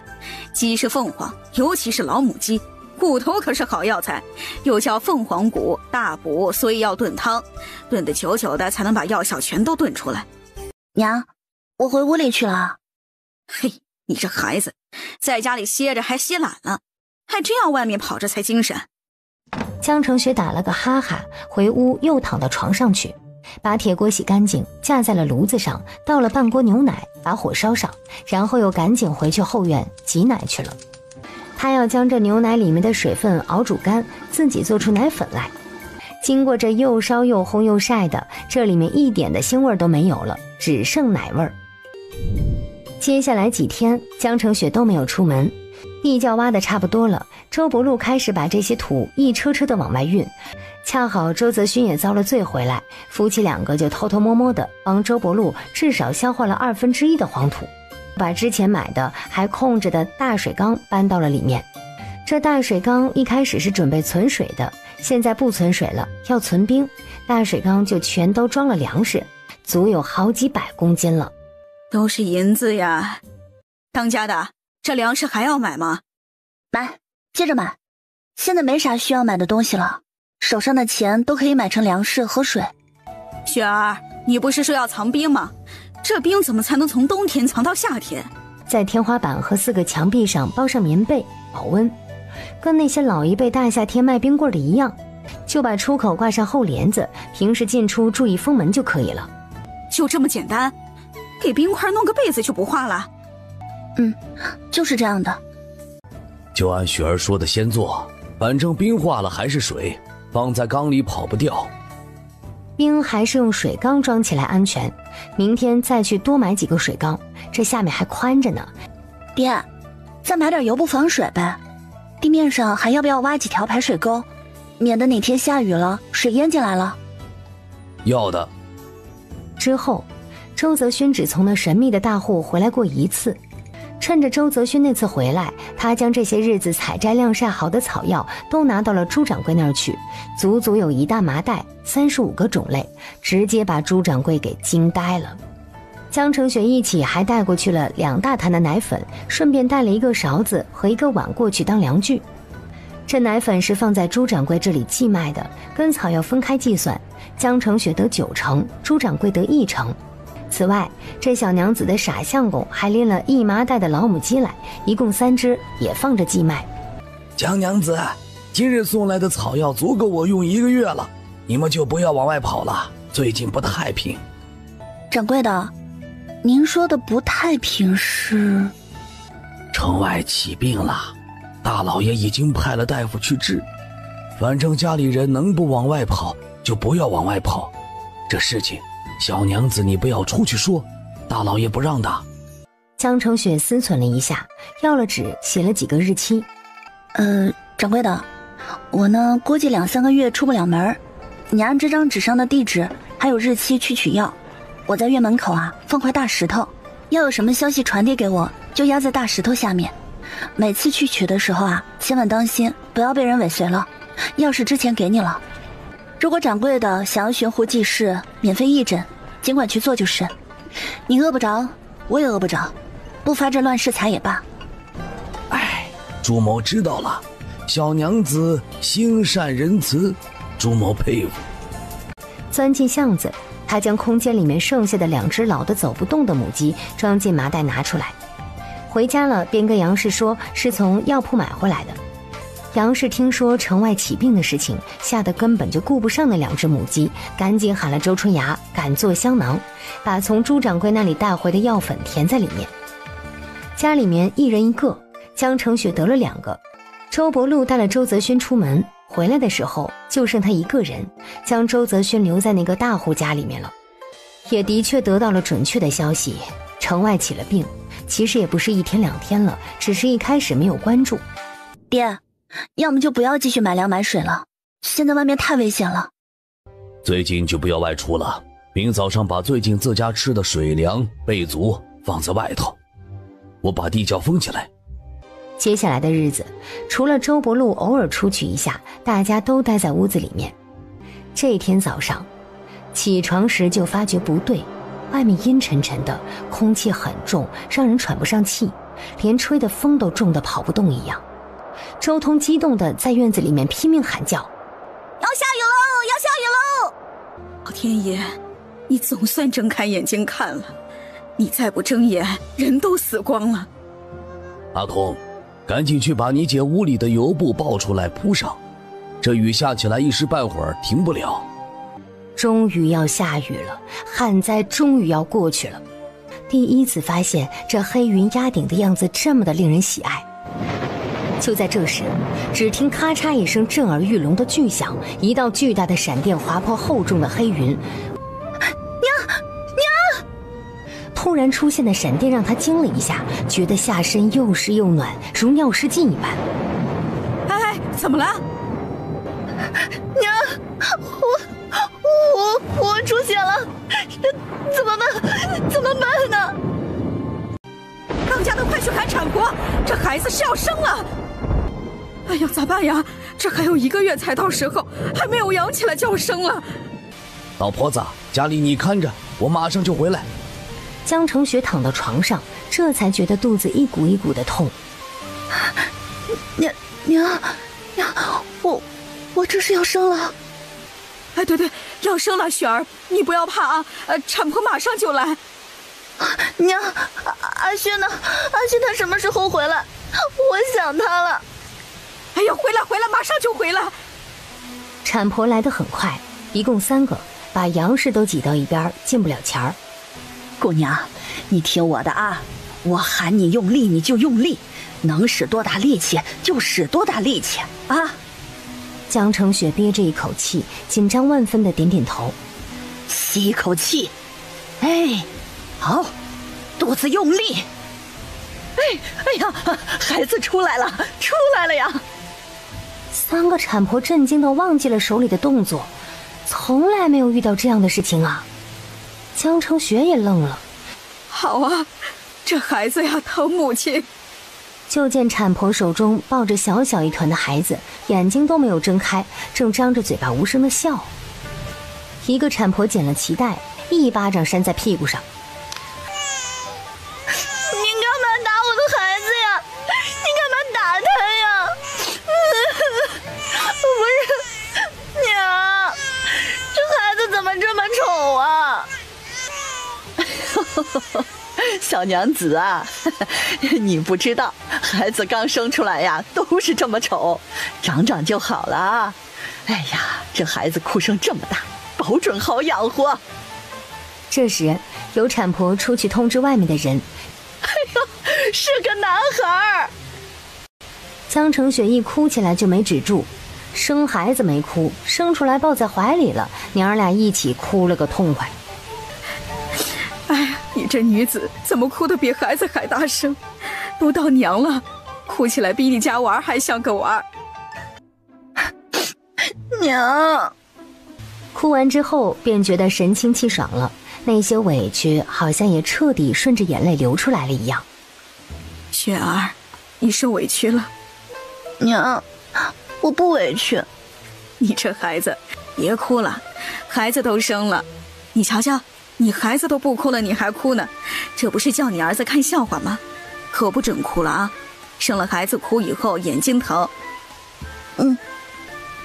鸡是凤凰，尤其是老母鸡，骨头可是好药材，又叫凤凰骨，大补，所以要炖汤，炖得久久的才能把药效全都炖出来。娘，我回屋里去了。嘿，你这孩子，在家里歇着还歇懒了，还真要外面跑着才精神。江成雪打了个哈哈，回屋又躺到床上去，把铁锅洗干净，架在了炉子上，倒了半锅牛奶，把火烧上，然后又赶紧回去后院挤奶去了。他要将这牛奶里面的水分熬煮干，自己做出奶粉来。经过这又烧又烘又晒的，这里面一点的腥味都没有了，只剩奶味儿。接下来几天，江成雪都没有出门，地窖挖的差不多了，周伯禄开始把这些土一车车的往外运。恰好周泽勋也遭了罪回来，夫妻两个就偷偷摸摸的帮周伯禄至少消化了1/2的黄土，把之前买的还空着的大水缸搬到了里面。这大水缸一开始是准备存水的，现在不存水了，要存冰，大水缸就全都装了粮食，足有好几百公斤了。都是银子呀！当家的，这粮食还要买吗？买，接着买。现在没啥需要买的东西了，手上的钱都可以买成粮食和水。雪儿，你不是说要藏冰吗？这冰怎么才能从冬天藏到夏天？在天花板和4个墙壁上包上棉被，保温。跟那些老一辈大夏天卖冰棍的一样，就把出口挂上厚帘子，平时进出注意封门就可以了。就这么简单？给冰块弄个被子就不化了？就是这样的。就按雪儿说的先做，反正冰化了还是水，放在缸里跑不掉。冰还是用水缸装起来安全，明天再去多买几个水缸，这下面还宽着呢。爹，再买点油布防水呗。地面上还要不要挖几条排水沟，免得哪天下雨了水淹进来了？要的。之后周泽勋只从那神秘的大户回来过1次，趁着周泽勋那次回来，他将这些日子采摘晾晒好的草药都拿到了朱掌柜那儿去，足足有1大麻袋，35个种类，直接把朱掌柜给惊呆了。江澄雪一起还带过去了2大坛的奶粉，顺便带了1个勺子和1个碗过去当粮具。这奶粉是放在朱掌柜这里寄卖的，跟草药分开计算，江澄雪得9成，朱掌柜得1成。此外，这小娘子的傻相公还拎了1麻袋的老母鸡来，一共3只，也放着寄卖。江娘子，今日送来的草药足够我用1个月了，你们就不要往外跑了，最近不太平。掌柜的，您说的不太平是？城外起病了，大老爷已经派了大夫去治，反正家里人能不往外跑就不要往外跑，这事情小娘子你不要出去说，大老爷不让的。江澄雪思忖了一下，要了纸写了几个日期。掌柜的，我呢估计2-3个月出不了门，你按这张纸上的地址还有日期去取药，我在院门口放块大石头，要有什么消息传递给我就压在大石头下面，每次去取的时候千万当心不要被人尾随了，钥匙之前给你了。如果掌柜的想要悬壶济世免费义诊，尽管去做就是，你饿不着我也饿不着，不发这乱世财也罢。朱某知道了，小娘子心善仁慈，朱某佩服。钻进巷子，他将空间里面剩下的2只老得走不动的母鸡装进麻袋拿出来，回家了便跟杨氏说是从药铺买回来的。杨氏听说城外起病的事情，吓得根本就顾不上那2只母鸡，赶紧喊了周春芽赶做香囊，把从朱掌柜那里带回的药粉填在里面。家里面1人1个，江澄雪得了2个。周伯禄带了周泽勋出门，回来的时候就剩他1个人，将周泽勋留在那个大户家里面了。也的确得到了准确的消息，城外起了病，其实也不是1天2天了，只是一开始没有关注。爹，要么就不要继续买粮买水了，现在外面太危险了。最近就不要外出了，明早上把最近自家吃的水粮备足放在外头，我把地窖封起来。接下来的日子，除了周伯禄偶尔出去一下，大家都待在屋子里面。这天早上起床时就发觉不对，外面阴沉沉的，空气很重，让人喘不上气，连吹的风都重得跑不动一样。周通激动地在院子里面拼命喊叫：要下雨喽，要下雨喽！老天爷，你总算睁开眼睛看了，你再不睁眼，人都死光了。阿空，赶紧去把你姐屋里的油布抱出来铺上，这雨下起来一时半会儿停不了。终于要下雨了，旱灾终于要过去了。第一次发现这黑云压顶的样子这么的令人喜爱。就在这时，只听咔嚓一声震耳欲聋的巨响，一道巨大的闪电划破厚重的黑云。娘！突突然出现的闪电让他惊了一下，觉得下身又湿又暖，如尿失禁一般。哎，怎么了？娘，我出血了，怎么办？怎么办呢？当家的快去喊产婆，这孩子是要生了！哎呀，咋办呀？这还有1个月才到时候，还没有养起来就要生了。老婆子，家里你看着，我马上就回来。江成雪躺到床上，这才觉得肚子一股一股的痛。娘，我这是要生了。哎，对，要生了，雪儿，你不要怕啊，产婆马上就来。娘，阿轩呢？阿轩他什么时候回来？我想他了。哎呀，回来，马上就回来。产婆来得很快，一共3个，把杨氏都挤到一边，进不了前儿。姑娘，你听我的啊，我喊你用力你就用力，能使多大力气就使多大力气啊！江成雪憋着一口气，紧张万分的点点头，吸一口气，哎，好，肚子用力，哎呀，孩子出来了呀！3个产婆震惊的忘记了手里的动作，从来没有遇到这样的事情啊！江成雪也愣了。好啊，这孩子呀疼母亲。就见产婆手中抱着小小一团的孩子，眼睛都没有睁开，正张着嘴巴无声的笑。一个产婆捡了脐带，一巴掌扇在屁股上。你干嘛打我的孩子呀？你干嘛打他呀？不是，娘，这孩子怎么这么丑啊？小娘子啊，你不知道，孩子刚生出来呀，都是这么丑，长长就好了啊。哎呀，这孩子哭声这么大，保准好养活。这时，有产婆出去通知外面的人。哎呦，是个男孩。江成雪一哭起来就没止住，生孩子没哭，生出来抱在怀里了，娘儿俩一起哭了个痛快。哎呀，你这女子怎么哭得比孩子还大声？都到娘了，哭起来比你家娃还像个娃。娘，哭完之后便觉得神清气爽了，那些委屈好像也彻底顺着眼泪流出来了一样。雪儿，你受委屈了。娘，我不委屈。你这孩子，别哭了，孩子都生了，你瞧瞧，你孩子都不哭了，你还哭呢，这不是叫你儿子看笑话吗？可不准哭了啊！生了孩子哭以后眼睛疼。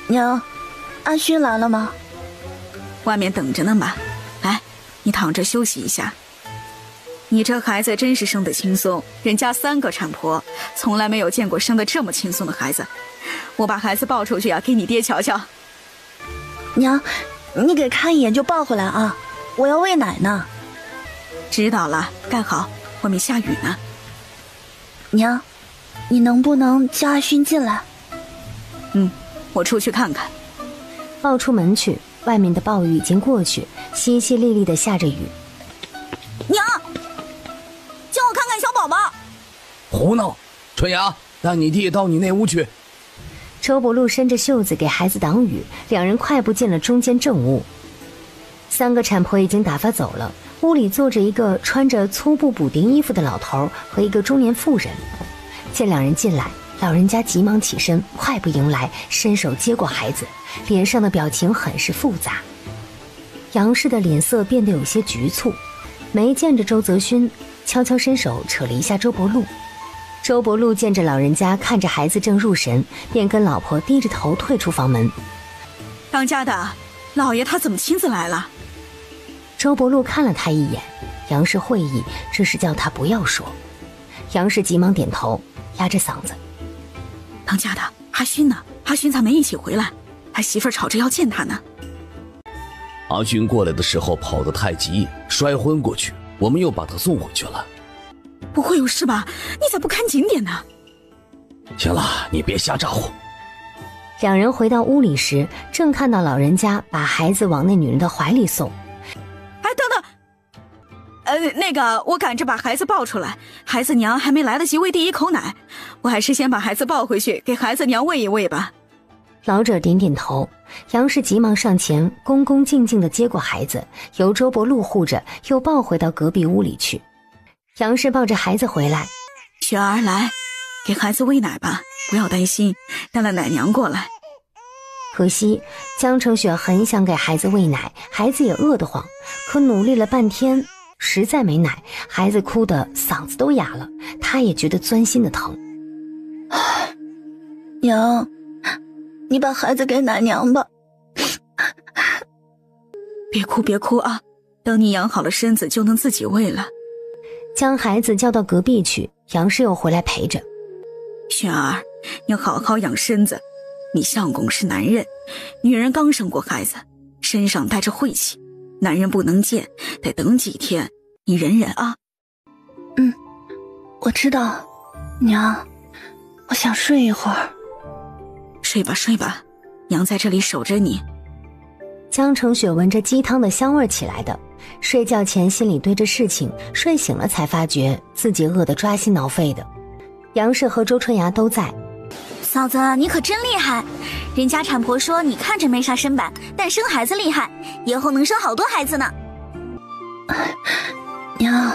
娘，阿勋来了吗？外面等着呢嘛。来，你躺着休息一下。你这孩子真是生得轻松，人家3个产婆从来没有见过生得这么轻松的孩子。我把孩子抱出去啊，给你爹瞧瞧。娘，你给看一眼就抱回来啊，我要喂奶呢。知道了，盖好，外面下雨呢。娘，你能不能叫阿勋进来？我出去看看。抱出门去，外面的暴雨已经过去，淅淅沥沥的下着雨。娘，叫我看看小宝宝。胡闹！春芽，带你弟到你那屋去。周伯禄伸着袖子给孩子挡雨，两人快步进了中间正屋。3个产婆已经打发走了，屋里坐着一个穿着粗布补丁衣服的老头和一个中年妇人。见两人进来，老人家急忙起身，快步迎来，伸手接过孩子，脸上的表情很是复杂。杨氏的脸色变得有些局促，没见着周泽勋，悄悄伸手扯了一下周伯禄。周伯禄见着老人家看着孩子正入神，便跟老婆低着头退出房门。当家的，老爷他怎么亲自来了？周伯禄看了他一眼，杨氏会意，这是叫他不要说。杨氏急忙点头，压着嗓子：当家的，阿勋呢？阿勋咋没一起回来？他媳妇儿吵着要见他呢。阿勋过来的时候跑得太急，摔昏过去，我们又把他送回去了。不会有事吧？你咋不看紧点呢？行了，你别瞎咋呼。两人回到屋里时，正看到老人家把孩子往那女人的怀里送。哎，等等，那个，我赶着把孩子抱出来，孩子娘还没来得及喂第一口奶，我还是先把孩子抱回去，给孩子娘喂一喂吧。老者点点头，杨氏急忙上前，恭恭敬敬地接过孩子，由周伯禄护着，又抱回到隔壁屋里去。杨氏抱着孩子回来，雪儿，来，给孩子喂奶吧，不要担心，带了奶娘过来。可惜江澄雪很想给孩子喂奶，孩子也饿得慌，可努力了半天实在没奶，孩子哭得嗓子都哑了，他也觉得钻心的疼。娘，你把孩子给奶娘吧。别哭别哭啊，等你养好了身子就能自己喂了。将孩子叫到隔壁去，杨氏又回来陪着。雪儿，要好好养身子，你相公是男人，女人刚生过孩子，身上带着晦气，男人不能见，得等几天，你忍忍啊。我知道，娘，我想睡一会儿。睡吧睡吧，娘在这里守着你。江澄雪闻着鸡汤的香味起来的，睡觉前心里堆着事情，睡醒了才发觉自己饿得抓心挠肺的。杨氏和周春芽都在。嫂子，你可真厉害，人家产婆说你看着没啥身板，但生孩子厉害，以后能生好多孩子呢。娘，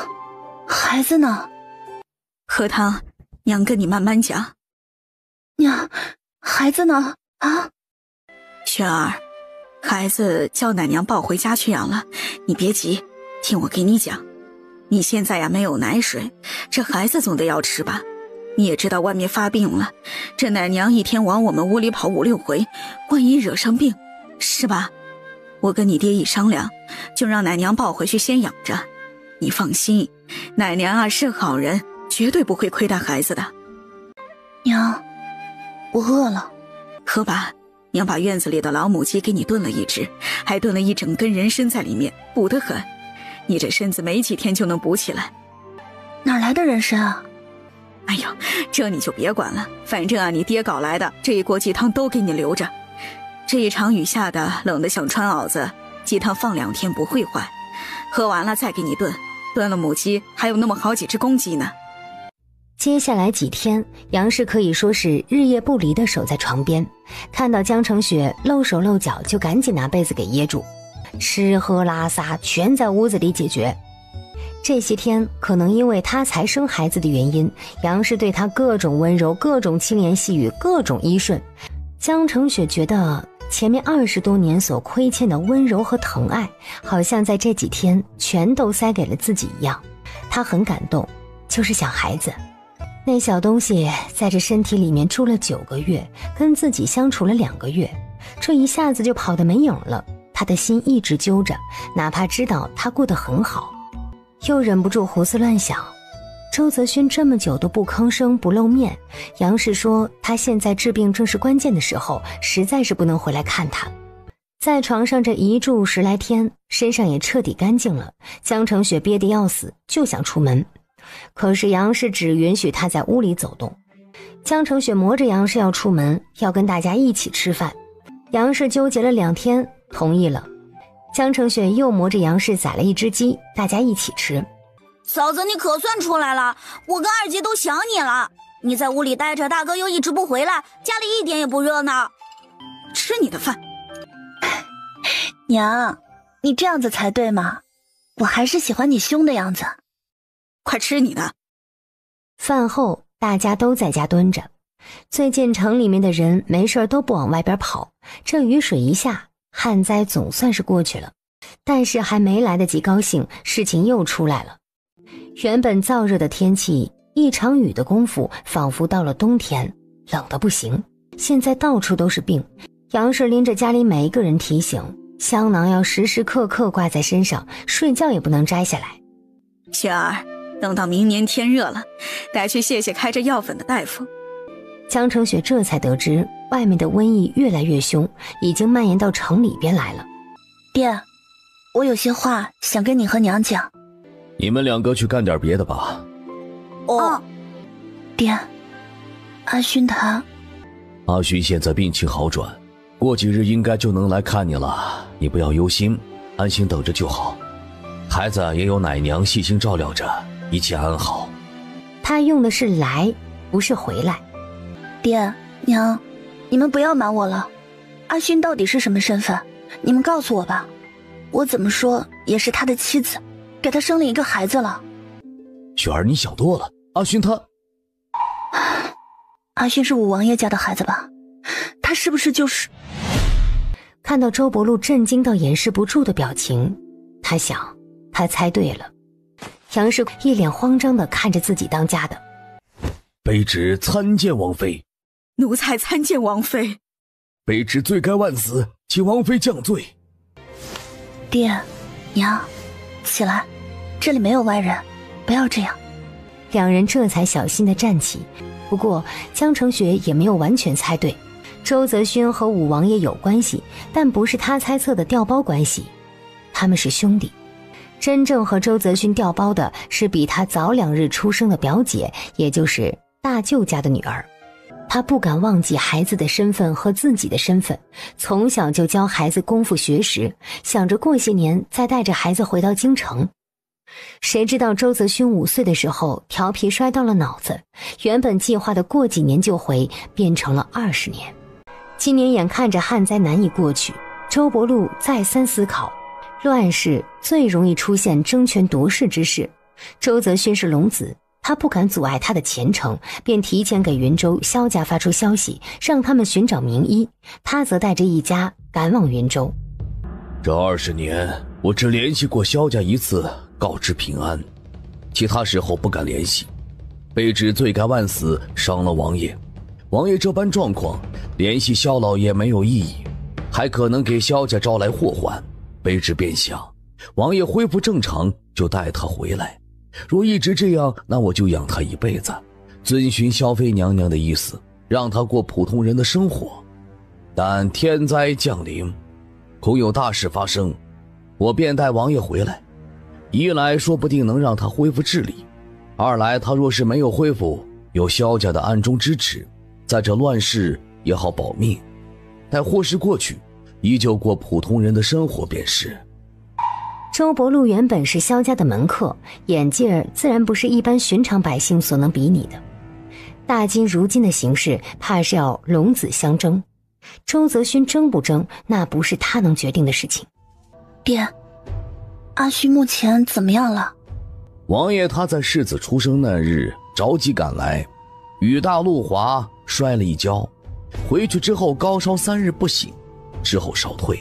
孩子呢？喝汤，娘跟你慢慢讲。娘，孩子呢？啊？雪儿，孩子叫奶娘抱回家去养了，你别急，听我给你讲。你现在呀没有奶水，这孩子总得要吃吧？你也知道外面发病了，这奶娘一天往我们屋里跑5、6回，万一惹上病，是吧？我跟你爹一商量，就让奶娘抱回去先养着。你放心，奶娘啊是好人，绝对不会亏待孩子的。娘，我饿了。喝吧，娘把院子里的老母鸡给你炖了一只，还炖了一整根人参在里面，补得很。你这身子没几天就能补起来。哪来的人参啊？哎呦，这你就别管了，反正啊你爹搞来的，这一锅鸡汤都给你留着。这一场雨下的冷得像穿袄子，鸡汤放2天不会坏，喝完了再给你炖。炖了母鸡还有那么好几只公鸡呢。接下来几天，杨氏可以说是日夜不离地守在床边，看到江澄雪露手露脚就赶紧拿被子给掖住，吃喝拉撒全在屋子里解决。这些天可能因为他才生孩子的原因，杨氏对他各种温柔，各种轻言细语，各种依顺。江澄雪觉得前面20多年所亏欠的温柔和疼爱，好像在这几天全都塞给了自己一样。她很感动，就是想孩子。那小东西在这身体里面住了9个月，跟自己相处了2个月，这一下子就跑得没影了。她的心一直揪着，哪怕知道他过得很好，又忍不住胡思乱想。周泽勋这么久都不吭声不露面，杨氏说他现在治病正是关键的时候，实在是不能回来看他。在床上这一住10来天，身上也彻底干净了。江澄雪憋得要死，就想出门，可是杨氏只允许他在屋里走动。江澄雪磨着杨氏要出门，要跟大家一起吃饭。杨氏纠结了2天，同意了。江澄雪又磨着杨氏宰了一只鸡，大家一起吃。嫂子，你可算出来了，我跟二姐都想你了。你在屋里待着，大哥又一直不回来，家里一点也不热闹。吃你的饭。娘，你这样子才对嘛，我还是喜欢你凶的样子。快吃你的。饭后大家都在家蹲着，最近城里面的人没事都不往外边跑，这雨水一下，旱灾总算是过去了。但是还没来得及高兴，事情又出来了。原本燥热的天气，一场雨的功夫仿佛到了冬天，冷得不行。现在到处都是病，杨氏拎着家里每一个人提醒，香囊要时时刻刻挂在身上，睡觉也不能摘下来。雪儿，等到明年天热了，带去谢谢开着药粉的大夫。江澄雪这才得知外面的瘟疫越来越凶，已经蔓延到城里边来了。爹，我有些话想跟你和娘讲。你们2个去干点别的吧。哦，爹，阿勋他……阿勋现在病情好转，过几日应该就能来看你了，你不要忧心，安心等着就好。孩子也有奶娘细心照料着，一切安好。他用的是来，不是回来。爹娘，你们不要瞒我了，阿勋到底是什么身份？你们告诉我吧。我怎么说也是他的妻子，给他生了一个孩子了。雪儿，你想多了。阿勋他……阿勋是五王爷家的孩子吧？他是不是就是……看到周伯禄震惊到掩饰不住的表情，他想，他猜对了。杨氏一脸慌张地看着自己当家的。卑职参见王妃。奴才参见王妃。卑职罪该万死，请王妃降罪。爹娘，起来，这里没有外人，不要这样。两人这才小心地站起。不过江澄雪也没有完全猜对，周泽勋和五王爷有关系，但不是他猜测的调包关系，他们是兄弟。真正和周泽勋调包的是比他早2日出生的表姐，也就是大舅家的女儿。他不敢忘记孩子的身份和自己的身份，从小就教孩子功夫学识，想着过些年再带着孩子回到京城。谁知道周泽勋5岁的时候调皮摔到了脑子，原本计划的过几年就回变成了20年。今年眼看着旱灾难以过去，周伯禄再三思考，乱世最容易出现争权夺势之事。周泽勋是龙子，他不敢阻碍他的前程，便提前给云州萧家发出消息，让他们寻找名医，他则带着一家赶往云州。这20年我只联系过萧家1次，告知平安，其他时候不敢联系。卑职罪该万死，伤了王爷。王爷这般状况，联系萧老爷没有意义，还可能给萧家招来祸患。卑职便想，王爷恢复正常就带他回来，若一直这样，那我就养他一辈子，遵循萧妃娘娘的意思，让他过普通人的生活。但天灾降临，恐有大事发生，我便带王爷回来。一来说不定能让他恢复智力，二来他若是没有恢复，有萧家的暗中支持，在这乱世也好保命。待祸事过去，依旧过普通人的生活便是。周伯禄原本是萧家的门客，眼界自然不是一般寻常百姓所能比拟的。大金如今的形势，怕是要龙子相争。周泽勋争不争，那不是他能决定的事情。爹，阿勋目前怎么样了？王爷他在世子出生那日着急赶来，雨大路滑，摔了一跤，回去之后高烧3日不醒，之后烧退，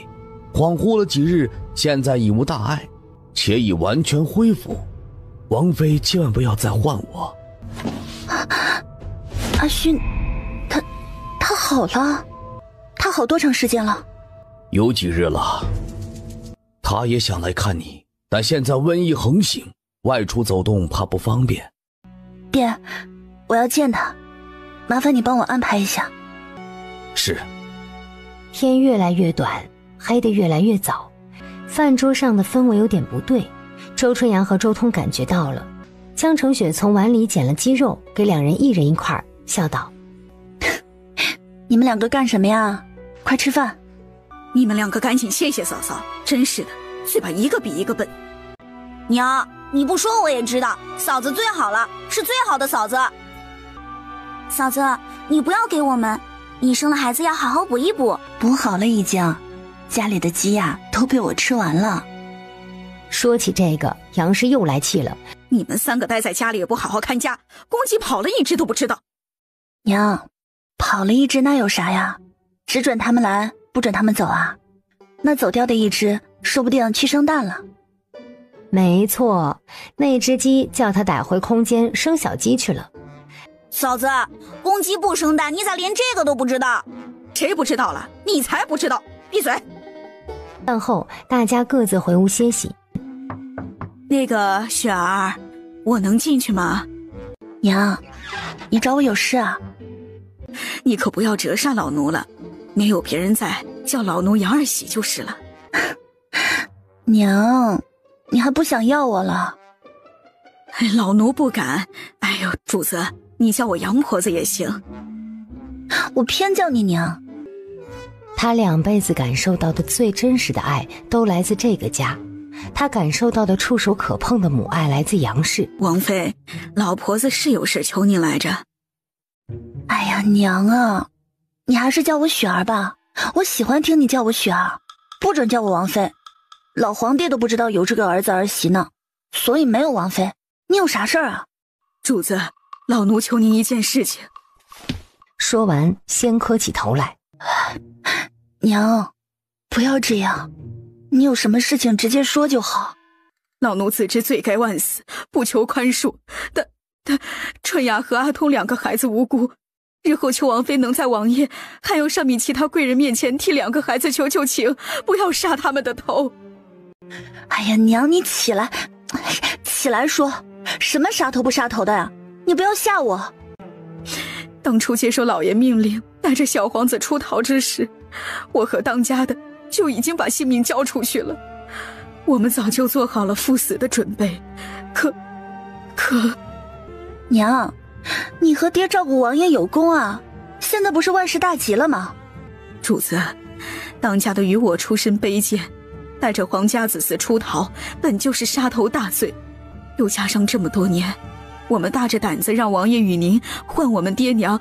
恍惚了几日，现在已无大碍，且已完全恢复。王妃千万不要再唤我。阿勋，他好了？他好多长时间了？有几日了。他也想来看你，但现在瘟疫横行，外出走动怕不方便。爹，我要见他，麻烦你帮我安排一下。是。天越来越短，黑得越来越早，饭桌上的氛围有点不对。周春阳和周通感觉到了。江澄雪从碗里捡了鸡肉，给两人一人一块，笑道：你们两个干什么呀？快吃饭。你们两个赶紧谢谢嫂嫂，真是的，嘴巴一个比一个笨。娘，你不说我也知道，嫂子最好了，是最好的嫂子。嫂子，你不要给我们，你生了孩子要好好补一补。补好了已经，家里的鸡呀都被我吃完了。说起这个，杨氏又来气了。你们3个待在家里也不好好看家，公鸡跑了一只都不知道。娘，跑了一只那有啥呀？只准他们来，不准他们走啊？那走掉的一只，说不定去生蛋了。没错，那只鸡叫他逮回空间生小鸡去了。嫂子，公鸡不生蛋，你咋连这个都不知道？谁不知道了？你才不知道！闭嘴！饭后，大家各自回屋歇息。那个雪儿，我能进去吗？娘，你找我有事啊？你可不要折煞老奴了，没有别人在，叫老奴杨二喜就是了。娘，你还不想要我了？老奴不敢。哎呦，主子，你叫我杨婆子也行。我偏叫你娘。他2辈子感受到的最真实的爱，都来自这个家。他感受到的触手可碰的母爱来自杨氏。王妃，老婆子是有事求您来着。哎呀，娘啊，你还是叫我雪儿吧，我喜欢听你叫我雪儿，不准叫我王妃。老皇帝都不知道有这个儿子儿媳呢，所以没有王妃。你有啥事儿啊？主子，老奴求您一件事情。说完，先磕起头来。娘，不要这样，你有什么事情直接说就好。老奴自知罪该万死，不求宽恕。但春雅和阿通2个孩子无辜，日后求王妃能在王爷还有上面其他贵人面前替2个孩子求求情，不要杀他们的头。哎呀，娘，你起来说，什么杀头不杀头的呀？你不要吓我。当初接受老爷命令带着小皇子出逃之时，我和当家的就已经把性命交出去了，我们早就做好了赴死的准备。可娘，你和爹照顾王爷有功啊，现在不是万事大吉了吗？主子，当家的与我出身卑贱，带着皇家子嗣出逃本就是杀头大罪，又加上这么多年我们大着胆子让王爷与您换我们爹娘，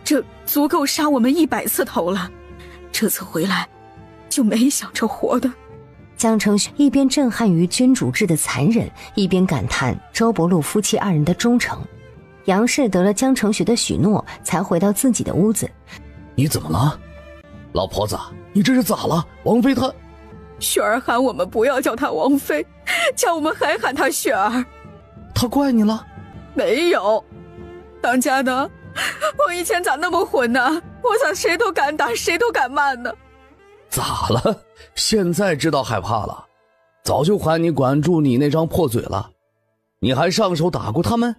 这足够杀我们100次头了。这次回来就没想着活的。江承旭一边震撼于君主制的残忍，一边感叹周伯禄夫妻2人的忠诚。杨氏得了江承旭的许诺，才回到自己的屋子。你怎么了？老婆子，你这是咋了？王妃她……雪儿喊我们不要叫她王妃，叫我们还喊她雪儿。她怪你了？没有。当家的，我以前咋那么混呢？我咋谁都敢打，谁都敢骂呢？咋了？现在知道害怕了？早就喊你管住你那张破嘴了，你还上手打过他们？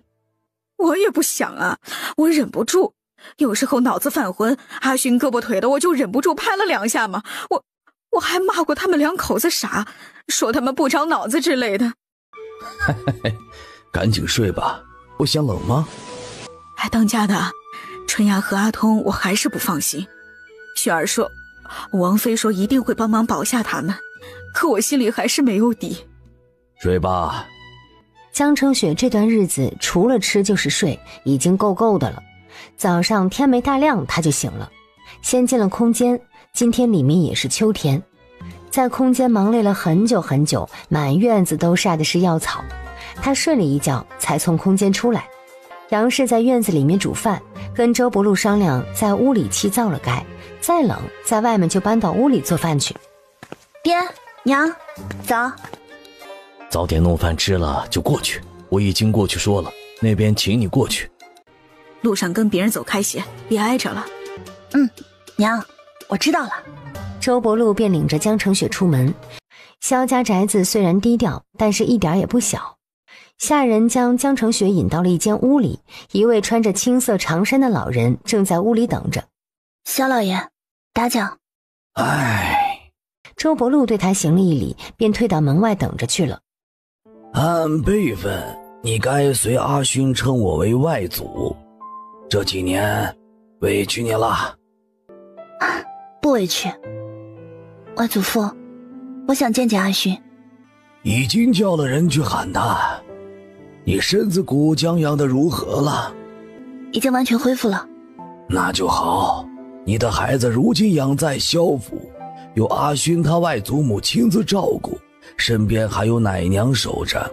我也不想啊，我忍不住，有时候脑子犯浑，阿勋胳膊腿的，我就忍不住拍了2下嘛。我还骂过他们2口子傻，说他们不长脑子之类的。嘿嘿嘿，赶紧睡吧，不嫌冷吗？哎，当家的，春雅和阿通我还是不放心。雪儿说，王妃说一定会帮忙保下他们，可我心里还是没有底。睡吧。江承雪这段日子除了吃就是睡，已经够的了。早上天没大亮他就醒了，先进了空间，今天里面也是秋天，在空间忙累了很久，满院子都晒的是药草。他睡了一觉才从空间出来。杨氏在院子里面煮饭，跟周伯禄商量在屋里砌灶了盖，再冷在外面就搬到屋里做饭去。爹娘早。早点弄饭吃了就过去，我已经过去说了，那边请你过去。路上跟别人走开些，别挨着了。娘，我知道了。周伯禄便领着江承雪出门。萧家宅子虽然低调，但是一点也不小。下人将江承雪引到了一间屋里，一位穿着青色长衫的老人正在屋里等着。萧老爷，打搅。哎，周伯禄对他行了一礼，便退到门外等着去了。按辈分，你该随阿勋称我为外祖，这几年委屈你了。不委屈。外祖父，我想见见阿勋。已经叫了人去喊他。你身子骨将养得如何了？已经完全恢复了。那就好，你的孩子如今养在萧府，有阿勋他外祖母亲自照顾，身边还有奶娘守着。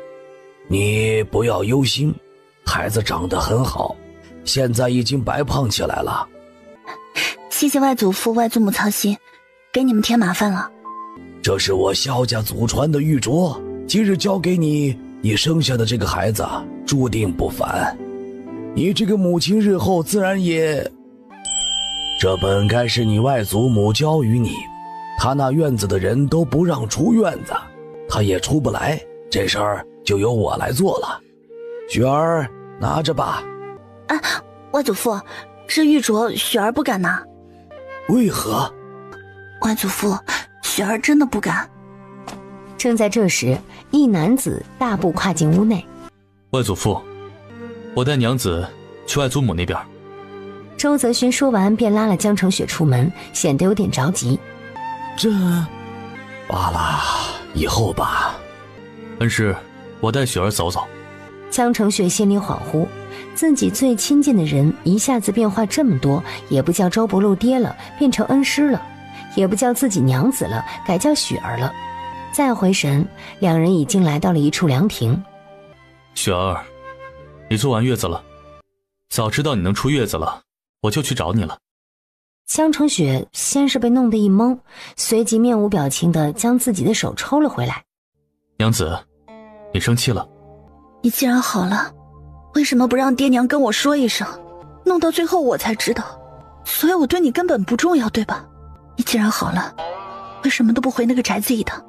你不要忧心，孩子长得很好，现在已经白胖起来了。谢谢外祖父外祖母操心，给你们添麻烦了。这是我萧家祖传的玉镯，今日交给你，你生下的这个孩子注定不凡，你这个母亲日后自然也……这本该是你外祖母交予你，他那院子的人都不让出院子，他也出不来，这事儿就由我来做了。雪儿，拿着吧。外祖父，这玉镯雪儿不敢拿。为何？外祖父，雪儿真的不敢。正在这时，一男子大步跨进屋内。外祖父，我带娘子去外祖母那边。周泽勋说完便拉了江承雪出门，显得有点着急。这罢了，以后吧。恩师，我带雪儿走走。江澄雪心里恍惚，自己最亲近的人一下子变化这么多，也不叫周伯禄爹了，变成恩师了，也不叫自己娘子了，改叫雪儿了。再回神，两人已经来到了一处凉亭。雪儿，你坐完月子了？早知道你能出月子了，我就去找你了。江澄雪先是被弄得一懵，随即面无表情地将自己的手抽了回来。娘子，你生气了？你既然好了，为什么不让爹娘跟我说一声？弄到最后我才知道，所以我对你根本不重要，对吧？你既然好了，为什么都不回那个宅子一趟？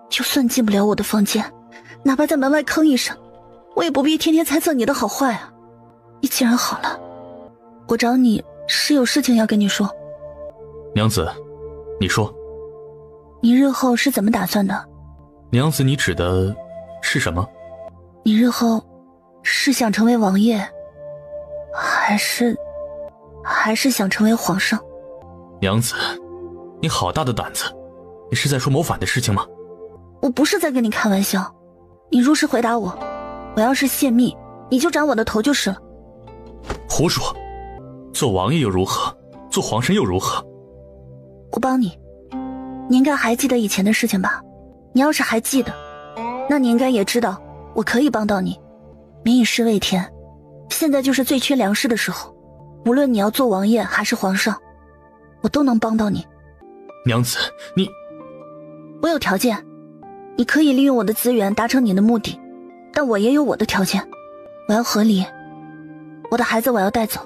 就算进不了我的房间，哪怕在门外吭一声，我也不必天天猜测你的好坏啊。你既然好了，我找你是有事情要跟你说。娘子，你说。你日后是怎么打算的？娘子，你指的是什么？你日后是想成为王爷，还是想成为皇上？娘子，你好大的胆子，你是在说谋反的事情吗？我不是在跟你开玩笑，你如实回答我，我要是泄密，你就斩我的头就是了。胡说，做王爷又如何，做皇上又如何？我帮你，你应该还记得以前的事情吧？你要是还记得，那你应该也知道我可以帮到你。民以食为天，现在就是最缺粮食的时候，无论你要做王爷还是皇上，我都能帮到你。娘子，你……我有条件，你可以利用我的资源达成你的目的，但我也有我的条件，我要和离，我的孩子我要带走。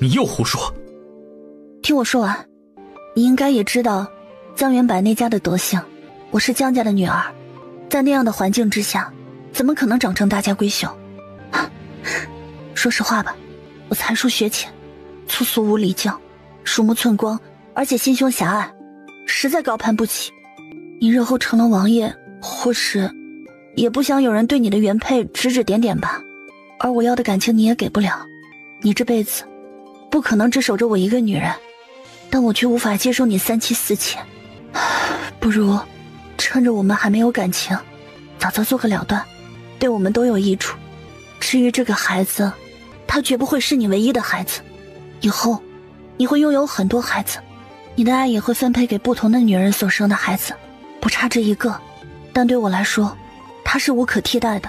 你又胡说！听我说完，你应该也知道江元柏那家的德行，我是江家的女儿，在那样的环境之下，怎么可能长成大家闺秀？说实话吧，我才疏学浅，粗俗无礼教，鼠目寸光，而且心胸狭隘，实在高攀不起。你日后成了王爷，或是也不想有人对你的原配指指点点吧？而我要的感情你也给不了，你这辈子不可能只守着我一个女人，但我却无法接受你3妻4妾。不如趁着我们还没有感情，早早做个了断，对我们都有益处。至于这个孩子，他绝不会是你唯一的孩子，以后你会拥有很多孩子，你的爱也会分配给不同的女人所生的孩子，不差这一个。但对我来说，他是无可替代的，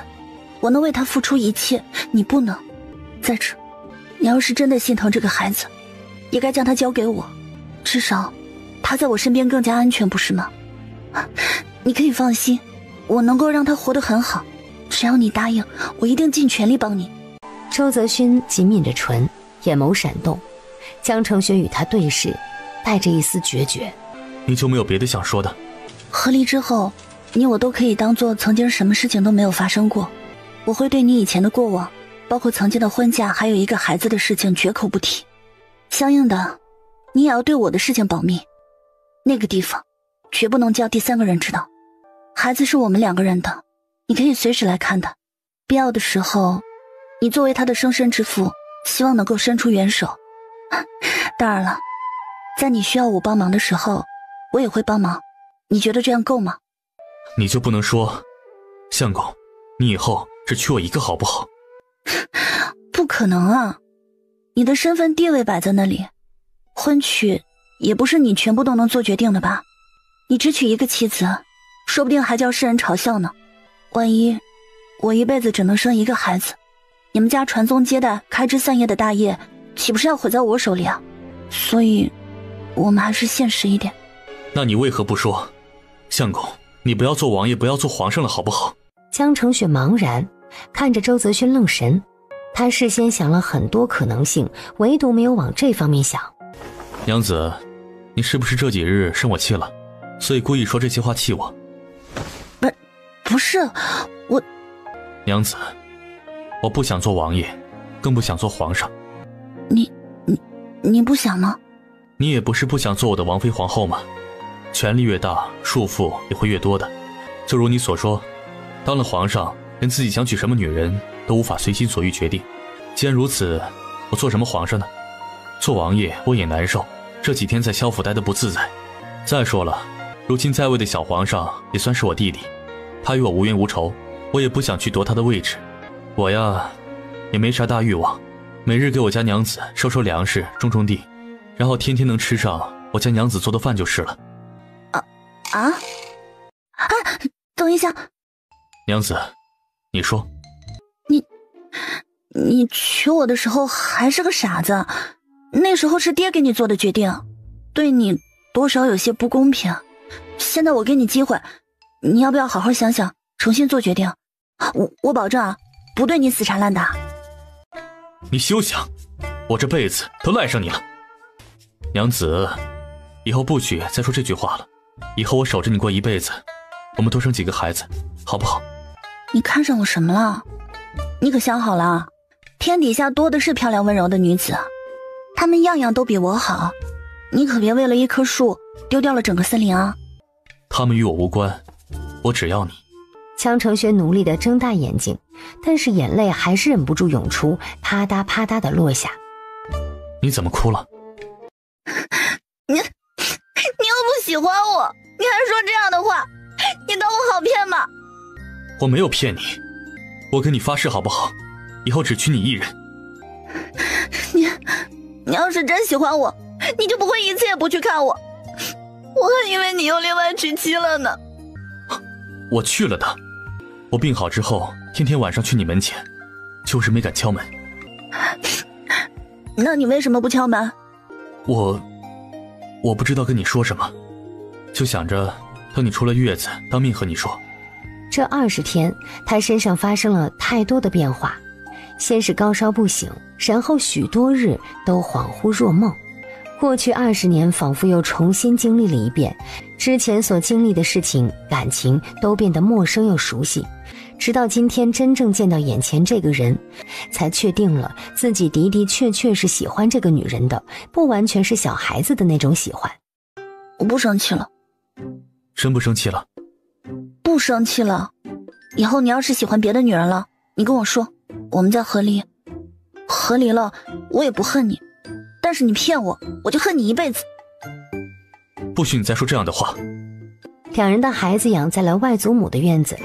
我能为他付出一切，你不能。再者，你要是真的心疼这个孩子，也该将他交给我，至少他在我身边更加安全，不是吗？你可以放心，我能够让他活得很好，只要你答应，我一定尽全力帮你。周泽勋紧抿着唇，眼眸闪动。江澄雪与他对视，带着一丝决绝。你就没有别的想说的？和离之后，你我都可以当做曾经什么事情都没有发生过。我会对你以前的过往，包括曾经的婚嫁还有一个孩子的事情绝口不提。相应的，你也要对我的事情保密，那个地方绝不能叫第3个人知道。孩子是我们2个人的，你可以随时来看的，必要的时候，你作为他的生身之父，希望能够伸出援手。当然了，在你需要我帮忙的时候，我也会帮忙。你觉得这样够吗？你就不能说，相公，你以后只娶我一个好不好？不可能啊，你的身份地位摆在那里，婚娶也不是你全部都能做决定的吧？你只娶一个妻子，说不定还叫世人嘲笑呢。万一我一辈子只能生一个孩子，你们家传宗接代开枝散叶的大业岂不是要毁在我手里啊？所以我们还是现实一点。那你为何不说，相公，你不要做王爷，不要做皇上了好不好？江澄雪茫然看着周泽勋愣神，他事先想了很多可能性，唯独没有往这方面想。娘子，你是不是这几日生我气了，所以故意说这些话气我？不是我。娘子，我不想做王爷，更不想做皇上。你不想吗？你也不是不想做我的王妃皇后吗？权力越大，束缚也会越多的。就如你所说，当了皇上，连自己想娶什么女人都无法随心所欲决定。既然如此，我做什么皇上呢？做王爷我也难受，这几天在萧府待得不自在。再说了，如今在位的小皇上也算是我弟弟，他与我无冤无仇，我也不想去夺他的位置。我呀，也没啥大欲望，每日给我家娘子收收粮食，种种地，然后天天能吃上我家娘子做的饭就是了。等一下，娘子，你说，你娶我的时候还是个傻子，那时候是爹给你做的决定，对你多少有些不公平。现在我给你机会，你要不要好好想想，重新做决定？我保证啊，不对你死缠烂打。你休想，我这辈子都赖上你了。娘子，以后不许再说这句话了，以后我守着你过一辈子，我们多生几个孩子，好不好？你看上我什么了？你可想好了，天底下多的是漂亮温柔的女子，她们样样都比我好，你可别为了一棵树丢掉了整个森林啊！他们与我无关，我只要你。江承轩努力地睁大眼睛，但是眼泪还是忍不住涌出，啪嗒啪嗒地落下。你怎么哭了？你又不喜欢我，你还说这样的话，你当我好骗吗？我没有骗你，我跟你发誓好不好？以后只娶你一人。你要是真喜欢我，你就不会一次也不去看我。我还以为你又另外娶妻了呢。我去了的，我病好之后，天天晚上去你门前，就是没敢敲门。那你为什么不敲门？我不知道跟你说什么，就想着等你出了月子，当面和你说。这20天，他身上发生了太多的变化，先是高烧不醒，然后许多日都恍惚若梦。过去20年仿佛又重新经历了一遍，之前所经历的事情、感情都变得陌生又熟悉。直到今天真正见到眼前这个人，才确定了自己的的确确是喜欢这个女人的，不完全是小孩子的那种喜欢。我不生气了。真不生气了？不生气了。以后你要是喜欢别的女人了，你跟我说，我们再和离。和离了，我也不恨你。但是你骗我，我就恨你一辈子。不许你再说这样的话。两人的孩子养在了外祖母的院子，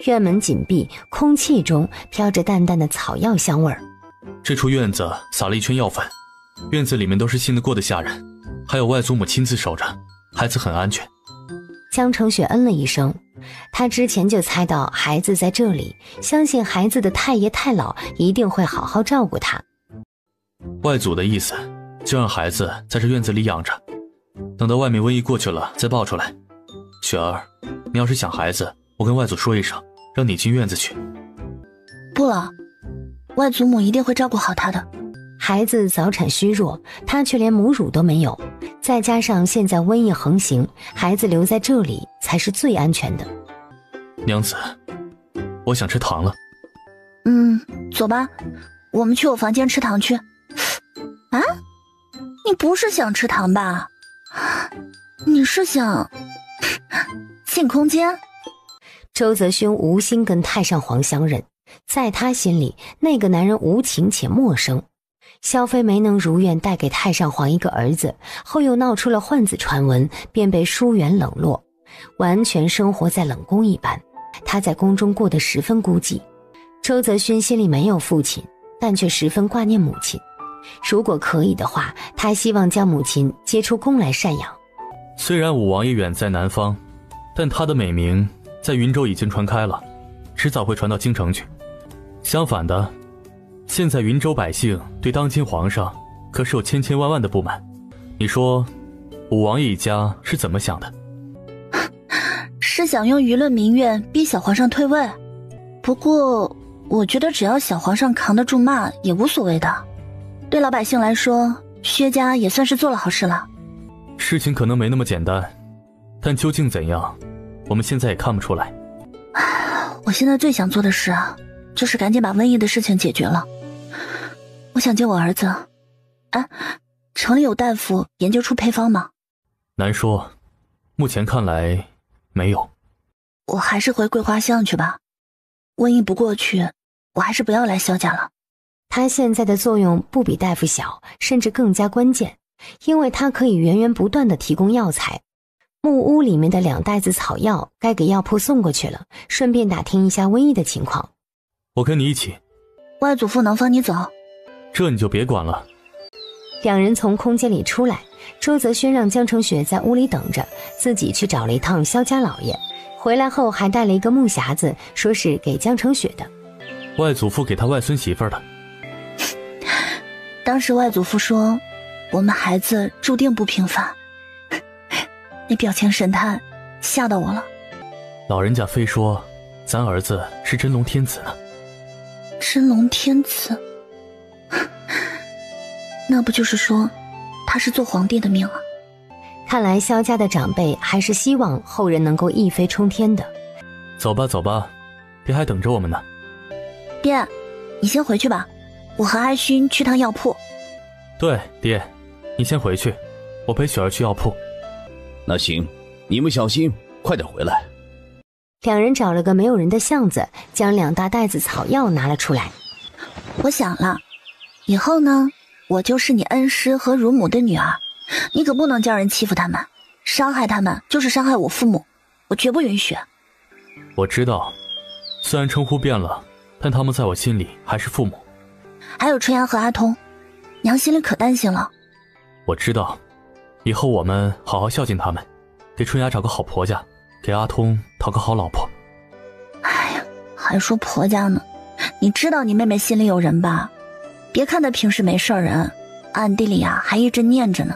院门紧闭，空气中飘着淡淡的草药香味儿。这处院子撒了一圈药粉，院子里面都是信得过的下人，还有外祖母亲自守着，孩子很安全。江承雪嗯了一声，他之前就猜到孩子在这里，相信孩子的太爷太姥一定会好好照顾他。外祖的意思就让孩子在这院子里养着，等到外面瘟疫过去了再抱出来。雪儿，你要是想孩子，我跟外祖说一声，让你进院子去。不了，外祖母一定会照顾好他的。孩子早产虚弱，他却连母乳都没有，再加上现在瘟疫横行，孩子留在这里才是最安全的。娘子，我想吃糖了。走吧，我们去我房间吃糖去。啊？你不是想吃糖吧？你是想进空间？周泽勋无心跟太上皇相认，在他心里，那个男人无情且陌生。萧妃没能如愿带给太上皇一个儿子，后又闹出了换子传闻，便被疏远冷落，完全生活在冷宫一般。他在宫中过得十分孤寂。周泽勋心里没有父亲，但却十分挂念母亲。如果可以的话，他希望将母亲接出宫来赡养。虽然武王爷远在南方，但他的美名在云州已经传开了，迟早会传到京城去。相反的，现在云州百姓对当今皇上可是有千千万万的不满。你说武王爷一家是怎么想的？是想用舆论民怨逼小皇上退位。不过我觉得只要小皇上扛得住骂也无所谓的。对老百姓来说，薛家也算是做了好事了。事情可能没那么简单，但究竟怎样，我们现在也看不出来。我现在最想做的事啊，就是赶紧把瘟疫的事情解决了。我想接我儿子。城里有大夫研究出配方吗？难说，目前看来没有。我还是回桂花巷去吧。瘟疫不过去，我还是不要来萧家了。他现在的作用不比大夫小，甚至更加关键，因为他可以源源不断地提供药材。木屋里面的2袋子草药该给药铺送过去了，顺便打听一下瘟疫的情况。我跟你一起。外祖父能放你走？这你就别管了。2人从空间里出来，周泽轩让江成雪在屋里等着，自己去找了一趟萧家老爷，回来后还带了一个木匣子，说是给江成雪的。外祖父给他外孙媳妇儿的。当时外祖父说，我们孩子注定不平凡。你表情神态吓到我了。老人家非说咱儿子是真龙天子呢。真龙天子，那不就是说他是做皇帝的命啊？看来萧家的长辈还是希望后人能够一飞冲天的。走吧走吧，爹还等着我们呢。爹，你先回去吧，我和阿勋去趟药铺。对，爹，你先回去，我陪雪儿去药铺。那行，你们小心，快点回来。2人找了个没有人的巷子，将2大袋子草药拿了出来。我想了，以后呢，我就是你恩师和乳母的女儿，你可不能叫人欺负他们，伤害他们就是伤害我父母，我绝不允许。我知道，虽然称呼变了，但他们在我心里还是父母。还有春阳和阿通，娘心里可担心了。我知道，以后我们好好孝敬他们，给春芽找个好婆家，给阿通讨个好老婆。哎呀，还说婆家呢，你知道你妹妹心里有人吧？别看她平时没事人，暗地里还一直念着呢。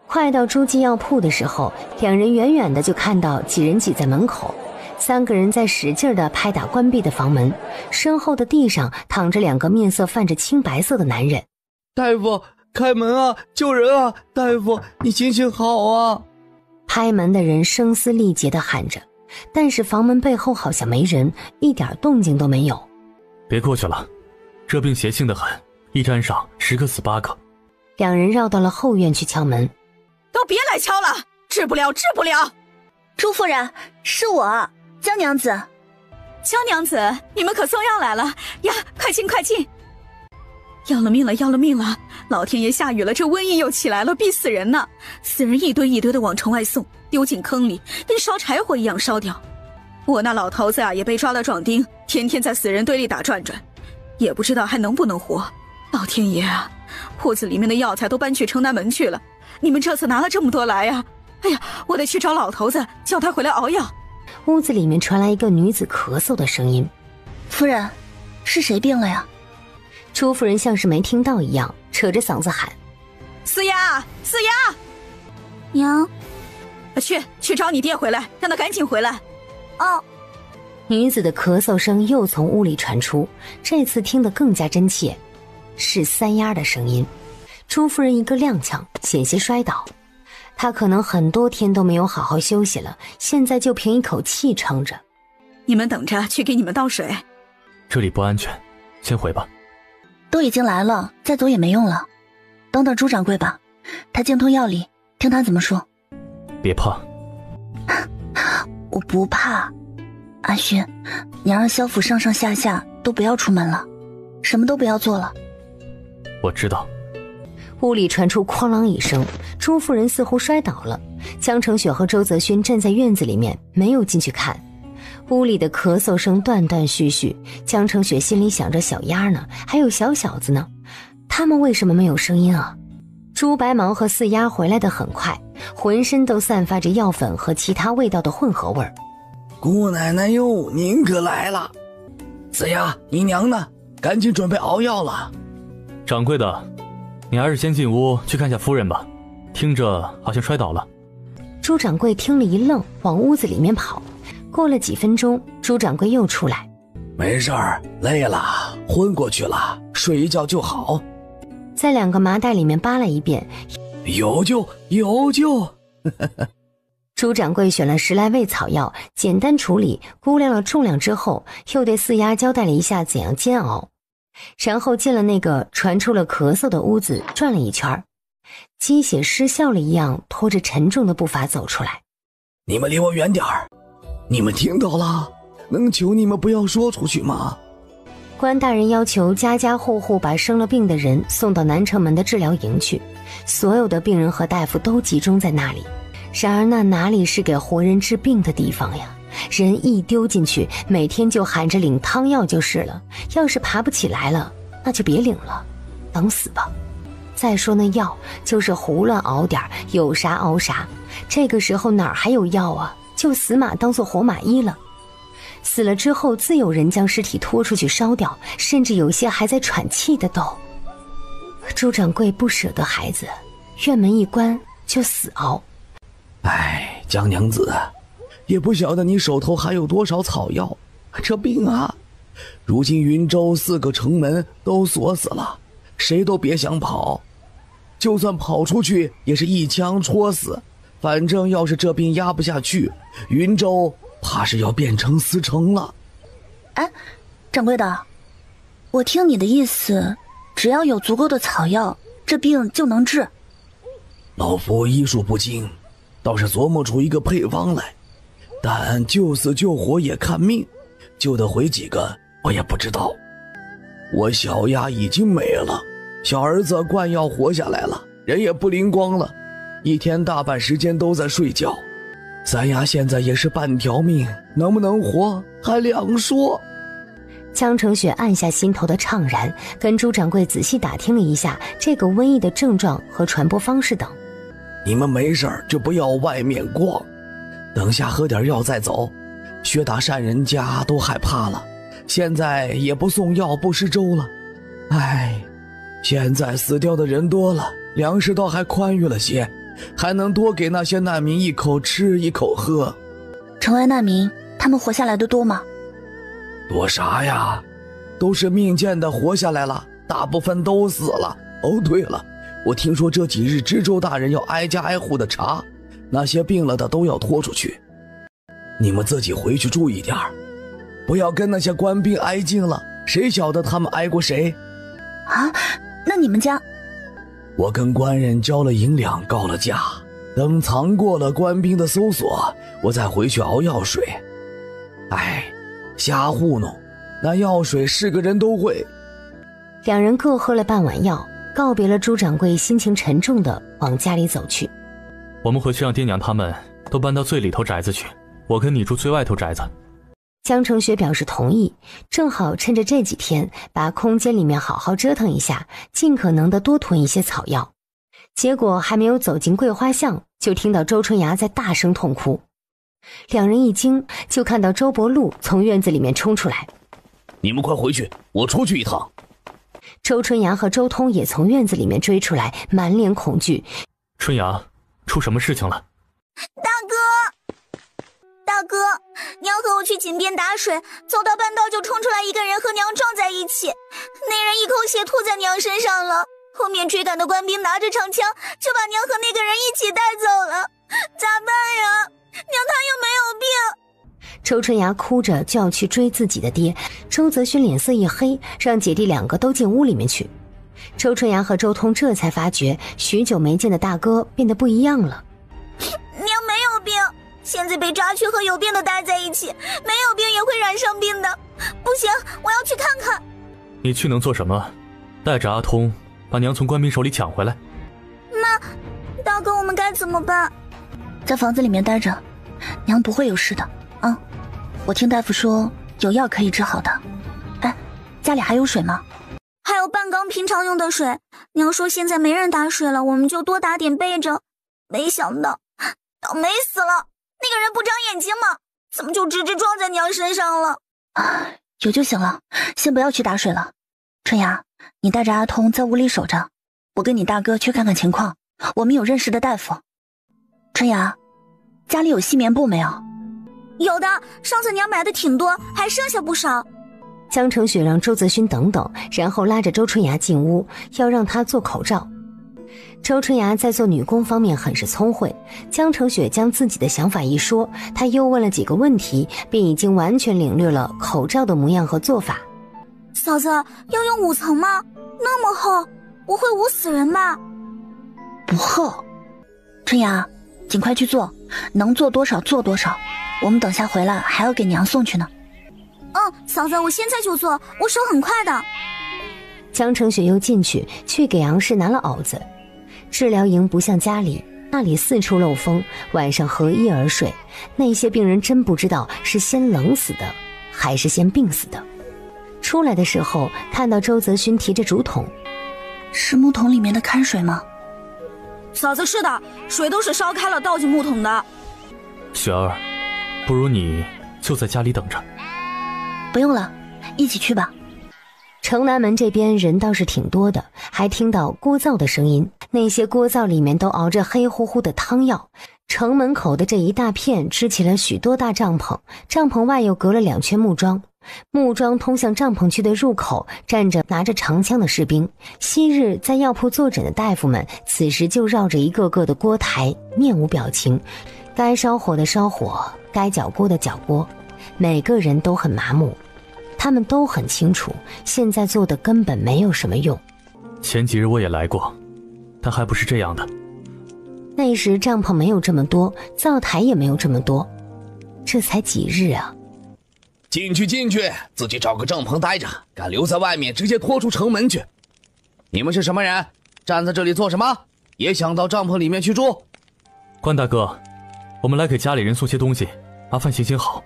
快到诸暨药铺的时候，2人远远的就看到几人挤在门口，3个人在使劲的拍打关闭的房门，身后的地上躺着2个面色泛着青白色的男人。大夫，开门啊，救人啊，大夫，你行行好啊。拍门的人声嘶力竭地喊着，但是房门背后好像没人，一点动静都没有。别过去了，这病邪性得很，一沾上10个死8个。2人绕到了后院去敲门。都别来敲了，治不了，治不了。朱夫人，是我，江娘子。江娘子，你们可送药来了呀！快进快进！要了命了，要了命了！老天爷下雨了，这瘟疫又起来了，逼死人呢！死人一堆一堆的往城外送，丢进坑里，跟烧柴火一样烧掉。我那老头子也被抓了壮丁，天天在死人堆里打转转，也不知道还能不能活。老天爷啊，屋子里面的药材都搬去城南门去了，你们这次拿了这么多来呀？哎呀，我得去找老头子，叫他回来熬药。屋子里面传来一个女子咳嗽的声音。夫人，是谁病了呀？朱夫人像是没听到一样，扯着嗓子喊：四丫，四丫！娘，去找你爹回来，让他赶紧回来。哦。女子的咳嗽声又从屋里传出，这次听得更加真切，是三丫的声音。朱夫人一个踉跄，险些摔倒。她可能很多天都没有好好休息了，现在就凭一口气撑着。你们等着，去给你们倒水。这里不安全，先回吧。都已经来了，再走也没用了。等等朱掌柜吧，他精通药理，听他怎么说。别怕。我不怕。阿勋，你让萧府上上下下都不要出门了，什么都不要做了。我知道。屋里传出哐啷一声，朱夫人似乎摔倒了。江成雪和周泽勋站在院子里面，没有进去看。屋里的咳嗽声断断续续，江成雪心里想着小丫呢，还有小小子呢，他们为什么没有声音啊？朱白毛和四丫回来的很快，浑身都散发着药粉和其他味道的混合味儿。姑奶奶哟，您可来了。四丫，你娘呢？赶紧准备熬药了。掌柜的，你还是先进屋去看下夫人吧，听着好像摔倒了。朱掌柜听了一愣，往屋子里面跑。过了几分钟，朱掌柜又出来。没事儿，累了，昏过去了，睡一觉就好。在2个麻袋里面扒了一遍，有救有救。朱掌柜选了10来味草药，简单处理，估量了重量之后，又对四丫交代了一下怎样煎熬，然后进了那个传出了咳嗽的屋子，转了一圈，鸡血失效了一样，拖着沉重的步伐走出来。你们离我远点儿，你们听到了？能求你们不要说出去吗？关大人要求家家户户把生了病的人送到南城门的治疗营去，所有的病人和大夫都集中在那里。然而那哪里是给活人治病的地方呀？人一丢进去，每天就喊着领汤药就是了，要是爬不起来了，那就别领了，等死吧。再说那药就是胡乱熬点，有啥熬啥，这个时候哪儿还有药啊？就死马当做活马医了。死了之后自有人将尸体拖出去烧掉，甚至有些还在喘气的都。周掌柜不舍得孩子，院门一关就死熬。哎，江娘子，也不晓得你手头还有多少草药，这病啊，如今云州4个城门都锁死了，谁都别想跑，就算跑出去也是一枪戳死，反正要是这病压不下去，云州怕是要变成死城了。哎，掌柜的，我听你的意思，只要有足够的草药，这病就能治。老夫医术不精，倒是琢磨出一个配方来，但救死救活也看命，救得回几个我也不知道。我小丫已经没了，小儿子灌药活下来了，人也不灵光了，一天大半时间都在睡觉。三丫现在也是半条命，能不能活还两说。江成雪按下心头的怅然，跟朱掌柜仔细打听了一下这个瘟疫的症状和传播方式等。你们没事就不要外面逛，等下喝点药再走。薛大善人家都害怕了，现在也不送药不施粥了。哎，现在死掉的人多了，粮食倒还宽裕了些，还能多给那些难民一口吃一口喝。城外难民他们活下来的多吗？多啥呀，都是命贱的活下来了，大部分都死了。哦对了，我听说这几日知州大人要挨家挨户的查，那些病了的都要拖出去。你们自己回去注意点，不要跟那些官兵挨近了，谁晓得他们挨过谁啊？那你们家？我跟官人交了银两，告了假，等藏过了官兵的搜索，我再回去熬药水。哎，瞎糊弄，那药水是个人都会。两人各喝了半碗药，告别了朱掌柜，心情沉重地往家里走去。我们回去让爹娘他们都搬到最里头宅子去，我跟你住最外头宅子。江成雪表示同意，正好趁着这几天把空间里面好好折腾一下，尽可能的多囤一些草药。结果还没有走进桂花巷，就听到周春芽在大声痛哭。两人一惊，就看到周伯禄从院子里面冲出来。你们快回去，我出去一趟。周春芽和周通也从院子里面追出来，满脸恐惧。春芽，出什么事情了？大哥，娘和我去井边打水，走到半道就冲出来一个人和娘撞在一起，那人一口血吐在娘身上了，后面追赶的官兵拿着长枪就把娘和那个人一起带走了，咋办呀？娘她又没有病。周春芽哭着就要去追自己的爹，周泽勋脸色一黑，让姐弟两个都进屋里面去。周春芽和周通这才发觉许久没见的大哥变得不一样了。娘没有病，现在被抓去和有病的待在一起，没有病也会染上病的。不行，我要去看看。你去能做什么？带着阿通把娘从官兵手里抢回来。那大哥我们该怎么办？在房子里面待着，娘不会有事的啊。我听大夫说有药可以治好的。哎，家里还有水吗？还有半缸平常用的水，娘说现在没人打水了，我们就多打点备着。没想到倒霉死了，那个人不长眼睛吗？怎么就直直撞在娘身上了？有就行了，先不要去打水了。春芽，你带着阿通在屋里守着，我跟你大哥去看看情况，我们有认识的大夫。春芽，家里有细棉布没有？有的，上次娘买的挺多，还剩下不少。江成雪让周泽勋等等，然后拉着周春芽进屋，要让她做口罩。周春芽在做女工方面很是聪慧，江成雪将自己的想法一说，她又问了几个问题，便已经完全领略了口罩的模样和做法。嫂子，要用5层吗？那么厚，不会捂死人吧？不厚。春芽，尽快去做，能做多少做多少，我们等下回来还要给娘送去呢。嫂子，我现在就做，我手很快的。江成雪又进去给杨氏拿了袄子。治疗营不像家里，那里四处漏风，晚上合衣而睡。那些病人真不知道是先冷死的，还是先病死的。出来的时候，看到周泽勋提着竹筒，是木桶里面的开水吗？嫂子，是的，水都是烧开了倒进木桶的。雪儿，不如你就在家里等着。不用了，一起去吧。城南门这边人倒是挺多的，还听到锅灶的声音，那些锅灶里面都熬着黑乎乎的汤药。城门口的这一大片支起了许多大帐篷，帐篷外又隔了2圈木桩。木桩通向帐篷区的入口站着拿着长枪的士兵，昔日在药铺坐诊的大夫们此时就绕着一个个的锅台，面无表情，该烧火的烧火，该搅锅的搅锅，每个人都很麻木。他们都很清楚，现在做的根本没有什么用。前几日我也来过，但还不是这样的。那时帐篷没有这么多，灶台也没有这么多，这才几日啊！进去，自己找个帐篷待着，敢留在外面直接拖出城门去。你们是什么人？站在这里做什么？也想到帐篷里面去住？关大哥，我们来给家里人送些东西，麻烦行好。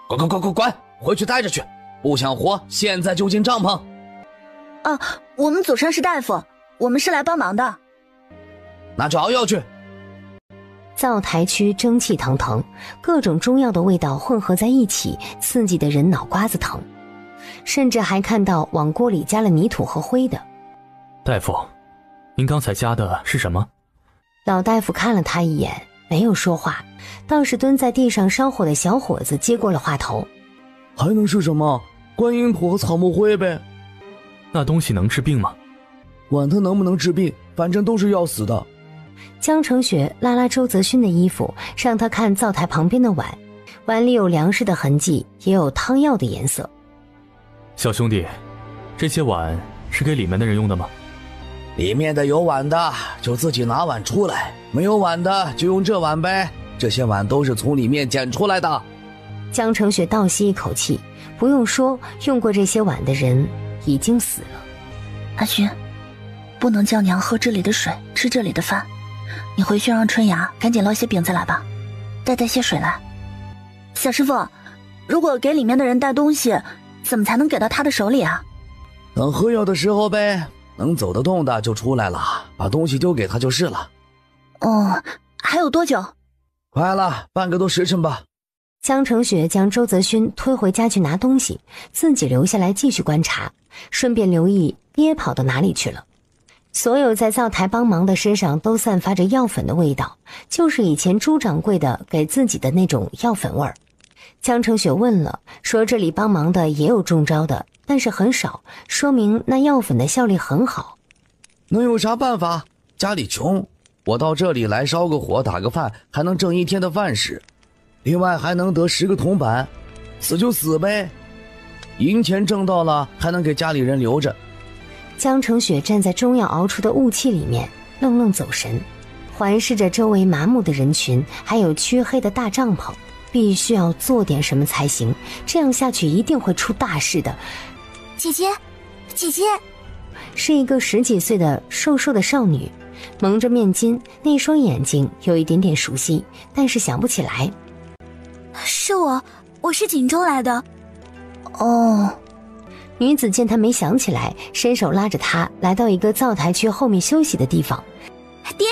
滚，回去待着去。不想活，现在就进帐篷。啊，我们祖上是大夫，我们是来帮忙的。那就熬药去。灶台区蒸汽腾腾，各种中药的味道混合在一起，刺激的人脑瓜子疼。甚至还看到往锅里加了泥土和灰的。大夫，您刚才加的是什么？老大夫看了他一眼，没有说话，倒是蹲在地上烧火的小伙子接过了话头。还能是什么？观音土和草木灰呗。那东西能治病吗？管它能不能治病，反正都是要死的。江成雪拉拉周泽勋的衣服，让他看灶台旁边的碗，碗里有粮食的痕迹，也有汤药的颜色。小兄弟，这些碗是给里面的人用的吗？里面的有碗的就自己拿碗出来，没有碗的就用这碗呗，这些碗都是从里面捡出来的。江成雪倒吸一口气，不用说，用过这些碗的人已经死了。阿勋，不能叫娘喝这里的水，吃这里的饭。你回去让春芽赶紧捞些饼子来吧，带些水来。小师傅，如果给里面的人带东西，怎么才能给到他的手里啊？等喝药的时候呗，能走得动的就出来了，把东西丢给他就是了。哦，还有多久？快了，半个多时辰吧。江成雪将周泽勋推回家去拿东西，自己留下来继续观察，顺便留意爹跑到哪里去了。所有在灶台帮忙的身上都散发着药粉的味道，就是以前朱掌柜的给自己的那种药粉味儿。江成雪问了，说这里帮忙的也有中招的，但是很少，说明那药粉的效力很好。能有啥办法？家里穷，我到这里来烧个火打个饭，还能挣1天的饭食，另外还能得10个铜板，死就死呗，银钱挣到了还能给家里人留着。江成雪站在中药熬出的雾气里面，愣愣走神，环视着周围麻木的人群，还有黢黑的大帐篷，必须要做点什么才行，这样下去一定会出大事的。姐姐，是一个10几岁的瘦瘦的少女，蒙着面巾，那双眼睛有一点点熟悉，但是想不起来。是我是锦州来的。哦。女子见他没想起来，伸手拉着他来到一个灶台区后面休息的地方。爹，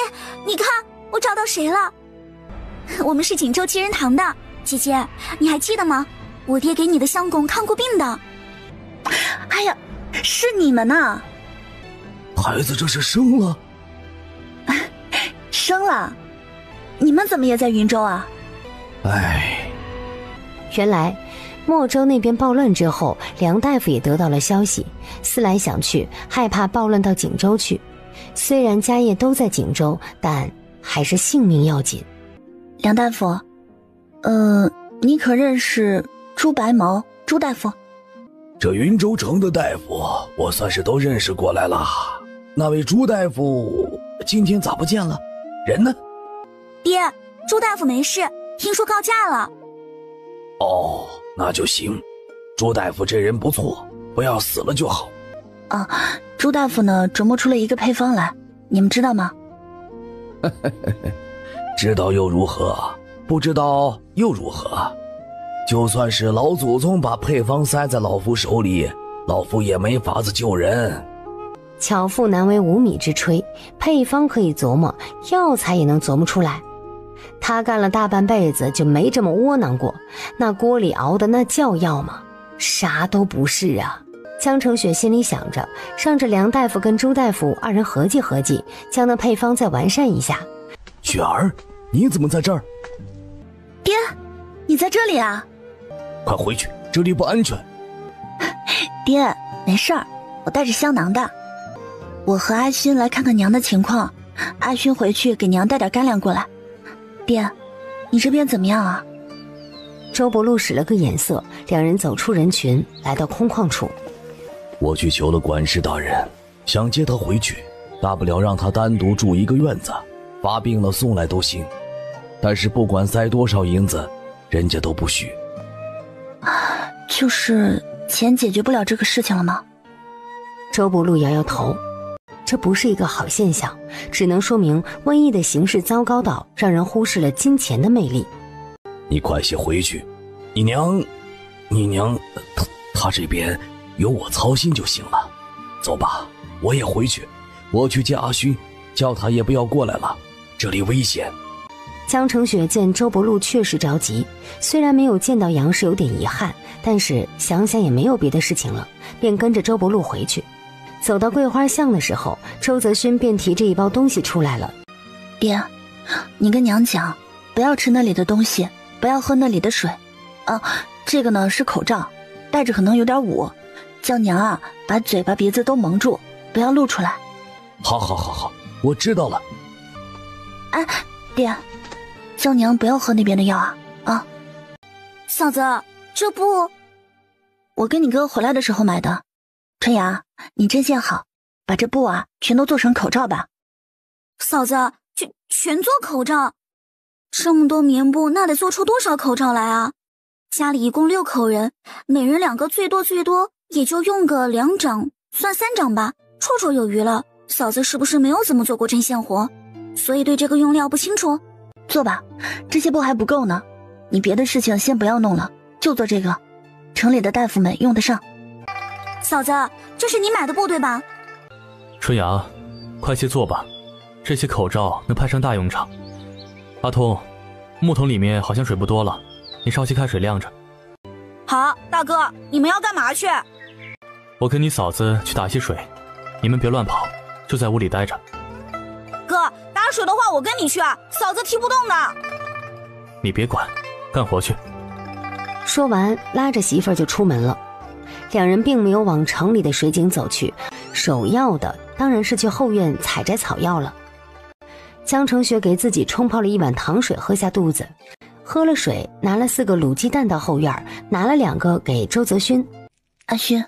你看我找到谁了？我们是锦州7人堂的。姐姐，你还记得吗？我爹给你的相公看过病的。哎呀，是你们呐！孩子这是生了？生了？你们怎么也在云州啊？哎，原来莫州那边暴乱之后，梁大夫也得到了消息，思来想去，害怕暴乱到锦州去。虽然家业都在锦州，但还是性命要紧。梁大夫，你可认识朱白毛朱大夫？这云州城的大夫我算是都认识过来了。那位朱大夫今天咋不见了？人呢？爹，朱大夫没事，听说告假了。哦，那就行。朱大夫这人不错，不要死了就好。啊，朱大夫呢琢磨出了一个配方来，你们知道吗？知道又如何？不知道又如何？就算是老祖宗把配方塞在老夫手里，老夫也没法子救人。巧妇难为无米之炊，配方可以琢磨，药材也能琢磨出来。他干了大半辈子就没这么窝囊过，那锅里熬的那叫药吗？啥都不是啊。江澄雪心里想着，让这梁大夫跟周大夫二人合计合计，将那配方再完善一下。雪儿，你怎么在这儿？爹，你在这里啊？快回去，这里不安全。爹，没事儿，我带着香囊的。我和阿勋来看看娘的情况，阿勋回去给娘带点干粮过来。爹，你这边怎么样啊？周伯禄使了个眼色，两人走出人群，来到空旷处。我去求了管事大人，想接他回去，大不了让他单独住一个院子，发病了送来都行。但是不管塞多少银子，人家都不许。就是钱解决不了这个事情了吗？周伯禄摇摇头，这不是一个好现象，只能说明瘟疫的形势糟糕到让人忽视了金钱的魅力。你快些回去，你娘她这边有我操心就行了。走吧，我也回去，我去见阿勋，叫他也不要过来了，这里危险。江澄雪见周伯禄确实着急，虽然没有见到杨氏有点遗憾，但是想想也没有别的事情了，便跟着周伯禄回去。走到桂花巷的时候，周泽勋便提着一包东西出来了。爹，你跟娘讲，不要吃那里的东西，不要喝那里的水。这个呢是口罩，戴着可能有点捂，叫娘啊把嘴巴鼻子都蒙住，不要露出来。好，我知道了。哎，爹，叫娘不要喝那边的药啊。嫂子，这不，我跟你哥回来的时候买的。春芽，你针线好，把这布全都做成口罩吧。嫂子，全做口罩？这么多棉布，那得做出多少口罩来啊？家里一共6口人，每人2个，最多也就用个2掌，算3掌吧，绰绰有余了。嫂子是不是没有怎么做过针线活，所以对这个用料不清楚？做吧，这些布还不够呢。你别的事情先不要弄了，就做这个，城里的大夫们用得上。嫂子，这是你买的布对吧？春芽，快些做吧，这些口罩能派上大用场。阿通，木桶里面好像水不多了，你烧些开水晾着。好，大哥，你们要干嘛去？我跟你嫂子去打些水，你们别乱跑，就在屋里待着。哥，打水的话我跟你去啊，嫂子提不动的。你别管，干活去。说完拉着媳妇儿就出门了。两人并没有往城里的水井走去，首要的当然是去后院采摘草药了。江澄雪给自己冲泡了一碗糖水喝下肚子，喝了水，拿了4个卤鸡蛋到后院，拿了2个给周泽勋。阿勋，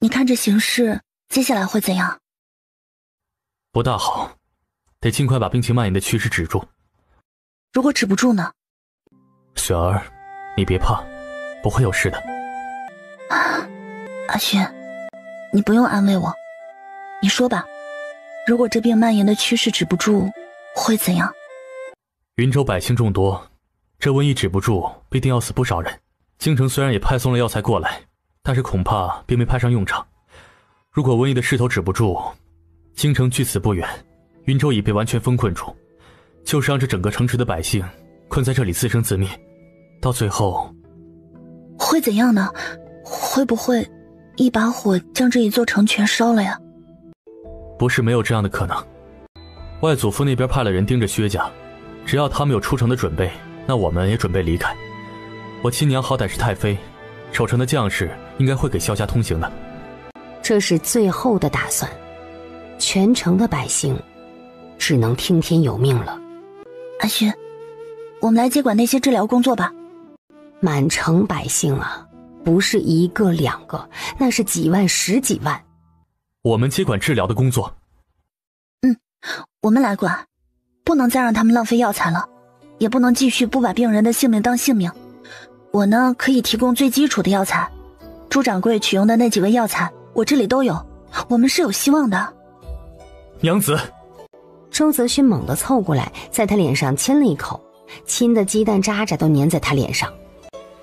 你看这形势接下来会怎样？不大好，得尽快把病情蔓延的趋势止住。如果止不住呢？雪儿，你别怕，不会有事的。阿勋，你不用安慰我，你说吧，如果这病蔓延的趋势止不住，会怎样？云州百姓众多，这瘟疫止不住，必定要死不少人。京城虽然也派送了药材过来，但是恐怕并没派上用场。如果瘟疫的势头止不住，京城距此不远，云州已被完全封困住，就是让这整个城池的百姓困在这里自生自灭，到最后会怎样呢？会不会一把火将这一座城全烧了呀？不是没有这样的可能。外祖父那边派了人盯着薛家，只要他们有出城的准备，那我们也准备离开。我亲娘好歹是太妃，守城的将士应该会给萧家通行的。这是最后的打算，全城的百姓只能听天由命了。阿勋，我们来接管那些治疗工作吧。满城百姓啊，不是1个2个，那是几万10几万。我们接管治疗的工作。我们来管，不能再让他们浪费药材了，也不能继续不把病人的性命当性命。我呢，可以提供最基础的药材，朱掌柜取用的那几味药材我这里都有，我们是有希望的。娘子，周泽勋猛地凑过来，在他脸上亲了一口，亲的鸡蛋渣渣都粘在他脸上。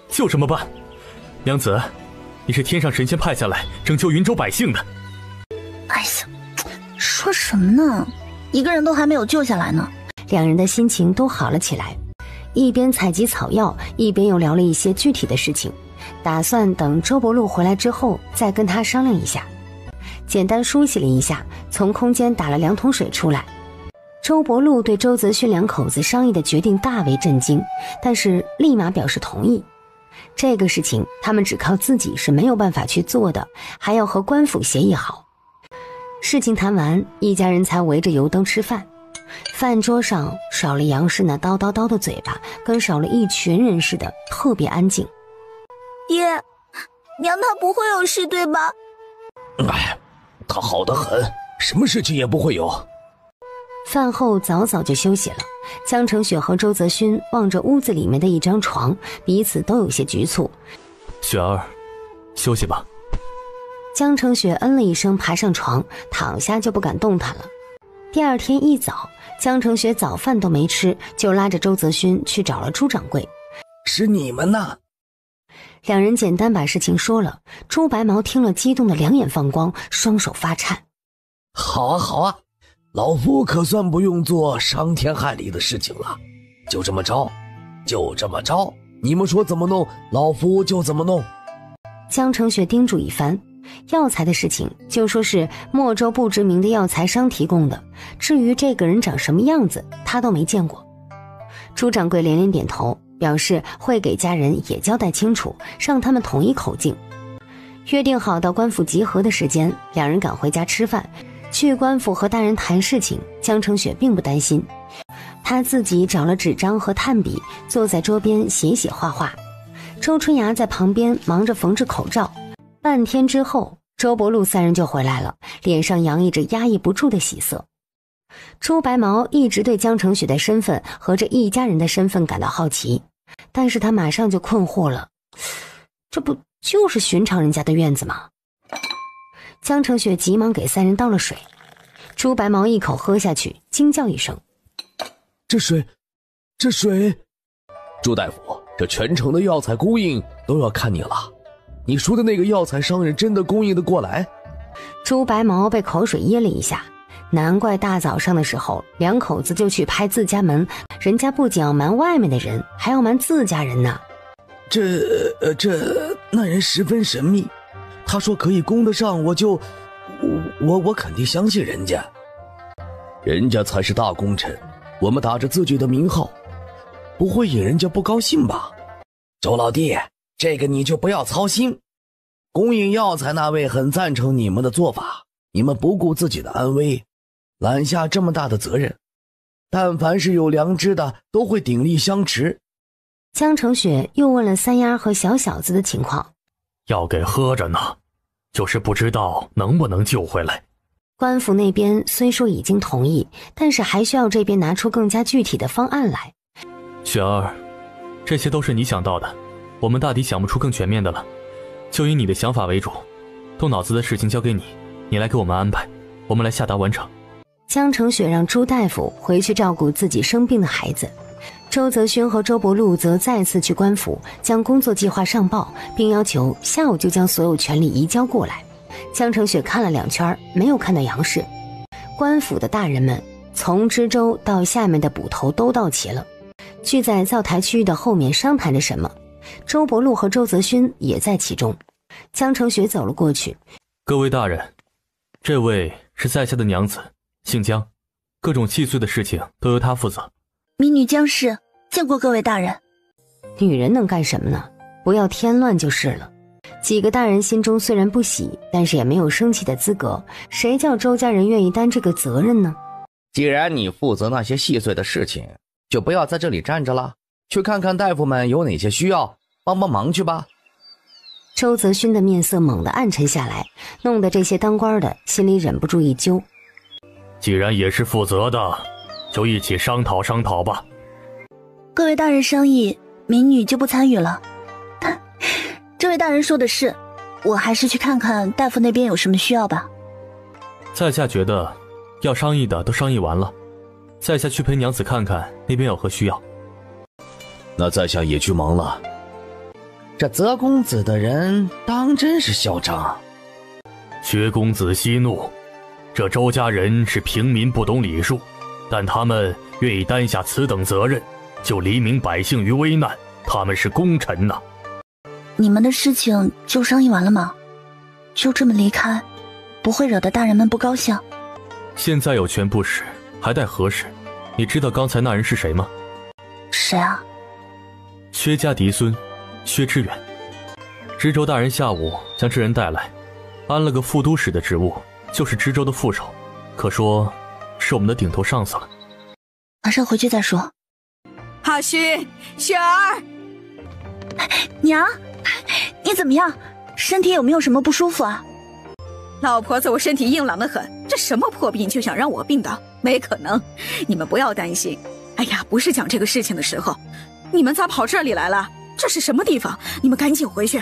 就这么办，娘子，你是天上神仙派下来拯救云州百姓的。哎呀，说什么呢？一个人都还没有救下来呢。两人的心情都好了起来，一边采集草药，一边又聊了一些具体的事情，打算等周伯禄回来之后再跟他商量一下。简单梳洗了一下，从空间打了2桶水出来。周伯禄对周泽勋两口子商议的决定大为震惊，但是立马表示同意。这个事情他们只靠自己是没有办法去做的，还要和官府协议好。事情谈完，一家人才围着油灯吃饭。饭桌上少了杨氏那叨叨叨的嘴巴，跟少了一群人似的，特别安静。爹，娘她不会有事对吧？哎，他好得很，什么事情也不会有。饭后早早就休息了，江澄雪和周泽勋望着屋子里面的一张床，彼此都有些局促。雪儿，休息吧。江澄雪嗯了一声，爬上床，躺下就不敢动弹了。第二天一早，江澄雪早饭都没吃，就拉着周泽勋去找了朱掌柜。是你们呐？两人简单把事情说了，朱白毛听了激动的两眼放光，双手发颤。好啊好啊，老夫可算不用做伤天害理的事情了。就这么着，你们说怎么弄，老夫就怎么弄。江澄雪叮嘱一番，药材的事情就说是莫州不知名的药材商提供的，至于这个人长什么样子，他都没见过。朱掌柜连连点头，表示会给家人也交代清楚，让他们统一口径。约定好到官府集合的时间，两人赶回家吃饭。去官府和大人谈事情，江澄雪并不担心，她自己找了纸张和炭笔，坐在桌边写写画画。周春芽在旁边忙着缝制口罩。半天之后，周伯禄三人就回来了，脸上洋溢着压抑不住的喜色。朱白毛一直对江澄雪的身份和这一家人的身份感到好奇，但是他马上就困惑了，这不就是寻常人家的院子吗？江澄雪急忙给三人倒了水，朱白毛一口喝下去，惊叫一声：这水……朱大夫，这全城的药材供应都要看你了。你说的那个药材商人真的供应得过来？朱白毛被口水噎了一下，难怪大早上的时候两口子就去拍自家门，人家不仅要瞒外面的人，还要瞒自家人呢。那人十分神秘，他说可以供得上，我肯定相信人家。人家才是大功臣，我们打着自己的名号，不会引人家不高兴吧？周老弟，这个你就不要操心。供应药材那位很赞成你们的做法，你们不顾自己的安危，揽下这么大的责任，但凡是有良知的都会鼎力相持。江澄雪又问了三丫和小小子的情况。要给喝着呢，就是不知道能不能救回来。官府那边虽说已经同意，但是还需要这边拿出更加具体的方案来。雪儿，这些都是你想到的，我们大抵想不出更全面的了，就以你的想法为主，动脑子的事情交给你，你来给我们安排，我们来下达完成。江澄雪让朱大夫回去照顾自己生病的孩子，周泽勋和周伯禄则再次去官府将工作计划上报，并要求下午就将所有权力移交过来。江澄雪看了2圈，没有看到杨氏。官府的大人们从知州到下面的捕头都到齐了，聚在灶台区域的后面商谈着什么。周伯禄和周泽勋也在其中。江澄雪走了过去：各位大人，这位是在下的娘子，姓江，各种细碎的事情都由她负责。民女江氏，见过各位大人。女人能干什么呢？不要添乱就是了。几个大人心中虽然不喜，但是也没有生气的资格，谁叫周家人愿意担这个责任呢？既然你负责那些细碎的事情，就不要在这里站着了，去看看大夫们有哪些需要，帮帮忙去吧。周泽勋的面色猛地暗沉下来，弄得这些当官的心里忍不住一揪。既然也是负责的，就一起商讨商讨吧。各位大人商议，民女就不参与了。这位大人说的是，我还是去看看大夫那边有什么需要吧。在下觉得要商议的都商议完了，在下去陪娘子看看那边有何需要。那在下也去忙了。这泽公子的人当真是嚣张。薛公子息怒，这周家人是平民不懂礼数，但他们愿意担下此等责任，救黎民百姓于危难，他们是功臣呐。你们的事情就商议完了吗？就这么离开，不会惹得大人们不高兴？现在有权不使，还待何时？你知道刚才那人是谁吗？谁啊？薛家嫡孙，薛知远。知州大人下午将这人带来，安了个副都使的职务，就是知州的副手，可说是我们的顶头上司了。马上回去再说。阿虚，雪儿，娘，你怎么样？身体有没有什么不舒服啊？老婆子，我身体硬朗得很，这什么破病就想让我病倒？没可能，你们不要担心。哎呀，不是讲这个事情的时候。你们咋跑这里来了？这是什么地方？你们赶紧回去。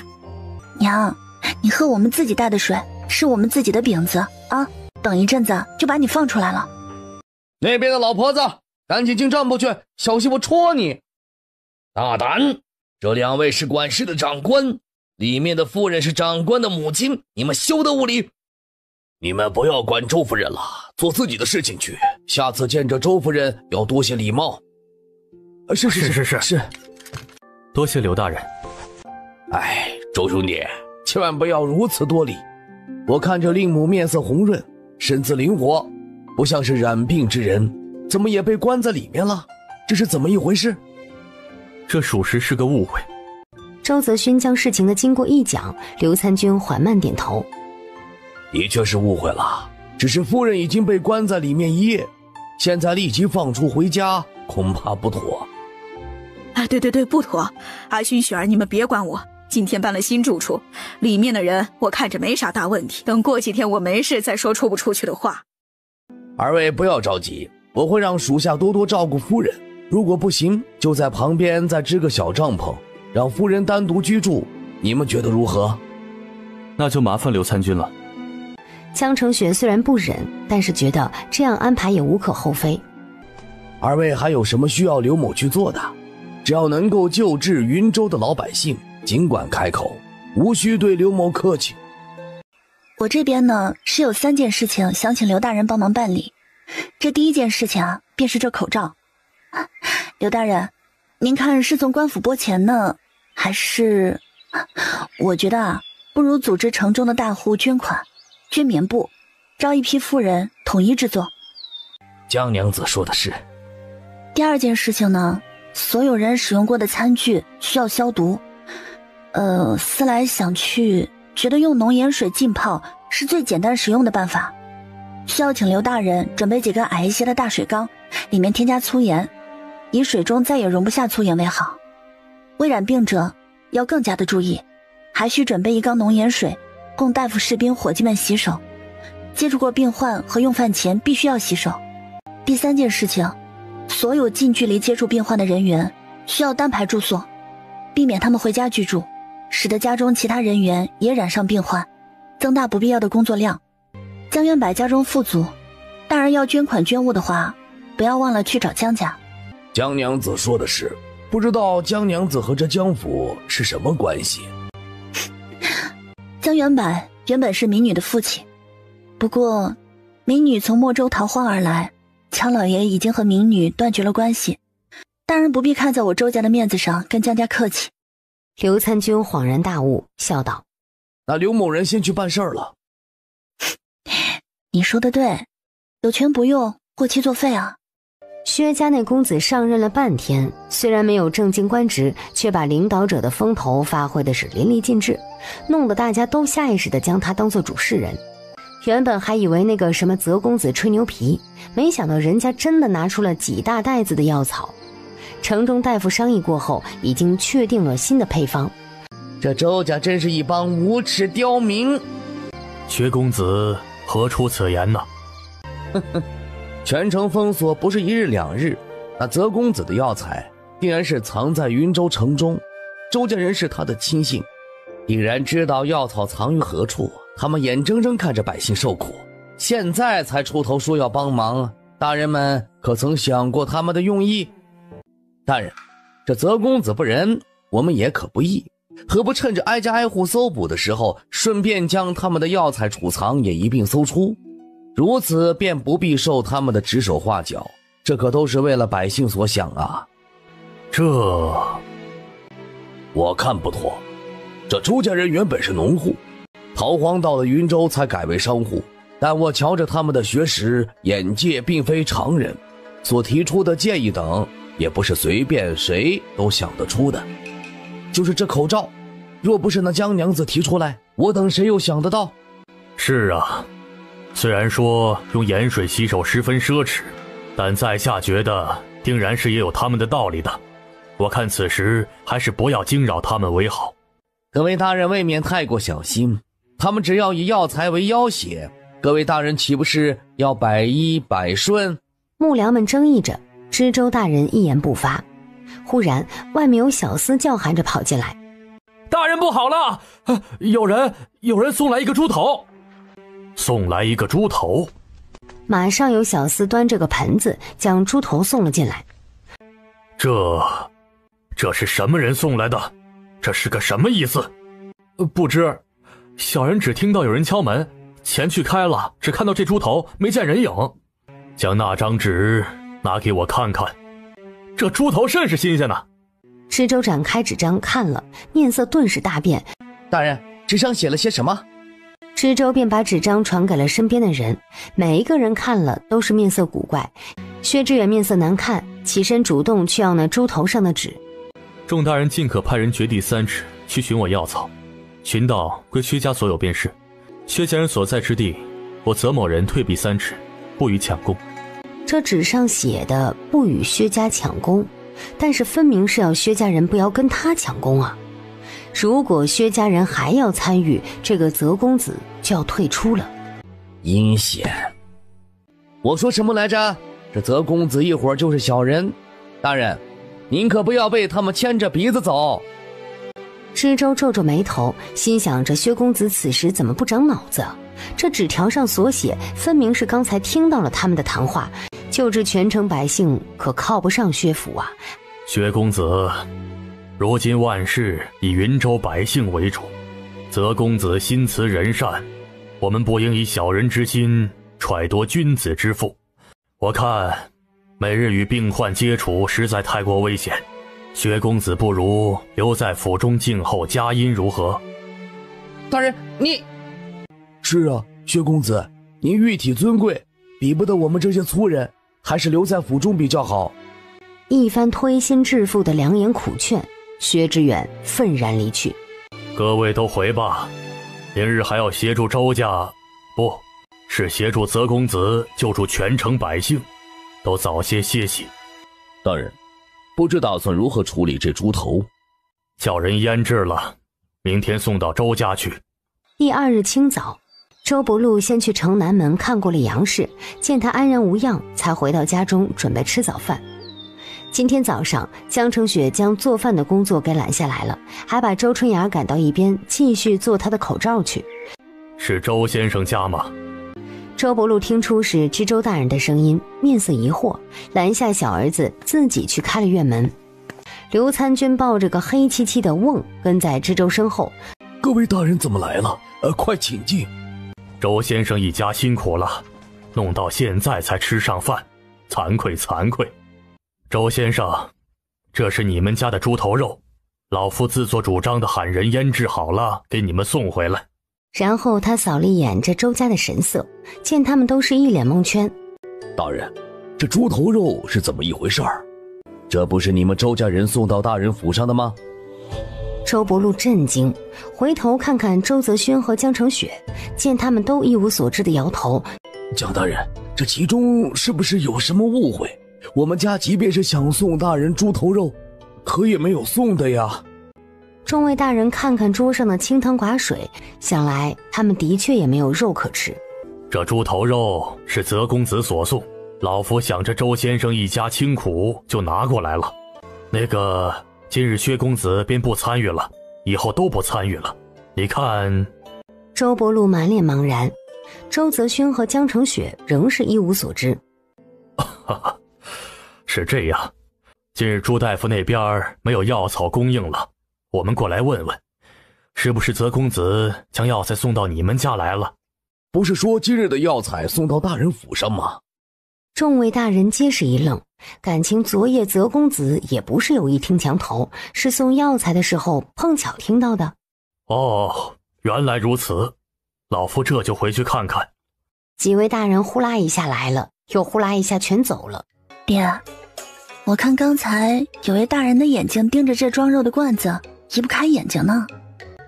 娘，你喝我们自己带的水，吃我们自己的饼子啊！等一阵子就把你放出来了。那边的老婆子，赶紧进帐篷去，小心我戳你！大胆！这两位是管事的长官，里面的夫人是长官的母亲，你们休得无礼！你们不要管周夫人了，做自己的事情去。下次见着周夫人要多些礼貌。是，多谢刘大人。哎，周兄弟，千万不要如此多礼。我看这令母面色红润，身子灵活，不像是染病之人，怎么也被关在里面了？这是怎么一回事？这属实是个误会。周泽勋将事情的经过一讲，刘参军缓慢点头。的确是误会了，只是夫人已经被关在里面1夜，现在立即放出回家，恐怕不妥。啊，对，不妥。阿勋、雪儿，你们别管我，今天搬了新住处，里面的人我看着没啥大问题，等过几天我没事再说出不出去的话。二位不要着急，我会让属下多多照顾夫人，如果不行，就在旁边再支个小帐篷，让夫人单独居住，你们觉得如何？那就麻烦刘参军了。江承学虽然不忍，但是觉得这样安排也无可厚非。二位还有什么需要刘某去做的？只要能够救治云州的老百姓，尽管开口，无需对刘某客气。我这边呢是有3件事情想请刘大人帮忙办理。这第一件事情啊，便是这口罩。刘大人，您看是从官府拨钱呢，还是……我觉得啊，不如组织城中的大户捐款，捐棉布，招一批妇人统一制作。江娘子说的是。第二件事情呢，所有人使用过的餐具需要消毒。思来想去，觉得用浓盐水浸泡是最简单实用的办法。需要请刘大人准备几个矮一些的大水缸，里面添加粗盐，以水中再也容不下粗盐为好。未染病者要更加的注意，还需准备1缸浓盐水，供大夫、士兵、伙计们洗手。接触过病患和用饭前必须要洗手。第3件事情，所有近距离接触病患的人员需要单排住宿，避免他们回家居住，使得家中其他人员也染上病患，增大不必要的工作量。江元柏家中富足，大人要捐款捐物的话，不要忘了去找江家。江娘子说的是，不知道江娘子和这江府是什么关系？江元柏原本是民女的父亲，不过民女从莫州逃荒而来，强老爷已经和民女断绝了关系，大人不必看在我周家的面子上跟江家客气。刘参军恍然大悟，笑道：那刘某人先去办事儿了。你说的对，有权不用，过期作废啊。薛家那公子上任了半天，虽然没有正经官职，却把领导者的风头发挥的是淋漓尽致，弄得大家都下意识地将他当作主事人。原本还以为那个什么泽公子吹牛皮，没想到人家真的拿出了几大袋子的药草。城中大夫商议过后，已经确定了新的配方。这周家真是一帮无耻刁民。薛公子何出此言呢？全城封锁不是1日2日，那泽公子的药材定然是藏在云州城中，周家人是他的亲信，定然知道药草藏于何处，他们眼睁睁看着百姓受苦，现在才出头说要帮忙，大人们可曾想过他们的用意？大人，这泽公子不仁，我们也可不义，何不趁着挨家挨户搜捕的时候，顺便将他们的药材储藏也一并搜出，如此便不必受他们的指手画脚，这可都是为了百姓所想啊。这我看不妥，这周家人原本是农户，逃荒到了云州才改为商户，但我瞧着他们的学识眼界并非常人，所提出的建议等也不是随便谁都想得出的。就是这口罩，若不是那江娘子提出来，我等谁又想得到？是啊，虽然说用盐水洗手十分奢侈，但在下觉得定然是也有他们的道理的。我看此时还是不要惊扰他们为好。各位大人未免太过小心，他们只要以药材为要挟，各位大人岂不是要百依百顺？幕僚们争议着，知州大人一言不发。忽然外面有小厮叫喊着跑进来，大人不好了，有人送来一个猪头。送来一个猪头？马上有小厮端着个盆子将猪头送了进来。这是什么人送来的？这是个什么意思？不知，小人只听到有人敲门，前去开了，只看到这猪头，没见人影。将那张纸拿给我看看，这猪头甚是新鲜呢。知州展开纸张看了，面色顿时大变。大人，纸上写了些什么？知州便把纸张传给了身边的人，每一个人看了都是面色古怪。薛知远面色难看，起身主动去要那猪头上的纸。众大人尽可派人掘地3尺去寻我药草，寻到归薛家所有便是。薛家人所在之地，我择某人退避3尺，不予抢功。这纸上写的不与薛家抢功，但是分明是要薛家人不要跟他抢功啊。如果薛家人还要参与，这个泽公子就要退出了。阴险！我说什么来着？这泽公子一会儿就是小人，大人，您可不要被他们牵着鼻子走。知州皱皱眉头，心想着薛公子此时怎么不长脑子？这纸条上所写分明是刚才听到了他们的谈话，就知全城百姓可靠不上薛府啊。薛公子，如今万事以云州百姓为主，泽公子心慈仁善，我们不应以小人之心揣度君子之腹。我看每日与病患接触实在太过危险，薛公子不如留在府中静候佳音如何？大人，你是啊，薛公子，您玉体尊贵，比不得我们这些粗人，还是留在府中比较好。一番推心置腹的良言苦劝，薛知远愤然离去。各位都回吧，明日还要协助周家，不是协助泽公子救助全城百姓，都早些歇息。大人，不知打算如何处理这猪头？叫人腌制了，明天送到周家去。第2日清早，周伯禄先去城南门看过了杨氏，见他安然无恙，才回到家中准备吃早饭。今天早上，江城雪将做饭的工作给揽下来了，还把周春芽赶到一边，继续做他的口罩去。是周先生家吗？周伯禄听出是知州大人的声音，面色疑惑，拦下小儿子，自己去开了院门。刘参军抱着个黑漆漆的瓮跟在知州身后。各位大人怎么来了？快请进。周先生一家辛苦了，弄到现在才吃上饭，惭愧惭愧。周先生，这是你们家的猪头肉，老夫自作主张的喊人腌制好了，给你们送回来。然后他扫了一眼这周家的神色，见他们都是一脸蒙圈。大人，这猪头肉是怎么一回事儿？这不是你们周家人送到大人府上的吗？周伯禄震惊，回头看看周泽勋和江成雪，见他们都一无所知的摇头。江大人，这其中是不是有什么误会？我们家即便是想送大人猪头肉，可也没有送的呀。众位大人看看桌上的清汤寡水，想来他们的确也没有肉可吃。这猪头肉是泽公子所送，老夫想着周先生一家清苦，就拿过来了。那个今日薛公子便不参与了，以后都不参与了。你看……周伯禄满脸茫然，周泽勋和江成雪仍是一无所知。哈哈，是这样，今日朱大夫那边没有药草供应了，我们过来问问，是不是泽公子将药材送到你们家来了？不是说今日的药材送到大人府上吗？众位大人皆是一愣，感情昨夜泽公子也不是有意听墙头，是送药材的时候碰巧听到的。哦，原来如此，老夫这就回去看看。几位大人呼啦一下来了，又呼啦一下全走了。爹，我看刚才有位大人的眼睛盯着这装肉的罐子，移不开眼睛呢。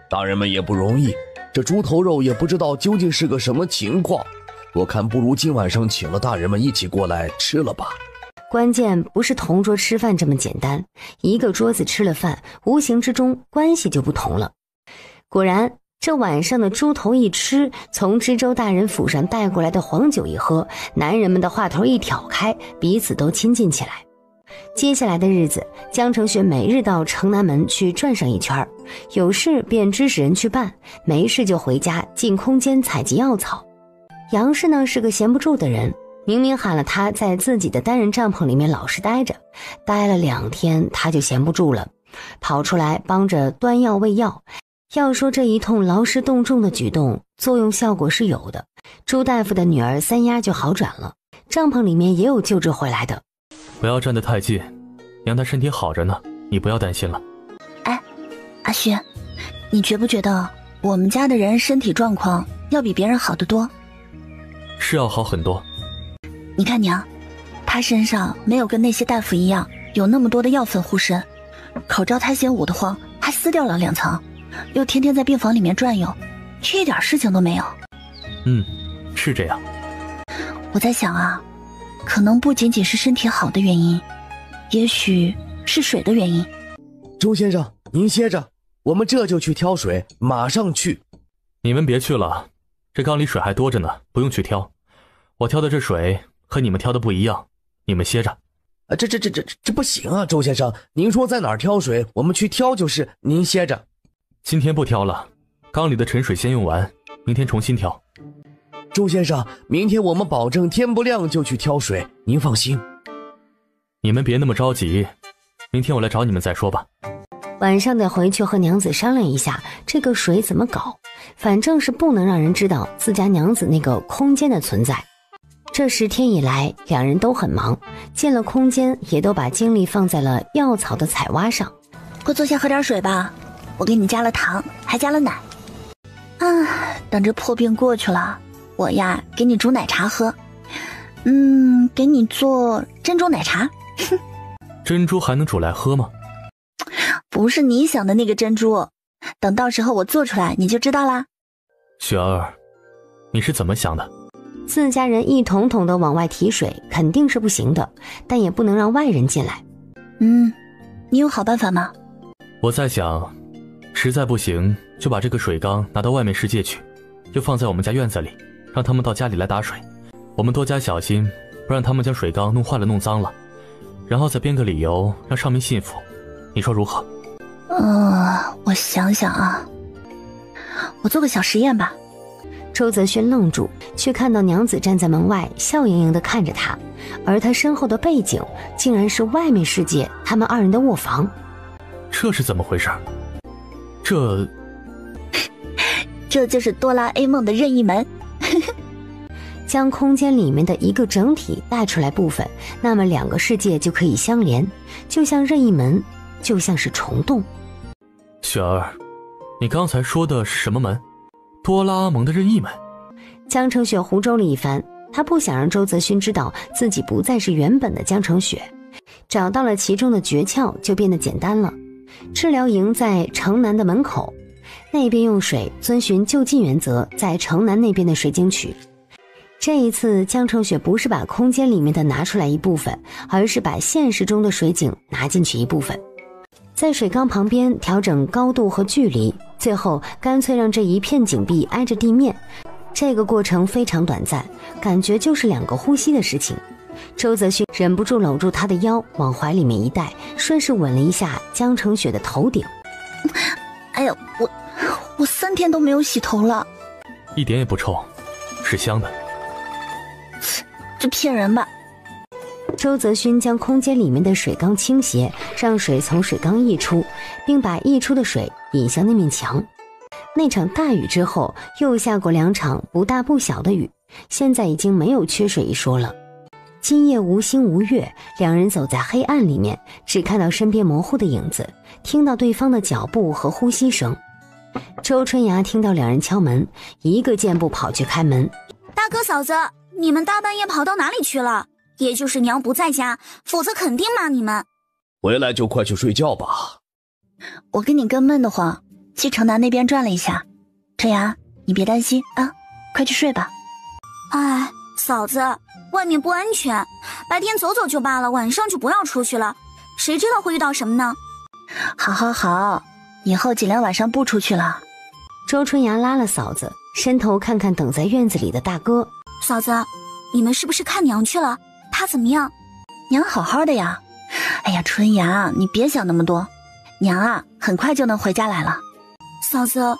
大人们也不容易，这猪头肉也不知道究竟是个什么情况，我看不如今晚上请了大人们一起过来吃了吧。关键不是同桌吃饭这么简单，一个桌子吃了饭，无形之中关系就不同了。果然，这晚上的猪头一吃，从知州大人府上带过来的黄酒一喝，男人们的话头一挑开，彼此都亲近起来。接下来的日子，江城雪每日到城南门去转上一圈，有事便指使人去办，没事就回家进空间采集药草。杨氏呢是个闲不住的人，明明喊了他在自己的单人帐篷里面老实待着，待了2天他就闲不住了，跑出来帮着端药喂药。要说这一通劳师动众的举动，作用效果是有的。朱大夫的女儿三丫就好转了，帐篷里面也有救治回来的。不要站得太近，娘她身体好着呢，你不要担心了。哎，阿旭，你觉不觉得我们家的人身体状况要比别人好得多？是要好很多。你看娘，她身上没有跟那些大夫一样有那么多的药粉护身，口罩苔藓捂得慌，还撕掉了2层，又天天在病房里面转悠，却一点事情都没有。是这样。我在想啊，可能不仅仅是身体好的原因，也许是水的原因。周先生，您歇着，我们这就去挑水，马上去。你们别去了，这缸里水还多着呢，不用去挑。我挑的这水和你们挑的不一样，你们歇着。这不行啊，周先生，您说在哪儿挑水，我们去挑就是，您歇着。今天不挑了，缸里的沉水先用完，明天重新挑。周先生，明天我们保证天不亮就去挑水，您放心。你们别那么着急，明天我来找你们再说吧。晚上得回去和娘子商量一下这个水怎么搞，反正是不能让人知道自家娘子那个空间的存在。这10天以来，两人都很忙，进了空间也都把精力放在了药草的采挖上。快坐下喝点水吧，我给你加了糖，还加了奶。等这破病过去了，我呀给你煮奶茶喝。给你做珍珠奶茶。珍珠还能煮来喝吗？不是你想的那个珍珠，等到时候我做出来你就知道啦。雪儿，你是怎么想的？自家人一桶桶的往外提水肯定是不行的，但也不能让外人进来。你有好办法吗？我在想，实在不行就把这个水缸拿到外面世界去，就放在我们家院子里，让他们到家里来打水。我们多加小心，不让他们将水缸弄坏了弄脏了，然后再编个理由让上面信服，你说如何？我想想啊，我做个小实验吧。周泽勋愣住，却看到娘子站在门外笑盈盈地看着他，而他身后的背景竟然是外面世界他们2人的卧房。这是怎么回事？这就是哆啦 A 梦的任意门。将空间里面的一个整体带出来部分，那么2个世界就可以相连，就像任意门，就像是虫洞。雪儿，你刚才说的是什么门？多拉阿蒙的任意门？江城雪胡诌了一番，他不想让周泽勋知道自己不再是原本的江城雪。找到了其中的诀窍，就变得简单了。治疗营在城南的门口，那边用水遵循就近原则，在城南那边的水井取。这一次江城雪不是把空间里面的拿出来一部分，而是把现实中的水井拿进去一部分，在水缸旁边调整高度和距离，最后干脆让这一片井壁挨着地面。这个过程非常短暂，感觉就是2个呼吸的事情。周泽勋忍不住搂住他的腰，往怀里面一带，顺势吻了一下江城雪的头顶。哎呀，我3天都没有洗头了。一点也不臭，是香的。这骗人吧。周泽勋将空间里面的水缸倾斜，让水从水缸溢出，并把溢出的水引向那面墙。那场大雨之后，又下过2场不大不小的雨，现在已经没有缺水一说了。今夜无星无月，两人走在黑暗里面，只看到身边模糊的影子，听到对方的脚步和呼吸声。周春芽听到两人敲门，一个箭步跑去开门。大哥嫂子，你们大半夜跑到哪里去了？也就是娘不在家，否则肯定骂你们。回来就快去睡觉吧。我跟你更闷得慌，去城南那边转了一下。春芽，你别担心啊，快去睡吧。哎，嫂子，外面不安全，白天走走就罢了，晚上就不要出去了，谁知道会遇到什么呢？好好好，以后尽量晚上不出去了。周春芽拉了嫂子，伸头看看等在院子里的大哥。嫂子，你们是不是看娘去了？她怎么样？娘好好的呀。哎呀，春芽，你别想那么多，娘啊，很快就能回家来了。嫂子，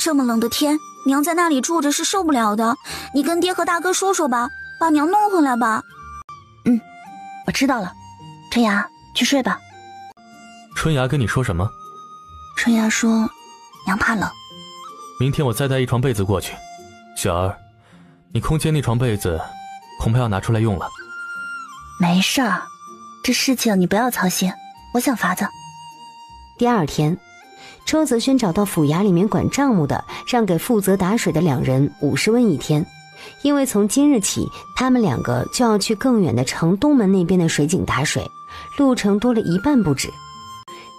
这么冷的天，娘在那里住着是受不了的，你跟爹和大哥说说吧，把娘弄回来吧。我知道了，春芽，去睡吧。春芽跟你说什么？春芽说，娘怕冷。明天我再带一床被子过去。雪儿，你空间那床被子恐怕要拿出来用了。没事儿，这事情你不要操心，我想法子。第二天，周泽轩找到府衙里面管账目的，让给负责打水的两人50文一天，因为从今日起，他们两个就要去更远的城东门那边的水井打水，路程多了1半不止。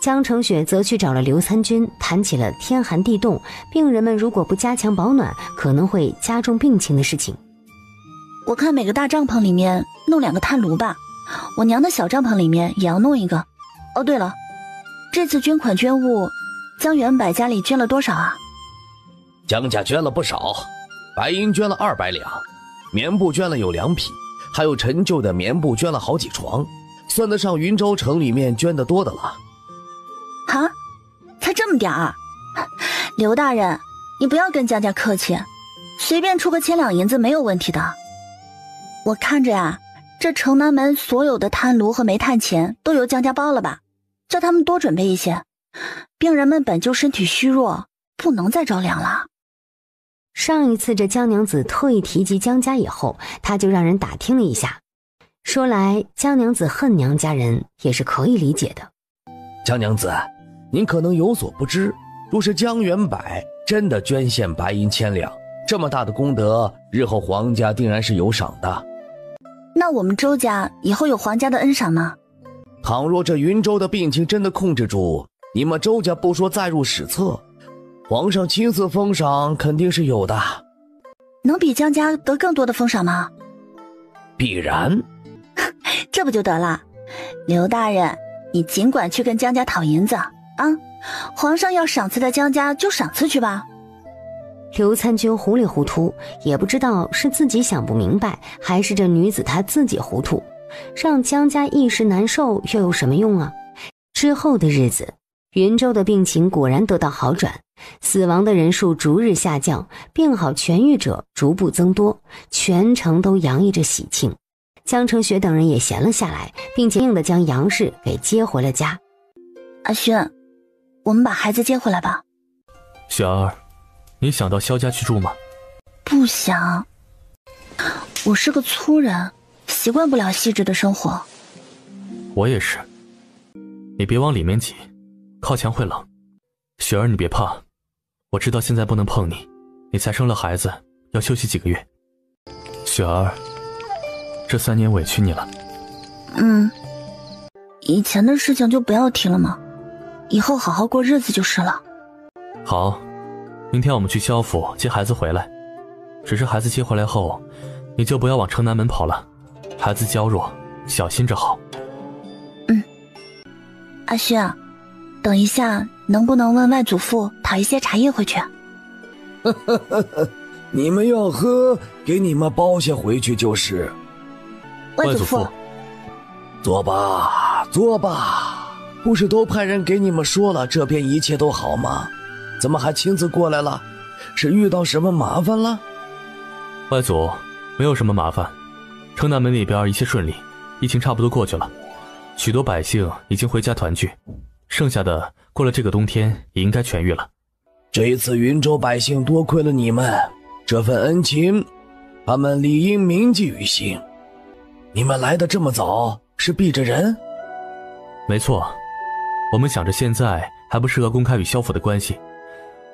江成雪则去找了刘参军，谈起了天寒地冻，病人们如果不加强保暖，可能会加重病情的事情。我看每个大帐篷里面弄2个炭炉吧，我娘的小帐篷里面也要弄一个。哦，对了，这次捐款捐物，江元柏家里捐了多少啊？江家捐了不少，白银捐了200两，棉布捐了有2匹，还有陈旧的棉布捐了好几床，算得上云州城里面捐得多的了。哈，才这么点儿？刘大人，你不要跟江家客气，随便出个千两银子没有问题的。我看着呀，这城南门所有的炭炉和煤炭钱都由江家包了吧，叫他们多准备一些。病人们本就身体虚弱，不能再着凉了。上一次这江娘子特意提及江家以后，他就让人打听了一下。说来江娘子恨娘家人也是可以理解的。江娘子，您可能有所不知，若是江元柏真的捐献白银1000两，这么大的功德，日后皇家定然是有赏的。那我们周家以后有皇家的恩赏吗？倘若这云州的病情真的控制住，你们周家不说载入史册，皇上亲自封赏肯定是有的。能比江家得更多的封赏吗？必然。这不就得了。刘大人，你尽管去跟江家讨银子啊，皇上要赏赐的江家就赏赐去吧。刘参军糊里糊涂，也不知道是自己想不明白，还是这女子她自己糊涂，让江家一时难受又有什么用啊？之后的日子，云州的病情果然得到好转，死亡的人数逐日下降，病好痊愈者逐步增多，全城都洋溢着喜庆。江成雪等人也闲了下来，并且硬地将杨氏给接回了家。阿轩，我们把孩子接回来吧。雪儿，你想到萧家去住吗？不想，我是个粗人，习惯不了细致的生活。我也是，你别往里面挤，靠墙会冷。雪儿，你别怕，我知道现在不能碰你，你才生了孩子，要休息几个月。雪儿，这3年委屈你了。以前的事情就不要提了嘛，以后好好过日子就是了。好，明天我们去萧府接孩子回来，只是孩子接回来后，你就不要往城南门跑了，孩子娇弱，小心着好。阿轩，等一下能不能问外祖父讨一些茶叶回去？你们要喝，给你们包些回去就是。外祖父，坐吧，坐吧，不是都派人给你们说了这边一切都好吗？怎么还亲自过来了？是遇到什么麻烦了？外祖，没有什么麻烦，城南门那边一切顺利，疫情差不多过去了，许多百姓已经回家团聚，剩下的过了这个冬天也应该痊愈了。这一次云州百姓多亏了你们，这份恩情，他们理应铭记于心。你们来得这么早，是避着人？没错，我们想着现在还不适合公开与萧府的关系，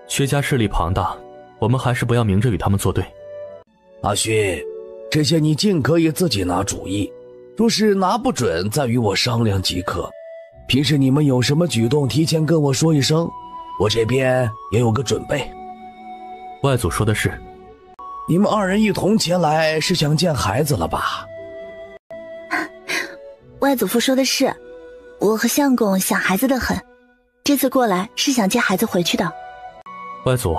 薛家势力庞大，我们还是不要明着与他们作对。阿旭，这些你尽可以自己拿主意，若是拿不准，再与我商量即可。平时你们有什么举动，提前跟我说一声，我这边也有个准备。外祖说的是，你们二人一同前来是想见孩子了吧？外祖父说的是，我和相公想孩子的很，这次过来是想接孩子回去的。外祖，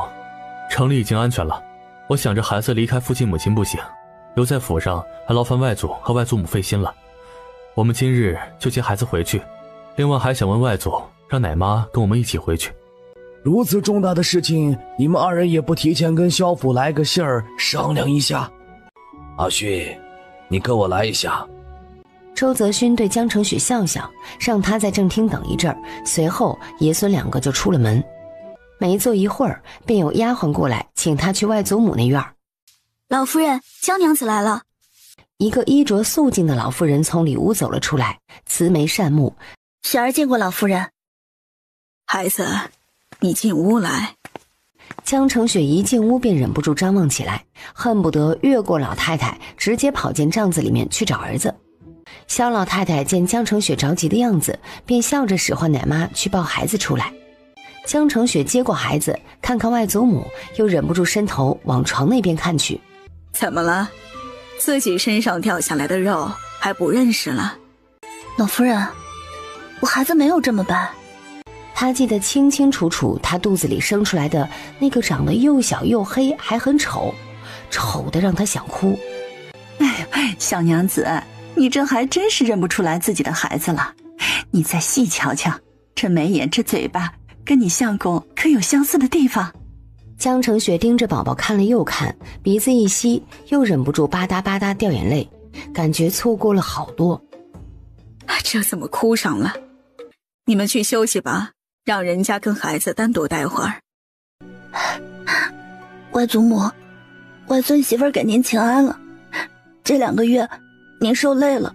城里已经安全了，我想着孩子离开父亲母亲不行，留在府上还劳烦外祖和外祖母费心了。我们今日就接孩子回去，另外还想问外祖，让奶妈跟我们一起回去。如此重大的事情，你们二人也不提前跟萧府来个信儿商量一下？阿旭，你跟我来一下。周泽勋对江承雪笑笑，让他在正厅等一阵儿，随后爷孙两个就出了门。没坐一会儿，便有丫鬟过来请他去外祖母那院儿。老夫人，江娘子来了。一个衣着素净的老妇人从里屋走了出来，慈眉善目。雪儿见过老夫人。孩子，你进屋来。江承雪一进屋便忍不住张望起来，恨不得越过老太太，直接跑进帐子里面去找儿子。肖老太太见江承雪着急的样子，便笑着使唤奶妈去抱孩子出来。江承雪接过孩子，看看外祖母，又忍不住伸头往床那边看去。怎么了？自己身上掉下来的肉还不认识了？老夫人，我孩子没有这么白。他记得清清楚楚，他肚子里生出来的那个长得又小又黑，还很丑，丑得让他想哭。哎，小娘子，你这还真是认不出来自己的孩子了。你再细瞧瞧，这眉眼这嘴巴，跟你相公可有相似的地方。江承雪盯着宝宝看了又看，鼻子一吸，又忍不住吧嗒吧嗒掉眼泪，感觉错过了好多。这怎么哭上了？你们去休息吧，让人家跟孩子单独待会儿。外祖母，外孙媳妇儿给您请安了。这2个月您受累了。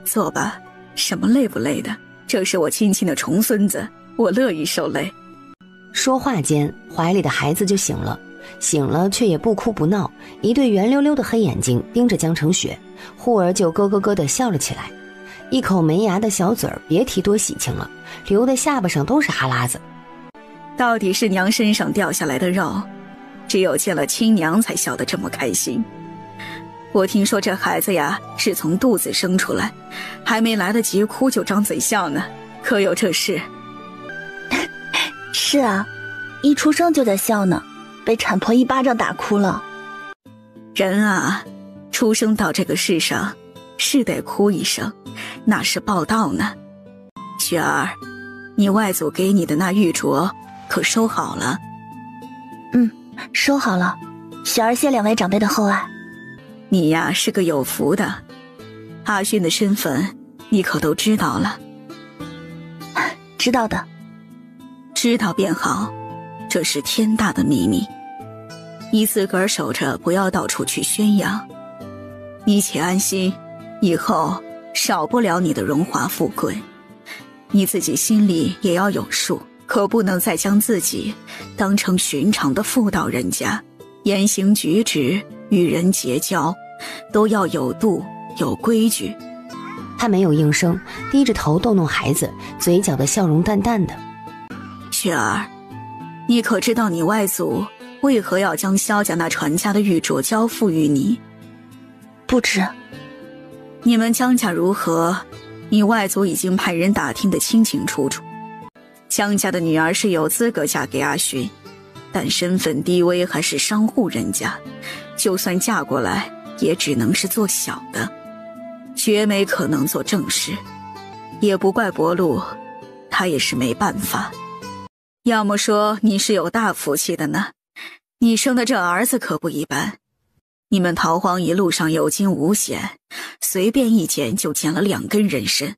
坐吧，什么累不累的，这是我亲亲的重孙子，我乐意受累。说话间，怀里的孩子就醒了，醒了却也不哭不闹，一对圆溜溜的黑眼睛盯着江承雪，忽而就咯咯咯地笑了起来，一口没牙的小嘴儿别提多喜庆了，流的下巴上都是哈喇子。到底是娘身上掉下来的肉，只有见了亲娘才笑得这么开心。我听说这孩子呀是从肚子生出来，还没来得及哭就张嘴笑呢，可有这事？是啊，一出生就在笑呢，被产婆一巴掌打哭了。人啊，出生到这个世上是得哭一声，那是报道呢。雪儿，你外祖给你的那玉镯可收好了？收好了，雪儿谢2位长辈的厚爱。你呀是个有福的，阿勋的身份你可都知道了。知道的。知道便好，这是天大的秘密，你自个儿守着，不要到处去宣扬。你且安心，以后少不了你的荣华富贵，你自己心里也要有数，可不能再将自己当成寻常的妇道人家，言行举止与人结交都要有度有规矩。他没有应声，低着头逗弄孩子，嘴角的笑容淡淡的。雪儿，你可知道你外祖为何要将萧家那传家的玉镯交付于你？不知。你们江家如何，你外祖已经派人打听得清清楚楚。江家的女儿是有资格嫁给阿勋，但身份低微，还是商户人家，就算嫁过来也只能是做小的，绝没可能做正室。也不怪伯禄，他也是没办法。要么说你是有大福气的呢，你生的这儿子可不一般。你们逃荒一路上有惊无险，随便一剪就剪了2根人参。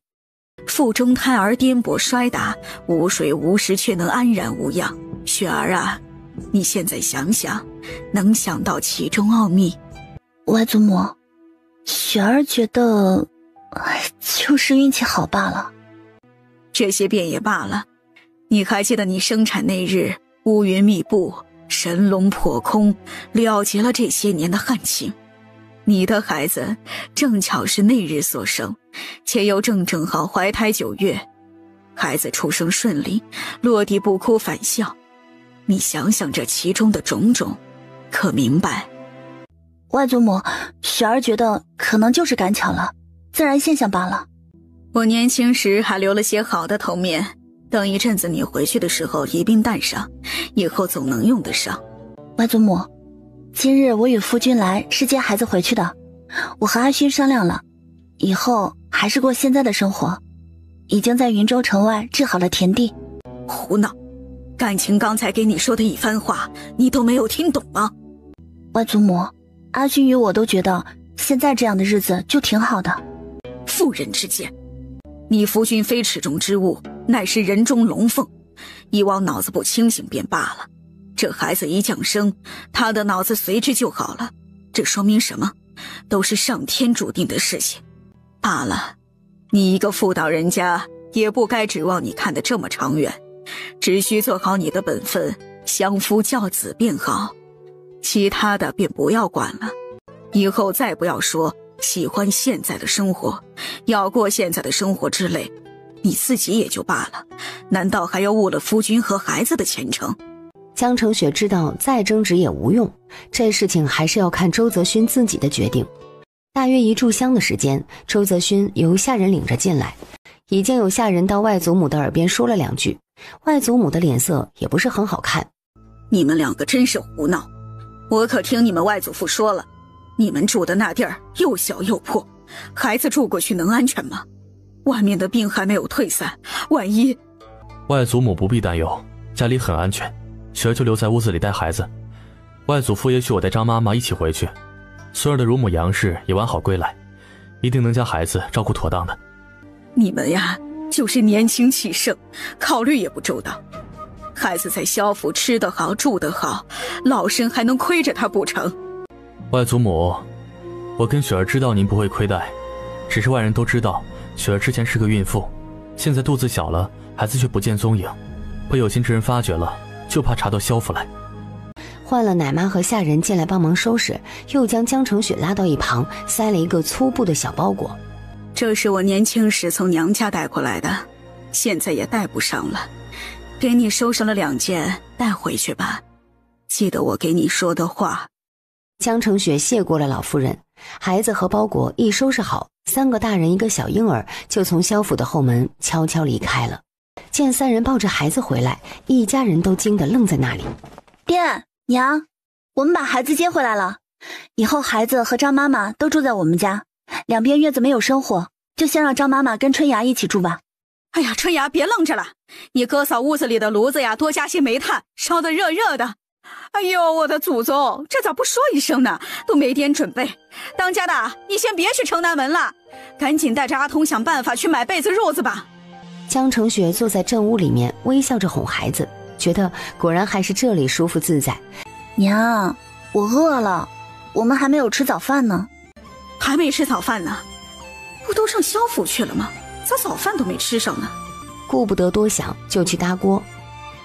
腹中胎儿颠簸摔打，无水无食却能安然无恙。雪儿啊，你现在想想，能想到其中奥秘？外祖母，雪儿觉得，就是运气好罢了。这些便也罢了。你还记得你生产那日，乌云密布，神龙破空，了结了这些年的旱情。你的孩子正巧是那日所生，且又正好怀胎9月，孩子出生顺利，落地不哭反笑。你想想这其中的种种，可明白？外祖母，雪儿觉得可能就是赶巧了，自然现象罢了。我年轻时还留了些好的头面，等一阵子你回去的时候一并带上，以后总能用得上。外祖母，今日我与夫君来是接孩子回去的，我和阿勋商量了，以后还是过现在的生活，已经在云州城外置好了田地。胡闹！感情刚才给你说的一番话，你都没有听懂吗？外祖母，阿勋与我都觉得现在这样的日子就挺好的。妇人之见，你夫君非池中之物，乃是人中龙凤，以往脑子不清醒便罢了，这孩子一降生，他的脑子随之就好了，这说明什么？都是上天注定的事情。罢了，你一个妇道人家，也不该指望你看得这么长远，只需做好你的本分，相夫教子便好，其他的便不要管了。以后再不要说喜欢现在的生活，要过现在的生活之类，你自己也就罢了，难道还要误了夫君和孩子的前程？江澄雪知道再争执也无用，这事情还是要看周泽勋自己的决定。大约1炷香的时间，周泽勋由下人领着进来，已经有下人到外祖母的耳边说了2句，外祖母的脸色也不是很好看。你们2个真是胡闹，我可听你们外祖父说了，你们住的那地儿又小又破，孩子住过去能安全吗？外面的病还没有退散，万一……外祖母不必担忧，家里很安全，雪儿就留在屋子里带孩子。外祖父也许我带张妈妈一起回去，孙儿的乳母杨氏也完好归来，一定能将孩子照顾妥当的。你们呀，就是年轻气盛，考虑也不周到。孩子在萧府吃得好住得好，老身还能亏着他不成？外祖母，我跟雪儿知道您不会亏待，只是外人都知道雪儿之前是个孕妇，现在肚子小了，孩子却不见踪影，被有心之人发觉了，就怕查到萧府来。换了奶妈和下人进来帮忙收拾，又将江澄雪拉到一旁，塞了一个粗布的小包裹。这是我年轻时从娘家带过来的，现在也带不上了，给你收拾了2件，带回去吧。记得我给你说的话。江澄雪谢过了老夫人，孩子和包裹一收拾好，3个大人1个小婴儿就从萧府的后门悄悄离开了。见3人抱着孩子回来，一家人都惊得愣在那里。爹娘，我们把孩子接回来了，以后孩子和张妈妈都住在我们家，2边月子没有生火，就先让张妈妈跟春芽一起住吧。哎呀，春芽别愣着了，你哥嫂屋子里的炉子呀，多加些煤炭，烧得热热的。哎呦，我的祖宗，这咋不说一声呢？都没点准备。当家的，你先别去城南门了，赶紧带着阿童想办法去买被子褥子吧。江澄雪坐在正屋里面，微笑着哄孩子，觉得果然还是这里舒服自在。娘，我饿了，我们还没有吃早饭呢。还没吃早饭呢？不都上萧府去了吗？咋早饭都没吃上呢？顾不得多想，就去搭锅。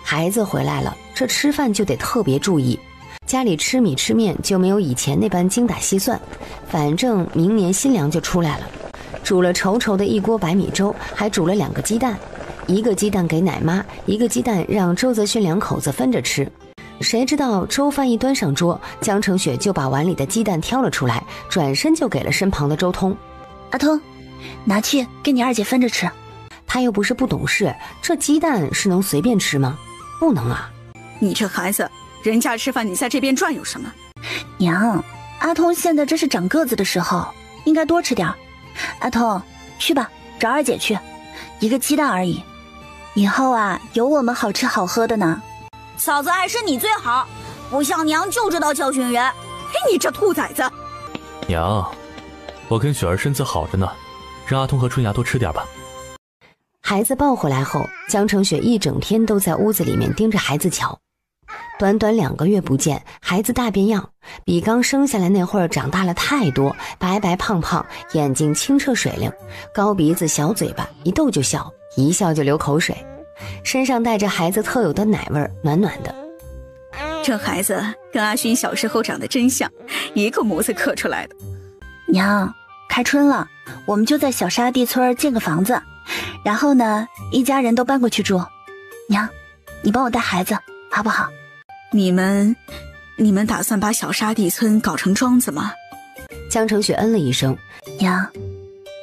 孩子回来了，这吃饭就得特别注意，家里吃米吃面就没有以前那般精打细算，反正明年新粮就出来了。煮了稠稠的一锅白米粥，还煮了2个鸡蛋，1个鸡蛋给奶妈，1个鸡蛋让周泽勋2口子分着吃。谁知道粥饭一端上桌，江澄雪就把碗里的鸡蛋挑了出来，转身就给了身旁的周通。阿通，拿去跟你2姐分着吃。他又不是不懂事，这鸡蛋是能随便吃吗？不能啊。你这孩子，人家吃饭你在这边转悠什么？娘，阿通现在这是长个子的时候，应该多吃点。阿通，去吧，找2姐去，1个鸡蛋而已，以后啊有我们好吃好喝的呢。嫂子还是你最好，不像娘就知道教训人。嘿，你这兔崽子！娘，我跟雪儿身子好着呢，让阿童和春芽多吃点吧。孩子抱回来后，江澄雪一整天都在屋子里面盯着孩子瞧。短短2个月不见，孩子大变样，比刚生下来那会儿长大了太多，白白胖胖，眼睛清澈水灵，高鼻子小嘴巴，一逗就笑，一笑就流口水，身上带着孩子特有的奶味，暖暖的。这孩子跟阿勋小时候长得真像，一个模子刻出来的。娘，开春了，我们就在小沙地村建个房子，然后呢，一家人都搬过去住。娘，你帮我带孩子好不好？你们打算把小沙地村搞成庄子吗？江澄雪嗯了一声。娘，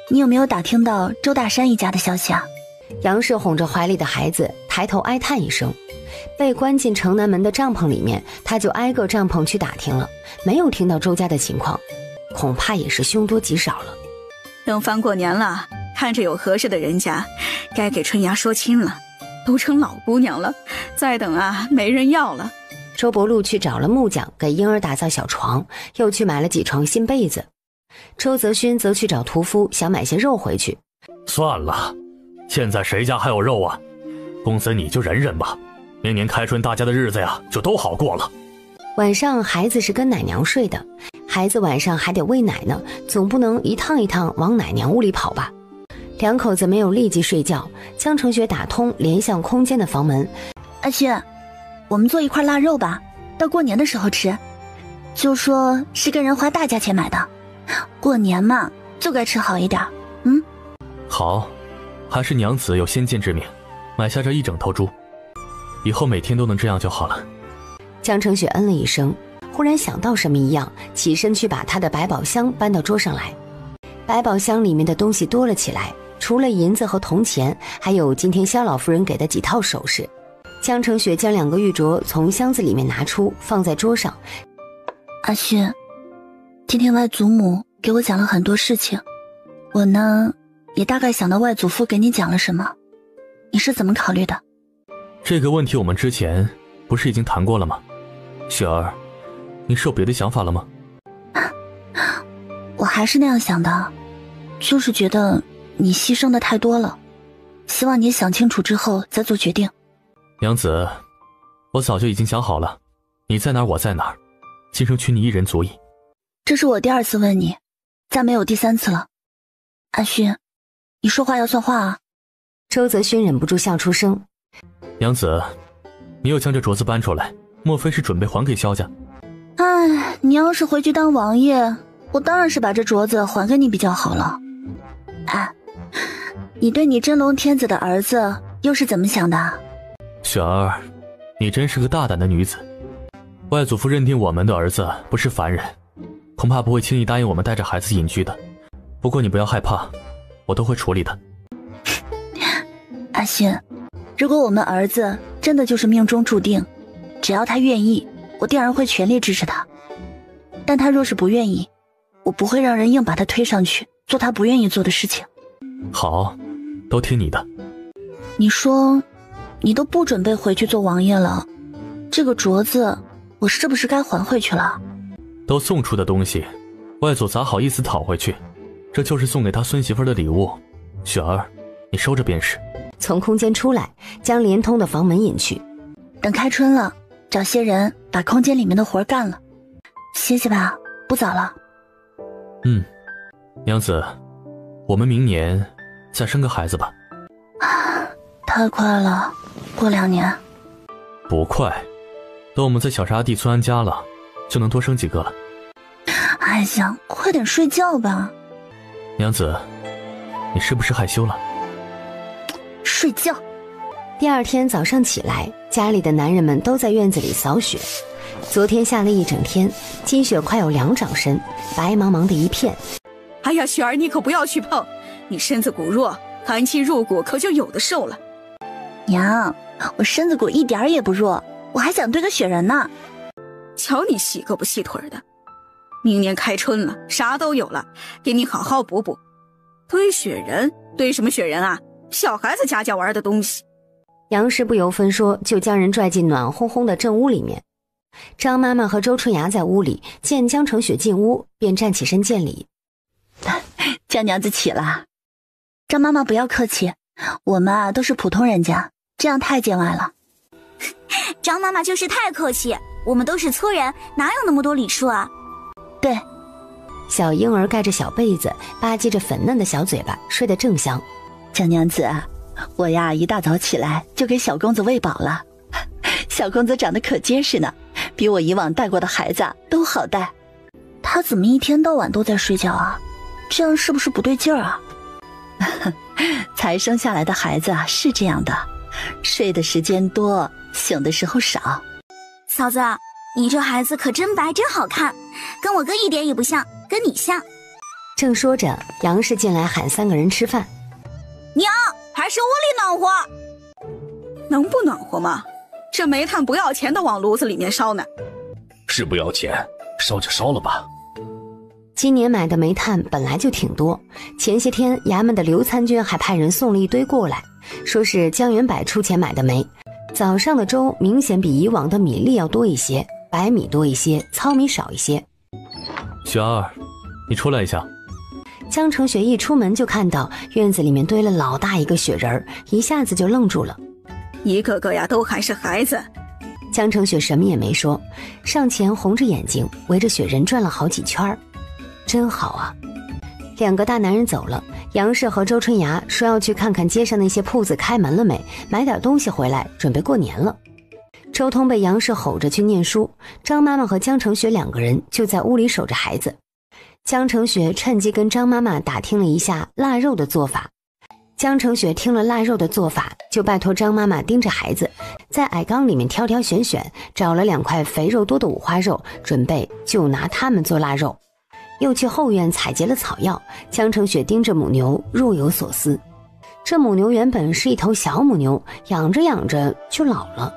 你有没有打听到周大山一家的消息啊？杨氏哄着怀里的孩子，抬头哀叹一声。被关进城南门的帐篷里面，他就挨个帐篷去打听了，没有听到周家的情况，恐怕也是凶多吉少了。等翻过年了，看着有合适的人家，该给春芽说亲了，都成老姑娘了，再等啊，没人要了。周伯禄去找了木匠给婴儿打造小床，又去买了几床新被子。周泽勋则去找屠夫，想买些肉回去。算了，现在谁家还有肉啊？公子你就忍忍吧，明年开春大家的日子呀就都好过了。晚上孩子是跟奶娘睡的，孩子晚上还得喂奶呢，总不能一趟一趟往奶娘屋里跑吧。两口子没有立即睡觉，江澄雪打通连向空间的房门。阿勋，我们做一块腊肉吧，到过年的时候吃，就说是跟人花大价钱买的，过年嘛就该吃好一点。好，还是娘子有先见之明，买下这1整头猪，以后每天都能这样就好了。江澄雪嗯了一声，忽然想到什么一样，起身去把他的百宝箱搬到桌上来。百宝箱里面的东西多了起来，除了银子和铜钱，还有今天萧老夫人给的几套首饰。江澄雪将2个玉镯从箱子里面拿出，放在桌上。阿勋，今天外祖母给我讲了很多事情，我呢也大概想到外祖父给你讲了什么，你是怎么考虑的？这个问题我们之前不是已经谈过了吗？雪儿，你是有别的想法了吗？我还是那样想的，就是觉得你牺牲的太多了，希望你想清楚之后再做决定。娘子，我早就已经想好了，你在哪儿我在哪儿，今生娶你一人足矣。这是我第2次问你，再没有第3次了。阿勋，你说话要算话啊。周泽勋忍不住笑出声。娘子，你又将这镯子搬出来，莫非是准备还给萧家？哎，你要是回去当王爷，我当然是把这镯子还给你比较好了。哎，你对你真龙天子的儿子又是怎么想的？雪儿，你真是个大胆的女子。外祖父认定我们的儿子不是凡人，恐怕不会轻易答应我们带着孩子隐居的。不过你不要害怕，我都会处理的。阿勋，如果我们儿子真的就是命中注定，只要他愿意，我定然会全力支持他。但他若是不愿意，我不会让人硬把他推上去做他不愿意做的事情。好，都听你的。你说你都不准备回去做王爷了，这个镯子我是不是该还回去了？都送出的东西，外祖咋好意思讨回去？这就是送给他孙媳妇的礼物。雪儿，你收着便是。从空间出来，将连通的房门引去。等开春了，找些人把空间里面的活干了。歇歇吧，不早了。娘子，我们明年再生个孩子吧。太快了，过2年。不快，等我们在小沙地村安家了，就能多生几个了。哎呀，快点睡觉吧。娘子，你是不是害羞了？睡觉。第2天早上起来，家里的男人们都在院子里扫雪。昨天下了一整天，积雪快有2掌深，白茫茫的一片。哎呀，雪儿，你可不要去碰，你身子骨弱，寒气入骨，可就有的受了。娘，我身子骨一点也不弱，我还想堆个雪人呢。瞧你细胳膊细腿的，明年开春了，啥都有了，给你好好补补。堆雪人？堆什么雪人啊？小孩子家玩的东西。杨氏不由分说，就将人拽进暖烘烘的正屋里面。张妈妈和周春芽在屋里见江澄雪进屋，便站起身见礼。江娘子起了。张妈妈不要客气，我们啊都是普通人家，这样太见外了。张妈妈就是太客气，我们都是粗人，哪有那么多礼数啊？对，小婴儿盖着小被子，吧唧着粉嫩的小嘴巴，睡得正香。江娘子，我呀一大早起来就给小公子喂饱了。小公子长得可结实呢，比我以往带过的孩子都好带。他怎么一天到晚都在睡觉啊？这样是不是不对劲儿啊？才生下来的孩子啊是这样的，睡的时间多，醒的时候少。嫂子，你这孩子可真白真好看，跟我哥一点也不像，跟你像。正说着，杨氏进来喊3个人吃饭。娘，还是屋里暖和。能不暖和吗？这煤炭不要钱的往炉子里面烧呢。是不要钱，烧就烧了吧。今年买的煤炭本来就挺多，前些天衙门的刘参军还派人送了一堆过来，说是江元柏出钱买的煤。早上的粥明显比以往的米粒要多一些，白米多一些，糙米少一些。雪儿，你出来一下。江成雪一出门就看到院子里面堆了老大一个雪人，一下子就愣住了。一个个呀都还是孩子。江成雪什么也没说，上前红着眼睛围着雪人转了好几圈。真好啊！2个大男人走了，杨氏和周春芽说要去看看街上那些铺子开门了没，买点东西回来，准备过年了。周通被杨氏吼着去念书，张妈妈和江成雪2个人就在屋里守着孩子。江成雪趁机跟张妈妈打听了一下腊肉的做法。江成雪听了腊肉的做法，就拜托张妈妈盯着孩子，在矮缸里面挑挑选选，找了2块肥肉多的五花肉，准备就拿它们做腊肉。又去后院采集了草药，江成雪盯着母牛若有所思。这母牛原本是一头小母牛，养着养着就老了，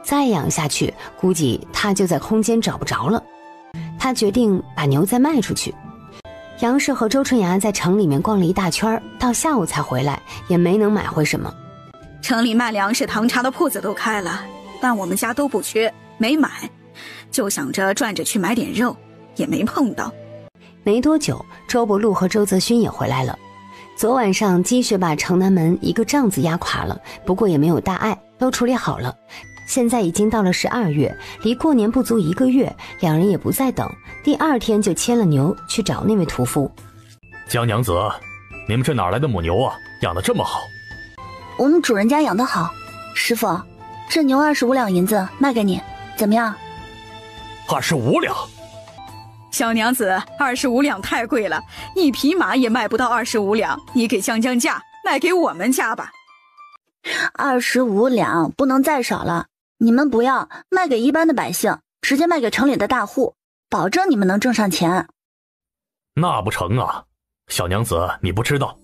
再养下去估计它就在空间找不着了。他决定把牛再卖出去。杨氏和周春芽在城里面逛了一大圈，到下午才回来，也没能买回什么。城里卖粮食糖茶的铺子都开了，但我们家都不缺，没买，就想着转着去买点肉，也没碰到。没多久，周伯禄和周泽勋也回来了。昨晚上积雪把城南门一个帐子压垮了，不过也没有大碍，都处理好了。现在已经到了12月，离过年不足1个月，2人也不再等，第2天就牵了牛去找那位屠夫。江娘子，你们这哪来的母牛啊？养得这么好。我们主人家养得好。师傅，这牛25两银子卖给你，怎么样？25两。小娘子，25两太贵了，一匹马也卖不到25两，你给降价，卖给我们家吧。25两不能再少了，你们不要卖给一般的百姓，直接卖给城里的大户，保证你们能挣上钱。那不成啊，小娘子你不知道，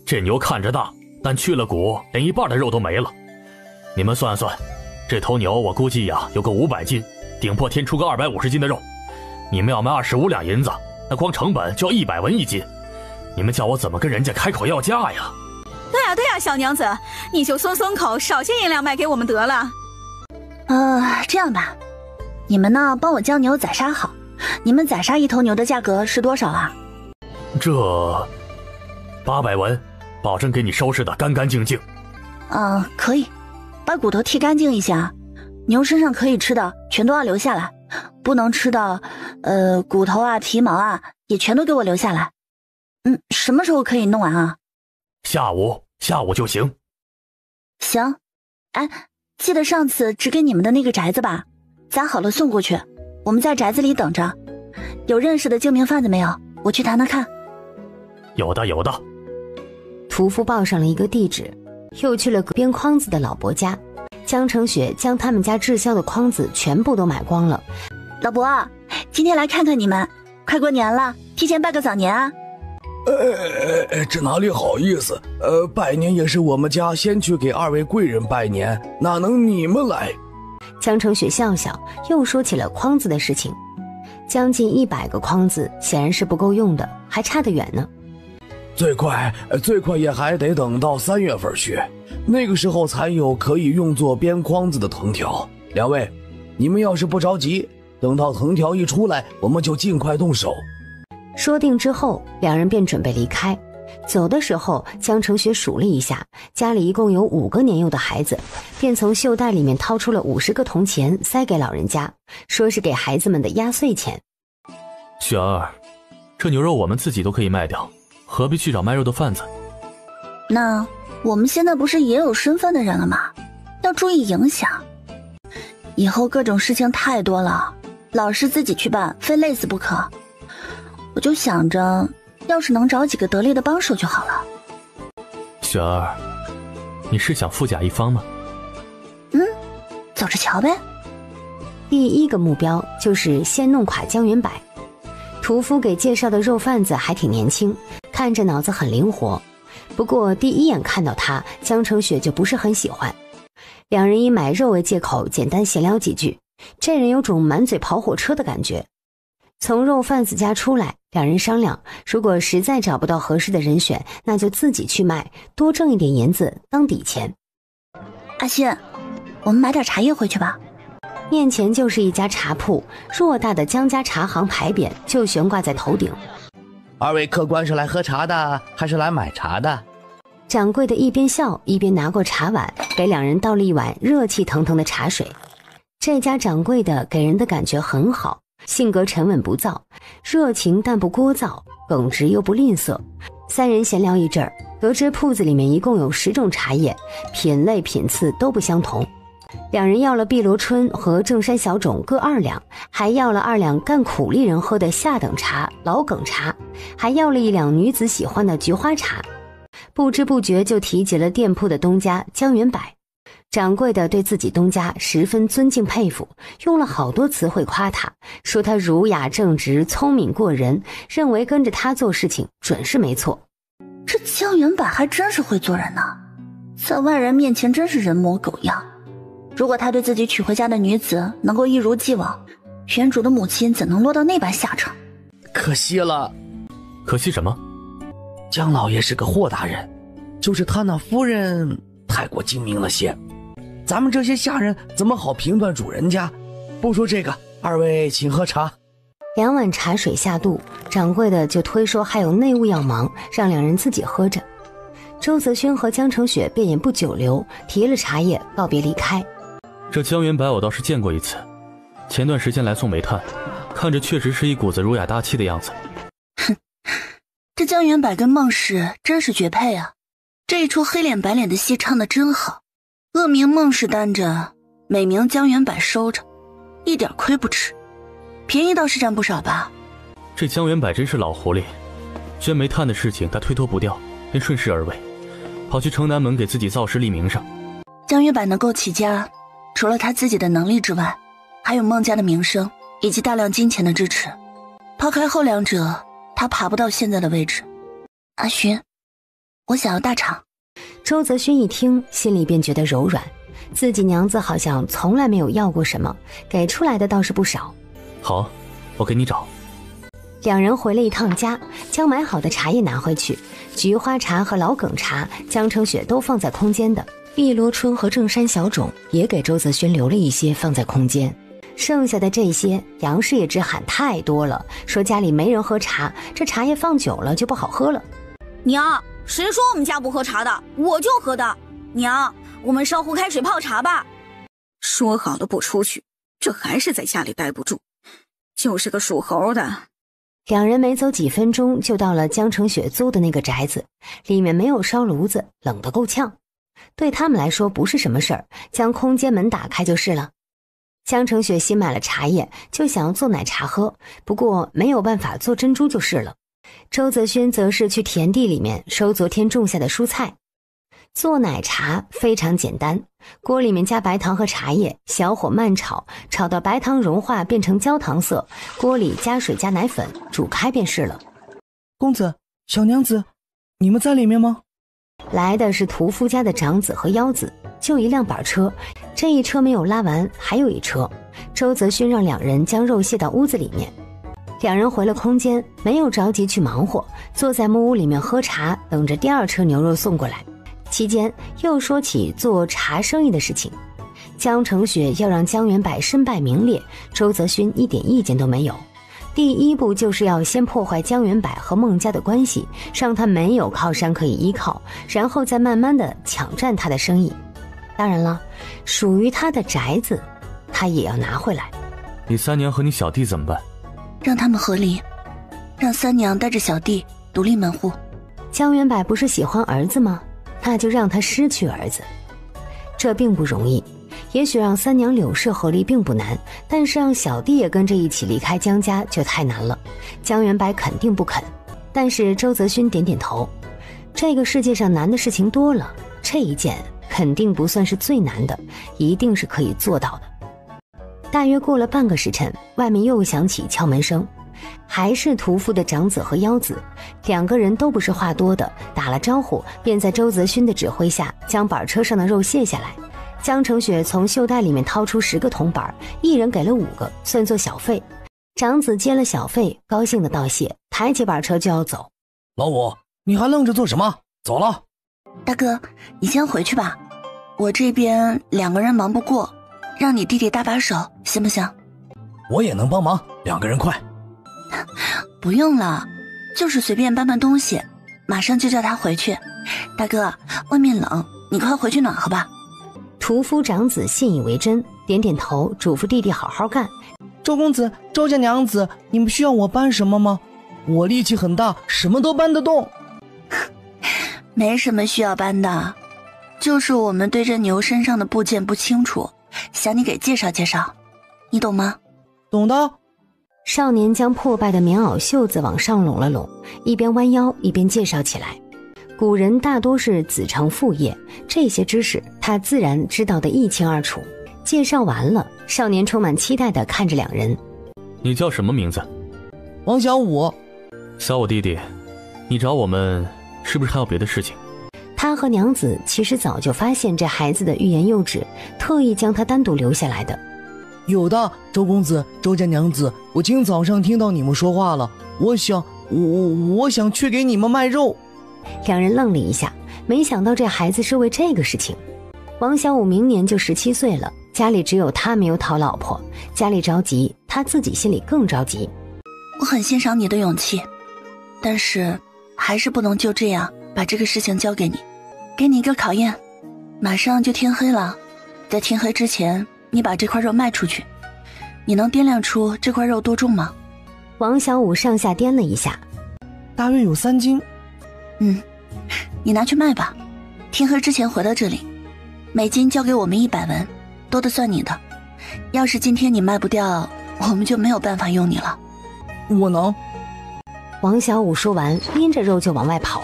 这牛看着大，但去了骨连一半的肉都没了。你们算算，这头牛我估计呀有个500斤，顶破天出个250斤的肉。你们要卖25两银子，那光成本就要100文1斤，你们叫我怎么跟人家开口要价呀？对呀，小娘子，你就松口，少些银两卖给我们得了。这样吧，你们呢帮我将牛宰杀好。你们宰杀一头牛的价格是多少啊？这800文，保证给你收拾的干干净净。可以，把骨头剔干净一下，牛身上可以吃的全都要留下来，不能吃的骨头啊皮毛啊也全都给我留下来。什么时候可以弄完啊？下午就行。行。记得上次只给你们的那个宅子吧，宰好了送过去，我们在宅子里等着。有认识的精明贩子没有？我去谈谈看。有的。屠夫报上了一个地址，又去了编筐子的老伯家。江成雪将他们家滞销的筐子全部都买光了。老伯，今天来看看你们，快过年了，提前拜个早年啊。这哪里好意思，拜年也是我们家先去给2位贵人拜年，哪能你们来？江成雪笑笑，又说起了筐子的事情。将近100个筐子显然是不够用的，还差得远呢。最快也还得等到3月份去，那个时候才有可以用作编筐子的藤条。2位，你们要是不着急，等到藤条一出来，我们就尽快动手。说定之后，两人便准备离开。走的时候，江成雪数了一下，家里一共有5个年幼的孩子，便从袖袋里面掏出了50个铜钱塞给老人家，说是给孩子们的压岁钱。雪儿，这牛肉我们自己都可以卖掉，何必去找卖肉的贩子？那我们现在不是也有身份的人了吗？要注意影响。以后各种事情太多了，老是自己去办，非累死不可。我就想着，要是能找几个得力的帮手就好了。雪儿，你是想富甲一方吗？走着瞧呗。第一个目标就是先弄垮江元柏。屠夫给介绍的肉贩子还挺年轻，看着脑子很灵活。不过第一眼看到他，江成雪就不是很喜欢。两人以买肉为借口，简单闲聊几句。这人有种满嘴跑火车的感觉。从肉贩子家出来，两人商量，如果实在找不到合适的人选，那就自己去卖，多挣一点银子当底钱。阿欣，我们买点茶叶回去吧。面前就是一家茶铺，偌大的江家茶行牌匾就悬挂在头顶。二位客官是来喝茶的，还是来买茶的？掌柜的一边笑一边拿过茶碗，给两人倒了一碗热气腾腾的茶水。这家掌柜的给人的感觉很好，性格沉稳不躁，热情但不聒噪，耿直又不吝啬。三人闲聊一阵儿，得知铺子里面一共有10种茶叶，品类品次都不相同。两人要了碧螺春和正山小种各2两，还要了2两干苦力人喝的下等茶老梗茶，还要了1两女子喜欢的菊花茶。不知不觉就提及了店铺的东家江元柏。掌柜的对自己东家十分尊敬佩服，用了好多词汇夸他，说他儒雅正直，聪明过人，认为跟着他做事情准是没错。这江元柏还真是会做人呢，在外人面前真是人模狗样。如果他对自己娶回家的女子能够一如既往，原主的母亲怎能落到那般下场？可惜了。可惜什么？江老爷是个豁达人，就是他那夫人太过精明了些，咱们这些下人怎么好评断主人家？不说这个，二位请喝茶。2碗茶水下肚，掌柜的就推说还有内务要忙，让两人自己喝着。周泽勋和江成雪便也不久留，提了茶叶告别离开。这江元柏我倒是见过一次，前段时间来送煤炭，看着确实是一股子儒雅大气的样子。哼，这江元柏跟孟氏真是绝配啊！这一出黑脸白脸的戏唱得真好，恶名孟氏担着，美名江元柏收着，一点亏不吃，便宜倒是占不少吧。这江元柏真是老狐狸，捐煤炭的事情他推脱不掉，便顺势而为，跑去城南门给自己造势立名上。江元柏能够起家，除了他自己的能力之外，还有孟家的名声以及大量金钱的支持。抛开后两者，他爬不到现在的位置。阿勋，我想要大厂。周泽勋一听，心里便觉得柔软，自己娘子好像从来没有要过什么，给出来的倒是不少。好，我给你找。两人回了一趟家，将买好的茶叶拿回去，菊花茶和老梗茶江成雪都放在空间的，碧螺春和正山小种也给周泽勋留了一些放在空间。剩下的这些，杨氏也直喊太多了，说家里没人喝茶，这茶叶放久了就不好喝了。娘，谁说我们家不喝茶的？我就喝的。娘，我们烧壶开水泡茶吧。说好了不出去，这还是在家里待不住，就是个属猴的。两人没走几分钟就到了江成雪租的那个宅子，里面没有烧炉子，冷得够呛。对他们来说不是什么事儿，将空间门打开就是了。江成雪新买了茶叶，就想要做奶茶喝，不过没有办法做珍珠就是了。周泽勋则是去田地里面收昨天种下的蔬菜。做奶茶非常简单，锅里面加白糖和茶叶，小火慢炒，炒到白糖融化变成焦糖色，锅里加水加奶粉，煮开便是了。公子，小娘子，你们在里面吗？来的是屠夫家的长子和幺子，就一辆板车，这一车没有拉完，还有一车。周泽勋让两人将肉卸到屋子里面。两人回了空间，没有着急去忙活，坐在木屋里面喝茶，等着第2车牛肉送过来。期间又说起做茶生意的事情，江成雪要让江元柏身败名裂，周泽勋一点意见都没有。第一步就是要先破坏江元柏和孟家的关系，让他没有靠山可以依靠，然后再慢慢的抢占他的生意。当然了，属于他的宅子他也要拿回来。你三娘和你小弟怎么办？让他们和离，让三娘带着小弟独立门户。江元柏不是喜欢儿子吗？那就让他失去儿子。这并不容易，也许让三娘柳氏和离并不难，但是让小弟也跟着一起离开江家就太难了。江元柏肯定不肯，但是周泽勋点点头。这个世界上难的事情多了，这一件肯定不算是最难的，一定是可以做到的。大约过了半个时辰，外面又响起敲门声，还是屠夫的长子和幺子，两个人都不是话多的，打了招呼便在周泽勋的指挥下将板车上的肉卸下来。江成雪从袖袋里面掏出10个铜板，一人给了5个，算作小费。长子接了小费，高兴的道谢，抬起板车就要走。老五，你还愣着做什么？走了。大哥，你先回去吧，我这边2个人忙不过，让你弟弟搭把手，行不行？我也能帮忙，2个人快。不用了，就是随便搬搬东西，马上就叫他回去。大哥，外面冷，你快回去暖和吧。屠夫长子信以为真，点点头，嘱咐弟弟好好干。周公子，周家娘子，你们需要我搬什么吗？我力气很大，什么都搬得动。没什么需要搬的，就是我们对这牛身上的部件不清楚，想你给介绍介绍，你懂吗？懂的。少年将破败的棉袄袖子往上拢了拢，一边弯腰一边介绍起来。古人大多是子承父业，这些知识他自然知道得一清二楚。介绍完了，少年充满期待地看着两人。你叫什么名字？王小五。小五弟弟，你找我们是不是还有别的事情？他和娘子其实早就发现这孩子的欲言又止，特意将他单独留下来的。有的，周公子，周家娘子，我今早上听到你们说话了，我想去给你们卖肉。两人愣了一下，没想到这孩子是为这个事情。王小五明年就17岁了，家里只有他没有讨老婆，家里着急，他自己心里更着急。我很欣赏你的勇气，但是还是不能就这样把这个事情交给你。给你一个考验，马上就天黑了，在天黑之前你把这块肉卖出去，你能掂量出这块肉多重吗？王小五上下掂了一下，大约有3斤。你拿去卖吧，天黑之前回到这里，每斤交给我们100文，多的算你的。要是今天你卖不掉，我们就没有办法用你了。我能。王小五说完，拎着肉就往外跑。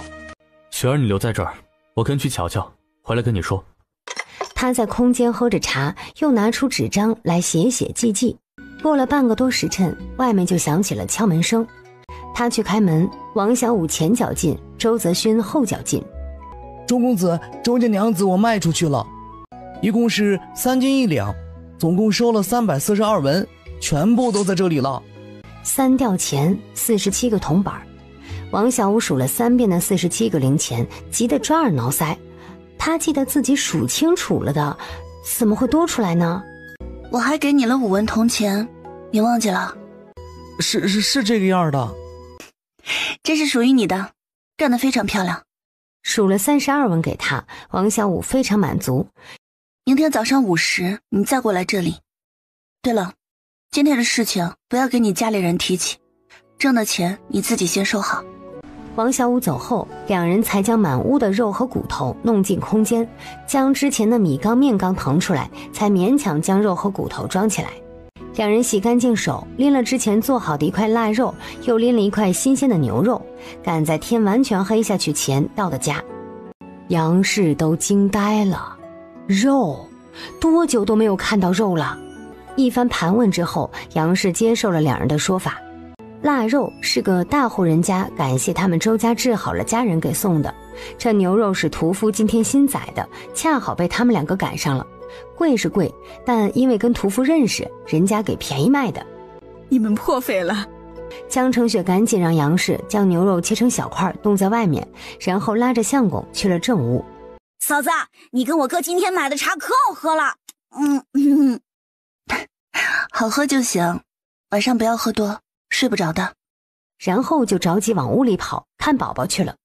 雪儿，你留在这儿，我跟去瞧瞧，回来跟你说。他在空间喝着茶，又拿出纸张来写写记记。过了半个多时辰，外面就响起了敲门声。他去开门，王小五前脚进，周泽勋后脚进。周公子，周家娘子我卖出去了，一共是3斤1两，总共收了342文，全部都在这里了。3吊钱，47个铜板。王小五数了3遍的47个零钱，急得抓耳挠腮。他记得自己数清楚了的，怎么会多出来呢？我还给你了5文铜钱，你忘记了？是这个样的。这是属于你的，干得非常漂亮。数了32文给他，王小五非常满足。明天早上5时你再过来这里。对了，今天的事情不要跟你家里人提起，挣的钱你自己先收好。王小五走后，两人才将满屋的肉和骨头弄进空间，将之前的米缸面缸腾出来，才勉强将肉和骨头装起来。两人洗干净手，拎了之前做好的一块腊肉，又拎了一块新鲜的牛肉，赶在天完全黑下去前到的家。杨氏都惊呆了，肉，多久都没有看到肉了。一番盘问之后，杨氏接受了两人的说法。腊肉是个大户人家感谢他们周家治好了家人给送的，这牛肉是屠夫今天新宰的，恰好被他们2个赶上了。贵是贵，但因为跟屠夫认识，人家给便宜卖的。你们破费了。江成雪赶紧让杨氏将牛肉切成小块冻在外面，然后拉着相公去了正屋。嫂子，你跟我哥今天买的茶可好喝了。好喝就行，晚上不要喝多，睡不着的。然后就着急往屋里跑，看宝宝去了。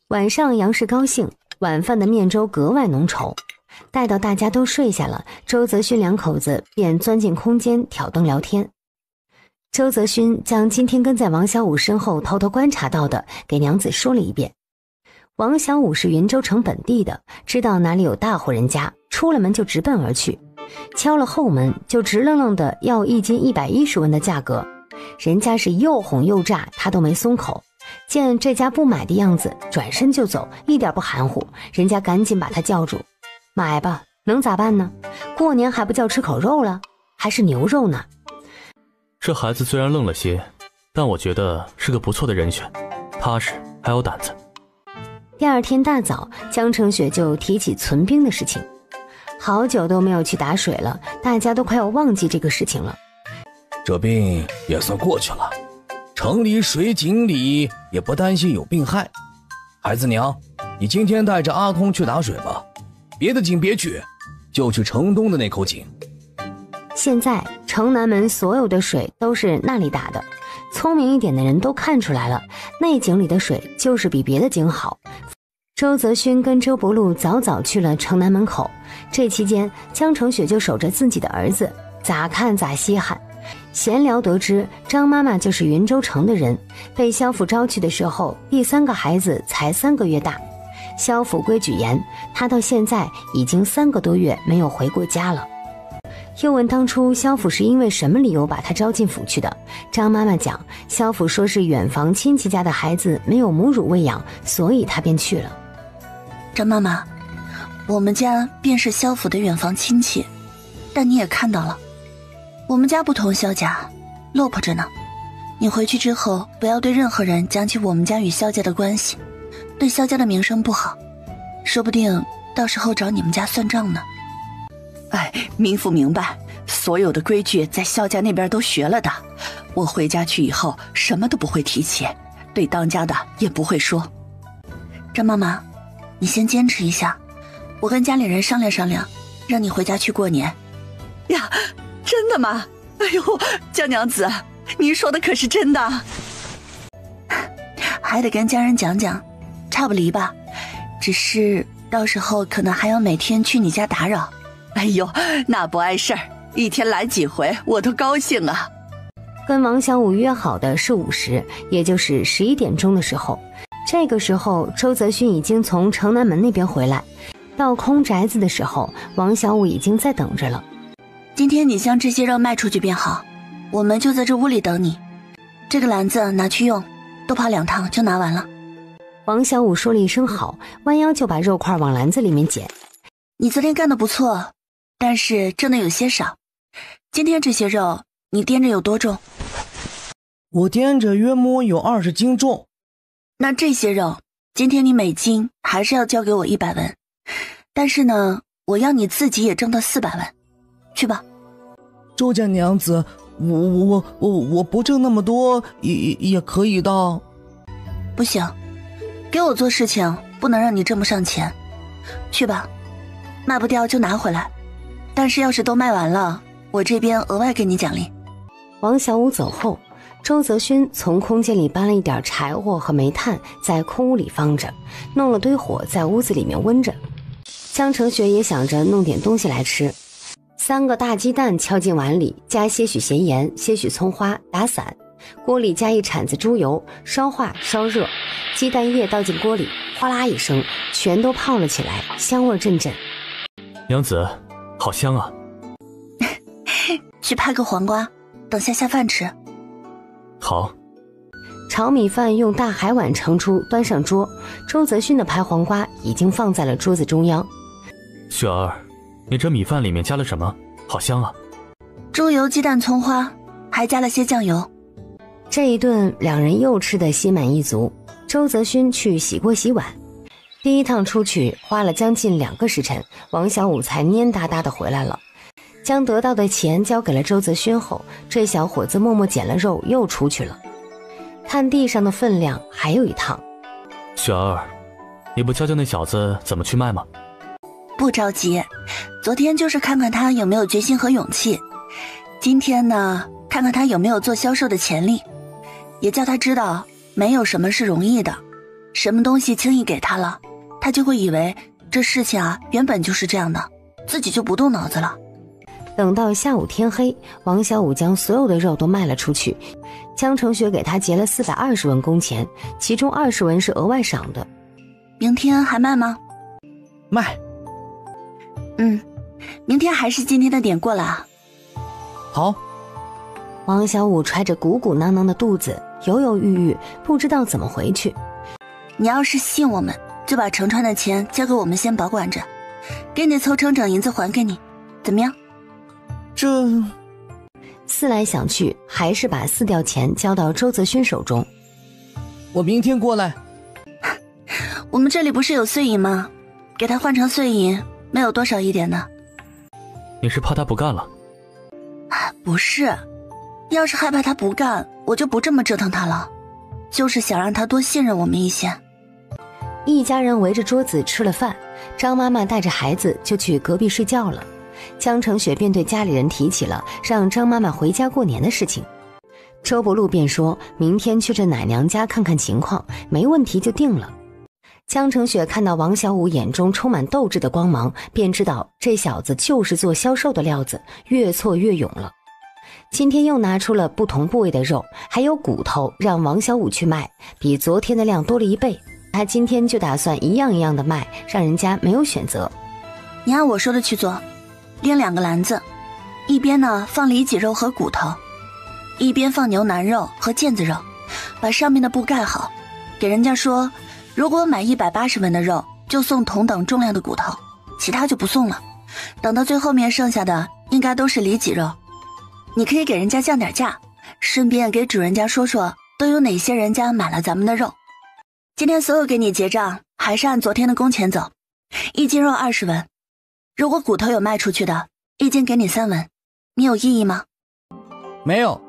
晚上杨氏高兴，晚饭的面粥格外浓稠。待到大家都睡下了，周泽勋两口子便钻进空间挑灯聊天。周泽勋将今天跟在王小五身后偷偷观察到的给娘子说了一遍。王小五是云州城本地的，知道哪里有大户人家，出了门就直奔而去，敲了后门就直愣愣的要1斤110文的价格。人家是又哄又诈，他都没松口。见这家不买的样子，转身就走，一点不含糊。人家赶紧把他叫住，买吧，能咋办呢？过年还不叫吃口肉了，还是牛肉呢。这孩子虽然愣了些，但我觉得是个不错的人选，踏实还有胆子。第二天大早，江城雪就提起存兵的事情。好久都没有去打水了，大家都快要忘记这个事情了。这病也算过去了，城里水井里也不担心有病害。孩子娘，你今天带着阿空去打水吧，别的井别去，就去城东的那口井。现在城南门所有的水都是那里打的，聪明一点的人都看出来了，那井里的水就是比别的井好。周泽勋跟周伯禄早早去了城南门口，这期间江城雪就守着自己的儿子，咋看咋稀罕。闲聊得知张妈妈就是云州城的人，被萧府招去的时候，第3个孩子才3个月大。萧府规矩严，她到现在已经3个多月没有回过家了。又问当初萧府是因为什么理由把她招进府去的，张妈妈讲，萧府说是远房亲戚家的孩子没有母乳喂养，所以她便去了。张妈妈，我们家便是萧府的远房亲戚，但你也看到了，我们家不同萧家，落魄着呢。你回去之后，不要对任何人讲起我们家与萧家的关系，对萧家的名声不好，说不定到时候找你们家算账呢。哎，民妇明白，所有的规矩在萧家那边都学了的。我回家去以后，什么都不会提起，对当家的也不会说。张妈妈，你先坚持一下，我跟家里人商量商量，让你回家去过年。呀，真的吗？哎呦，江娘子，你说的可是真的？还得跟家人讲讲，差不离吧。只是到时候可能还要每天去你家打扰。哎呦，那不碍事儿，一天来几回我都高兴啊。跟王小五约好的是午时，也就是11点钟的时候。这个时候周泽勋已经从城南门那边回来，到空宅子的时候，王小五已经在等着了。今天你将这些肉卖出去便好，我们就在这屋里等你。这个篮子拿去用，多跑2趟就拿完了。王小五说了一声好，弯腰就把肉块往篮子里面捡。你昨天干得不错，但是挣的有些少。今天这些肉你掂着有多重？我掂着约摸有20斤重。那这些肉今天你每斤还是要交给我100文，但是呢，我要你自己也挣到400文，去吧。周家娘子，我不挣那么多也可以的。不行，给我做事情不能让你挣不上钱。去吧，卖不掉就拿回来，但是要是都卖完了，我这边额外给你奖励。王小五走后，周泽勋从空间里搬了一点柴火和煤炭，在空屋里放着，弄了堆火在屋子里面温着。江城雪也想着弄点东西来吃，3个大鸡蛋敲进碗里，加些许咸盐，些许葱花，打散。锅里加1铲子猪油，烧化烧热，鸡蛋液倒进锅里，哗啦一声，全都泡了起来，香味阵阵。娘子，好香啊！去拍个黄瓜，等下饭吃。好。炒米饭用大海碗盛出，端上桌。周泽勋的拍黄瓜已经放在了桌子中央。雪儿，你这米饭里面加了什么？好香啊！猪油、鸡蛋、葱花，还加了些酱油。这一顿两人又吃得心满意足。周泽勋去洗锅洗碗，第一趟出去花了将近2个时辰，王小五才蔫哒哒的回来了。将得到的钱交给了周泽勋后，这小伙子默默捡了肉又出去了。看地上的分量，还有一趟。雪儿，你不教教那小子怎么去卖吗？不着急，昨天就是看看他有没有决心和勇气，今天呢，看看他有没有做销售的潜力。也叫他知道没有什么是容易的，什么东西轻易给他了，他就会以为这事情啊原本就是这样的，自己就不动脑子了。等到下午天黑，王小五将所有的肉都卖了出去，江成雪给他结了420文工钱，其中20文是额外赏的。明天还卖吗？卖。明天还是今天的点过来啊。好。王小五揣着鼓鼓囊囊的肚子，犹犹豫豫，不知道怎么回去。你要是信我们，就把成川的钱交给我们先保管着，给你凑成整银子还给你，怎么样？这思来想去，还是把撕掉钱交到周泽勋手中。我明天过来。我们这里不是有碎银吗？给他换成碎银，没有多少一点呢。你是怕他不干了？不是，要是害怕他不干，我就不这么折腾他了，就是想让他多信任我们一些。一家人围着桌子吃了饭，张妈妈带着孩子就去隔壁睡觉了。江成雪便对家里人提起了让张妈妈回家过年的事情。周伯禄便说明天去这奶娘家看看情况，没问题就定了。江成雪看到王小五眼中充满斗志的光芒，便知道这小子就是做销售的料子，越挫越勇了。今天又拿出了不同部位的肉，还有骨头让王小五去卖，比昨天的量多了1倍。他今天就打算一样一样的卖，让人家没有选择。你按我说的去做，拎2个篮子，一边呢放里脊肉和骨头，一边放牛腩肉和腱子肉，把上面的布盖好，给人家说如果买180文的肉就送同等重量的骨头，其他就不送了，等到最后面剩下的应该都是里脊肉。你可以给人家降点价，顺便给主人家说说都有哪些人家买了咱们的肉。今天所有给你结账还是按昨天的工钱走，1斤肉20文，如果骨头有卖出去的，1斤给你3文，你有异议吗？没有。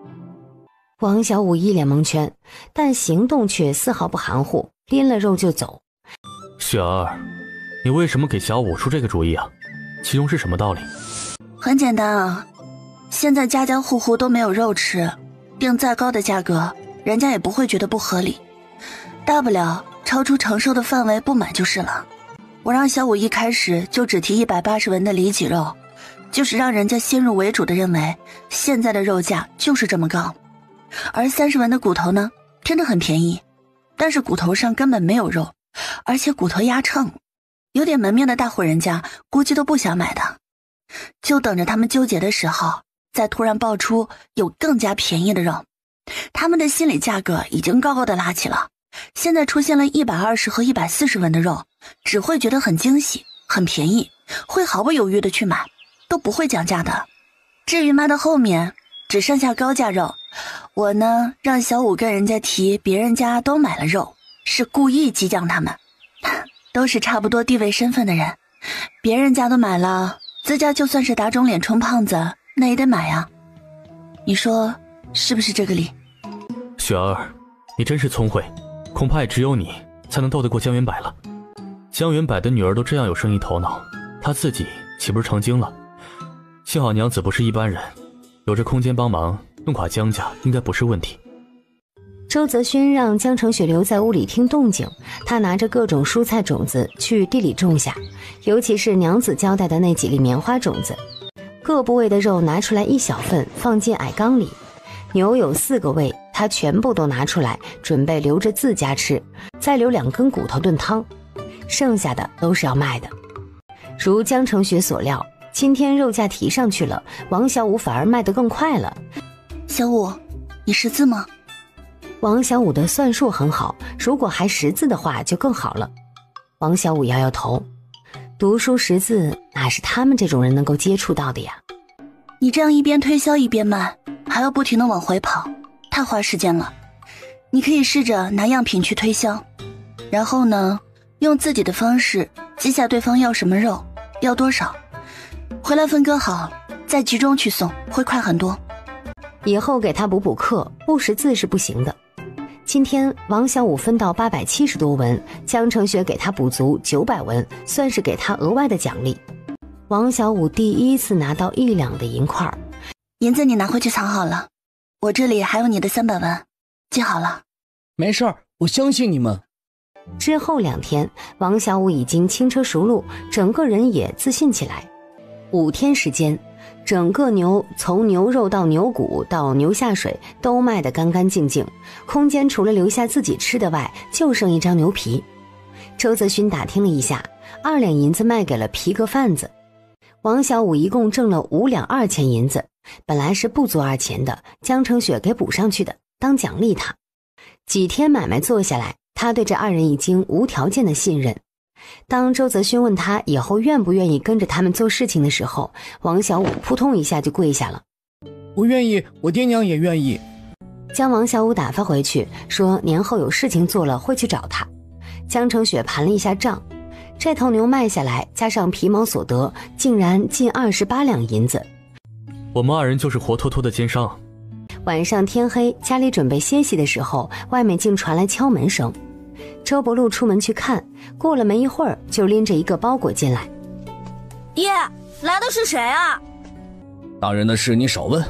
王小五一脸蒙圈，但行动却丝毫不含糊，拎了肉就走。雪儿，你为什么给小五出这个主意啊？其中是什么道理？很简单啊，现在家家户户都没有肉吃，定再高的价格人家也不会觉得不合理，大不了超出承受的范围不买就是了。我让小五一开始就只提180文的里脊肉，就是让人家先入为主的认为现在的肉价就是这么高。而30文的骨头呢，真的很便宜，但是骨头上根本没有肉，而且骨头压秤，有点门面的大户人家估计都不想买的，就等着他们纠结的时候再突然爆出有更加便宜的肉，他们的心理价格已经高高的拉起了，现在出现了120和140文的肉，只会觉得很惊喜很便宜，会毫不犹豫的去买，都不会讲价的。至于卖到后面只剩下高价肉，我呢让小五跟人家提别人家都买了肉，是故意激将他们，都是差不多地位身份的人，别人家都买了，自家就算是打肿脸充胖子那也得买啊，你说是不是这个理？雪儿，你真是聪慧，恐怕也只有你才能斗得过江元柏了。江元柏的女儿都这样有生意头脑，她自己岂不是成精了？幸好娘子不是一般人，有这空间帮忙，弄垮江家应该不是问题。周泽勋让江成雪留在屋里听动静，他拿着各种蔬菜种子去地里种下，尤其是娘子交代的那几粒棉花种子。各部位的肉拿出来1小份，放进矮缸里。牛有4个胃，他全部都拿出来，准备留着自家吃，再留2根骨头炖汤，剩下的都是要卖的。如江成雪所料，今天肉价提上去了，王小五反而卖得更快了。小五，你识字吗？王小五的算术很好，如果还识字的话就更好了。王小五摇摇头，读书识字哪是他们这种人能够接触到的呀？你这样一边推销一边卖，还要不停地往回跑，太花时间了。你可以试着拿样品去推销，然后呢，用自己的方式记下对方要什么肉，要多少，回来分割好，再集中去送，会快很多。以后给他补课，不识字是不行的。今天王小五分到870多文，江成雪给他补足900文，算是给他额外的奖励。王小五第一次拿到1两的银块，银子你拿回去藏好了，我这里还有你的300文，记好了。没事儿，我相信你们。之后2天，王小五已经轻车熟路，整个人也自信起来。5天时间，整个牛从牛肉到牛骨到牛下水都卖得干干净净，空间除了留下自己吃的外，就剩一张牛皮。周泽勋打听了一下，2两银子卖给了皮革贩子。王小五一共挣了5两2钱银子，本来是不足2钱的，江成雪给补上去的，当奖励他。几天买卖做下来，他对这2人已经无条件的信任。当周泽勋问他以后愿不愿意跟着他们做事情的时候，王小五扑通一下就跪下了。我愿意，我爹娘也愿意。将王小五打发回去，说年后有事情做了会去找他。江成雪盘了一下账，这头牛卖下来加上皮毛所得，竟然近28两银子。我们2人就是活脱脱的奸商。晚上天黑，家里准备歇息的时候，外面竟传来敲门声。周伯禄出门去看，过了没一会儿就拎着一个包裹进来。爷，来的是谁啊？大人的事你少问。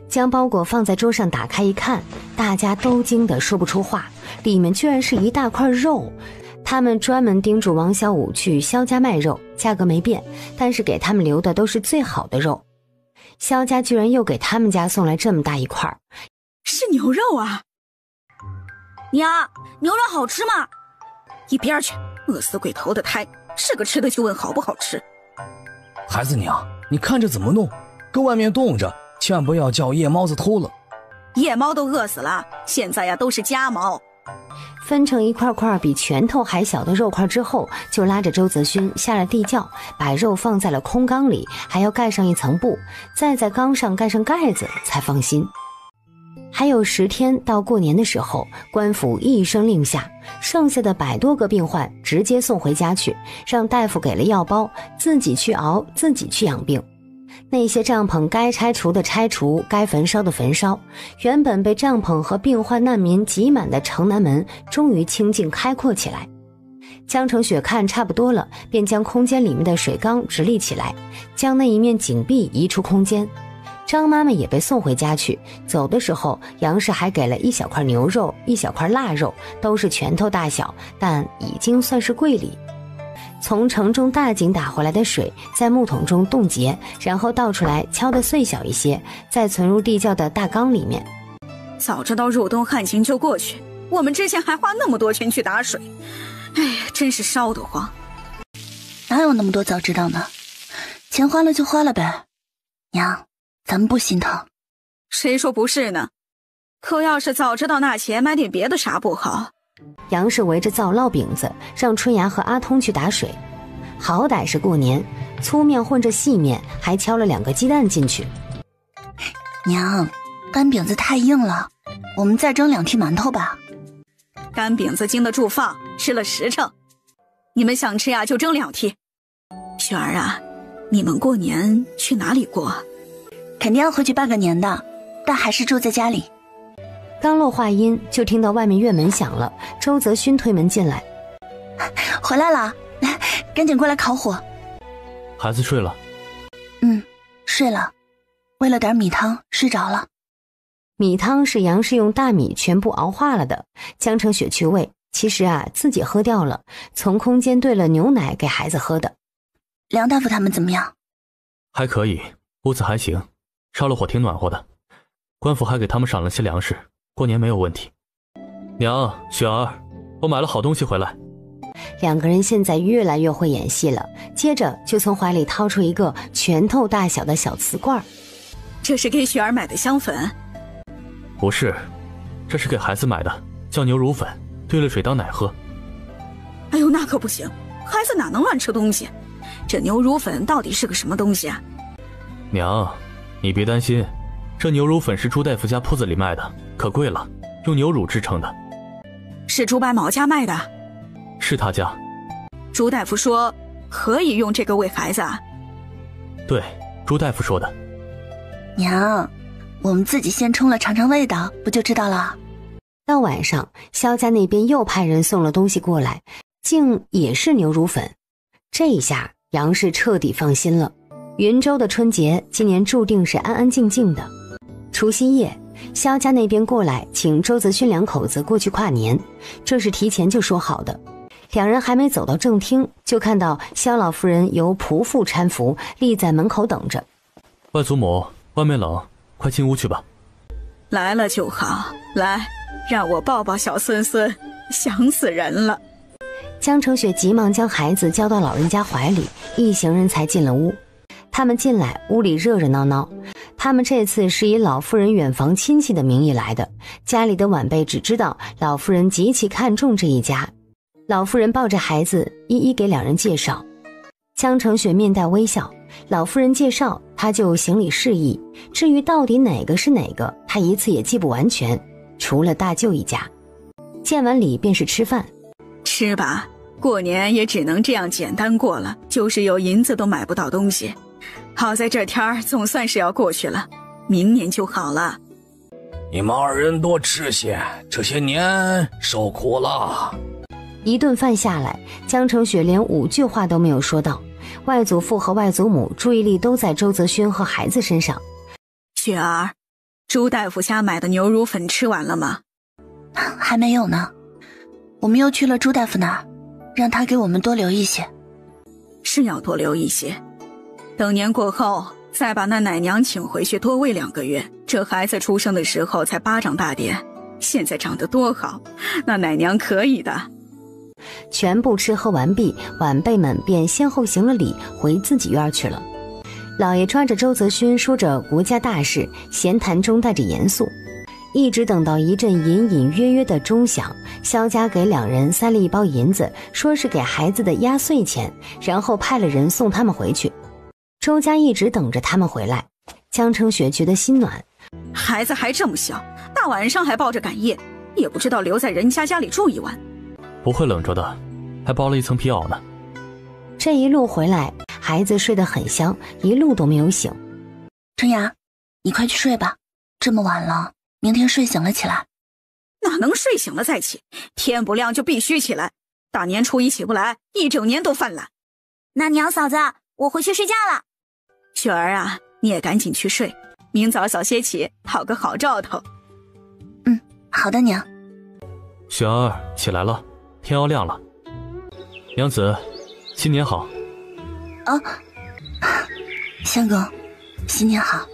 将包裹放在桌上打开一看，大家都惊得说不出话，里面居然是一大块肉。他们专门叮嘱王小五去萧家卖肉，价格没变，但是给他们留的都是最好的肉。萧家居然又给他们家送来这么大一块，是牛肉啊！娘，牛肉好吃吗？一边去，饿死鬼头的胎，是个吃的就问好不好吃。孩子娘，你看着怎么弄？搁外面冻着，千万不要叫夜猫子偷了。夜猫都饿死了，现在呀都是家猫。分成一块块比拳头还小的肉块之后，就拉着周泽勋下了地窖，把肉放在了空缸里，还要盖上一层布，再在缸上盖上盖子才放心。还有10天到过年的时候，官府一声令下，剩下的100多个病患直接送回家去，让大夫给了药包，自己去熬，自己去养病。那些帐篷该拆除的拆除，该焚烧的焚烧，原本被帐篷和病患难民挤满的城南门终于清静开阔起来。江成雪看差不多了，便将空间里面的水缸直立起来，将那一面井壁移出空间。张妈妈也被送回家去，走的时候杨氏还给了一小块牛肉，一小块腊肉，都是拳头大小，但已经算是贵礼。从城中大井打回来的水在木桶中冻结，然后倒出来敲得碎小一些，再存入地窖的大缸里面。早知道入冬旱情就过去，我们之前还花那么多钱去打水，哎呀，真是烧得慌。哪有那么多早知道呢？钱花了就花了呗。娘，咱们不心疼。谁说不是呢？可要是早知道那钱，买点别的啥不好？杨氏围着灶烙饼子，让春芽和阿通去打水。好歹是过年，粗面混着细面，还敲了2个鸡蛋进去。娘，干饼子太硬了，我们再蒸2屉馒头吧。干饼子经得住放，吃了实诚。你们想吃呀，就蒸2屉。雪儿啊，你们过年去哪里过？肯定要回去拜个年的，但还是住在家里。刚落话音，就听到外面院门响了，周泽勋推门进来。回来了，赶紧过来烤火。孩子睡了？睡了，喂了点米汤，睡着了。米汤是杨氏用大米全部熬化了的，江成雪去喂，其实自己喝掉了，从空间兑了牛奶给孩子喝的。梁大夫他们怎么样？还可以，屋子还行，烧了火挺暖和的。官府还给他们赏了些粮食，过年没有问题。娘，雪儿，我买了好东西回来。2个人现在越来越会演戏了，接着就从怀里掏出一个拳头大小的小瓷罐。这是给雪儿买的香粉？不是，这是给孩子买的，叫牛乳粉，兑了水当奶喝。哎呦，那可不行，孩子哪能乱吃东西？这牛乳粉到底是个什么东西啊？娘，你别担心，这牛乳粉是朱大夫家铺子里卖的，可贵了，用牛乳制成的。是朱白毛家卖的？是他家。朱大夫说可以用这个喂孩子啊？对，朱大夫说的。娘，我们自己先冲了尝尝味道，不就知道了？到晚上，萧家那边又派人送了东西过来，竟也是牛乳粉。这一下杨氏彻底放心了。云州的春节今年注定是安安静静的。除夕夜，萧家那边过来请周泽勋两口子过去跨年，这是提前就说好的。两人还没走到正厅，就看到萧老夫人由仆妇搀扶立在门口等着。外祖母，外面冷，快进屋去吧。来了就好，来，让我抱抱小孙孙，想死人了。江澄雪急忙将孩子交到老人家怀里，一行人才进了屋。他们进来，屋里热热闹闹。他们这次是以老夫人远房亲戚的名义来的，家里的晚辈只知道老夫人极其看重这一家。老夫人抱着孩子一一给两人介绍。江澄雪面带微笑，老夫人介绍她就行礼示意，至于到底哪个是哪个，她一次也记不完全，除了大舅一家。见完礼便是吃饭。吃吧，过年也只能这样简单过了，就是有银子都买不到东西。好在这天儿总算是要过去了，明年就好了。你们二人多吃些，这些年受苦了。一顿饭下来，江澄雪连5句话都没有说到，外祖父和外祖母注意力都在周泽勋和孩子身上。雪儿，朱大夫家买的牛乳粉吃完了吗？还没有呢，我们又去了朱大夫那儿，让他给我们多留一些。是要多留一些，等年过后再把那奶娘请回去多喂2个月。这孩子出生的时候才8掌大点，现在长得多好，那奶娘可以的。全部吃喝完毕，晚辈们便先后行了礼，回自己院去了。老爷抓着周泽勋说着国家大事，闲谈中带着严肃。一直等到一阵隐隐约约的钟响，萧家给两人塞了一包银子，说是给孩子的压岁钱，然后派了人送他们回去。周家一直等着他们回来，江澄雪觉得心暖。孩子还这么小，大晚上还抱着赶夜，也不知道留在人家家里住一晚。不会冷着的，还包了一层皮袄呢。这一路回来，孩子睡得很香，一路都没有醒。春芽，你快去睡吧，这么晚了，明天睡醒了起来。哪能睡醒了再起？天不亮就必须起来，大年初一起不来，一整年都犯懒。那娘嫂子，我回去睡觉了。雪儿啊，你也赶紧去睡，明早早些起，讨个好兆头。好的娘。雪儿起来了，天要亮了。娘子，新年好。相公，新年好。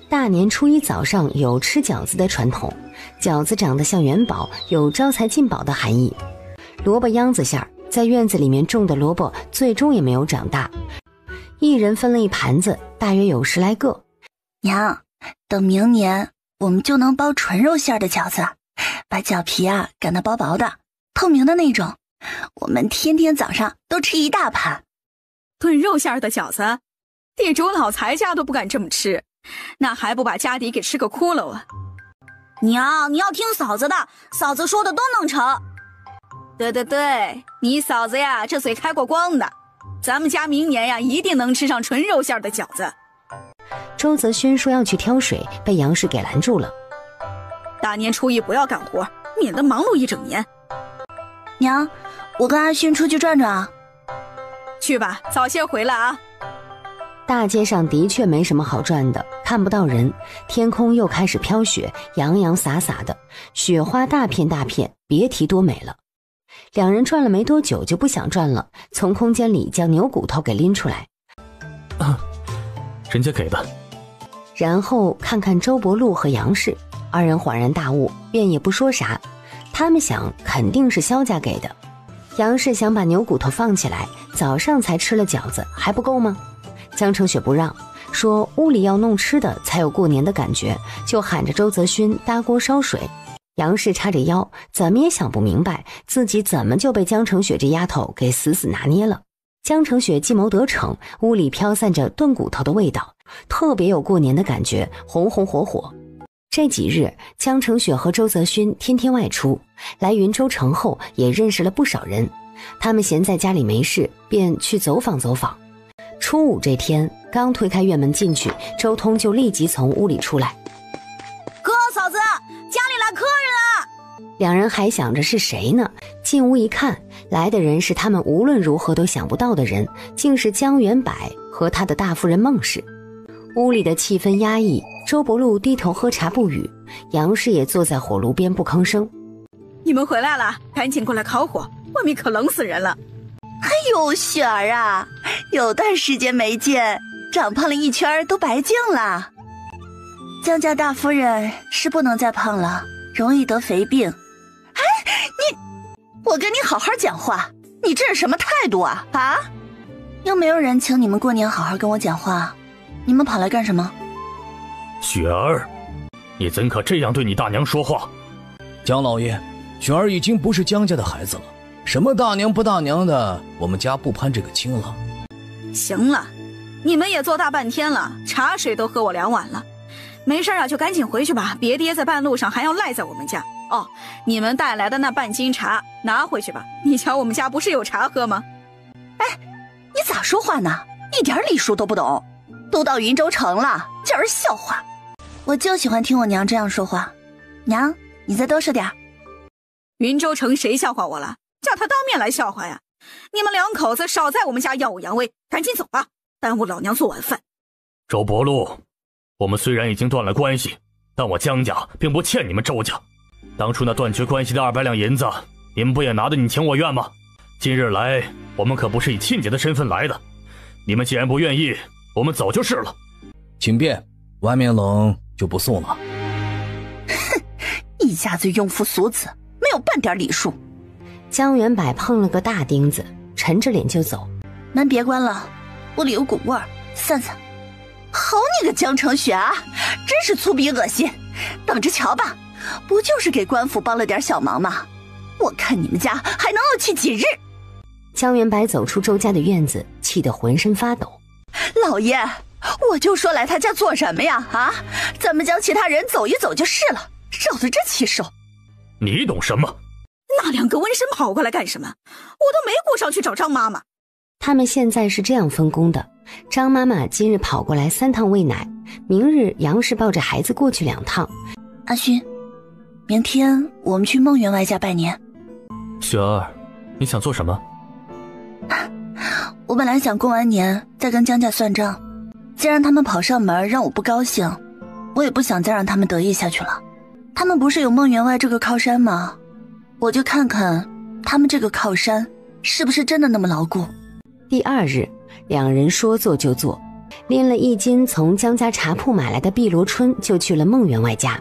大年初一早上有吃饺子的传统，饺子长得像元宝，有招财进宝的含义。萝卜秧子馅儿，在院子里面种的萝卜最终也没有长大，一人分了一盘子，大约有10来个。娘，等明年我们就能包纯肉馅的饺子，把饺皮擀得薄薄的，透明的那种，我们天天早上都吃一大盘。炖肉馅的饺子，地主老财家都不敢这么吃，那还不把家底给吃个窟窿啊？娘，你要听嫂子的，嫂子说的都能成。对，你嫂子呀，这嘴开过光的，咱们家明年呀一定能吃上纯肉馅的饺子。周泽勋说要去挑水，被杨氏给拦住了。大年初一不要干活，免得忙碌一整年。娘，我跟阿勋出去转转啊。去吧，早些回来啊。大街上的确没什么好转的，看不到人，天空又开始飘雪，洋洋洒洒的，雪花大片大片，别提多美了。两人转了没多久就不想转了，从空间里将牛骨头给拎出来。人家给的。然后看看周伯禄和杨氏，二人恍然大悟，便也不说啥。他们想肯定是萧家给的。杨氏想把牛骨头放起来，早上才吃了饺子，还不够吗？江澄雪不让，说屋里要弄吃的才有过年的感觉，就喊着周泽勋搭锅烧水。杨氏叉着腰，怎么也想不明白自己怎么就被江澄雪这丫头给死死拿捏了。江澄雪计谋得逞，屋里飘散着炖骨头的味道，特别有过年的感觉，红红火火。这几日，江澄雪和周泽勋天天外出，来云州城后也认识了不少人。他们闲在家里没事，便去走访走访。初五这天，刚推开院门进去，周通就立即从屋里出来。哥嫂子，家里来客人了。两人还想着是谁呢，进屋一看，来的人是他们无论如何都想不到的人，竟是江元柏和他的大夫人孟氏。屋里的气氛压抑，周伯禄低头喝茶不语，杨氏也坐在火炉边不吭声。你们回来了，赶紧过来烤火，外面可冷死人了。哎呦，雪儿啊，有段时间没见，长胖了一圈都白净了。江家大夫人是不能再胖了，容易得肥病。哎，我跟你好好讲话，你这是什么态度啊？啊？又没有人请你们过年好好跟我讲话，你们跑来干什么？雪儿，你怎可这样对你大娘说话？江老爷，雪儿已经不是江家的孩子了，什么大娘不大娘的，我们家不攀这个亲了。行了，你们也坐大半天了，茶水都喝我2碗了，没事啊就赶紧回去吧，别爹在半路上还要赖在我们家。哦，你们带来的那半斤茶拿回去吧，你瞧我们家不是有茶喝吗？哎，你咋说话呢？一点礼数都不懂，都到云州城了，叫人笑话。我就喜欢听我娘这样说话。娘，你再多说点。云州城谁笑话我了？叫他当面来笑话呀！你们2口子少在我们家耀武扬威，赶紧走吧，耽误老娘做晚饭。周伯禄，我们虽然已经断了关系，但我江家并不欠你们周家。当初那断绝关系的200两银子，你们不也拿得你情我愿吗？今日来，我们可不是以亲姐的身份来的。你们既然不愿意，我们走就是了。请便，外面冷就不送了。哼，一家子庸夫俗子，没有半点礼数。江元柏碰了个大钉子，沉着脸就走。门别关了，屋里有股味儿，散散。好你个江城雪啊，真是粗鄙恶心！等着瞧吧，不就是给官府帮了点小忙吗？我看你们家还能傲气几日！江元柏走出周家的院子，气得浑身发抖。老爷，我就说来他家做什么呀？啊，咱们将其他人走一走就是了，绕得这气受。你懂什么？那2个瘟神跑过来干什么？我都没顾上去找张妈妈。他们现在是这样分工的，张妈妈今日跑过来3趟喂奶，明日杨氏抱着孩子过去2趟。阿勋，明天我们去孟员外家拜年。雪儿，你想做什么？我本来想过完年再跟江家算账，既然他们跑上门让我不高兴，我也不想再让他们得意下去了。他们不是有孟员外这个靠山吗？我就看看他们这个靠山是不是真的那么牢固。第2日，2人说做就做，拎了1斤从江家茶铺买来的碧螺春，就去了孟员外家。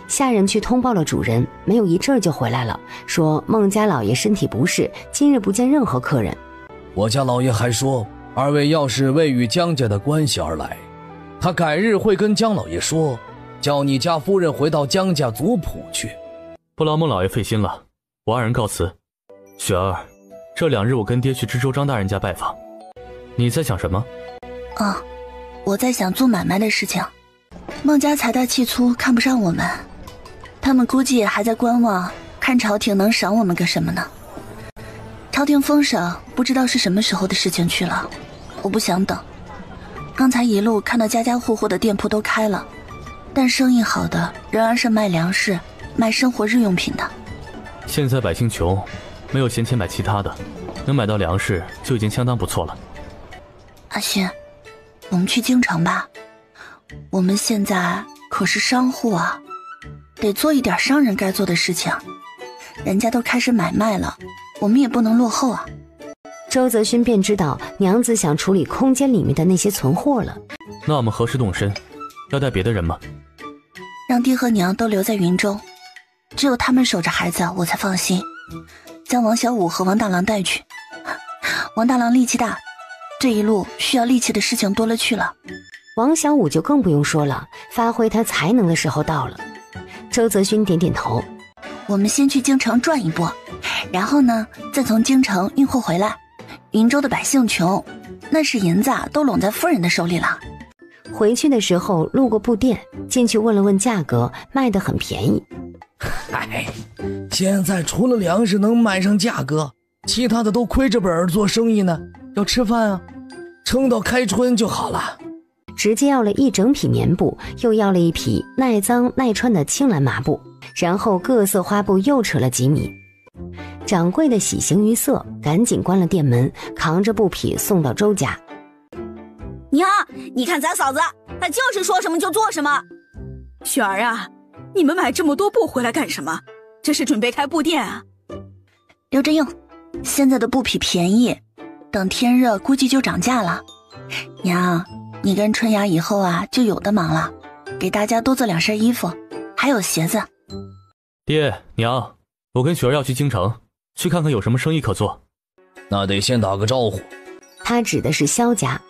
下人去通报了主人，没有一阵就回来了，说孟家老爷身体不适，今日不见任何客人。我家老爷还说，2位要是为与江家的关系而来，他改日会跟江老爷说，叫你家夫人回到江家族谱去。不劳孟老爷费心了，我2人告辞。雪儿，这2日我跟爹去知州张大人家拜访，你在想什么？我在想做买卖的事情。孟家财大气粗，看不上我们，他们估计也还在观望，看朝廷能赏我们个什么呢？朝廷封赏不知道是什么时候的事情去了，我不想等。刚才一路看到家家户户的店铺都开了，但生意好的仍然是卖粮食、卖生活日用品的。现在百姓穷，没有闲钱买其他的，能买到粮食就已经相当不错了。阿勋，我们去京城吧，我们现在可是商户啊，得做一点商人该做的事情。人家都开始买卖了，我们也不能落后啊。周泽勋便知道娘子想处理空间里面的那些存货了。那我们何时动身？要带别的人吗？让爹和娘都留在云州，只有他们守着孩子，我才放心。将王小五和王大郎带去。王大郎力气大，这一路需要力气的事情多了去了。王小五就更不用说了，发挥他才能的时候到了。周泽勋点点头。我们先去京城转一波，然后呢，再从京城运货回来。云州的百姓穷，那是银子都拢在夫人的手里了。回去的时候路过布店，进去问了问价格，卖得很便宜。现在除了粮食能卖上价格，其他的都亏着本做生意呢，要吃饭啊，撑到开春就好了。直接要了1整匹棉布，又要了1匹耐脏耐穿的青蓝麻布，然后各色花布又扯了几米。掌柜的喜形于色，赶紧关了店门，扛着布匹送到周家。娘，你看咱嫂子他就是说什么就做什么。雪儿啊，你们买这么多布回来干什么？这是准备开布店啊？留着用，现在的布匹便宜，等天热估计就涨价了。娘，你跟春芽以后啊就有的忙了，给大家多做2身衣服，还有鞋子。爹娘，我跟雪儿要去京城，去看看有什么生意可做。那得先打个招呼。他指的是萧家，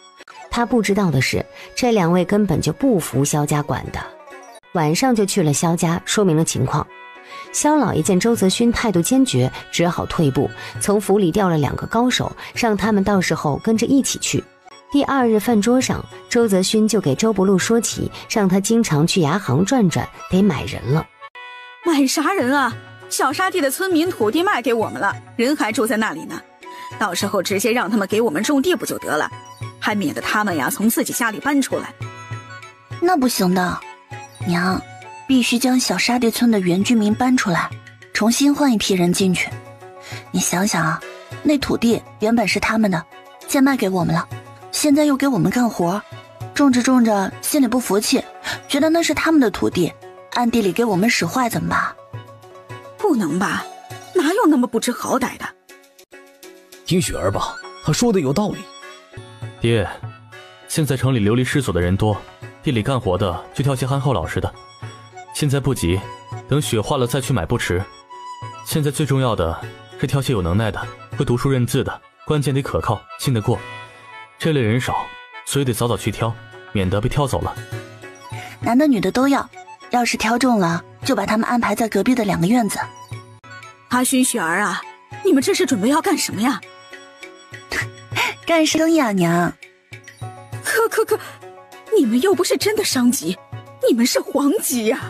他不知道的是，这2位根本就不服萧家管的。晚上就去了萧家，说明了情况。萧老爷见周泽勋态度坚决，只好退步，从府里调了2个高手，让他们到时候跟着一起去。第2日饭桌上，周泽勋就给周不禄说起，让他经常去牙行转转，得买人了。买啥人啊？小沙地的村民土地卖给我们了，人还住在那里呢。到时候直接让他们给我们种地不就得了，还免得他们呀从自己家里搬出来。那不行的，娘，必须将小沙地村的原居民搬出来，重新换一批人进去。你想想啊，那土地原本是他们的，现卖给我们了，现在又给我们干活，种着种着心里不服气，觉得那是他们的土地，暗地里给我们使坏怎么办？不能吧，哪有那么不知好歹的？听雪儿吧，她说的有道理。爹，现在城里流离失所的人多，地里干活的就挑些憨厚老实的。现在不急，等雪化了再去买不迟。现在最重要的是挑些有能耐的，会读书认字的，关键得可靠，信得过。这类人少，所以得早早去挑，免得被挑走了。男的女的都要，要是挑中了，就把他们安排在隔壁的2个院子。阿勋、雪儿啊，你们这是准备要干什么呀？干生意啊，娘。可，你们又不是真的商级，你们是皇级呀。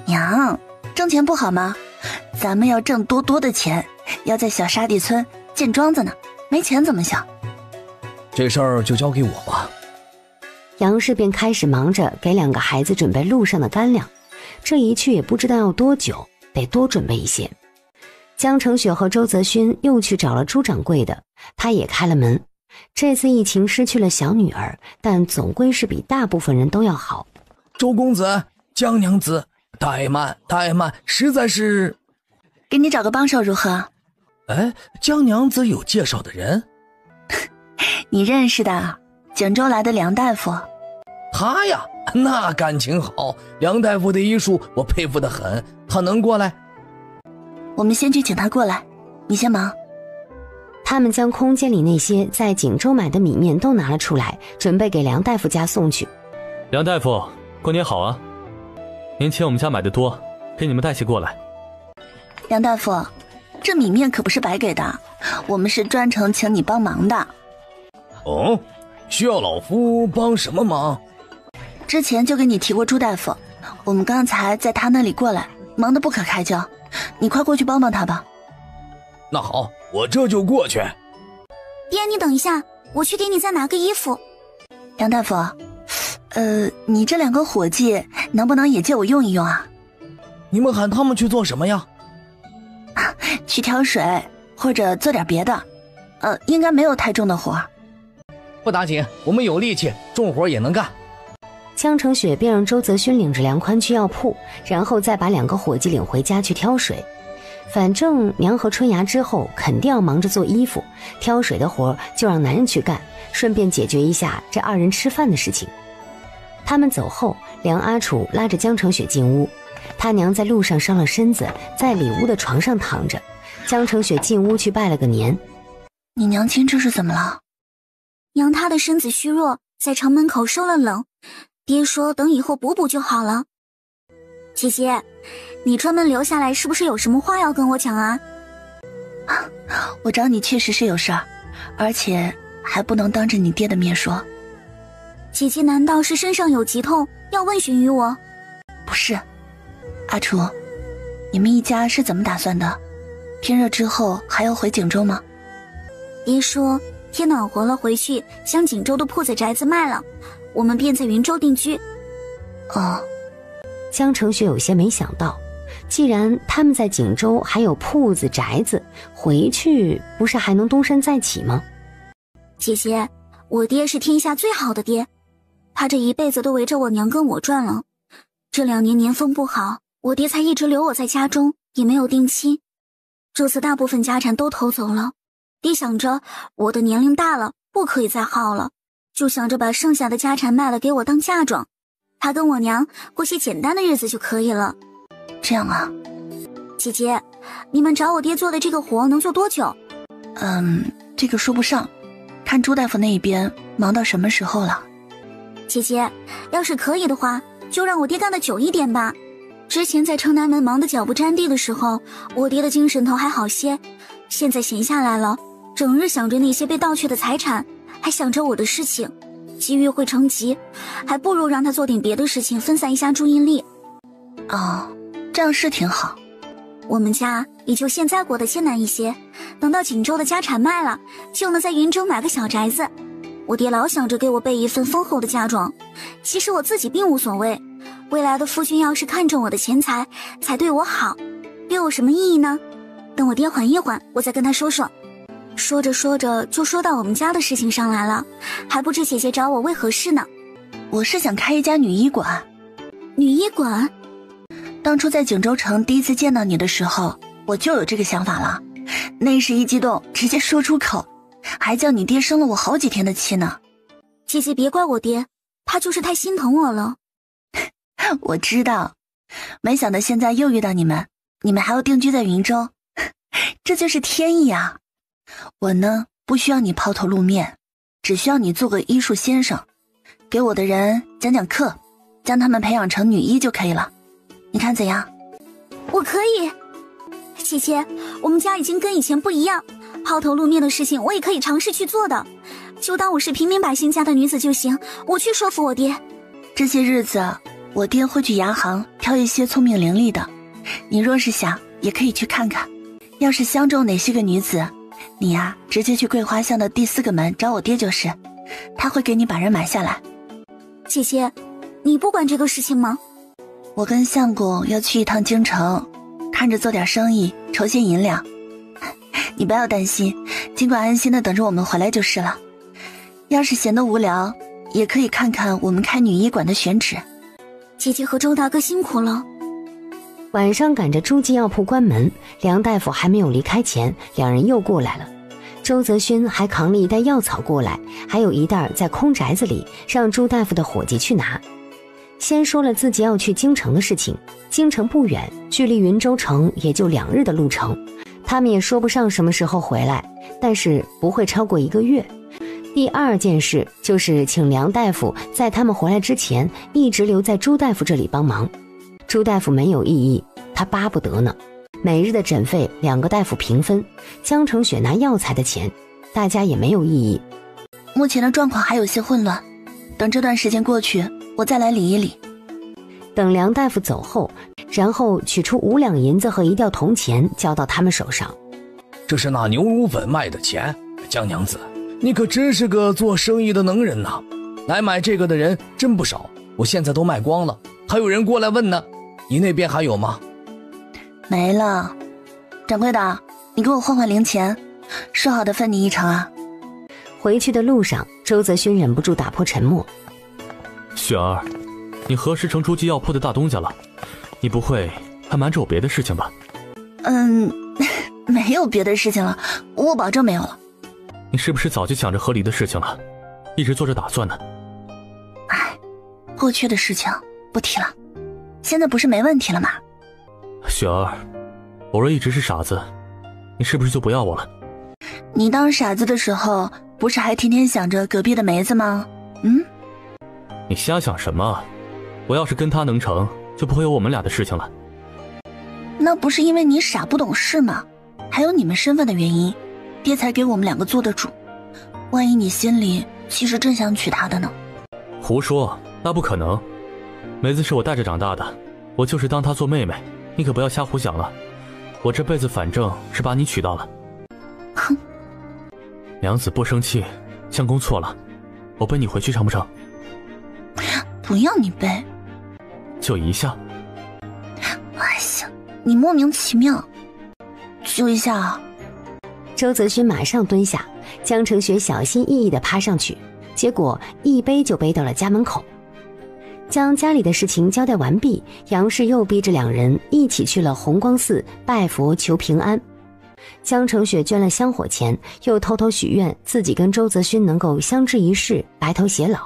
娘，挣钱不好吗？咱们要挣多的钱，要在小沙地村建庄子呢，没钱怎么想？这事儿就交给我吧。杨氏便开始忙着给2个孩子准备路上的干粮，这一去也不知道要多久，得多准备一些。江澄雪和周泽勋又去找了朱掌柜的，他也开了门。这次疫情失去了小女儿，但总归是比大部分人都要好。周公子、江娘子，怠慢，实在是……给你找个帮手如何？哎，江娘子有介绍的人？你认识的，景州来的梁大夫。他呀，那感情好，梁大夫的医术我佩服得很，他能过来？我们先去请他过来，你先忙。他们将空间里那些在锦州买的米面都拿了出来，准备给梁大夫家送去。梁大夫，过年好啊！年前我们家买的多，给你们带些过来。梁大夫，这米面可不是白给的，我们是专程请你帮忙的。哦，需要老夫帮什么忙？之前就给你提过朱大夫，我们刚才在他那里过来，忙得不可开交，你快过去帮帮他吧。那好，我这就过去。爹，你等一下，我去给你再拿个衣服。梁大夫，你这2个伙计能不能也借我用一用啊？你们喊他们去做什么呀？去挑水，或者做点别的，应该没有太重的活。不打紧，我们有力气，重活也能干。江澄雪便让周泽勋领着梁宽去药铺，然后再把2个伙计领回家去挑水。反正娘和春芽之后肯定要忙着做衣服，挑水的活就让男人去干，顺便解决一下这2人吃饭的事情。他们走后，梁阿楚拉着江澄雪进屋，他娘在路上伤了身子，在里屋的床上躺着。江澄雪进屋去拜了个年。你娘亲这是怎么了？娘她的身子虚弱，在城门口受了冷，爹说等以后补补就好了。姐姐，你专门留下来是不是有什么话要跟我讲啊？我找你确实是有事儿，而且还不能当着你爹的面说。姐姐难道是身上有疾痛要问询于我？不是。阿楚，你们一家是怎么打算的？天热之后还要回景州吗？爹说天暖和了回去将景州的铺子宅子卖了，我们便在云州定居。哦。江澄雪有些没想到，既然他们在景州还有铺子宅子，回去不是还能东山再起吗？姐姐，我爹是天下最好的爹，他这一辈子都围着我娘跟我转了。这2年年风不好，我爹才一直留我在家中，也没有定亲。这次大部分家产都偷走了，爹想着我的年龄大了，不可以再耗了，就想着把剩下的家产卖了给我当嫁妆，他跟我娘过些简单的日子就可以了。这样啊。姐姐，你们找我爹做的这个活能做多久？这个说不上，看朱大夫那边忙到什么时候了。姐姐，要是可以的话，就让我爹干得久一点吧。之前在城南门忙得脚不沾地的时候，我爹的精神头还好些，现在闲下来了，整日想着那些被盗去的财产，还想着我的事情，机遇会成疾，还不如让他做点别的事情，分散一下注意力。哦，这样是挺好。我们家也就现在过得艰难一些，等到锦州的家产卖了，就能在云州买个小宅子。我爹老想着给我备一份丰厚的嫁妆，其实我自己并无所谓，未来的夫君要是看中我的钱财，才对我好，又有什么意义呢？等我爹缓一缓，我再跟他说说。说着说着就说到我们家的事情上来了，还不知姐姐找我为何事呢？我是想开一家女医馆。女医馆？当初在景州城第一次见到你的时候，我就有这个想法了，那时一激动直接说出口，还叫你爹生了我好几天的气呢。姐姐别怪我爹，他就是太心疼我了。我知道，没想到现在又遇到你们还要定居在云州，这就是天意啊。我呢，不需要你抛头露面，只需要你做个医术先生，给我的人讲讲课，将他们培养成女医就可以了。你看怎样？我可以。姐姐，我们家已经跟以前不一样，抛头露面的事情我也可以尝试去做的，就当我是平民百姓家的女子就行，我去说服我爹。这些日子我爹会去牙行挑一些聪明伶俐的，你若是想也可以去看看，要是相中哪些个女子，你呀直接去桂花巷的第4个门找我爹就是，他会给你把人买下来。姐姐，你不管这个事情吗？我跟相公要去一趟京城，看着做点生意，筹些银两。你不要担心，尽管安心的等着我们回来就是了。要是闲得无聊，也可以看看我们开女医馆的选址。姐姐和周大哥辛苦了。晚上赶着诸暨药铺关门，梁大夫还没有离开前，两人又过来了。周泽勋还扛了一袋药草过来，还有一袋在空宅子里，让朱大夫的伙计去拿。先说了自己要去京城的事情，京城不远，距离云州城也就2日的路程，他们也说不上什么时候回来，但是不会超过1个月。第2件事就是请梁大夫在他们回来之前一直留在朱大夫这里帮忙。朱大夫没有异议，他巴不得呢。每日的诊费2个大夫平分，江城雪拿药材的钱，大家也没有异议。目前的状况还有些混乱，等这段时间过去，我再来理一理。等梁大夫走后，然后取出5两银子和1吊铜钱交到他们手上。这是拿牛乳粉卖的钱，江娘子，你可真是个做生意的能人呐！来买这个的人真不少，我现在都卖光了，还有人过来问呢。你那边还有吗？没了。掌柜的，你给我换换零钱，说好的分你一成啊。回去的路上，周泽勋忍不住打破沉默。雪儿，你何时成诸暨药铺的大东家了？你不会还瞒着我别的事情吧？没有别的事情了，我保证没有了。你是不是早就想着和离的事情了，一直做着打算呢？过去的事情不提了，现在不是没问题了吗？雪儿，我若一直是傻子，你是不是就不要我了？你当傻子的时候，不是还天天想着隔壁的梅子吗？你瞎想什么？我要是跟他能成，就不会有我们俩的事情了。那不是因为你傻不懂事吗？还有你们身份的原因，爹才给我们2个做的主。万一你心里其实真想娶她的呢？胡说，那不可能。梅子是我带着长大的，我就是当她做妹妹，你可不要瞎胡想了。我这辈子反正是把你娶到了。哼！娘子不生气，相公错了，我背你回去成不成？不要你背，就一下。哎呀，你莫名其妙，就一下啊！周泽勋马上蹲下，江成雪小心翼翼地趴上去，结果一背就背到了家门口。将家里的事情交代完毕，杨氏又逼着两人一起去了弘光寺拜佛求平安。江澄雪捐了香火钱，又偷偷许愿自己跟周泽勋能够相知一世，白头偕老。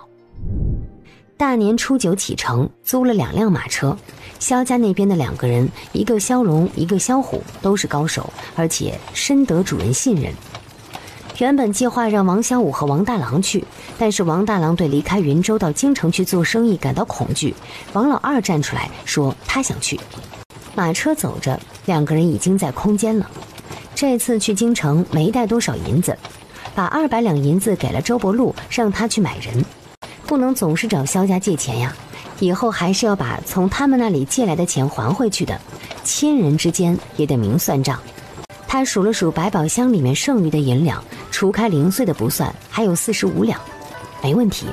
大年初9启程，租了2辆马车。萧家那边的2个人，一个萧龙，一个萧虎，都是高手，而且深得主人信任。原本计划让王小五和王大郎去，但是王大郎对离开云州到京城去做生意感到恐惧。王老二站出来说他想去。马车走着，2个人已经在空间了。这次去京城没带多少银子，把200两银子给了周伯禄，让他去买人。不能总是找萧家借钱呀，以后还是要把从他们那里借来的钱还回去的，亲人之间也得明算账。他数了数百宝箱里面剩余的银两，除开零碎的不算，还有45两，没问题。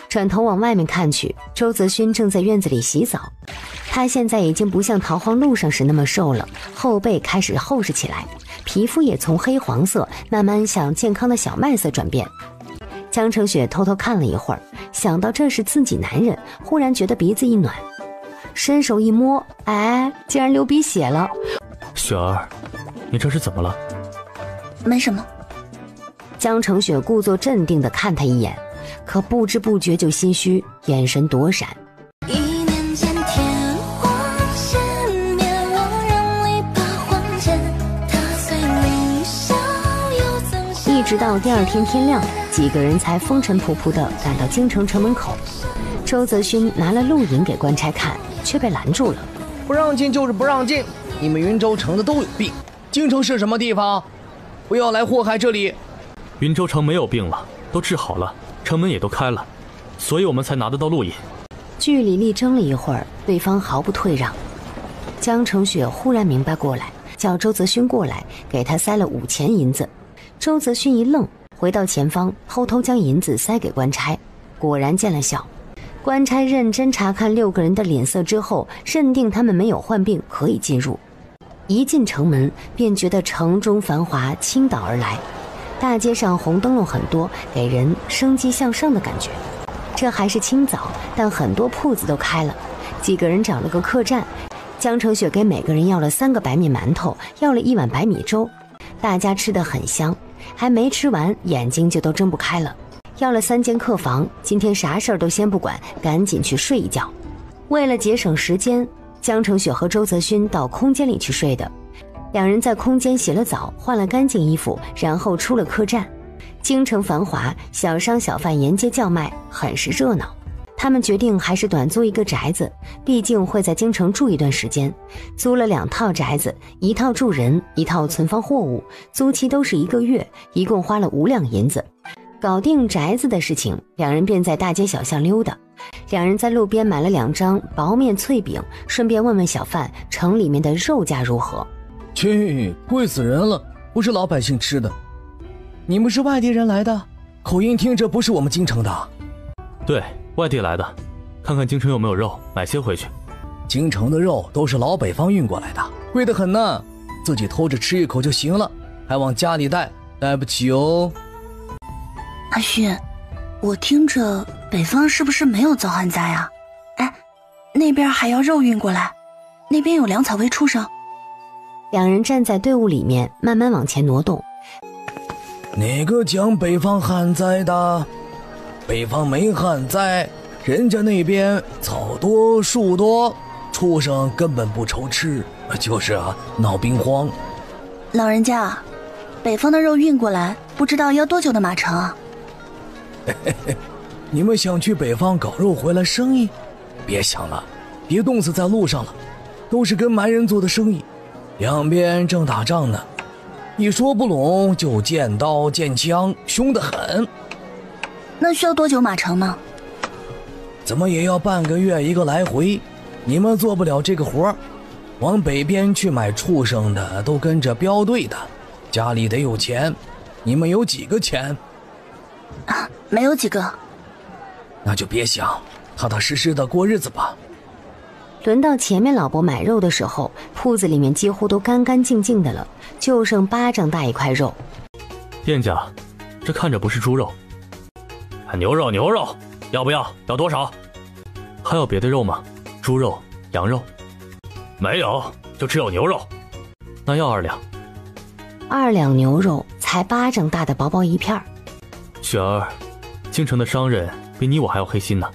转头往外面看去，周泽勋正在院子里洗澡。他现在已经不像逃荒路上时那么瘦了，后背开始厚实起来，皮肤也从黑黄色慢慢向健康的小麦色转变。江澄雪偷偷看了一会儿，想到这是自己男人，忽然觉得鼻子一暖，伸手一摸，哎，竟然流鼻血了。雪儿，你这是怎么了？没什么。江澄雪故作镇定地看他一眼，可不知不觉就心虚，眼神躲闪。一直到第2天天亮，几个人才风尘仆仆地赶到京城城门口。周泽勋拿了录影给官差看，却被拦住了。不让进就是不让进，你们云州城的都有病。京城是什么地方？不要来祸害这里。云州城没有病了，都治好了，城门也都开了，所以我们才拿得到录影。据理力争了一会儿，对方毫不退让。江澄雪忽然明白过来，叫周泽勋过来，给他塞了5钱银子。周泽勋一愣，回到前方，偷偷将银子塞给官差，果然见了效。官差认真查看6个人的脸色之后，认定他们没有患病，可以进入。一进城门，便觉得城中繁华倾倒而来，大街上红灯笼很多，给人生机向上的感觉。这还是清早，但很多铺子都开了。几个人找了个客栈，江澄雪给每个人要了3个白面馒头，要了1碗白米粥，大家吃得很香。还没吃完，眼睛就都睁不开了。要了3间客房，今天啥事儿都先不管，赶紧去睡一觉。为了节省时间，江澄雪和周泽勋到空间里去睡的。2人在空间洗了澡，换了干净衣服，然后出了客栈。京城繁华，小商小贩沿街叫卖，很是热闹。他们决定还是短租一个宅子，毕竟会在京城住一段时间。租了2套宅子，1套住人，1套存放货物，租期都是1个月，一共花了5两银子。搞定宅子的事情，2人便在大街小巷溜达。2人在路边买了2张薄面脆饼，顺便问问小贩城里面的肉价如何。去，贵死人了，不是老百姓吃的。你们是外地人来的？口音听着不是我们京城的。对，外地来的，看看京城有没有肉，买些回去。京城的肉都是老北方运过来的，贵得很呢，自己偷着吃一口就行了，还往家里带，带不起哦。阿勋，我听着北方是不是没有遭旱灾啊？哎，那边还要肉运过来，那边有粮草未出上。2人站在队伍里面，慢慢往前挪动。哪个讲北方旱灾的？北方没旱灾，人家那边草多树多，畜生根本不愁吃，就是闹兵荒。老人家，北方的肉运过来，不知道要多久的马程啊？你们想去北方搞肉回来生意？别想了，别冻死在路上了，都是跟蛮人做的生意，两边正打仗呢，一说不拢就见刀见枪，凶得很。那需要多久马程呢？怎么也要半个月一个来回，你们做不了这个活儿。往北边去买畜生的都跟着镖队的，家里得有钱。你们有几个钱？啊，没有几个。那就别想，踏踏实实的过日子吧。轮到前面老伯买肉的时候，铺子里面几乎都干干净净的了，就剩巴掌大一块肉。店家，这看着不是猪肉。牛肉，牛肉，要不要？要多少？还有别的肉吗？猪肉、羊肉？没有，就只有牛肉。那要2两。2两牛肉才巴掌大的薄薄一片。雪儿，京城的商人比你我还要黑心呢。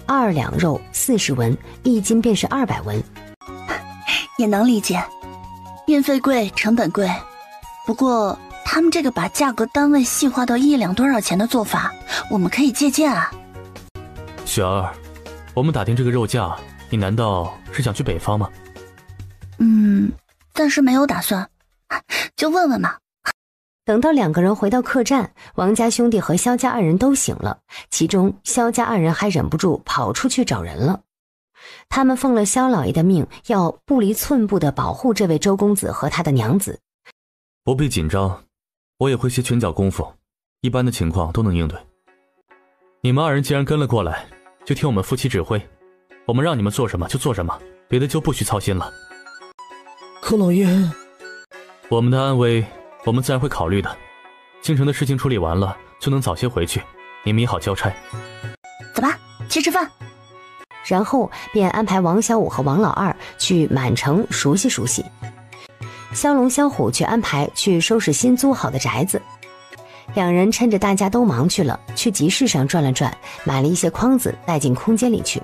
2两肉40文，1斤便是200文。也能理解，运费贵，成本贵。不过他们这个把价格单位细化到1两多少钱的做法，我们可以借鉴啊。雪儿，我们打听这个肉价，你难道是想去北方吗？暂时没有打算，就问问嘛。等到2个人回到客栈，王家兄弟和萧家2人都醒了，其中萧家2人还忍不住跑出去找人了。他们奉了萧老爷的命，要不离寸步地保护这位周公子和他的娘子。不必紧张，我也会些拳脚功夫，一般的情况都能应对。你们2人既然跟了过来，就听我们夫妻指挥，我们让你们做什么就做什么，别的就不需操心了。可老爷，我们的安危我们自然会考虑的，京城的事情处理完了就能早些回去，你们也好交差。走吧，去吃饭。然后便安排王小五和王老二去满城熟悉熟悉，萧龙萧虎却安排去收拾新租好的宅子。2人趁着大家都忙去了，去集市上转了转，买了一些筐子带进空间里去。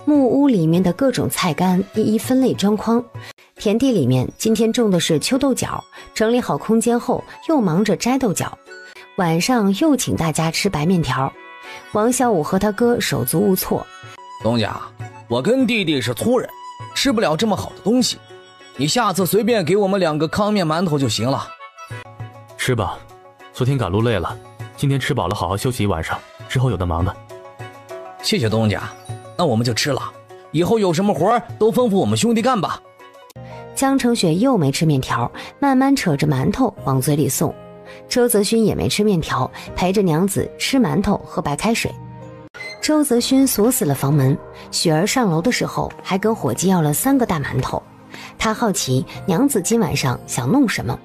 木屋里面的各种菜干一一分类装筐，田地里面今天种的是秋豆角，整理好空间后又忙着摘豆角。晚上又请大家吃白面条，王小五和他哥手足无措。东家，我跟弟弟是粗人，吃不了这么好的东西，你下次随便给我们2个糠面馒头就行了。吃吧，昨天赶路累了，今天吃饱了好好休息一晚上，之后有的忙的。谢谢东家，那我们就吃了，以后有什么活都吩咐我们兄弟干吧。江成雪又没吃面条，慢慢扯着馒头往嘴里送。周泽勋也没吃面条，陪着娘子吃馒头喝白开水。周泽勋锁死了房门，雪儿上楼的时候还跟伙计要了3个大馒头。他好奇娘子今晚上想弄什么。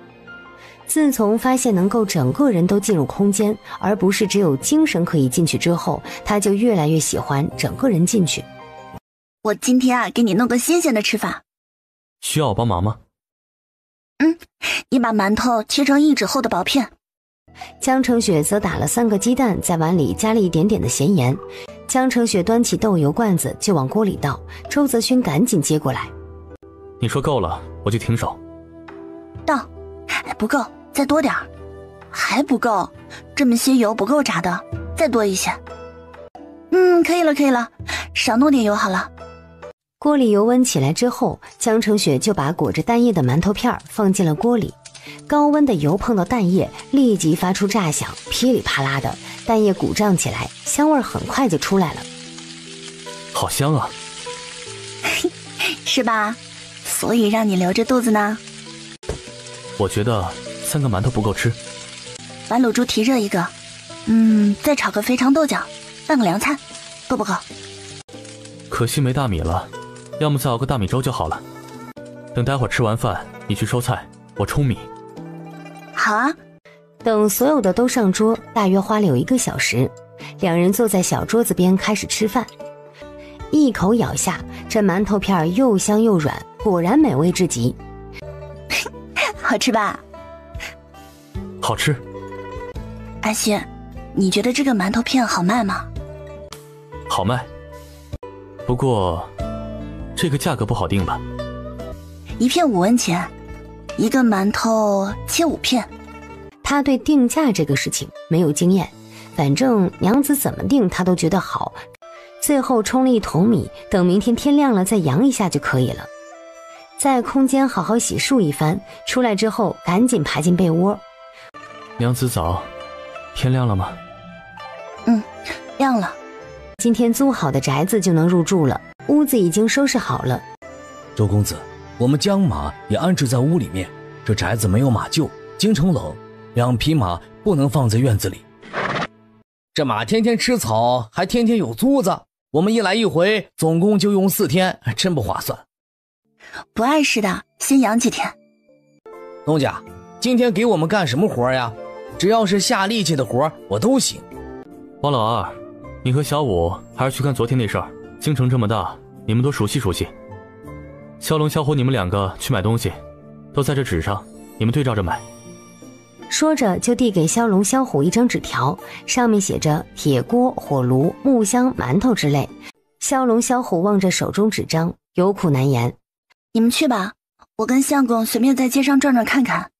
自从发现能够整个人都进入空间，而不是只有精神可以进去之后，他就越来越喜欢整个人进去。我今天给你弄个新鲜的吃法。需要我帮忙吗？你把馒头切成1指厚的薄片。江成雪则打了3个鸡蛋，在碗里加了一点点的咸盐。江成雪端起豆油罐子就往锅里倒，周泽勋赶紧接过来。你说够了，我就停手。倒，不够，再多点儿。还不够，这么些油不够炸的，再多一些。可以了，可以了，少弄点油好了。锅里油温起来之后，江成雪就把裹着蛋液的馒头片放进了锅里。高温的油碰到蛋液，立即发出炸响，噼里啪啦的，蛋液鼓胀起来，香味很快就出来了。好香啊！是吧？所以让你留着肚子呢。我觉得3个馒头不够吃。把卤猪蹄热一个，再炒个肥肠豆角，拌个凉菜，够不够？可惜没大米了，要么再熬个大米粥就好了。等待会儿吃完饭，你去收菜，我冲米。好啊。等所有的都上桌，大约花了有1个小时。2人坐在小桌子边开始吃饭。一口咬下，这馒头片又香又软，果然美味至极。好吃吧？好吃。阿星，你觉得这个馒头片好卖吗？好卖，不过这个价格不好定吧？1片5文钱，1个馒头切5片。他对定价这个事情没有经验，反正娘子怎么定他都觉得好。最后冲了1桶米，等明天天亮了再扬一下就可以了。在空间好好洗漱一番，出来之后赶紧爬进被窝。娘子早，天亮了吗？亮了。今天租好的宅子就能入住了，屋子已经收拾好了。周公子，我们将马也安置在屋里面，这宅子没有马厩，京城冷，2匹马不能放在院子里。这马天天吃草，还天天有租子，我们一来一回总共就用4天，真不划算。不碍事的，先养几天。东家，今天给我们干什么活呀？只要是下力气的活我都行，王老二，你和小五还是去看昨天那事儿。京城这么大，你们都熟悉熟悉。小龙、小虎，你们两个去买东西，都在这纸上，你们对照着买。说着就递给骁龙、小虎一张纸条，上面写着铁锅、火炉、木箱、馒头之类。骁龙、小虎望着手中纸张，有苦难言。你们去吧，我跟相公随便在街上转转看看，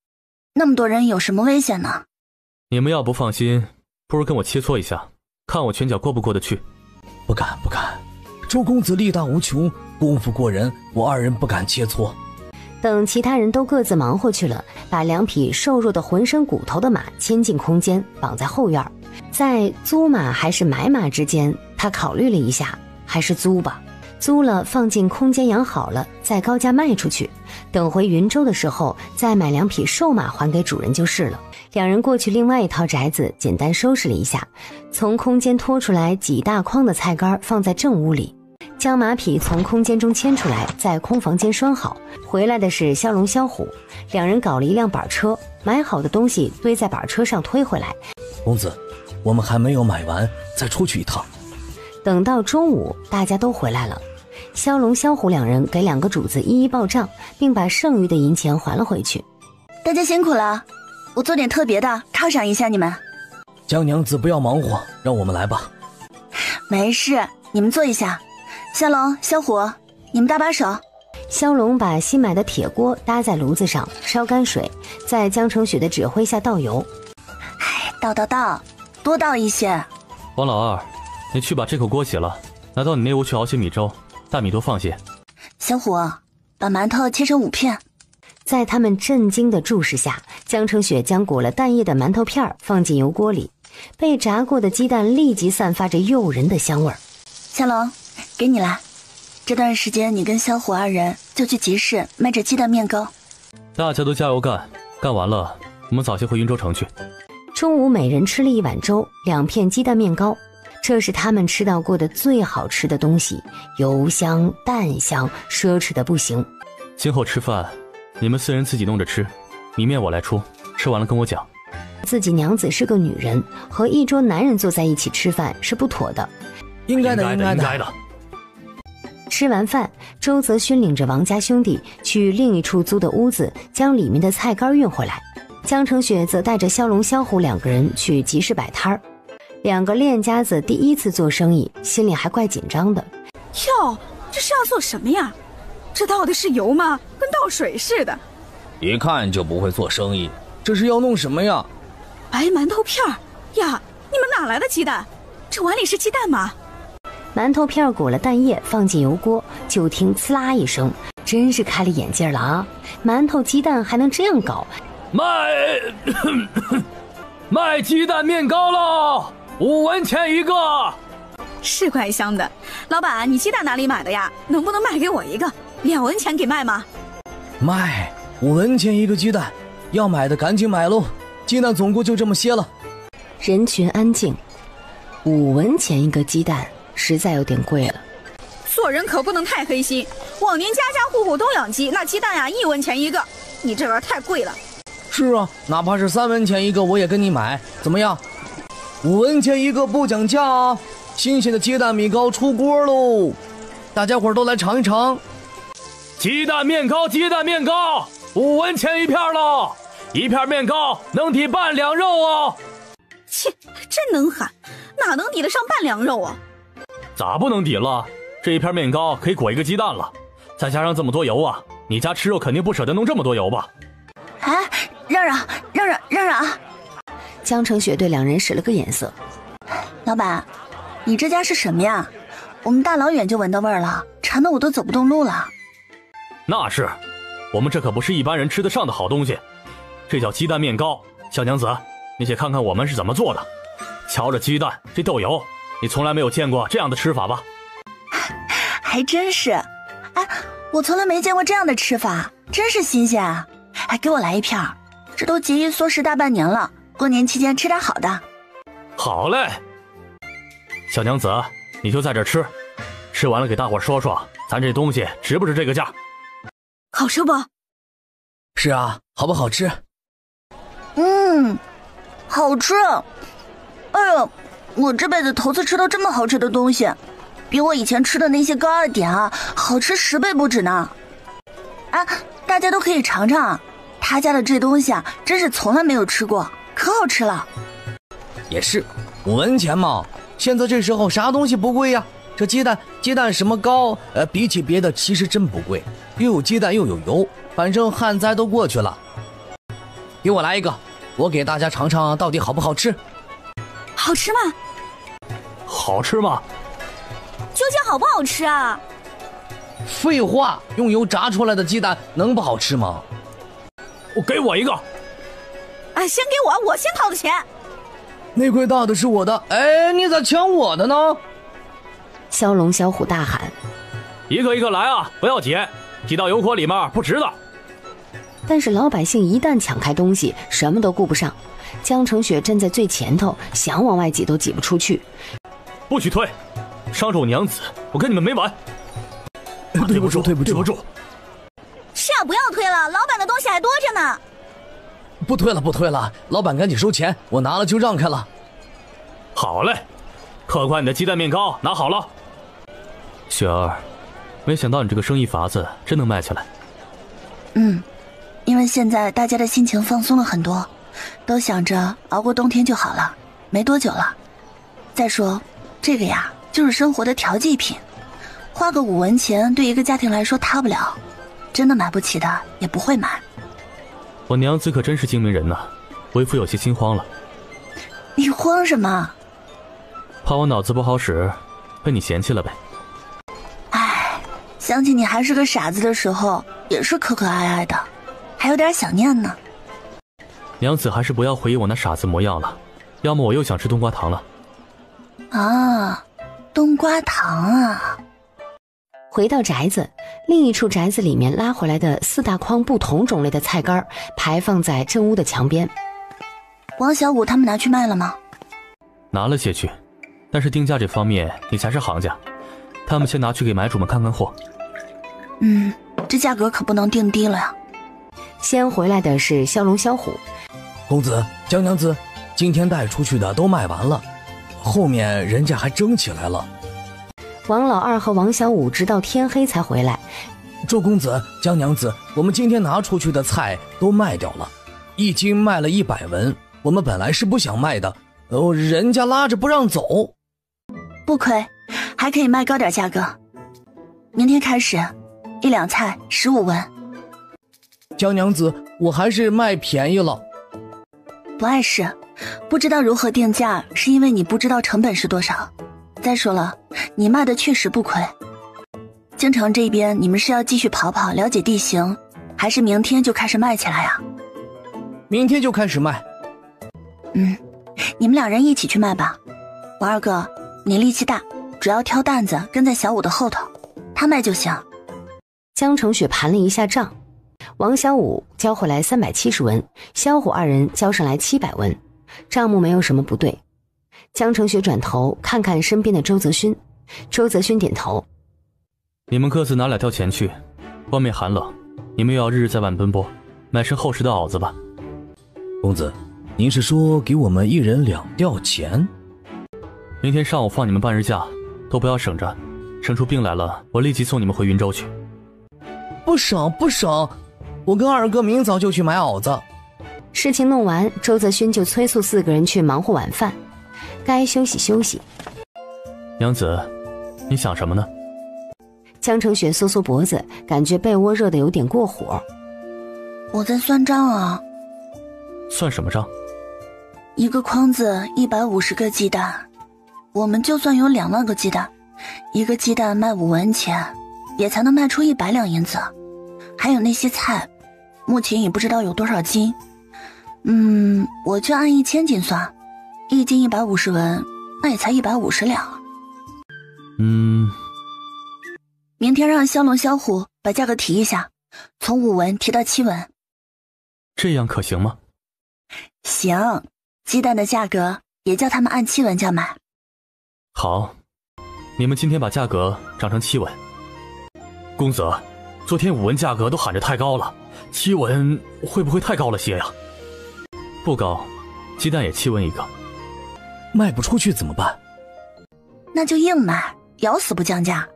那么多人有什么危险呢？你们要不放心，不如跟我切磋一下，看我拳脚过不过得去。不敢不敢，周公子力大无穷，功夫过人，我二人不敢切磋。等其他人都各自忙活去了，把2匹瘦弱的浑身骨头的马牵进空间，绑在后院。在租马还是买马之间，他考虑了一下，还是租吧。租了放进空间养好了，再高价卖出去，等回云州的时候再买2匹瘦马还给主人就是了。两人过去另外一套宅子，简单收拾了一下，从空间拖出来几大筐的菜干放在正屋里，将马匹从空间中牵出来，在空房间拴好。回来的是骁龙、小虎，两人搞了一辆板车，买好的东西堆在板车上推回来。公子，我们还没有买完，再出去一趟。等到中午，大家都回来了。骁龙、小虎两人给2个主子一一报账，并把剩余的银钱还了回去。大家辛苦了，我做点特别的犒赏一下你们。江娘子不要忙活，让我们来吧。没事，你们坐一下。骁龙、小虎，你们搭把手。骁龙把新买的铁锅搭在炉子上，烧干水，在江成雪的指挥下倒油。倒，多倒一些。王老二，你去把这口锅洗了，拿到你那屋去熬些米粥，大米多放些。小虎，把馒头切成5片。在他们震惊的注视下，江成雪将裹了蛋液的馒头片放进油锅里，被炸过的鸡蛋立即散发着诱人的香味儿。小龙，给你来。这段时间你跟小虎二人就去集市卖这鸡蛋面糕。大家都加油干，干完了我们早些回云州城去。中午每人吃了1碗粥，2片鸡蛋面糕，这是他们吃到过的最好吃的东西，油香蛋香，奢侈的不行。今后吃饭你们4人自己弄着吃，米面我来出，吃完了跟我讲。自己娘子是个女人，和一桌男人坐在一起吃饭是不妥的。应该的。吃完饭，周泽勋领着王家兄弟去另一处租的屋子，将里面的菜干运回来。江成雪则带着骁龙、小虎2个人去集市摆摊儿。2个练家子第一次做生意，心里还怪紧张的。哟，这是要做什么呀？这倒的是油吗？跟倒水似的。一看就不会做生意。这是要弄什么呀？白馒头片儿呀！你们哪来的鸡蛋？这碗里是鸡蛋吗？馒头片裹了蛋液放进油锅，就听呲啦一声，真是开了眼界了啊！馒头鸡蛋还能这样搞？卖鸡蛋面糕喽，5文钱一个。是怪香的。老板，你鸡蛋哪里买的呀？能不能卖给我一个？2文钱给卖吗？卖5文钱一个鸡蛋，要买的赶紧买喽，鸡蛋总共就这么些了。人群安静。5文钱一个鸡蛋实在有点贵了。做人可不能太黑心，往年家家户户都养鸡，那鸡蛋呀1文钱一个，你这边太贵了。是啊，哪怕是3文钱一个我也跟你买，怎么样？5文钱一个不讲价啊！新鲜的鸡蛋米糕出锅喽，大家伙都来尝一尝。鸡蛋面糕，5文钱一片喽，1片面糕能抵半两肉哦。切，真能喊，哪能抵得上半两肉啊？咋不能抵了？这1片面糕可以裹1个鸡蛋了，再加上这么多油啊，你家吃肉肯定不舍得弄这么多油吧？哎，让让啊！江成雪对2人使了个眼色。老板，你这家是什么呀？我们大老远就闻到味儿了，馋得我都走不动路了。那是，我们这可不是一般人吃得上的好东西，这叫鸡蛋面糕。小娘子，你且看看我们是怎么做的。瞧着鸡蛋这豆油，你从来没有见过这样的吃法吧？还真是，哎，我从来没见过这样的吃法，真是新鲜啊！哎，给我来1片，这都节衣缩食大半年了，过年期间吃点好的。好嘞，小娘子，你就在这吃，吃完了给大伙说说，咱这东西值不值这个价？好吃不？是啊，好不好吃？好吃。哎呦，我这辈子头次吃到这么好吃的东西，比我以前吃的那些高2点啊好吃10倍不止呢。啊，大家都可以尝尝，他家的这东西啊，真是从来没有吃过，可好吃了。也是，5文钱嘛，现在这时候啥东西不贵呀？这鸡蛋什么高，比起别的其实真不贵，又有鸡蛋又有油，反正旱灾都过去了。给我来一个，我给大家尝尝到底好不好吃。好吃吗？好吃吗？究竟好不好吃啊？废话，用油炸出来的鸡蛋能不好吃吗？给我一个。哎，先给我先掏的钱。那块大的是我的，哎，你咋抢我的呢？骁龙小虎大喊：一个一个来啊，不要挤，挤到油锅里面不值的。但是老百姓一旦抢开东西，什么都顾不上。江澄雪站在最前头，想往外挤都挤不出去。不许退，伤着我娘子，我跟你们没完。对不住。是啊，不要退了，老板的东西还多着呢。不退了，老板赶紧收钱，我拿了就让开了。好嘞，客官你的鸡蛋面糕拿好了。雪儿，没想到你这个生意法子真能卖起来。因为现在大家的心情放松了很多，都想着熬过冬天就好了，没多久了。再说这个呀，就是生活的调剂品，花个5文钱对一个家庭来说塌不了，真的买不起的也不会买。我娘子可真是精明人呐，为夫有些心慌了。你慌什么？怕我脑子不好使，被你嫌弃了呗。唉，想起你还是个傻子的时候，也是可可爱爱的，还有点想念呢。娘子还是不要回忆我那傻子模样了，要么我又想吃冬瓜糖了。啊，冬瓜糖啊！回到宅子，另一处宅子里面拉回来的4大筐不同种类的菜干排放在正屋的墙边。王小五他们拿去卖了吗？拿了些去，但是定价这方面你才是行家，他们先拿去给买主们看看货。这价格可不能定低了呀。先回来的是骁龙骁虎。公子、江娘子，今天带出去的都卖完了，后面人家还争起来了。王老二和王小五直到天黑才回来。周公子、江娘子，我们今天拿出去的菜都卖掉了，一斤卖了100文，我们本来是不想卖的，人家拉着不让走。不亏，还可以卖高点价格。明天开始，1两菜15文。江娘子，我还是卖便宜了。不碍事，不知道如何定价，是因为你不知道成本是多少。再说了，你卖的确实不亏。京城这边你们是要继续跑跑了解地形，还是明天就开始卖起来呀？明天就开始卖。你们2人一起去卖吧。王二哥，你力气大，主要挑担子跟在小五的后头，他卖就行。江澄雪盘了一下账，王小五交回来370文，小虎2人交上来700文，账目没有什么不对。江澄雪转头看看身边的周泽勋，周泽勋点头。你们各自拿2吊钱去，外面寒冷，你们又要日日在外奔波，买身厚实的袄子吧。公子，您是说给我们1人2吊钱？明天上午放你们半日假，都不要省着，生出病来了，我立即送你们回云州去。不省，我跟二哥明早就去买袄子。事情弄完，周泽勋就催促4个人去忙活晚饭，该休息休息。娘子，你想什么呢？江澄雪缩缩脖子，感觉被窝热得有点过火。我在算账啊。算什么账？一个筐子150个鸡蛋，我们就算有2万个鸡蛋，一个鸡蛋卖5文钱，也才能卖出100两银子。还有那些菜，目前也不知道有多少斤。我就按1000斤算，1斤150文，那也才150两。明天让骁龙骁虎把价格提一下，从5文提到7文。这样可行吗？行，鸡蛋的价格也叫他们按7文价买。好，你们今天把价格涨成7文。公子，昨天5文价格都喊着太高了，7文会不会太高了些呀？不高，鸡蛋也7文一个。卖不出去怎么办？那就硬卖，咬死不降价。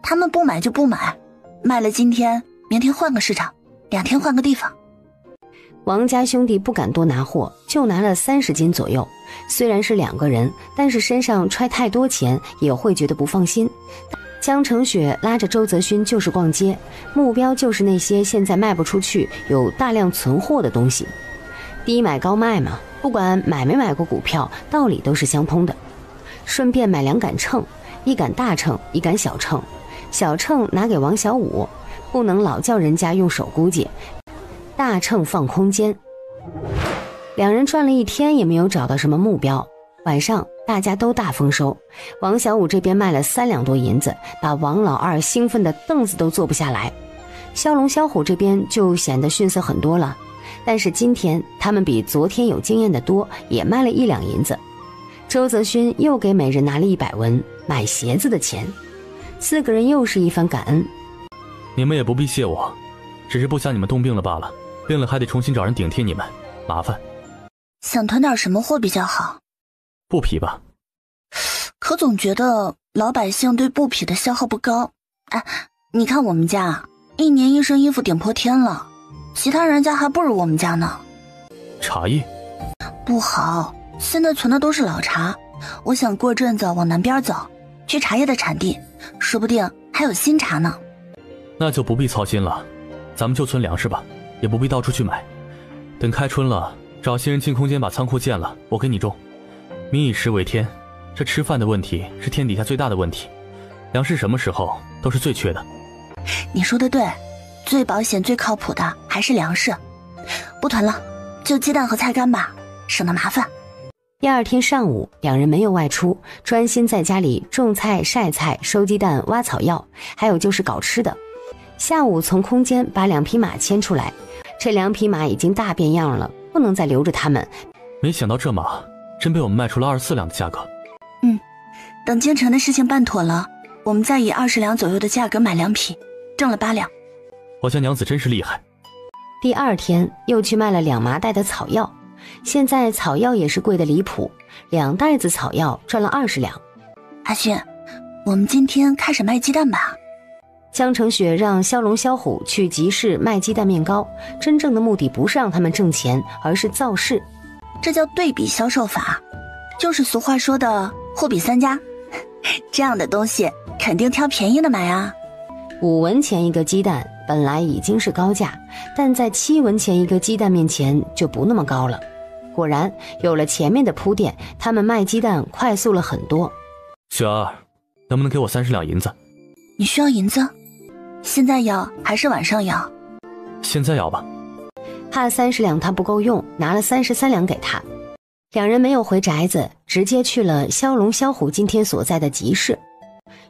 他们不买就不买，卖了今天，明天换个市场，2天换个地方。王家兄弟不敢多拿货，就拿了30斤左右。虽然是2个人，但是身上揣太多钱也会觉得不放心。江成雪拉着周泽勋就是逛街，目标就是那些现在卖不出去、有大量存货的东西。低买高卖嘛，不管买没买过股票，道理都是相通的。顺便买2杆秤，1杆大秤，1杆小秤。小秤拿给王小五，不能老叫人家用手估计，大秤放空间。2人转了1天也没有找到什么目标。晚上大家都大丰收，王小五这边卖了3两多银子，把王老二兴奋的凳子都坐不下来。骁龙骁虎这边就显得逊色很多了，但是今天他们比昨天有经验的多，也卖了1两银子。周泽勋又给每人拿了100文买鞋子的钱，4个人又是一番感恩。你们也不必谢我，只是不想你们冻病了罢了，病了还得重新找人顶替你们，麻烦。想囤点什么货比较好？布匹吧。可总觉得老百姓对布匹的消耗不高。哎，你看我们家1年1身衣服顶破天了，其他人家还不如我们家呢。茶叶不好，现在存的都是老茶，我想过阵子往南边走，去茶叶的产地，说不定还有新茶呢。那就不必操心了，咱们就存粮食吧，也不必到处去买。等开春了，找些人进空间把仓库建了，我给你种。民以食为天，这吃饭的问题是天底下最大的问题，粮食什么时候都是最缺的。你说的对，最保险最靠谱的还是粮食。不囤了，就鸡蛋和菜干吧，省得麻烦。第2天上午，2人没有外出，专心在家里种菜、晒菜、收鸡蛋、挖草药，还有就是搞吃的。下午从空间把2匹马牵出来，这2匹马已经大变样了，不能再留着它们。没想到这马真被我们卖出了24两的价格。等京城的事情办妥了，我们再以20两左右的价格买2匹，挣了8两。我家娘子真是厉害。第2天又去卖了2麻袋的草药，现在草药也是贵得离谱，2袋子草药赚了20两。阿勋，我们今天开始卖鸡蛋吧。江成雪让骁龙骁虎去集市卖鸡蛋面糕，真正的目的不是让他们挣钱，而是造势。这叫对比销售法，就是俗话说的货比三家。这样的东西肯定挑便宜的买啊。5文钱一个鸡蛋本来已经是高价，但在7文钱一个鸡蛋面前就不那么高了。果然有了前面的铺垫，他们卖鸡蛋快速了很多。雪儿，能不能给我30两银子？你需要银子？现在要还是晚上要？现在要吧。怕30两他不够用，拿了33两给他。2人没有回宅子，直接去了骁龙骁虎今天所在的集市。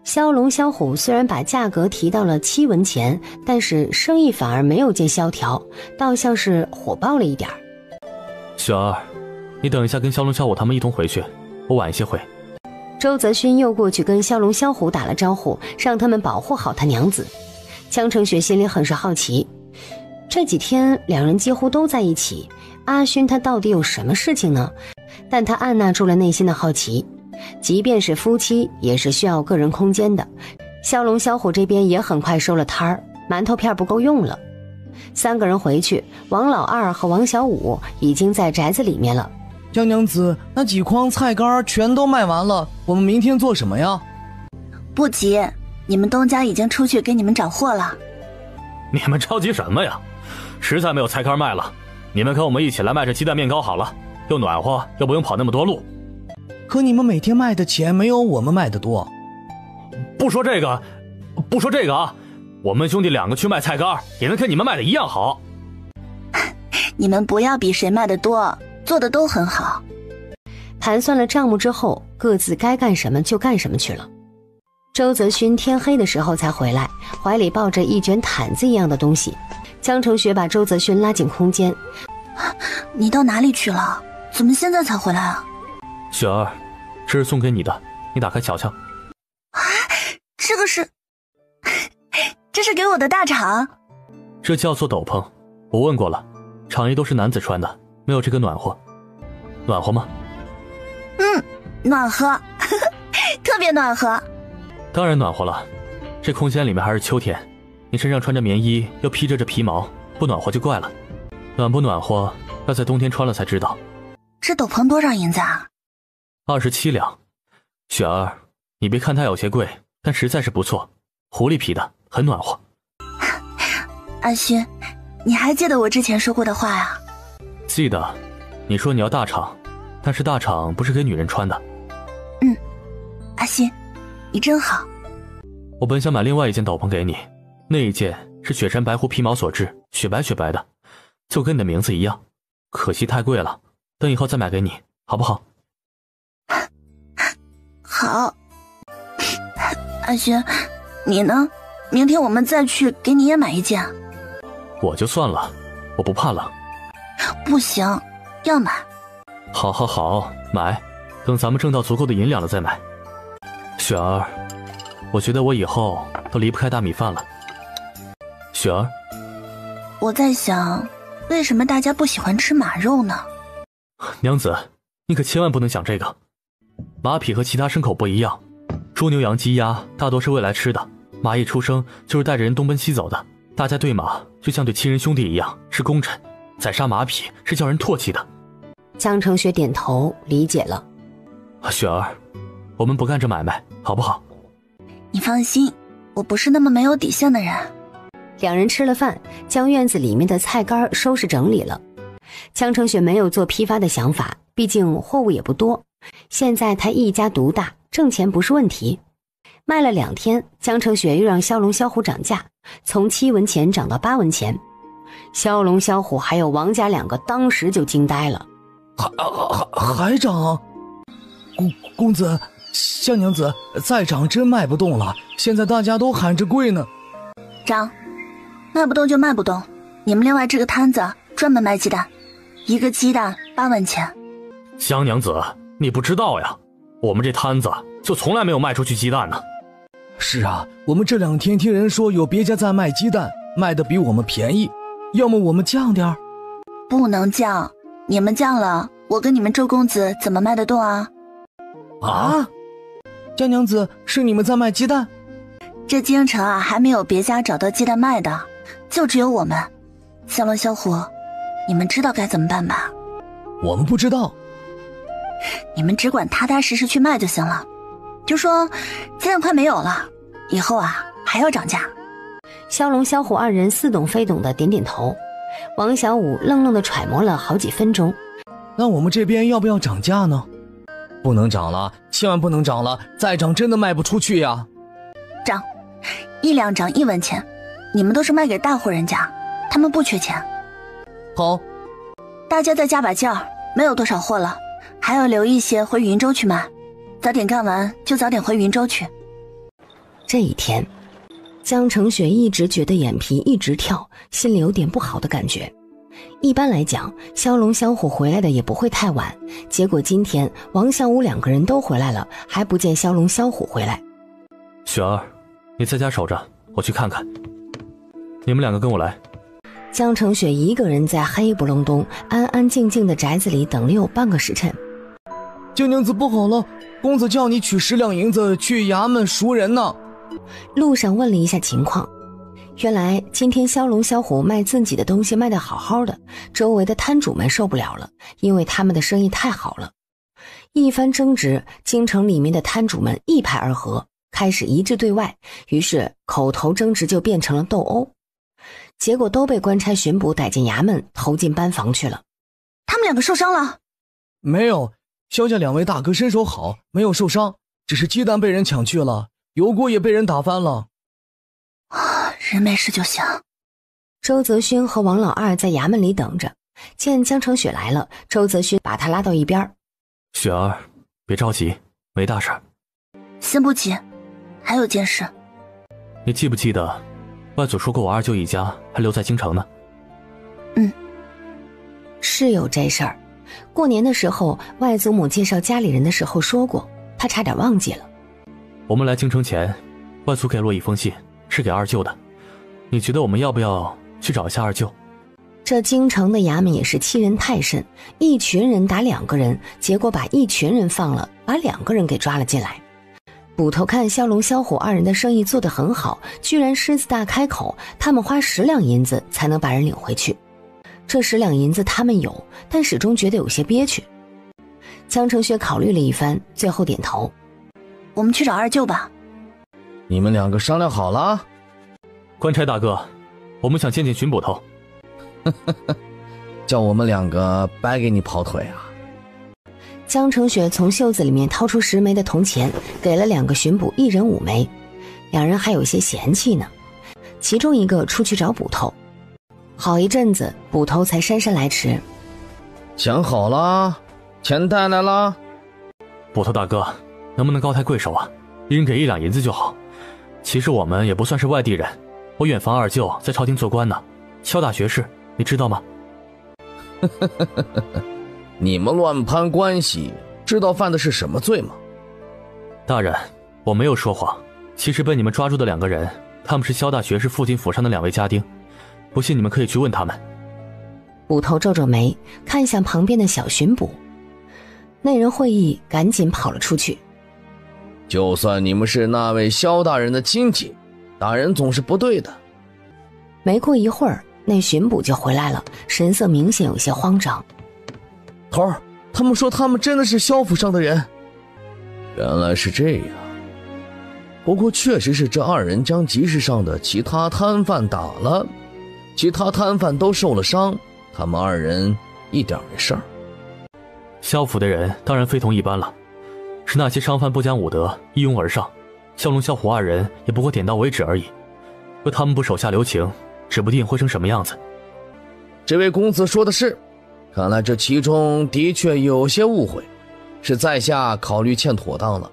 骁龙骁虎虽然把价格提到了7文钱，但是生意反而没有见萧条，倒像是火爆了一点。雪儿，你等一下跟骁龙骁虎他们一同回去，我晚一些回。周泽勋又过去跟骁龙骁虎打了招呼，让他们保护好他娘子。江成雪心里很是好奇，这几天2人几乎都在一起，阿勋他到底有什么事情呢？但他按捺住了内心的好奇，即便是夫妻也是需要个人空间的。骁龙骁虎这边也很快收了摊儿，馒头片不够用了。3个人回去，王老二和王小五已经在宅子里面了。江娘子，那几筐菜干全都卖完了，我们明天做什么呀？不急，你们东家已经出去给你们找货了。你们着急什么呀？实在没有菜干卖了，你们跟我们一起来卖这鸡蛋面糕好了，又暖和又不用跑那么多路。可你们每天卖的钱没有我们卖的多。不说这个啊，我们兄弟2个去卖菜干也能跟你们卖的一样好。你们不要比谁卖的多，做的都很好。盘算了账目之后，各自该干什么就干什么去了。周泽勋天黑的时候才回来，怀里抱着一卷毯子一样的东西。江成雪把周泽勋拉进空间。你到哪里去了？怎么现在才回来啊？雪儿，这是送给你的，你打开瞧瞧。啊，这是给我的大氅。这叫做斗篷，我问过了，氅衣都是男子穿的，没有这个暖和。暖和吗？暖和，特别暖和。当然暖和了，这空间里面还是秋天，你身上穿着棉衣，又披着这皮毛，不暖和就怪了。暖不暖和，要在冬天穿了才知道。这斗篷多少银子啊？27两。雪儿，你别看它有些贵，但实在是不错，狐狸皮的，很暖和。阿勋，你还记得我之前说过的话呀？记得，你说你要大氅，但是大氅不是给女人穿的。阿勋，你真好。我本想买另外一件斗篷给你，那一件是雪山白狐皮毛所制，雪白雪白的，就跟你的名字一样，可惜太贵了，等以后再买给你，好不好？好。阿勋，你呢？明天我们再去给你也买一件。我就算了，我不怕冷。不行，要买。好好好，买，等咱们挣到足够的银两了再买。雪儿，我觉得我以后都离不开大米饭了。雪儿，我在想，为什么大家不喜欢吃马肉呢？娘子，你可千万不能想这个。马匹和其他牲口不一样，猪牛羊鸡鸭大多是喂来吃的，马一出生就是带着人东奔西走的，大家对马就像对亲人兄弟一样，是功臣，宰杀马匹是叫人唾弃的。江成雪点头理解了。雪儿，我们不干这买卖好不好？你放心，我不是那么没有底线的人。两人吃了饭，将院子里面的菜干收拾整理了。江成雪没有做批发的想法，毕竟货物也不多，现在他一家独大，挣钱不是问题。卖了2天，江成雪又让骁龙骁虎涨价，从7文钱涨到8文钱。骁龙骁虎还有王家2个当时就惊呆了。还涨？公子，香娘子，再涨真卖不动了，现在大家都喊着贵呢。涨，卖不动就卖不动。你们另外这个摊子专门卖鸡蛋，1个鸡蛋8文钱。香娘子，你不知道呀，我们这摊子就从来没有卖出去鸡蛋呢。是啊，我们这2天听人说有别家在卖鸡蛋，卖的比我们便宜，要么我们降点儿。不能降，你们降了，我跟你们周公子怎么卖得动啊？啊？江娘子，是你们在卖鸡蛋？这京城啊，还没有别家找到鸡蛋卖的，就只有我们。骁龙骁虎，你们知道该怎么办吧？我们不知道。你们只管踏踏实实去卖就行了。就说鸡蛋快没有了，以后啊还要涨价。骁龙骁虎2人似懂非懂的点点头。王小五愣愣的揣摩了好几分钟。那我们这边要不要涨价呢？不能涨了，千万不能涨了，再涨真的卖不出去呀。涨，1两涨1文钱，你们都是卖给大户人家，他们不缺钱。好，大家再加把劲儿，没有多少货了，还要留一些回云州去卖，早点干完就早点回云州去。这一天，江成雪一直觉得眼皮一直跳，心里有点不好的感觉。一般来讲，骁龙骁虎回来的也不会太晚，结果今天王小五2个人都回来了，还不见骁龙骁虎回来。雪儿，你在家守着，我去看看。你们2个跟我来。江成雪一个人在黑不隆咚安安静静的宅子里等了有半个时辰。江娘子不好了，公子叫你取10两银子去衙门赎人呢。路上问了一下情况，原来今天骁龙骁虎卖自己的东西卖得好好的，周围的摊主们受不了了，因为他们的生意太好了。一番争执，京城里面的摊主们一拍而合，开始一致对外，于是口头争执就变成了斗殴，结果都被官差巡捕逮进衙门，投进班房去了。他们2个受伤了？没有，萧家2位大哥身手好，没有受伤，只是鸡蛋被人抢去了，油锅也被人打翻了。人没事就行。周泽勋和王老二在衙门里等着，见江成雪来了，周泽勋把他拉到一边。雪儿，别着急，没大事。先不急，还有件事。你记不记得外祖说过我2舅一家还留在京城呢？是有这事儿。过年的时候外祖母介绍家里人的时候说过，他差点忘记了。我们来京城前，外祖给了我一封信，是给2舅的。你觉得我们要不要去找一下2舅？这京城的衙门也是欺人太甚，一群人打2个人，结果把一群人放了，把2个人给抓了进来。捕头看萧龙萧虎2人的生意做得很好，居然狮子大开口，他们花10两银子才能把人领回去。这10两银子他们有，但始终觉得有些憋屈。江城雪考虑了一番，最后点头：我们去找二舅吧。你们2个商量好了？官差大哥，我们想见见巡捕头。叫我们2个白给你跑腿啊？江城雪从袖子里面掏出10枚的铜钱，给了2个巡捕1人5枚，2人还有些嫌弃呢。其中一个出去找捕头，好一阵子捕头才姗姗来迟。想好了？钱带来了？捕头大哥，能不能高抬贵手啊？一人给1两银子就好。其实我们也不算是外地人，我远房二舅在朝廷做官呢，萧大学士，你知道吗？你们乱攀关系，知道犯的是什么罪吗？大人，我没有说谎。其实被你们抓住的2个人，他们是萧大学士父亲府上的2位家丁，不信你们可以去问他们。捕头皱皱眉，看向旁边的小巡捕。那人会意，赶紧跑了出去。就算你们是那位萧大人的亲戚，大人总是不对的。没过一会儿，那巡捕就回来了，神色明显有些慌张。头儿，他们说他们真的是萧府上的人。原来是这样。不过确实是这2人将集市上的其他摊贩打了，其他摊贩都受了伤，他们2人一点没事儿。萧府的人当然非同一般了，是那些商贩不讲武德，一拥而上，萧龙萧虎2人也不过点到为止而已。若他们不手下留情，指不定会成什么样子。这位公子说的是，看来这其中的确有些误会，是在下考虑欠妥当了。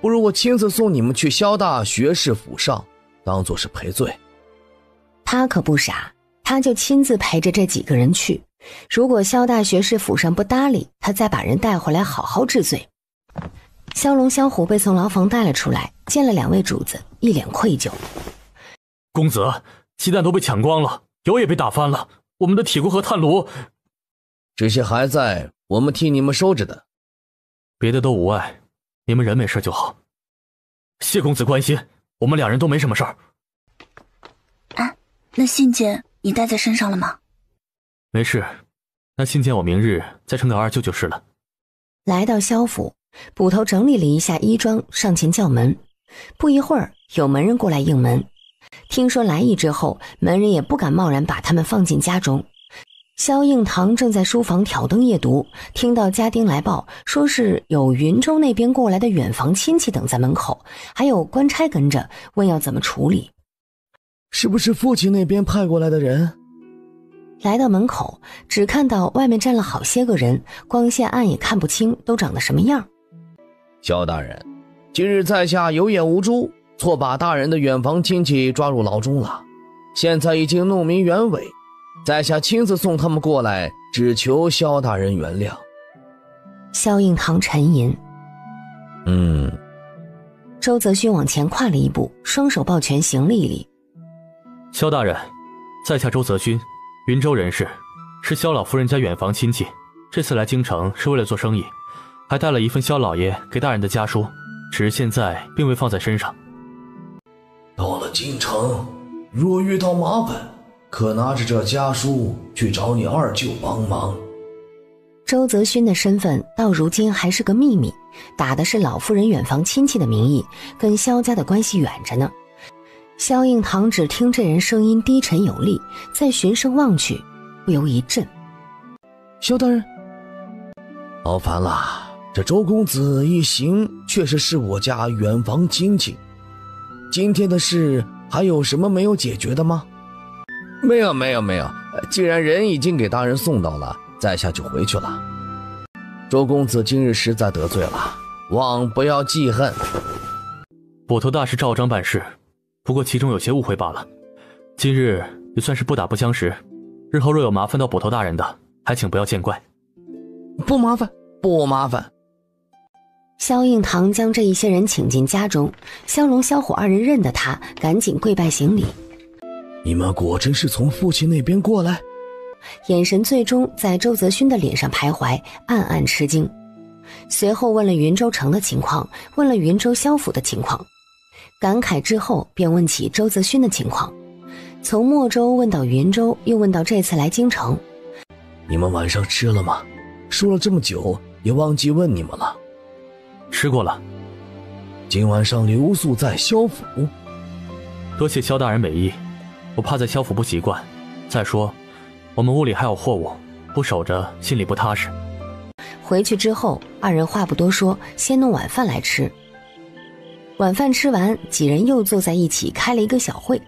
不如我亲自送你们去萧大学士府上，当作是赔罪。他可不傻，他就亲自陪着这几个人去。如果萧大学士府上不搭理，他再把人带回来好好治罪。萧龙萧虎被从牢房带了出来，见了2位主子，一脸愧疚。公子，鸡蛋都被抢光了，油也被打翻了，我们的铁锅和炭炉……这些还在，我们替你们收着的。别的都无碍，你们人没事就好。谢公子关心，我们2人都没什么事儿。啊，那信件你带在身上了吗？没事，那信件我明日再呈给二舅就是了。来到萧府，捕头整理了一下衣装，上前叫门。不一会儿，有门人过来应门。听说来意之后，门人也不敢贸然把他们放进家中。萧应堂正在书房挑灯夜读，听到家丁来报，说是有云州那边过来的远房亲戚等在门口，还有官差跟着，问要怎么处理。是不是父亲那边派过来的人？来到门口，只看到外面站了好些个人，光线暗也看不清都长得什么样。萧大人，今日在下有眼无珠，错把大人的远房亲戚抓入牢中了，现在已经弄明原委，在下亲自送他们过来，只求萧大人原谅。萧应堂沉吟。周泽勋往前跨了一步，双手抱拳行了一礼。萧大人，在下周泽勋，云州人士，是萧老夫人家远房亲戚，这次来京城是为了做生意，还带了一份萧老爷给大人的家书，只是现在并未放在身上。到了京城，若遇到麻烦，可拿着这家书去找你二舅帮忙。周泽勋的身份到如今还是个秘密，打的是老夫人远房亲戚的名义，跟萧家的关系远着呢。萧应堂只听这人声音低沉有力，再循声望去，不由一震。萧大人，劳烦了，这周公子一行确实是我家远房亲戚，今天的事还有什么没有解决的吗？没有，既然人已经给大人送到了，在下就回去了。周公子今日实在得罪了，望不要记恨。捕头大师照章办事，不过其中有些误会罢了。今日也算是不打不相识，日后若有麻烦到捕头大人的，还请不要见怪。不麻烦。萧应堂将这一些人请进家中，萧龙萧虎二人认得他，赶紧跪拜行礼。你们果真是从父亲那边过来？眼神最终在周泽勋的脸上徘徊，暗暗吃惊。随后问了云州城的情况，问了云州萧府的情况，感慨之后便问起周泽勋的情况，从莫州问到云州，又问到这次来京城。你们晚上吃了吗？说了这么久也忘记问你们了。吃过了。今晚上留宿在萧府。多谢萧大人美意，我怕在萧府不习惯，再说我们屋里还有货物，不守着心里不踏实。回去之后，二人话不多说，先弄晚饭来吃。晚饭吃完，几人又坐在一起开了一个小会。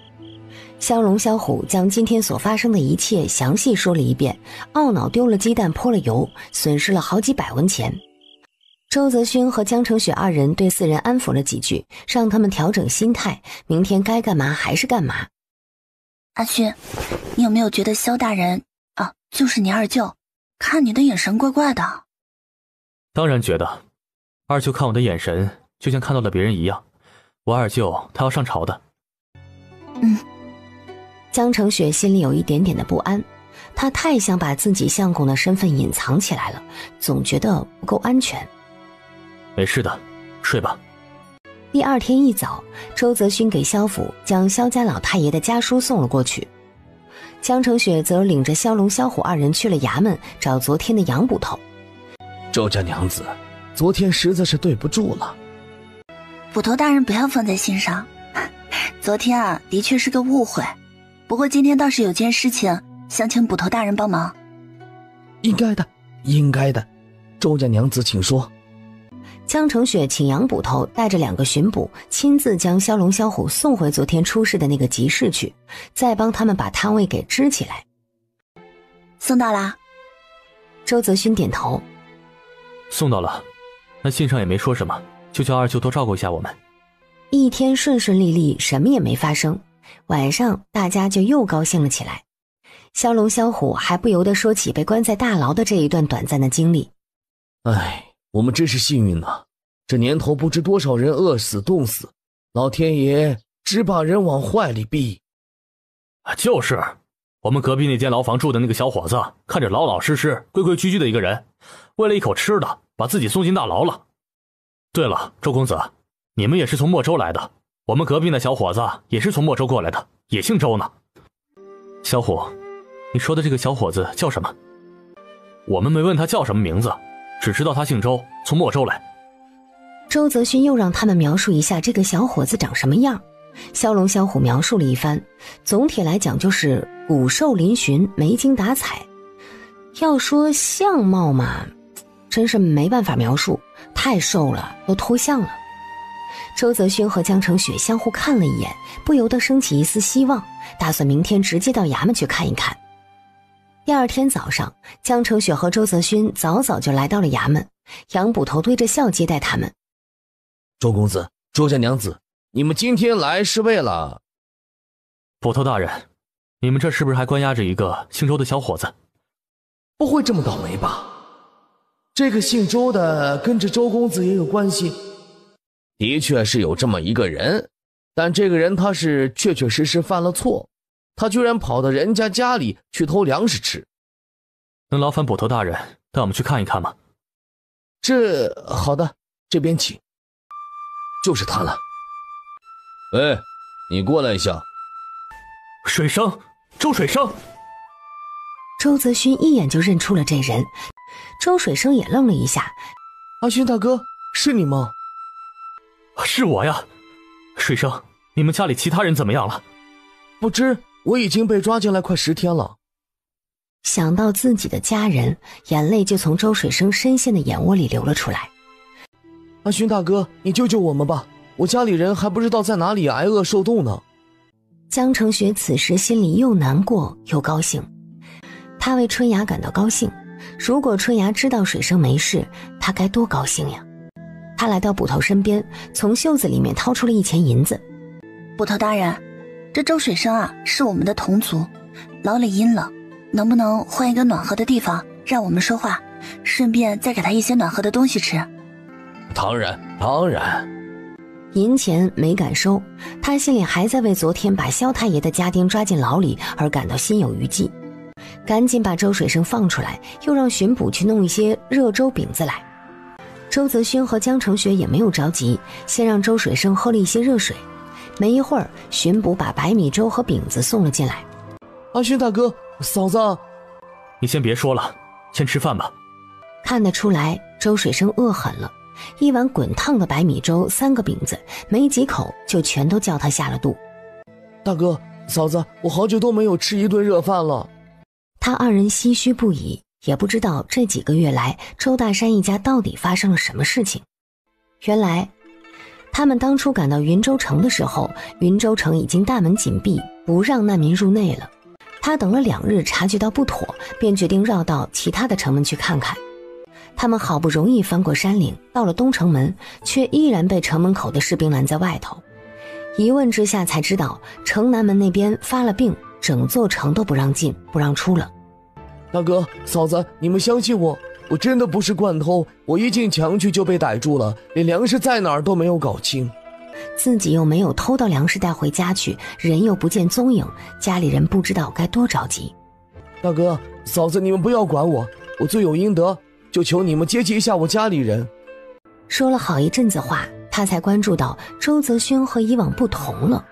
萧龙萧虎将今天所发生的一切详细说了一遍，懊恼丢了鸡蛋泼了油，损失了好几百文钱。周泽勋和江成雪二人对四人安抚了几句，让他们调整心态，明天该干嘛还是干嘛。阿勋，你有没有觉得萧大人啊，就是你二舅，看你的眼神怪怪的？当然觉得，二舅看我的眼神就像看到了别人一样，我二舅他要上朝的。江成雪心里有一点点的不安，他太想把自己相公的身份隐藏起来了，总觉得不够安全。没事的，睡吧。第二天一早，周泽勋给萧府将萧家老太爷的家书送了过去，江成雪则领着萧龙萧虎二人去了衙门找昨天的杨捕头。周家娘子，昨天实在是对不住了。捕头大人不要放在心上，昨天啊的确是个误会，不过今天倒是有件事情想请捕头大人帮忙。应该的，应该的，周家娘子请说。江成雪请杨捕头带着2个巡捕，亲自将萧龙萧虎送回昨天出事的那个集市去，再帮他们把摊位给支起来。送到啦。周泽勋点头。送到了，那信上也没说什么，就叫二舅多照顾一下我们。一天顺顺利利，什么也没发生。晚上大家就又高兴了起来，萧龙萧虎还不由得说起被关在大牢的这一段短暂的经历。唉，我们真是幸运呐，这年头不知多少人饿死冻死，老天爷只把人往坏里逼。就是，我们隔壁那间牢房住的那个小伙子，看着老老实实规规矩矩的一个人，为了一口吃的把自己送进大牢了。对了，周公子，你们也是从莫州来的，我们隔壁那小伙子也是从莫州过来的，也姓周呢。小虎，你说的这个小伙子叫什么？我们没问他叫什么名字，只知道他姓周，从莫州来。周泽勋又让他们描述一下这个小伙子长什么样。萧龙萧虎描述了一番，总体来讲就是骨瘦嶙峋，没精打采。要说相貌嘛，真是没办法描述，太瘦了，都脱相了。周泽勋和江成雪相互看了一眼，不由得升起一丝希望，打算明天直接到衙门去看一看。第二天早上，江成雪和周泽勋早早就来到了衙门，杨捕头对着笑接待他们。周公子，周家娘子，你们今天来是为了……捕头大人，你们这是不是还关押着一个姓周的小伙子？不会这么倒霉吧？这个姓周的跟着周公子也有关系？的确是有这么一个人，但这个人他是确确实实犯了错，他居然跑到人家家里去偷粮食吃。能劳烦捕头大人带我们去看一看吗？好的，这边请。就是他了。哎，你过来一下。水生，周水生。周泽勋一眼就认出了这人，周水生也愣了一下。阿勋大哥，是你吗？是我呀。水生，你们家里其他人怎么样了？不知，我已经被抓进来快10天了。想到自己的家人，眼泪就从周水生深陷的眼窝里流了出来。阿勋大哥，你救救我们吧，我家里人还不知道在哪里挨饿受冻呢。江成雪此时心里又难过又高兴，他为春芽感到高兴，如果春芽知道水生没事，他该多高兴呀。他来到捕头身边，从袖子里面掏出了1钱银子。捕头大人，这周水生啊是我们的同族，牢里阴了，能不能换一个暖和的地方让我们说话，顺便再给他一些暖和的东西吃？当然当然。银钱没敢收，他心里还在为昨天把萧太爷的家丁抓进牢里而感到心有余悸，赶紧把周水生放出来，又让巡捕去弄一些热粥饼子来。周泽勋和江成雪也没有着急，先让周水生喝了一些热水。没一会儿，巡捕把白米粥和饼子送了进来。阿勋大哥，嫂子，你先别说了，先吃饭吧。看得出来，周水生饿狠了，一碗滚烫的白米粥，3个饼子，没几口就全都叫他下了肚。大哥，嫂子，我好久都没有吃一顿热饭了。他二人唏嘘不已，也不知道这几个月来周大山一家到底发生了什么事情。原来他们当初赶到云州城的时候，云州城已经大门紧闭，不让难民入内了。他等了2日，察觉到不妥，便决定绕到其他的城门去看看。他们好不容易翻过山岭，到了东城门，却依然被城门口的士兵拦在外头。一问之下才知道，城南门那边发了病，整座城都不让进不让出了。大哥嫂子，你们相信我，我真的不是惯偷，我一进墙去就被逮住了，连粮食在哪儿都没有搞清。自己又没有偷到粮食带回家去，人又不见踪影，家里人不知道该多着急。大哥嫂子，你们不要管我，我罪有应得，就求你们接济一下我家里人。说了好一阵子话，他才关注到周泽勋和以往不同了。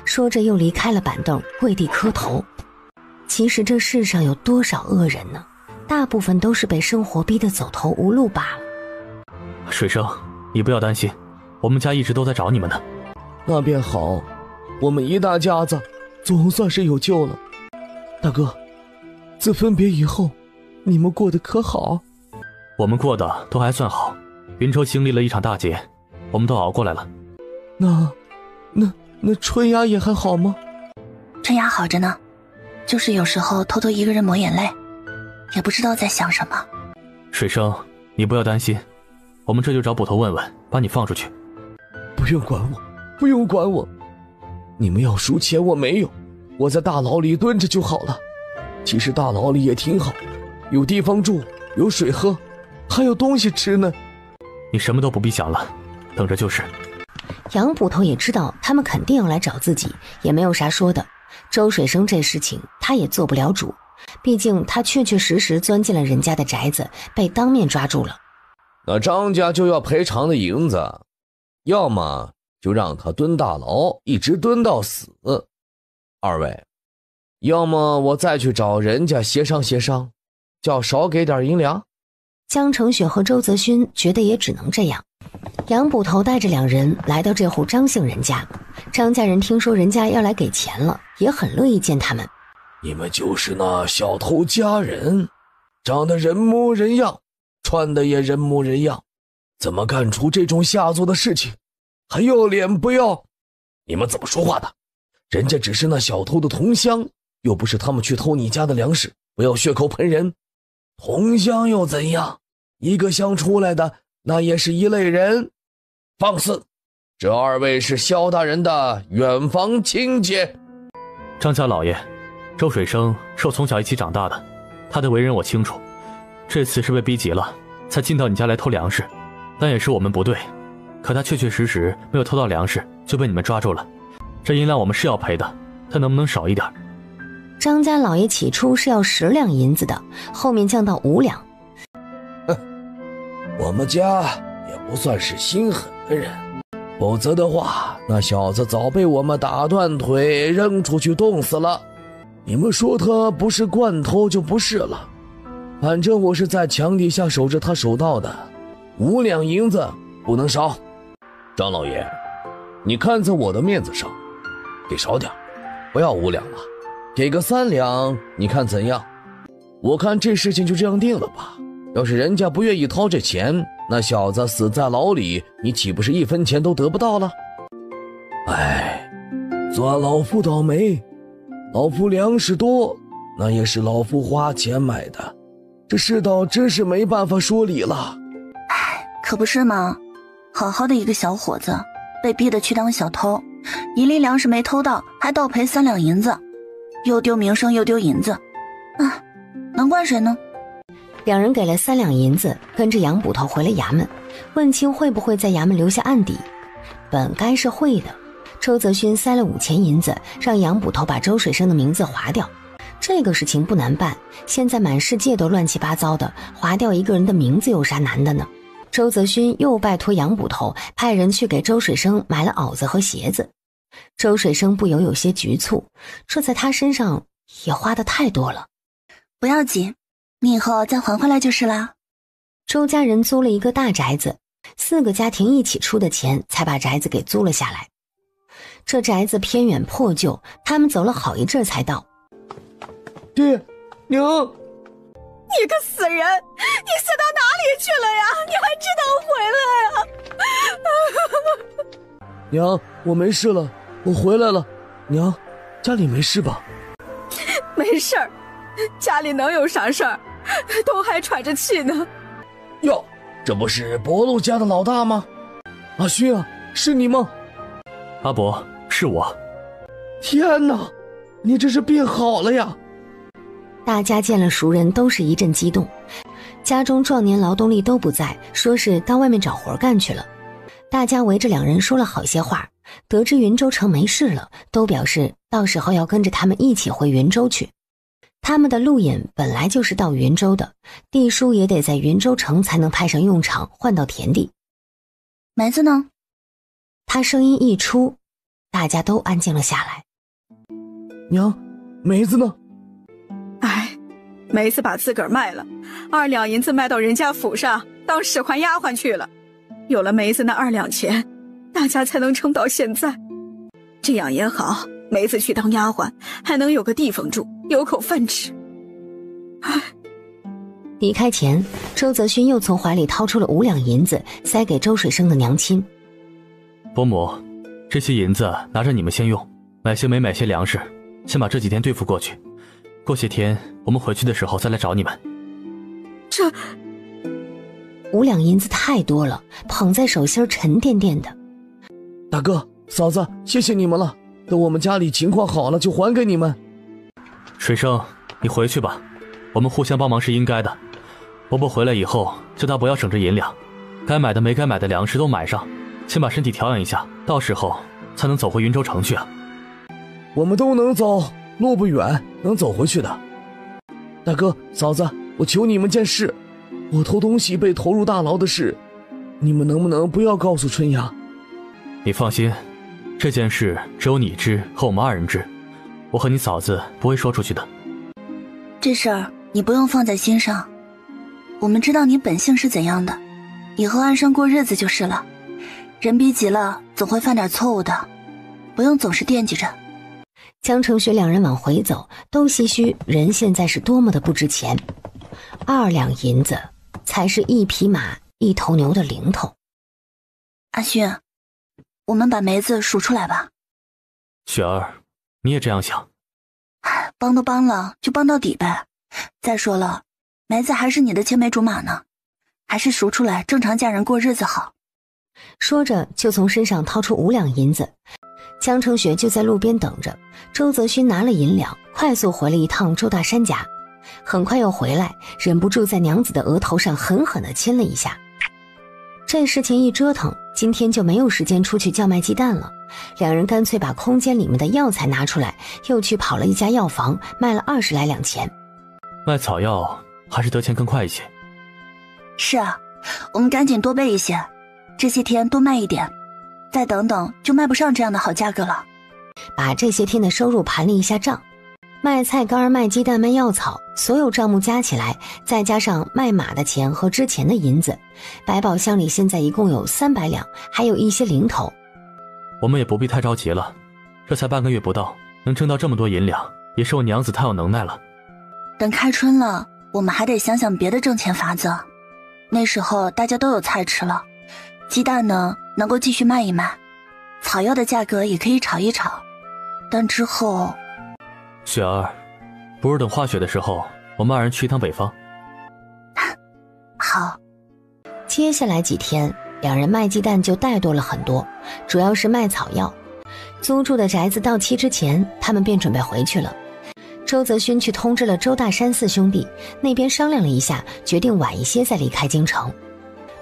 说着又离开了板凳，跪地磕头。其实这世上有多少恶人呢？大部分都是被生活逼得走投无路罢了。水生，你不要担心，我们家一直都在找你们呢。那便好，我们一大家子总算是有救了。大哥，自分别以后，你们过得可好？我们过得都还算好，云州经历了一场大劫，我们都熬过来了。那春芽也还好吗？春芽好着呢，就是有时候偷偷一个人抹眼泪，也不知道在想什么。水生，你不要担心，我们这就找捕头问问，把你放出去。不用管我，不用管我，你们要输钱我没有，我在大牢里蹲着就好了。其实大牢里也挺好，有地方住，有水喝，还有东西吃呢。你什么都不必想了，等着就是。杨捕头也知道他们肯定要来找自己，也没有啥说的。周水生这事情他也做不了主，毕竟他确确实实钻进了人家的宅子，被当面抓住了。那张家就要赔偿的银子，要么就让他蹲大牢，一直蹲到死。二位，要么我再去找人家协商协商，叫少给点银两。江成雪和周泽勋觉得也只能这样。杨捕头带着2人来到这户张姓人家，张家人听说人家要来给钱了，也很乐意见他们。你们就是那小偷家人，长得人模人样，穿的也人模人样，怎么干出这种下作的事情？还要脸不要？你们怎么说话的？人家只是那小偷的同乡，又不是他们去偷你家的粮食，不要血口喷人。同乡又怎样？一个乡出来的，那也是一类人。放肆！这二位是萧大人的远房亲戚。张家老爷，周水生是我从小一起长大的，他的为人我清楚，这次是被逼急了才进到你家来偷粮食，但也是我们不对，可他确确实实没有偷到粮食就被你们抓住了，这银两我们是要赔的，但能不能少一点？张家老爷起初是要10两银子的，后面降到5两。我们家也不算是心狠的人，否则的话，那小子早被我们打断腿扔出去冻死了。你们说他不是惯偷就不是了，反正我是在墙底下守着他守到的，5两银子不能少。张老爷，你看在我的面子上，给少点，不要5两了，给个3两，你看怎样？我看这事情就这样定了吧。要是人家不愿意掏这钱，那小子死在牢里，你岂不是1分钱都得不到了？哎，算老夫倒霉，老夫粮食多，那也是老夫花钱买的，这世道真是没办法说理了。哎，可不是吗？好好的一个小伙子，被逼得去当小偷，1粒粮食没偷到，还倒赔3两银子，又丢名声又丢银子，能怪谁呢？2人给了3两银子，跟着杨捕头回了衙门，问清会不会在衙门留下案底。本该是会的，周泽勋塞了5000银子，让杨捕头把周水生的名字划掉。这个事情不难办，现在满世界都乱七八糟的，划掉一个人的名字有啥难的呢？周泽勋又拜托杨捕头派人去给周水生买了袄子和鞋子。周水生不由有些局促，这在他身上也花得太多了。不要紧，你以后再还回来就是啦。周家人租了一个大宅子，4个家庭一起出的钱才把宅子给租了下来。这宅子偏远破旧，他们走了好一阵才到。爹娘，你个死人，你死到哪里去了呀？你还知道回来啊？娘，我没事了，我回来了。娘，家里没事吧？没事儿，家里能有啥事儿？都还喘着气呢。哟，这不是伯禄家的老大吗？阿勋啊，是你吗？阿伯，是我。天哪，你这是病好了呀！大家见了熟人都是一阵激动，家中壮年劳动力都不在，说是到外面找活干去了。大家围着2人说了好些话，得知云州城没事了，都表示到时候要跟着他们一起回云州去。他们的路引本来就是到云州的，地书也得在云州城才能派上用场，换到田地。梅子呢？他声音一出，大家都安静了下来。娘，梅子呢？哎，梅子把自个儿卖了，2两银子卖到人家府上当使唤丫鬟去了。有了梅子那2两钱，大家才能撑到现在。这样也好，梅子去当丫鬟，还能有个地方住，有口饭吃。唉。离开前，周泽勋又从怀里掏出了5两银子，塞给周水生的娘亲。伯母，这些银子拿着你们先用，买些煤买些粮食，先把这几天对付过去。过些天我们回去的时候再来找你们。这5两银子太多了，捧在手心沉甸甸的。大哥嫂子，谢谢你们了，等我们家里情况好了就还给你们。水生，你回去吧，我们互相帮忙是应该的。伯伯回来以后叫他不要省着银两，该买的没该买的粮食都买上，先把身体调养一下，到时候才能走回云州城去啊。我们都能走，路不远，能走回去的。大哥嫂子，我求你们件事，我偷东西被投入大牢的事，你们能不能不要告诉春芽？你放心，这件事只有你知和我们2人知，我和你嫂子不会说出去的。这事儿你不用放在心上，我们知道你本性是怎样的，以后安生过日子就是了。人逼急了总会犯点错误的，不用总是惦记着。江成学2人往回走，都唏嘘人现在是多么的不值钱。2两银子才是1匹马1头牛的零头。阿勋，我们把梅子赎出来吧。雪儿，你也这样想？帮都帮了，就帮到底呗。再说了，梅子还是你的青梅竹马呢，还是赎出来正常嫁人过日子好。说着就从身上掏出5两银子。江成雪就在路边等着，周泽勋拿了银两，快速回了一趟周大山家，很快又回来，忍不住在娘子的额头上狠狠地亲了一下。这事情一折腾，今天就没有时间出去叫卖鸡蛋了，2人干脆把空间里面的药材拿出来，又去跑了一家药房，卖了20来两钱。卖草药还是得钱更快一些。是啊，我们赶紧多备一些，这些天多卖一点，再等等就卖不上这样的好价格了。把这些天的收入盘了一下账，卖菜干、卖鸡蛋、卖药草，所有账目加起来，再加上卖马的钱和之前的银子，百宝箱里现在一共有300两，还有一些零头。我们也不必太着急了，这才半个月不到，能挣到这么多银两，也是我娘子太有能耐了。等开春了，我们还得想想别的挣钱法子。那时候大家都有菜吃了，鸡蛋呢能够继续卖一卖，草药的价格也可以炒一炒，但之后……雪儿，不如等化雪的时候，我们2人去一趟北方。好。接下来几天，2人卖鸡蛋就带多了很多，主要是卖草药。租住的宅子到期之前，他们便准备回去了。周泽勋去通知了周大山4兄弟，那边商量了一下，决定晚一些再离开京城。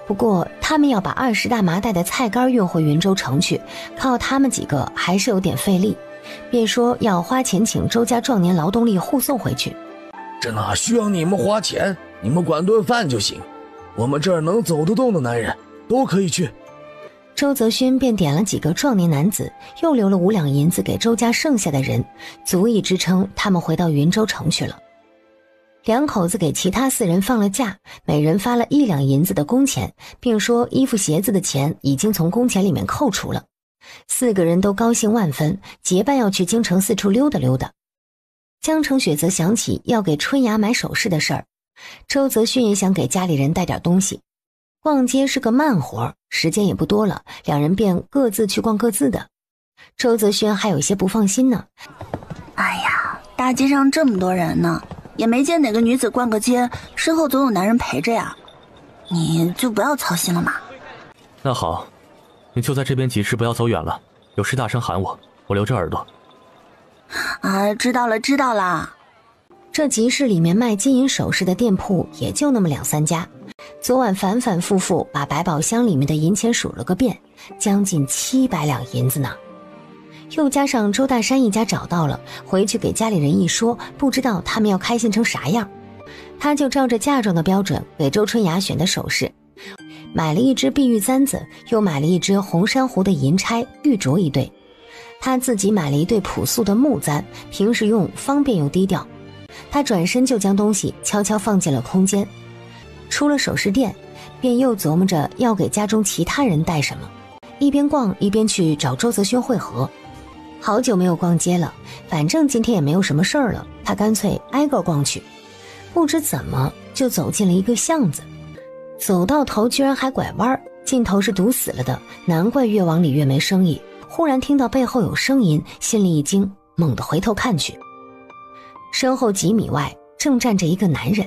不过他们要把20大麻袋的菜干运回云州城去，靠他们几个还是有点费力，别说要花钱请周家壮年劳动力护送回去。这哪需要你们花钱，你们管顿饭就行。我们这儿能走得动的男人都可以去。周泽勋便点了几个壮年男子，又留了5两银子给周家剩下的人，足以支撑他们回到云州城去了。两口子给其他4人放了假，每人发了1两银子的工钱，并说衣服鞋子的钱已经从工钱里面扣除了。4个人都高兴万分，结伴要去京城四处溜达溜达。江城雪则想起要给春芽买首饰的事儿，周泽勋也想给家里人带点东西。逛街是个慢活，时间也不多了，2人便各自去逛各自的。周泽勋还有些不放心呢。哎呀，大街上这么多人呢，也没见哪个女子逛个街身后总有男人陪着呀，你就不要操心了嘛。那好，你就在这边集市，不要走远了，有事大声喊我，我留着耳朵。啊，知道了知道了。这集市里面卖金银首饰的店铺也就那么2、3家，昨晚反反复复把百宝箱里面的银钱数了个遍，将近700两银子呢。又加上周大山一家找到了，回去给家里人一说，不知道他们要开心成啥样。他就照着嫁妆的标准给周春芽选的首饰，买了一只碧玉簪子，又买了一只红珊瑚的银钗玉镯1对。他自己买了一对朴素的木簪，平时用方便又低调。他转身就将东西悄悄放进了空间，出了首饰店，便又琢磨着要给家中其他人带什么，一边逛一边去找周泽勋会合。好久没有逛街了，反正今天也没有什么事儿了，他干脆挨个逛去。不知怎么就走进了一个巷子，走到头居然还拐弯，尽头是堵死了的，难怪越往里越没生意。忽然听到背后有声音，心里一惊，猛地回头看去，身后几米外正站着一个男人。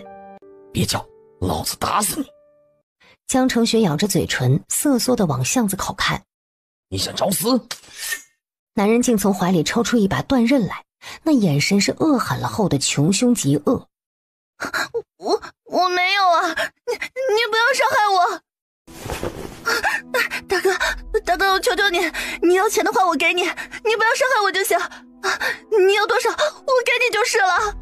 别叫，老子打死你！江成雪咬着嘴唇，瑟缩地往巷子口看。你想找死？男人竟从怀里抽出一把断刃来，那眼神是恶狠了后的穷凶极恶。我没有啊，你不要伤害我。大哥，我求求你，你要钱的话我给你，你不要伤害我就行。你要多少我给你就是了。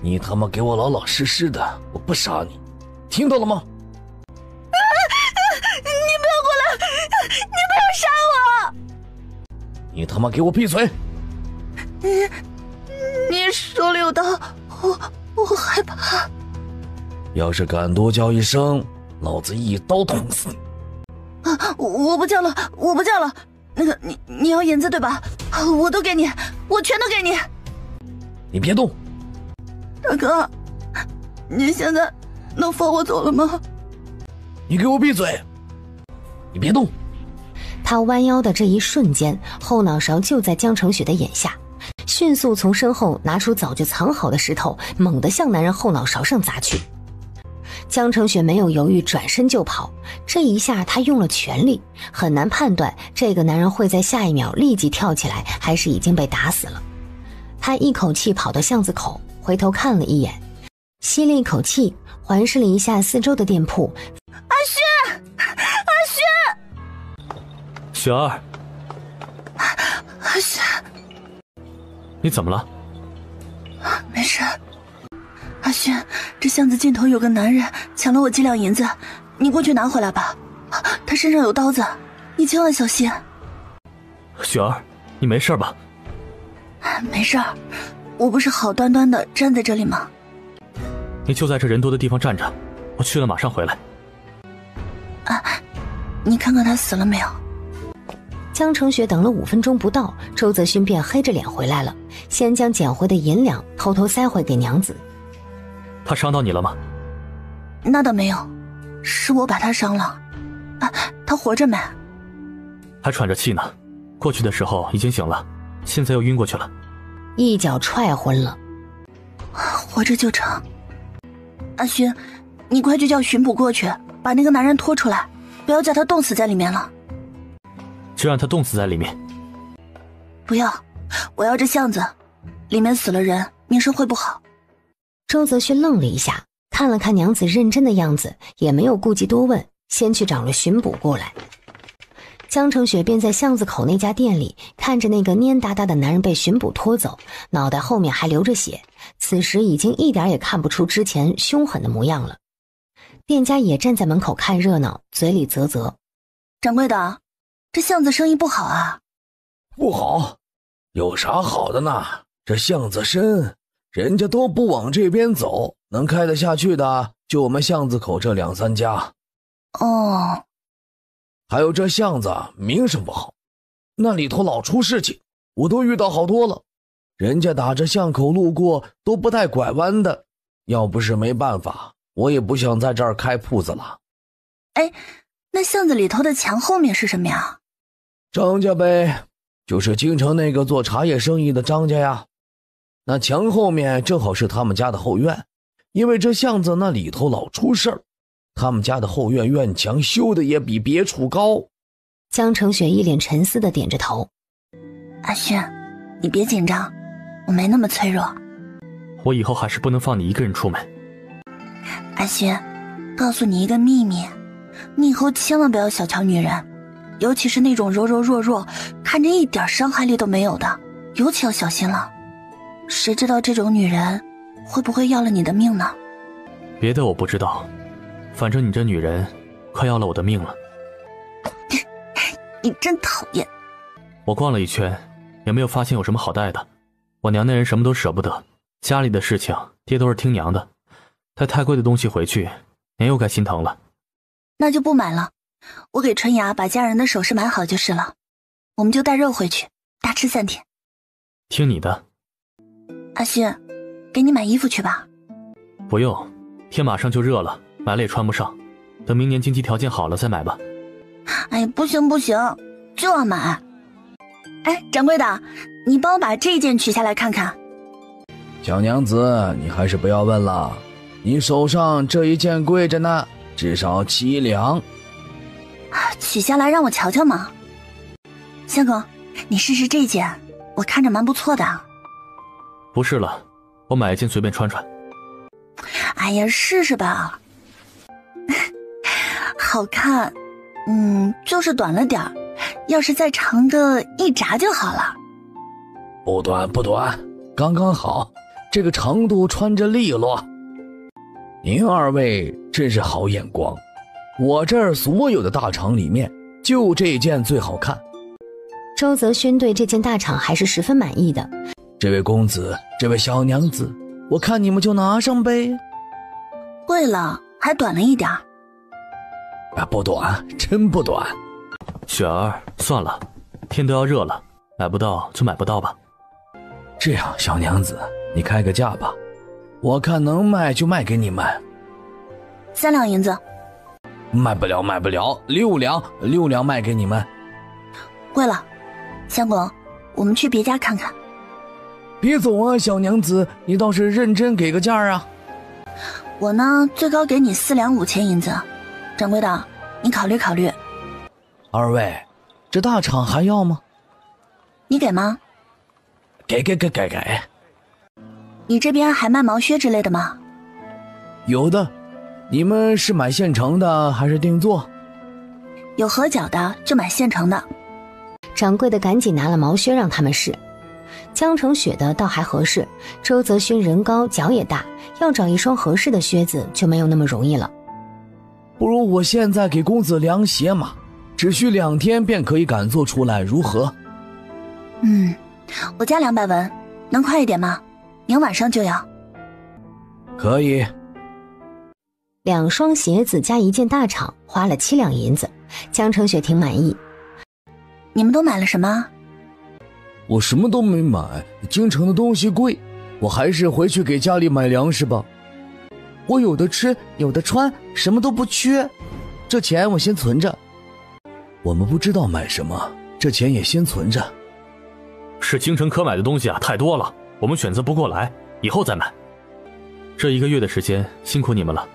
你他妈给我老老实实的，我不杀你，听到了吗？你不要过来，你不要杀我！你他妈给我闭嘴！你手里有刀，我害怕。要是敢多叫一声，老子一刀捅死你！我不叫了，我不叫了。那个，你要银子对吧？我都给你，我全都给你。你别动！大哥，你现在能放我走了吗？你给我闭嘴！你别动！他弯腰的这一瞬间，后脑勺就在江成雪的眼下，迅速从身后拿出早就藏好的石头，猛地向男人后脑勺上砸去。江成雪没有犹豫，转身就跑。这一下他用了全力，很难判断这个男人会在下一秒立即跳起来，还是已经被打死了。他一口气跑到巷子口，回头看了一眼，吸了一口气，环视了一下四周的店铺。阿轩，雪儿，阿轩，你怎么了？没事。阿轩，这巷子尽头有个男人抢了我几两银子，你过去拿回来吧。他身上有刀子，你千万小心。雪儿，你没事吧？没事，我不是好端端的站在这里吗？你就在这人多的地方站着，我去了马上回来。你看看他死了没有？江成雪等了5分钟不到，周泽勋便黑着脸回来了，先将捡回的银两偷偷塞回给娘子。他伤到你了吗？那倒没有，是我把他伤了。他活着没？还喘着气呢，过去的时候已经醒了，现在又晕过去了，一脚踹昏了。活着就成。阿勋，你快去叫巡捕过去，把那个男人拖出来，不要叫他冻死在里面了。就让他冻死在里面。不要，我要这巷子，里面死了人，名声会不好。周泽勋愣了一下，看了看娘子认真的样子，也没有顾及多问，先去找了巡捕过来。江成雪便在巷子口那家店里看着那个蔫哒哒的男人被巡捕拖走，脑袋后面还流着血，此时已经一点也看不出之前凶狠的模样了。店家也站在门口看热闹，嘴里啧啧：“掌柜的，这巷子生意不好啊。”“不好？有啥好的呢？这巷子深，人家都不往这边走，能开得下去的就我们巷子口这2、3家。”“哦。”“还有这巷子名声不好，那里头老出事情，我都遇到好多了。人家打着巷口路过都不带拐弯的，要不是没办法，我也不想在这儿开铺子了。”“哎，那巷子里头的墙后面是什么呀？”“张家呗，就是京城那个做茶叶生意的张家呀。那墙后面正好是他们家的后院，因为这巷子那里头老出事儿，他们家的后院院墙修的也比别处高。”江澄雪一脸沉思地点着头。“阿轩，你别紧张，我没那么脆弱。”“我以后还是不能放你一个人出门。”“阿轩，告诉你一个秘密，你以后千万不要小瞧女人，尤其是那种柔柔弱弱，看着一点伤害力都没有的，尤其要小心了。谁知道这种女人会不会要了你的命呢？”“别的我不知道，反正你这女人快要了我的命了。”“你真讨厌。”“我逛了一圈，也没有发现有什么好带的。我娘那人什么都舍不得，家里的事情爹都是听娘的，带太贵的东西回去，娘又该心疼了。”“那就不买了，我给春芽把家人的首饰买好就是了，我们就带肉回去，大吃3天。”“听你的。”“阿轩，给你买衣服去吧。”“不用，天马上就热了，买了也穿不上，等明年经济条件好了再买吧。”“哎，不行不行，就要买。哎，掌柜的，你帮我把这件取下来看看。”“小娘子，你还是不要问了，你手上这一件贵着呢，至少7两。”“取下来让我瞧瞧嘛。”“相公，你试试这件，我看着蛮不错的。”“不是了，我买一件随便穿穿。”“哎呀，试试吧。”“好看，就是短了点儿，要是再长个1拃就好了。”“不短不短，刚刚好，这个长度穿着利落。您2位真是好眼光，我这儿所有的大氅里面就这件最好看。”周泽勋对这件大氅还是十分满意的。“这位公子，这位小娘子，我看你们就拿上呗。”“贵了，还短了一点。”“不短，真不短。”“雪儿，算了，天都要热了，买不到就买不到吧。”“这样，小娘子，你开个价吧，我看能卖就卖给你们。”3两银子。“卖不了，卖不了，6两卖给你们。”“贵了，相公，我们去别家看看。”“别走啊，小娘子，你倒是认真给个价啊。”“我呢，最高给你4两5千银子。掌柜的，你考虑考虑。”“2位，这大氅还要吗？”“你给吗？”“给。”“你这边还卖毛靴之类的吗？”“有的。你们是买现成的还是定做？”“有合脚的就买现成的。”掌柜的赶紧拿了毛靴让他们试。江澄雪的倒还合适，周泽勋人高脚也大，要找一双合适的靴子就没有那么容易了。“不如我现在给公子量鞋码，只需2天便可以赶做出来，如何？”“我加200文，能快一点吗？明晚上就要。”“可以。2双鞋子加1件大氅，花了7两银子，江澄雪挺满意。”“你们都买了什么？”“我什么都没买，京城的东西贵，我还是回去给家里买粮食吧。我有的吃，有的穿，什么都不缺，这钱我先存着。”“我们不知道买什么，这钱也先存着。”“是京城可买的东西啊，太多了，我们选择不过来，以后再买。这1个月的时间辛苦你们了，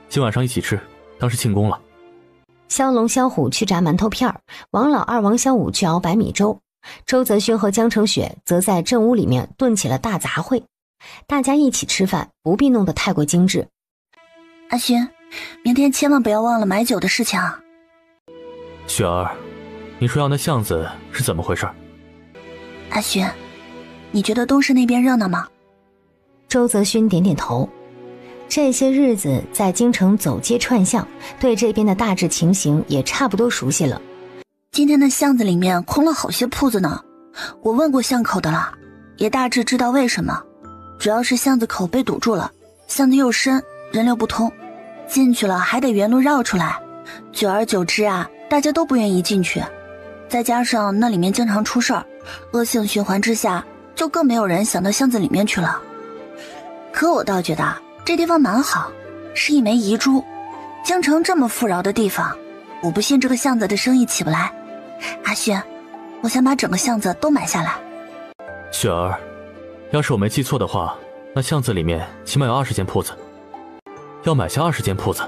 今晚上一起吃，当是庆功了。”萧龙、萧虎去炸馒头片，王老二、王小五去熬白米粥，周泽勋和江澄雪则在正屋里面炖起了大杂烩。大家一起吃饭，不必弄得太过精致。“阿勋，明天千万不要忘了买酒的事情啊。”“雪儿，你说要那巷子是怎么回事？”“阿勋，你觉得东市那边热闹吗？”周泽勋点点头。这些日子在京城走街串巷，对这边的大致情形也差不多熟悉了。今天的巷子里面空了好些铺子呢，我问过巷口的了，也大致知道为什么，主要是巷子口被堵住了，巷子又深，人流不通，进去了还得原路绕出来，久而久之啊，大家都不愿意进去，再加上那里面经常出事儿，恶性循环之下，就更没有人想到巷子里面去了。可我倒觉得这地方蛮好，是一枚遗珠。京城这么富饶的地方，我不信这个巷子的生意起不来。阿轩，我想把整个巷子都买下来。雪儿，要是我没记错的话，那巷子里面起码有20间铺子，要买下20间铺子。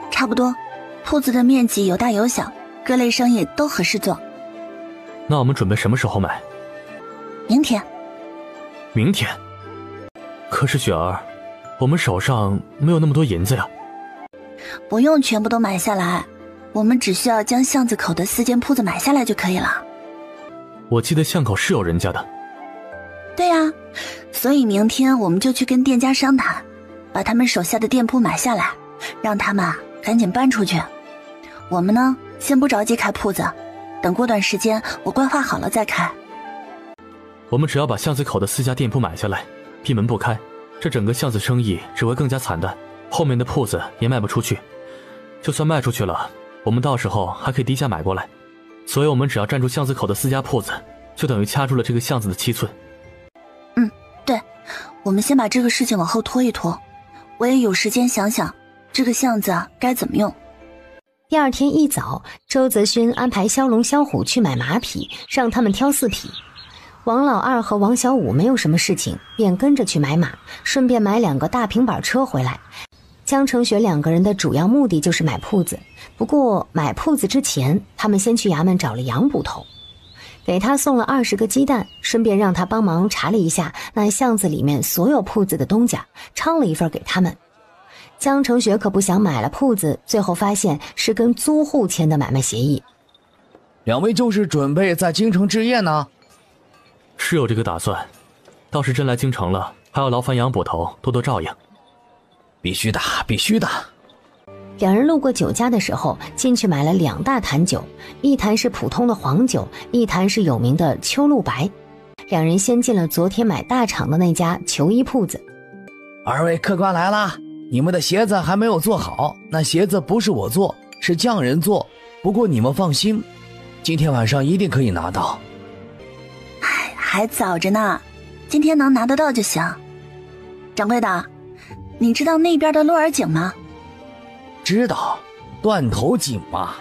差不多，铺子的面积有大有小，各类生意都合适做。那我们准备什么时候买？明天。明天？可是雪儿，我们手上没有那么多银子呀。不用全部都买下来，我们只需要将巷子口的4间铺子买下来就可以了。我记得巷口是有人家的。对啊，所以明天我们就去跟店家商谈，把他们手下的店铺买下来，让他们赶紧搬出去。我们呢，先不着急开铺子，等过段时间我规划好了再开。我们只要把巷子口的4家店铺买下来，闭门不开，这整个巷子生意只会更加惨淡，后面的铺子也卖不出去。就算卖出去了，我们到时候还可以低价买过来。所以我们只要站住巷子口的4家铺子，就等于掐住了这个巷子的7寸。对，我们先把这个事情往后拖一拖，我也有时间想想这个巷子该怎么用。第二天一早，周泽勋安排萧龙、萧虎去买马匹，让他们挑4匹。王老二和王小五没有什么事情，便跟着去买马，顺便买2个大平板车回来。江成雪2个人的主要目的就是买铺子，不过买铺子之前，他们先去衙门找了杨捕头，给他送了20个鸡蛋，顺便让他帮忙查了一下那巷子里面所有铺子的东家，抄了一份给他们。江成雪可不想买了铺子，最后发现是跟租户签的买卖协议。2位就是准备在京城置业呢？是有这个打算，到时真来京城了，还要劳烦杨捕头多多照应。必须的，必须的。2人路过酒家的时候，进去买了2大坛酒，一坛是普通的黄酒，一坛是有名的秋露白。2人先进了昨天买大厂的那家球衣铺子。2位客官来啦，你们的鞋子还没有做好，那鞋子不是我做，是匠人做，不过你们放心，今天晚上一定可以拿到。还早着呢，今天能拿得到就行。掌柜的，你知道那边的鹿儿井吗？知道，断头井嘛。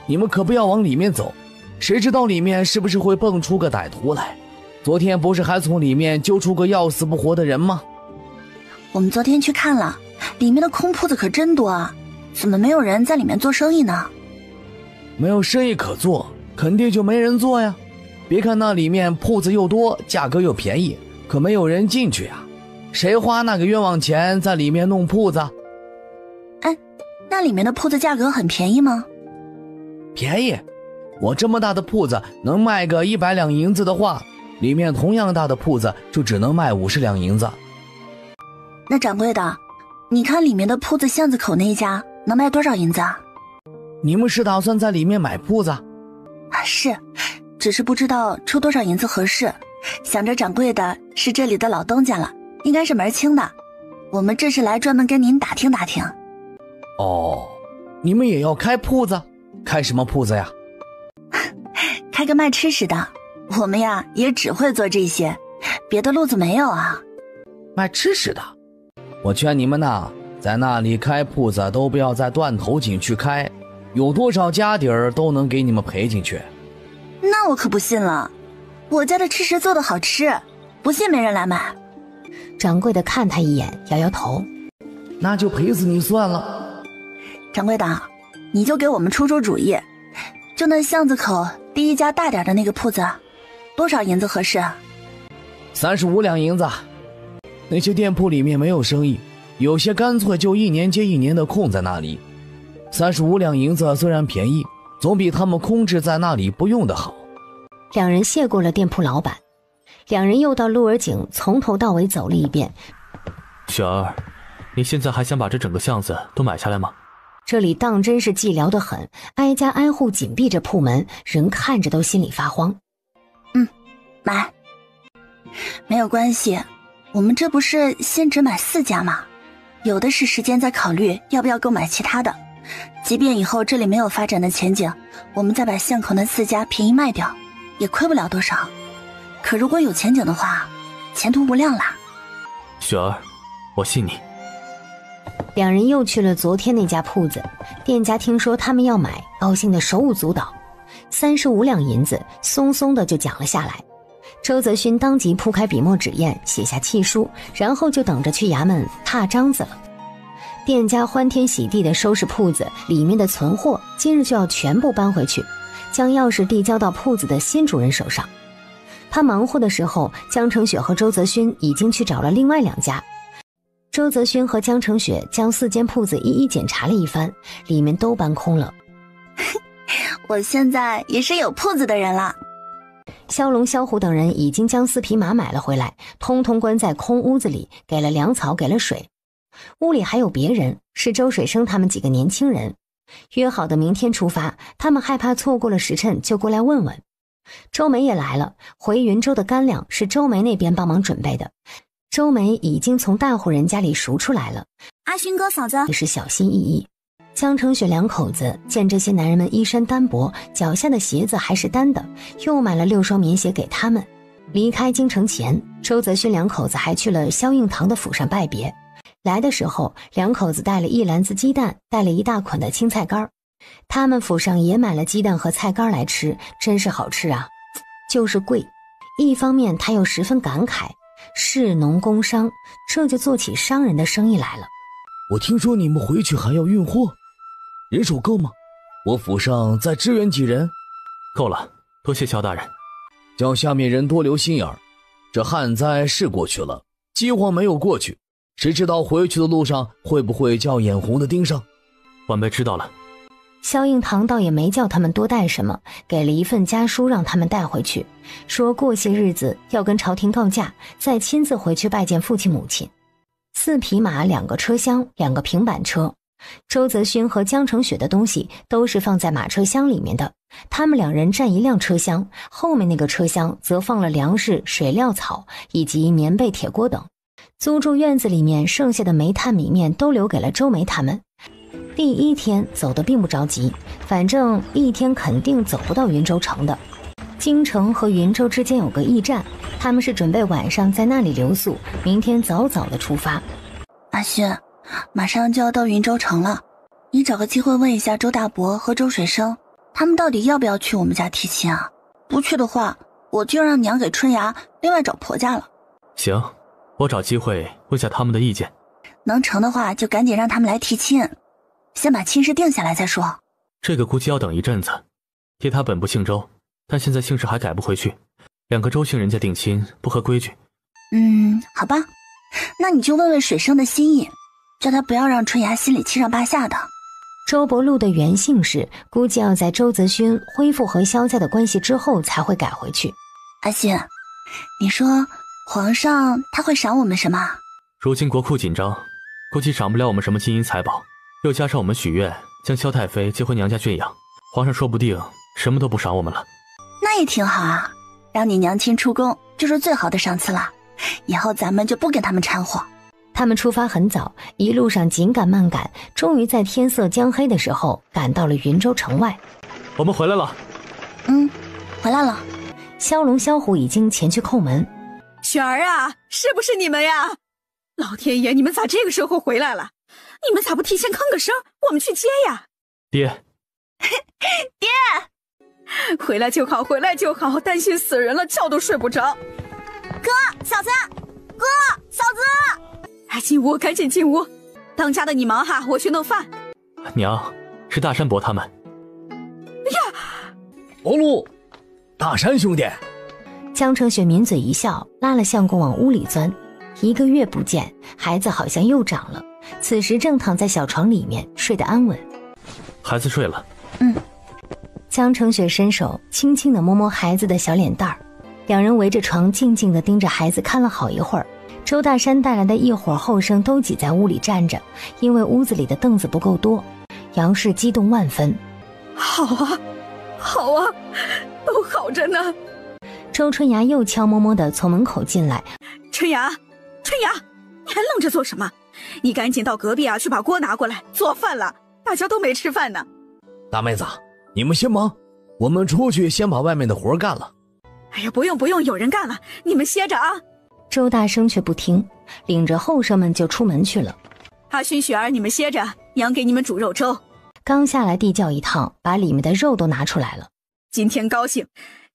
你们可不要往里面走，谁知道里面是不是会蹦出个歹徒来？昨天不是还从里面揪出个要死不活的人吗？我们昨天去看了，里面的空铺子可真多啊，怎么没有人在里面做生意呢？没有生意可做，肯定就没人做呀。别看那里面铺子又多，价格又便宜，可没有人进去啊。谁花那个冤枉钱在里面弄铺子？哎，那里面的铺子价格很便宜吗？便宜，我这么大的铺子能卖个100两银子的话，里面同样大的铺子就只能卖50两银子。那掌柜的，你看里面的铺子巷子口那一家能卖多少银子啊？你们是打算在里面买铺子？是，只是不知道出多少银子合适，想着掌柜的是这里的老东家了，应该是门清的，我们这是来专门跟您打听打听。哦，你们也要开铺子？开什么铺子呀？开个卖吃食的，我们呀也只会做这些，别的路子没有啊。卖吃食的？我劝你们呐，在那里开铺子都不要在断头井去开，有多少家底儿都能给你们赔进去。那我可不信了，我家的吃食做的好吃，不信没人来买。掌柜的看他一眼，摇摇头。那就赔死你算了。掌柜的，你就给我们出出主意，就那巷子口第一家大点的那个铺子，多少银子合适？35两银子。那些店铺里面没有生意，有些干脆就1年接1年的空在那里。35两银子虽然便宜，总比他们空置在那里不用的好。2人谢过了店铺老板，2人又到鹿儿井从头到尾走了一遍。雪儿，你现在还想把这整个巷子都买下来吗？这里当真是寂寥得很，挨家挨户紧闭着铺门，人看着都心里发慌。买，没有关系，我们这不是先只买4家吗？有的是时间在考虑要不要购买其他的。即便以后这里没有发展的前景，我们再把巷口那4家便宜卖掉，也亏不了多少。可如果有前景的话，前途无量啦。雪儿，我信你。两人又去了昨天那家铺子，店家听说他们要买，高兴得手舞足蹈，35两银子松松的就讲了下来。周泽勋当即铺开笔墨纸砚，写下契书，然后就等着去衙门踏章子了。店家欢天喜地地收拾铺子，里面的存货今日就要全部搬回去，将钥匙递交到铺子的新主人手上。他忙活的时候，江澄雪和周泽勋已经去找了另外2家。周泽勋和江澄雪将4间铺子一一检查了一番，里面都搬空了。我现在也是有铺子的人了。萧龙、萧虎等人已经将4匹马买了回来，通通关在空屋子里，给了粮草，给了水。屋里还有别人，是周水生他们几个年轻人。约好的明天出发，他们害怕错过了时辰，就过来问问。周梅也来了，回云州的干粮是周梅那边帮忙准备的，周梅已经从大户人家里赎出来了。阿勋哥嫂子也是小心翼翼。江澄雪2口子见这些男人们衣衫单薄，脚下的鞋子还是单的，又买了6双棉鞋给他们。离开京城前，周泽勋2口子还去了萧应堂的府上拜别。来的时候，2口子带了1篮子鸡蛋，带了一大捆的青菜干。他们府上也买了鸡蛋和菜干来吃，真是好吃啊，就是贵。一方面他又十分感慨，士农工商，这就做起商人的生意来了。我听说你们回去还要运货，人手够吗？我府上再支援几人。够了，多谢萧大人。叫下面人多留心眼儿。这旱灾是过去了，饥荒没有过去，谁知道回去的路上会不会叫眼红的盯上？晚辈知道了。萧应堂倒也没叫他们多带什么，给了一份家书让他们带回去，说过些日子要跟朝廷告假，再亲自回去拜见父亲母亲。4匹马，2个车厢，2个平板车。周泽勋和江澄雪的东西都是放在马车厢里面的，他们2人占一辆车厢，后面那个车厢则放了粮食、水料草以及棉被、铁锅等。租住院子里面剩下的煤炭米面都留给了周梅他们。第1天走得并不着急，反正1天肯定走不到云州城的。京城和云州之间有个驿站，他们是准备晚上在那里留宿，明天早早的出发。阿勋，马上就要到云州城了，你找个机会问一下周大伯和周水生，他们到底要不要去我们家提亲啊？不去的话，我就让娘给春芽另外找婆家了。行，我找机会问下他们的意见。能成的话就赶紧让他们来提亲，先把亲事定下来再说。这个估计要等一阵子。爹他本不姓周，但现在姓氏还改不回去，2个周姓人家定亲不合规矩。好吧，那你就问问水生的心意，叫他不要让春芽心里七上八下的。周伯禄的原姓氏估计要在周泽勋恢复和萧家的关系之后才会改回去。阿勋，你说皇上他会赏我们什么？如今国库紧张，估计赏不了我们什么金银财宝，又加上我们许愿将萧太妃接回娘家圈养，皇上说不定什么都不赏我们了。那也挺好啊，让你娘亲出宫就是最好的赏赐了，以后咱们就不跟他们掺和。他们出发很早，一路上紧赶慢赶，终于在天色将黑的时候赶到了云州城外。我们回来了。回来了。萧龙、萧虎已经前去叩门。雪儿啊，是不是你们呀？老天爷，你们咋这个时候回来了？你们咋不提前吭个声，我们去接呀？爹。爹，回来就好，回来就好，担心死人了，觉都睡不着。哥，嫂子，哥，嫂子。进屋，赶紧进屋。当家的你忙哈，我去弄饭。娘，是大山伯他们。伯禄，大山兄弟。江澄雪抿嘴一笑，拉了相公往屋里钻。1个月不见，孩子好像又长了，此时正躺在小床里面睡得安稳。孩子睡了。江澄雪伸手轻轻地摸摸孩子的小脸蛋儿，2人围着床静静地盯着孩子看了好一会儿，周大山带来的一伙后生都挤在屋里站着，因为屋子里的凳子不够多。杨氏激动万分。好啊，好啊，都好着呢。周春芽又悄摸摸地从门口进来。春芽，春芽，你还愣着做什么？你赶紧到隔壁去把锅拿过来，做饭了，大家都没吃饭呢。大妹子，你们先忙，我们出去先把外面的活干了。哎呀，不用，有人干了，你们歇着啊。周大生却不听，领着后生们就出门去了。阿勋、雪儿，你们歇着，娘给你们煮肉粥。刚下来地窖一趟，把里面的肉都拿出来了。今天高兴，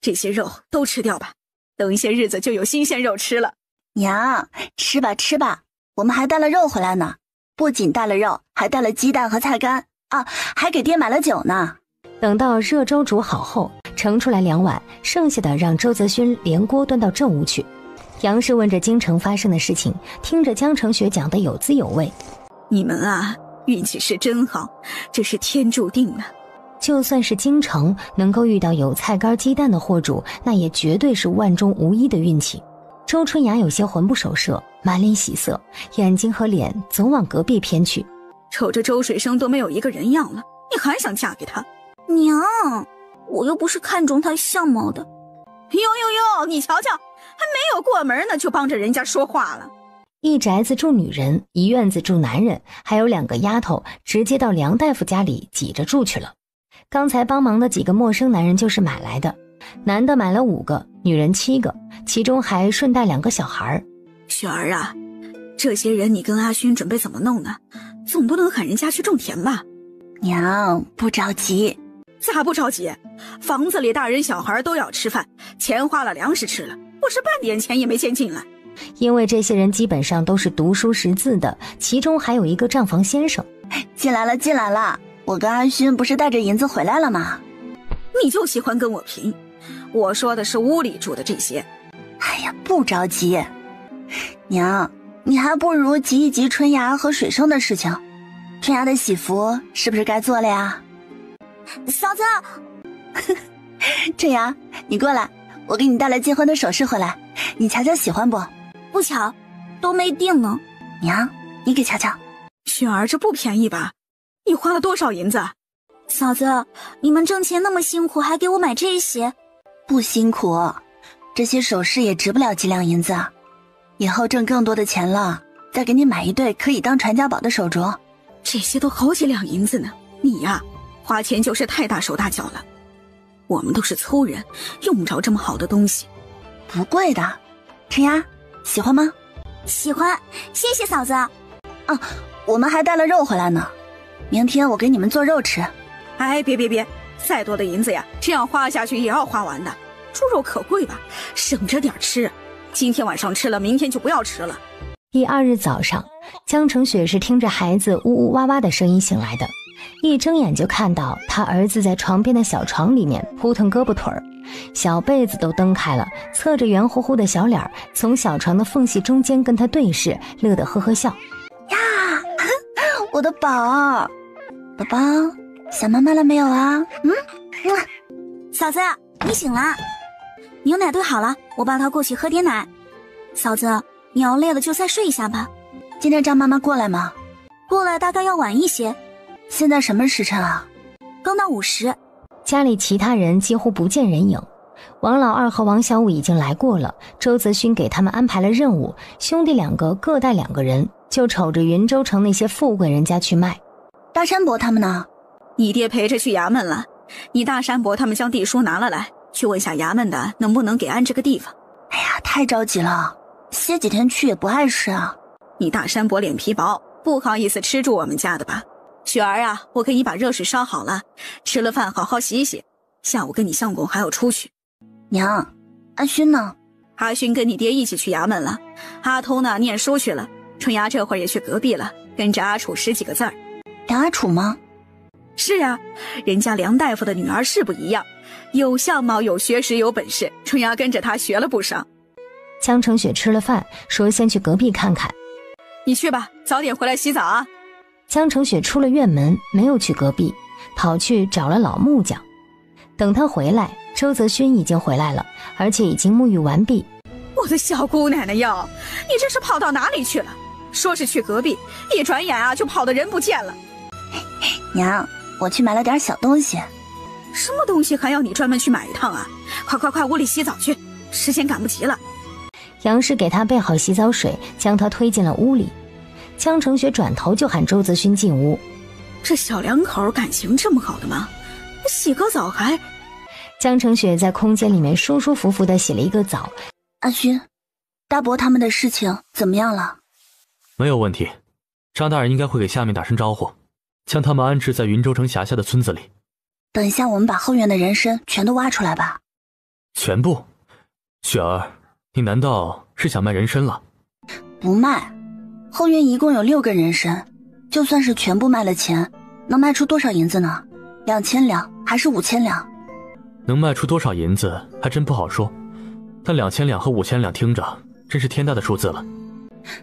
这些肉都吃掉吧，等一些日子就有新鲜肉吃了。娘，吃吧吃吧，我们还带了肉回来呢，不仅带了肉，还带了鸡蛋和菜干啊，还给爹买了酒呢。等到热粥煮好后，盛出来2碗，剩下的让周泽勋连锅端到正屋去。杨氏问着京城发生的事情，听着江成雪讲得有滋有味。你们啊，运气是真好，这是天注定的。就算是京城能够遇到有菜干鸡蛋的货主，那也绝对是万中无一的运气。周春芽有些魂不守舍，满脸喜色，眼睛和脸总往隔壁偏去。瞅着周水生都没有一个人要了，你还想嫁给他？娘，我又不是看中他相貌的。哟，你瞧瞧，还没有过门呢，就帮着人家说话了。一宅子住女人，一院子住男人，还有2个丫头直接到梁大夫家里挤着住去了。刚才帮忙的几个陌生男人就是买来的，男的买了5个，女人7个，其中还顺带2个小孩。雪儿啊，这些人你跟阿勋准备怎么弄呢？总不能喊人家去种田吧？娘，不着急。咋不着急？房子里大人小孩都要吃饭，钱花了，粮食吃了，我是半点钱也没见进来。因为这些人基本上都是读书识字的，其中还有一个账房先生。进来了，我跟阿勋不是带着银子回来了吗？你就喜欢跟我贫，我说的是屋里住的这些。哎呀，不着急。娘，你还不如急一急春芽和水生的事情。春芽的喜服是不是该做了呀？嫂子，春芽，你过来，我给你带了结婚的首饰回来，你瞧瞧喜欢不？不巧，都没定呢。娘，你给瞧瞧。雪儿，这不便宜吧？你花了多少银子？嫂子，你们挣钱那么辛苦，还给我买这些？不辛苦，这些首饰也值不了几两银子，以后挣更多的钱了，再给你买一对可以当传家宝的手镯。这些都好几两银子呢，你呀，花钱就是太大手大脚了。我们都是粗人，用不着这么好的东西。不贵的，春芽，喜欢吗？喜欢，谢谢嫂子。啊，我们还带了肉回来呢，明天我给你们做肉吃。哎，别，再多的银子呀，这样花下去也要花完的。猪肉可贵吧，省着点吃。今天晚上吃了，明天就不要吃了。第2日早上，江成雪是听着孩子呜呜哇哇的声音醒来的，一睁眼就看到他儿子在床边的小床里面扑腾胳膊腿儿，小被子都蹬开了，侧着圆乎乎的小脸从小床的缝隙中间跟他对视，乐得呵呵笑。呀，我的宝儿，宝宝，想妈妈了没有啊？嫂子，你醒啦？牛奶兑好了，我抱他过去喝点奶。嫂子，你熬累了就再睡一下吧。今天张妈妈过来吗？过来大概要晚一些。现在什么时辰啊？刚到50。家里其他人几乎不见人影，王老二和王小五已经来过了，周泽勋给他们安排了任务，兄弟2个各带2个人，就瞅着云州城那些富贵人家去卖。大山伯他们呢？你爹陪着去衙门了，你大山伯他们将地书拿了来，去问下衙门的能不能给安这个地方。哎呀，太着急了，歇几天去也不碍事啊。你大山伯脸皮薄，不好意思吃住我们家的吧？雪儿啊，我给你把热水烧好了，吃了饭好好洗洗，下午跟你相公还要出去。娘，阿勋呢？阿勋跟你爹一起去衙门了，阿通呢念书去了，春芽这会儿也去隔壁了，跟着阿楚识几个字儿。梁阿楚吗？是啊，人家梁大夫的女儿是不一样，有相貌有学识有本事，春芽跟着他学了不少。江成雪吃了饭，说先去隔壁看看。你去吧，早点回来洗澡啊。江成雪出了院门，没有去隔壁，跑去找了老木匠。等他回来，周泽勋已经回来了，而且已经沐浴完毕。我我的小姑奶奶哟，你这是跑到哪里去了？说是去隔壁，一转眼啊就跑得人不见了。娘，我去买了点小东西。什么东西还要你专门去买一趟啊？快，屋里洗澡去，时间赶不及了。杨氏给他备好洗澡水，将他推进了屋里。江成雪转头就喊周子勋进屋。这小两口感情这么好的吗？洗个澡还……江成雪在空间里面舒舒服服地洗了一个澡。阿勋，大伯他们的事情怎么样了？没有问题，张大人应该会给下面打声招呼，将他们安置在云州城辖下的村子里。等一下我们把后院的人参全都挖出来吧。全部？雪儿，你难道是想卖人参了？不卖，后院一共有6根人参，就算是全部卖了钱，能卖出多少银子呢？2000两还是5000两？能卖出多少银子还真不好说，但2000两和5000两听着真是天大的数字了。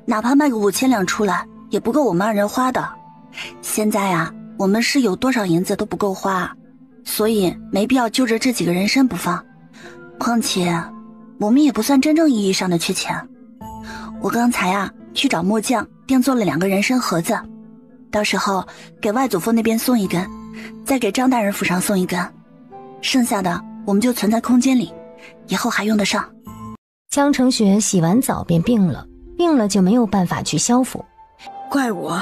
哪怕卖个5000两出来，也不够我们2人花的。现在啊，我们是有多少银子都不够花，所以没必要揪着这几个人参不放。况且我们也不算真正意义上的缺钱。我刚才啊去找木匠定做了2个人参盒子，到时候给外祖父那边送1根，再给张大人府上送1根，剩下的我们就存在空间里，以后还用得上。江成雪洗完澡便病了就没有办法去消服。怪我，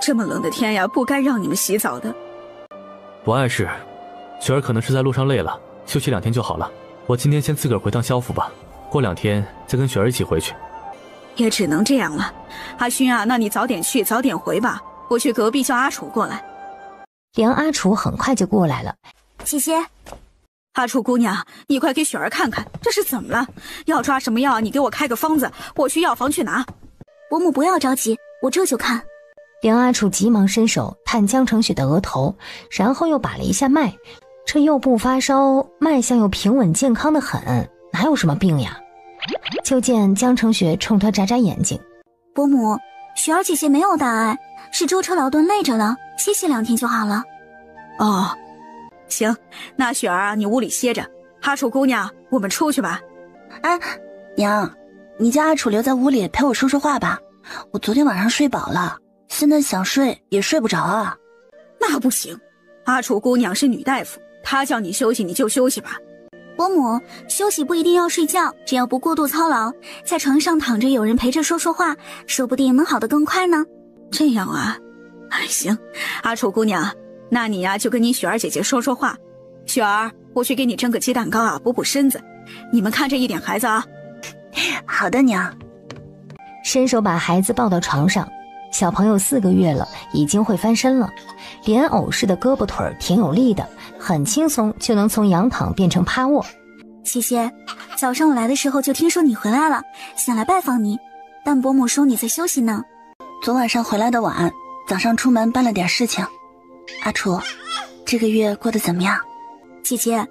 这么冷的天呀，不该让你们洗澡的。不碍事，雪儿可能是在路上累了，休息2天就好了。我今天先自个儿回趟萧府吧，过2天再跟雪儿一起回去。也只能这样了。阿勋啊，那你早点去早点回吧，我去隔壁叫阿楚过来。梁阿楚很快就过来了。姐姐，阿楚姑娘，你快给雪儿看看，这是怎么了？要抓什么药？你给我开个方子，我去药房去拿。伯母不要着急，我这就看。梁阿楚急忙伸手探江成雪的额头，然后又把了一下脉，这又不发烧，脉象又平稳健康的很，哪有什么病呀？就见江成雪冲他眨眨眼睛。伯母，雪儿姐姐没有大碍，是舟车劳顿累着了，歇息2天就好了。哦，行，那雪儿啊，你屋里歇着。阿楚姑娘，我们出去吧。哎，娘，你叫阿楚留在屋里陪我说说话吧。我昨天晚上睡饱了，现在想睡也睡不着啊。那不行，阿楚姑娘是女大夫，她叫你休息你就休息吧。伯母，休息不一定要睡觉，只要不过度操劳，在床上躺着有人陪着说说话，说不定能好得更快呢。这样啊，哎，行，阿楚姑娘，那你呀就跟你雪儿姐姐说说话。雪儿，我去给你蒸个鸡蛋糕啊，补补身子。你们看着一点孩子啊。好的，娘。伸手把孩子抱到床上，小朋友4个月了，已经会翻身了，莲藕似的胳膊腿挺有力的，很轻松就能从仰躺变成趴卧。姐姐，早上我来的时候就听说你回来了，想来拜访你，但伯母说你在休息呢。昨晚上回来的晚，早上出门办了点事情。阿楚，这个月过得怎么样？姐姐，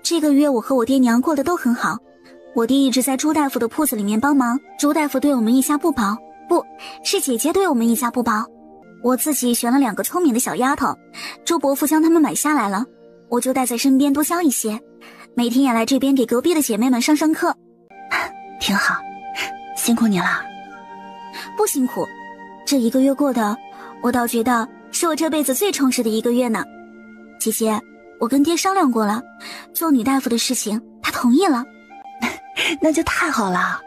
这个月我和我爹娘过得都很好，我爹一直在朱大夫的铺子里面帮忙，朱大夫对我们一家不薄，不是姐姐对我们一家不薄。我自己选了2个聪明的小丫头，周伯父将她们买下来了，我就带在身边多教一些，每天也来这边给隔壁的姐妹们上课。挺好，辛苦你了。不辛苦，这1个月过的，我倒觉得是我这辈子最充实的1个月呢。姐姐，我跟爹商量过了，做女大夫的事情他同意了。那就太好了。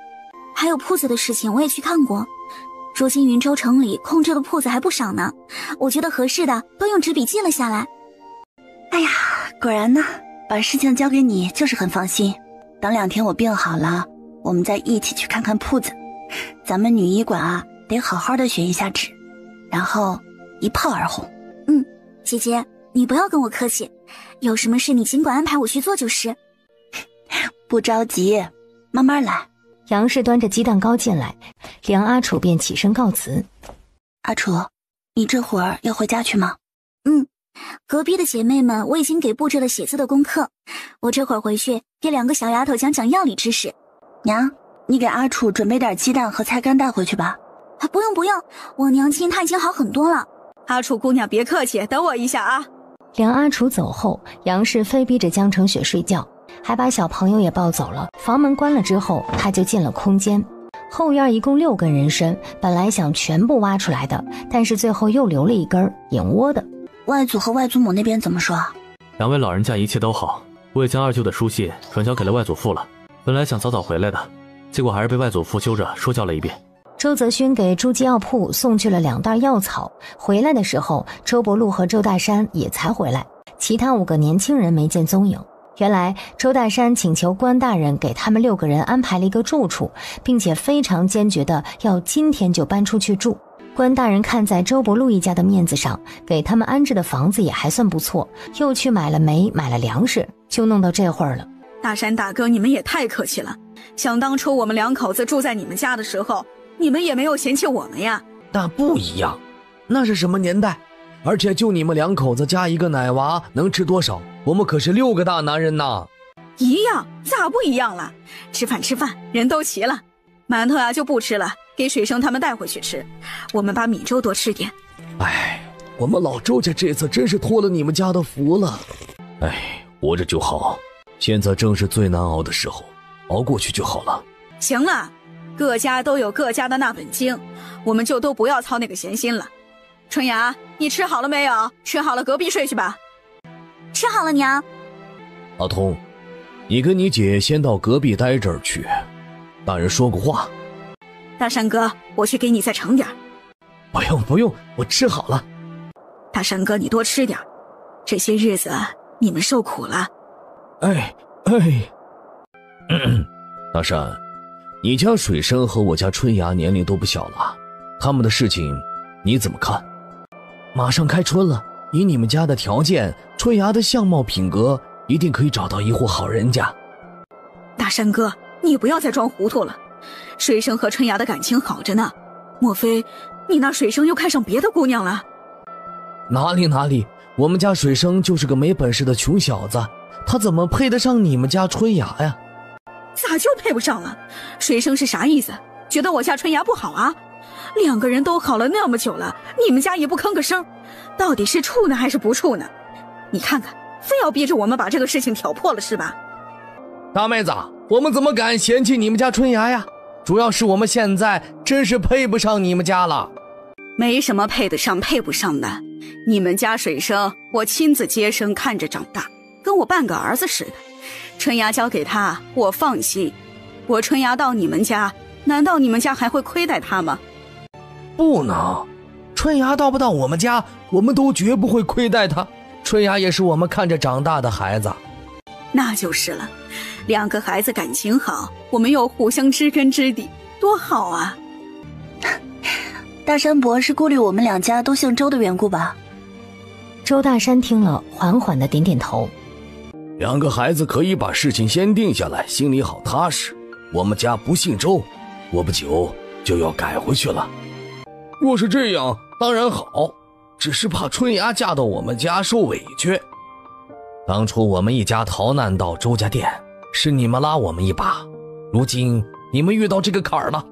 还有铺子的事情我也去看过，如今云州城里空置的铺子还不少呢，我觉得合适的都用纸笔记了下来。哎呀，果然呢，把事情交给你就是很放心。等2天我病好了，我们再一起去看看铺子。咱们女医馆啊，得好好的学一下纸，然后一炮而红。姐姐，你不要跟我客气，有什么事你尽管安排我去做就是。不着急，慢慢来。杨氏端着鸡蛋糕进来，梁阿楚便起身告辞。阿楚，你这会儿要回家去吗？隔壁的姐妹们我已经给布置了写字的功课，我这会儿回去给2个小丫头讲讲药理知识。娘，你给阿楚准备点鸡蛋和菜干带回去吧。不用，我娘亲她已经好很多了。阿楚姑娘别客气，等我一下啊。梁阿楚走后，杨氏非逼着江成雪睡觉，还把小朋友也抱走了。房门关了之后，他就进了空间。后院一共6根人参，本来想全部挖出来的，但是最后又留了一根引窝的。外祖和外祖母那边怎么说？两位老人家一切都好，我也将二舅的书信转交给了外祖父了。本来想早早回来的，结果还是被外祖父揪着说教了一遍。周泽勋给朱记药铺送去了2袋药草，回来的时候，周伯禄和周大山也才回来，其他5个年轻人没见踪影。原来周大山请求关大人给他们6个人安排了一个住处，并且非常坚决的要今天就搬出去住。关大人看在周伯禄一家的面子上，给他们安置的房子也还算不错，又去买了煤买了粮食，就弄到这会儿了。大山大哥，你们也太客气了，想当初我们2口子住在你们家的时候，你们也没有嫌弃我们呀。那不一样，那是什么年代？而且就你们2口子加一个奶娃能吃多少？我们可是6个大男人呐。一样，咋不一样了？吃饭，人都齐了。馒头啊就不吃了，给水生他们带回去吃。我们把米粥多吃点。哎，我们老周家这次真是托了你们家的福了。哎，活着就好，现在正是最难熬的时候，熬过去就好了。行了，各家都有各家的那本经，我们就都不要操那个闲心了。春芽，你吃好了没有？吃好了隔壁睡去吧。吃好了，娘。阿通，你跟你姐先到隔壁待着去，大人说过话。大山哥，我去给你再盛点。不用，我吃好了。大山哥，你多吃点，这些日子你们受苦了。哎，大山，你家水生和我家春芽年龄都不小了，他们的事情你怎么看？马上开春了，以你们家的条件，春芽的相貌品格一定可以找到一户好人家。大山哥，你不要再装糊涂了，水生和春芽的感情好着呢，莫非你那水生又看上别的姑娘了？哪里，我们家水生就是个没本事的穷小子，他怎么配得上你们家春芽呀？咋就配不上了？水生是啥意思？觉得我家春芽不好啊？2个人都好了那么久了，你们家也不吭个声，到底是处呢还是不处呢？你看看，非要逼着我们把这个事情挑破了是吧？大妹子，我们怎么敢嫌弃你们家春芽呀？主要是我们现在真是配不上你们家了。没什么配得上配不上的，你们家水生我亲自接生看着长大，跟我半个儿子似的，春芽交给他我放心。我春芽到你们家，难道你们家还会亏待他吗？不能，春芽到不到我们家，我们都绝不会亏待他。春芽也是我们看着长大的孩子。那就是了，2个孩子感情好，我们又互相知根知底，多好啊。大山伯是顾虑我们2家都姓周的缘故吧？周大山听了，缓缓地点点头。2个孩子可以把事情先定下来，心里好踏实。我们家不姓周，过不久就要改回去了。若是这样当然好，只是怕春芽嫁到我们家受委屈。当初我们一家逃难到周家店，是你们拉我们一把，如今你们遇到这个坎儿了，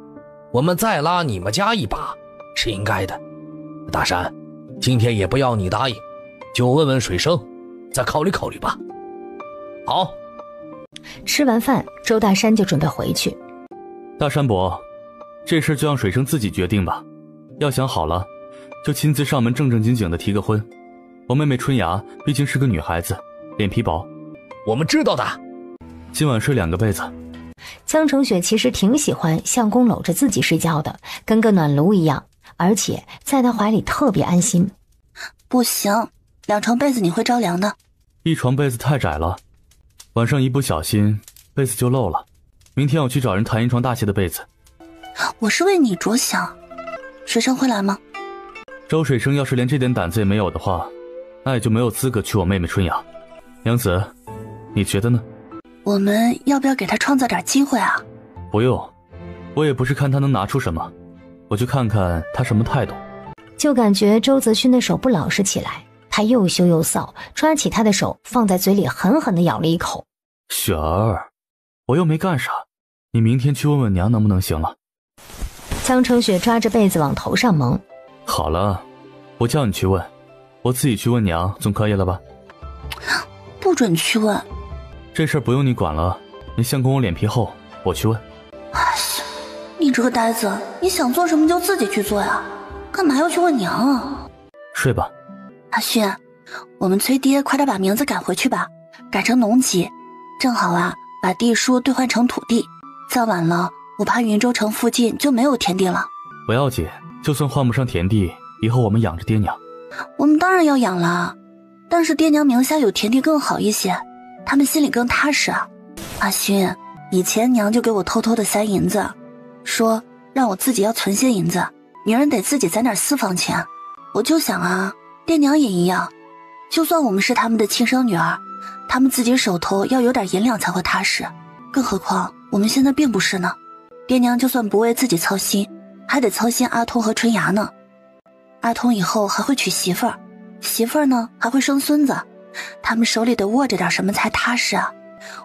我们再拉你们家一把是应该的。大山，今天也不要你答应，就问问水生，再考虑考虑吧。好。吃完饭，周大山就准备回去。大山伯，这事就让水生自己决定吧，要想好了就亲自上门正正经经的提个婚。我妹妹春芽毕竟是个女孩子，脸皮薄。我们知道的。今晚睡2个被子。江澄雪其实挺喜欢相公搂着自己睡觉的，跟个暖炉一样，而且在他怀里特别安心。不行，2床被子你会着凉的。1床被子太窄了，晚上一不小心被子就漏了。明天我去找人谈1床大些的被子。我是为你着想。水生会来吗？周水生要是连这点胆子也没有的话，那也就没有资格娶我妹妹春芽。娘子，你觉得呢？我们要不要给他创造点机会啊？不用，我也不是看他能拿出什么，我就看看他什么态度。就感觉周泽勋的手不老实起来，他又羞又臊，抓起他的手放在嘴里狠狠地咬了一口。雪儿，我又没干啥，你明天去问问娘能不能行了。江澄雪抓着被子往头上蒙。好了，我叫你去问，我自己去问娘总可以了吧？不准去问。这事儿不用你管了，你相公我脸皮厚，我去问。哎呀，你这个呆子，你想做什么就自己去做呀，干嘛要去问娘啊？睡吧。阿勋，我们催爹快点把名字改回去吧，改成农籍，正好啊，把地书兑换成土地。再晚了，我怕云州城附近就没有田地了。不要紧，就算换不上田地，以后我们养着爹娘。我们当然要养了，但是爹娘名下有田地更好一些，他们心里更踏实啊。阿勋，以前娘就给我偷偷的塞银子，说让我自己要存些银子，女人得自己攒点私房钱。我就想啊，爹娘也一样，就算我们是他们的亲生女儿，他们自己手头要有点银两才会踏实，更何况我们现在并不是呢。爹娘就算不为自己操心，还得操心阿通和春芽呢。阿通以后还会娶媳妇儿，媳妇儿呢还会生孙子，他们手里得握着点什么才踏实啊。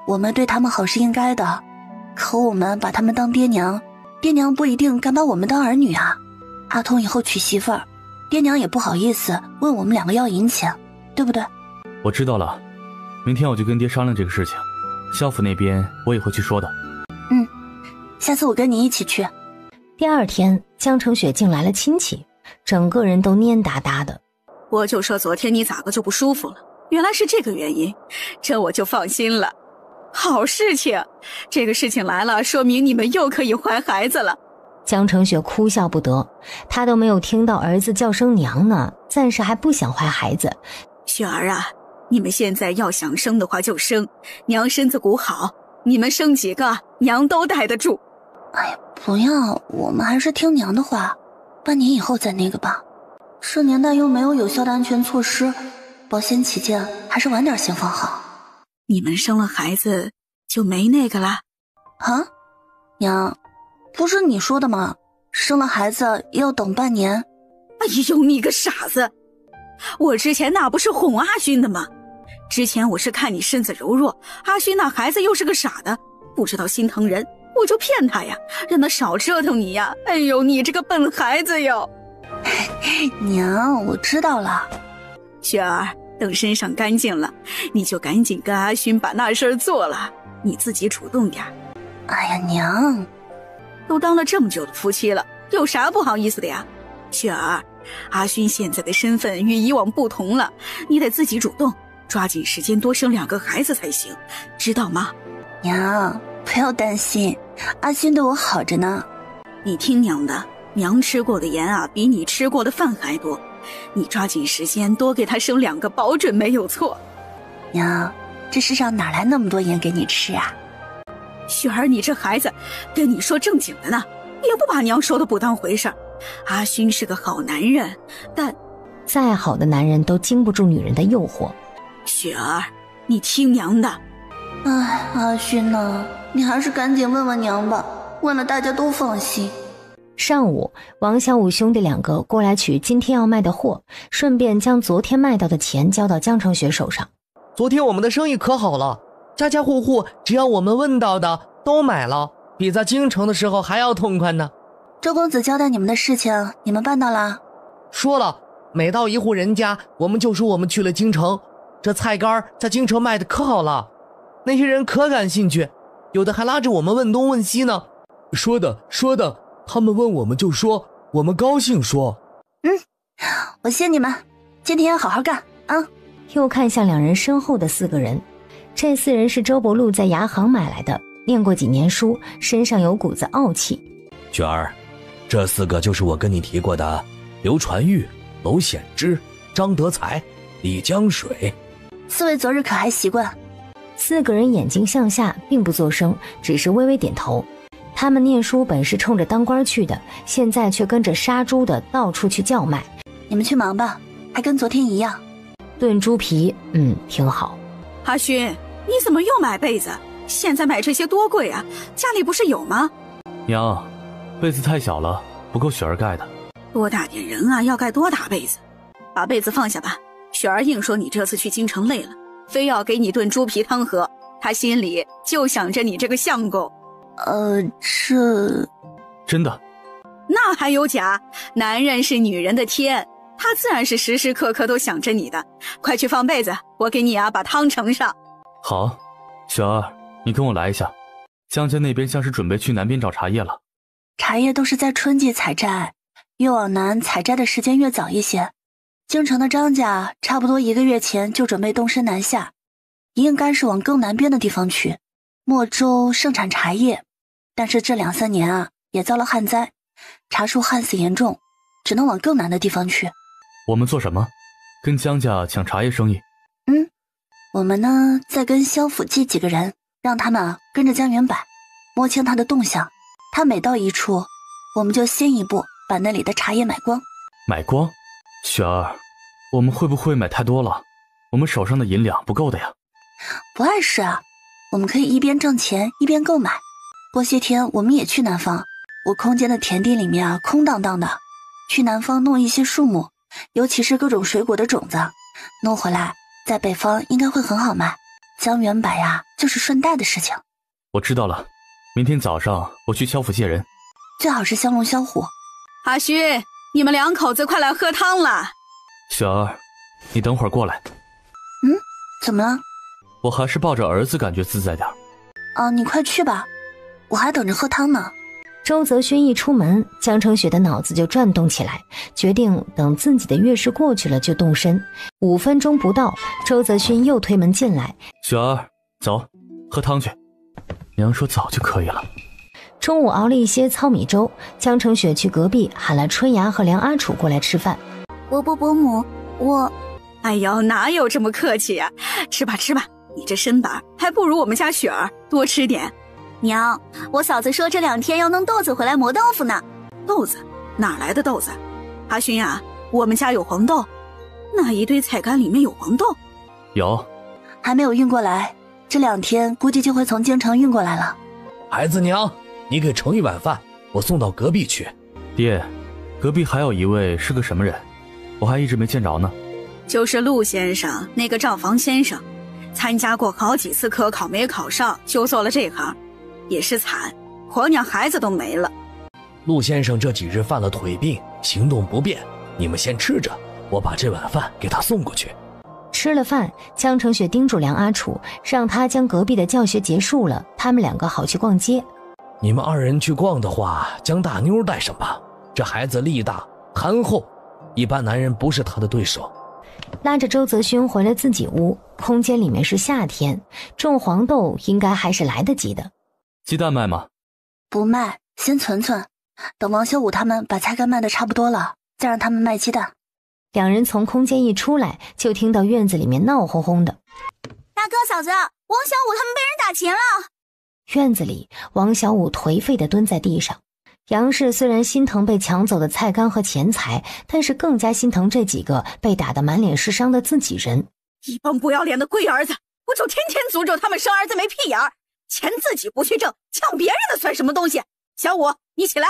我们对他们好是应该的，可我们把他们当爹娘，爹娘不一定敢把我们当儿女啊。阿通以后娶媳妇儿，爹娘也不好意思问我们两个要银钱，对不对？我知道了，明天我就跟爹商量这个事情，萧府那边我也会去说的。下次我跟你一起去。第二天，江城雪竟来了亲戚，整个人都蔫哒哒的。我就说昨天你咋个就不舒服了，原来是这个原因，这我就放心了。好事情，这个事情来了，说明你们又可以怀孩子了。江城雪哭笑不得，她都没有听到儿子叫声娘呢，暂时还不想怀孩子。雪儿啊，你们现在要想生的话就生，娘身子骨好，你们生几个娘都带得住。哎呀，不要，我们还是听娘的话，半年以后再那个吧。这年代又没有有效的安全措施，保险起见，还是晚点先放好。你们生了孩子就没那个啦？啊，娘，不是你说的吗？生了孩子要等半年。哎呦，你个傻子！我之前那不是哄阿勋的吗？之前我是看你身子柔弱，阿勋那孩子又是个傻的，不知道心疼人，我就骗他呀，让他少折腾你呀。哎呦，你这个笨孩子哟！娘，我知道了。雪儿，等身上干净了，你就赶紧跟阿勋把那事儿做了，你自己主动点。哎呀，娘，都当了这么久的夫妻了，有啥不好意思的呀？雪儿，阿勋现在的身份与以往不同了，你得自己主动，抓紧时间多生2个孩子才行，知道吗？娘，不要担心，阿勋对我好着呢。你听娘的，娘吃过的盐啊，比你吃过的饭还多，你抓紧时间多给他生2个，保准没有错。娘，这世上哪来那么多盐给你吃啊？雪儿，你这孩子，跟你说正经的呢，也不把娘说的不当回事儿。阿勋是个好男人，但再好的男人都经不住女人的诱惑。雪儿，你听娘的。哎，阿勋呢？你还是赶紧问问娘吧，问了大家都放心。上午，王小武兄弟2个过来取今天要卖的货，顺便将昨天卖到的钱交到江城雪手上。昨天我们的生意可好了，家家户户只要我们问到的都买了，比在京城的时候还要痛快呢。周公子交代你们的事情，你们办到了？说了，每到一户人家，我们就说我们去了京城，这菜干在京城卖的可好了，那些人可感兴趣，有的还拉着我们问东问西呢。说的，他们问我们就说，我们高兴说。我信你们，今天要好好干啊！又看向2人身后的4个人，这4人是周伯禄在牙行买来的，念过几年书，身上有股子傲气。雪儿，这4个就是我跟你提过的刘传玉、娄显之、张德才、李江水。4位昨日可还习惯？4个人眼睛向下，并不作声，只是微微点头。他们念书本是冲着当官去的，现在却跟着杀猪的到处去叫卖。你们去忙吧，还跟昨天一样。炖猪皮，挺好。阿勋，你怎么又买被子？现在买这些多贵啊，家里不是有吗？娘，被子太小了，不够雪儿盖的。多大点人啊，要盖多大被子？把被子放下吧。雪儿硬说你这次去京城累了，非要给你炖猪皮汤喝，她心里就想着你这个相公。这真的？那还有假？男人是女人的天，他自然是时时刻刻都想着你的。快去放被子，我给你把汤盛上。好。雪儿，你跟我来一下，江家那边像是准备去南边找茶叶了。茶叶都是在春季采摘，越往南采摘的时间越早一些。京城的张家差不多1个月前就准备动身南下，应该是往更南边的地方去。莫州盛产茶叶，但是这2、3年啊，也遭了旱灾，茶树旱死严重，只能往更南的地方去。我们做什么？跟江家抢茶叶生意？我们呢，再跟萧府寄几个人，让他们啊跟着江元柏，摸清他的动向。他每到一处，我们就先一步把那里的茶叶买光。买光？雪儿，我们会不会买太多了？我们手上的银两不够的呀。不碍事啊，我们可以一边挣钱一边购买。过些天我们也去南方，我空间的田地里面啊空荡荡的，去南方弄一些树木，尤其是各种水果的种子，弄回来在北方应该会很好卖。江元柏呀，就是顺带的事情。我知道了，明天早上我去萧府借人，最好是香龙萧虎。阿虚，你们2口子快来喝汤了。雪儿，你等会儿过来。怎么了？我还是抱着儿子感觉自在点。你快去吧，我还等着喝汤呢。周泽勋一出门，江成雪的脑子就转动起来，决定等自己的月事过去了就动身。5分钟不到，周泽勋又推门进来。雪儿，走，喝汤去。娘说早就可以了。中午熬了一些糙米粥，江成雪去隔壁喊了春芽和梁阿楚过来吃饭。伯母，我……哎呦，哪有这么客气呀？吃吧吃吧，你这身板还不如我们家雪儿，多吃点。娘，我嫂子说这2天要弄豆子回来磨豆腐呢。豆子？哪来的豆子？阿勋啊，我们家有黄豆，那一堆菜干里面有黄豆？有，还没有运过来，这2天估计就会从京城运过来了。孩子娘，你给盛一碗饭，我送到隔壁去。爹，隔壁还有一位是个什么人？我还一直没见着呢。就是陆先生，那个账房先生，参加过好几次科考没考上，就做了这行，也是惨，婆娘孩子都没了。陆先生这几日犯了腿病，行动不便，你们先吃着，我把这碗饭给他送过去。吃了饭，江成雪叮嘱梁阿楚，让他将隔壁的教学结束了，他们2个好去逛街。你们2人去逛的话，将大妞带上吧。这孩子力大憨厚，一般男人不是他的对手。拉着周泽勋回了自己屋，空间里面是夏天，种黄豆应该还是来得及的。鸡蛋卖吗？不卖，先存存，等王小武他们把菜干卖的差不多了，再让他们卖鸡蛋。2人从空间一出来，就听到院子里面闹哄哄的。大哥嫂子，王小武他们被人打钱了。院子里，王小武颓废地蹲在地上。杨氏虽然心疼被抢走的菜干和钱财，但是更加心疼这几个被打得满脸是伤的自己人。一帮不要脸的龟儿子，我就天天诅咒他们生儿子没屁眼儿，钱自己不去挣，抢别人的算什么东西？小武，你起来！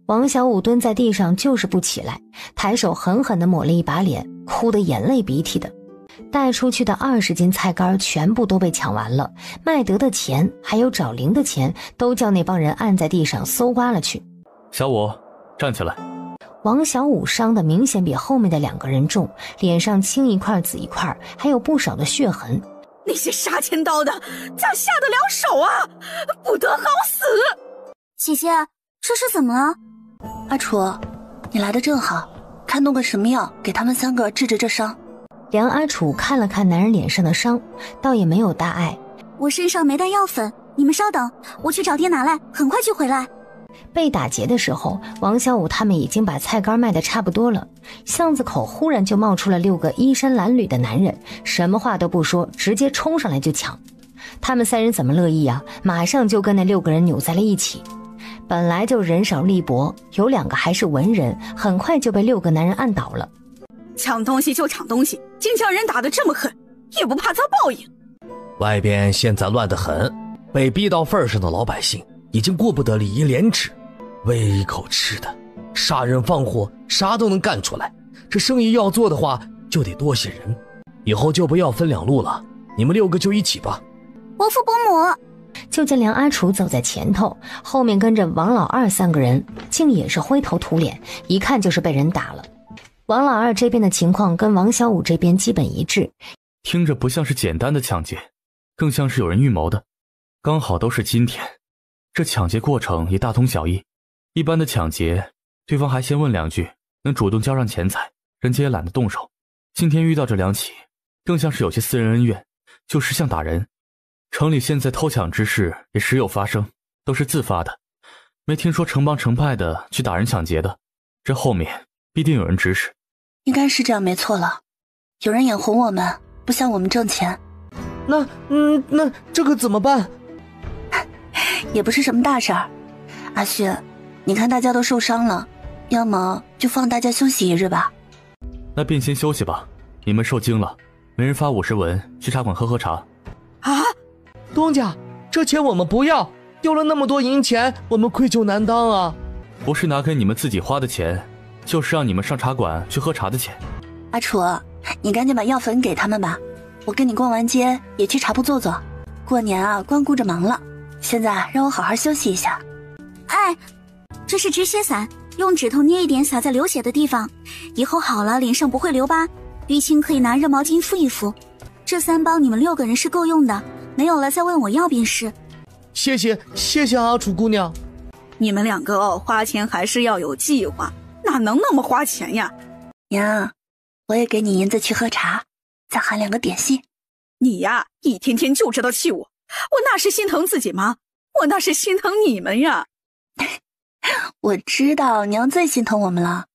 王小武蹲在地上就是不起来，抬手狠狠地抹了一把脸，哭得眼泪鼻涕的。带出去的20斤菜干全部都被抢完了，卖得的钱还有找零的钱都叫那帮人按在地上搜刮了去。小武，站起来。王小武伤得明显比后面的2个人重，脸上青一块紫一块，还有不少的血痕。那些杀千刀的咋下得了手啊？不得好死！姐姐，这是怎么了？阿楚，你来的正好，看弄个什么药给他们3个治治这伤。梁阿楚看了看男人脸上的伤，倒也没有大碍。我身上没带药粉，你们稍等，我去找爹拿来，很快就回来。被打劫的时候，王小武他们已经把菜干卖得差不多了。巷子口忽然就冒出了6个衣衫褴褛的男人，什么话都不说，直接冲上来就抢。他们3人怎么乐意啊？马上就跟那6个人扭在了一起。本来就人少力薄，有2个还是文人，很快就被6个男人按倒了。抢东西就抢东西，竟将人打得这么狠，也不怕遭报应。外边现在乱得很，被逼到份上的老百姓已经顾不得礼仪廉耻，为一口吃的，杀人放火，啥都能干出来。这生意要做的话，就得多些人。以后就不要分2路了，你们6个就一起吧。伯父伯母。就见梁阿楚走在前头，后面跟着王老二3个人，竟也是灰头土脸，一看就是被人打了。王老二这边的情况跟王小武这边基本一致，听着不像是简单的抢劫。更像是有人预谋的。刚好都是今天，这抢劫过程也大同小异。一般的抢劫，对方还先问2句，能主动交上钱财，人家也懒得动手。今天遇到这2起，更像是有些私人恩怨，就是像打人。城里现在偷抢之事也时有发生，都是自发的，没听说成帮成派的去打人抢劫的。这后面必定有人指使。应该是这样没错了，有人眼红我们，不想我们挣钱。那这个怎么办？也不是什么大事儿。阿旭，你看大家都受伤了，要么就放大家休息1日吧。那便先休息吧，你们受惊了，每人发50文去茶馆喝茶。啊，东家，这钱我们不要，丢了那么多银钱，我们愧疚难当啊。不是拿给你们自己花的钱，就是让你们上茶馆去喝茶的钱。阿楚，你赶紧把药粉给他们吧，我跟你逛完街也去茶铺坐坐。过年啊，光顾着忙了，现在让我好好休息一下。哎，这是止血散，用指头捏一点撒在流血的地方，以后好了脸上不会留疤。淤青可以拿热毛巾敷一敷。这3包你们6个人是够用的，没有了再问我要便是。谢谢阿楚姑娘。你们2个花钱还是要有计划，哪能那么花钱呀？娘，我也给你银子去喝茶，再喊2个点心。你呀，一天天就知道气我那是心疼自己吗？我那是心疼你们呀。我知道娘最心疼我们了。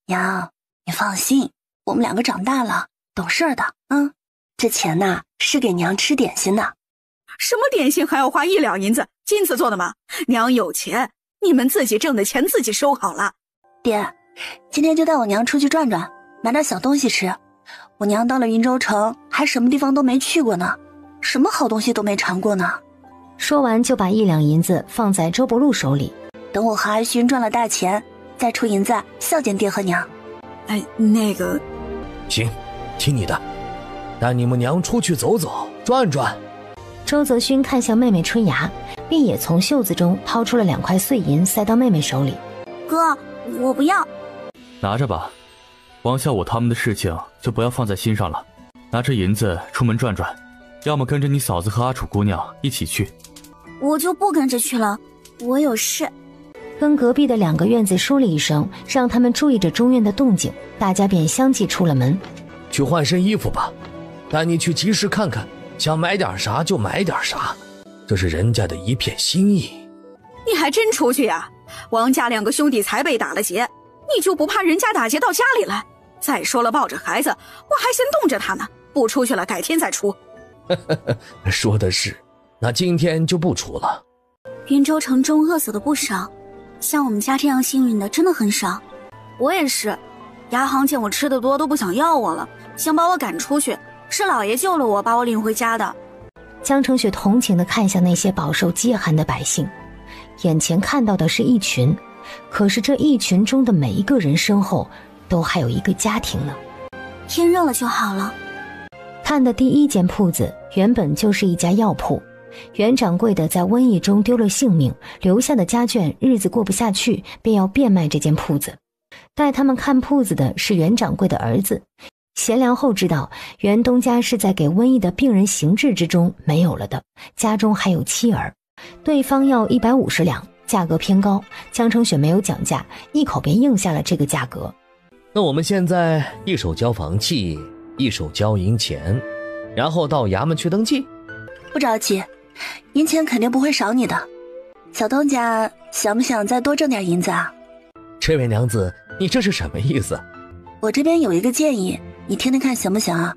娘，你放心，我们2个长大了，懂事的。这钱呐，是给娘吃点心的。什么点心还要花1两银子？金子做的吗？娘有钱，你们自己挣的钱自己收好了。爹，今天就带我娘出去转转，买点小东西吃。我娘到了云州城，还什么地方都没去过呢，什么好东西都没尝过呢。说完就把1两银子放在周伯禄手里。等我和阿勋赚了大钱，再出银子孝敬爹和娘。哎，那个……行，听你的，带你们娘出去走走转转。周泽勋看向妹妹春芽，便也从袖子中掏出了2块碎银塞到妹妹手里。哥，我不要。拿着吧，王孝武他们的事情就不要放在心上了。拿着银子出门转转，要么跟着你嫂子和阿楚姑娘一起去。我就不跟着去了，我有事。跟隔壁的2个院子说了一声，让他们注意着中院的动静，大家便相继出了门。去换身衣服吧，带你去集市看看，想买点啥就买点啥，这是人家的一片心意。你还真出去呀？王家2个兄弟才被打了劫，你就不怕人家打劫到家里来？再说了，抱着孩子，我还先冻着他呢，不出去了，改天再出。说的是，那今天就不出了。云州城中饿死的不少，像我们家这样幸运的真的很少。我也是，牙行见我吃的多都不想要我了，想把我赶出去，是老爷救了我，把我领回家的。江澄雪同情地看向那些饱受饥寒的百姓，眼前看到的是一群，可是这一群中的每一个人身后都还有一个家庭呢。天热了就好了。看的第一间铺子原本就是一家药铺，袁掌柜的在瘟疫中丢了性命，留下的家眷日子过不下去，便要变卖这间铺子。带他们看铺子的是袁掌柜的儿子，贤良后知道袁东家是在给瘟疫的病人行治之中没有了的，家中还有妻儿，对方要150两，价格偏高，江澄雪没有讲价，一口便应下了这个价格。那我们现在一手交房契，一手交银钱，然后到衙门去登记。不着急，银钱肯定不会少你的。小东家想不想再多挣点银子啊？这位娘子，你这是什么意思？我这边有一个建议，你听听看行不行啊？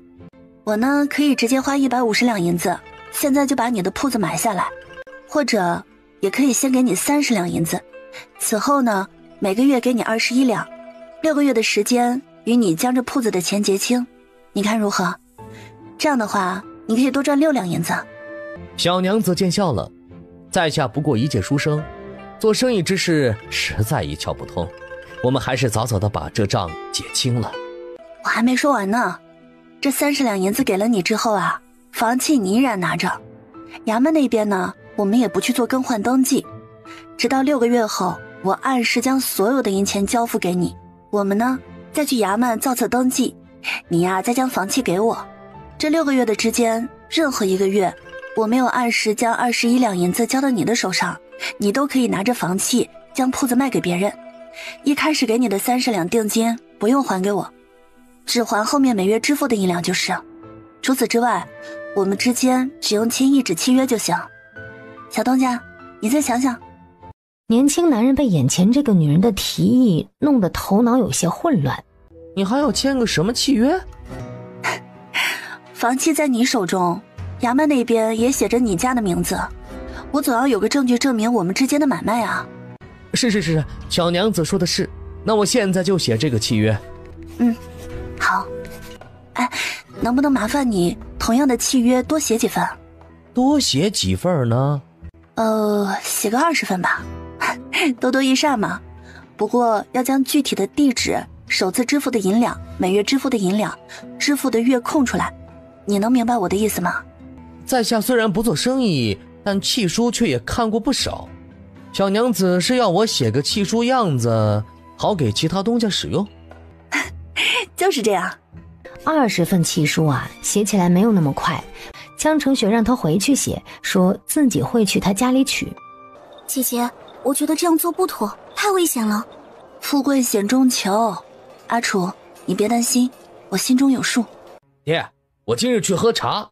我呢可以直接花150两银子，现在就把你的铺子买下来，或者也可以先给你30两银子，此后呢每个月给你21两，6个月的时间与你将这铺子的钱结清，你看如何？这样的话你可以多赚6两银子。小娘子见笑了，在下不过一介书生，做生意之事实在一窍不通，我们还是早早的把这账结清了。我还没说完呢，这30两银子给了你之后啊，房契你依然拿着，衙门那边呢我们也不去做更换登记，直到6个月后我按时将所有的银钱交付给你，我们呢再去衙门造册登记，你呀再将房契给我。这6个月的之间，任何一个月我没有按时将21两银子交到你的手上，你都可以拿着房契将铺子卖给别人。一开始给你的30两定金不用还给我，只还后面每月支付的银两就是。除此之外，我们之间只用签一纸契约就行。小东家，你再想想。年轻男人被眼前这个女人的提议弄得头脑有些混乱。你还要签个什么契约？房契在你手中，衙门那边也写着你家的名字，我总要有个证据证明我们之间的买卖啊。是，小娘子说的是，那我现在就写这个契约。好。哎，能不能麻烦你同样的契约多写几份？多写几份呢？写个20份吧，多多益善嘛。不过要将具体的地址、首次支付的银两、每月支付的银两、支付的月空出来。你能明白我的意思吗？在下虽然不做生意，但契书却也看过不少。小娘子是要我写个契书样子，好给其他东家使用？就是这样。20份契书啊，写起来没有那么快。江澄雪让他回去写，说自己会去他家里取。姐姐，我觉得这样做不妥，太危险了。富贵险中求，阿楚，你别担心，我心中有数。爹，我今日去喝茶，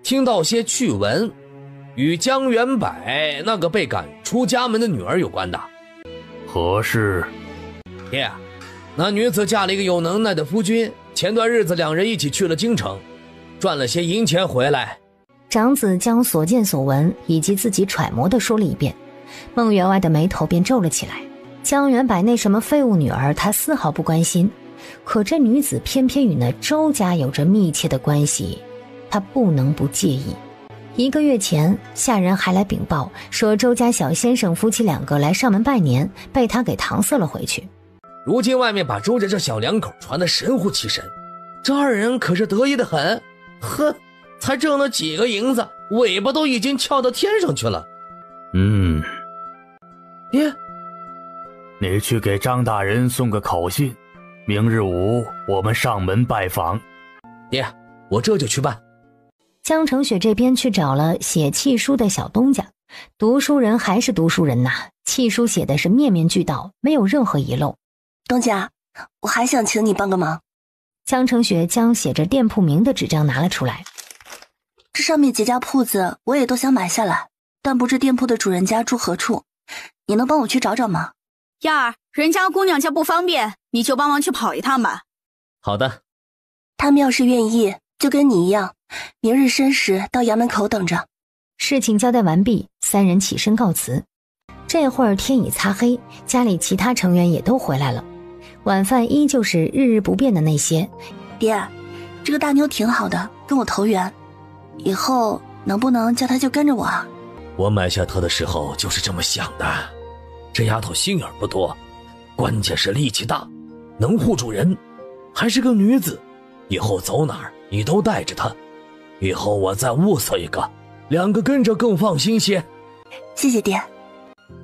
听到些趣闻，与江元柏那个被赶出家门的女儿有关的。何事？爹，那女子嫁了一个有能耐的夫君，前段日子两人一起去了京城，赚了些银钱回来。长子将所见所闻以及自己揣摩的说了一遍，孟员外的眉头便皱了起来。江元柏那什么废物女儿他丝毫不关心，可这女子偏偏与那周家有着密切的关系，他不能不介意。1个月前，下人还来禀报说周家小先生夫妻2个来上门拜年，被他给搪塞了回去。如今外面把周家这小两口传得神乎其神，这2人可是得意的很。呵，才挣了几个银子，尾巴都已经翘到天上去了。爹，你去给张大人送个口信，明日午我们上门拜访。爹，我这就去办。江澄雪这边去找了写契书的小东家，读书人还是读书人呐，契书写的是面面俱到，没有任何遗漏。东家，我还想请你帮个忙。江澄雪将写着店铺名的纸张拿了出来。这上面几家铺子我也都想买下来，但不知店铺的主人家住何处，你能帮我去找找吗？燕儿，人家姑娘家不方便，你就帮忙去跑一趟吧。好的。他们要是愿意，就跟你一样，明日申时到衙门口等着。事情交代完毕，3人起身告辞。这会儿天已擦黑，家里其他成员也都回来了，晚饭依旧是日日不变的那些。爹，这个大妞挺好的，跟我投缘，以后能不能叫她就跟着我啊？我买下她的时候就是这么想的，这丫头心眼不多，关键是力气大，能护住人，还是个女子，以后走哪儿你都带着她，以后我再物色一个，2个跟着更放心些。谢谢爹。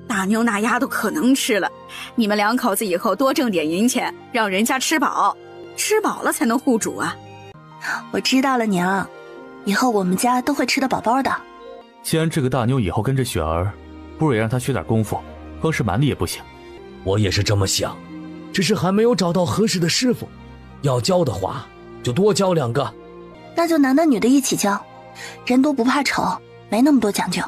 大妞那丫头可能吃了，你们2口子以后多挣点银钱，让人家吃饱，吃饱了才能护主啊。我知道了娘，以后我们家都会吃得饱饱的。既然这个大妞以后跟着雪儿，不如也让她学点功夫，光是蛮力也不行。我也是这么想，只是还没有找到合适的师傅，要教的话就多教2个。那就男的女的一起教，人多不怕丑，没那么多讲究。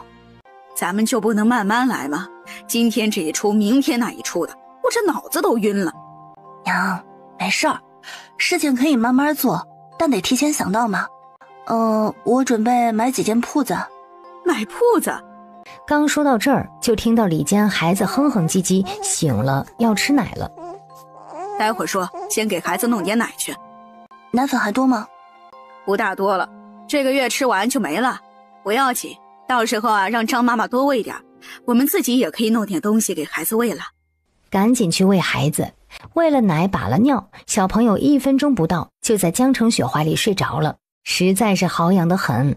咱们就不能慢慢来吗？今天这一出，明天那一出的，我这脑子都晕了。娘，没事儿，事情可以慢慢做，但得提前想到嘛。我准备买几间铺子。买铺子？刚说到这儿，就听到里间孩子哼哼唧唧，醒了，要吃奶了。待会儿说，先给孩子弄点奶去。奶粉还多吗？不大多了，这个月吃完就没了。不要紧，到时候啊，让张妈妈多喂点，我们自己也可以弄点东西给孩子喂了。赶紧去喂孩子，喂了奶把了尿，小朋友1分钟不到就在江澄雪怀里睡着了，实在是好养得很。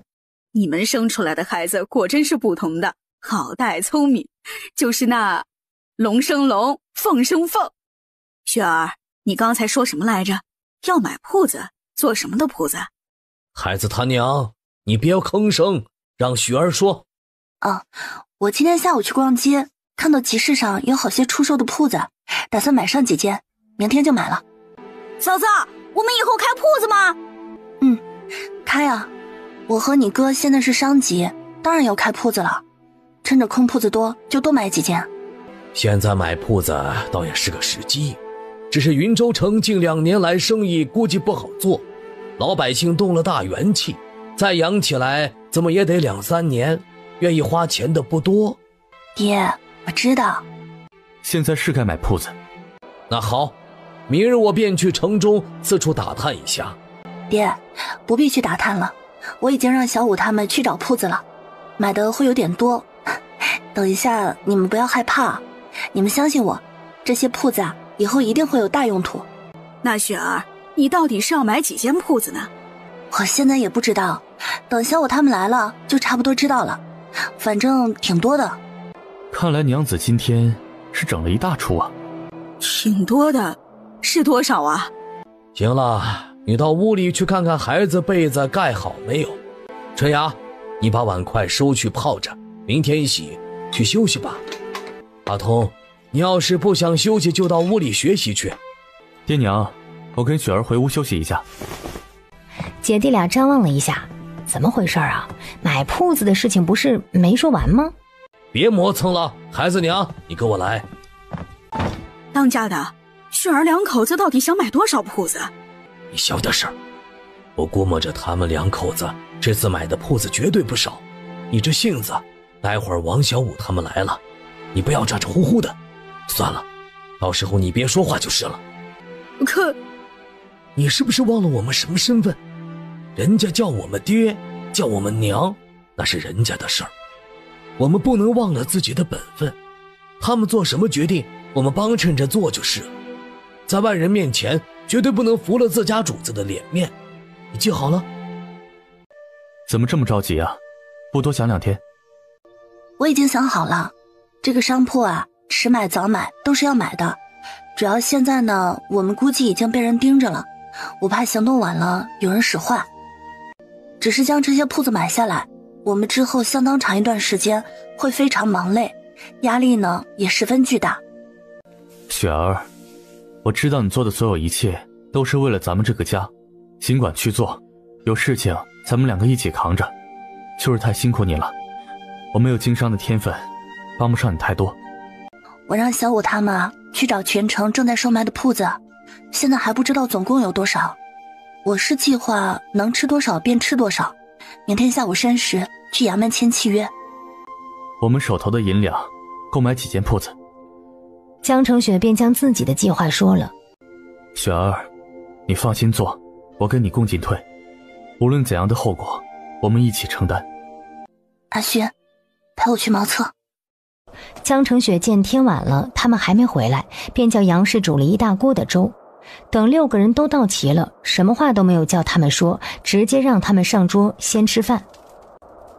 你们生出来的孩子果真是不同的，好带聪明，就是那龙生龙，凤生凤。雪儿，你刚才说什么来着？要买铺子，做什么的铺子？孩子他娘，你别吭声，让雪儿说。我今天下午去逛街，看到集市上有好些出售的铺子，打算买上几间，明天就买了。嫂子，我们以后开铺子吗？开啊！我和你哥现在是商级，当然要开铺子了。趁着空铺子多，就多买几间。现在买铺子倒也是个时机，只是云州城近2年来生意估计不好做，老百姓动了大元气，再养起来怎么也得2、3年，愿意花钱的不多。爹，我知道。现在是该买铺子。那好，明日我便去城中四处打探一下。爹，不必去打探了，我已经让小五他们去找铺子了，买的会有点多。等一下你们不要害怕，你们相信我，这些铺子啊，以后一定会有大用途。那雪儿，你到底是要买几间铺子呢？我现在也不知道，等小五他们来了就差不多知道了，反正挺多的。看来娘子今天是整了一大出啊。挺多的，是多少啊？行了，你到屋里去看看孩子被子盖好没有。春芽，你把碗筷收去泡着，明天洗，去休息吧。阿通，你要是不想休息就到屋里学习去。爹娘，我跟雪儿回屋休息一下。姐弟俩张望了一下，怎么回事啊？买铺子的事情不是没说完吗？别磨蹭了，孩子娘，你跟我来。当家的，雪儿2口子到底想买多少铺子？你小点声，我估摸着他们2口子这次买的铺子绝对不少。你这性子，待会儿王小五他们来了，你不要咋咋呼呼的。算了，到时候你别说话就是了。可，你是不是忘了我们什么身份？人家叫我们爹，叫我们娘，那是人家的事儿，我们不能忘了自己的本分。他们做什么决定，我们帮衬着做就是了。在外人面前，绝对不能服了自家主子的脸面，你记好了。怎么这么着急啊？不多想2天？我已经想好了，这个商铺啊，迟买早买都是要买的。主要现在呢，我们估计已经被人盯着了，我怕行动晚了有人使坏。只是将这些铺子买下来，我们之后相当长一段时间会非常忙累，压力呢也十分巨大。雪儿，我知道你做的所有一切都是为了咱们这个家，尽管去做，有事情咱们2个一起扛着，就是太辛苦你了。我没有经商的天分，帮不上你太多。我让小五他们啊去找全城正在售卖的铺子，现在还不知道总共有多少。我是计划能吃多少便吃多少，明天下午申时去衙门签契约。我们手头的银两够买几间铺子。江城雪便将自己的计划说了。雪儿，你放心做，我跟你共进退，无论怎样的后果，我们一起承担。阿勋，陪我去茅厕。江城雪见天晚了，他们还没回来，便叫杨氏煮了一大锅的粥。等6个人都到齐了，什么话都没有叫他们说，直接让他们上桌先吃饭。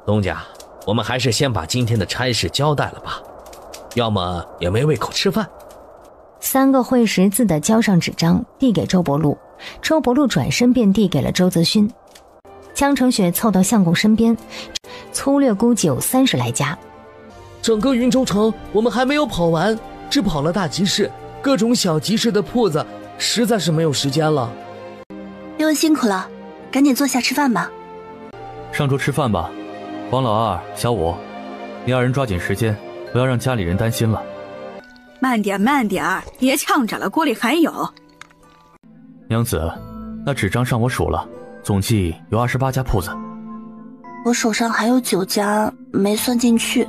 东家，我们还是先把今天的差事交代了吧，要么也没胃口吃饭。 3个会识字的交上纸张，递给周伯禄。周伯禄转身便递给了周泽勋。江城雪凑到相公身边，粗略估计有30来家。整个云州城我们还没有跑完，只跑了大集市，各种小集市的铺子，实在是没有时间了。六位辛苦了，赶紧坐下吃饭吧。上桌吃饭吧，王老二、小五，你2人抓紧时间，不要让家里人担心了。 慢点，慢点儿，别呛着了，锅里还有。娘子，那纸张上我数了，总计有28家铺子。我手上还有9家没算进去。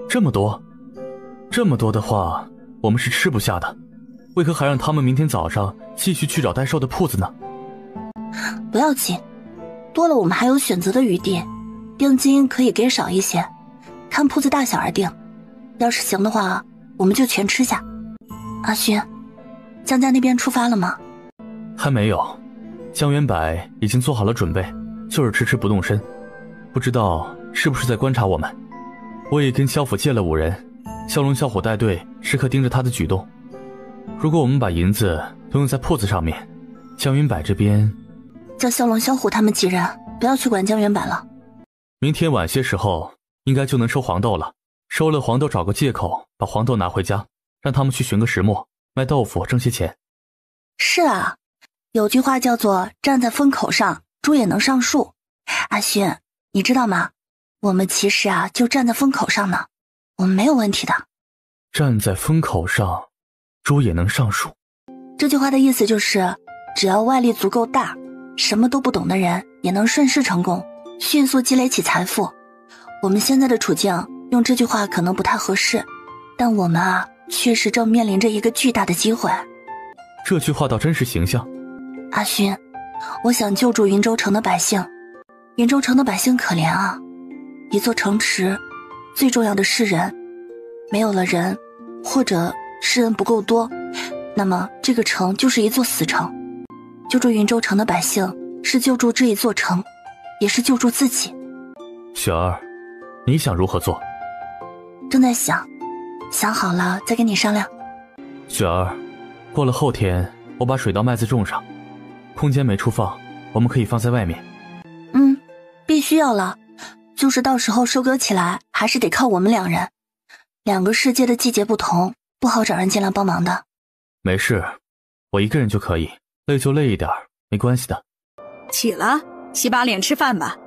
这么多？这么多的话，我们是吃不下的。为何还让他们明天早上继续去找待售的铺子呢？不要紧，多了我们还有选择的余地，定金可以给少一些，看铺子大小而定。要是行的话。 我们就全吃下。阿勋，江家那边出发了吗？还没有，江元柏已经做好了准备，就是迟迟不动身，不知道是不是在观察我们。我也跟萧府借了5人，骁龙小虎带队，时刻盯着他的举动。如果我们把银子都用在铺子上面，江元柏这边……叫骁龙小虎他们几人不要去管江元柏了。明天晚些时候应该就能收黄豆了。收了黄豆，找个借口把黄豆拿回家，让他们去寻个石磨卖豆腐挣些钱。是啊，有句话叫做站在风口上，猪也能上树。阿勋，你知道吗？我们其实就站在风口上呢，我们没有问题的。站在风口上，猪也能上树。这句话的意思就是，只要外力足够大，什么都不懂的人也能顺势成功，迅速积累起财富。我们现在的处境用这句话可能不太合适，但我们确实正面临着一个巨大的机会。这句话倒真是形象。阿勋，我想救助云州城的百姓。云州城的百姓可怜啊，一座城池最重要的是人，没有了人，或者是人不够多，那么这个城就是一座死城。救助云州城的百姓是救助这一座城，也是救助自己。雪儿，你想如何做？正在想，想好了再跟你商量。雪儿，过了后天我把水稻麦子种上，空间没处放，我们可以放在外面。必须要了，就是到时候收割起来还是得靠我们两人。两个世界的季节不同，不好找人进来帮忙的。没事，我一个人就可以，累就累一点，没关系的。起了，洗把脸吃饭吧。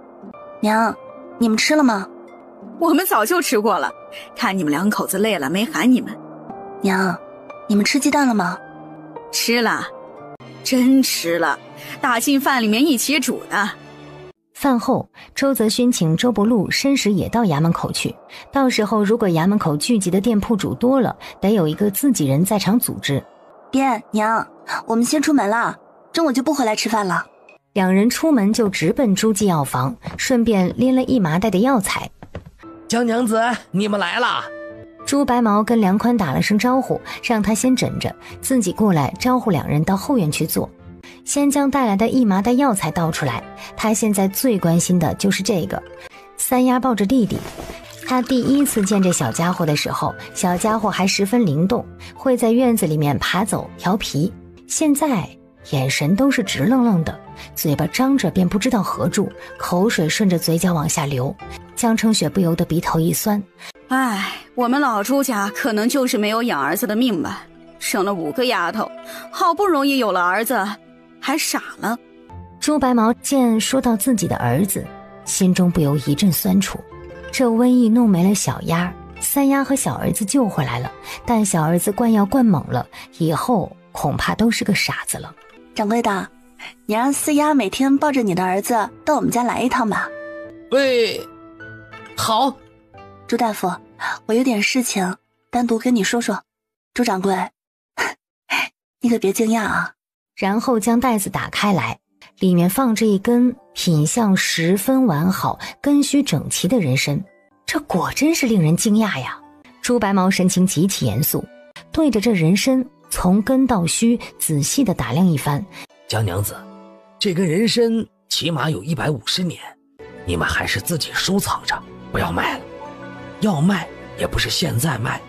娘，你们吃了吗？我们早就吃过了，看你们两口子累了没喊你们。娘，你们吃鸡蛋了吗？吃了，真吃了，打进饭里面一起煮的。饭后，周泽勋请周伯禄申时也到衙门口去。到时候如果衙门口聚集的店铺主多了，得有一个自己人在场组织。爹娘，我们先出门了，中午就不回来吃饭了。两人出门就直奔诸暨药房，顺便拎了一麻袋的药材。江娘子，你们来啦！朱白毛跟梁宽打了声招呼，让他先枕着，自己过来招呼两人到后院去坐。先将带来的一麻袋药材倒出来，他现在最关心的就是这个。三丫抱着弟弟，他第一次见这小家伙的时候，小家伙还十分灵动，会在院子里面爬走调皮，现在眼神都是直愣愣的，嘴巴张着便不知道合住，口水顺着嘴角往下流。江澄雪不由得鼻头一酸，我们老朱家可能就是没有养儿子的命吧，生了5个丫头，好不容易有了儿子还傻了。朱白毛见说到自己的儿子，心中不由一阵酸楚。这瘟疫弄没了小丫，三丫和小儿子救回来了，但小儿子灌药灌猛了，以后恐怕都是个傻子了。掌柜的，你让四丫每天抱着你的儿子到我们家来一趟吧。喂，好。朱大夫，我有点事情单独跟你说说。朱掌柜，你可别惊讶啊。然后将袋子打开来，里面放着一根品相十分完好、根须整齐的人参，这果真是令人惊讶呀！朱白毛神情极其严肃，对着这人参从根到须仔细地打量一番。江娘子，这根人参起码有150年，你们还是自己收藏着，不要卖了。要卖也不是现在卖，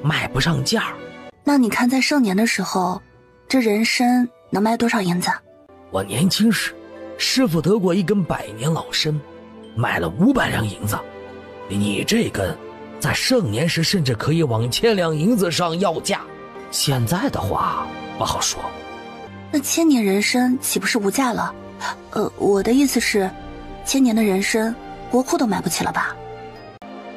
卖不上价。那你看在盛年的时候，这人参能卖多少银子？我年轻时，师傅得过一根100年老参，卖了500两银子。你这根，在盛年时甚至可以往1000两银子上要价，现在的话不好说。那1000年人参岂不是无价了？我的意思是，1000年的人参，国库都买不起了吧？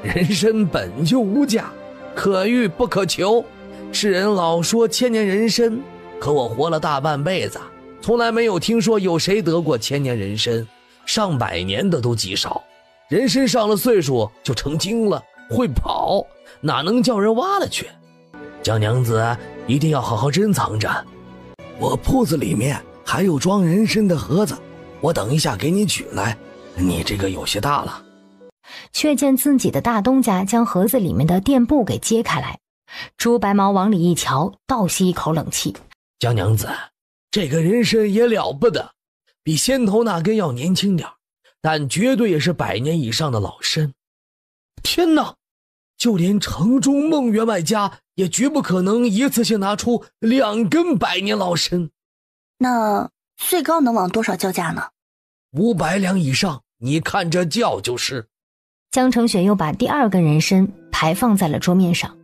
人参本就无价，可遇不可求。世人老说1000年人参，可我活了大半辈子，从来没有听说有谁得过1000年人参，上100年的都极少。人参上了岁数就成精了，会跑，哪能叫人挖了去？江娘子一定要好好珍藏着，我铺子里面还有装人参的盒子，我等一下给你取来。你这个有些大了。却见自己的大东家将盒子里面的垫布给揭开来，朱白毛往里一瞧，倒吸一口冷气。江娘子，这个人参也了不得，比先头那根要年轻点，但绝对也是100年以上的老参。天哪，就连城中孟员外家也绝不可能一次性拿出2根100年老参。那最高能往多少叫价呢？ 500两以上，你看这叫就是。江澄雪又把第2根人参排放在了桌面上。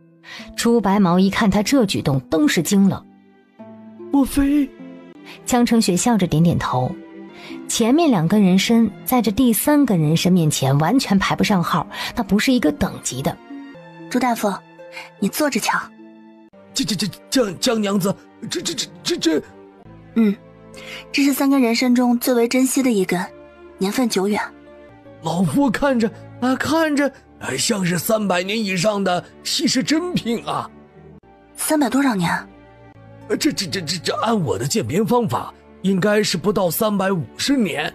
朱白毛一看他这举动，登时惊了。莫非？江澄雪笑着点点头。前面2根人参在这第3根人参面前完全排不上号，那不是一个等级的。朱大夫，你坐着瞧。江娘子，这，这是3根人参中最为珍惜的一根，年份久远。老夫看着像是300年以上的稀世珍品啊。300多少年？这按我的鉴别方法，应该是不到350年。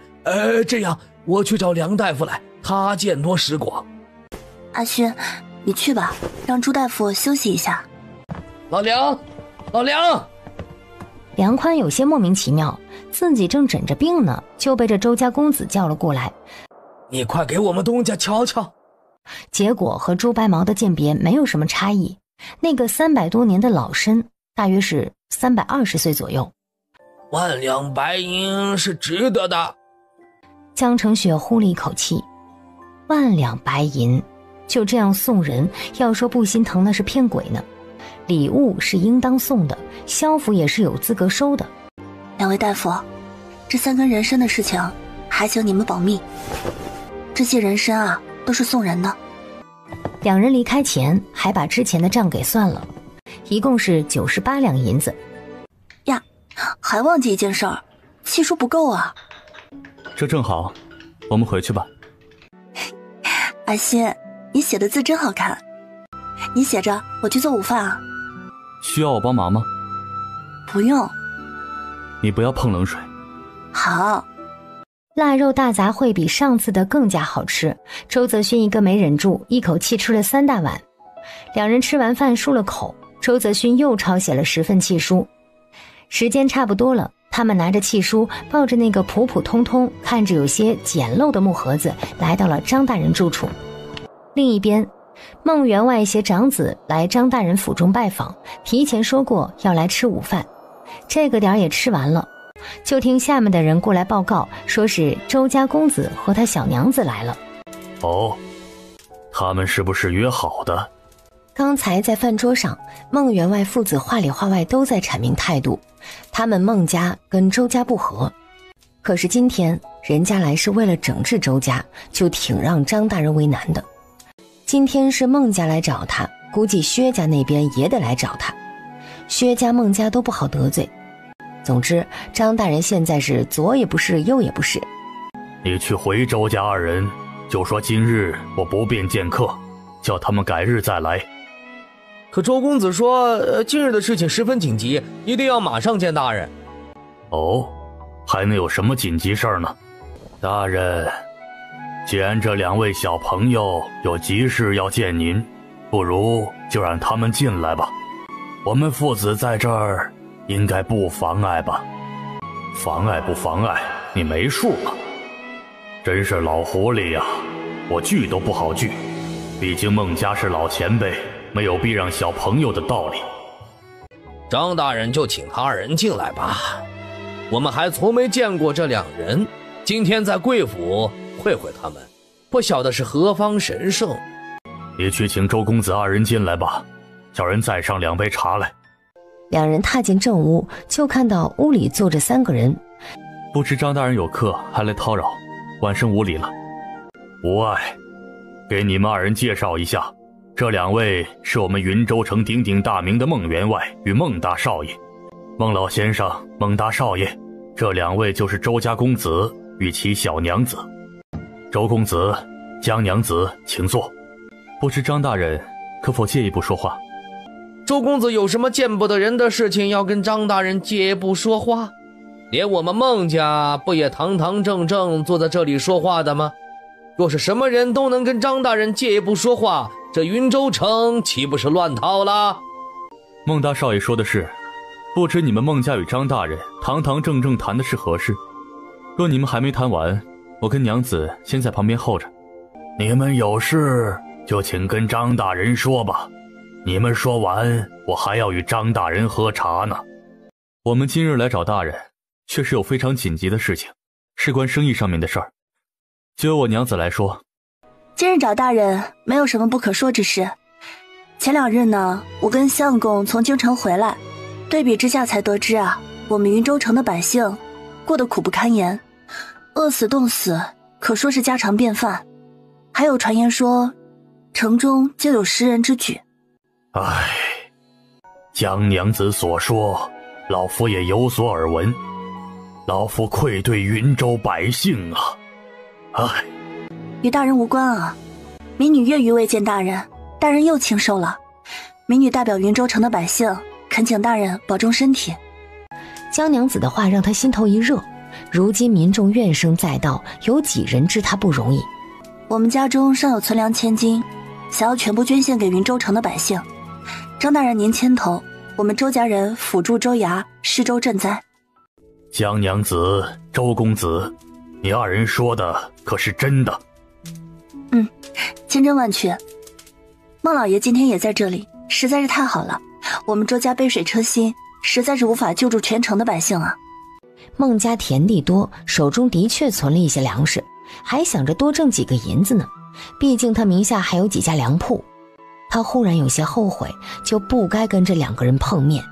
这样我去找梁大夫来，他见多识广。阿勋，你去吧，让朱大夫休息一下。老梁。梁宽有些莫名其妙，自己正诊着病呢，就被这周家公子叫了过来。你快给我们东家瞧瞧。结果和朱白毛的鉴别没有什么差异，那个300多年的老参大约是320岁左右。1两白银是值得的。江澄雪呼了一口气，1两白银就这样送人，要说不心疼那是骗鬼呢。礼物是应当送的，萧府也是有资格收的。2位大夫，这3根人参的事情还请你们保密。这些人参啊，都是送人的。2人离开前还把之前的账给算了，一共是98两银子。呀，还忘记一件事儿，契书不够啊。这正好，我们回去吧。阿欣，你写的字真好看。你写着，我去做午饭啊。需要我帮忙吗？不用。你不要碰冷水。好。腊肉大杂烩比上次的更加好吃，周泽勋一个没忍住，一口气吃了3大碗。2人吃完饭漱了口，周泽勋又抄写了10份契书。时间差不多了，他们拿着契书，抱着那个普普通通看着有些简陋的木盒子，来到了张大人住处。另一边，孟员外携长子来张大人府中拜访，提前说过要来吃午饭，这个点也吃完了。就听下面的人过来报告，说是周家公子和他小娘子来了。哦，他们是不是约好的？刚才在饭桌上，孟员外父子话里话外都在阐明态度，他们孟家跟周家不和。可是今天人家来是为了整治周家，就挺让张大人为难的。今天是孟家来找他，估计薛家那边也得来找他，薛家孟家都不好得罪。总之，张大人现在是左也不是，右也不是。你去回周家2人，就说今日我不便见客，叫他们改日再来。可周公子说，今日的事情十分紧急，一定要马上见大人。哦，还能有什么紧急事儿呢？大人，既然这2位小朋友有急事要见您，不如就让他们进来吧。我们父子在这儿应该不妨碍吧？妨碍不妨碍，你没数吗？真是老狐狸呀，我拒都不好拒，毕竟孟家是老前辈，没有避让小朋友的道理。张大人就请他2人进来吧，我们还从没见过这2人，今天在贵府会会他们，不晓得是何方神圣。你去请周公子2人进来吧，叫人再上2杯茶来。2人踏进正屋，就看到屋里坐着3个人。不知张大人有客，还来叨扰，晚生无礼了。无碍，给你们2人介绍一下，这2位是我们云州城鼎鼎大名的孟员外与孟大少爷。孟老先生，孟大少爷，这2位就是周家公子与其小娘子。周公子，江娘子，请坐。不知张大人可否借一步说话？周公子有什么见不得人的事情要跟张大人借步说话？连我们孟家不也堂堂正正坐在这里说话的吗？若是什么人都能跟张大人借步说话，这云州城岂不是乱套了？孟大少爷说的是，不知你们孟家与张大人堂堂正正谈的是何事？若你们还没谈完，我跟娘子先在旁边候着。你们有事就请跟张大人说吧，你们说完，我还要与张大人喝茶呢。我们今日来找大人，确实有非常紧急的事情，事关生意上面的事儿。就由我娘子来说。今日找大人没有什么不可说之事。前2日呢，我跟相公从京城回来，对比之下才得知啊，我们云州城的百姓过得苦不堪言，饿死冻死可说是家常便饭。还有传言说城中就有食人之举。唉，江娘子所说，老夫也有所耳闻，老夫愧对云州百姓啊！唉，与大人无关啊。民女月余未见大人，大人又轻瘦了。民女代表云州城的百姓，恳请大人保重身体。江娘子的话让他心头一热，如今民众怨声载道，有几人知他不容易？我们家中尚有存粮1000斤，想要全部捐献给云州城的百姓。张大人您牵头，我们周家人辅助州衙施粥赈灾。江娘子、周公子，你2人说的可是真的？千真万确。孟老爷今天也在这里，实在是太好了。我们周家杯水车薪，实在是无法救助全城的百姓啊。孟家田地多，手中的确存了一些粮食，还想着多挣几个银子呢。毕竟他名下还有几家粮铺。他忽然有些后悔，就不该跟这2个人碰面。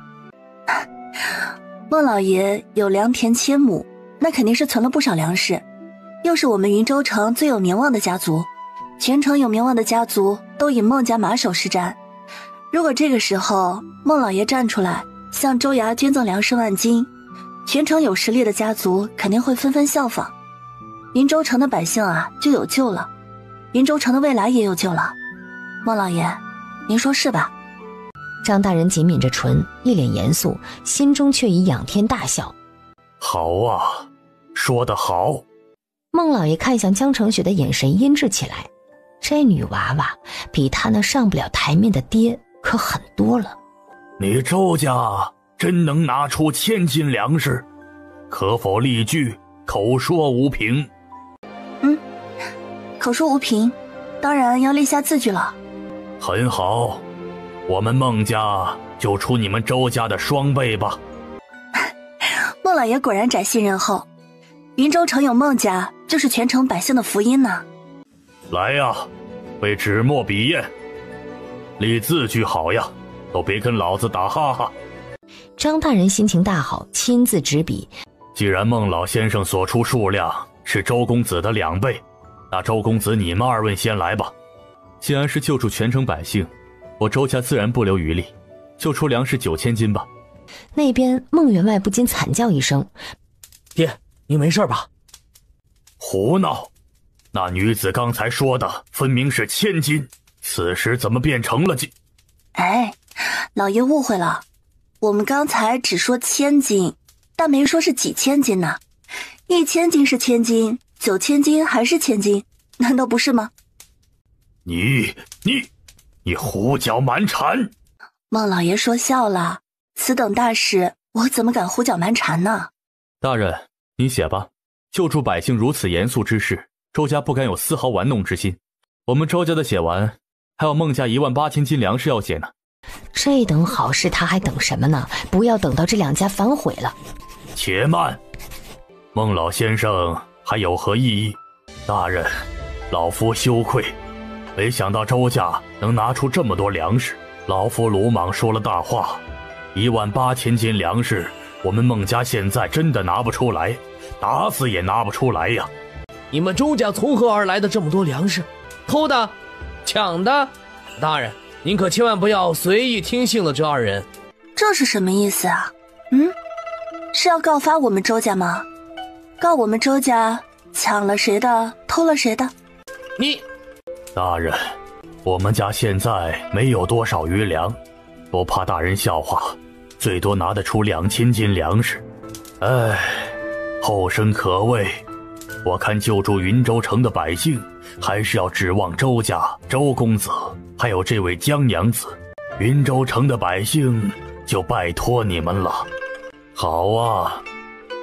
孟老爷有良田1000亩，那肯定是存了不少粮食，又是我们云州城最有名望的家族，全城有名望的家族都以孟家马首是瞻。如果这个时候孟老爷站出来向州衙捐赠粮食万斤，全城有实力的家族肯定会纷纷效仿，云州城的百姓啊就有救了，云州城的未来也有救了。孟老爷，您说是吧？张大人紧抿着唇，一脸严肃，心中却已仰天大笑。好啊，说得好。孟老爷看向江澄雪的眼神阴鸷起来，这女娃娃比他那上不了台面的爹可狠多了。你周家真能拿出1000斤粮食？可否例句，口说无凭？口说无凭，当然要立下字据了。很好，我们孟家就出你们周家的双倍吧。孟老爷果然宅信任厚，云州城有孟家就是全城百姓的福音呢。来呀，为纸墨笔砚立字据好呀，都别跟老子打哈哈。张大人心情大好，亲自执笔。既然孟老先生所出数量是周公子的2倍，那周公子你们2位先来吧。既然是救助全城百姓，我周家自然不留余力，就出粮食9000斤吧。那边孟员外不禁惨叫一声：爹，你没事吧？胡闹，那女子刚才说的分明是1000斤，此时怎么变成了哎，老爷误会了，我们刚才只说1000斤，但没说是几千斤呢。1000斤是1000斤，9000斤还是1000斤，难道不是吗？你胡搅蛮缠！孟老爷说笑了，此等大事我怎么敢胡搅蛮缠呢？大人，您写吧。救助百姓如此严肃之事，周家不敢有丝毫玩弄之心。我们周家的写完，还有孟家18000斤粮食要写呢。这等好事他还等什么呢？不要等到这2家反悔了。且慢，孟老先生还有何异议？大人，老夫羞愧，没想到周家能拿出这么多粮食，老夫鲁莽说了大话。18000斤粮食，我们孟家现在真的拿不出来，打死也拿不出来呀。你们周家从何而来的这么多粮食？偷的？抢的？大人，您可千万不要随意听信了这2人。这是什么意思啊？是要告发我们周家吗？告我们周家抢了谁的，偷了谁的？大人，我们家现在没有多少余粮，不怕大人笑话，最多拿得出2000斤粮食。后生可畏，我看救助云州城的百姓，还是要指望周家周公子，还有这位江娘子。云州城的百姓就拜托你们了。好啊，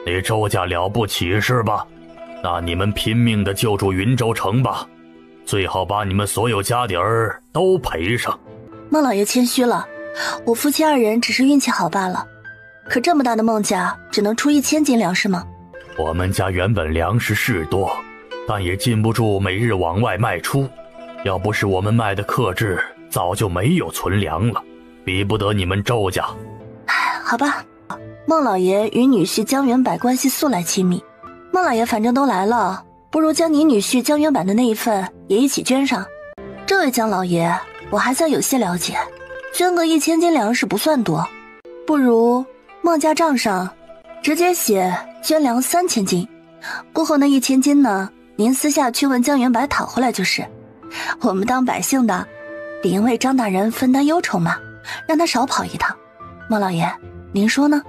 你周家了不起是吧？那你们拼命的救助云州城吧，最好把你们所有家底儿都赔上。孟老爷谦虚了，我夫妻2人只是运气好罢了。可这么大的孟家只能出1000斤粮食吗？我们家原本粮食是多，但也禁不住每日往外卖出。要不是我们卖的克制，早就没有存粮了，比不得你们周家。好吧，孟老爷与女婿江元柏关系素来亲密，孟老爷反正都来了，不如将你女婿江元柏的那一份也一起捐上。这位江老爷，我还算有些了解，捐个1000斤粮食不算多，不如孟家账上直接写捐粮3000斤，过后那1000斤呢，您私下去问江元柏讨回来就是。我们当百姓的，理应为张大人分担忧愁嘛，让他少跑一趟。孟老爷，您说呢？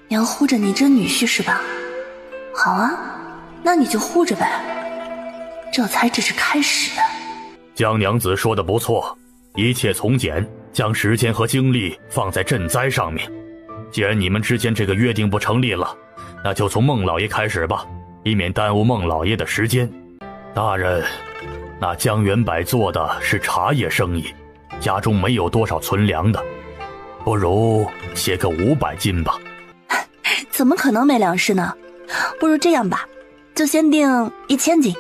你要护着你这女婿是吧？好啊，那你就护着呗，这才只是开始。江娘子说的不错，一切从简，将时间和精力放在赈灾上面。既然你们之间这个约定不成立了，那就从孟老爷开始吧，以免耽误孟老爷的时间。大人，那江元柏做的是茶叶生意，家中没有多少存粮的，不如写个500斤吧。怎么可能没粮食呢？不如这样吧，就先定1000斤，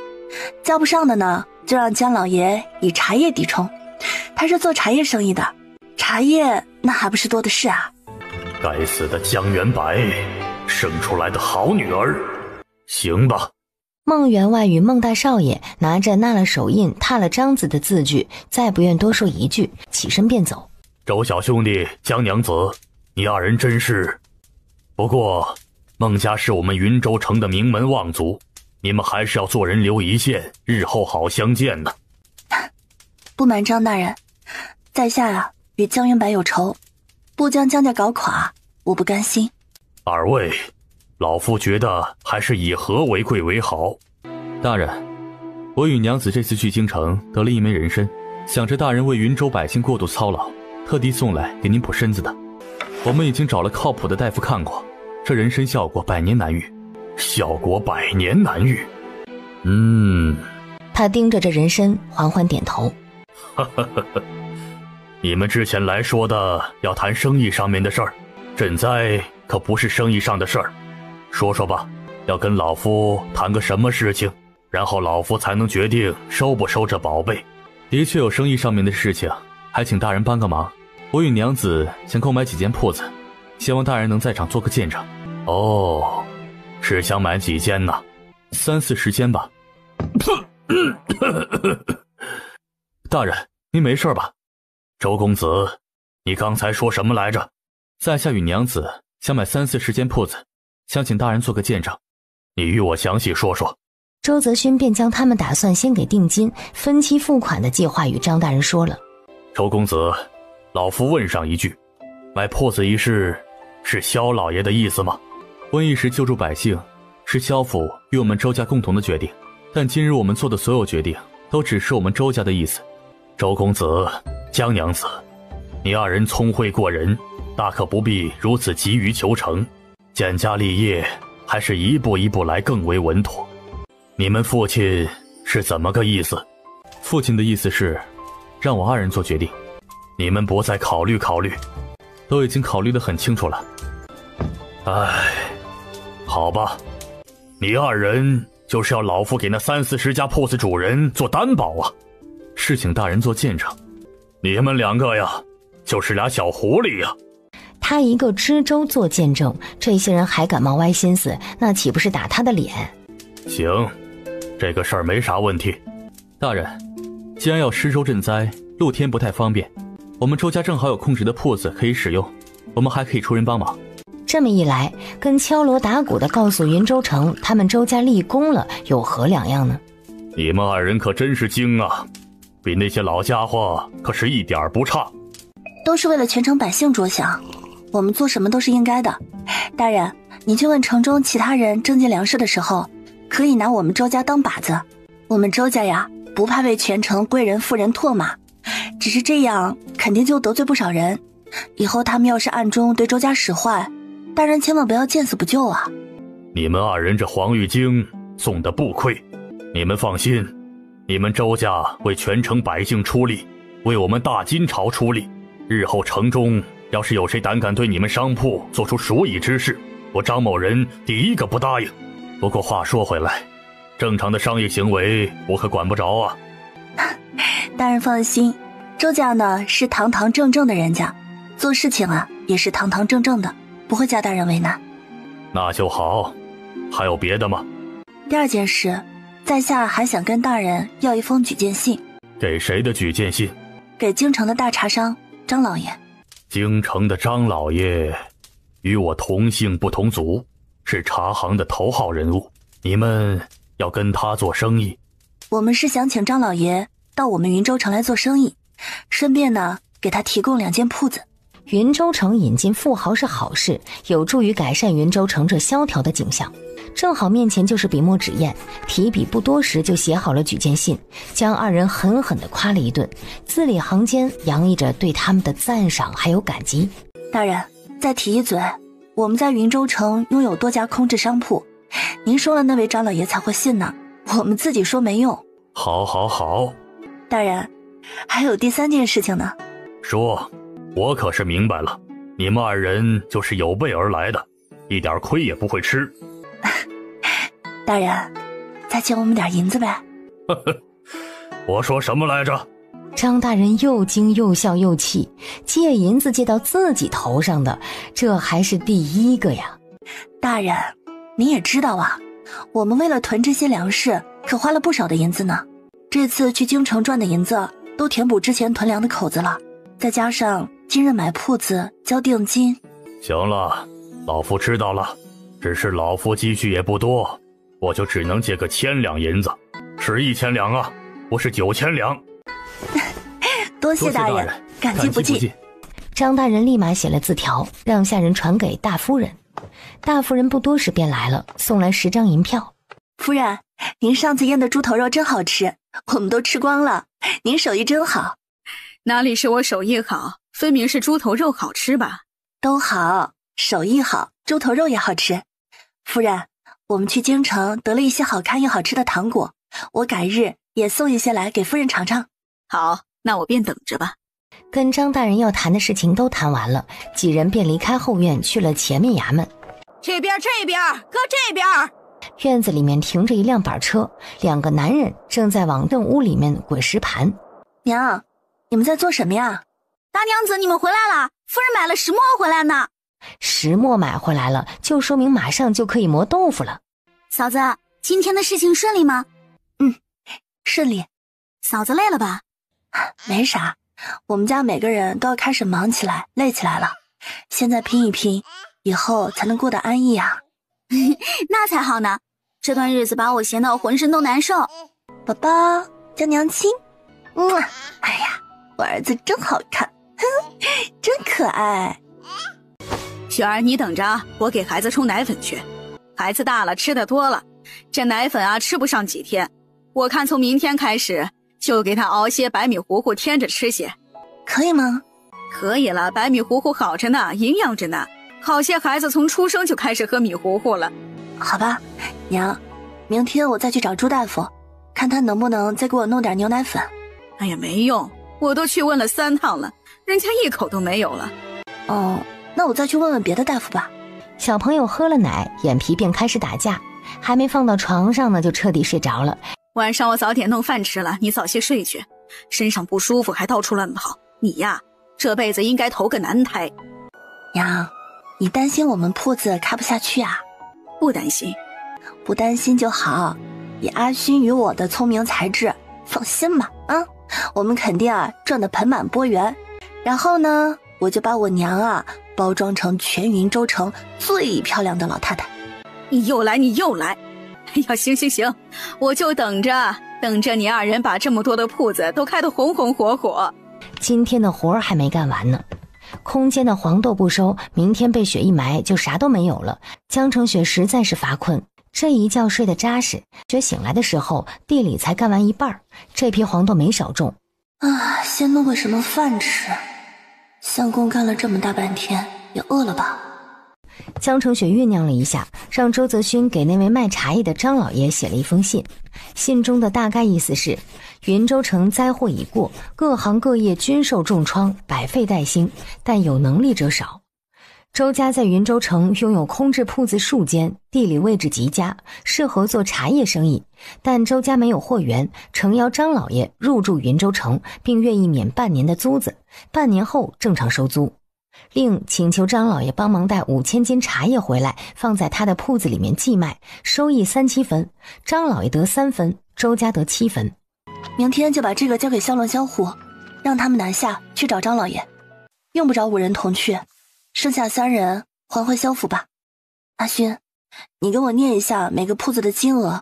交不上的呢，就让江老爷以茶叶抵充。他是做茶叶生意的，茶叶那还不是多的是啊。该死的江元柏，生出来的好女儿。行吧。孟员外与孟大少爷拿着纳了手印、踏了章子的字据，再不愿多说一句，起身便走。周小兄弟、江娘子，你二人真是……不过，孟家是我们云州城的名门望族，你们还是要做人留一线，日后好相见呢。不瞒张大人，在下啊与江元柏有仇，不将江家搞垮，我不甘心。二位，老夫觉得还是以和为贵为好。大人，我与娘子这次去京城得了一枚人参，想着大人为云州百姓过度操劳，特地送来给您补身子的。我们已经找了靠谱的大夫看过，这人参效果100年难遇。效果100年难遇。他盯着这人参，缓缓点头。你们之前来说的要谈生意上面的事儿，赈灾可不是生意上的事儿。说说吧，要跟老夫谈个什么事情，然后老夫才能决定收不收这宝贝。的确有生意上面的事情，还请大人帮个忙。我与娘子想购买几间铺子，希望大人能在场做个见证。哦，是想买几间呢？30-40间吧。大人，您没事吧？周公子，你刚才说什么来着？在下与娘子想买30-40间铺子，想请大人做个见证。你与我详细说说。周泽勋便将他们打算先给定金、分期付款的计划与张大人说了。周公子，老夫问上一句，买铺子一事是萧老爷的意思吗？瘟疫时救助百姓是萧府与我们周家共同的决定，但今日我们做的所有决定都只是我们周家的意思。周公子、江娘子，你二人聪慧过人，大可不必如此急于求成，建家立业还是一步一步来更为稳妥。你们父亲是怎么个意思？父亲的意思是让我二人做决定。你们不再考虑考虑？都已经考虑得很清楚了。唉，好吧，你二人就是要老夫给那30-40家铺子主人做担保啊？是请大人做见证。你们两个呀，就是俩小狐狸呀。他一个知州做见证，这些人还敢冒歪心思，那岂不是打他的脸？行，这个事儿没啥问题。大人，既然要施粥赈灾，露天不太方便，我们周家正好有空置的铺子可以使用，我们还可以出人帮忙。这么一来，跟敲锣打鼓的告诉云州城他们周家立功了，有何两样呢？你们二人可真是精啊，比那些老家伙可是一点不差。都是为了全城百姓着想，我们做什么都是应该的。大人，你去问城中其他人征集粮食的时候，可以拿我们周家当靶子。我们周家呀，不怕为全城贵人富人唾骂，只是这样肯定就得罪不少人。以后他们要是暗中对周家使坏，大人千万不要见死不救啊！你们二人这黄玉京送的不亏，你们放心，你们周家为全城百姓出力，为我们大金朝出力。日后城中要是有谁胆敢对你们商铺做出鼠蚁之事，我张某人第一个不答应。不过话说回来，正常的商业行为我可管不着啊。大人放心，周家呢是堂堂正正的人家，做事情啊也是堂堂正正的，不会家大人为难。那就好，还有别的吗？第二件事，在下还想跟大人要一封举荐信。给谁的举荐信？给京城的大茶商张老爷。京城的张老爷与我同姓不同族，是茶行的头号人物，你们要跟他做生意。我们是想请张老爷到我们云州城来做生意，顺便呢给他提供2间铺子。云州城引进富豪是好事，有助于改善云州城这萧条的景象。正好面前就是笔墨纸砚，提笔不多时就写好了举荐信，将2人狠狠地夸了一顿，字里行间洋溢着对他们的赞赏还有感激。大人，再提一嘴，我们在云州城拥有多家空置商铺，您说了那位张老爷才会信呢，我们自己说没用。好好好。大人，还有第3件事情呢。说，我可是明白了，你们2人就是有备而来的，一点亏也不会吃。大人，再借我们点银子呗。我说什么来着？张大人又惊又笑又气，借银子借到自己头上的，这还是第1个呀。大人，您也知道啊，我们为了囤这些粮食可花了不少的银子呢。这次去京城赚的银子都填补之前囤粮的口子了，再加上今日买铺子交定金。行了，老夫知道了，只是老夫积蓄也不多，我就只能借个1000两银子，是1000两啊，不是9000两。多谢大人，感激不尽。张大人立马写了字条，让下人传给大夫人。大夫人不多时便来了，送来10张银票。夫人，您上次腌的猪头肉真好吃，我们都吃光了，您手艺真好。哪里是我手艺好，分明是猪头肉好吃吧？都好，手艺好，猪头肉也好吃。夫人，我们去京城得了一些好看又好吃的糖果，我改日也送一些来给夫人尝尝。好，那我便等着吧。跟张大人要谈的事情都谈完了，几人便离开后院去了前面衙门。这边，搁这边。院子里面停着一辆板车，2个男人正在往正屋里面滚石盘。娘，你们在做什么呀？大娘子，你们回来了，夫人买了石磨回来呢。石磨买回来了，就说明马上就可以磨豆腐了。嫂子，今天的事情顺利吗？顺利。嫂子累了吧？没啥，我们家每个人都要开始忙起来，累起来了。现在拼一拼，以后才能过得安逸啊。那才好呢，这段日子把我闲到浑身都难受。宝宝，叫娘亲。哎呀，我儿子真好看，真可爱。雪儿，你等着，我给孩子冲奶粉去。孩子大了，吃的多了，这奶粉啊吃不上几天。我看从明天开始就给他熬些白米糊糊添着吃些。可以吗？可以了，白米糊糊好着呢，营养着呢。好些孩子从出生就开始喝米糊糊了。好吧，娘，明天我再去找朱大夫，看他能不能再给我弄点牛奶粉。哎呀，没用，我都去问了3趟了，人家一口都没有了。哦，那我再去问问别的大夫吧。小朋友喝了奶，眼皮便开始打架，还没放到床上呢，就彻底睡着了。晚上我早点弄饭吃了，你早些睡去。身上不舒服还到处乱跑，你呀，这辈子应该投个男胎。娘，你担心我们铺子开不下去啊？不担心，不担心就好。以阿勋与我的聪明才智，放心吧啊，我们肯定啊赚得盆满钵圆。然后呢，我就把我娘啊包装成全云州城最漂亮的老太太。你又来。哎呀，行，我就等着你2人把这么多的铺子都开得红红火火。今天的活儿还没干完呢，空间的黄豆不收，明天被雪一埋就啥都没有了。江城雪实在是乏困，这一觉睡得扎实，雪醒来的时候地里才干完一半，这批黄豆没少种啊。先弄个什么饭吃，相公干了这么大半天也饿了吧。江城雪酝酿了一下，让周泽勋给那位卖茶叶的张老爷写了一封信。信中的大概意思是，云州城灾祸已过，各行各业均受重创，百废待兴，但有能力者少。周家在云州城拥有空置铺子数间，地理位置极佳，适合做茶叶生意。但周家没有货源，诚邀张老爷入住云州城，并愿意免半年的租子，半年后正常收租。另请求张老爷帮忙带5000斤茶叶回来，放在他的铺子里面寄卖，收益3-7分，张老爷得3分，周家得7分。明天就把这个交给萧龙、萧虎，让他们南下去找张老爷，用不着5人同去，剩下3人还回萧府吧。阿勋，你给我念一下每个铺子的金额，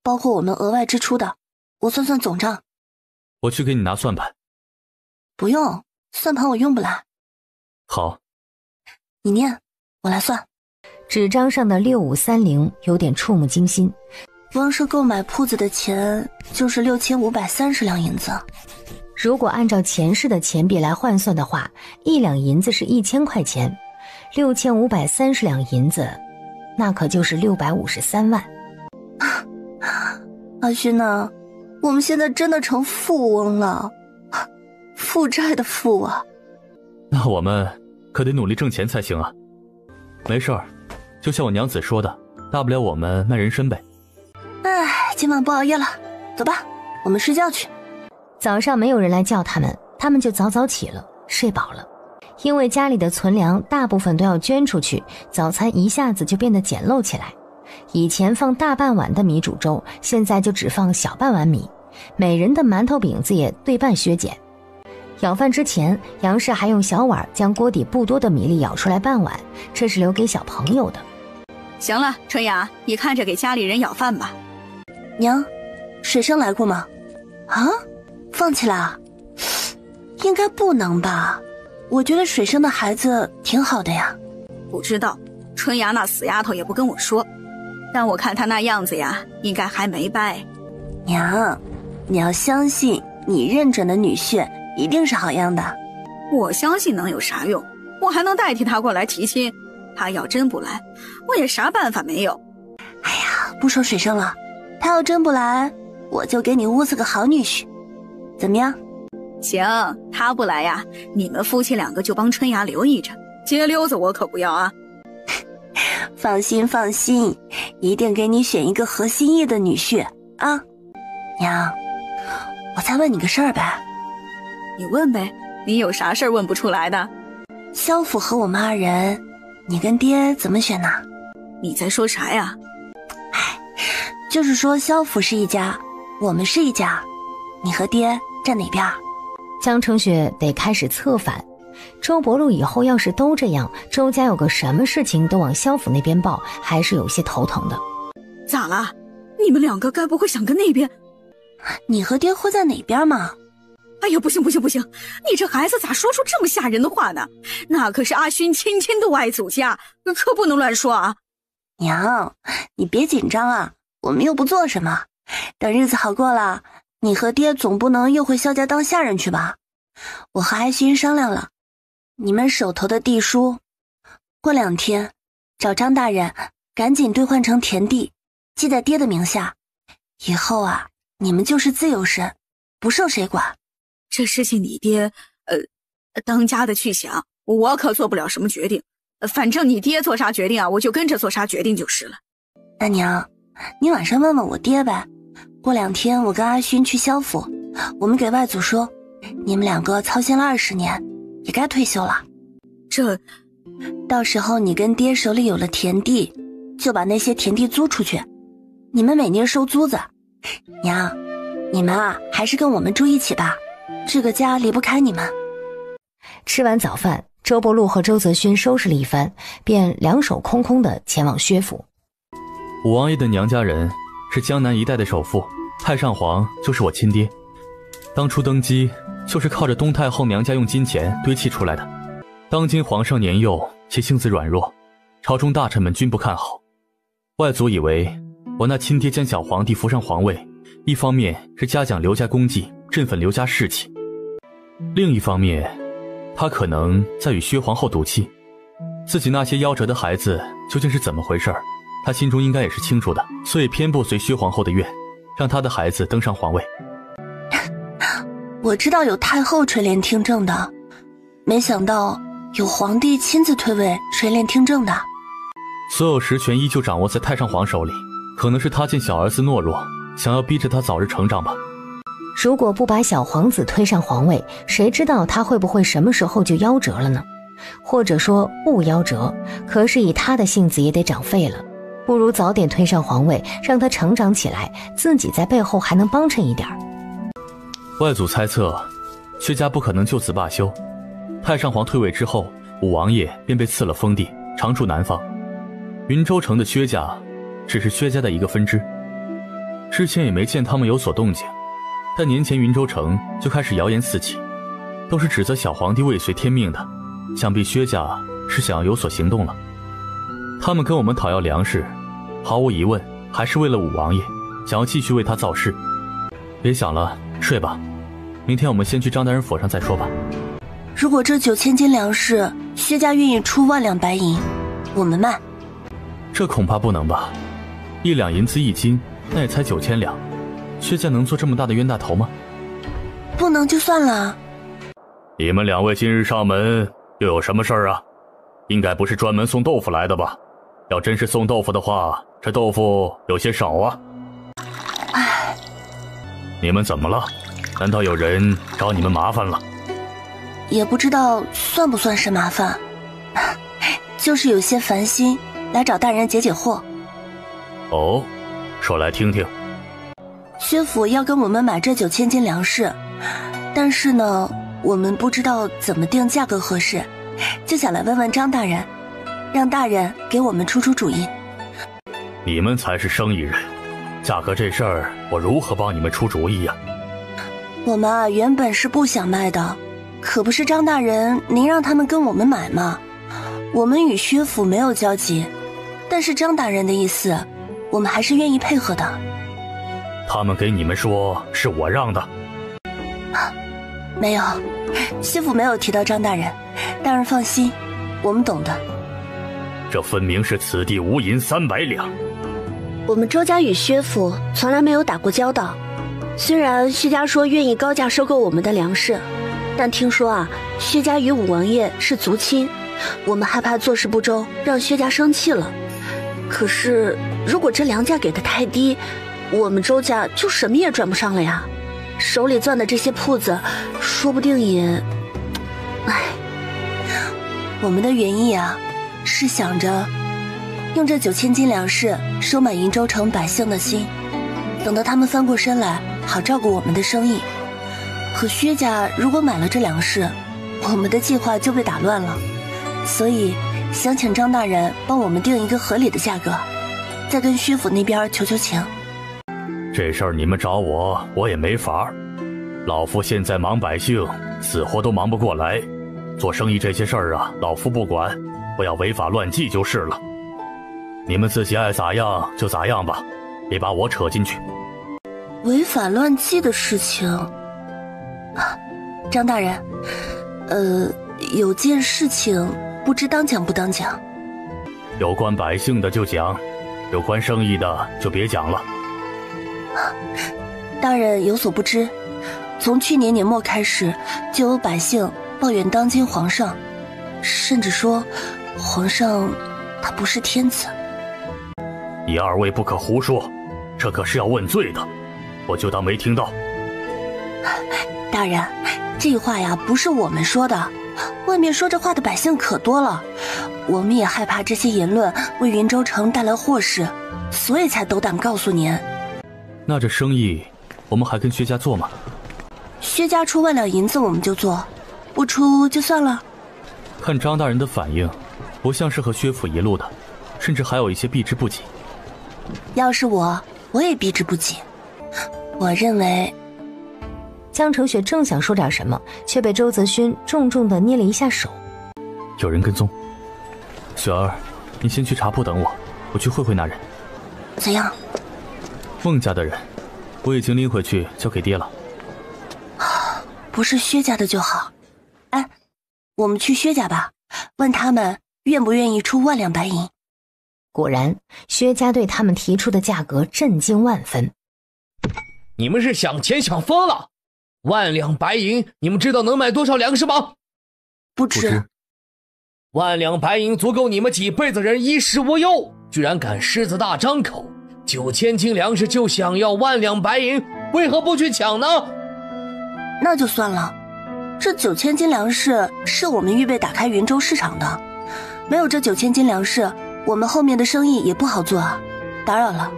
包括我们额外支出的，我算算总账。我去给你拿算盘。不用，算盘我用不来。好，你念，我来算。纸张上的6530有点触目惊心，光是购买铺子的钱就是6530两银子。如果按照前世的钱币来换算的话，1两银子是1000块钱，6530两银子，那可就是653万。阿勋呐，我们现在真的成富翁了，负债的负啊。那我们可得努力挣钱才行啊。没事儿，就像我娘子说的，大不了我们卖人参呗。哎，今晚不熬夜了，走吧，我们睡觉去。早上没有人来叫他们就早早起了，睡饱了。因为家里的存粮大部分都要捐出去，早餐一下子就变得简陋起来。以前放大半碗的米煮粥，现在就只放小半碗米，每人的馒头饼子也对半削减。舀饭之前，杨氏还用小碗将锅底不多的米粒舀出来半碗，这是留给小朋友的。行了，春雅，你看着给家里人舀饭吧。娘，水生来过吗？啊，放弃了？应该不能吧？我觉得水生的孩子挺好的呀。不知道，春雅那死丫头也不跟我说，但我看她那样子呀，应该还没掰。娘，你要相信你认准的女婿一定是好样的。我相信能有啥用？我还能代替他过来提亲，他要真不来，我也啥办法没有。哎呀，不说水生了，他要真不来，我就给你物色个好女婿，怎么样？行，他不来呀，你们夫妻2个就帮春芽留意着，街溜子我可不要啊。放心放心，一定给你选一个合心意的女婿啊。娘，我再问你个事儿呗。你问呗，你有啥事儿问不出来的？萧府和我们2人，你跟爹怎么选呢？你在说啥呀？就是说萧府是一家，我们是一家，你和爹站哪边？江澄雪得开始策反，周伯禄以后要是都这样，周家有个什么事情都往萧府那边报，还是有些头疼的。咋了？你们2个该不会想跟那边？你和爹会在哪边吗？哎呀，不行，你这孩子咋说出这么吓人的话呢？那可是阿勋亲都爱祖家，可不能乱说啊。娘，你别紧张啊，我们又不做什么，等日子好过了，你和爹总不能又回萧家当下人去吧？我和阿勋商量了，你们手头的地书，过2天找张大人赶紧兑换成田地，记在爹的名下，以后啊，你们就是自由身，不受谁管。这事情你爹当家的去想，我可做不了什么决定，反正你爹做啥决定啊，我就跟着做啥决定就是了。那娘，你晚上问问我爹呗，过2天我跟阿勋去萧府，我们给外祖说，你们2个操心了20年，也该退休了。这到时候你跟爹手里有了田地，就把那些田地租出去，你们每年收租子。娘，你们啊还是跟我们住一起吧，这个家离不开你们。吃完早饭，周伯禄和周泽勋收拾了一番，便2手空空的前往薛府。武王爷的娘家人是江南一带的首富，太上皇就是我亲爹，当初登基就是靠着东太后娘家用金钱堆砌出来的。当今皇上年幼且性子软弱，朝中大臣们均不看好。外祖以为我那亲爹将小皇帝扶上皇位，一方面是嘉奖刘家功绩，振奋刘家士气，另一方面他可能在与薛皇后赌气。自己那些夭折的孩子究竟是怎么回事，他心中应该也是清楚的，所以偏不随薛皇后的愿，让他的孩子登上皇位。我知道有太后垂帘听政的，没想到有皇帝亲自退位垂帘听政的。所有实权依旧掌握在太上皇手里，可能是他见小儿子懦弱，想要逼着他早日成长吧。如果不把小皇子推上皇位，谁知道他会不会什么时候就夭折了呢？或者说不夭折，可是以他的性子也得长废了，不如早点推上皇位，让他成长起来，自己在背后还能帮衬一点。外祖猜测，薛家不可能就此罢休。太上皇退位之后，武王爷便被赐了封地，常驻南方。云州城的薛家，只是薛家的一个分支。之前也没见他们有所动静，但年前云州城就开始谣言四起，都是指责小皇帝未遂天命的，想必薛家是想要有所行动了。他们跟我们讨要粮食，毫无疑问还是为了武王爷，想要继续为他造势。别想了，睡吧，明天我们先去张大人府上再说吧。如果这9000斤粮食，薛家愿意出1万两白银，我们卖。这恐怕不能吧，1两银子1斤，那也才9000两，薛家能做这么大的冤大头吗？不能就算了。你们2位今日上门又有什么事儿啊？应该不是专门送豆腐来的吧？要真是送豆腐的话，这豆腐有些少啊。唉，你们怎么了？难道有人找你们麻烦了？也不知道算不算是麻烦，就是有些烦心，来找大人解解惑。哦，说来听听。薛府要跟我们买这9000斤粮食，但是呢，我们不知道怎么定价格合适，就想来问问张大人，让大人给我们出主意。你们才是生意人，价格这事儿我如何帮你们出主意呀？我们啊，原本是不想卖的，可不是张大人您让他们跟我们买吗？我们与薛府没有交集，但是张大人的意思，我们还是愿意配合的。他们给你们说是我让的？没有，薛府没有提到张大人，大人放心，我们懂的。这分明是此地无银300两。我们周家与薛府从来没有打过交道，虽然薛家说愿意高价收购我们的粮食，但听说啊，薛家与武王爷是族亲，我们害怕做事不周，让薛家生气了。可是如果这粮价给的太低，我们周家就什么也赚不上了呀，手里攥的这些铺子说不定也……唉，我们的原意啊，是想着用这9000斤粮食收买云州城百姓的心，等到他们翻过身来，好照顾我们的生意。可薛家如果买了这粮食，我们的计划就被打乱了，所以想请张大人帮我们定一个合理的价格，再跟薛府那边求求情。这事儿你们找我，我也没法。老夫现在忙百姓，死活都忙不过来。做生意这些事儿啊，老夫不管，不要违法乱纪就是了。你们自己爱咋样就咋样吧，别把我扯进去。违法乱纪的事情，张大人，有件事情不知当讲不当讲。有关百姓的就讲，有关生意的就别讲了。大人有所不知，从去年年末开始，就有百姓抱怨当今皇上，甚至说皇上他不是天子。你2位不可胡说，这可是要问罪的，我就当没听到。大人，这话呀不是我们说的，外面说这话的百姓可多了，我们也害怕这些言论为云州城带来祸事，所以才斗胆告诉您。那这生意我们还跟薛家做吗？薛家出1万两银子我们就做，不出就算了。看张大人的反应，不像是和薛府一路的，甚至还有一些避之不及。要是我也避之不及。我认为……江澄雪正想说点什么，却被周泽勋重重地捏了一下手。有人跟踪。雪儿，你先去茶铺等我，我去会会那人。怎样？孟家的人，我已经拎回去交给爹了。不是薛家的就好。哎，我们去薛家吧，问他们愿不愿意出1万两白银。果然，薛家对他们提出的价格震惊万分。你们是想钱想疯了？1万两白银，你们知道能买多少粮食吗？不知。1两白银足够你们几辈子人衣食无忧，居然敢狮子大张口，9000斤粮食就想要1两白银，为何不去抢呢？那就算了，这9000斤粮食是我们预备打开云州市场的，没有这9000斤粮食，我们后面的生意也不好做啊，打扰了。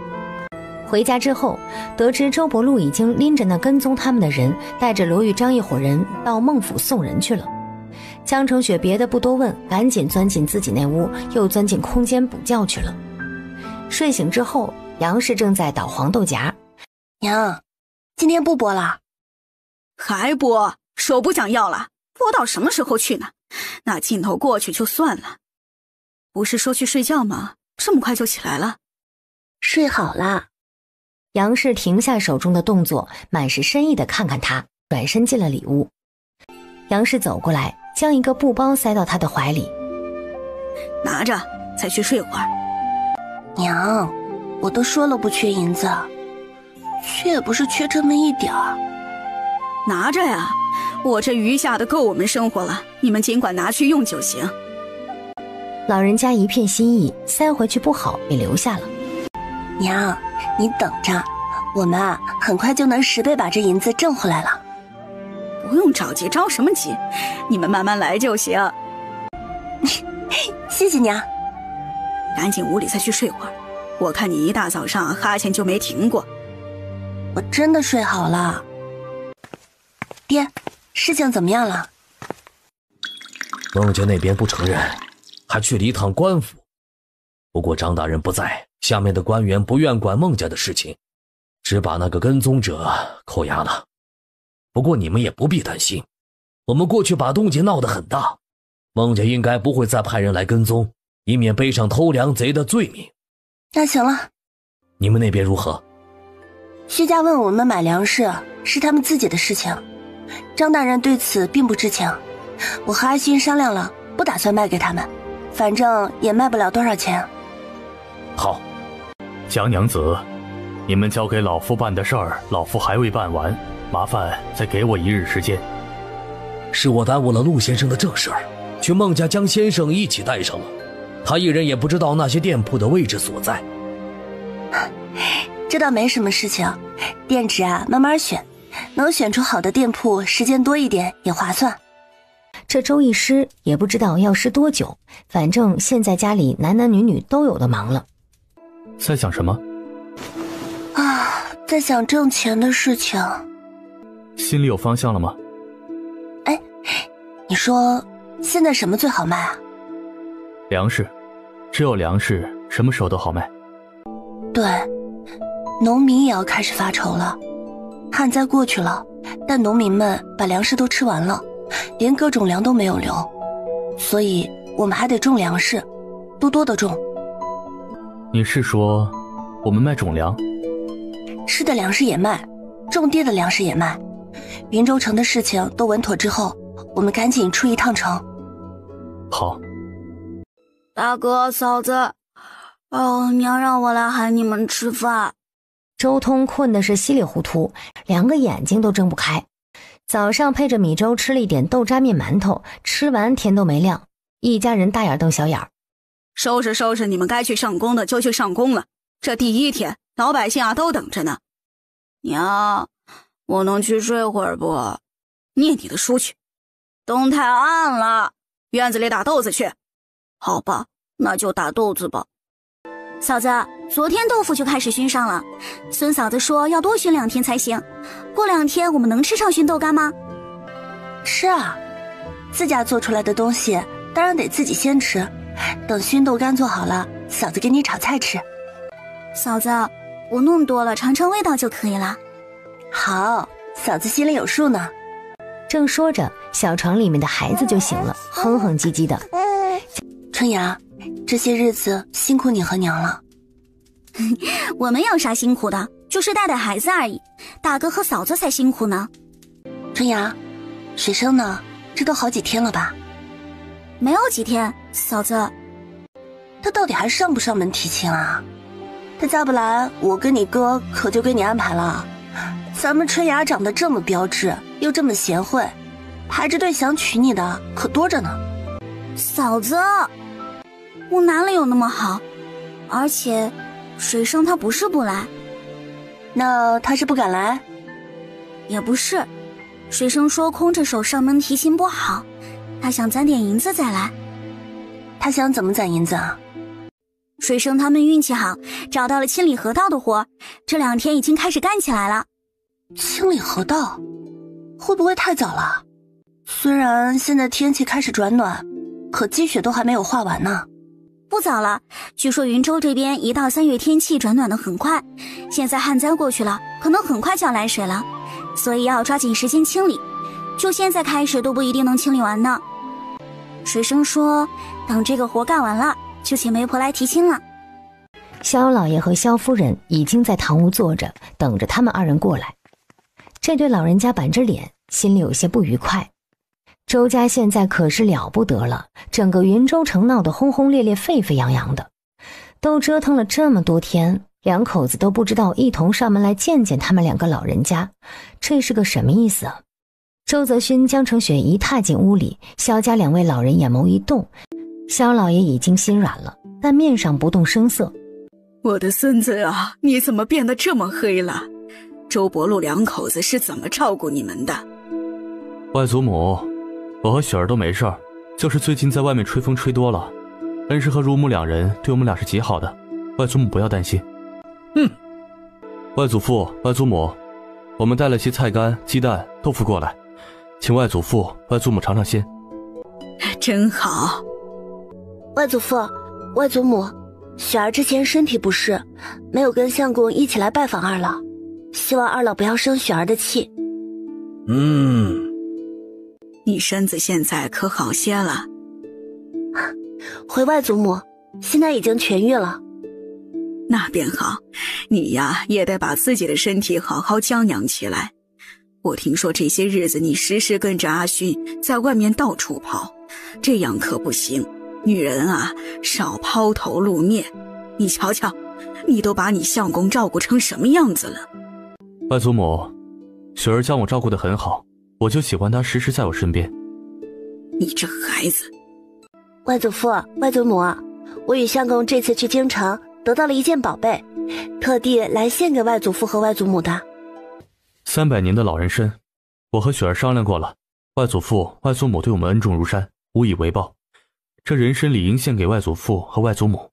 回家之后，得知周伯禄已经拎着那跟踪他们的人，带着罗玉章一伙人到孟府送人去了。江澄雪别的不多问，赶紧钻进自己那屋，又钻进空间补觉去了。睡醒之后，杨氏正在捣黄豆荚。娘，今天不播了？还播？手不想要了？播到什么时候去呢？那劲头过去就算了。不是说去睡觉吗？这么快就起来了？睡好了。杨氏停下手中的动作，满是深意地看看他，转身进了里屋。杨氏走过来，将一个布包塞到他的怀里，拿着，再去睡会儿。娘，我都说了不缺银子，却也不是缺这么一点儿。拿着呀，我这余下的够我们生活了，你们尽管拿去用就行。老人家一片心意，塞回去不好，便留下了。娘，你等着，我们啊很快就能10倍把这银子挣回来了。不用着急，着什么急？你们慢慢来就行。谢谢娘。赶紧屋里再去睡会儿，我看你一大早上哈欠就没停过。我真的睡好了。爹，事情怎么样了？孟家那边不承认，还去了一趟官府。不过张大人不在，下面的官员不愿管孟家的事情，只把那个跟踪者扣押了。不过你们也不必担心，我们过去把动静闹得很大，孟家应该不会再派人来跟踪，以免背上偷粮贼的罪名。那行了。你们那边如何？薛家问我们买粮食是他们自己的事情，张大人对此并不知情。我和阿勋商量了，不打算卖给他们，反正也卖不了多少钱。好。江娘子，你们交给老夫办的事儿，老夫还未办完，麻烦再给我1日时间。是我耽误了陆先生的正事儿，却孟家将先生一起带上了，他一人也不知道那些店铺的位置所在。这倒没什么事情，店址啊慢慢选，能选出好的店铺，时间多一点也划算。这周一施也不知道要施多久，反正现在家里男男女女都有的忙了。在想什么？啊，在想挣钱的事情。心里有方向了吗？哎，你说现在什么最好卖啊？粮食，只有粮食什么时候都好卖。对，农民也要开始发愁了。旱灾过去了，但农民们把粮食都吃完了，连各种粮都没有留，所以我们还得种粮食，多多的种。你是说我们卖种粮？吃的粮食也卖，种地的粮食也卖。云州城的事情都稳妥之后，我们赶紧出一趟城。好。大哥嫂子，娘让我来喊你们吃饭。周通困的是稀里糊涂，2个眼睛都睁不开。早上配着米粥吃了一点豆渣面馒头，吃完天都没亮，一家人大眼瞪小眼儿。收拾收拾，你们该去上工的就去上工了。这第1天，老百姓啊都等着呢。娘，我能去睡会儿不？念你的书去。灯太暗了，院子里打豆子去。好吧，那就打豆子吧。嫂子，昨天豆腐就开始熏上了，孙嫂子说要多熏2天才行。过2天我们能吃上熏豆干吗？是啊，自家做出来的东西当然得自己先吃，等熏豆干做好了，嫂子给你炒菜吃。嫂子，不弄多了，尝尝味道就可以了。好，嫂子心里有数呢。正说着，小床里面的孩子就醒了，哼哼唧唧的。春芽，这些日子辛苦你和娘了。我们有啥辛苦的，就是带带孩子而已，大哥和嫂子才辛苦呢。春芽，学生呢？这都好几天了吧？没有几天，嫂子。他到底还上不上门提亲啊？他再不来，我跟你哥可就给你安排了。咱们春芽长得这么标致，又这么贤惠，排着队想娶你的可多着呢。嫂子，我哪里有那么好？而且，水生他不是不来。那他是不敢来？也不是，水生说空着手上门提亲不好，他想攒点银子再来。他想怎么攒银子啊？水生他们运气好，找到了清理河道的活，这2天已经开始干起来了。清理河道，会不会太早了？虽然现在天气开始转暖，可积雪都还没有化完呢。不早了，据说云州这边1到3月天气转暖的很快，现在旱灾过去了，可能很快就要来水了，所以要抓紧时间清理，就现在开始都不一定能清理完呢。水生说，等这个活干完了，就请媒婆来提亲了。萧老爷和萧夫人已经在堂屋坐着，等着他们2人过来。这对老人家板着脸，心里有些不愉快。周家现在可是了不得了，整个云州城闹得轰轰烈烈沸沸扬扬的，都折腾了这么多天，2口子都不知道一同上门来见见他们2个老人家，这是个什么意思啊？周泽勋、江成雪一踏进屋里，萧家2位老人眼眸一动，萧老爷已经心软了，但面上不动声色。我的孙子啊，你怎么变得这么黑了？周伯禄2口子是怎么照顾你们的？外祖母，我和雪儿都没事儿，就是最近在外面吹风吹多了。恩师和乳母2人对我们俩是极好的，外祖母不要担心。外祖父、外祖母，我们带了些菜干、鸡蛋、豆腐过来，请外祖父、外祖母尝尝鲜。真好。外祖父、外祖母，雪儿之前身体不适，没有跟相公一起来拜访二老，希望二老不要生雪儿的气。你身子现在可好些了？回外祖母，现在已经痊愈了。那便好，你呀也得把自己的身体好好将养起来。我听说这些日子你时时跟着阿勋在外面到处跑，这样可不行。女人啊，少抛头露面。你瞧瞧，你都把你相公照顾成什么样子了？外祖母，雪儿将我照顾得很好，我就喜欢她时时在我身边。你这孩子。外祖父、外祖母，我与相公这次去京城得到了一件宝贝，特地来献给外祖父和外祖母的。300年的老人参，我和雪儿商量过了，外祖父、外祖母对我们恩重如山，无以为报。这人参理应献给外祖父和外祖母。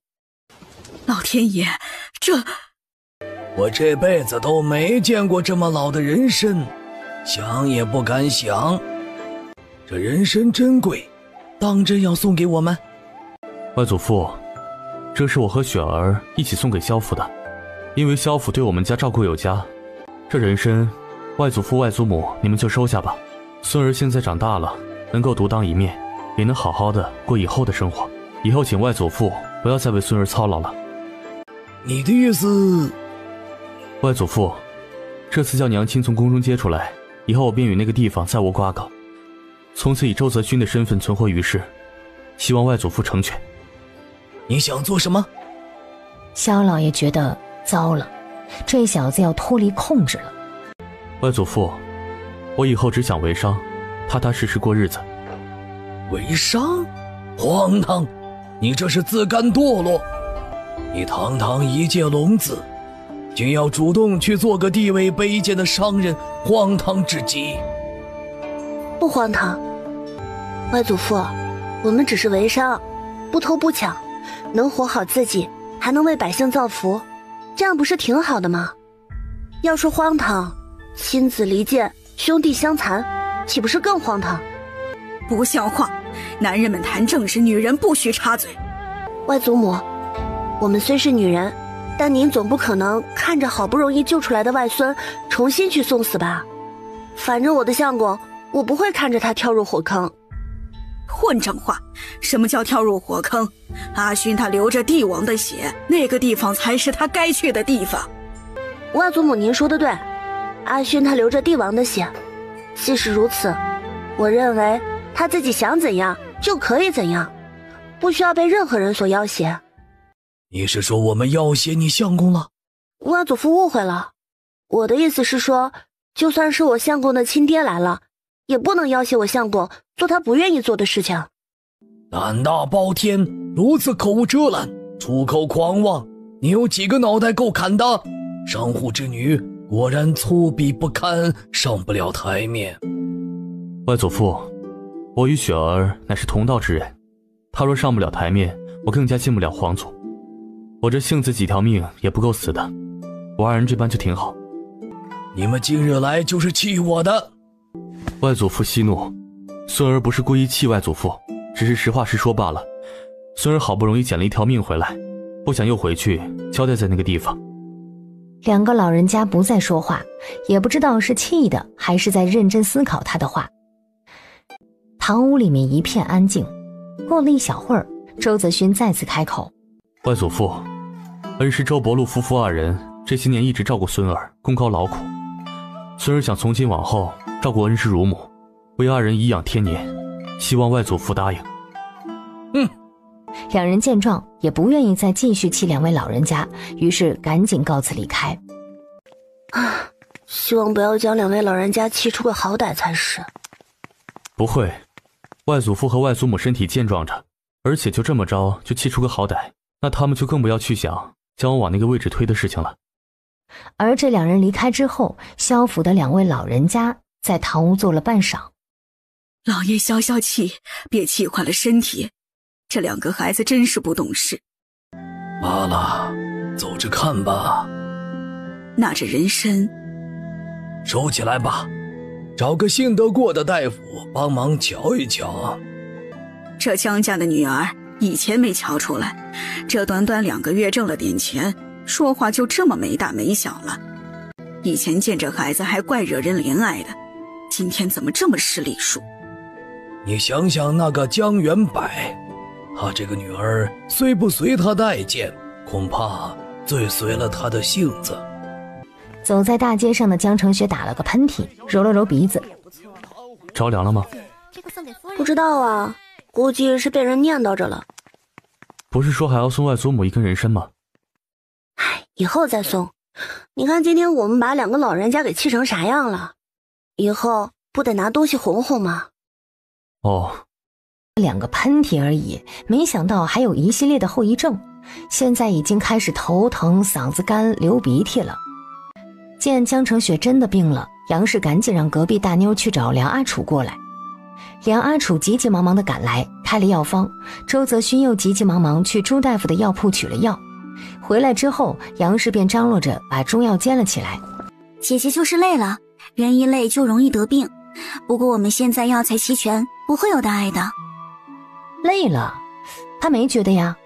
老天爷，我这辈子都没见过这么老的人参，想也不敢想。这人参珍贵，当真要送给我们？外祖父，这是我和雪儿一起送给萧府的，因为萧府对我们家照顾有加。这人参，外祖父、外祖母你们就收下吧。孙儿现在长大了，能够独当一面，也能好好的过以后的生活。以后请外祖父不要再为孙儿操劳了。你的意思？外祖父，这次叫娘亲从宫中接出来，以后我便与那个地方再无瓜葛，从此以周泽勋的身份存活于世，希望外祖父成全。你想做什么？萧老爷觉得糟了，这小子要脱离控制了。外祖父，我以后只想为商，踏踏实实过日子。为商？荒唐！你这是自甘堕落。你堂堂一介龙子，竟要主动去做个地位卑贱的商人，荒唐至极。不荒唐，外祖父，我们只是为商，不偷不抢，能活好自己，还能为百姓造福，这样不是挺好的吗？要说荒唐，亲子离间，兄弟相残，岂不是更荒唐？不像话！男人们谈正事，女人不许插嘴。外祖母，我们虽是女人，但您总不可能看着好不容易救出来的外孙重新去送死吧？反正我的相公，我不会看着他跳入火坑。混账话！什么叫跳入火坑？阿勋他流着帝王的血，那个地方才是他该去的地方。外祖母，您说的对，阿勋他流着帝王的血。即使如此，我认为他自己想怎样就可以怎样，不需要被任何人所要挟。你是说我们要挟你相公了？外祖父误会了，我的意思是说，就算是我相公的亲爹来了，也不能要挟我相公做他不愿意做的事情。胆大包天，如此口无遮拦，出口狂妄，你有几个脑袋够砍的？上户之女果然粗鄙不堪，上不了台面。外祖父，我与雪儿乃是同道之人，他若上不了台面，我更加进不了皇族。我这性子几条命也不够死的，我二人这般就挺好。你们今日来就是气我的。外祖父息怒，孙儿不是故意气外祖父，只是实话实说罢了。孙儿好不容易捡了一条命回来，不想又回去交代在那个地方。两个老人家不再说话，也不知道是气的还是在认真思考他的话。堂屋里面一片安静。过了一小会儿，周泽勋再次开口：外祖父，恩师周伯禄夫妇二人这些年一直照顾孙儿，功高劳苦。孙儿想从今往后照顾恩师如母，为二人颐养天年，希望外祖父答应。两人见状也不愿意再继续气两位老人家，于是赶紧告辞离开。希望不要将两位老人家气出个好歹才是。不会，外祖父和外祖母身体健壮着，而且就这么着就气出个好歹，那他们就更不要去想将我往那个位置推的事情了。而这两人离开之后，萧府的两位老人家在堂屋坐了半晌。老爷消消气，别气坏了身体，这两个孩子真是不懂事。罢了，走着看吧。那这人参收起来吧，找个信得过的大夫帮忙瞧一瞧。这江家的女儿以前没瞧出来，这短短2个月挣了点钱，说话就这么没大没小了。以前见这孩子还怪惹人怜爱的，今天怎么这么失礼数？你想想那个江元柏，他这个女儿虽不随他待见，恐怕最随了他的性子。走在大街上的江成雪打了个喷嚏，揉了揉鼻子。着凉了吗？不知道啊，估计是被人念叨着了。不是说还要送外祖母一根人参吗？以后再送。你看今天我们把两个老人家给气成啥样了，以后不得拿东西哄哄吗？2个喷嚏而已，没想到还有一系列的后遗症，现在已经开始头疼、嗓子干、流鼻涕了。见江成雪真的病了，杨氏赶紧让隔壁大妞去找梁阿楚过来。梁阿楚急急忙忙地赶来，开了药方。周泽勋又急急忙忙去朱大夫的药铺取了药。回来之后，杨氏便张罗着把中药煎了起来。姐姐就是累了，人一累就容易得病，不过我们现在药材齐全，不会有大碍的。累了？他没觉得呀，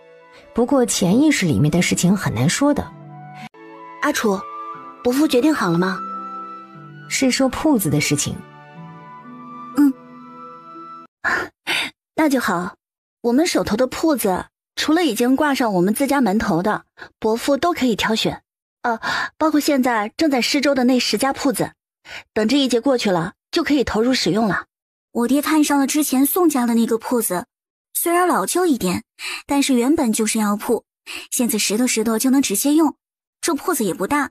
不过潜意识里面的事情很难说的。阿楚，伯父决定好了吗？是说铺子的事情。那就好，我们手头的铺子除了已经挂上我们自家门头的，伯父都可以挑选。包括现在正在施粥的那10家铺子，等这一节过去了，就可以投入使用了。我爹看上了之前宋家的那个铺子，虽然老旧一点，但是原本就是药铺，现在拾掇就能直接用。这铺子也不大，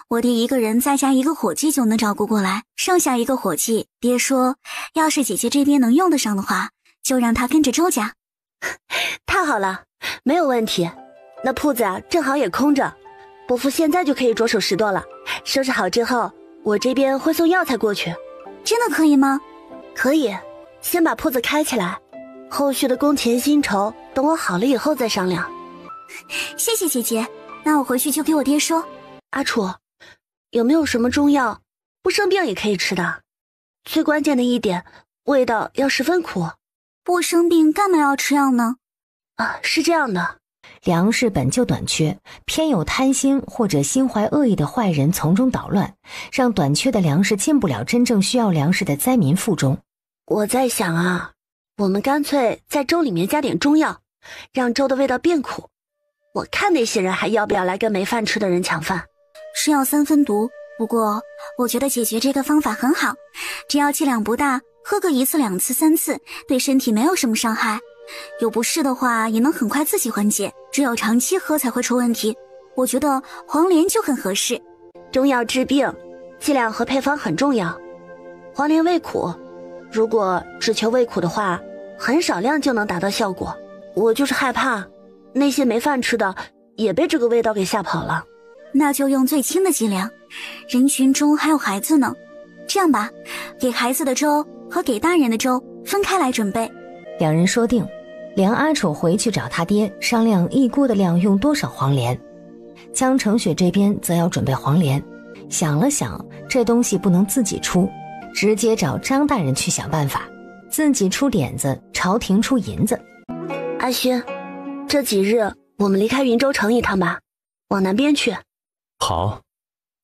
我爹一个人再加1个伙计就能照顾过来，剩下1个伙计，爹说要是姐姐这边能用得上的话，就让他跟着周家。太好了，没有问题。那铺子正好也空着，伯父现在就可以着手拾掇了。收拾好之后，我这边会送药材过去。真的可以吗？可以，先把铺子开起来，后续的工钱薪酬等我好了以后再商量。谢谢姐姐，那我回去就给我爹说。阿楚，有没有什么中药不生病也可以吃的？最关键的一点，味道要十分苦。不生病干嘛要吃药呢？是这样的，粮食本就短缺，偏有贪心或者心怀恶意的坏人从中捣乱，让短缺的粮食进不了真正需要粮食的灾民腹中。我在想我们干脆在粥里面加点中药，让粥的味道变苦。我看那些人还要不要来跟没饭吃的人抢饭。是药3分毒，不过我觉得解决这个方法很好，只要剂量不大，喝个1次、2次、3次，对身体没有什么伤害。有不适的话也能很快自己缓解，只有长期喝才会出问题。我觉得黄连就很合适。中药治病，剂量和配方很重要。黄连味苦，如果只求味苦的话，很少量就能达到效果。我就是害怕那些没饭吃的也被这个味道给吓跑了。那就用最轻的剂量，人群中还有孩子呢。这样吧，给孩子的粥和给大人的粥分开来准备。两人说定，梁阿楚回去找他爹商量一锅的量用多少黄连，江澄雪这边则要准备黄连。想了想，这东西不能自己出，直接找张大人去想办法，自己出点子，朝廷出银子。阿勋，这几日我们离开云州城一趟吧，往南边去。好，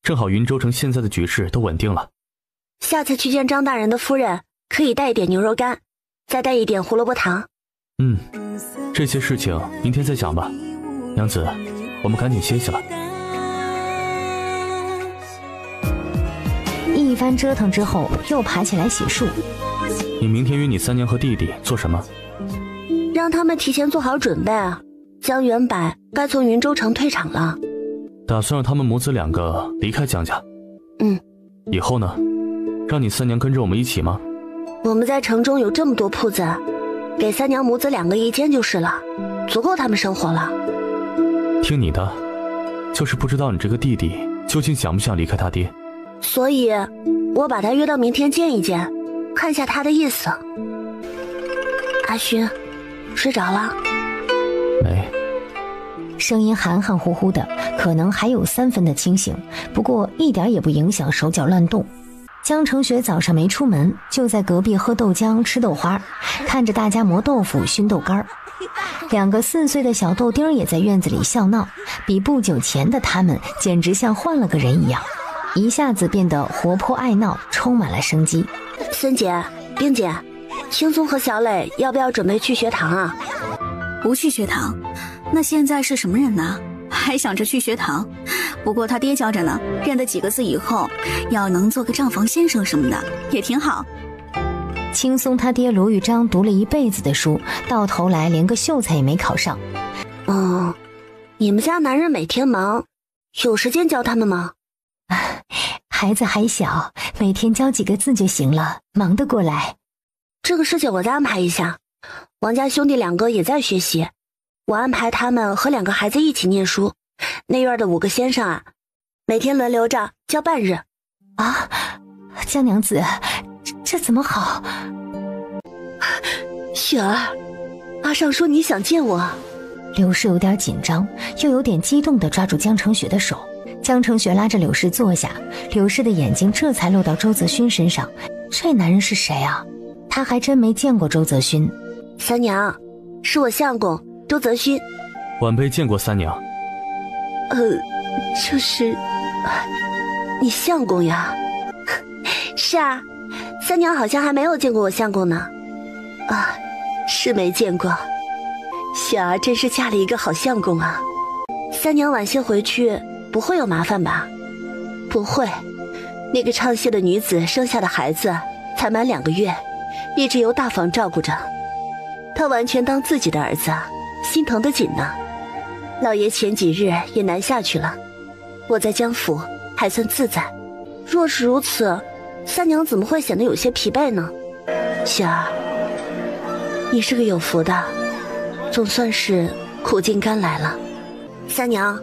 正好云州城现在的局势都稳定了。下次去见张大人的夫人，可以带一点牛肉干，再带一点胡萝卜糖。这些事情明天再讲吧。娘子，我们赶紧歇息了。一番折腾之后，又爬起来洗漱。你明天约你三娘和弟弟做什么？让他们提前做好准备啊！江元柏该从云州城退场了。打算让他们母子两个离开江家。以后呢？让你三娘跟着我们一起吗？我们在城中有这么多铺子，给三娘母子两个一间就是了，足够他们生活了。听你的，就是不知道你这个弟弟究竟想不想离开他爹。所以我把他约到明天见一见，看下他的意思。阿勋，睡着了？没。声音含含糊糊的，可能还有3分的清醒，不过一点也不影响手脚乱动。江澄雪早上没出门，就在隔壁喝豆浆吃豆花，看着大家磨豆腐熏豆干。2个4岁的小豆丁也在院子里笑闹，比不久前的他们简直像换了个人一样，一下子变得活泼爱闹，充满了生机。森姐、冰姐，青松和小磊要不要准备去学堂啊？不去学堂，那现在是什么人呢？还想着去学堂？不过他爹教着呢，认得几个字以后，要能做个账房先生什么的，也挺好。青松他爹罗玉章读了一辈子的书，到头来连个秀才也没考上。你们家男人每天忙，有时间教他们吗？孩子还小，每天教几个字就行了，忙得过来。这个事情我再安排一下。王家兄弟2个也在学习，我安排他们和2个孩子一起念书。内院的5个先生啊，每天轮流着教半日。啊，江娘子，这怎么好？雪儿，阿尚说你想见我。柳氏有点紧张，又有点激动地抓住江澄雪的手。江澄雪拉着柳氏坐下，柳氏的眼睛这才落到周泽勋身上。这男人是谁啊？他还真没见过周泽勋。三娘，是我相公周泽勋。晚辈见过三娘。就是你相公呀？是啊，三娘好像还没有见过我相公呢。是没见过。雪儿真是嫁了一个好相公啊。三娘晚些回去不会有麻烦吧？不会，那个唱戏的女子生下的孩子才满2个月，一直由大房照顾着，她完全当自己的儿子，心疼得紧呢。老爷前几日也南下去了，我在江府还算自在。若是如此，三娘怎么会显得有些疲惫呢？雪儿，你是个有福的，总算是苦尽甘来了。三娘，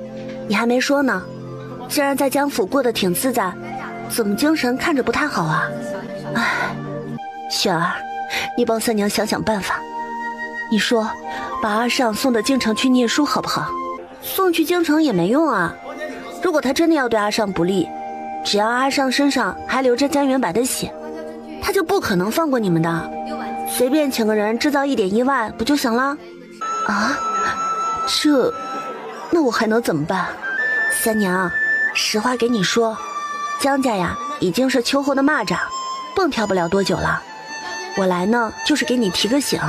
你还没说呢，既然在江府过得挺自在，怎么精神看着不太好啊？雪儿，你帮三娘想想办法。你说把阿尚送到京城去念书好不好？送去京城也没用啊，如果他真的要对阿尚不利，只要阿尚身上还流着江元柏的血，他就不可能放过你们的。随便请个人制造一点意外不就行了？那我还能怎么办？三娘，实话给你说，江家呀已经是秋后的蚂蚱，蹦跳不了多久了。我来呢就是给你提个醒，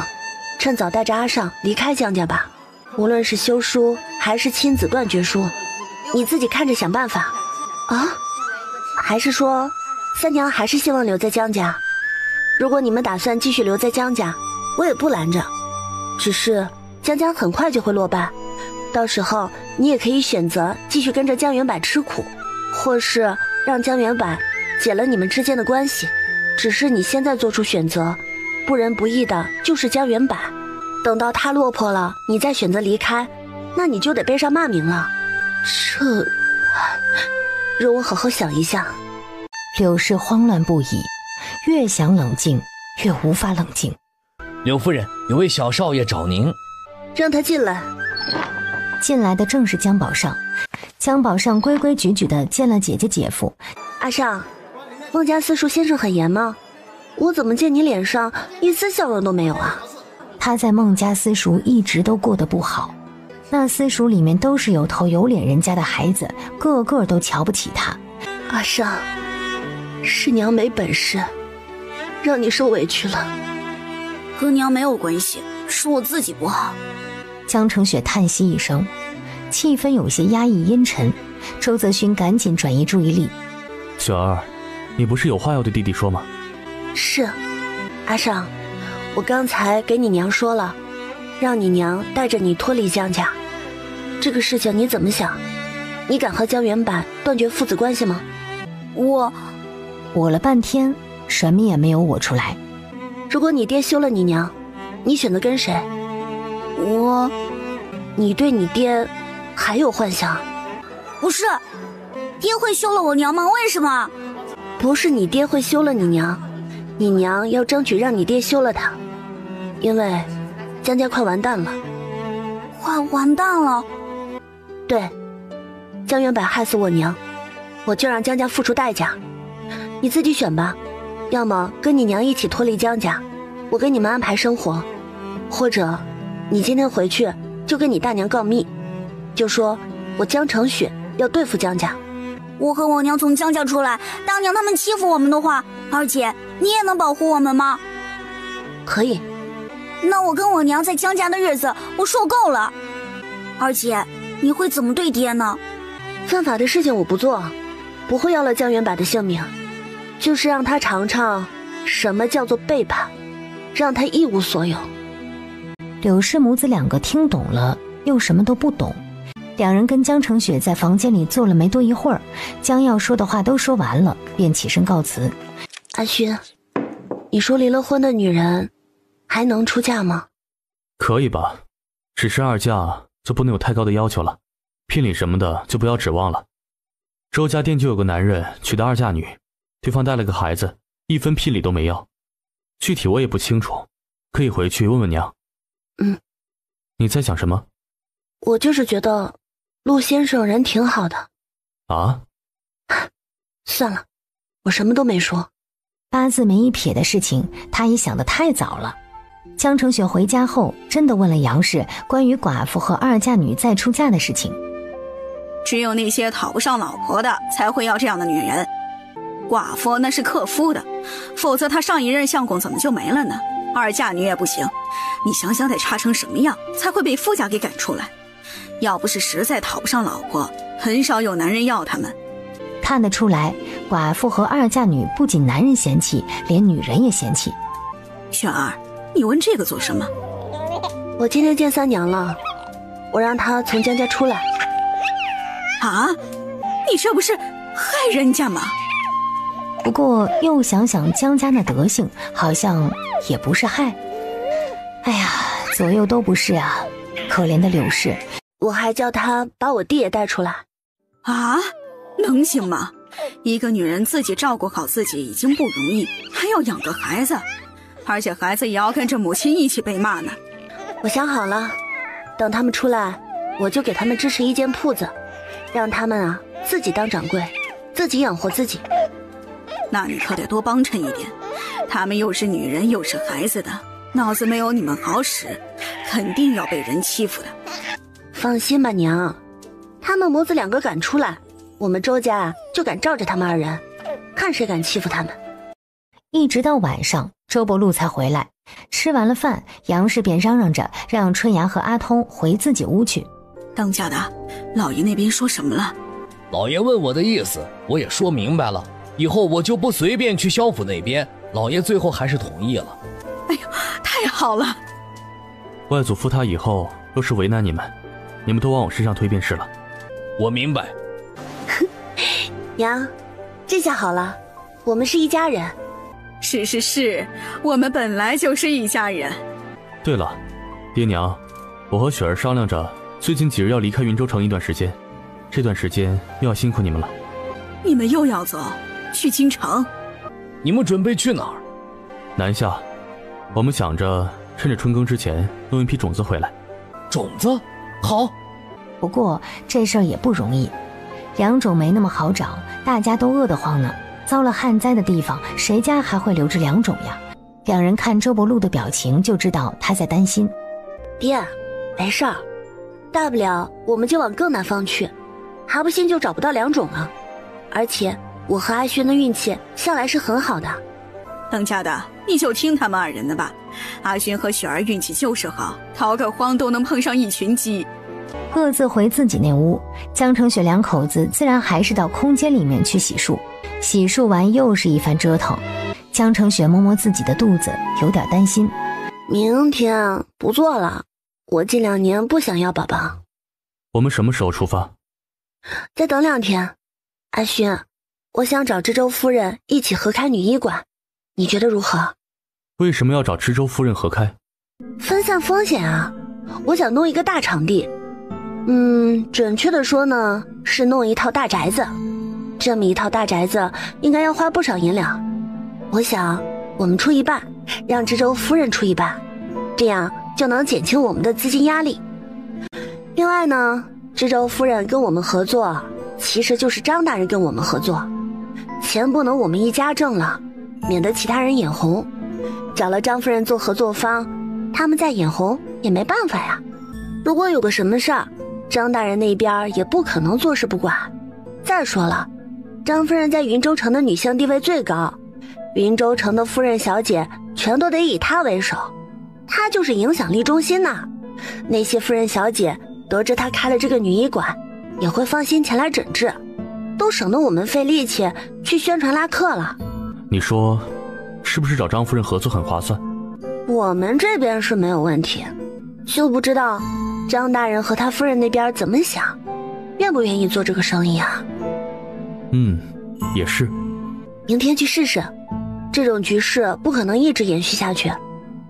趁早带着阿尚离开江家吧，无论是休书还是亲子断绝书，你自己看着想办法。还是说三娘还是希望留在江家？如果你们打算继续留在江家，我也不拦着，只是江家很快就会落败，到时候你也可以选择继续跟着江元柏吃苦，或是让江元柏解了你们之间的关系。只是你现在做出选择，不仁不义的就是江原柏。等到他落魄了，你再选择离开，那你就得背上骂名了。这，容我好好想一下。柳氏慌乱不已，越想冷静越无法冷静。柳夫人，有位小少爷找您。让他进来。进来的正是江宝上。江宝上规规矩矩地见了姐姐姐夫。阿尚，孟家私塾先生很严吗？我怎么见你脸上一丝笑容都没有啊？他在孟家私塾一直都过得不好，那私塾里面都是有头有脸人家的孩子，个个都瞧不起他。阿尚，是娘没本事，让你受委屈了。和娘没有关系，是我自己不好。江澄雪叹息一声，气氛有些压抑阴沉。周泽勋赶紧转移注意力。雪儿，你不是有话要对弟弟说吗？是，阿尚，我刚才给你娘说了，让你娘带着你脱离江家。这个事情你怎么想？你敢和江原柏断绝父子关系吗？我了半天，什么也没有我出来。如果你爹休了你娘，你选择跟谁？你对你爹还有幻想？不是，爹会休了我娘吗？为什么？不是你爹会休了你娘，你娘要争取让你爹休了他，因为江家快完蛋了。快完蛋了？对，江原柏害死我娘，我就让江家付出代价。你自己选吧，要么跟你娘一起脱离江家，我给你们安排生活，或者你今天回去就跟你大娘告密，就说我江澄雪要对付江家。我和我娘从江家出来，大娘他们欺负我们的话，而且你也能保护我们吗？可以。那我跟我娘在江家的日子我受够了。而且你会怎么对爹呢？犯法的事情我不做，不会要了江原柏的性命，就是让他尝尝什么叫做背叛，让他一无所有。柳氏母子两个听懂了，又什么都不懂。两人跟江澄雪在房间里坐了没多一会儿，将要说的话都说完了，便起身告辞。阿勋，你说离了婚的女人还能出嫁吗？可以吧，只是二嫁就不能有太高的要求了，聘礼什么的就不要指望了。周家店就有个男人娶的二嫁女，对方带了个孩子，一分聘礼都没要。具体我也不清楚，可以回去问问娘。你在想什么？我就是觉得陆先生人挺好的。啊？算了，我什么都没说。八字没一撇的事情，他也想得太早了。江澄雪回家后，真的问了杨氏关于寡妇和二嫁女再出嫁的事情。只有那些讨不上老婆的才会要这样的女人，寡妇那是克夫的，否则他上一任相公怎么就没了呢？二嫁女也不行，你想想得差成什么样才会被夫家给赶出来？要不是实在讨不上老婆，很少有男人要他们。看得出来，寡妇和二嫁女不仅男人嫌弃，连女人也嫌弃。雪儿，你问这个做什么？我今天见三娘了，我让她从江家出来。啊？你这不是害人家吗？不过又想想江家那德行，好像也不是害。哎呀，左右都不是啊，可怜的柳氏。我还叫她把我弟也带出来。啊？能行吗？一个女人自己照顾好自己已经不容易，还要养个孩子，而且孩子也要跟着母亲一起被骂呢。我想好了，等他们出来，我就给他们支持一间铺子，让他们自己当掌柜，自己养活自己。那你可得多帮衬一点，他们又是女人又是孩子的，脑子没有你们好使，肯定要被人欺负的。放心吧娘，他们母子两个敢出来，我们周家就敢罩着他们二人，看谁敢欺负他们。一直到晚上，周伯禄才回来。吃完了饭，杨氏便嚷嚷着让春芽和阿通回自己屋去。当家的，老爷那边说什么了？老爷问我的意思，我也说明白了，以后我就不随便去萧府那边。老爷最后还是同意了。哎呦，太好了！外祖父他以后若是为难你们，你们都往我身上推便是了。我明白。娘，这下好了，我们是一家人。是，我们本来就是一家人。对了，爹娘，我和雪儿商量着，最近几日要离开云州城一段时间，这段时间又要辛苦你们了。你们又要走，去京城？你们准备去哪儿？南下，我们想着趁着春耕之前弄一批种子回来。种子？好。不过这事儿也不容易，良种没那么好找，大家都饿得慌呢。遭了旱灾的地方，谁家还会留着良种呀？两人看周伯禄的表情就知道他在担心。爹，没事儿，大不了我们就往更南方去，还不信就找不到良种了。而且我和阿轩的运气向来是很好的。当家的，你就听他们二人的吧。阿轩和雪儿运气就是好，逃个荒都能碰上一群鸡。各自回自己那屋，江城雪两口子自然还是到空间里面去洗漱。洗漱完又是一番折腾，江城雪摸摸自己的肚子，有点担心。明天不做了，我近2年不想要宝宝。我们什么时候出发？再等2天。阿轩，我想找知州夫人一起合开女医馆，你觉得如何？为什么要找知州夫人合开？分散风险啊，我想弄一个大场地。准确的说呢，是弄一套大宅子。这么一套大宅子应该要花不少银两，我想我们出一半，让知州夫人出一半，这样就能减轻我们的资金压力。另外呢，知州夫人跟我们合作，其实就是张大人跟我们合作，钱不能我们一家挣了，免得其他人眼红。找了张夫人做合作方，他们再眼红也没办法呀。如果有个什么事儿，张大人那边也不可能坐视不管。再说了，张夫人在云州城的女性地位最高，云州城的夫人小姐全都得以她为首，她就是影响力中心呐。那些夫人小姐得知她开了这个女医馆，也会放心前来诊治，都省得我们费力气去宣传拉客了。你说是不是找张夫人合作很划算？我们这边是没有问题，就不知道张大人和他夫人那边怎么想，愿不愿意做这个生意啊？也是。明天去试试，这种局势不可能一直延续下去，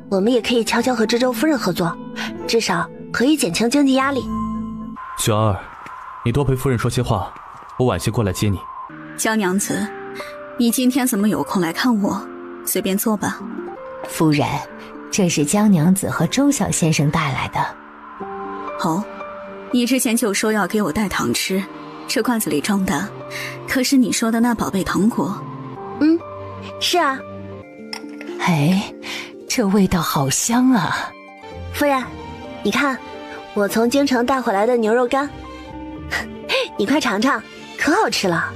我们也可以悄悄和知州夫人合作，至少可以减轻经济压力。雪儿，你多陪夫人说些话，我晚些过来接你。江娘子，你今天怎么有空来看我？随便坐吧。夫人，这是江娘子和周小先生带来的。哦，你之前就说要给我带糖吃，这罐子里装的可是你说的那宝贝糖果？是啊。哎，这味道好香啊。夫人，你看我从京城带回来的牛肉干，你快尝尝，可好吃了。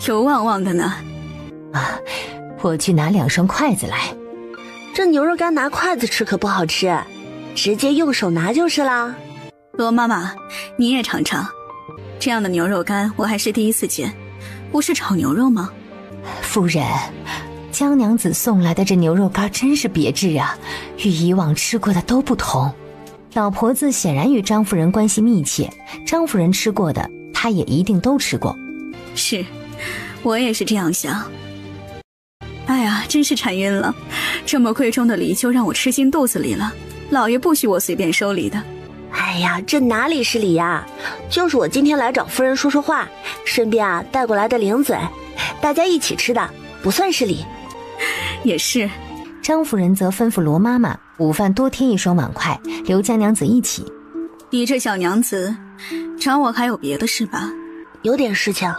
油旺旺的呢。啊，我去拿2双筷子来。这牛肉干拿筷子吃可不好吃，直接用手拿就是啦。罗妈妈，你也尝尝，这样的牛肉干我还是第一次见，不是炒牛肉吗？夫人，江娘子送来的这牛肉干真是别致啊，与以往吃过的都不同。老婆子显然与张夫人关系密切，张夫人吃过的她也一定都吃过。是，我也是这样想。哎呀，真是馋晕了，这么贵重的礼就让我吃进肚子里了，老爷不许我随便收礼的。哎呀，这哪里是礼呀，就是我今天来找夫人说说话，顺便带过来的零嘴，大家一起吃的，不算是礼。也是。张夫人则吩咐罗妈妈午饭多添1双碗筷，留江娘子一起。你这小娘子找我还有别的事吧？有点事情。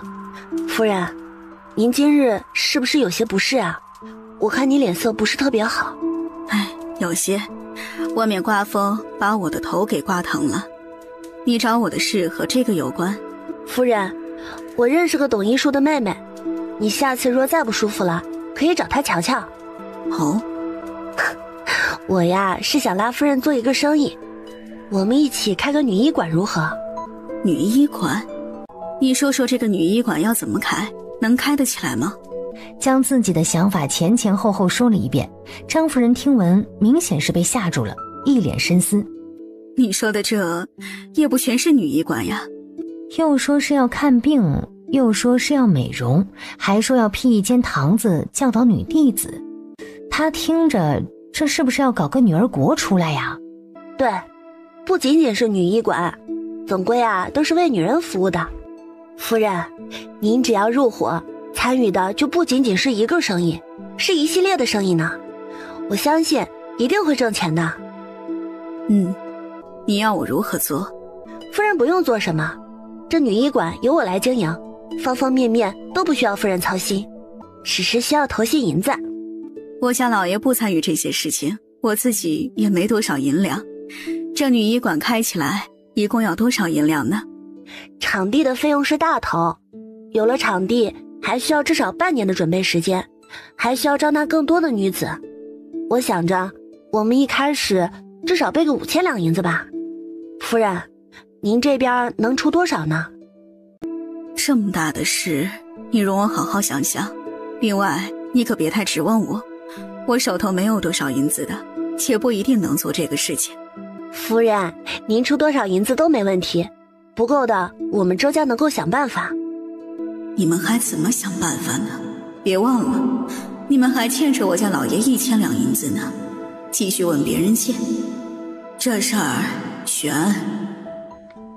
夫人，您今日是不是有些不适啊？我看你脸色不是特别好。有些，外面刮风把我的头给刮疼了。你找我的事和这个有关？夫人，我认识个懂医术的妹妹，你下次若再不舒服了，可以找她瞧瞧。哦，我呀是想拉夫人做一个生意，我们一起开个女医馆如何？女医馆？你说说这个女医馆要怎么开，能开得起来吗？将自己的想法前前后后说了一遍。张夫人听闻，明显是被吓住了，一脸深思。你说的这也不全是女医馆呀，又说是要看病，又说是要美容，还说要辟一间堂子教导女弟子。他听着这是不是要搞个女儿国出来呀？对，不仅仅是女医馆，总归啊都是为女人服务的。夫人，您只要入伙，参与的就不仅仅是一个生意，是一系列的生意呢。我相信一定会挣钱的。你要我如何做？夫人不用做什么，这女医馆由我来经营，方方面面都不需要夫人操心，只是需要投些银子。我家老爷不参与这些事情，我自己也没多少银两。这女医馆开起来一共要多少银两呢？场地的费用是大头，有了场地还需要至少半年的准备时间，还需要招纳更多的女子。我想着我们一开始至少备个5000两银子吧。夫人，您这边能出多少呢？这么大的事，你容我好好想想。另外，你可别太指望我手头没有多少银子的，且不一定能做这个事情。夫人，您出多少银子都没问题，不够的我们周家能够想办法。你们还怎么想办法呢？别忘了，你们还欠着我家老爷1000两银子呢，继续问别人借。这事儿悬。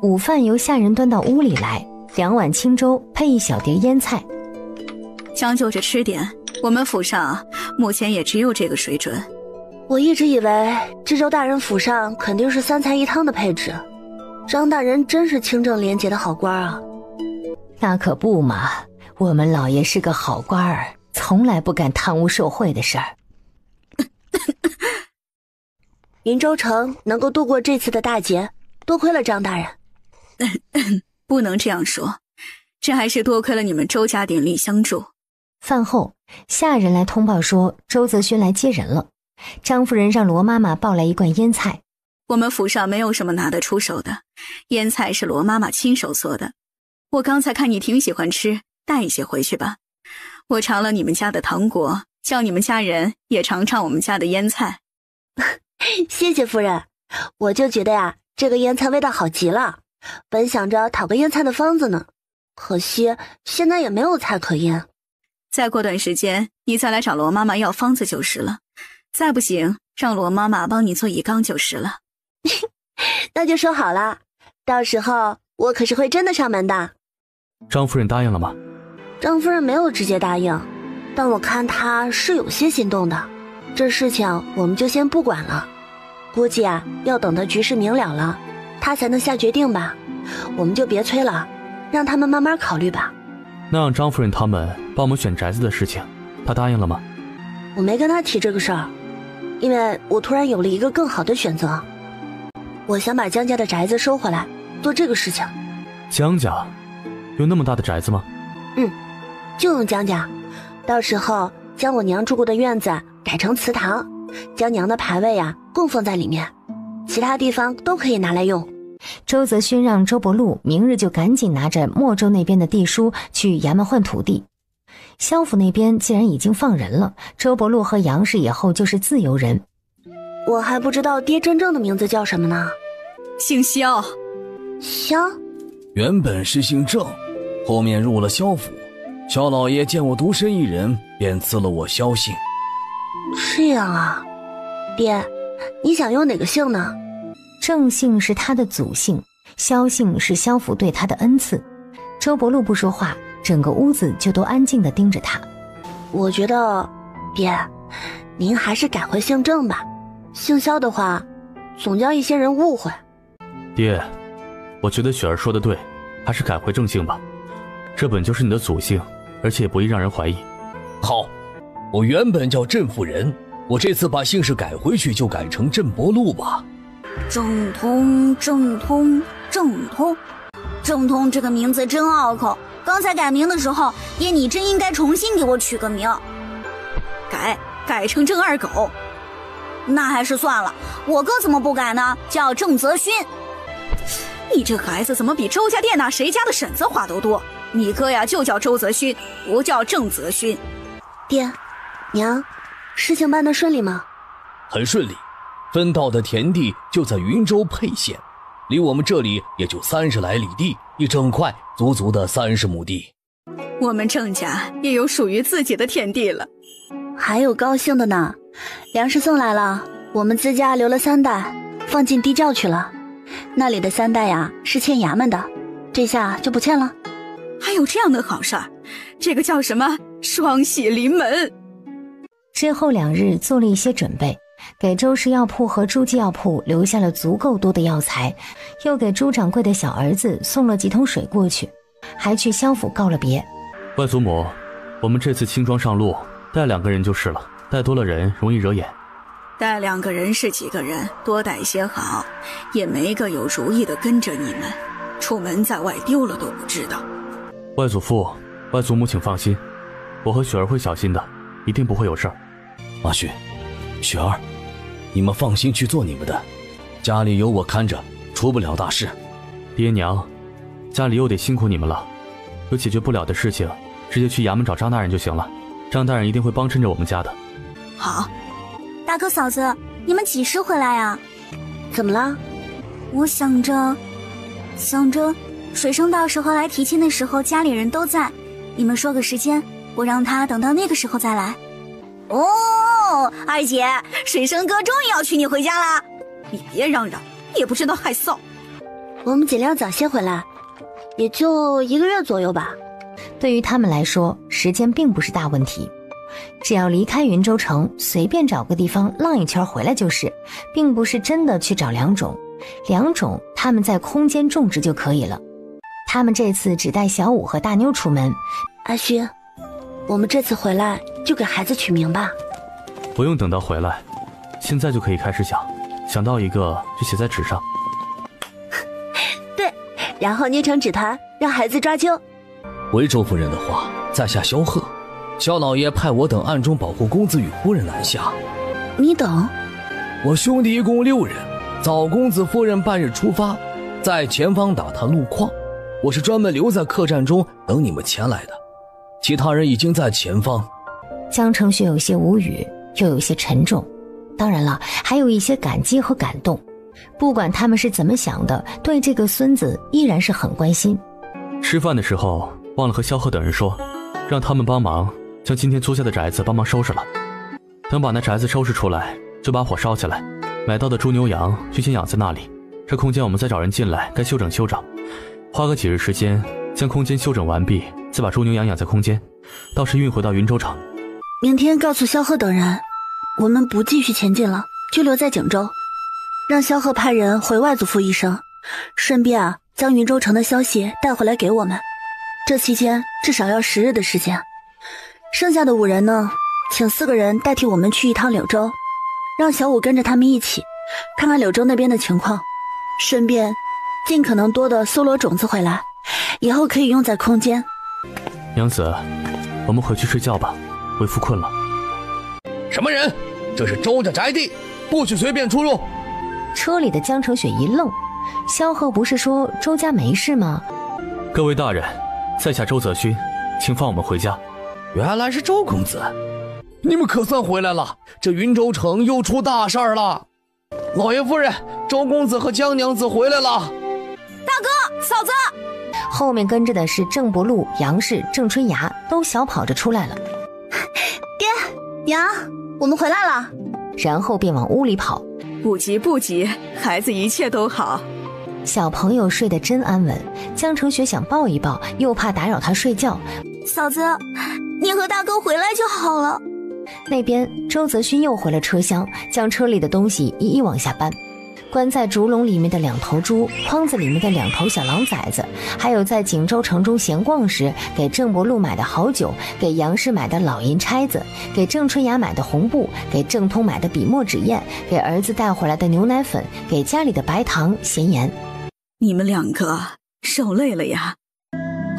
午饭由下人端到屋里来，2碗清粥配1小碟腌菜。将就着吃点，我们府上目前也只有这个水准。我一直以为知州大人府上肯定是3菜1汤的配置，张大人真是清正廉洁的好官啊。那可不嘛，我们老爷是个好官儿，从来不干贪污受贿的事儿。云州城能够度过这次的大劫，多亏了张大人。不能这样说，这还是多亏了你们周家鼎力相助。饭后，下人来通报说周泽勋来接人了。张夫人让罗妈妈抱来一罐腌菜。我们府上没有什么拿得出手的，腌菜是罗妈妈亲手做的。我刚才看你挺喜欢吃，带一些回去吧。我尝了你们家的糖果，叫你们家人也尝尝我们家的腌菜。谢谢夫人，我就觉得呀，这个腌菜味道好极了，本想着讨个腌菜的方子呢，可惜现在也没有菜可腌。再过段时间你再来找罗妈妈要方子就是了，再不行让罗妈妈帮你做一缸就是了。那就说好了，到时候我可是会真的上门的。张夫人答应了吗？张夫人没有直接答应，但我看她是有些心动的。这事情我们就先不管了，估计啊要等到局势明了了，她才能下决定吧。我们就别催了，让他们慢慢考虑吧。那让张夫人他们帮我们选宅子的事情，她答应了吗？我没跟她提这个事儿，因为我突然有了一个更好的选择。我想把江家的宅子收回来，做这个事情。江家有那么大的宅子吗？就用江家，到时候将我娘住过的院子改成祠堂，将娘的牌位啊供奉在里面，其他地方都可以拿来用。周泽勋让周伯禄明日就赶紧拿着莫州那边的地书去衙门换土地。萧府那边既然已经放人了，周伯禄和杨氏以后就是自由人。我还不知道爹真正的名字叫什么呢？姓萧。萧？原本是姓郑，后面入了萧府，萧老爷见我独身一人，便赐了我萧姓。这样啊，爹，你想用哪个姓呢？郑姓是他的祖姓，萧姓是萧府对他的恩赐。周伯禄不说话，整个屋子就都安静地盯着他。我觉得，爹，您还是改回姓郑吧。姓萧的话，总叫一些人误会。爹，我觉得雪儿说的对，还是改回正姓吧。这本就是你的祖姓，而且也不易让人怀疑。好，我原本叫郑夫人，我这次把姓氏改回去，就改成郑伯禄吧。正通，正通，正通，正通这个名字真拗口。刚才改名的时候，爹你真应该重新给我取个名，改成郑二狗。那还是算了，我哥怎么不改呢？叫郑泽勋。你这孩子怎么比周家店那谁家的婶子话都多？你哥呀就叫周泽勋，不叫郑泽勋。爹，娘，事情办得顺利吗？很顺利，分到的田地就在云州沛县，离我们这里也就30来里地，一整块足足的30亩地。我们郑家也有属于自己的田地了。还有高兴的呢，粮食送来了，我们自家留了3袋，放进地窖去了。那里的3袋呀，是欠衙门的，这下就不欠了。还有这样的好事儿，这个叫什么双喜临门。之后2日做了一些准备，给周氏药铺和朱记药铺留下了足够多的药材，又给朱掌柜的小儿子送了几桶水过去，还去萧府告了别。外祖母，我们这次轻装上路，带2个人就是了，带多了人容易惹眼。带2个人是几个人，多带些好，也没个有主意的跟着你们，出门在外丢了都不知道。外祖父、外祖母请放心，我和雪儿会小心的，一定不会有事儿。阿旭、雪儿，你们放心去做你们的，家里有我看着，出不了大事。爹娘，家里又得辛苦你们了，有解决不了的事情，直接去衙门找张大人就行了，张大人一定会帮衬着我们家的。好。大哥嫂子，你们几时回来呀？怎么了？我想着水生到时候来提亲的时候家里人都在，你们说个时间，我让他等到那个时候再来。哦，二姐，水生哥终于要娶你回家啦！你别嚷嚷，也不知道害臊。我们尽量早些回来，也就1个月左右吧。对于他们来说，时间并不是大问题，只要离开云州城，随便找个地方浪一圈回来就是，并不是真的去找良种，良种他们在空间种植就可以了。他们这次只带小五和大妞出门。阿勋，我们这次回来就给孩子取名吧。不用等到回来，现在就可以开始想，想到一个就写在纸上。对，然后捏成纸团，让孩子抓阄。回周夫人的话，在下萧贺，萧老爷派我等暗中保护公子与夫人南下。你等？我兄弟一共6人，早公子夫人半日出发，在前方打探路况。我是专门留在客栈中等你们前来的，其他人已经在前方。江承旭有些无语，又有些沉重，当然了，还有一些感激和感动。不管他们是怎么想的，对这个孙子依然是很关心。吃饭的时候忘了和萧贺等人说，让他们帮忙将今天租下的宅子帮忙收拾了。等把那宅子收拾出来，就把火烧起来，买到的猪牛羊就先养在那里，这空间我们再找人进来该修整修整，花个几日时间将空间修整完毕，再把猪牛羊养在空间，到时运回到云州城。明天告诉萧贺等人，我们不继续前进了，就留在景州，让萧贺派人回外祖父一声，顺便将云州城的消息带回来给我们。这期间至少要10日的时间。剩下的5人呢，请4个人代替我们去一趟柳州，让小五跟着他们一起看看柳州那边的情况，顺便尽可能多的搜罗种子回来，以后可以用在空间。娘子，我们回去睡觉吧，为父困了。什么人？这是周家宅地，不许随便出入。车里的江承雪一愣，萧贺不是说周家没事吗？各位大人，在下周泽勋，请放我们回家。原来是周公子，你们可算回来了，这云州城又出大事儿了。老爷夫人，周公子和江娘子回来了。大哥嫂子，后面跟着的是郑伯禄、杨氏、郑春芽都小跑着出来了。爹娘，我们回来了。然后便往屋里跑。不急不急，孩子一切都好。小朋友睡得真安稳，江承雪想抱一抱，又怕打扰他睡觉。嫂子，你和大哥回来就好了。那边周泽勋又回了车厢，将车里的东西一一往下搬，关在竹笼里面的2头猪，筐子里面的2头小狼崽子，还有在锦州城中闲逛时给郑伯禄买的好酒，给杨氏买的老银钗子，给郑春芽买的红布，给郑通买的笔墨纸砚，给儿子带回来的牛奶粉，给家里的白糖咸盐。你们2个受累了呀。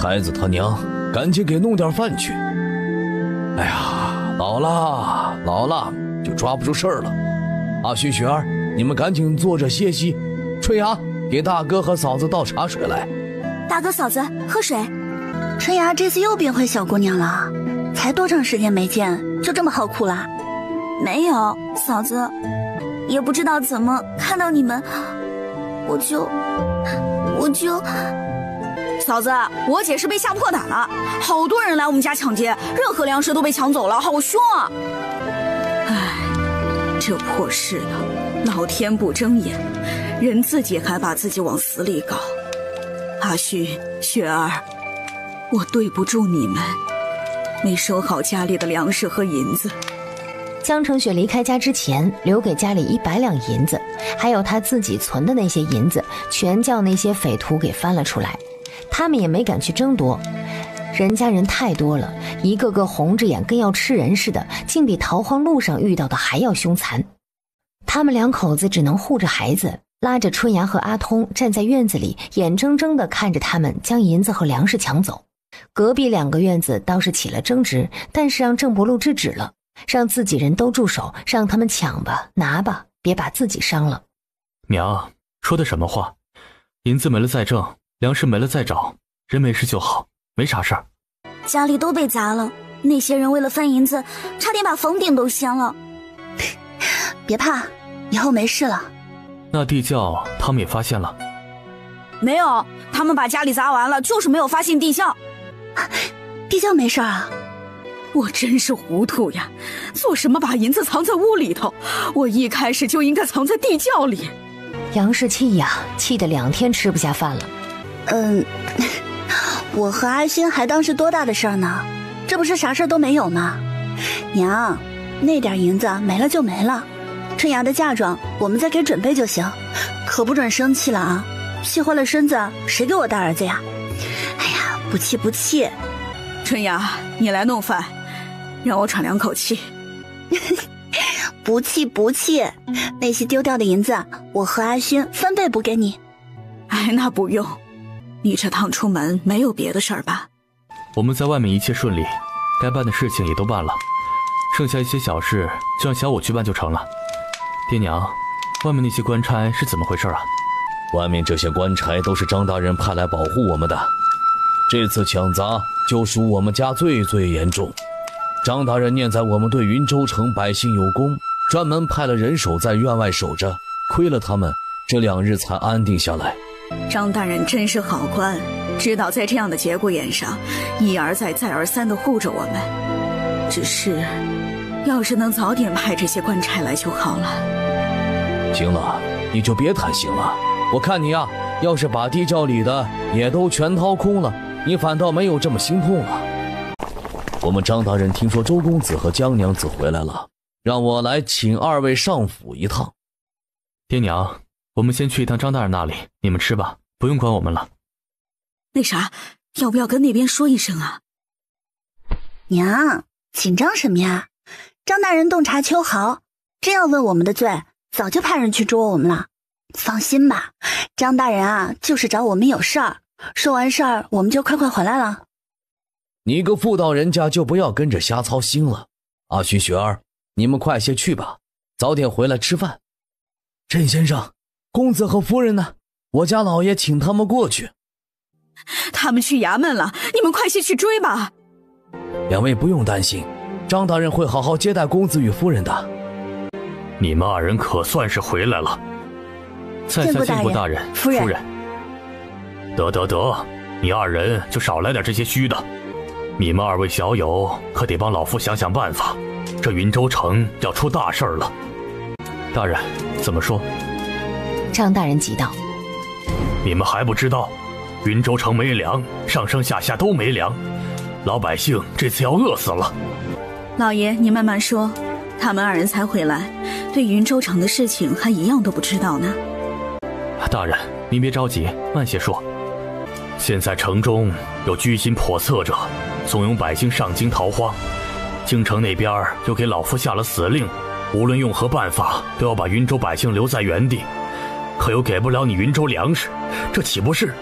孩子他娘赶紧给弄点饭去。哎呀，老了就抓不住事儿了。阿旭、雪儿，你们赶紧坐着歇息。春芽，给大哥和嫂子倒茶水来。大哥嫂子，喝水。春芽这次又变回小姑娘了，才多长时间没见，就这么好哭啦？没有，嫂子，也不知道怎么看到你们，我就嫂子，我姐是被吓破胆了，好多人来我们家抢劫，任何粮食都被抢走了，好凶啊！唉，这破世道，老天不睁眼，人自己还把自己往死里搞。阿勋、雪儿，我对不住你们，没收好家里的粮食和银子。江澄雪离开家之前，留给家里100两银子，还有他自己存的那些银子，全叫那些匪徒给翻了出来。他们也没敢去争夺，人家人太多了，一个个红着眼跟要吃人似的，竟比逃荒路上遇到的还要凶残。他们两口子只能护着孩子，拉着春芽和阿通站在院子里，眼睁睁地看着他们将银子和粮食抢走。隔壁2个院子倒是起了争执，但是让郑伯禄制止了，让自己人都住手，让他们抢吧拿吧，别把自己伤了。娘说的什么话？银子没了再挣，粮食没了再找，人没事就好，没啥事儿。家里都被砸了，那些人为了分银子，差点把房顶都掀了。别怕，以后没事了。那地窖他们也发现了？没有，他们把家里砸完了，就是没有发现地窖。地窖没事啊？我真是糊涂呀，做什么把银子藏在屋里头？我一开始就应该藏在地窖里。杨氏气呀，气得2天吃不下饭了。我和阿勋还当是多大的事儿呢，这不是啥事儿都没有吗？娘，那点银子没了就没了，春芽的嫁妆我们再给准备就行，可不准生气了啊！气坏了身子，谁给我带儿子呀？哎呀，不气不气。春芽，你来弄饭，让我喘2口气。不气不气，那些丢掉的银子，我和阿勋翻倍补给你。哎，那不用。你这趟出门没有别的事儿吧？我们在外面一切顺利，该办的事情也都办了，剩下一些小事就让小五去办就成了。爹娘，外面那些官差是怎么回事啊？外面这些官差都是张大人派来保护我们的，这次抢砸就属我们家最严重。张大人念在我们对云州城百姓有功，专门派了人手在院外守着，亏了他们，这2日才安定下来。张大人真是好官，知道在这样的节骨眼上，一而再再而三地护着我们。只是，要是能早点派这些官差来就好了。行了，你就别贪心了。我看你啊，要是把地窖里的也都全掏空了，你反倒没有这么心痛了。我们张大人听说周公子和江娘子回来了，让我来请2位上府一趟。爹娘，我们先去一趟张大人那里，你们吃吧，不用管我们了。那啥，要不要跟那边说一声啊？娘，紧张什么呀？张大人洞察秋毫，真要问我们的罪，早就派人去捉我们了。放心吧，张大人啊，就是找我们有事儿，说完事儿我们就快回来了。你个妇道人家就不要跟着瞎操心了。阿勋、雪儿，你们快些去吧，早点回来吃饭。陈先生，公子和夫人呢？我家老爷请他们过去。他们去衙门了，你们快些去追吧。2位不用担心，张大人会好好接待公子与夫人的。你们2人可算是回来了。在下见过大人、夫人。得，你2人就少来点这些虚的。你们2位小友可得帮老夫想想办法，这云州城要出大事了。大人，怎么说？张大人急道：你们还不知道，云州城没粮，上上下下都没粮，老百姓这次要饿死了。老爷，你慢慢说，他们2人才回来，对云州城的事情还一样都不知道呢。大人，您别着急，慢些说。现在城中有居心叵测者，怂恿百姓上京逃荒，京城那边又给老夫下了死令，无论用何办法都要把云州百姓留在原地，可又给不了你云州粮食，这岂不是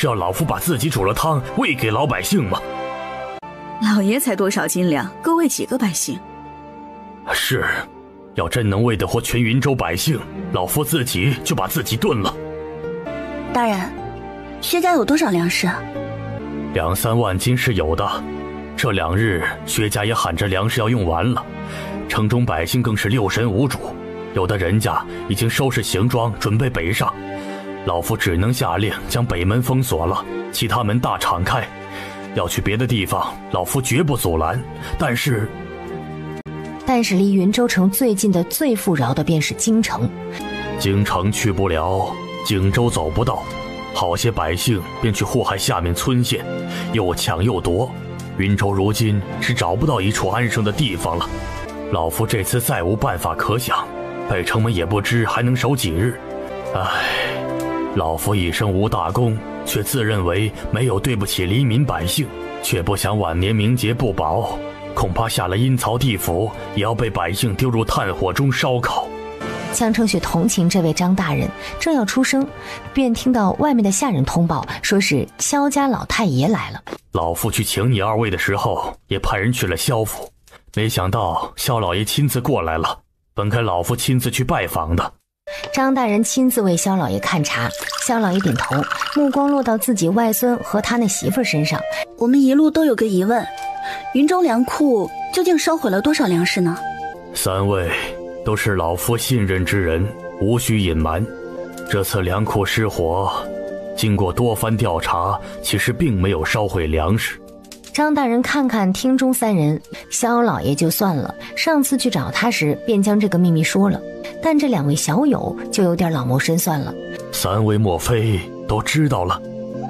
要老夫把自己煮了汤喂给老百姓吗？老爷才多少斤粮，够喂几个百姓？是，要真能喂得活全云州百姓，老夫自己就把自己炖了。大人，薛家有多少粮食？2、3万斤是有的，这2日薛家也喊着粮食要用完了，城中百姓更是6神无主，有的人家已经收拾行装准备北上，老夫只能下令将北门封锁了，其他门大敞开，要去别的地方老夫绝不阻拦，但是但是离云州城最近的、最富饶的便是京城。京城去不了，荆州走不到，好些百姓便去祸害下面村县，又抢又夺。云州如今是找不到一处安生的地方了。老夫这次再无办法可想，北城门也不知还能守几日。唉，老夫一生无大功，却自认为没有对不起黎民百姓，却不想晚年名节不保，恐怕下了阴曹地府，也要被百姓丢入炭火中烧烤。江澄雪同情这位张大人，正要出声，便听到外面的下人通报，说是萧家老太爷来了。老夫去请你二位的时候，也派人去了萧府，没想到萧老爷亲自过来了，本该老夫亲自去拜访的。张大人亲自为萧老爷看茶，萧老爷点头，目光落到自己外孙和他那媳妇身上。我们一路都有个疑问，云州粮库究竟烧毁了多少粮食呢？3位都是老夫信任之人，无需隐瞒。这次粮库失火，经过多番调查，其实并没有烧毁粮食。张大人看看厅中3人，萧老爷就算了，上次去找他时便将这个秘密说了，但这2位小友就有点老谋深算了。3位莫非都知道了？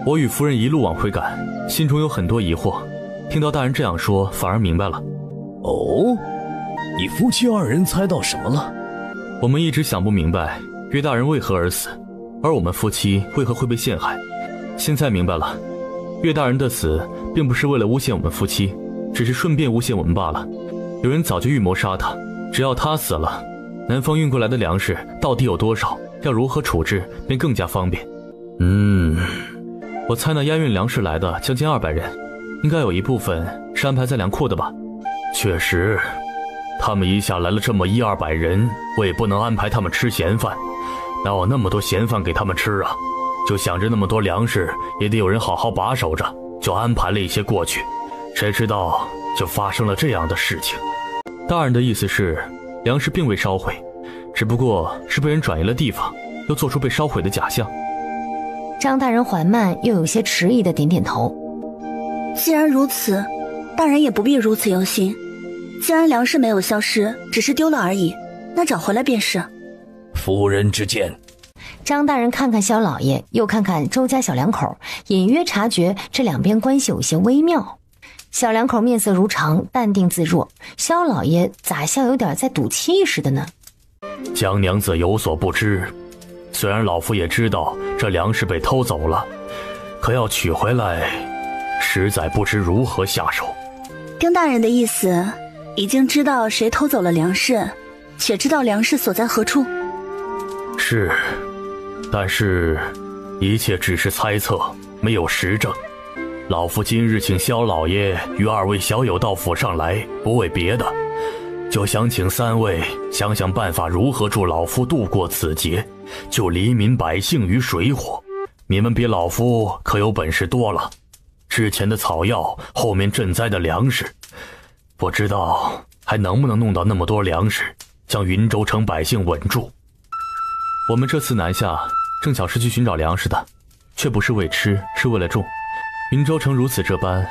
我与夫人一路往回赶，心中有很多疑惑，听到大人这样说，反而明白了。哦，你夫妻2人猜到什么了？我们一直想不明白岳大人为何而死，而我们夫妻为何会被陷害。现在明白了，岳大人的死并不是为了诬陷我们夫妻，只是顺便诬陷我们罢了。有人早就预谋杀他，只要他死了，南方运过来的粮食到底有多少，要如何处置便更加方便。我猜那押运粮食来的将近200人，应该有一部分是安排在粮库的吧。确实，他们一下来了这么100-200人，我也不能安排他们吃闲饭，哪有那么多闲饭给他们吃啊？就想着那么多粮食也得有人好好把守着，就安排了一些过去，谁知道就发生了这样的事情。大人的意思是，粮食并未烧毁，只不过是被人转移了地方，又做出被烧毁的假象。张大人缓慢又有些迟疑的点点头。既然如此，大人也不必如此忧心。既然粮食没有消失，只是丢了而已，那找回来便是。夫人之见。张大人看看萧老爷，又看看周家小两口，隐约察觉这2边关系有些微妙。小两口面色如常，淡定自若，萧老爷咋像有点在赌气似的呢？江娘子有所不知，虽然老夫也知道这粮食被偷走了，可要取回来，实在不知如何下手。丁大人的意思，已经知道谁偷走了粮食，且知道粮食所在何处。是，但是一切只是猜测，没有实证。老夫今日请萧老爷与2位小友到府上来，不为别的，就想请3位想想办法，如何助老夫度过此劫，救黎民百姓于水火。你们比老夫可有本事多了，之前的草药，后面赈灾的粮食，不知道还能不能弄到那么多粮食，将云州城百姓稳住。我们这次南下正巧是去寻找粮食的，却不是为吃，是为了种。云州城如此这般，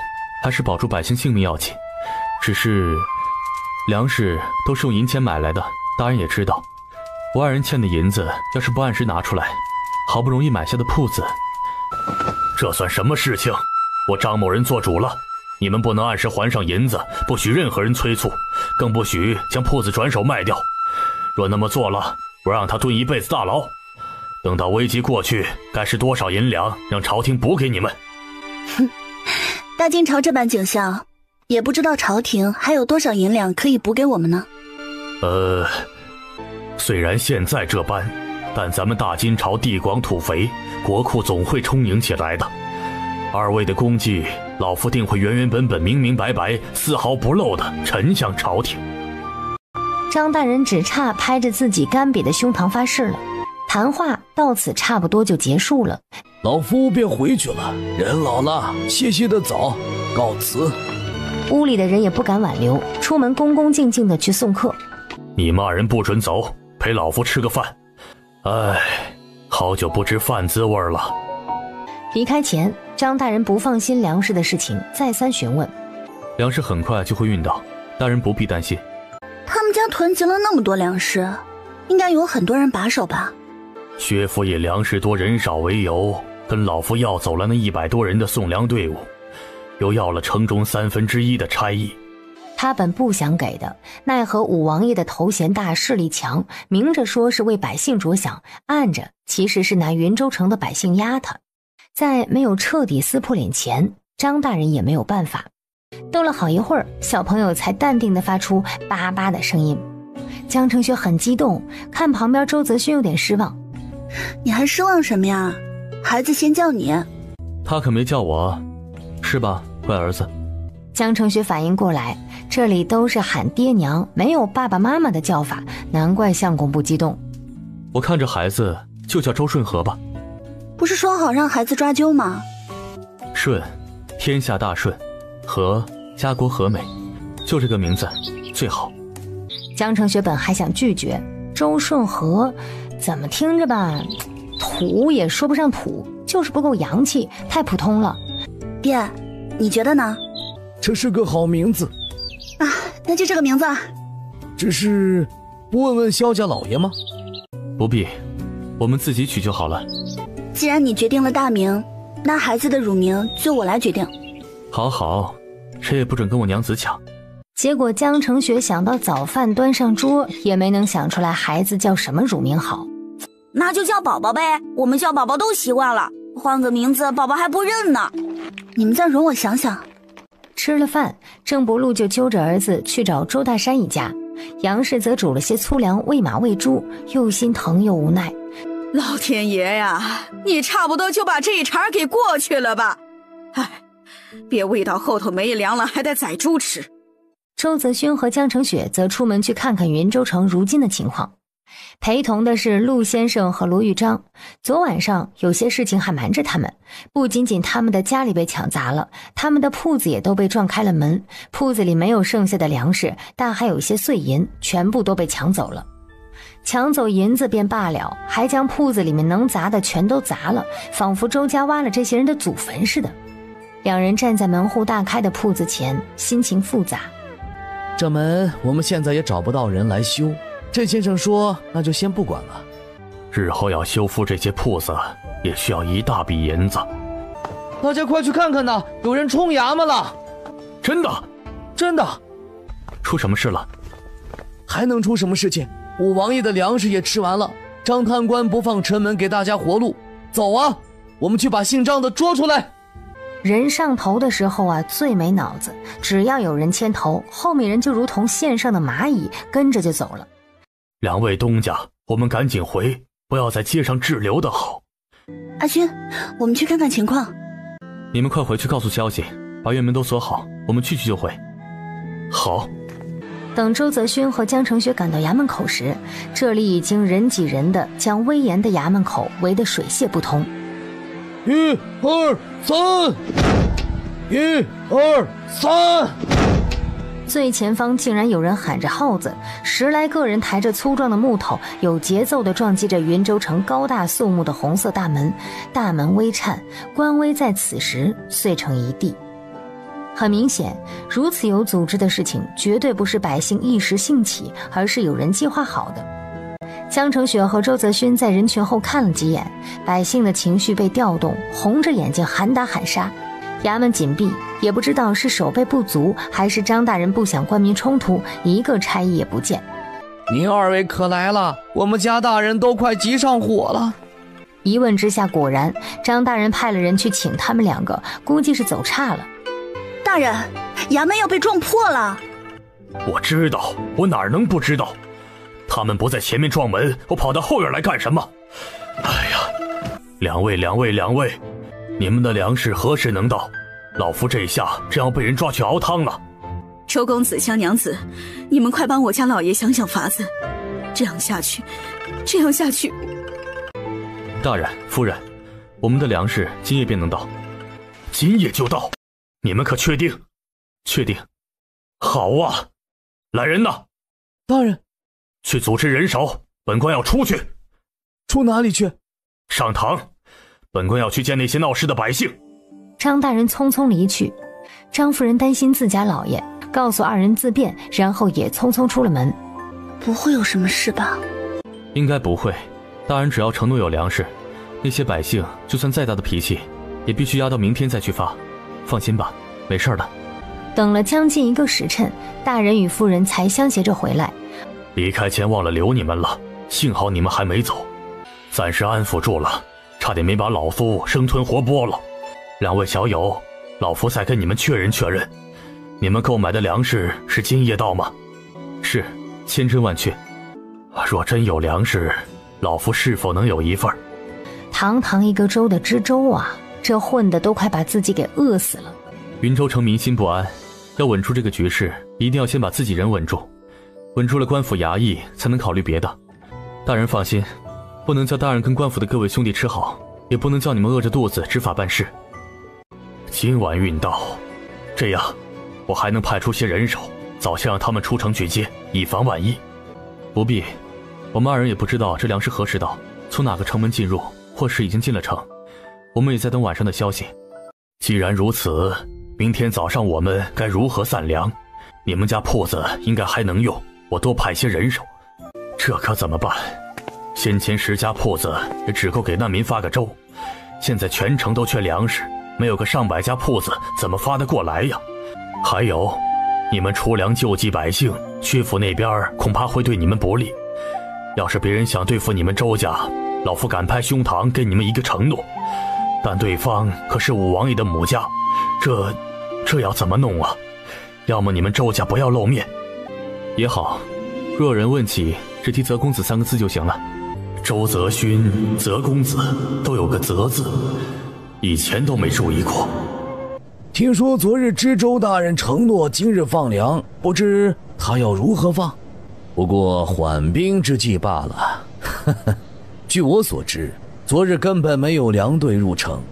还是保住百姓性命要紧。只是粮食都是用银钱买来的，大人也知道，我2人欠的银子要是不按时拿出来，好不容易买下的铺子，这算什么事情？我张某人做主了，你们不能按时还上银子，不许任何人催促，更不许将铺子转手卖掉。若那么做了，我让他蹲一辈子大牢。等到危机过去，该是多少银两，让朝廷补给你们。哼，大金朝这般景象，也不知道朝廷还有多少银两可以补给我们呢？虽然现在这般，但咱们大金朝地广土肥，国库总会充盈起来的。2位的功绩，老夫定会原原本本、明明白白、丝毫不漏的呈向朝廷。张大人只差拍着自己干瘪的胸膛发誓了。谈话到此差不多就结束了。老夫便回去了，人老了，歇歇的早，告辞。屋里的人也不敢挽留，出门恭恭敬敬的去送客。你们2人不准走，陪老夫吃个饭。哎，好久不知饭滋味了。离开前，张大人不放心粮食的事情，再三询问。粮食很快就会运到，大人不必担心。他们们家囤积了那么多粮食，应该有很多人把守吧？薛府以粮食多人少为由，跟老夫要走了那100多人的送粮队伍，又要了城中1/3的差役。他本不想给的，奈何武王爷的头衔大，势力强，明着说是为百姓着想，暗着其实是拿云州城的百姓压他。在没有彻底撕破脸前，张大人也没有办法。斗了好一会儿，小朋友才淡定地发出叭叭的声音。江承学很激动，看旁边周泽勋有点失望。你还失望什么呀？孩子先叫你。他可没叫我，是吧，乖儿子？江承学反应过来，这里都是喊爹娘，没有爸爸妈妈的叫法，难怪相公不激动。我看这孩子就叫周顺和吧。不是说好让孩子抓阄吗？顺，天下大顺；和，家国和美，就这个名字最好。江承学本还想拒绝，周顺和怎么听着吧，土也说不上土，就是不够洋气，太普通了。爹，你觉得呢？这是个好名字啊，那就这个名字。只是不问问萧家老爷吗？不必，我们自己取就好了。既然你决定了大名，那孩子的乳名就我来决定。好好，谁也不准跟我娘子抢。结果江承学想到早饭端上桌，也没能想出来孩子叫什么乳名好。那就叫宝宝呗，我们叫宝宝都习惯了，换个名字宝宝还不认呢。你们再容我想想。吃了饭，郑伯禄就揪着儿子去找周大山一家，杨氏则煮了些粗粮喂马喂猪，又心疼又无奈。老天爷呀，你差不多就把这一茬给过去了吧。哎，别喂到后头没粮了还得宰猪吃。周泽勋和江承雪则出门去看看云州城如今的情况，陪同的是陆先生和罗玉章。昨晚上有些事情还瞒着他们，不仅仅他们的家里被抢砸了，他们的铺子也都被撞开了门，铺子里没有剩下的粮食，但还有些碎银，全部都被抢走了。抢走银子便罢了，还将铺子里面能砸的全都砸了，仿佛周家挖了这些人的祖坟似的。两人站在门户大开的铺子前，心情复杂。这门我们现在也找不到人来修，郑先生说那就先不管了。日后要修复这些铺子也需要一大笔银子。大家快去看看呐，有人冲衙门了。真的？真的。出什么事了？还能出什么事情？武王爷的粮食也吃完了，张贪官不放城门给大家活路。走啊，我们去把姓张的捉出来。人上头的时候啊，最没脑子，只要有人牵头，后面人就如同线上的蚂蚁，跟着就走了。两位东家，我们赶紧回，不要在街上滞留的好。阿勋，我们去看看情况。你们快回去告诉消息，把院门都锁好，我们去就回。好。等周泽勋和江承学赶到衙门口时，这里已经人挤人的将威严的衙门口围得水泄不通。1、2、3，1、2、3。最前方竟然有人喊着号子，10来个人抬着粗壮的木头，有节奏地撞击着云州城高大肃穆的红色大门，大门微颤，官威在此时碎成一地。很明显，如此有组织的事情绝对不是百姓一时兴起，而是有人计划好的。江承雪和周泽勋在人群后看了几眼，百姓的情绪被调动，红着眼睛喊打喊杀。衙门紧闭，也不知道是守备不足，还是张大人不想官民冲突，一个差役也不见。您二位可来了，我们家大人都快急上火了。一问之下，果然张大人派了人去请他们两个，估计是走岔了。大人，衙门要被撞破了。我知道，我哪能不知道？他们不在前面撞门，我跑到后院来干什么？哎呀，两位，你们的粮食何时能到？老夫这下真要被人抓去熬汤了。周公子、香娘子，你们快帮我家老爷想想法子。这样下去。大人、夫人，我们的粮食今夜便能到。今夜就到？你们可确定？确定。好啊，来人呐！大人，去组织人手，本官要出去。出哪里去？上堂，本官要去见那些闹事的百姓。张大人匆匆离去，张夫人担心自家老爷，告诉二人自便，然后也匆匆出了门。不会有什么事吧？应该不会，大人只要承诺有粮食，那些百姓就算再大的脾气，也必须压到明天再去发。放心吧，没事的。等了将近1个时辰，大人与夫人才相携着回来。离开前忘了留你们了，幸好你们还没走，暂时安抚住了，差点没把老夫生吞活剥了。2位小友，老夫再跟你们确认确认，你们购买的粮食是今夜到吗？是，千真万确。若真有粮食，老夫是否能有一份？堂堂一个州的知州啊，这混的都快把自己给饿死了。云州城民心不安，要稳住这个局势，一定要先把自己人稳住，稳住了官府衙役，才能考虑别的。大人放心，不能叫大人跟官府的各位兄弟吃好，也不能叫你们饿着肚子执法办事。今晚运到，这样我还能派出些人手，早些让他们出城去接，以防万一。不必，我们2人也不知道这粮食何时到，从哪个城门进入，或是已经进了城，我们也在等晚上的消息。既然如此，明天早上我们该如何散粮？你们家铺子应该还能用，我多派些人手。这可怎么办？先前10家铺子也只够给难民发个粥，现在全城都缺粮食，没有个上百家铺子怎么发得过来呀？还有，你们出粮救济百姓，薛府那边恐怕会对你们不利。要是别人想对付你们周家，老夫敢拍胸膛给你们一个承诺，但对方可是武王爷的母家，这要怎么弄啊？要么你们周家不要露面也好，若有人问起，只提泽公子3个字就行了。周泽勋、泽公子都有个泽字，以前都没注意过。听说昨日知州大人承诺今日放粮，不知他要如何放？不过缓兵之计罢了。据我所知，昨日根本没有粮队入城。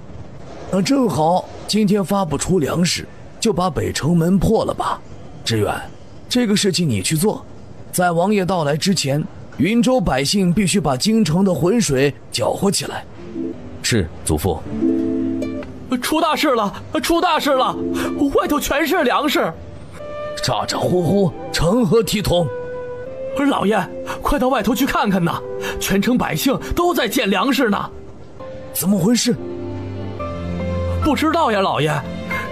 那正好，今天发不出粮食，就把北城门破了吧。志远，这个事情你去做。在王爷到来之前，云州百姓必须把京城的浑水搅和起来。是，祖父。出大事了！出大事了！外头全是粮食，咋咋呼呼，成何体统？老爷，快到外头去看看呐！全城百姓都在捡粮食呢。怎么回事？不知道呀，老爷。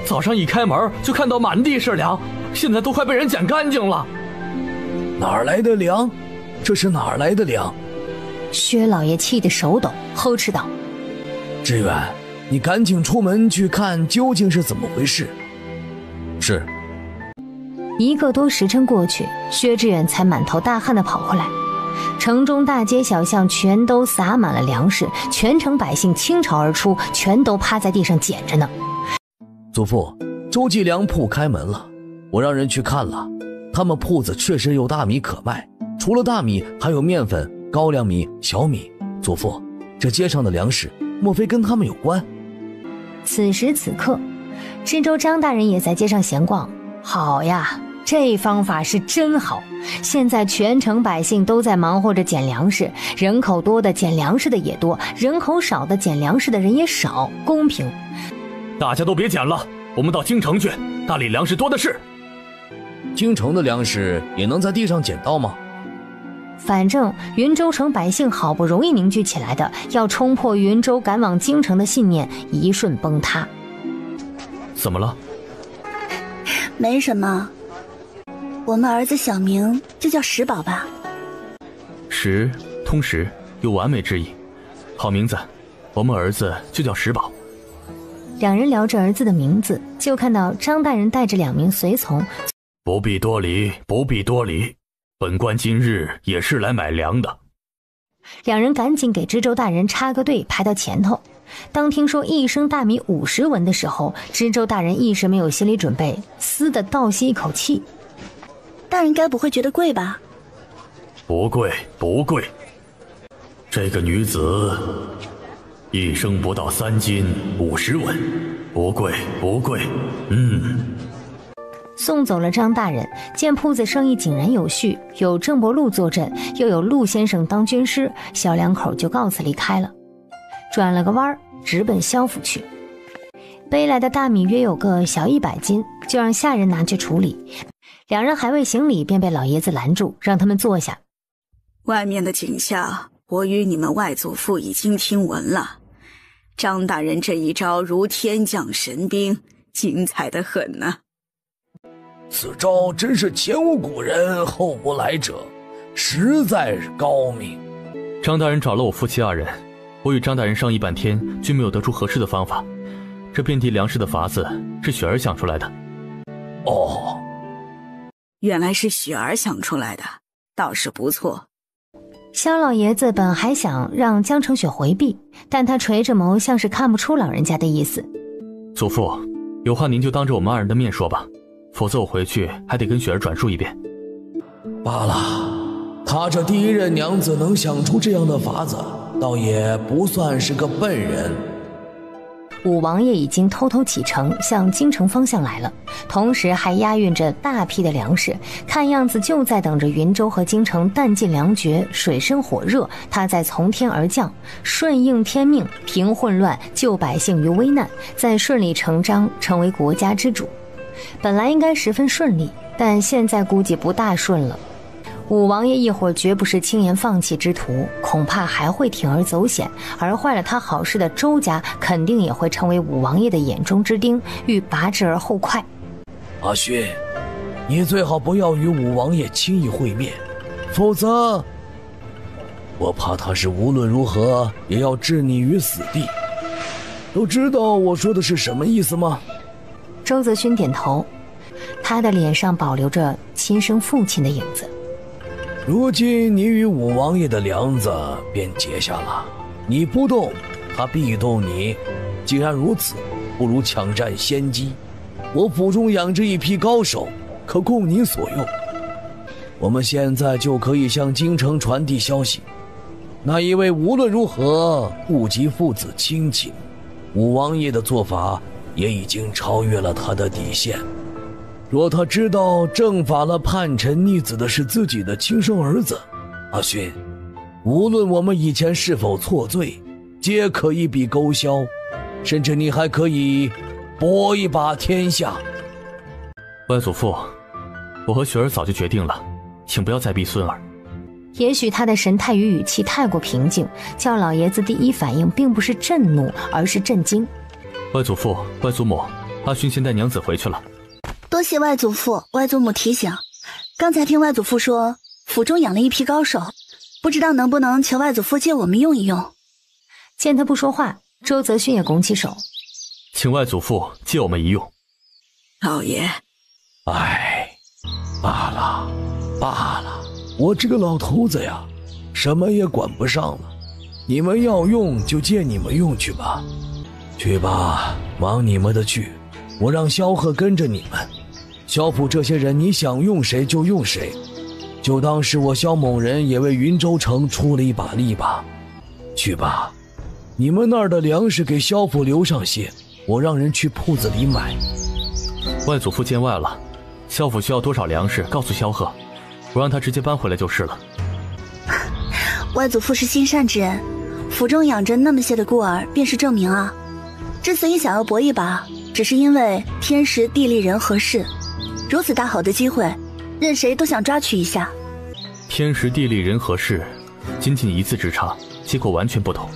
早上一开门就看到满地是粮，现在都快被人捡干净了。哪儿来的粮？这是哪儿来的粮？薛老爷气得手抖，呵斥道：志远，你赶紧出门去看究竟是怎么回事。是。1个多时辰过去，薛志远才满头大汗地跑回来。城中大街小巷全都撒满了粮食，全城百姓倾巢而出，全都趴在地上捡着呢。祖父，周记粮铺开门了，我让人去看了，他们铺子确实有大米可卖，除了大米还有面粉、高粱米、小米。祖父，这街上的粮食莫非跟他们有关？此时此刻，知州张大人也在街上闲逛。好呀，这方法是真好。现在全城百姓都在忙活着捡粮食，人口多的捡粮食的也多，人口少的捡粮食的人也少，公平。大家都别捡了，我们到京城去，那里粮食多的是。京城的粮食也能在地上捡到吗？反正云州城百姓好不容易凝聚起来的要冲破云州赶往京城的信念一瞬崩塌。怎么了？没什么，我们儿子小名就叫石宝吧。石，通识，有完美之意，好名字，我们儿子就叫石宝。2人聊着儿子的名字，就看到张大人带着2名随从。不必多礼，不必多礼，本官今日也是来买粮的。2人赶紧给知州大人插个队，排到前头。当听说1升大米50文的时候，知州大人一时没有心理准备，嘶地倒吸一口气。大人该不会觉得贵吧？不贵，不贵。这个女子1升不到3斤50文，不贵，不贵。送走了张大人，见铺子生意井然有序，有郑伯禄坐镇，又有陆先生当军师，小2口就告辞离开了。转了个弯，直奔萧府去。背来的大米约有个小100斤，就让下人拿去处理。2人还未行礼，便被老爷子拦住，让他们坐下。外面的景象，我与你们外祖父已经听闻了。张大人这一招如天降神兵，精彩得很呢。此招真是前无古人后无来者，实在是高明。张大人找了我夫妻2人，我与张大人商议半天，均没有得出合适的方法。这遍地粮食的法子是雪儿想出来的。哦，原来是雪儿想出来的，倒是不错。萧老爷子本还想让江澄雪回避，但他垂着眸，像是看不出老人家的意思。祖父，有话您就当着我们2人的面说吧，否则我回去还得跟雪儿转述一遍。罢了，她这第一任娘子能想出这样的法子，倒也不算是个笨人。武王爷已经偷偷启程向京城方向来了，同时还押运着大批的粮食，看样子就在等着云州和京城弹尽粮绝，水深火热，他再从天而降，顺应天命，平混乱，救百姓于危难，再顺理成章成为国家之主。本来应该十分顺利，但现在估计不大顺了。武王爷一会儿绝不是轻言放弃之徒，恐怕还会铤而走险，而坏了他好事的周家肯定也会成为武王爷的眼中之钉，欲拔之而后快。阿勋，你最好不要与武王爷轻易会面，否则我怕他是无论如何也要置你于死地。都知道我说的是什么意思吗？周泽勋点头，他的脸上保留着亲生父亲的影子。如今你与武王爷的梁子便结下了，你不动，他必动你。既然如此，不如抢占先机。我府中养着一批高手，可供你所用。我们现在就可以向京城传递消息。那一位无论如何顾及父子亲情，武王爷的做法也已经超越了他的底线。若他知道正法了叛臣逆子的是自己的亲生儿子，阿勋，无论我们以前是否错罪，皆可一笔勾销，甚至你还可以搏一把天下。外祖父，我和雪儿早就决定了，请不要再逼孙儿。也许他的神态与语气太过平静，叫老爷子第一反应并不是震怒，而是震惊。外祖父、外祖母，阿勋先带娘子回去了。多谢外祖父、外祖母提醒。刚才听外祖父说府中养了一批高手，不知道能不能求外祖父借我们用一用。见他不说话，周泽勋也拱起手，请外祖父借我们一用。老爷，哎，罢了罢了，我这个老头子呀，什么也管不上了。你们要用就借你们用去吧，去吧，忙你们的去。我让萧贺跟着你们，萧府这些人你想用谁就用谁，就当是我萧某人也为云州城出了一把力吧。去吧，你们那儿的粮食给萧府留上些，我让人去铺子里买。外祖父见外了，萧府需要多少粮食告诉萧贺，我让他直接搬回来就是了。外祖父是心善之人，府中养着那么些的孤儿便是证明啊。之所以想要搏一把，只是因为天时地利人和事，如此大好的机会，任谁都想抓取一下。天时地利人和事，仅仅一字之差，结果完全不同。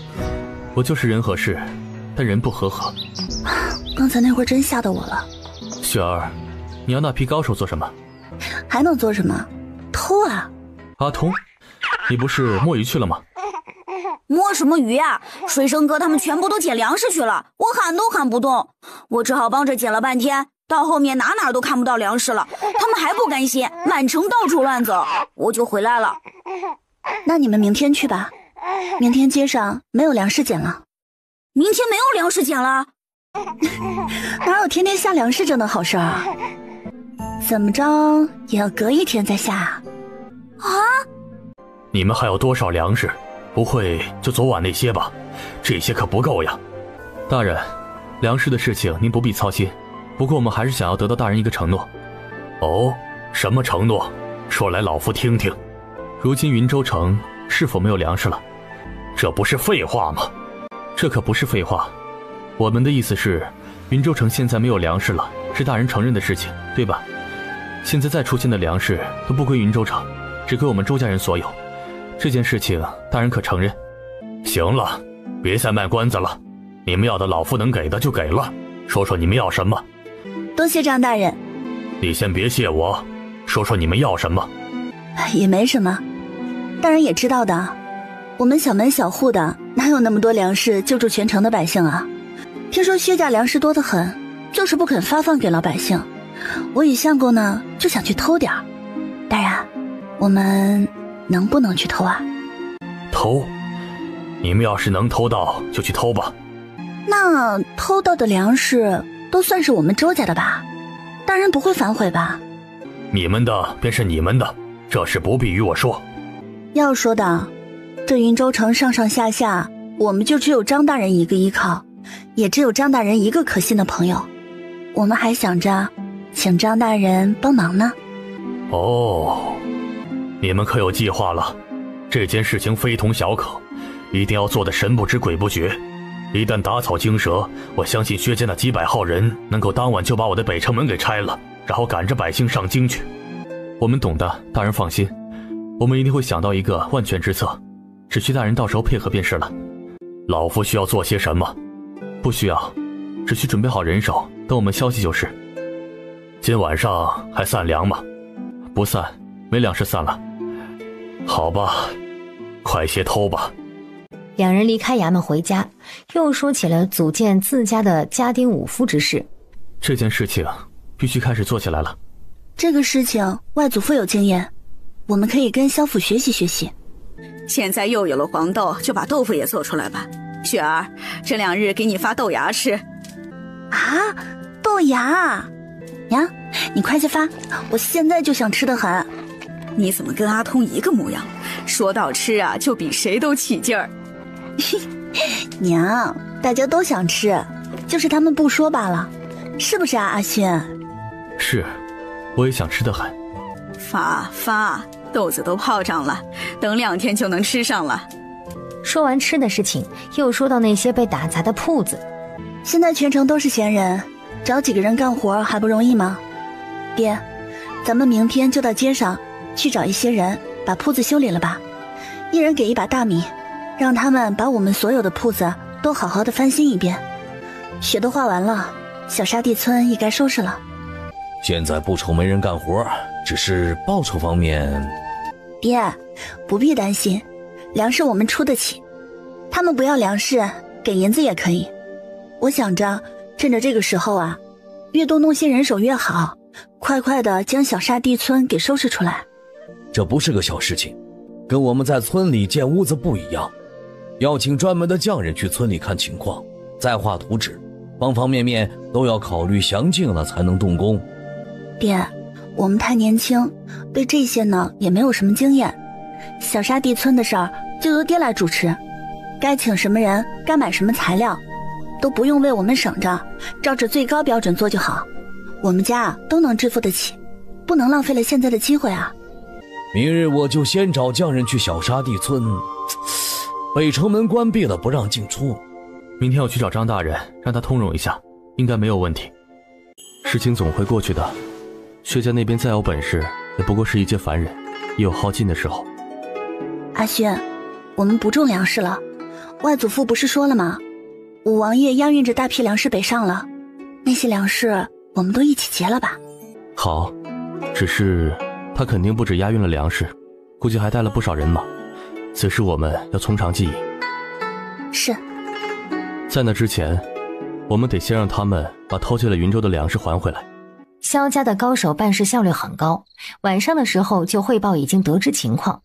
我就是人和事，但人不和合。刚才那会儿真吓到我了。雪儿，你要那批高手做什么？还能做什么？偷啊！阿通，你不是摸鱼去了吗？摸什么鱼啊？水生哥他们全部都捡粮食去了，我喊都喊不动，我只好帮着捡了半天，到后面哪都看不到粮食了，他们还不甘心，满城到处乱走，我就回来了。那你们明天去吧，明天街上没有粮食捡了。明天没有粮食捡了？哪有天天下粮食这的好事啊？怎么着也要隔一天再下啊？你们还有多少粮食？不会就昨晚那些吧？这些可不够呀。大人，粮食的事情您不必操心，不过我们还是想要得到大人一个承诺。哦，什么承诺？说来老夫听听。如今云州城是否没有粮食了？这不是废话吗？这可不是废话，我们的意思是，云州城现在没有粮食了，是大人承认的事情，对吧？现在再出现的粮食都不归云州城，只归我们周家人所有。这件事情大人可承认？行了，别再卖关子了，你们要的老夫能给的就给了，说说你们要什么。多谢张大人。你先别谢我，说说你们要什么。也没什么，大人也知道的，我们小门小户的哪有那么多粮食救助全城的百姓啊？听说薛家粮食多得很，就是不肯发放给老百姓。我与相公呢就想去偷点儿。大人，我们能不能去偷啊？偷？你们要是能偷到就去偷吧。那偷到的粮食都算是我们周家的吧？大人不会反悔吧？你们的便是你们的，这事不必与我说。要说的，这云州城上上下下，我们就只有张大人一个依靠，也只有张大人一个可信的朋友。我们还想着请张大人帮忙呢。哦，你们可有计划了？这件事情非同小可，一定要做得神不知鬼不觉。一旦打草惊蛇，我相信薛家那几百号人能够当晚就把我的北城门给拆了，然后赶着百姓上京去。我们懂的，大人放心，我们一定会想到一个万全之策，只需大人到时候配合便是了。老夫需要做些什么？不需要，只需准备好人手，等我们消息就是。今晚上还散粮吗？不散，没粮食散了。好吧，快些偷吧。两人离开衙门回家，又说起了组建自家的家丁五夫之事。这件事情必须开始做起来了。这个事情外祖父有经验，我们可以跟萧府学习学习。现在又有了黄豆，就把豆腐也做出来吧。雪儿，这2日给你发豆芽吃。啊，豆芽呀，你快去发，我现在就想吃得很。你怎么跟阿通一个模样？说到吃啊，就比谁都起劲儿。娘，大家都想吃，就是他们不说罢了，是不是啊，阿轩？是，我也想吃得很。发，豆子都泡上了，等2天就能吃上了。说完吃的事情，又说到那些被打砸的铺子。现在全城都是闲人，找几个人干活还不容易吗？爹，咱们明天就到街上去找一些人，把铺子修理了吧。一人给1把大米，让他们把我们所有的铺子都好好的翻新一遍。雪都化完了，小沙地村也该收拾了。现在不愁没人干活，只是报酬方面……爹，不必担心，粮食我们出得起，他们不要粮食，给银子也可以。我想着趁着这个时候啊，越多弄些人手越好，快快的将小沙地村给收拾出来。这不是个小事情，跟我们在村里建屋子不一样，要请专门的匠人去村里看情况，再画图纸，方方面面都要考虑详尽了才能动工。爹，我们太年轻，对这些呢也没有什么经验，小沙地村的事儿就由爹来主持，该请什么人，该买什么材料，都不用为我们省着，照着最高标准做就好。我们家都能支付得起，不能浪费了现在的机会啊。明日我就先找匠人去小沙地村，北城门关闭了，不让进出。明天我去找张大人，让他通融一下，应该没有问题。事情总会过去的，薛家那边再有本事，也不过是一介凡人，也有耗尽的时候。阿轩，我们不种粮食了，外祖父不是说了吗？武王爷押运着大批粮食北上了，那些粮食我们都一起结了吧。好，只是他肯定不止押运了粮食，估计还带了不少人马，此事我们要从长计议。是。在那之前，我们得先让他们把偷窃了云州的粮食还回来。萧家的高手办事效率很高，晚上的时候就汇报已经得知情况。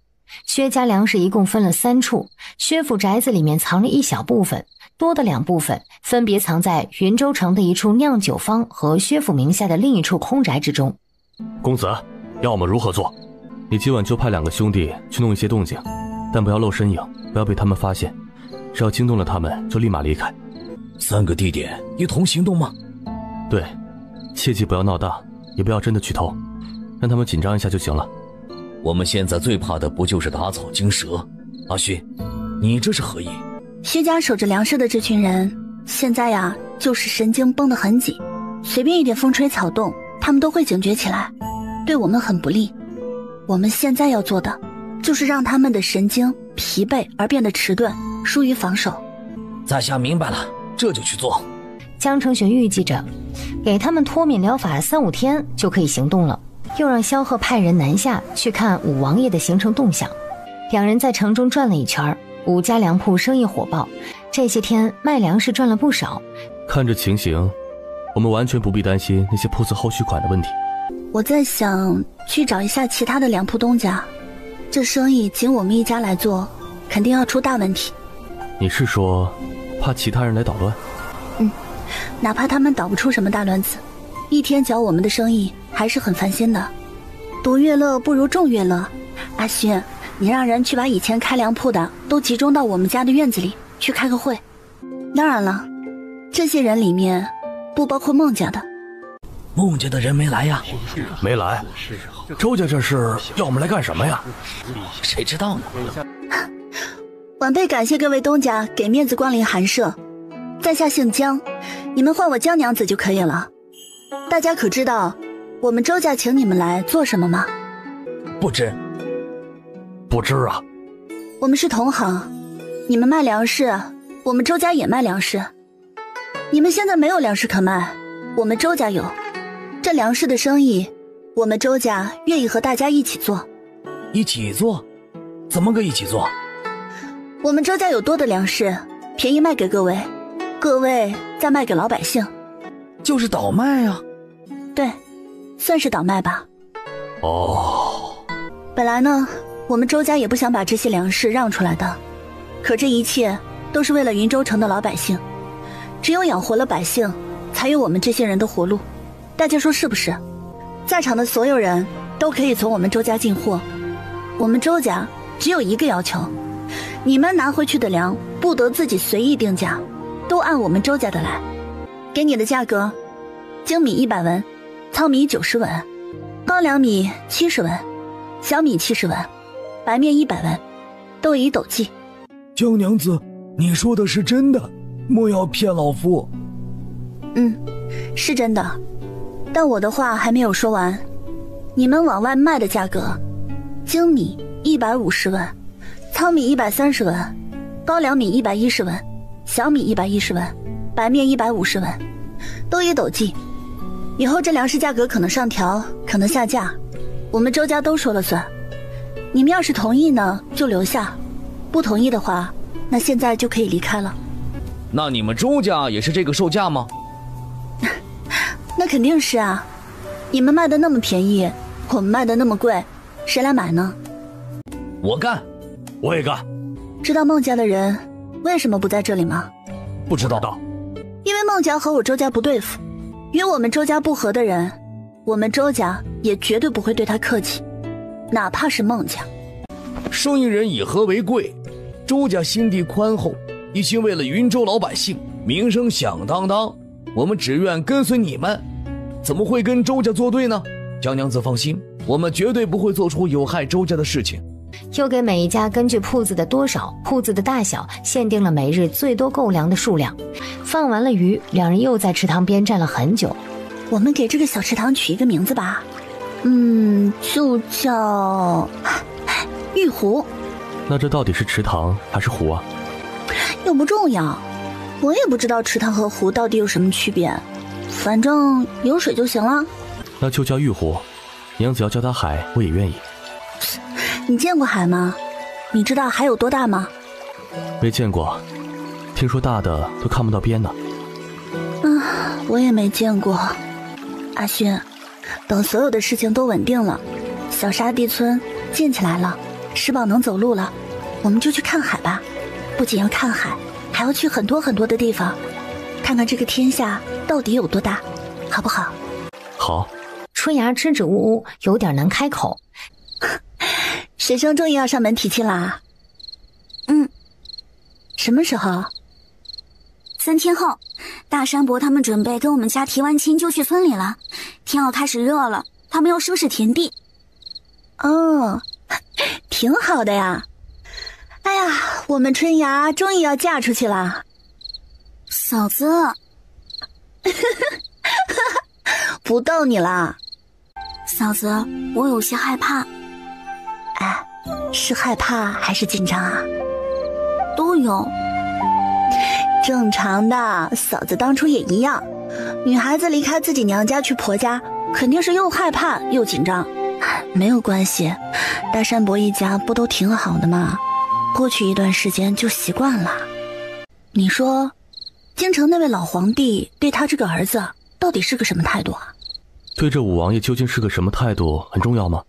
薛家粮食一共分了3处，薛府宅子里面藏了一小部分，多的2部分分别藏在云州城的一处酿酒坊和薛府名下的另一处空宅之中。公子，要我们如何做？你今晚就派2个兄弟去弄一些动静，但不要露身影，不要被他们发现，只要惊动了他们就立马离开。3个地点一同行动吗？对，切记不要闹大，也不要真的去偷，让他们紧张一下就行了。我们现在最怕的不就是打草惊蛇？阿勋，你这是何意？薛家守着粮食的这群人，现在呀就是神经绷得很紧，随便一点风吹草动，他们都会警觉起来，对我们很不利。我们现在要做的，就是让他们的神经疲惫而变得迟钝，疏于防守。在下明白了，这就去做。江承玄预计着，给他们脱敏疗法3-5天就可以行动了，又让萧贺派人南下去看武王爷的行程动向。两人在城中转了一圈，5家粮铺生意火爆，这些天卖粮食赚了不少。看这情形，我们完全不必担心那些铺子后续款的问题。我在想去找一下其他的粮铺东家，这生意仅我们一家来做，肯定要出大问题。你是说怕其他人来捣乱？哪怕他们捣不出什么大乱子，一天搅我们的生意还是很烦心的。独乐乐不如众乐乐。阿勋，你让人去把以前开粮铺的都集中到我们家的院子里去开个会。当然了，这些人里面不包括孟家的。孟家的人没来呀？没来。周家这是要我们来干什么呀？谁知道呢？晚辈感谢各位东家给面子光临寒舍，在下姓江，你们唤我江娘子就可以了。大家可知道我们周家请你们来做什么吗？不知。不知啊。我们是同行，你们卖粮食，我们周家也卖粮食。你们现在没有粮食可卖，我们周家有。这粮食的生意，我们周家愿意和大家一起做。一起做？怎么个一起做？我们周家有多的粮食，便宜卖给各位，各位再卖给老百姓。就是倒卖啊。对，算是倒卖吧。哦。本来呢，我们周家也不想把这些粮食让出来的，可这一切都是为了云州城的老百姓，只有养活了百姓，才有我们这些人的活路。大家说是不是？在场的所有人都可以从我们周家进货，我们周家只有一个要求，你们拿回去的粮不得自己随意定价，都按我们周家的来。给你的价格，精米100文，糙米90文，高粱米70文，小米70文，白面100文，都以斗计。江娘子，你说的是真的，莫要骗老夫。是真的，但我的话还没有说完。你们往外卖的价格，精米150文，糙米130文，高粱米110文，小米110文，白面150文，都以斗计。以后这粮食价格可能上调，可能下架，我们周家都说了算。你们要是同意呢，就留下；不同意的话，那现在就可以离开了。那你们周家也是这个售价吗？那肯定是啊，你们卖的那么便宜，我们卖的那么贵，谁来买呢？我干。我也干。知道孟家的人为什么不在这里吗？不知道。因为孟家和我周家不对付，与我们周家不和的人，我们周家也绝对不会对他客气，哪怕是孟家。生意人以和为贵，周家心地宽厚，一心为了云州老百姓，名声响当当，我们只愿跟随你们，怎么会跟周家作对呢？江娘子放心，我们绝对不会做出有害周家的事情。又给每一家根据铺子的多少、铺子的大小限定了每日最多购粮的数量。放完了鱼，两人又在池塘边站了很久。我们给这个小池塘取一个名字吧，就叫玉湖。那这到底是池塘还是湖啊？又不重要，我也不知道池塘和湖到底有什么区别，反正有水就行了。那就叫玉湖，娘子要叫它海，我也愿意。你见过海吗？你知道海有多大吗？没见过，听说大的都看不到边呢。我也没见过。阿勋，等所有的事情都稳定了，小沙地村建起来了，石宝能走路了，我们就去看海吧。不仅要看海，还要去很多很多的地方，看看这个天下到底有多大，好不好？好。春芽支支吾吾，有点难开口。学生终于要上门提亲啦。什么时候？3天后，大山伯他们准备跟我们家提完亲就去村里了。天要开始热了，他们要收拾田地。哦，挺好的呀。哎呀，我们春芽终于要嫁出去了。嫂子，不逗你啦。嫂子，我有些害怕。是害怕还是紧张啊？都有。正常的，嫂子当初也一样。女孩子离开自己娘家去婆家，肯定是又害怕又紧张。没有关系，大山伯一家不都挺好的吗？过去一段时间就习惯了。你说，京城那位老皇帝对他这个儿子到底是个什么态度啊？对这五王爷究竟是个什么态度很重要吗？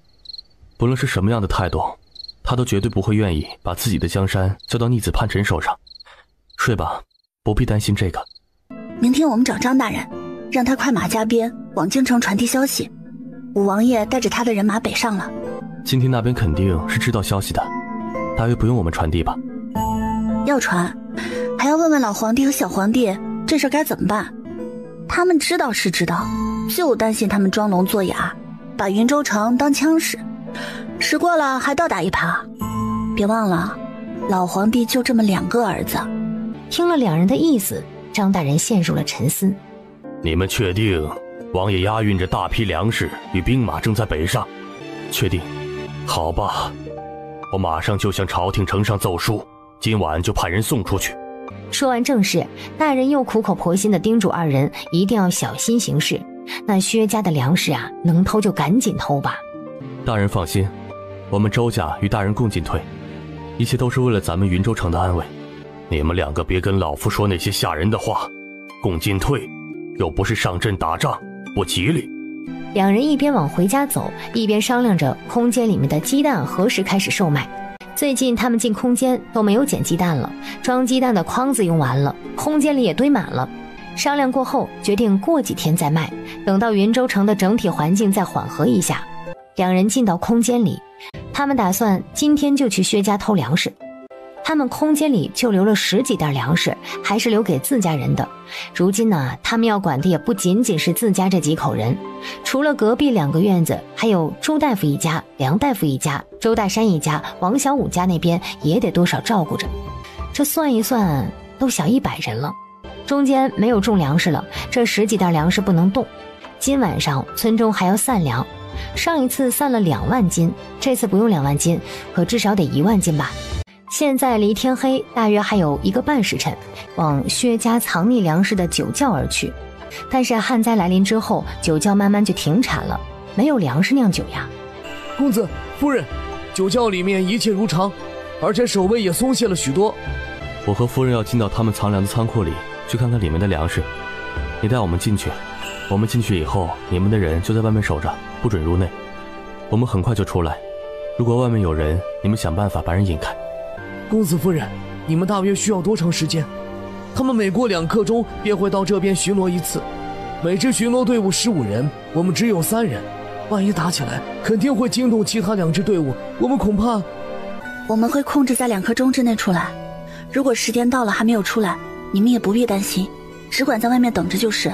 不论是什么样的态度，他都绝对不会愿意把自己的江山交到逆子叛臣手上。睡吧，不必担心这个。明天我们找张大人，让他快马加鞭往京城传递消息。五王爷带着他的人马北上了。今天那边肯定是知道消息的，大约不用我们传递吧？要传，还要问问老皇帝和小皇帝这事该怎么办。他们知道是知道，就担心他们装聋作哑，把云州城当枪使，使过了还倒打一耙。别忘了，老皇帝就这么2个儿子。听了两人的意思，张大人陷入了沉思。你们确定王爷押运着大批粮食与兵马正在北上？确定。好吧，我马上就向朝廷呈上奏书，今晚就派人送出去。说完正事，大人又苦口婆心地叮嘱二人一定要小心行事。那薛家的粮食啊，能偷就赶紧偷吧。大人放心，我们周家与大人共进退，一切都是为了咱们云州城的安危。你们2个别跟老夫说那些吓人的话，共进退又不是上阵打仗，不吉利。两人一边往回家走，一边商量着空间里面的鸡蛋何时开始售卖。最近他们进空间都没有捡鸡蛋了，装鸡蛋的筐子用完了，空间里也堆满了。商量过后，决定过几天再卖，等到云州城的整体环境再缓和一下。两人进到空间里，他们打算今天就去薛家偷粮食。他们空间里就留了10几袋粮食，还是留给自家人的。如今呢，他们要管的也不仅仅是自家这几口人，除了隔壁2个院子，还有朱大夫一家、梁大夫一家、周大山一家、王小五家那边也得多少照顾着。这算一算，都小100人了。中间没有种粮食了，这10几袋粮食不能动。今晚上村中还要散粮，上一次散了2万斤，这次不用2万斤，可至少得1万斤吧。现在离天黑大约还有1个半时辰，往薛家藏匿粮食的酒窖而去。但是旱灾来临之后，酒窖慢慢就停产了，没有粮食酿酒呀。公子夫人，酒窖里面一切如常，而且守卫也松懈了许多。我和夫人要进到他们藏粮的仓库里去看看里面的粮食，你带我们进去。我们进去以后，你们的人就在外面守着，不准入内。我们很快就出来，如果外面有人，你们想办法把人引开。公子夫人，你们大约需要多长时间？他们每过2刻钟便会到这边巡逻一次，每支巡逻队伍15人，我们只有3人，万一打起来，肯定会惊动其他2支队伍，我们恐怕……我们会控制在2刻钟之内出来，如果时间到了还没有出来，你们也不必担心，只管在外面等着就是。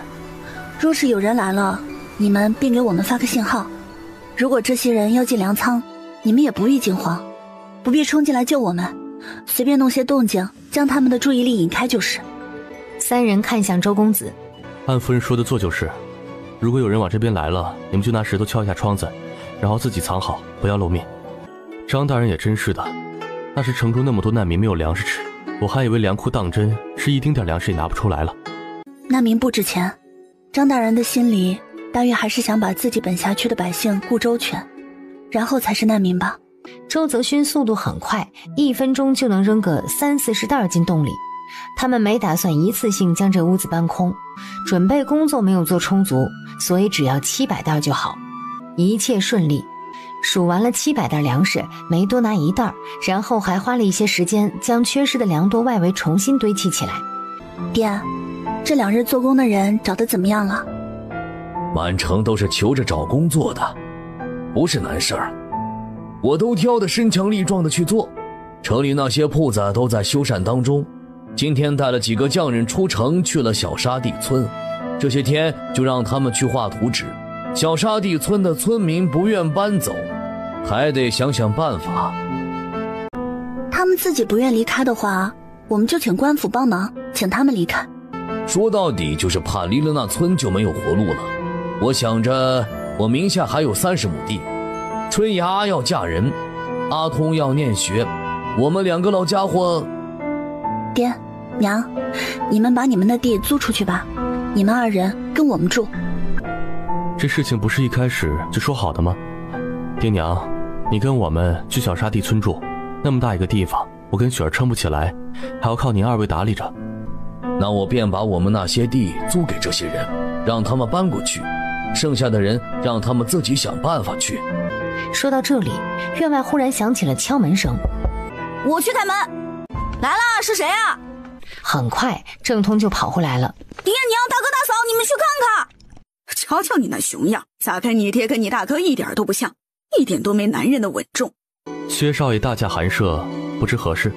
若是有人来了，你们便给我们发个信号。如果这些人要进粮仓，你们也不必惊慌，不必冲进来救我们，随便弄些动静，将他们的注意力引开就是。3人看向周公子，按夫人说的做就是。如果有人往这边来了，你们就拿石头敲一下窗子，然后自己藏好，不要露面。张大人也真是的，那时城中那么多难民没有粮食吃，我还以为粮库当真是一丁点粮食也拿不出来了。难民不值钱，张大人的心里大约还是想把自己本辖区的百姓顾周全，然后才是难民吧。周泽勋速度很快，1分钟就能扔个30-40袋进洞里。他们没打算一次性将这屋子搬空，准备工作没有做充足，所以只要700袋就好。一切顺利，数完了700袋粮食，没多拿1袋，然后还花了一些时间将缺失的粮垛外围重新堆砌起来。爹，这2日做工的人找得怎么样了？满城都是求着找工作的，不是难事儿，我都挑得身强力壮的去做。城里那些铺子都在修缮当中，今天带了几个匠人出城去了小沙地村，这些天就让他们去画图纸。小沙地村的村民不愿搬走，还得想想办法。他们自己不愿离开的话，我们就请官府帮忙，请他们离开。说到底就是怕离了那村就没有活路了。我想着我名下还有30亩地，春芽要嫁人，阿通要念学，我们2个老家伙……爹娘，你们把你们的地租出去吧，你们2人跟我们住。这事情不是一开始就说好的吗？爹娘，你跟我们去小沙地村住，那么大一个地方，我跟雪儿撑不起来，还要靠您2位打理着。那我便把我们那些地租给这些人，让他们搬过去，剩下的人让他们自己想办法去。说到这里，院外忽然响起了敲门声。我去开门。来啦，是谁啊？很快，郑通就跑回来了。爹娘、大哥大嫂，你们去看看。瞧瞧你那熊样，咋跟你爹跟你大哥一点都不像，一点都没男人的稳重。薛少爷大驾寒舍，不知何事？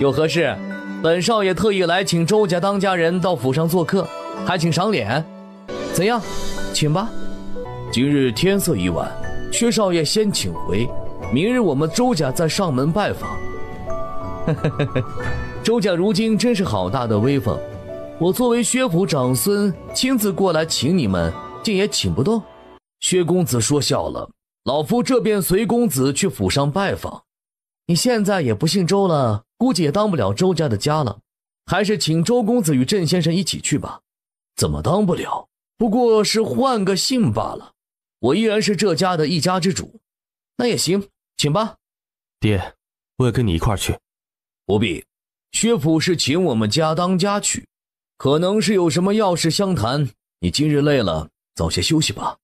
有何事？本少爷特意来请周家当家人到府上做客，还请赏脸。怎样，请吧。今日天色已晚，薛少爷先请回，明日我们周家再上门拜访。周家如今真是好大的威风，我作为薛府长孙，亲自过来请你们，竟也请不动。薛公子说笑了，老夫这便随公子去府上拜访。你现在也不姓周了，估计也当不了周家的家了，还是请周公子与郑先生一起去吧。怎么当不了？不过是换个姓罢了，我依然是这家的一家之主。那也行，请吧。爹，我也跟你一块去。不必，薛府是请我们家当家去，可能是有什么要事相谈，你今日累了，早些休息吧。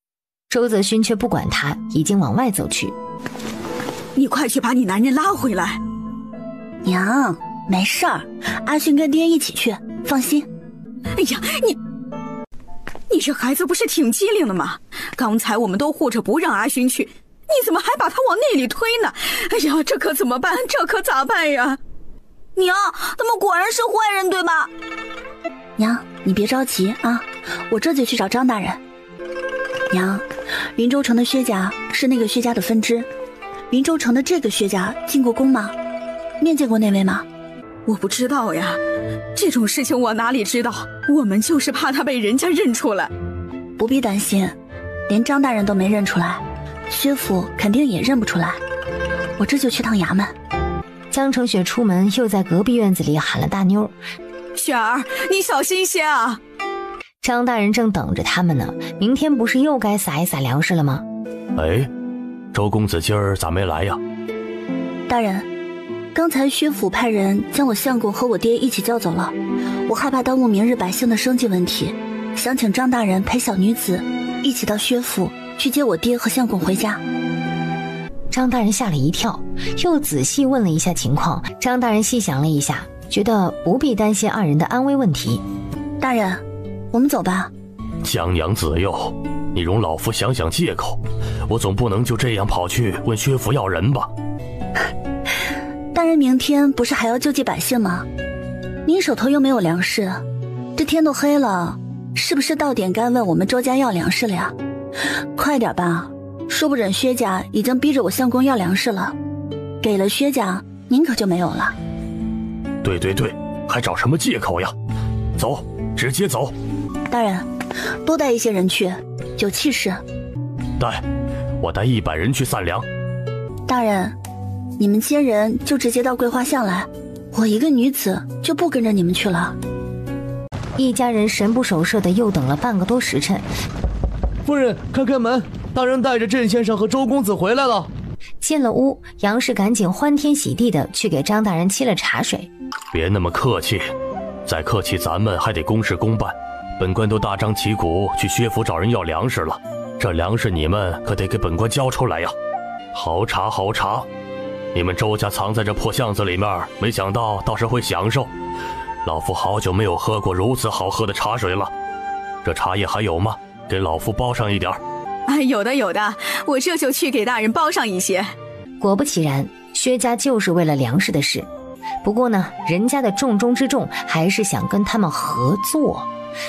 周泽勋却不管他，已经往外走去。你快去把你男人拉回来。娘，没事儿，阿勋跟爹一起去，放心。哎呀，你这孩子不是挺机灵的吗？刚才我们都护着不让阿勋去，你怎么还把他往那里推呢？哎呀，这可怎么办？这可咋办呀？娘，他们果然是坏人，对吧？娘，你别着急啊，我这就去找张大人。娘，云州城的薛家是那个薛家的分支，云州城的这个薛家进过宫吗？面见过那位吗？我不知道呀，这种事情我哪里知道？我们就是怕他被人家认出来。不必担心，连张大人都没认出来，薛府肯定也认不出来。我这就去趟衙门。江澄雪出门，又在隔壁院子里喊了大妞：“雪儿，你小心些啊！”张大人正等着他们呢，明天不是又该撒一撒粮食了吗？哎，周公子今儿咋没来呀？大人，刚才薛府派人将我相公和我爹一起叫走了，我害怕耽误明日百姓的生计问题，想请张大人陪小女子一起到薛府去接我爹和相公回家。张大人吓了一跳，又仔细问了一下情况。张大人细想了一下，觉得不必担心2人的安危问题。大人，我们走吧。江娘子幼，你容老夫想想借口，我总不能就这样跑去问薛府要人吧？大人明天不是还要救济百姓吗？您手头又没有粮食，这天都黑了，是不是到点该问我们周家要粮食了呀？快点吧，说不准薛家已经逼着我相公要粮食了，给了薛家，您可就没有了。对对对，还找什么借口呀？走，直接走。大人，多带一些人去，有气势。带，我带100人去散粮。大人，你们接人就直接到桂花巷来，我一个女子就不跟着你们去了。一家人神不守舍的又等了半个多时辰。夫人，开开门，大人带着郑先生和周公子回来了。进了屋，杨氏赶紧欢天喜地的去给张大人沏了茶水。别那么客气，再客气咱们还得公事公办。本官都大张旗鼓去薛府找人要粮食了，这粮食你们可得给本官交出来呀。好茶好茶，你们周家藏在这破巷子里面，没想到倒是会享受。老夫好久没有喝过如此好喝的茶水了。这茶叶还有吗？给老夫包上一点。哎，有的有的，我这就去给大人包上一些。果不其然，薛家就是为了粮食的事。不过呢，人家的重中之重还是想跟他们合作，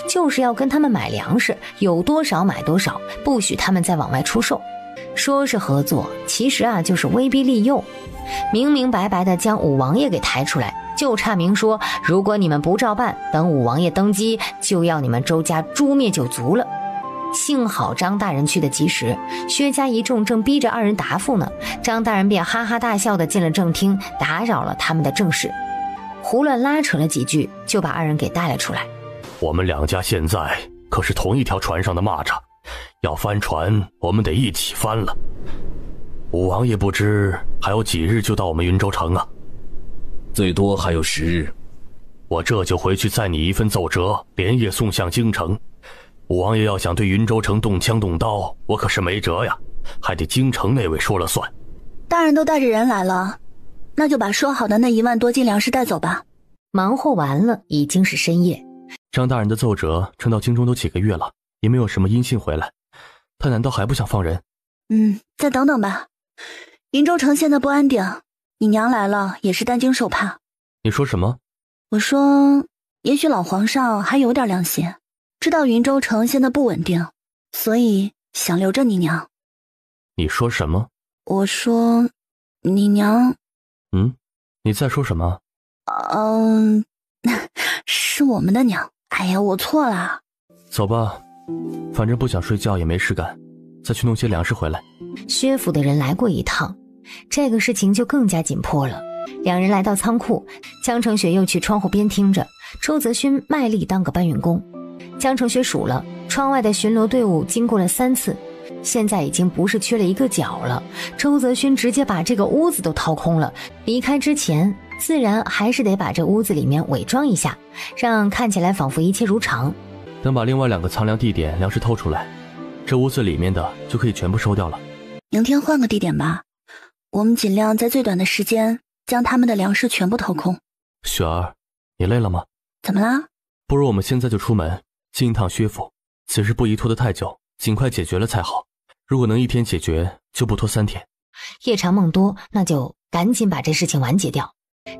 就是要跟他们买粮食，有多少买多少，不许他们再往外出售。说是合作，其实就是威逼利诱，明明白白的将武王爷给抬出来，就差明说，如果你们不照办，等武王爷登基，就要你们周家诛灭九族了。幸好张大人去得及时，薛家一众正逼着二人答复呢，张大人便哈哈大笑地进了正厅，打扰了他们的正事，胡乱拉扯了几句，就把二人给带了出来。我们两家现在可是同一条船上的蚂蚱，要翻船，我们得一起翻了。五王爷不知还有几日就到我们云州城啊？最多还有10日。我这就回去载你一份奏折，连夜送向京城。五王爷要想对云州城动枪动刀，我可是没辙呀，还得京城那位说了算。大人都带着人来了，那就把说好的那1万多斤粮食带走吧。忙活完了，已经是深夜。张大人的奏折传到京中都几个月了，也没有什么音信回来，他难道还不想放人？再等等吧。云州城现在不安定，你娘来了也是担惊受怕。你说什么？我说，也许老皇上还有点良心，知道云州城现在不稳定，所以想留着你娘。你说什么？我说，你娘……你在说什么？是我们的娘。哎呀，我错了。走吧，反正不想睡觉也没事干，再去弄些粮食回来。薛府的人来过一趟，这个事情就更加紧迫了。两人来到仓库，江承雪又去窗户边听着，周泽勋卖力当个搬运工。江承雪数了，窗外的巡逻队伍经过了3次，现在已经不是缺了一个角了。周泽勋直接把这个屋子都掏空了，离开之前自然还是得把这屋子里面伪装一下，让看起来仿佛一切如常。等把另外2个藏粮地点粮食偷出来，这屋子里面的就可以全部收掉了。明天换个地点吧，我们尽量在最短的时间将他们的粮食全部掏空。雪儿，你累了吗？怎么啦？不如我们现在就出门进一趟薛府，此事不宜拖得太久，尽快解决了才好。如果能1天解决，就不拖3天。夜长梦多，那就赶紧把这事情完结掉。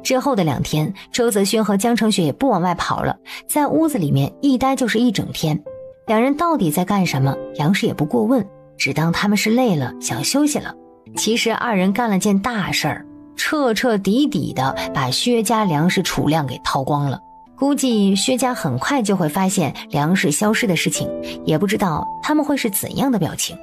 之后的2天，周泽勋和江承雪也不往外跑了，在屋子里面一待就是一整天。两人到底在干什么，杨氏也不过问，只当他们是累了想休息了。其实二人干了件大事儿，彻彻底底的把薛家粮食储量给掏光了。估计薛家很快就会发现粮食消失的事情，也不知道他们会是怎样的表情。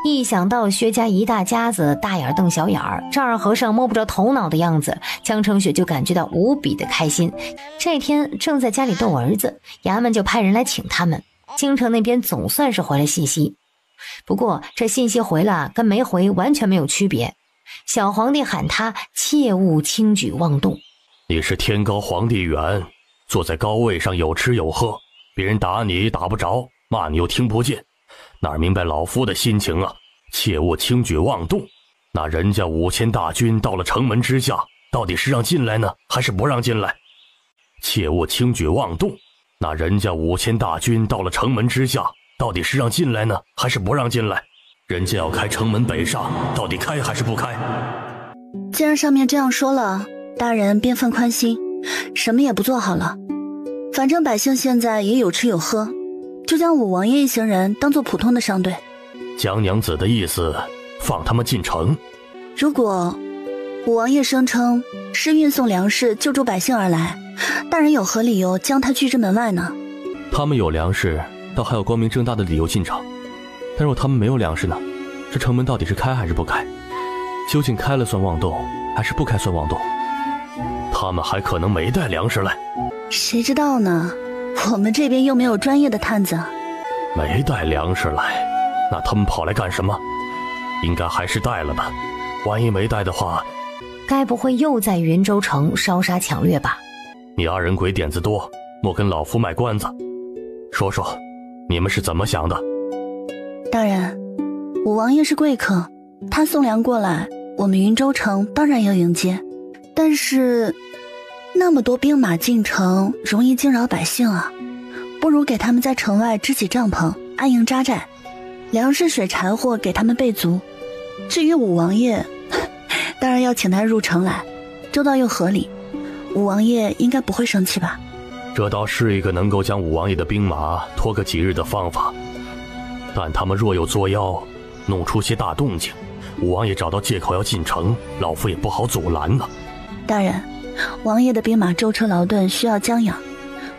一想到薛家一大家子大眼瞪小眼儿，丈二和尚摸不着头脑的样子，江承雪就感觉到无比的开心。这天正在家里逗儿子，衙门就派人来请他们。京城那边总算是回了信息，不过这信息回了跟没回完全没有区别。小皇帝喊他切勿轻举妄动。你是天高皇帝远，坐在高位上有吃有喝，别人打你打不着，骂你又听不见，哪明白老夫的心情啊？切勿轻举妄动。那人家5000大军到了城门之下，到底是让进来呢，还是不让进来？切勿轻举妄动。那人家5000大军到了城门之下，到底是让进来呢，还是不让进来？人家要开城门北上，到底开还是不开？既然上面这样说了，大人便放宽心，什么也不做好了。反正百姓现在也有吃有喝，就将五王爷一行人当做普通的商队。江娘子的意思，放他们进城。如果五王爷声称是运送粮食救助百姓而来，大人有何理由将他拒之门外呢？他们有粮食，倒还有光明正大的理由进城。但若他们没有粮食呢？这城门到底是开还是不开？究竟开了算妄动，还是不开算妄动？他们还可能没带粮食来。谁知道呢？我们这边又没有专业的探子。没带粮食来，那他们跑来干什么？应该还是带了吧。万一没带的话，该不会又在云州城烧杀抢掠吧？你二人鬼点子多，莫跟老夫卖关子。说说，你们是怎么想的？大人，五王爷是贵客，他送粮过来，我们云州城当然要迎接。但是，那么多兵马进城，容易惊扰百姓啊。不如给他们在城外支起帐篷，安营扎寨，粮食、水、柴火给他们备足。至于五王爷，当然要请他入城来，周到又合理。五王爷应该不会生气吧？这倒是一个能够将五王爷的兵马拖个几日的方法。但他们若有作妖，弄出些大动静，五王爷找到借口要进城，老夫也不好阻拦呢。大人，王爷的兵马舟车劳顿需要将养，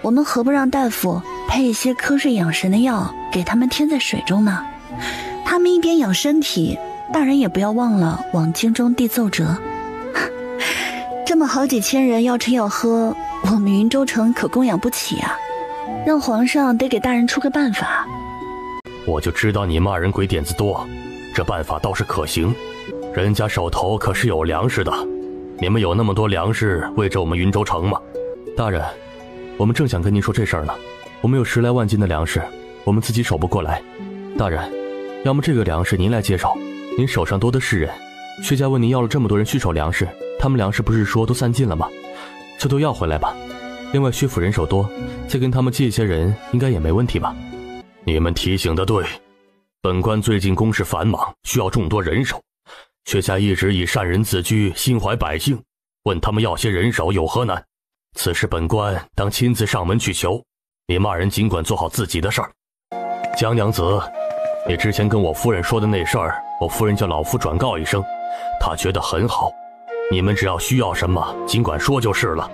我们何不让大夫配一些瞌睡养神的药，给他们添在水中呢。他们一边养身体，大人也不要忘了往京中递奏折。这么好几千人要吃要喝，我们云州城可供养不起啊，让皇上得给大人出个办法。我就知道你们二人鬼点子多，这办法倒是可行。人家手头可是有粮食的，你们有那么多粮食喂着我们云州城吗？大人，我们正想跟您说这事儿呢。我们有10来万斤的粮食，我们自己守不过来。大人，要么这个粮食您来接手，您手上多的是人。薛家问您要了这么多人去守粮食，他们粮食不是说都散尽了吗？就都要回来吧。另外薛府人手多，再跟他们借一些人应该也没问题吧。你们提醒得对，本官最近公事繁忙，需要众多人手。薛家一直以善人自居，心怀百姓，问他们要些人手有何难？此事本官当亲自上门去求，你们二人尽管做好自己的事儿。江娘子，你之前跟我夫人说的那事儿，我夫人叫老夫转告一声，她觉得很好。你们只要需要什么，尽管说就是了。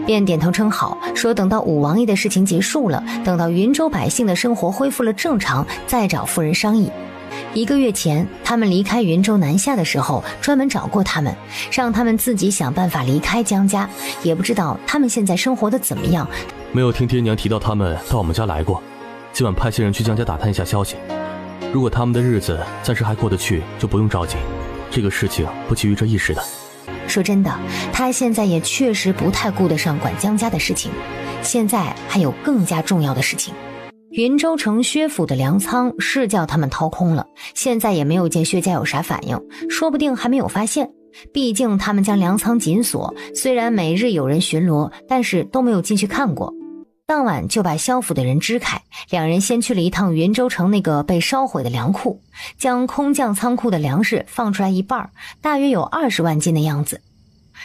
便点头称好，说等到武王爷的事情结束了，等到云州百姓的生活恢复了正常，再找夫人商议。1个月前，他们离开云州南下的时候，专门找过他们，让他们自己想办法离开江家。也不知道他们现在生活的怎么样。没有听爹娘提到他们到我们家来过，今晚派些人去江家打探一下消息。如果他们的日子暂时还过得去，就不用着急，这个事情不急于这一时的。说真的，他现在也确实不太顾得上管江家的事情，现在还有更加重要的事情。云州城薛府的粮仓是叫他们掏空了，现在也没有见薛家有啥反应，说不定还没有发现。毕竟他们将粮仓紧锁，虽然每日有人巡逻，但是都没有进去看过。当晚就把萧府的人支开，两人先去了一趟云州城那个被烧毁的粮库，将空降仓库的粮食放出来一半，大约有20万斤的样子。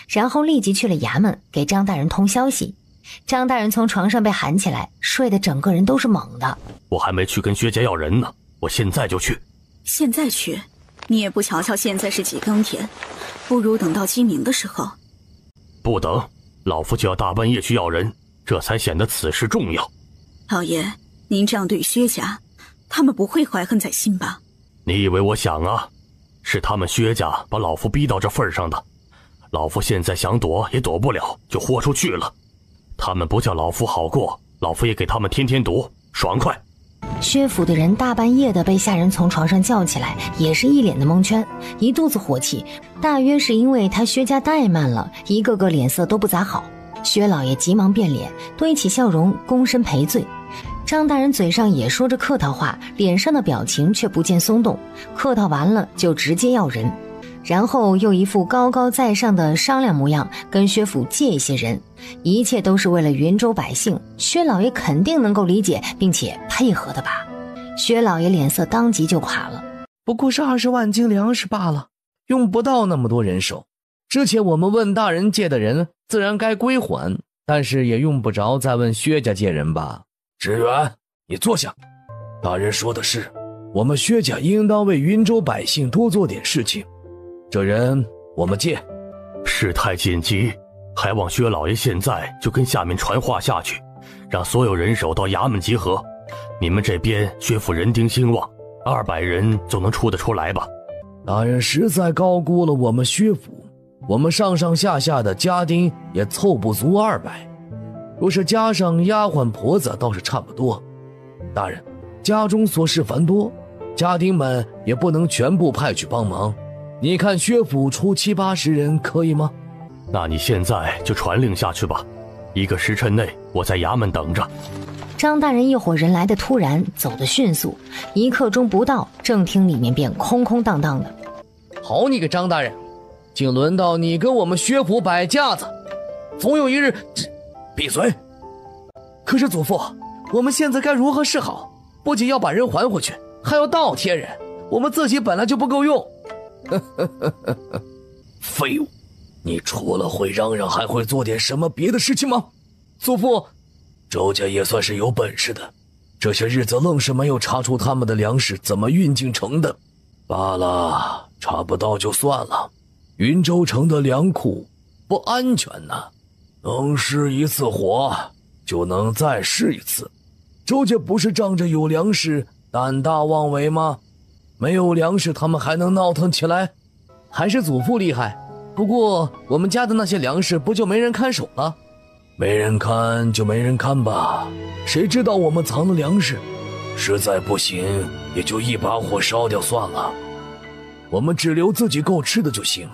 然后立即去了衙门给张大人通消息。张大人从床上被喊起来，睡得整个人都是懵的。我还没去跟薛家要人呢，我现在就去。现在去？你也不瞧瞧现在是几更天，不如等到鸡鸣的时候。不等，老夫就要大半夜去要人，这才显得此事重要。老爷，您这样对薛家，他们不会怀恨在心吧？你以为我想啊？是他们薛家把老夫逼到这份上的，老夫现在想躲也躲不了，就豁出去了。他们不叫老夫好过，老夫也给他们添添堵，爽快。薛府的人大半夜的被下人从床上叫起来，也是一脸的蒙圈，一肚子火气，大约是因为他薛家怠慢了，一个个脸色都不咋好。薛老爷急忙变脸，堆起笑容躬身赔罪。张大人嘴上也说着客套话，脸上的表情却不见松动，客套完了就直接要人，然后又一副高高在上的商量模样，跟薛府借一些人，一切都是为了云州百姓，薛老爷肯定能够理解并且配合的吧。薛老爷脸色当即就垮了，不过是20万斤粮食罢了，用不到那么多人手。之前我们问大人借的人自然该归还，但是也用不着再问薛家借人吧。职员，你坐下。大人说的是，我们薛家应当为云州百姓多做点事情，这人我们借。事态紧急，还望薛老爷现在就跟下面传话下去，让所有人手到衙门集合。你们这边薛府人丁兴旺，200人就能出得出来吧？大人实在高估了我们薛府，我们上上下下的家丁也凑不足200，若是加上丫鬟婆子倒是差不多。大人，家中琐事繁多，家丁们也不能全部派去帮忙，你看薛府出70、80人可以吗？那你现在就传令下去吧，1个时辰内我在衙门等着。张大人一伙人来得突然，走得迅速，1刻钟不到，正厅里面便空空荡荡的。好你个张大人，竟轮到你跟我们薛府摆架子，总有一日……闭嘴！可是祖父，我们现在该如何是好？不仅要把人还回去，还要倒贴人，我们自己本来就不够用。废物！你除了会嚷嚷，还会做点什么别的事情吗？祖父，周家也算是有本事的，这些日子愣是没有查出他们的粮食怎么运进城的。罢了，查不到就算了。云州城的粮库不安全呐，能失一次火，就能再试一次。周家不是仗着有粮食胆大妄为吗？没有粮食他们还能闹腾起来？还是祖父厉害。不过我们家的那些粮食不就没人看守了？没人看就没人看吧，谁知道我们藏的粮食？实在不行也就一把火烧掉算了，我们只留自己够吃的就行。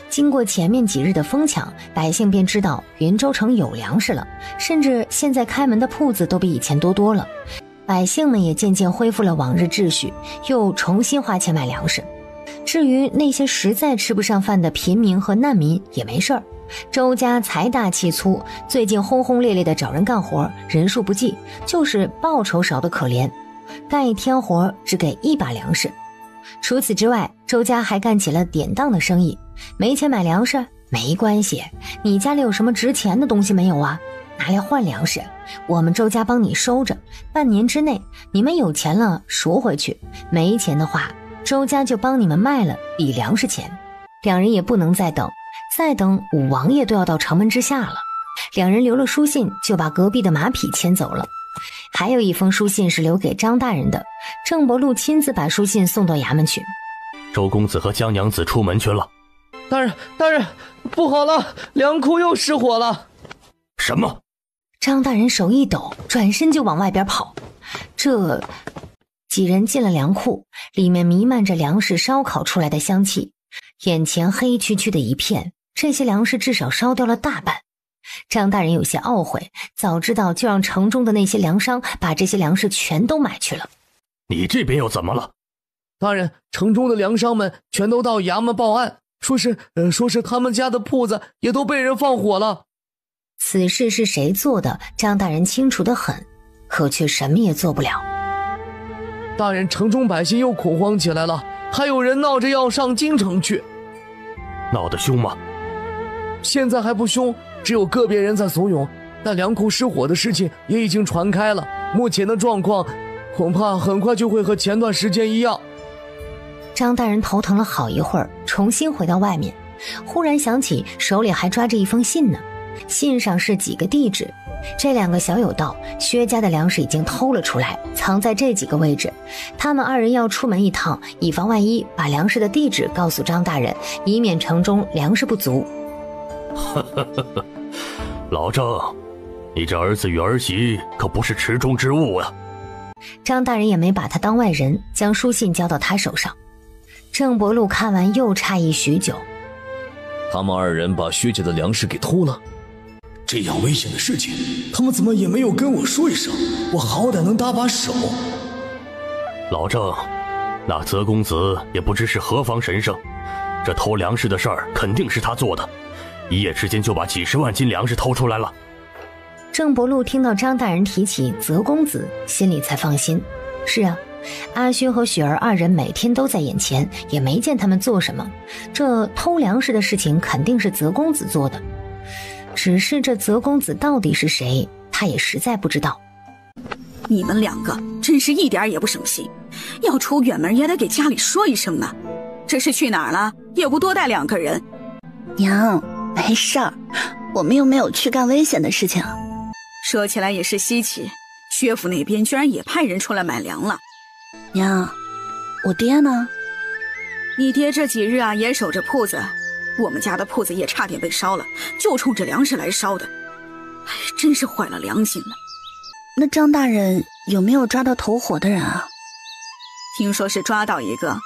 经过前面几日的疯抢，百姓便知道云州城有粮食了，甚至现在开门的铺子都比以前多了。百姓们也渐渐恢复了往日秩序，又重新花钱买粮食。至于那些实在吃不上饭的贫民和难民也没事儿，周家财大气粗，最近轰轰烈烈的找人干活，人数不计，就是报酬少得可怜，干一天活只给1把粮食。除此之外，周家还干起了典当的生意。没钱买粮食没关系，你家里有什么值钱的东西没有啊？拿来换粮食，我们周家帮你收着，半年之内你们有钱了赎回去，没钱的话周家就帮你们卖了抵粮食钱。两人也不能再等武王爷都要到城门之下了。两人留了书信，就把隔壁的马匹牵走了。还有一封书信是留给张大人的，郑伯禄亲自把书信送到衙门去。周公子和江娘子出门去了。大人，不好了，粮库又失火了。什么？张大人手一抖，转身就往外边跑。这几人进了粮库，里面弥漫着粮食烧烤出来的香气，眼前黑黢黢的一片，这些粮食至少烧掉了大半。张大人有些懊悔，早知道就让城中的那些粮商把这些粮食全都买去了。你这边又怎么了？大人，城中的粮商们全都到衙门报案，说是他们家的铺子也都被人放火了。此事是谁做的，张大人清楚得很，可却什么也做不了。大人，城中百姓又恐慌起来了，还有人闹着要上京城去。闹得凶吗？现在还不凶，只有个别人在怂恿，但粮库失火的事情也已经传开了，目前的状况恐怕很快就会和前段时间一样。张大人头疼了好一会儿，重新回到外面，忽然想起手里还抓着一封信呢，信上是几个地址。这两个小友道，薛家的粮食已经偷了出来，藏在这几个位置。他们二人要出门一趟，以防万一，把粮食的地址告诉张大人，以免城中粮食不足。老郑，你这儿子与儿媳可不是池中之物啊。张大人也没把他当外人，将书信交到他手上。郑伯禄看完又诧异许久，他们二人把薛家的粮食给偷了，这样危险的事情他们怎么也没有跟我说一声，我好歹能搭把手。老郑，那泽公子也不知是何方神圣，这偷粮食的事儿肯定是他做的，一夜之间就把几10万斤粮食偷出来了。郑伯禄听到张大人提起泽公子，心里才放心。是啊，阿勋和雪儿二人每天都在眼前，也没见他们做什么，这偷粮食的事情肯定是泽公子做的。只是这泽公子到底是谁，他也实在不知道。你们两个真是一点也不省心，要出远门也得给家里说一声呢。这是去哪儿了，也不多带2个人。娘，没事儿，我们又没有去干危险的事情。说起来也是稀奇，薛府那边居然也派人出来买粮了。娘，我爹呢？你爹这几日啊也守着铺子，我们家的铺子也差点被烧了，就冲着粮食来烧的。哎，真是坏了良心了。那张大人有没有抓到投火的人啊？听说是抓到一个，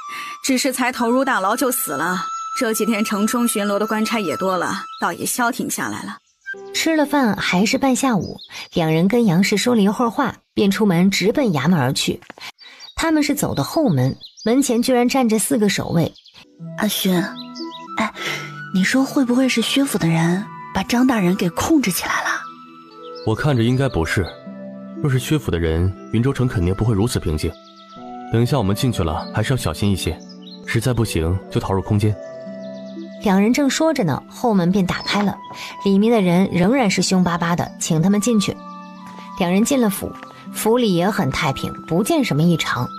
只是才投入大牢就死了。这几天城中巡逻的官差也多了，倒也消停下来了。吃了饭还是半下午，两人跟杨氏说了一会儿话，便出门直奔衙门而去。他们是走的后门，门前居然站着4个守卫。阿勋，哎，你说会不会是薛府的人把张大人给控制起来了？我看着应该不是，若是薛府的人，云州城肯定不会如此平静。等一下我们进去了，还是要小心一些，实在不行就逃入空间。两人正说着呢，后门便打开了，里面的人仍然是凶巴巴的，请他们进去。两人进了府，府里也很太平，不见什么异常。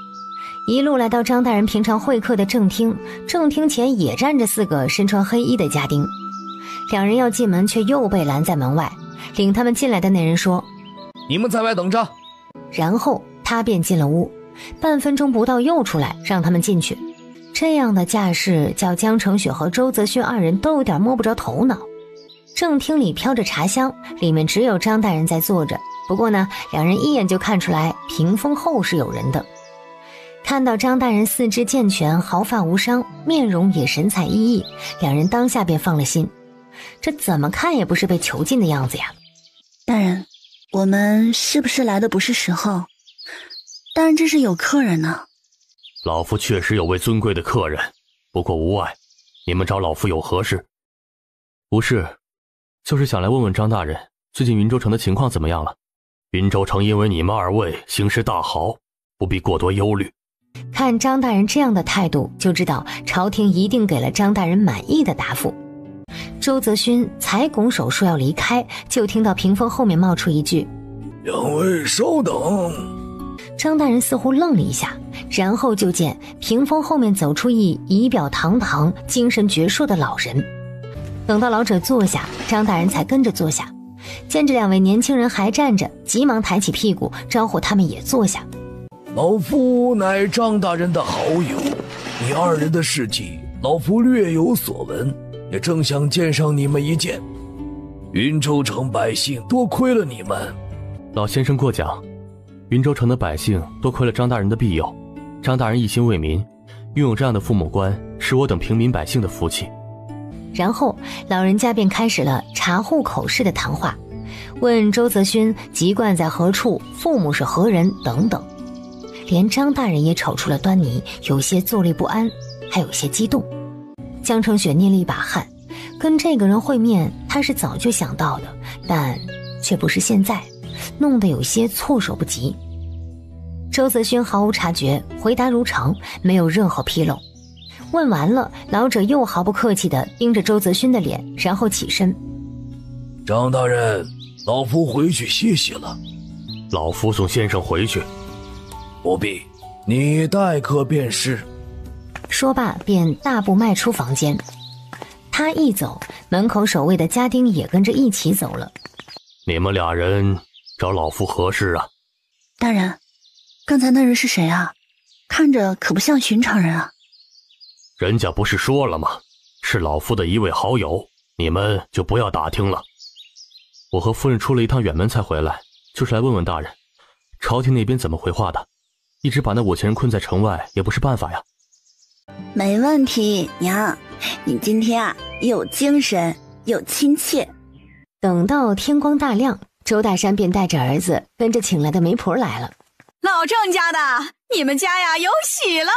一路来到张大人平常会客的正厅，正厅前也站着4个身穿黑衣的家丁。两人要进门，却又被拦在门外。领他们进来的那人说：你们在外等着，然后他便进了屋，半分钟不到又出来让他们进去。这样的架势叫江澄雪和周泽勋二人都有点摸不着头脑。正厅里飘着茶香，里面只有张大人在坐着，不过呢，两人一眼就看出来屏风后是有人的。看到张大人四肢健全，毫发无伤，面容也神采奕奕，两人当下便放了心。这怎么看也不是被囚禁的样子呀。大人，我们是不是来的不是时候？大人这是有客人呢。老夫确实有位尊贵的客人，不过无碍。你们找老夫有何事？无事，就是想来问问张大人，最近云州城的情况怎么样了？云州城因为你们二位形势大好，不必过多忧虑。看张大人这样的态度，就知道朝廷一定给了张大人满意的答复。周泽勋才拱手说要离开，就听到屏风后面冒出一句：“两位稍等。”张大人似乎愣了一下，然后就见屏风后面走出一仪表堂堂、精神矍铄的老人。等到老者坐下，张大人才跟着坐下。见这两位年轻人还站着，急忙抬起屁股招呼他们也坐下。老夫乃张大人的好友，你二人的事迹，老夫略有所闻，也正想见上你们一见。云州城百姓多亏了你们。老先生过奖，云州城的百姓多亏了张大人的庇佑。张大人一心为民，拥有这样的父母官，是我等平民百姓的福气。然后老人家便开始了查户口式的谈话，问周泽勋籍贯在何处，父母是何人等等。连张大人也瞅出了端倪，有些坐立不安，还有些激动。江澄雪捏了一把汗，跟这个人会面他是早就想到的，但却不是现在，弄得有些措手不及。周泽勋毫无察觉，回答如常，没有任何纰漏。问完了，老者又毫不客气地盯着周泽勋的脸，然后起身：“张大人，老夫回去歇息了。”老夫送先生回去。不必，你待客便是。说罢便大步迈出房间。他一走，门口守卫的家丁也跟着一起走了。你们俩人找老夫何事啊？大人，刚才那人是谁啊？看着可不像寻常人啊。人家不是说了吗？是老夫的一位好友，你们就不要打听了。我和夫人出了一趟远门才回来，就是来问问大人，朝廷那边怎么回话的？一直把那5000人困在城外也不是办法呀。没问题，娘，你今天啊有精神，有亲切。等到天光大亮，周大山便带着儿子跟着请来的媒婆来了。老郑家的，你们家呀有喜喽！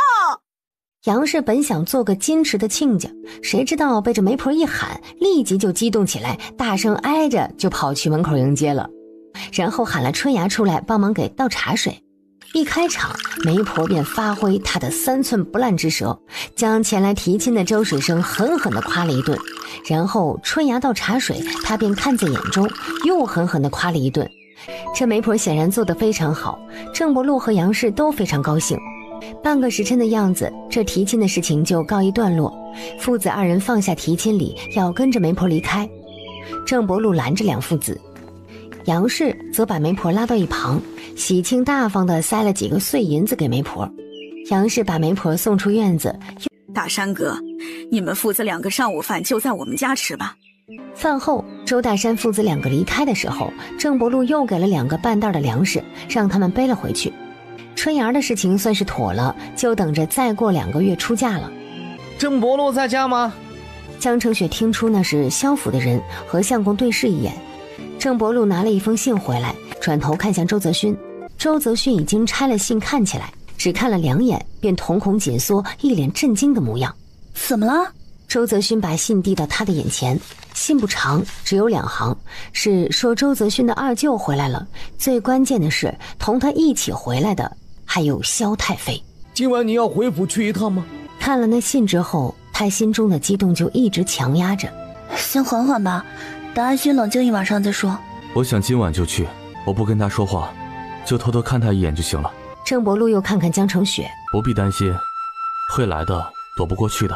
杨氏本想做个矜持的亲家，谁知道被这媒婆一喊，立即就激动起来，大声挨着就跑去门口迎接了，然后喊了春芽出来帮忙给倒茶水。一开场，媒婆便发挥她的3寸不烂之舌，将前来提亲的周水生狠狠地夸了一顿，然后春芽倒茶水，她便看在眼中，又狠狠地夸了一顿。这媒婆显然做得非常好，郑伯禄和杨氏都非常高兴。半个时辰的样子，这提亲的事情就告一段落，父子二人放下提亲礼，要跟着媒婆离开。郑伯禄拦着两父子，杨氏则把媒婆拉到一旁，喜庆大方地塞了几个碎银子给媒婆。杨氏把媒婆送出院子。大山哥，你们父子2个上午饭就在我们家吃吧。饭后，周大山父子2个离开的时候，郑伯禄又给了2个半袋的粮食，让他们背了回去。春芽的事情算是妥了，就等着再过2个月出嫁了。郑伯禄在家吗？江澄雪听出那是萧府的人，和相公对视一眼。郑伯禄拿了一封信回来，转头看向周泽勋。周泽勋已经拆了信看起来，只看了2眼，便瞳孔紧缩，一脸震惊的模样。怎么了？周泽勋把信递到他的眼前，信不长，只有2行，是说周泽勋的二舅回来了，最关键的是同他一起回来的还有萧太妃。今晚你要回府去一趟吗？看了那信之后，他心中的激动就一直强压着。先缓缓吧，等阿勋冷静一晚上再说。我想今晚就去，我不跟他说话，就偷偷看他一眼就行了。郑伯禄又看看江澄雪，不必担心，会来的，躲不过去的。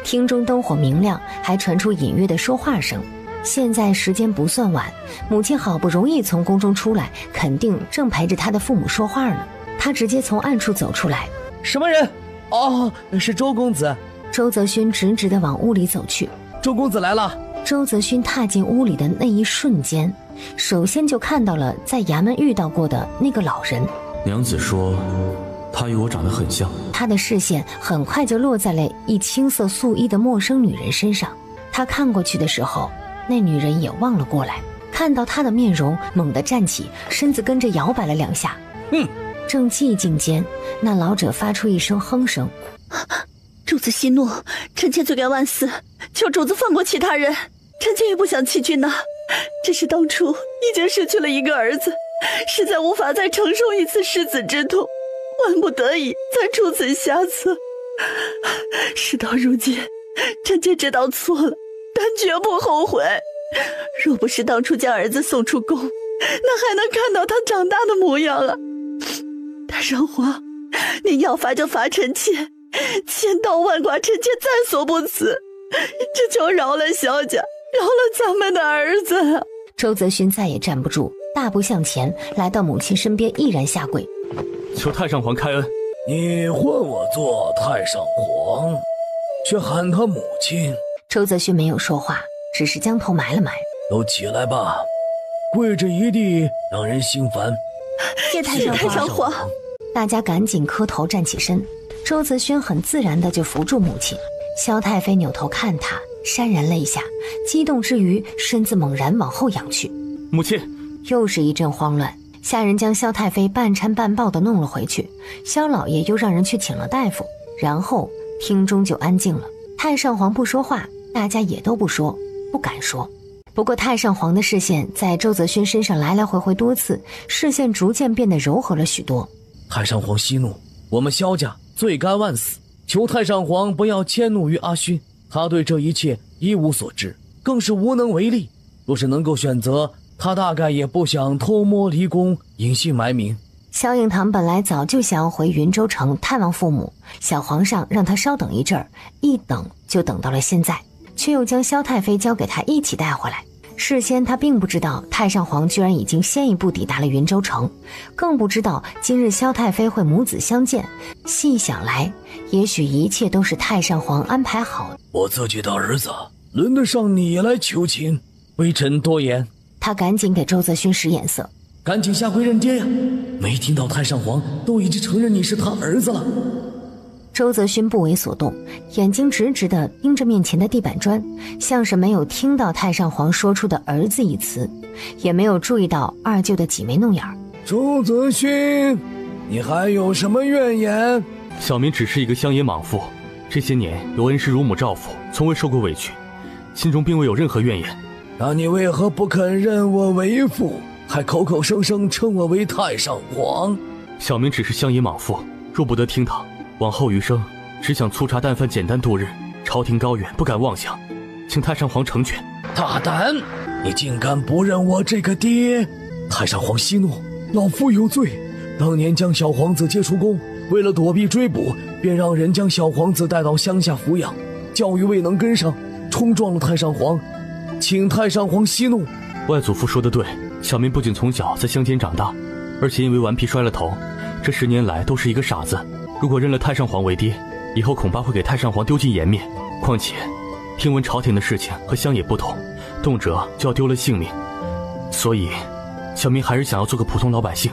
厅中灯火明亮，还传出隐约的说话声。现在时间不算晚，母亲好不容易从宫中出来，肯定正陪着她的父母说话呢。她直接从暗处走出来。什么人？哦，是周公子。周泽勋直直地往屋里走去。周公子来了。周泽勋踏进屋里的那一瞬间，首先就看到了在衙门遇到过的那个老人。娘子说他与我长得很像。他的视线很快就落在了一青色素衣的陌生女人身上。他看过去的时候，那女人也望了过来，看到他的面容，猛地站起，身子跟着摇摆了2下。正寂静间，那老者发出一声哼声。主子息怒，臣妾罪该万死，求主子放过其他人。臣妾也不想弃君呐，只是当初已经失去了一个儿子，实在无法再承受一次失子之痛，万不得已才出此下策。事到如今，臣妾知道错了，但绝不后悔。若不是当初将儿子送出宫，那还能看到他长大的模样啊！太上皇，您要罚就罚臣妾，千刀万剐，臣妾在所不辞。只求饶了萧家，饶了咱们的儿子。周泽勋再也站不住，大步向前，来到母亲身边，毅然下跪，求太上皇开恩。你唤我做太上皇，却喊他母亲。周泽勋没有说话，只是将头埋了埋。都起来吧，跪着一地让人心烦。谢太上皇。大家赶紧磕头站起身。周泽勋很自然的就扶住母亲。萧太妃扭头看他，潸然泪下，激动之余身子猛然往后仰去。母亲！又是一阵慌乱，下人将萧太妃半搀半抱的弄了回去。萧老爷又让人去请了大夫，然后厅中就安静了。太上皇不说话，大家也都不说，不敢说。不过太上皇的视线在周泽勋身上来来回回多次，视线逐渐变得柔和了许多。太上皇息怒，我们萧家罪该万死，求太上皇不要迁怒于阿勋，他对这一切一无所知，更是无能为力。若是能够选择，他大概也不想偷摸离宫，隐姓埋名。萧应堂本来早就想要回云州城探望父母，小皇上让他稍等一阵儿，一等就等到了现在，却又将萧太妃交给他一起带回来。事先他并不知道太上皇居然已经先一步抵达了云州城，更不知道今日萧太妃会母子相见。细想来，也许一切都是太上皇安排好的。我自己的儿子，轮得上你来求情？微臣多言。他赶紧给周泽勋使眼色，赶紧下跪认爹呀！没听到太上皇都已经承认你是他儿子了。周泽勋不为所动，眼睛直直地盯着面前的地板砖，像是没有听到太上皇说出的儿子一词，也没有注意到二舅的挤眉弄眼。周泽勋，你还有什么怨言？小民只是一个乡野莽妇，这些年有恩师乳母照拂，从未受过委屈，心中并未有任何怨言。那你为何不肯认我为父，还口口声声称我为太上皇？小民只是乡野莽妇，若不得听他，往后余生只想粗茶淡饭，简单度日，朝廷高远不敢妄想，请太上皇成全。大胆！你竟敢不认我这个爹！太上皇息怒，老夫有罪。当年将小皇子接出宫，为了躲避追捕，便让人将小皇子带到乡下抚养，教育未能跟上，冲撞了太上皇，请太上皇息怒。外祖父说得对，小民不仅从小在乡间长大，而且因为顽皮摔了头，这10年来都是一个傻子。如果认了太上皇为爹，以后恐怕会给太上皇丢尽颜面。况且听闻朝廷的事情和乡野不同，动辄就要丢了性命，所以小民还是想要做个普通老百姓。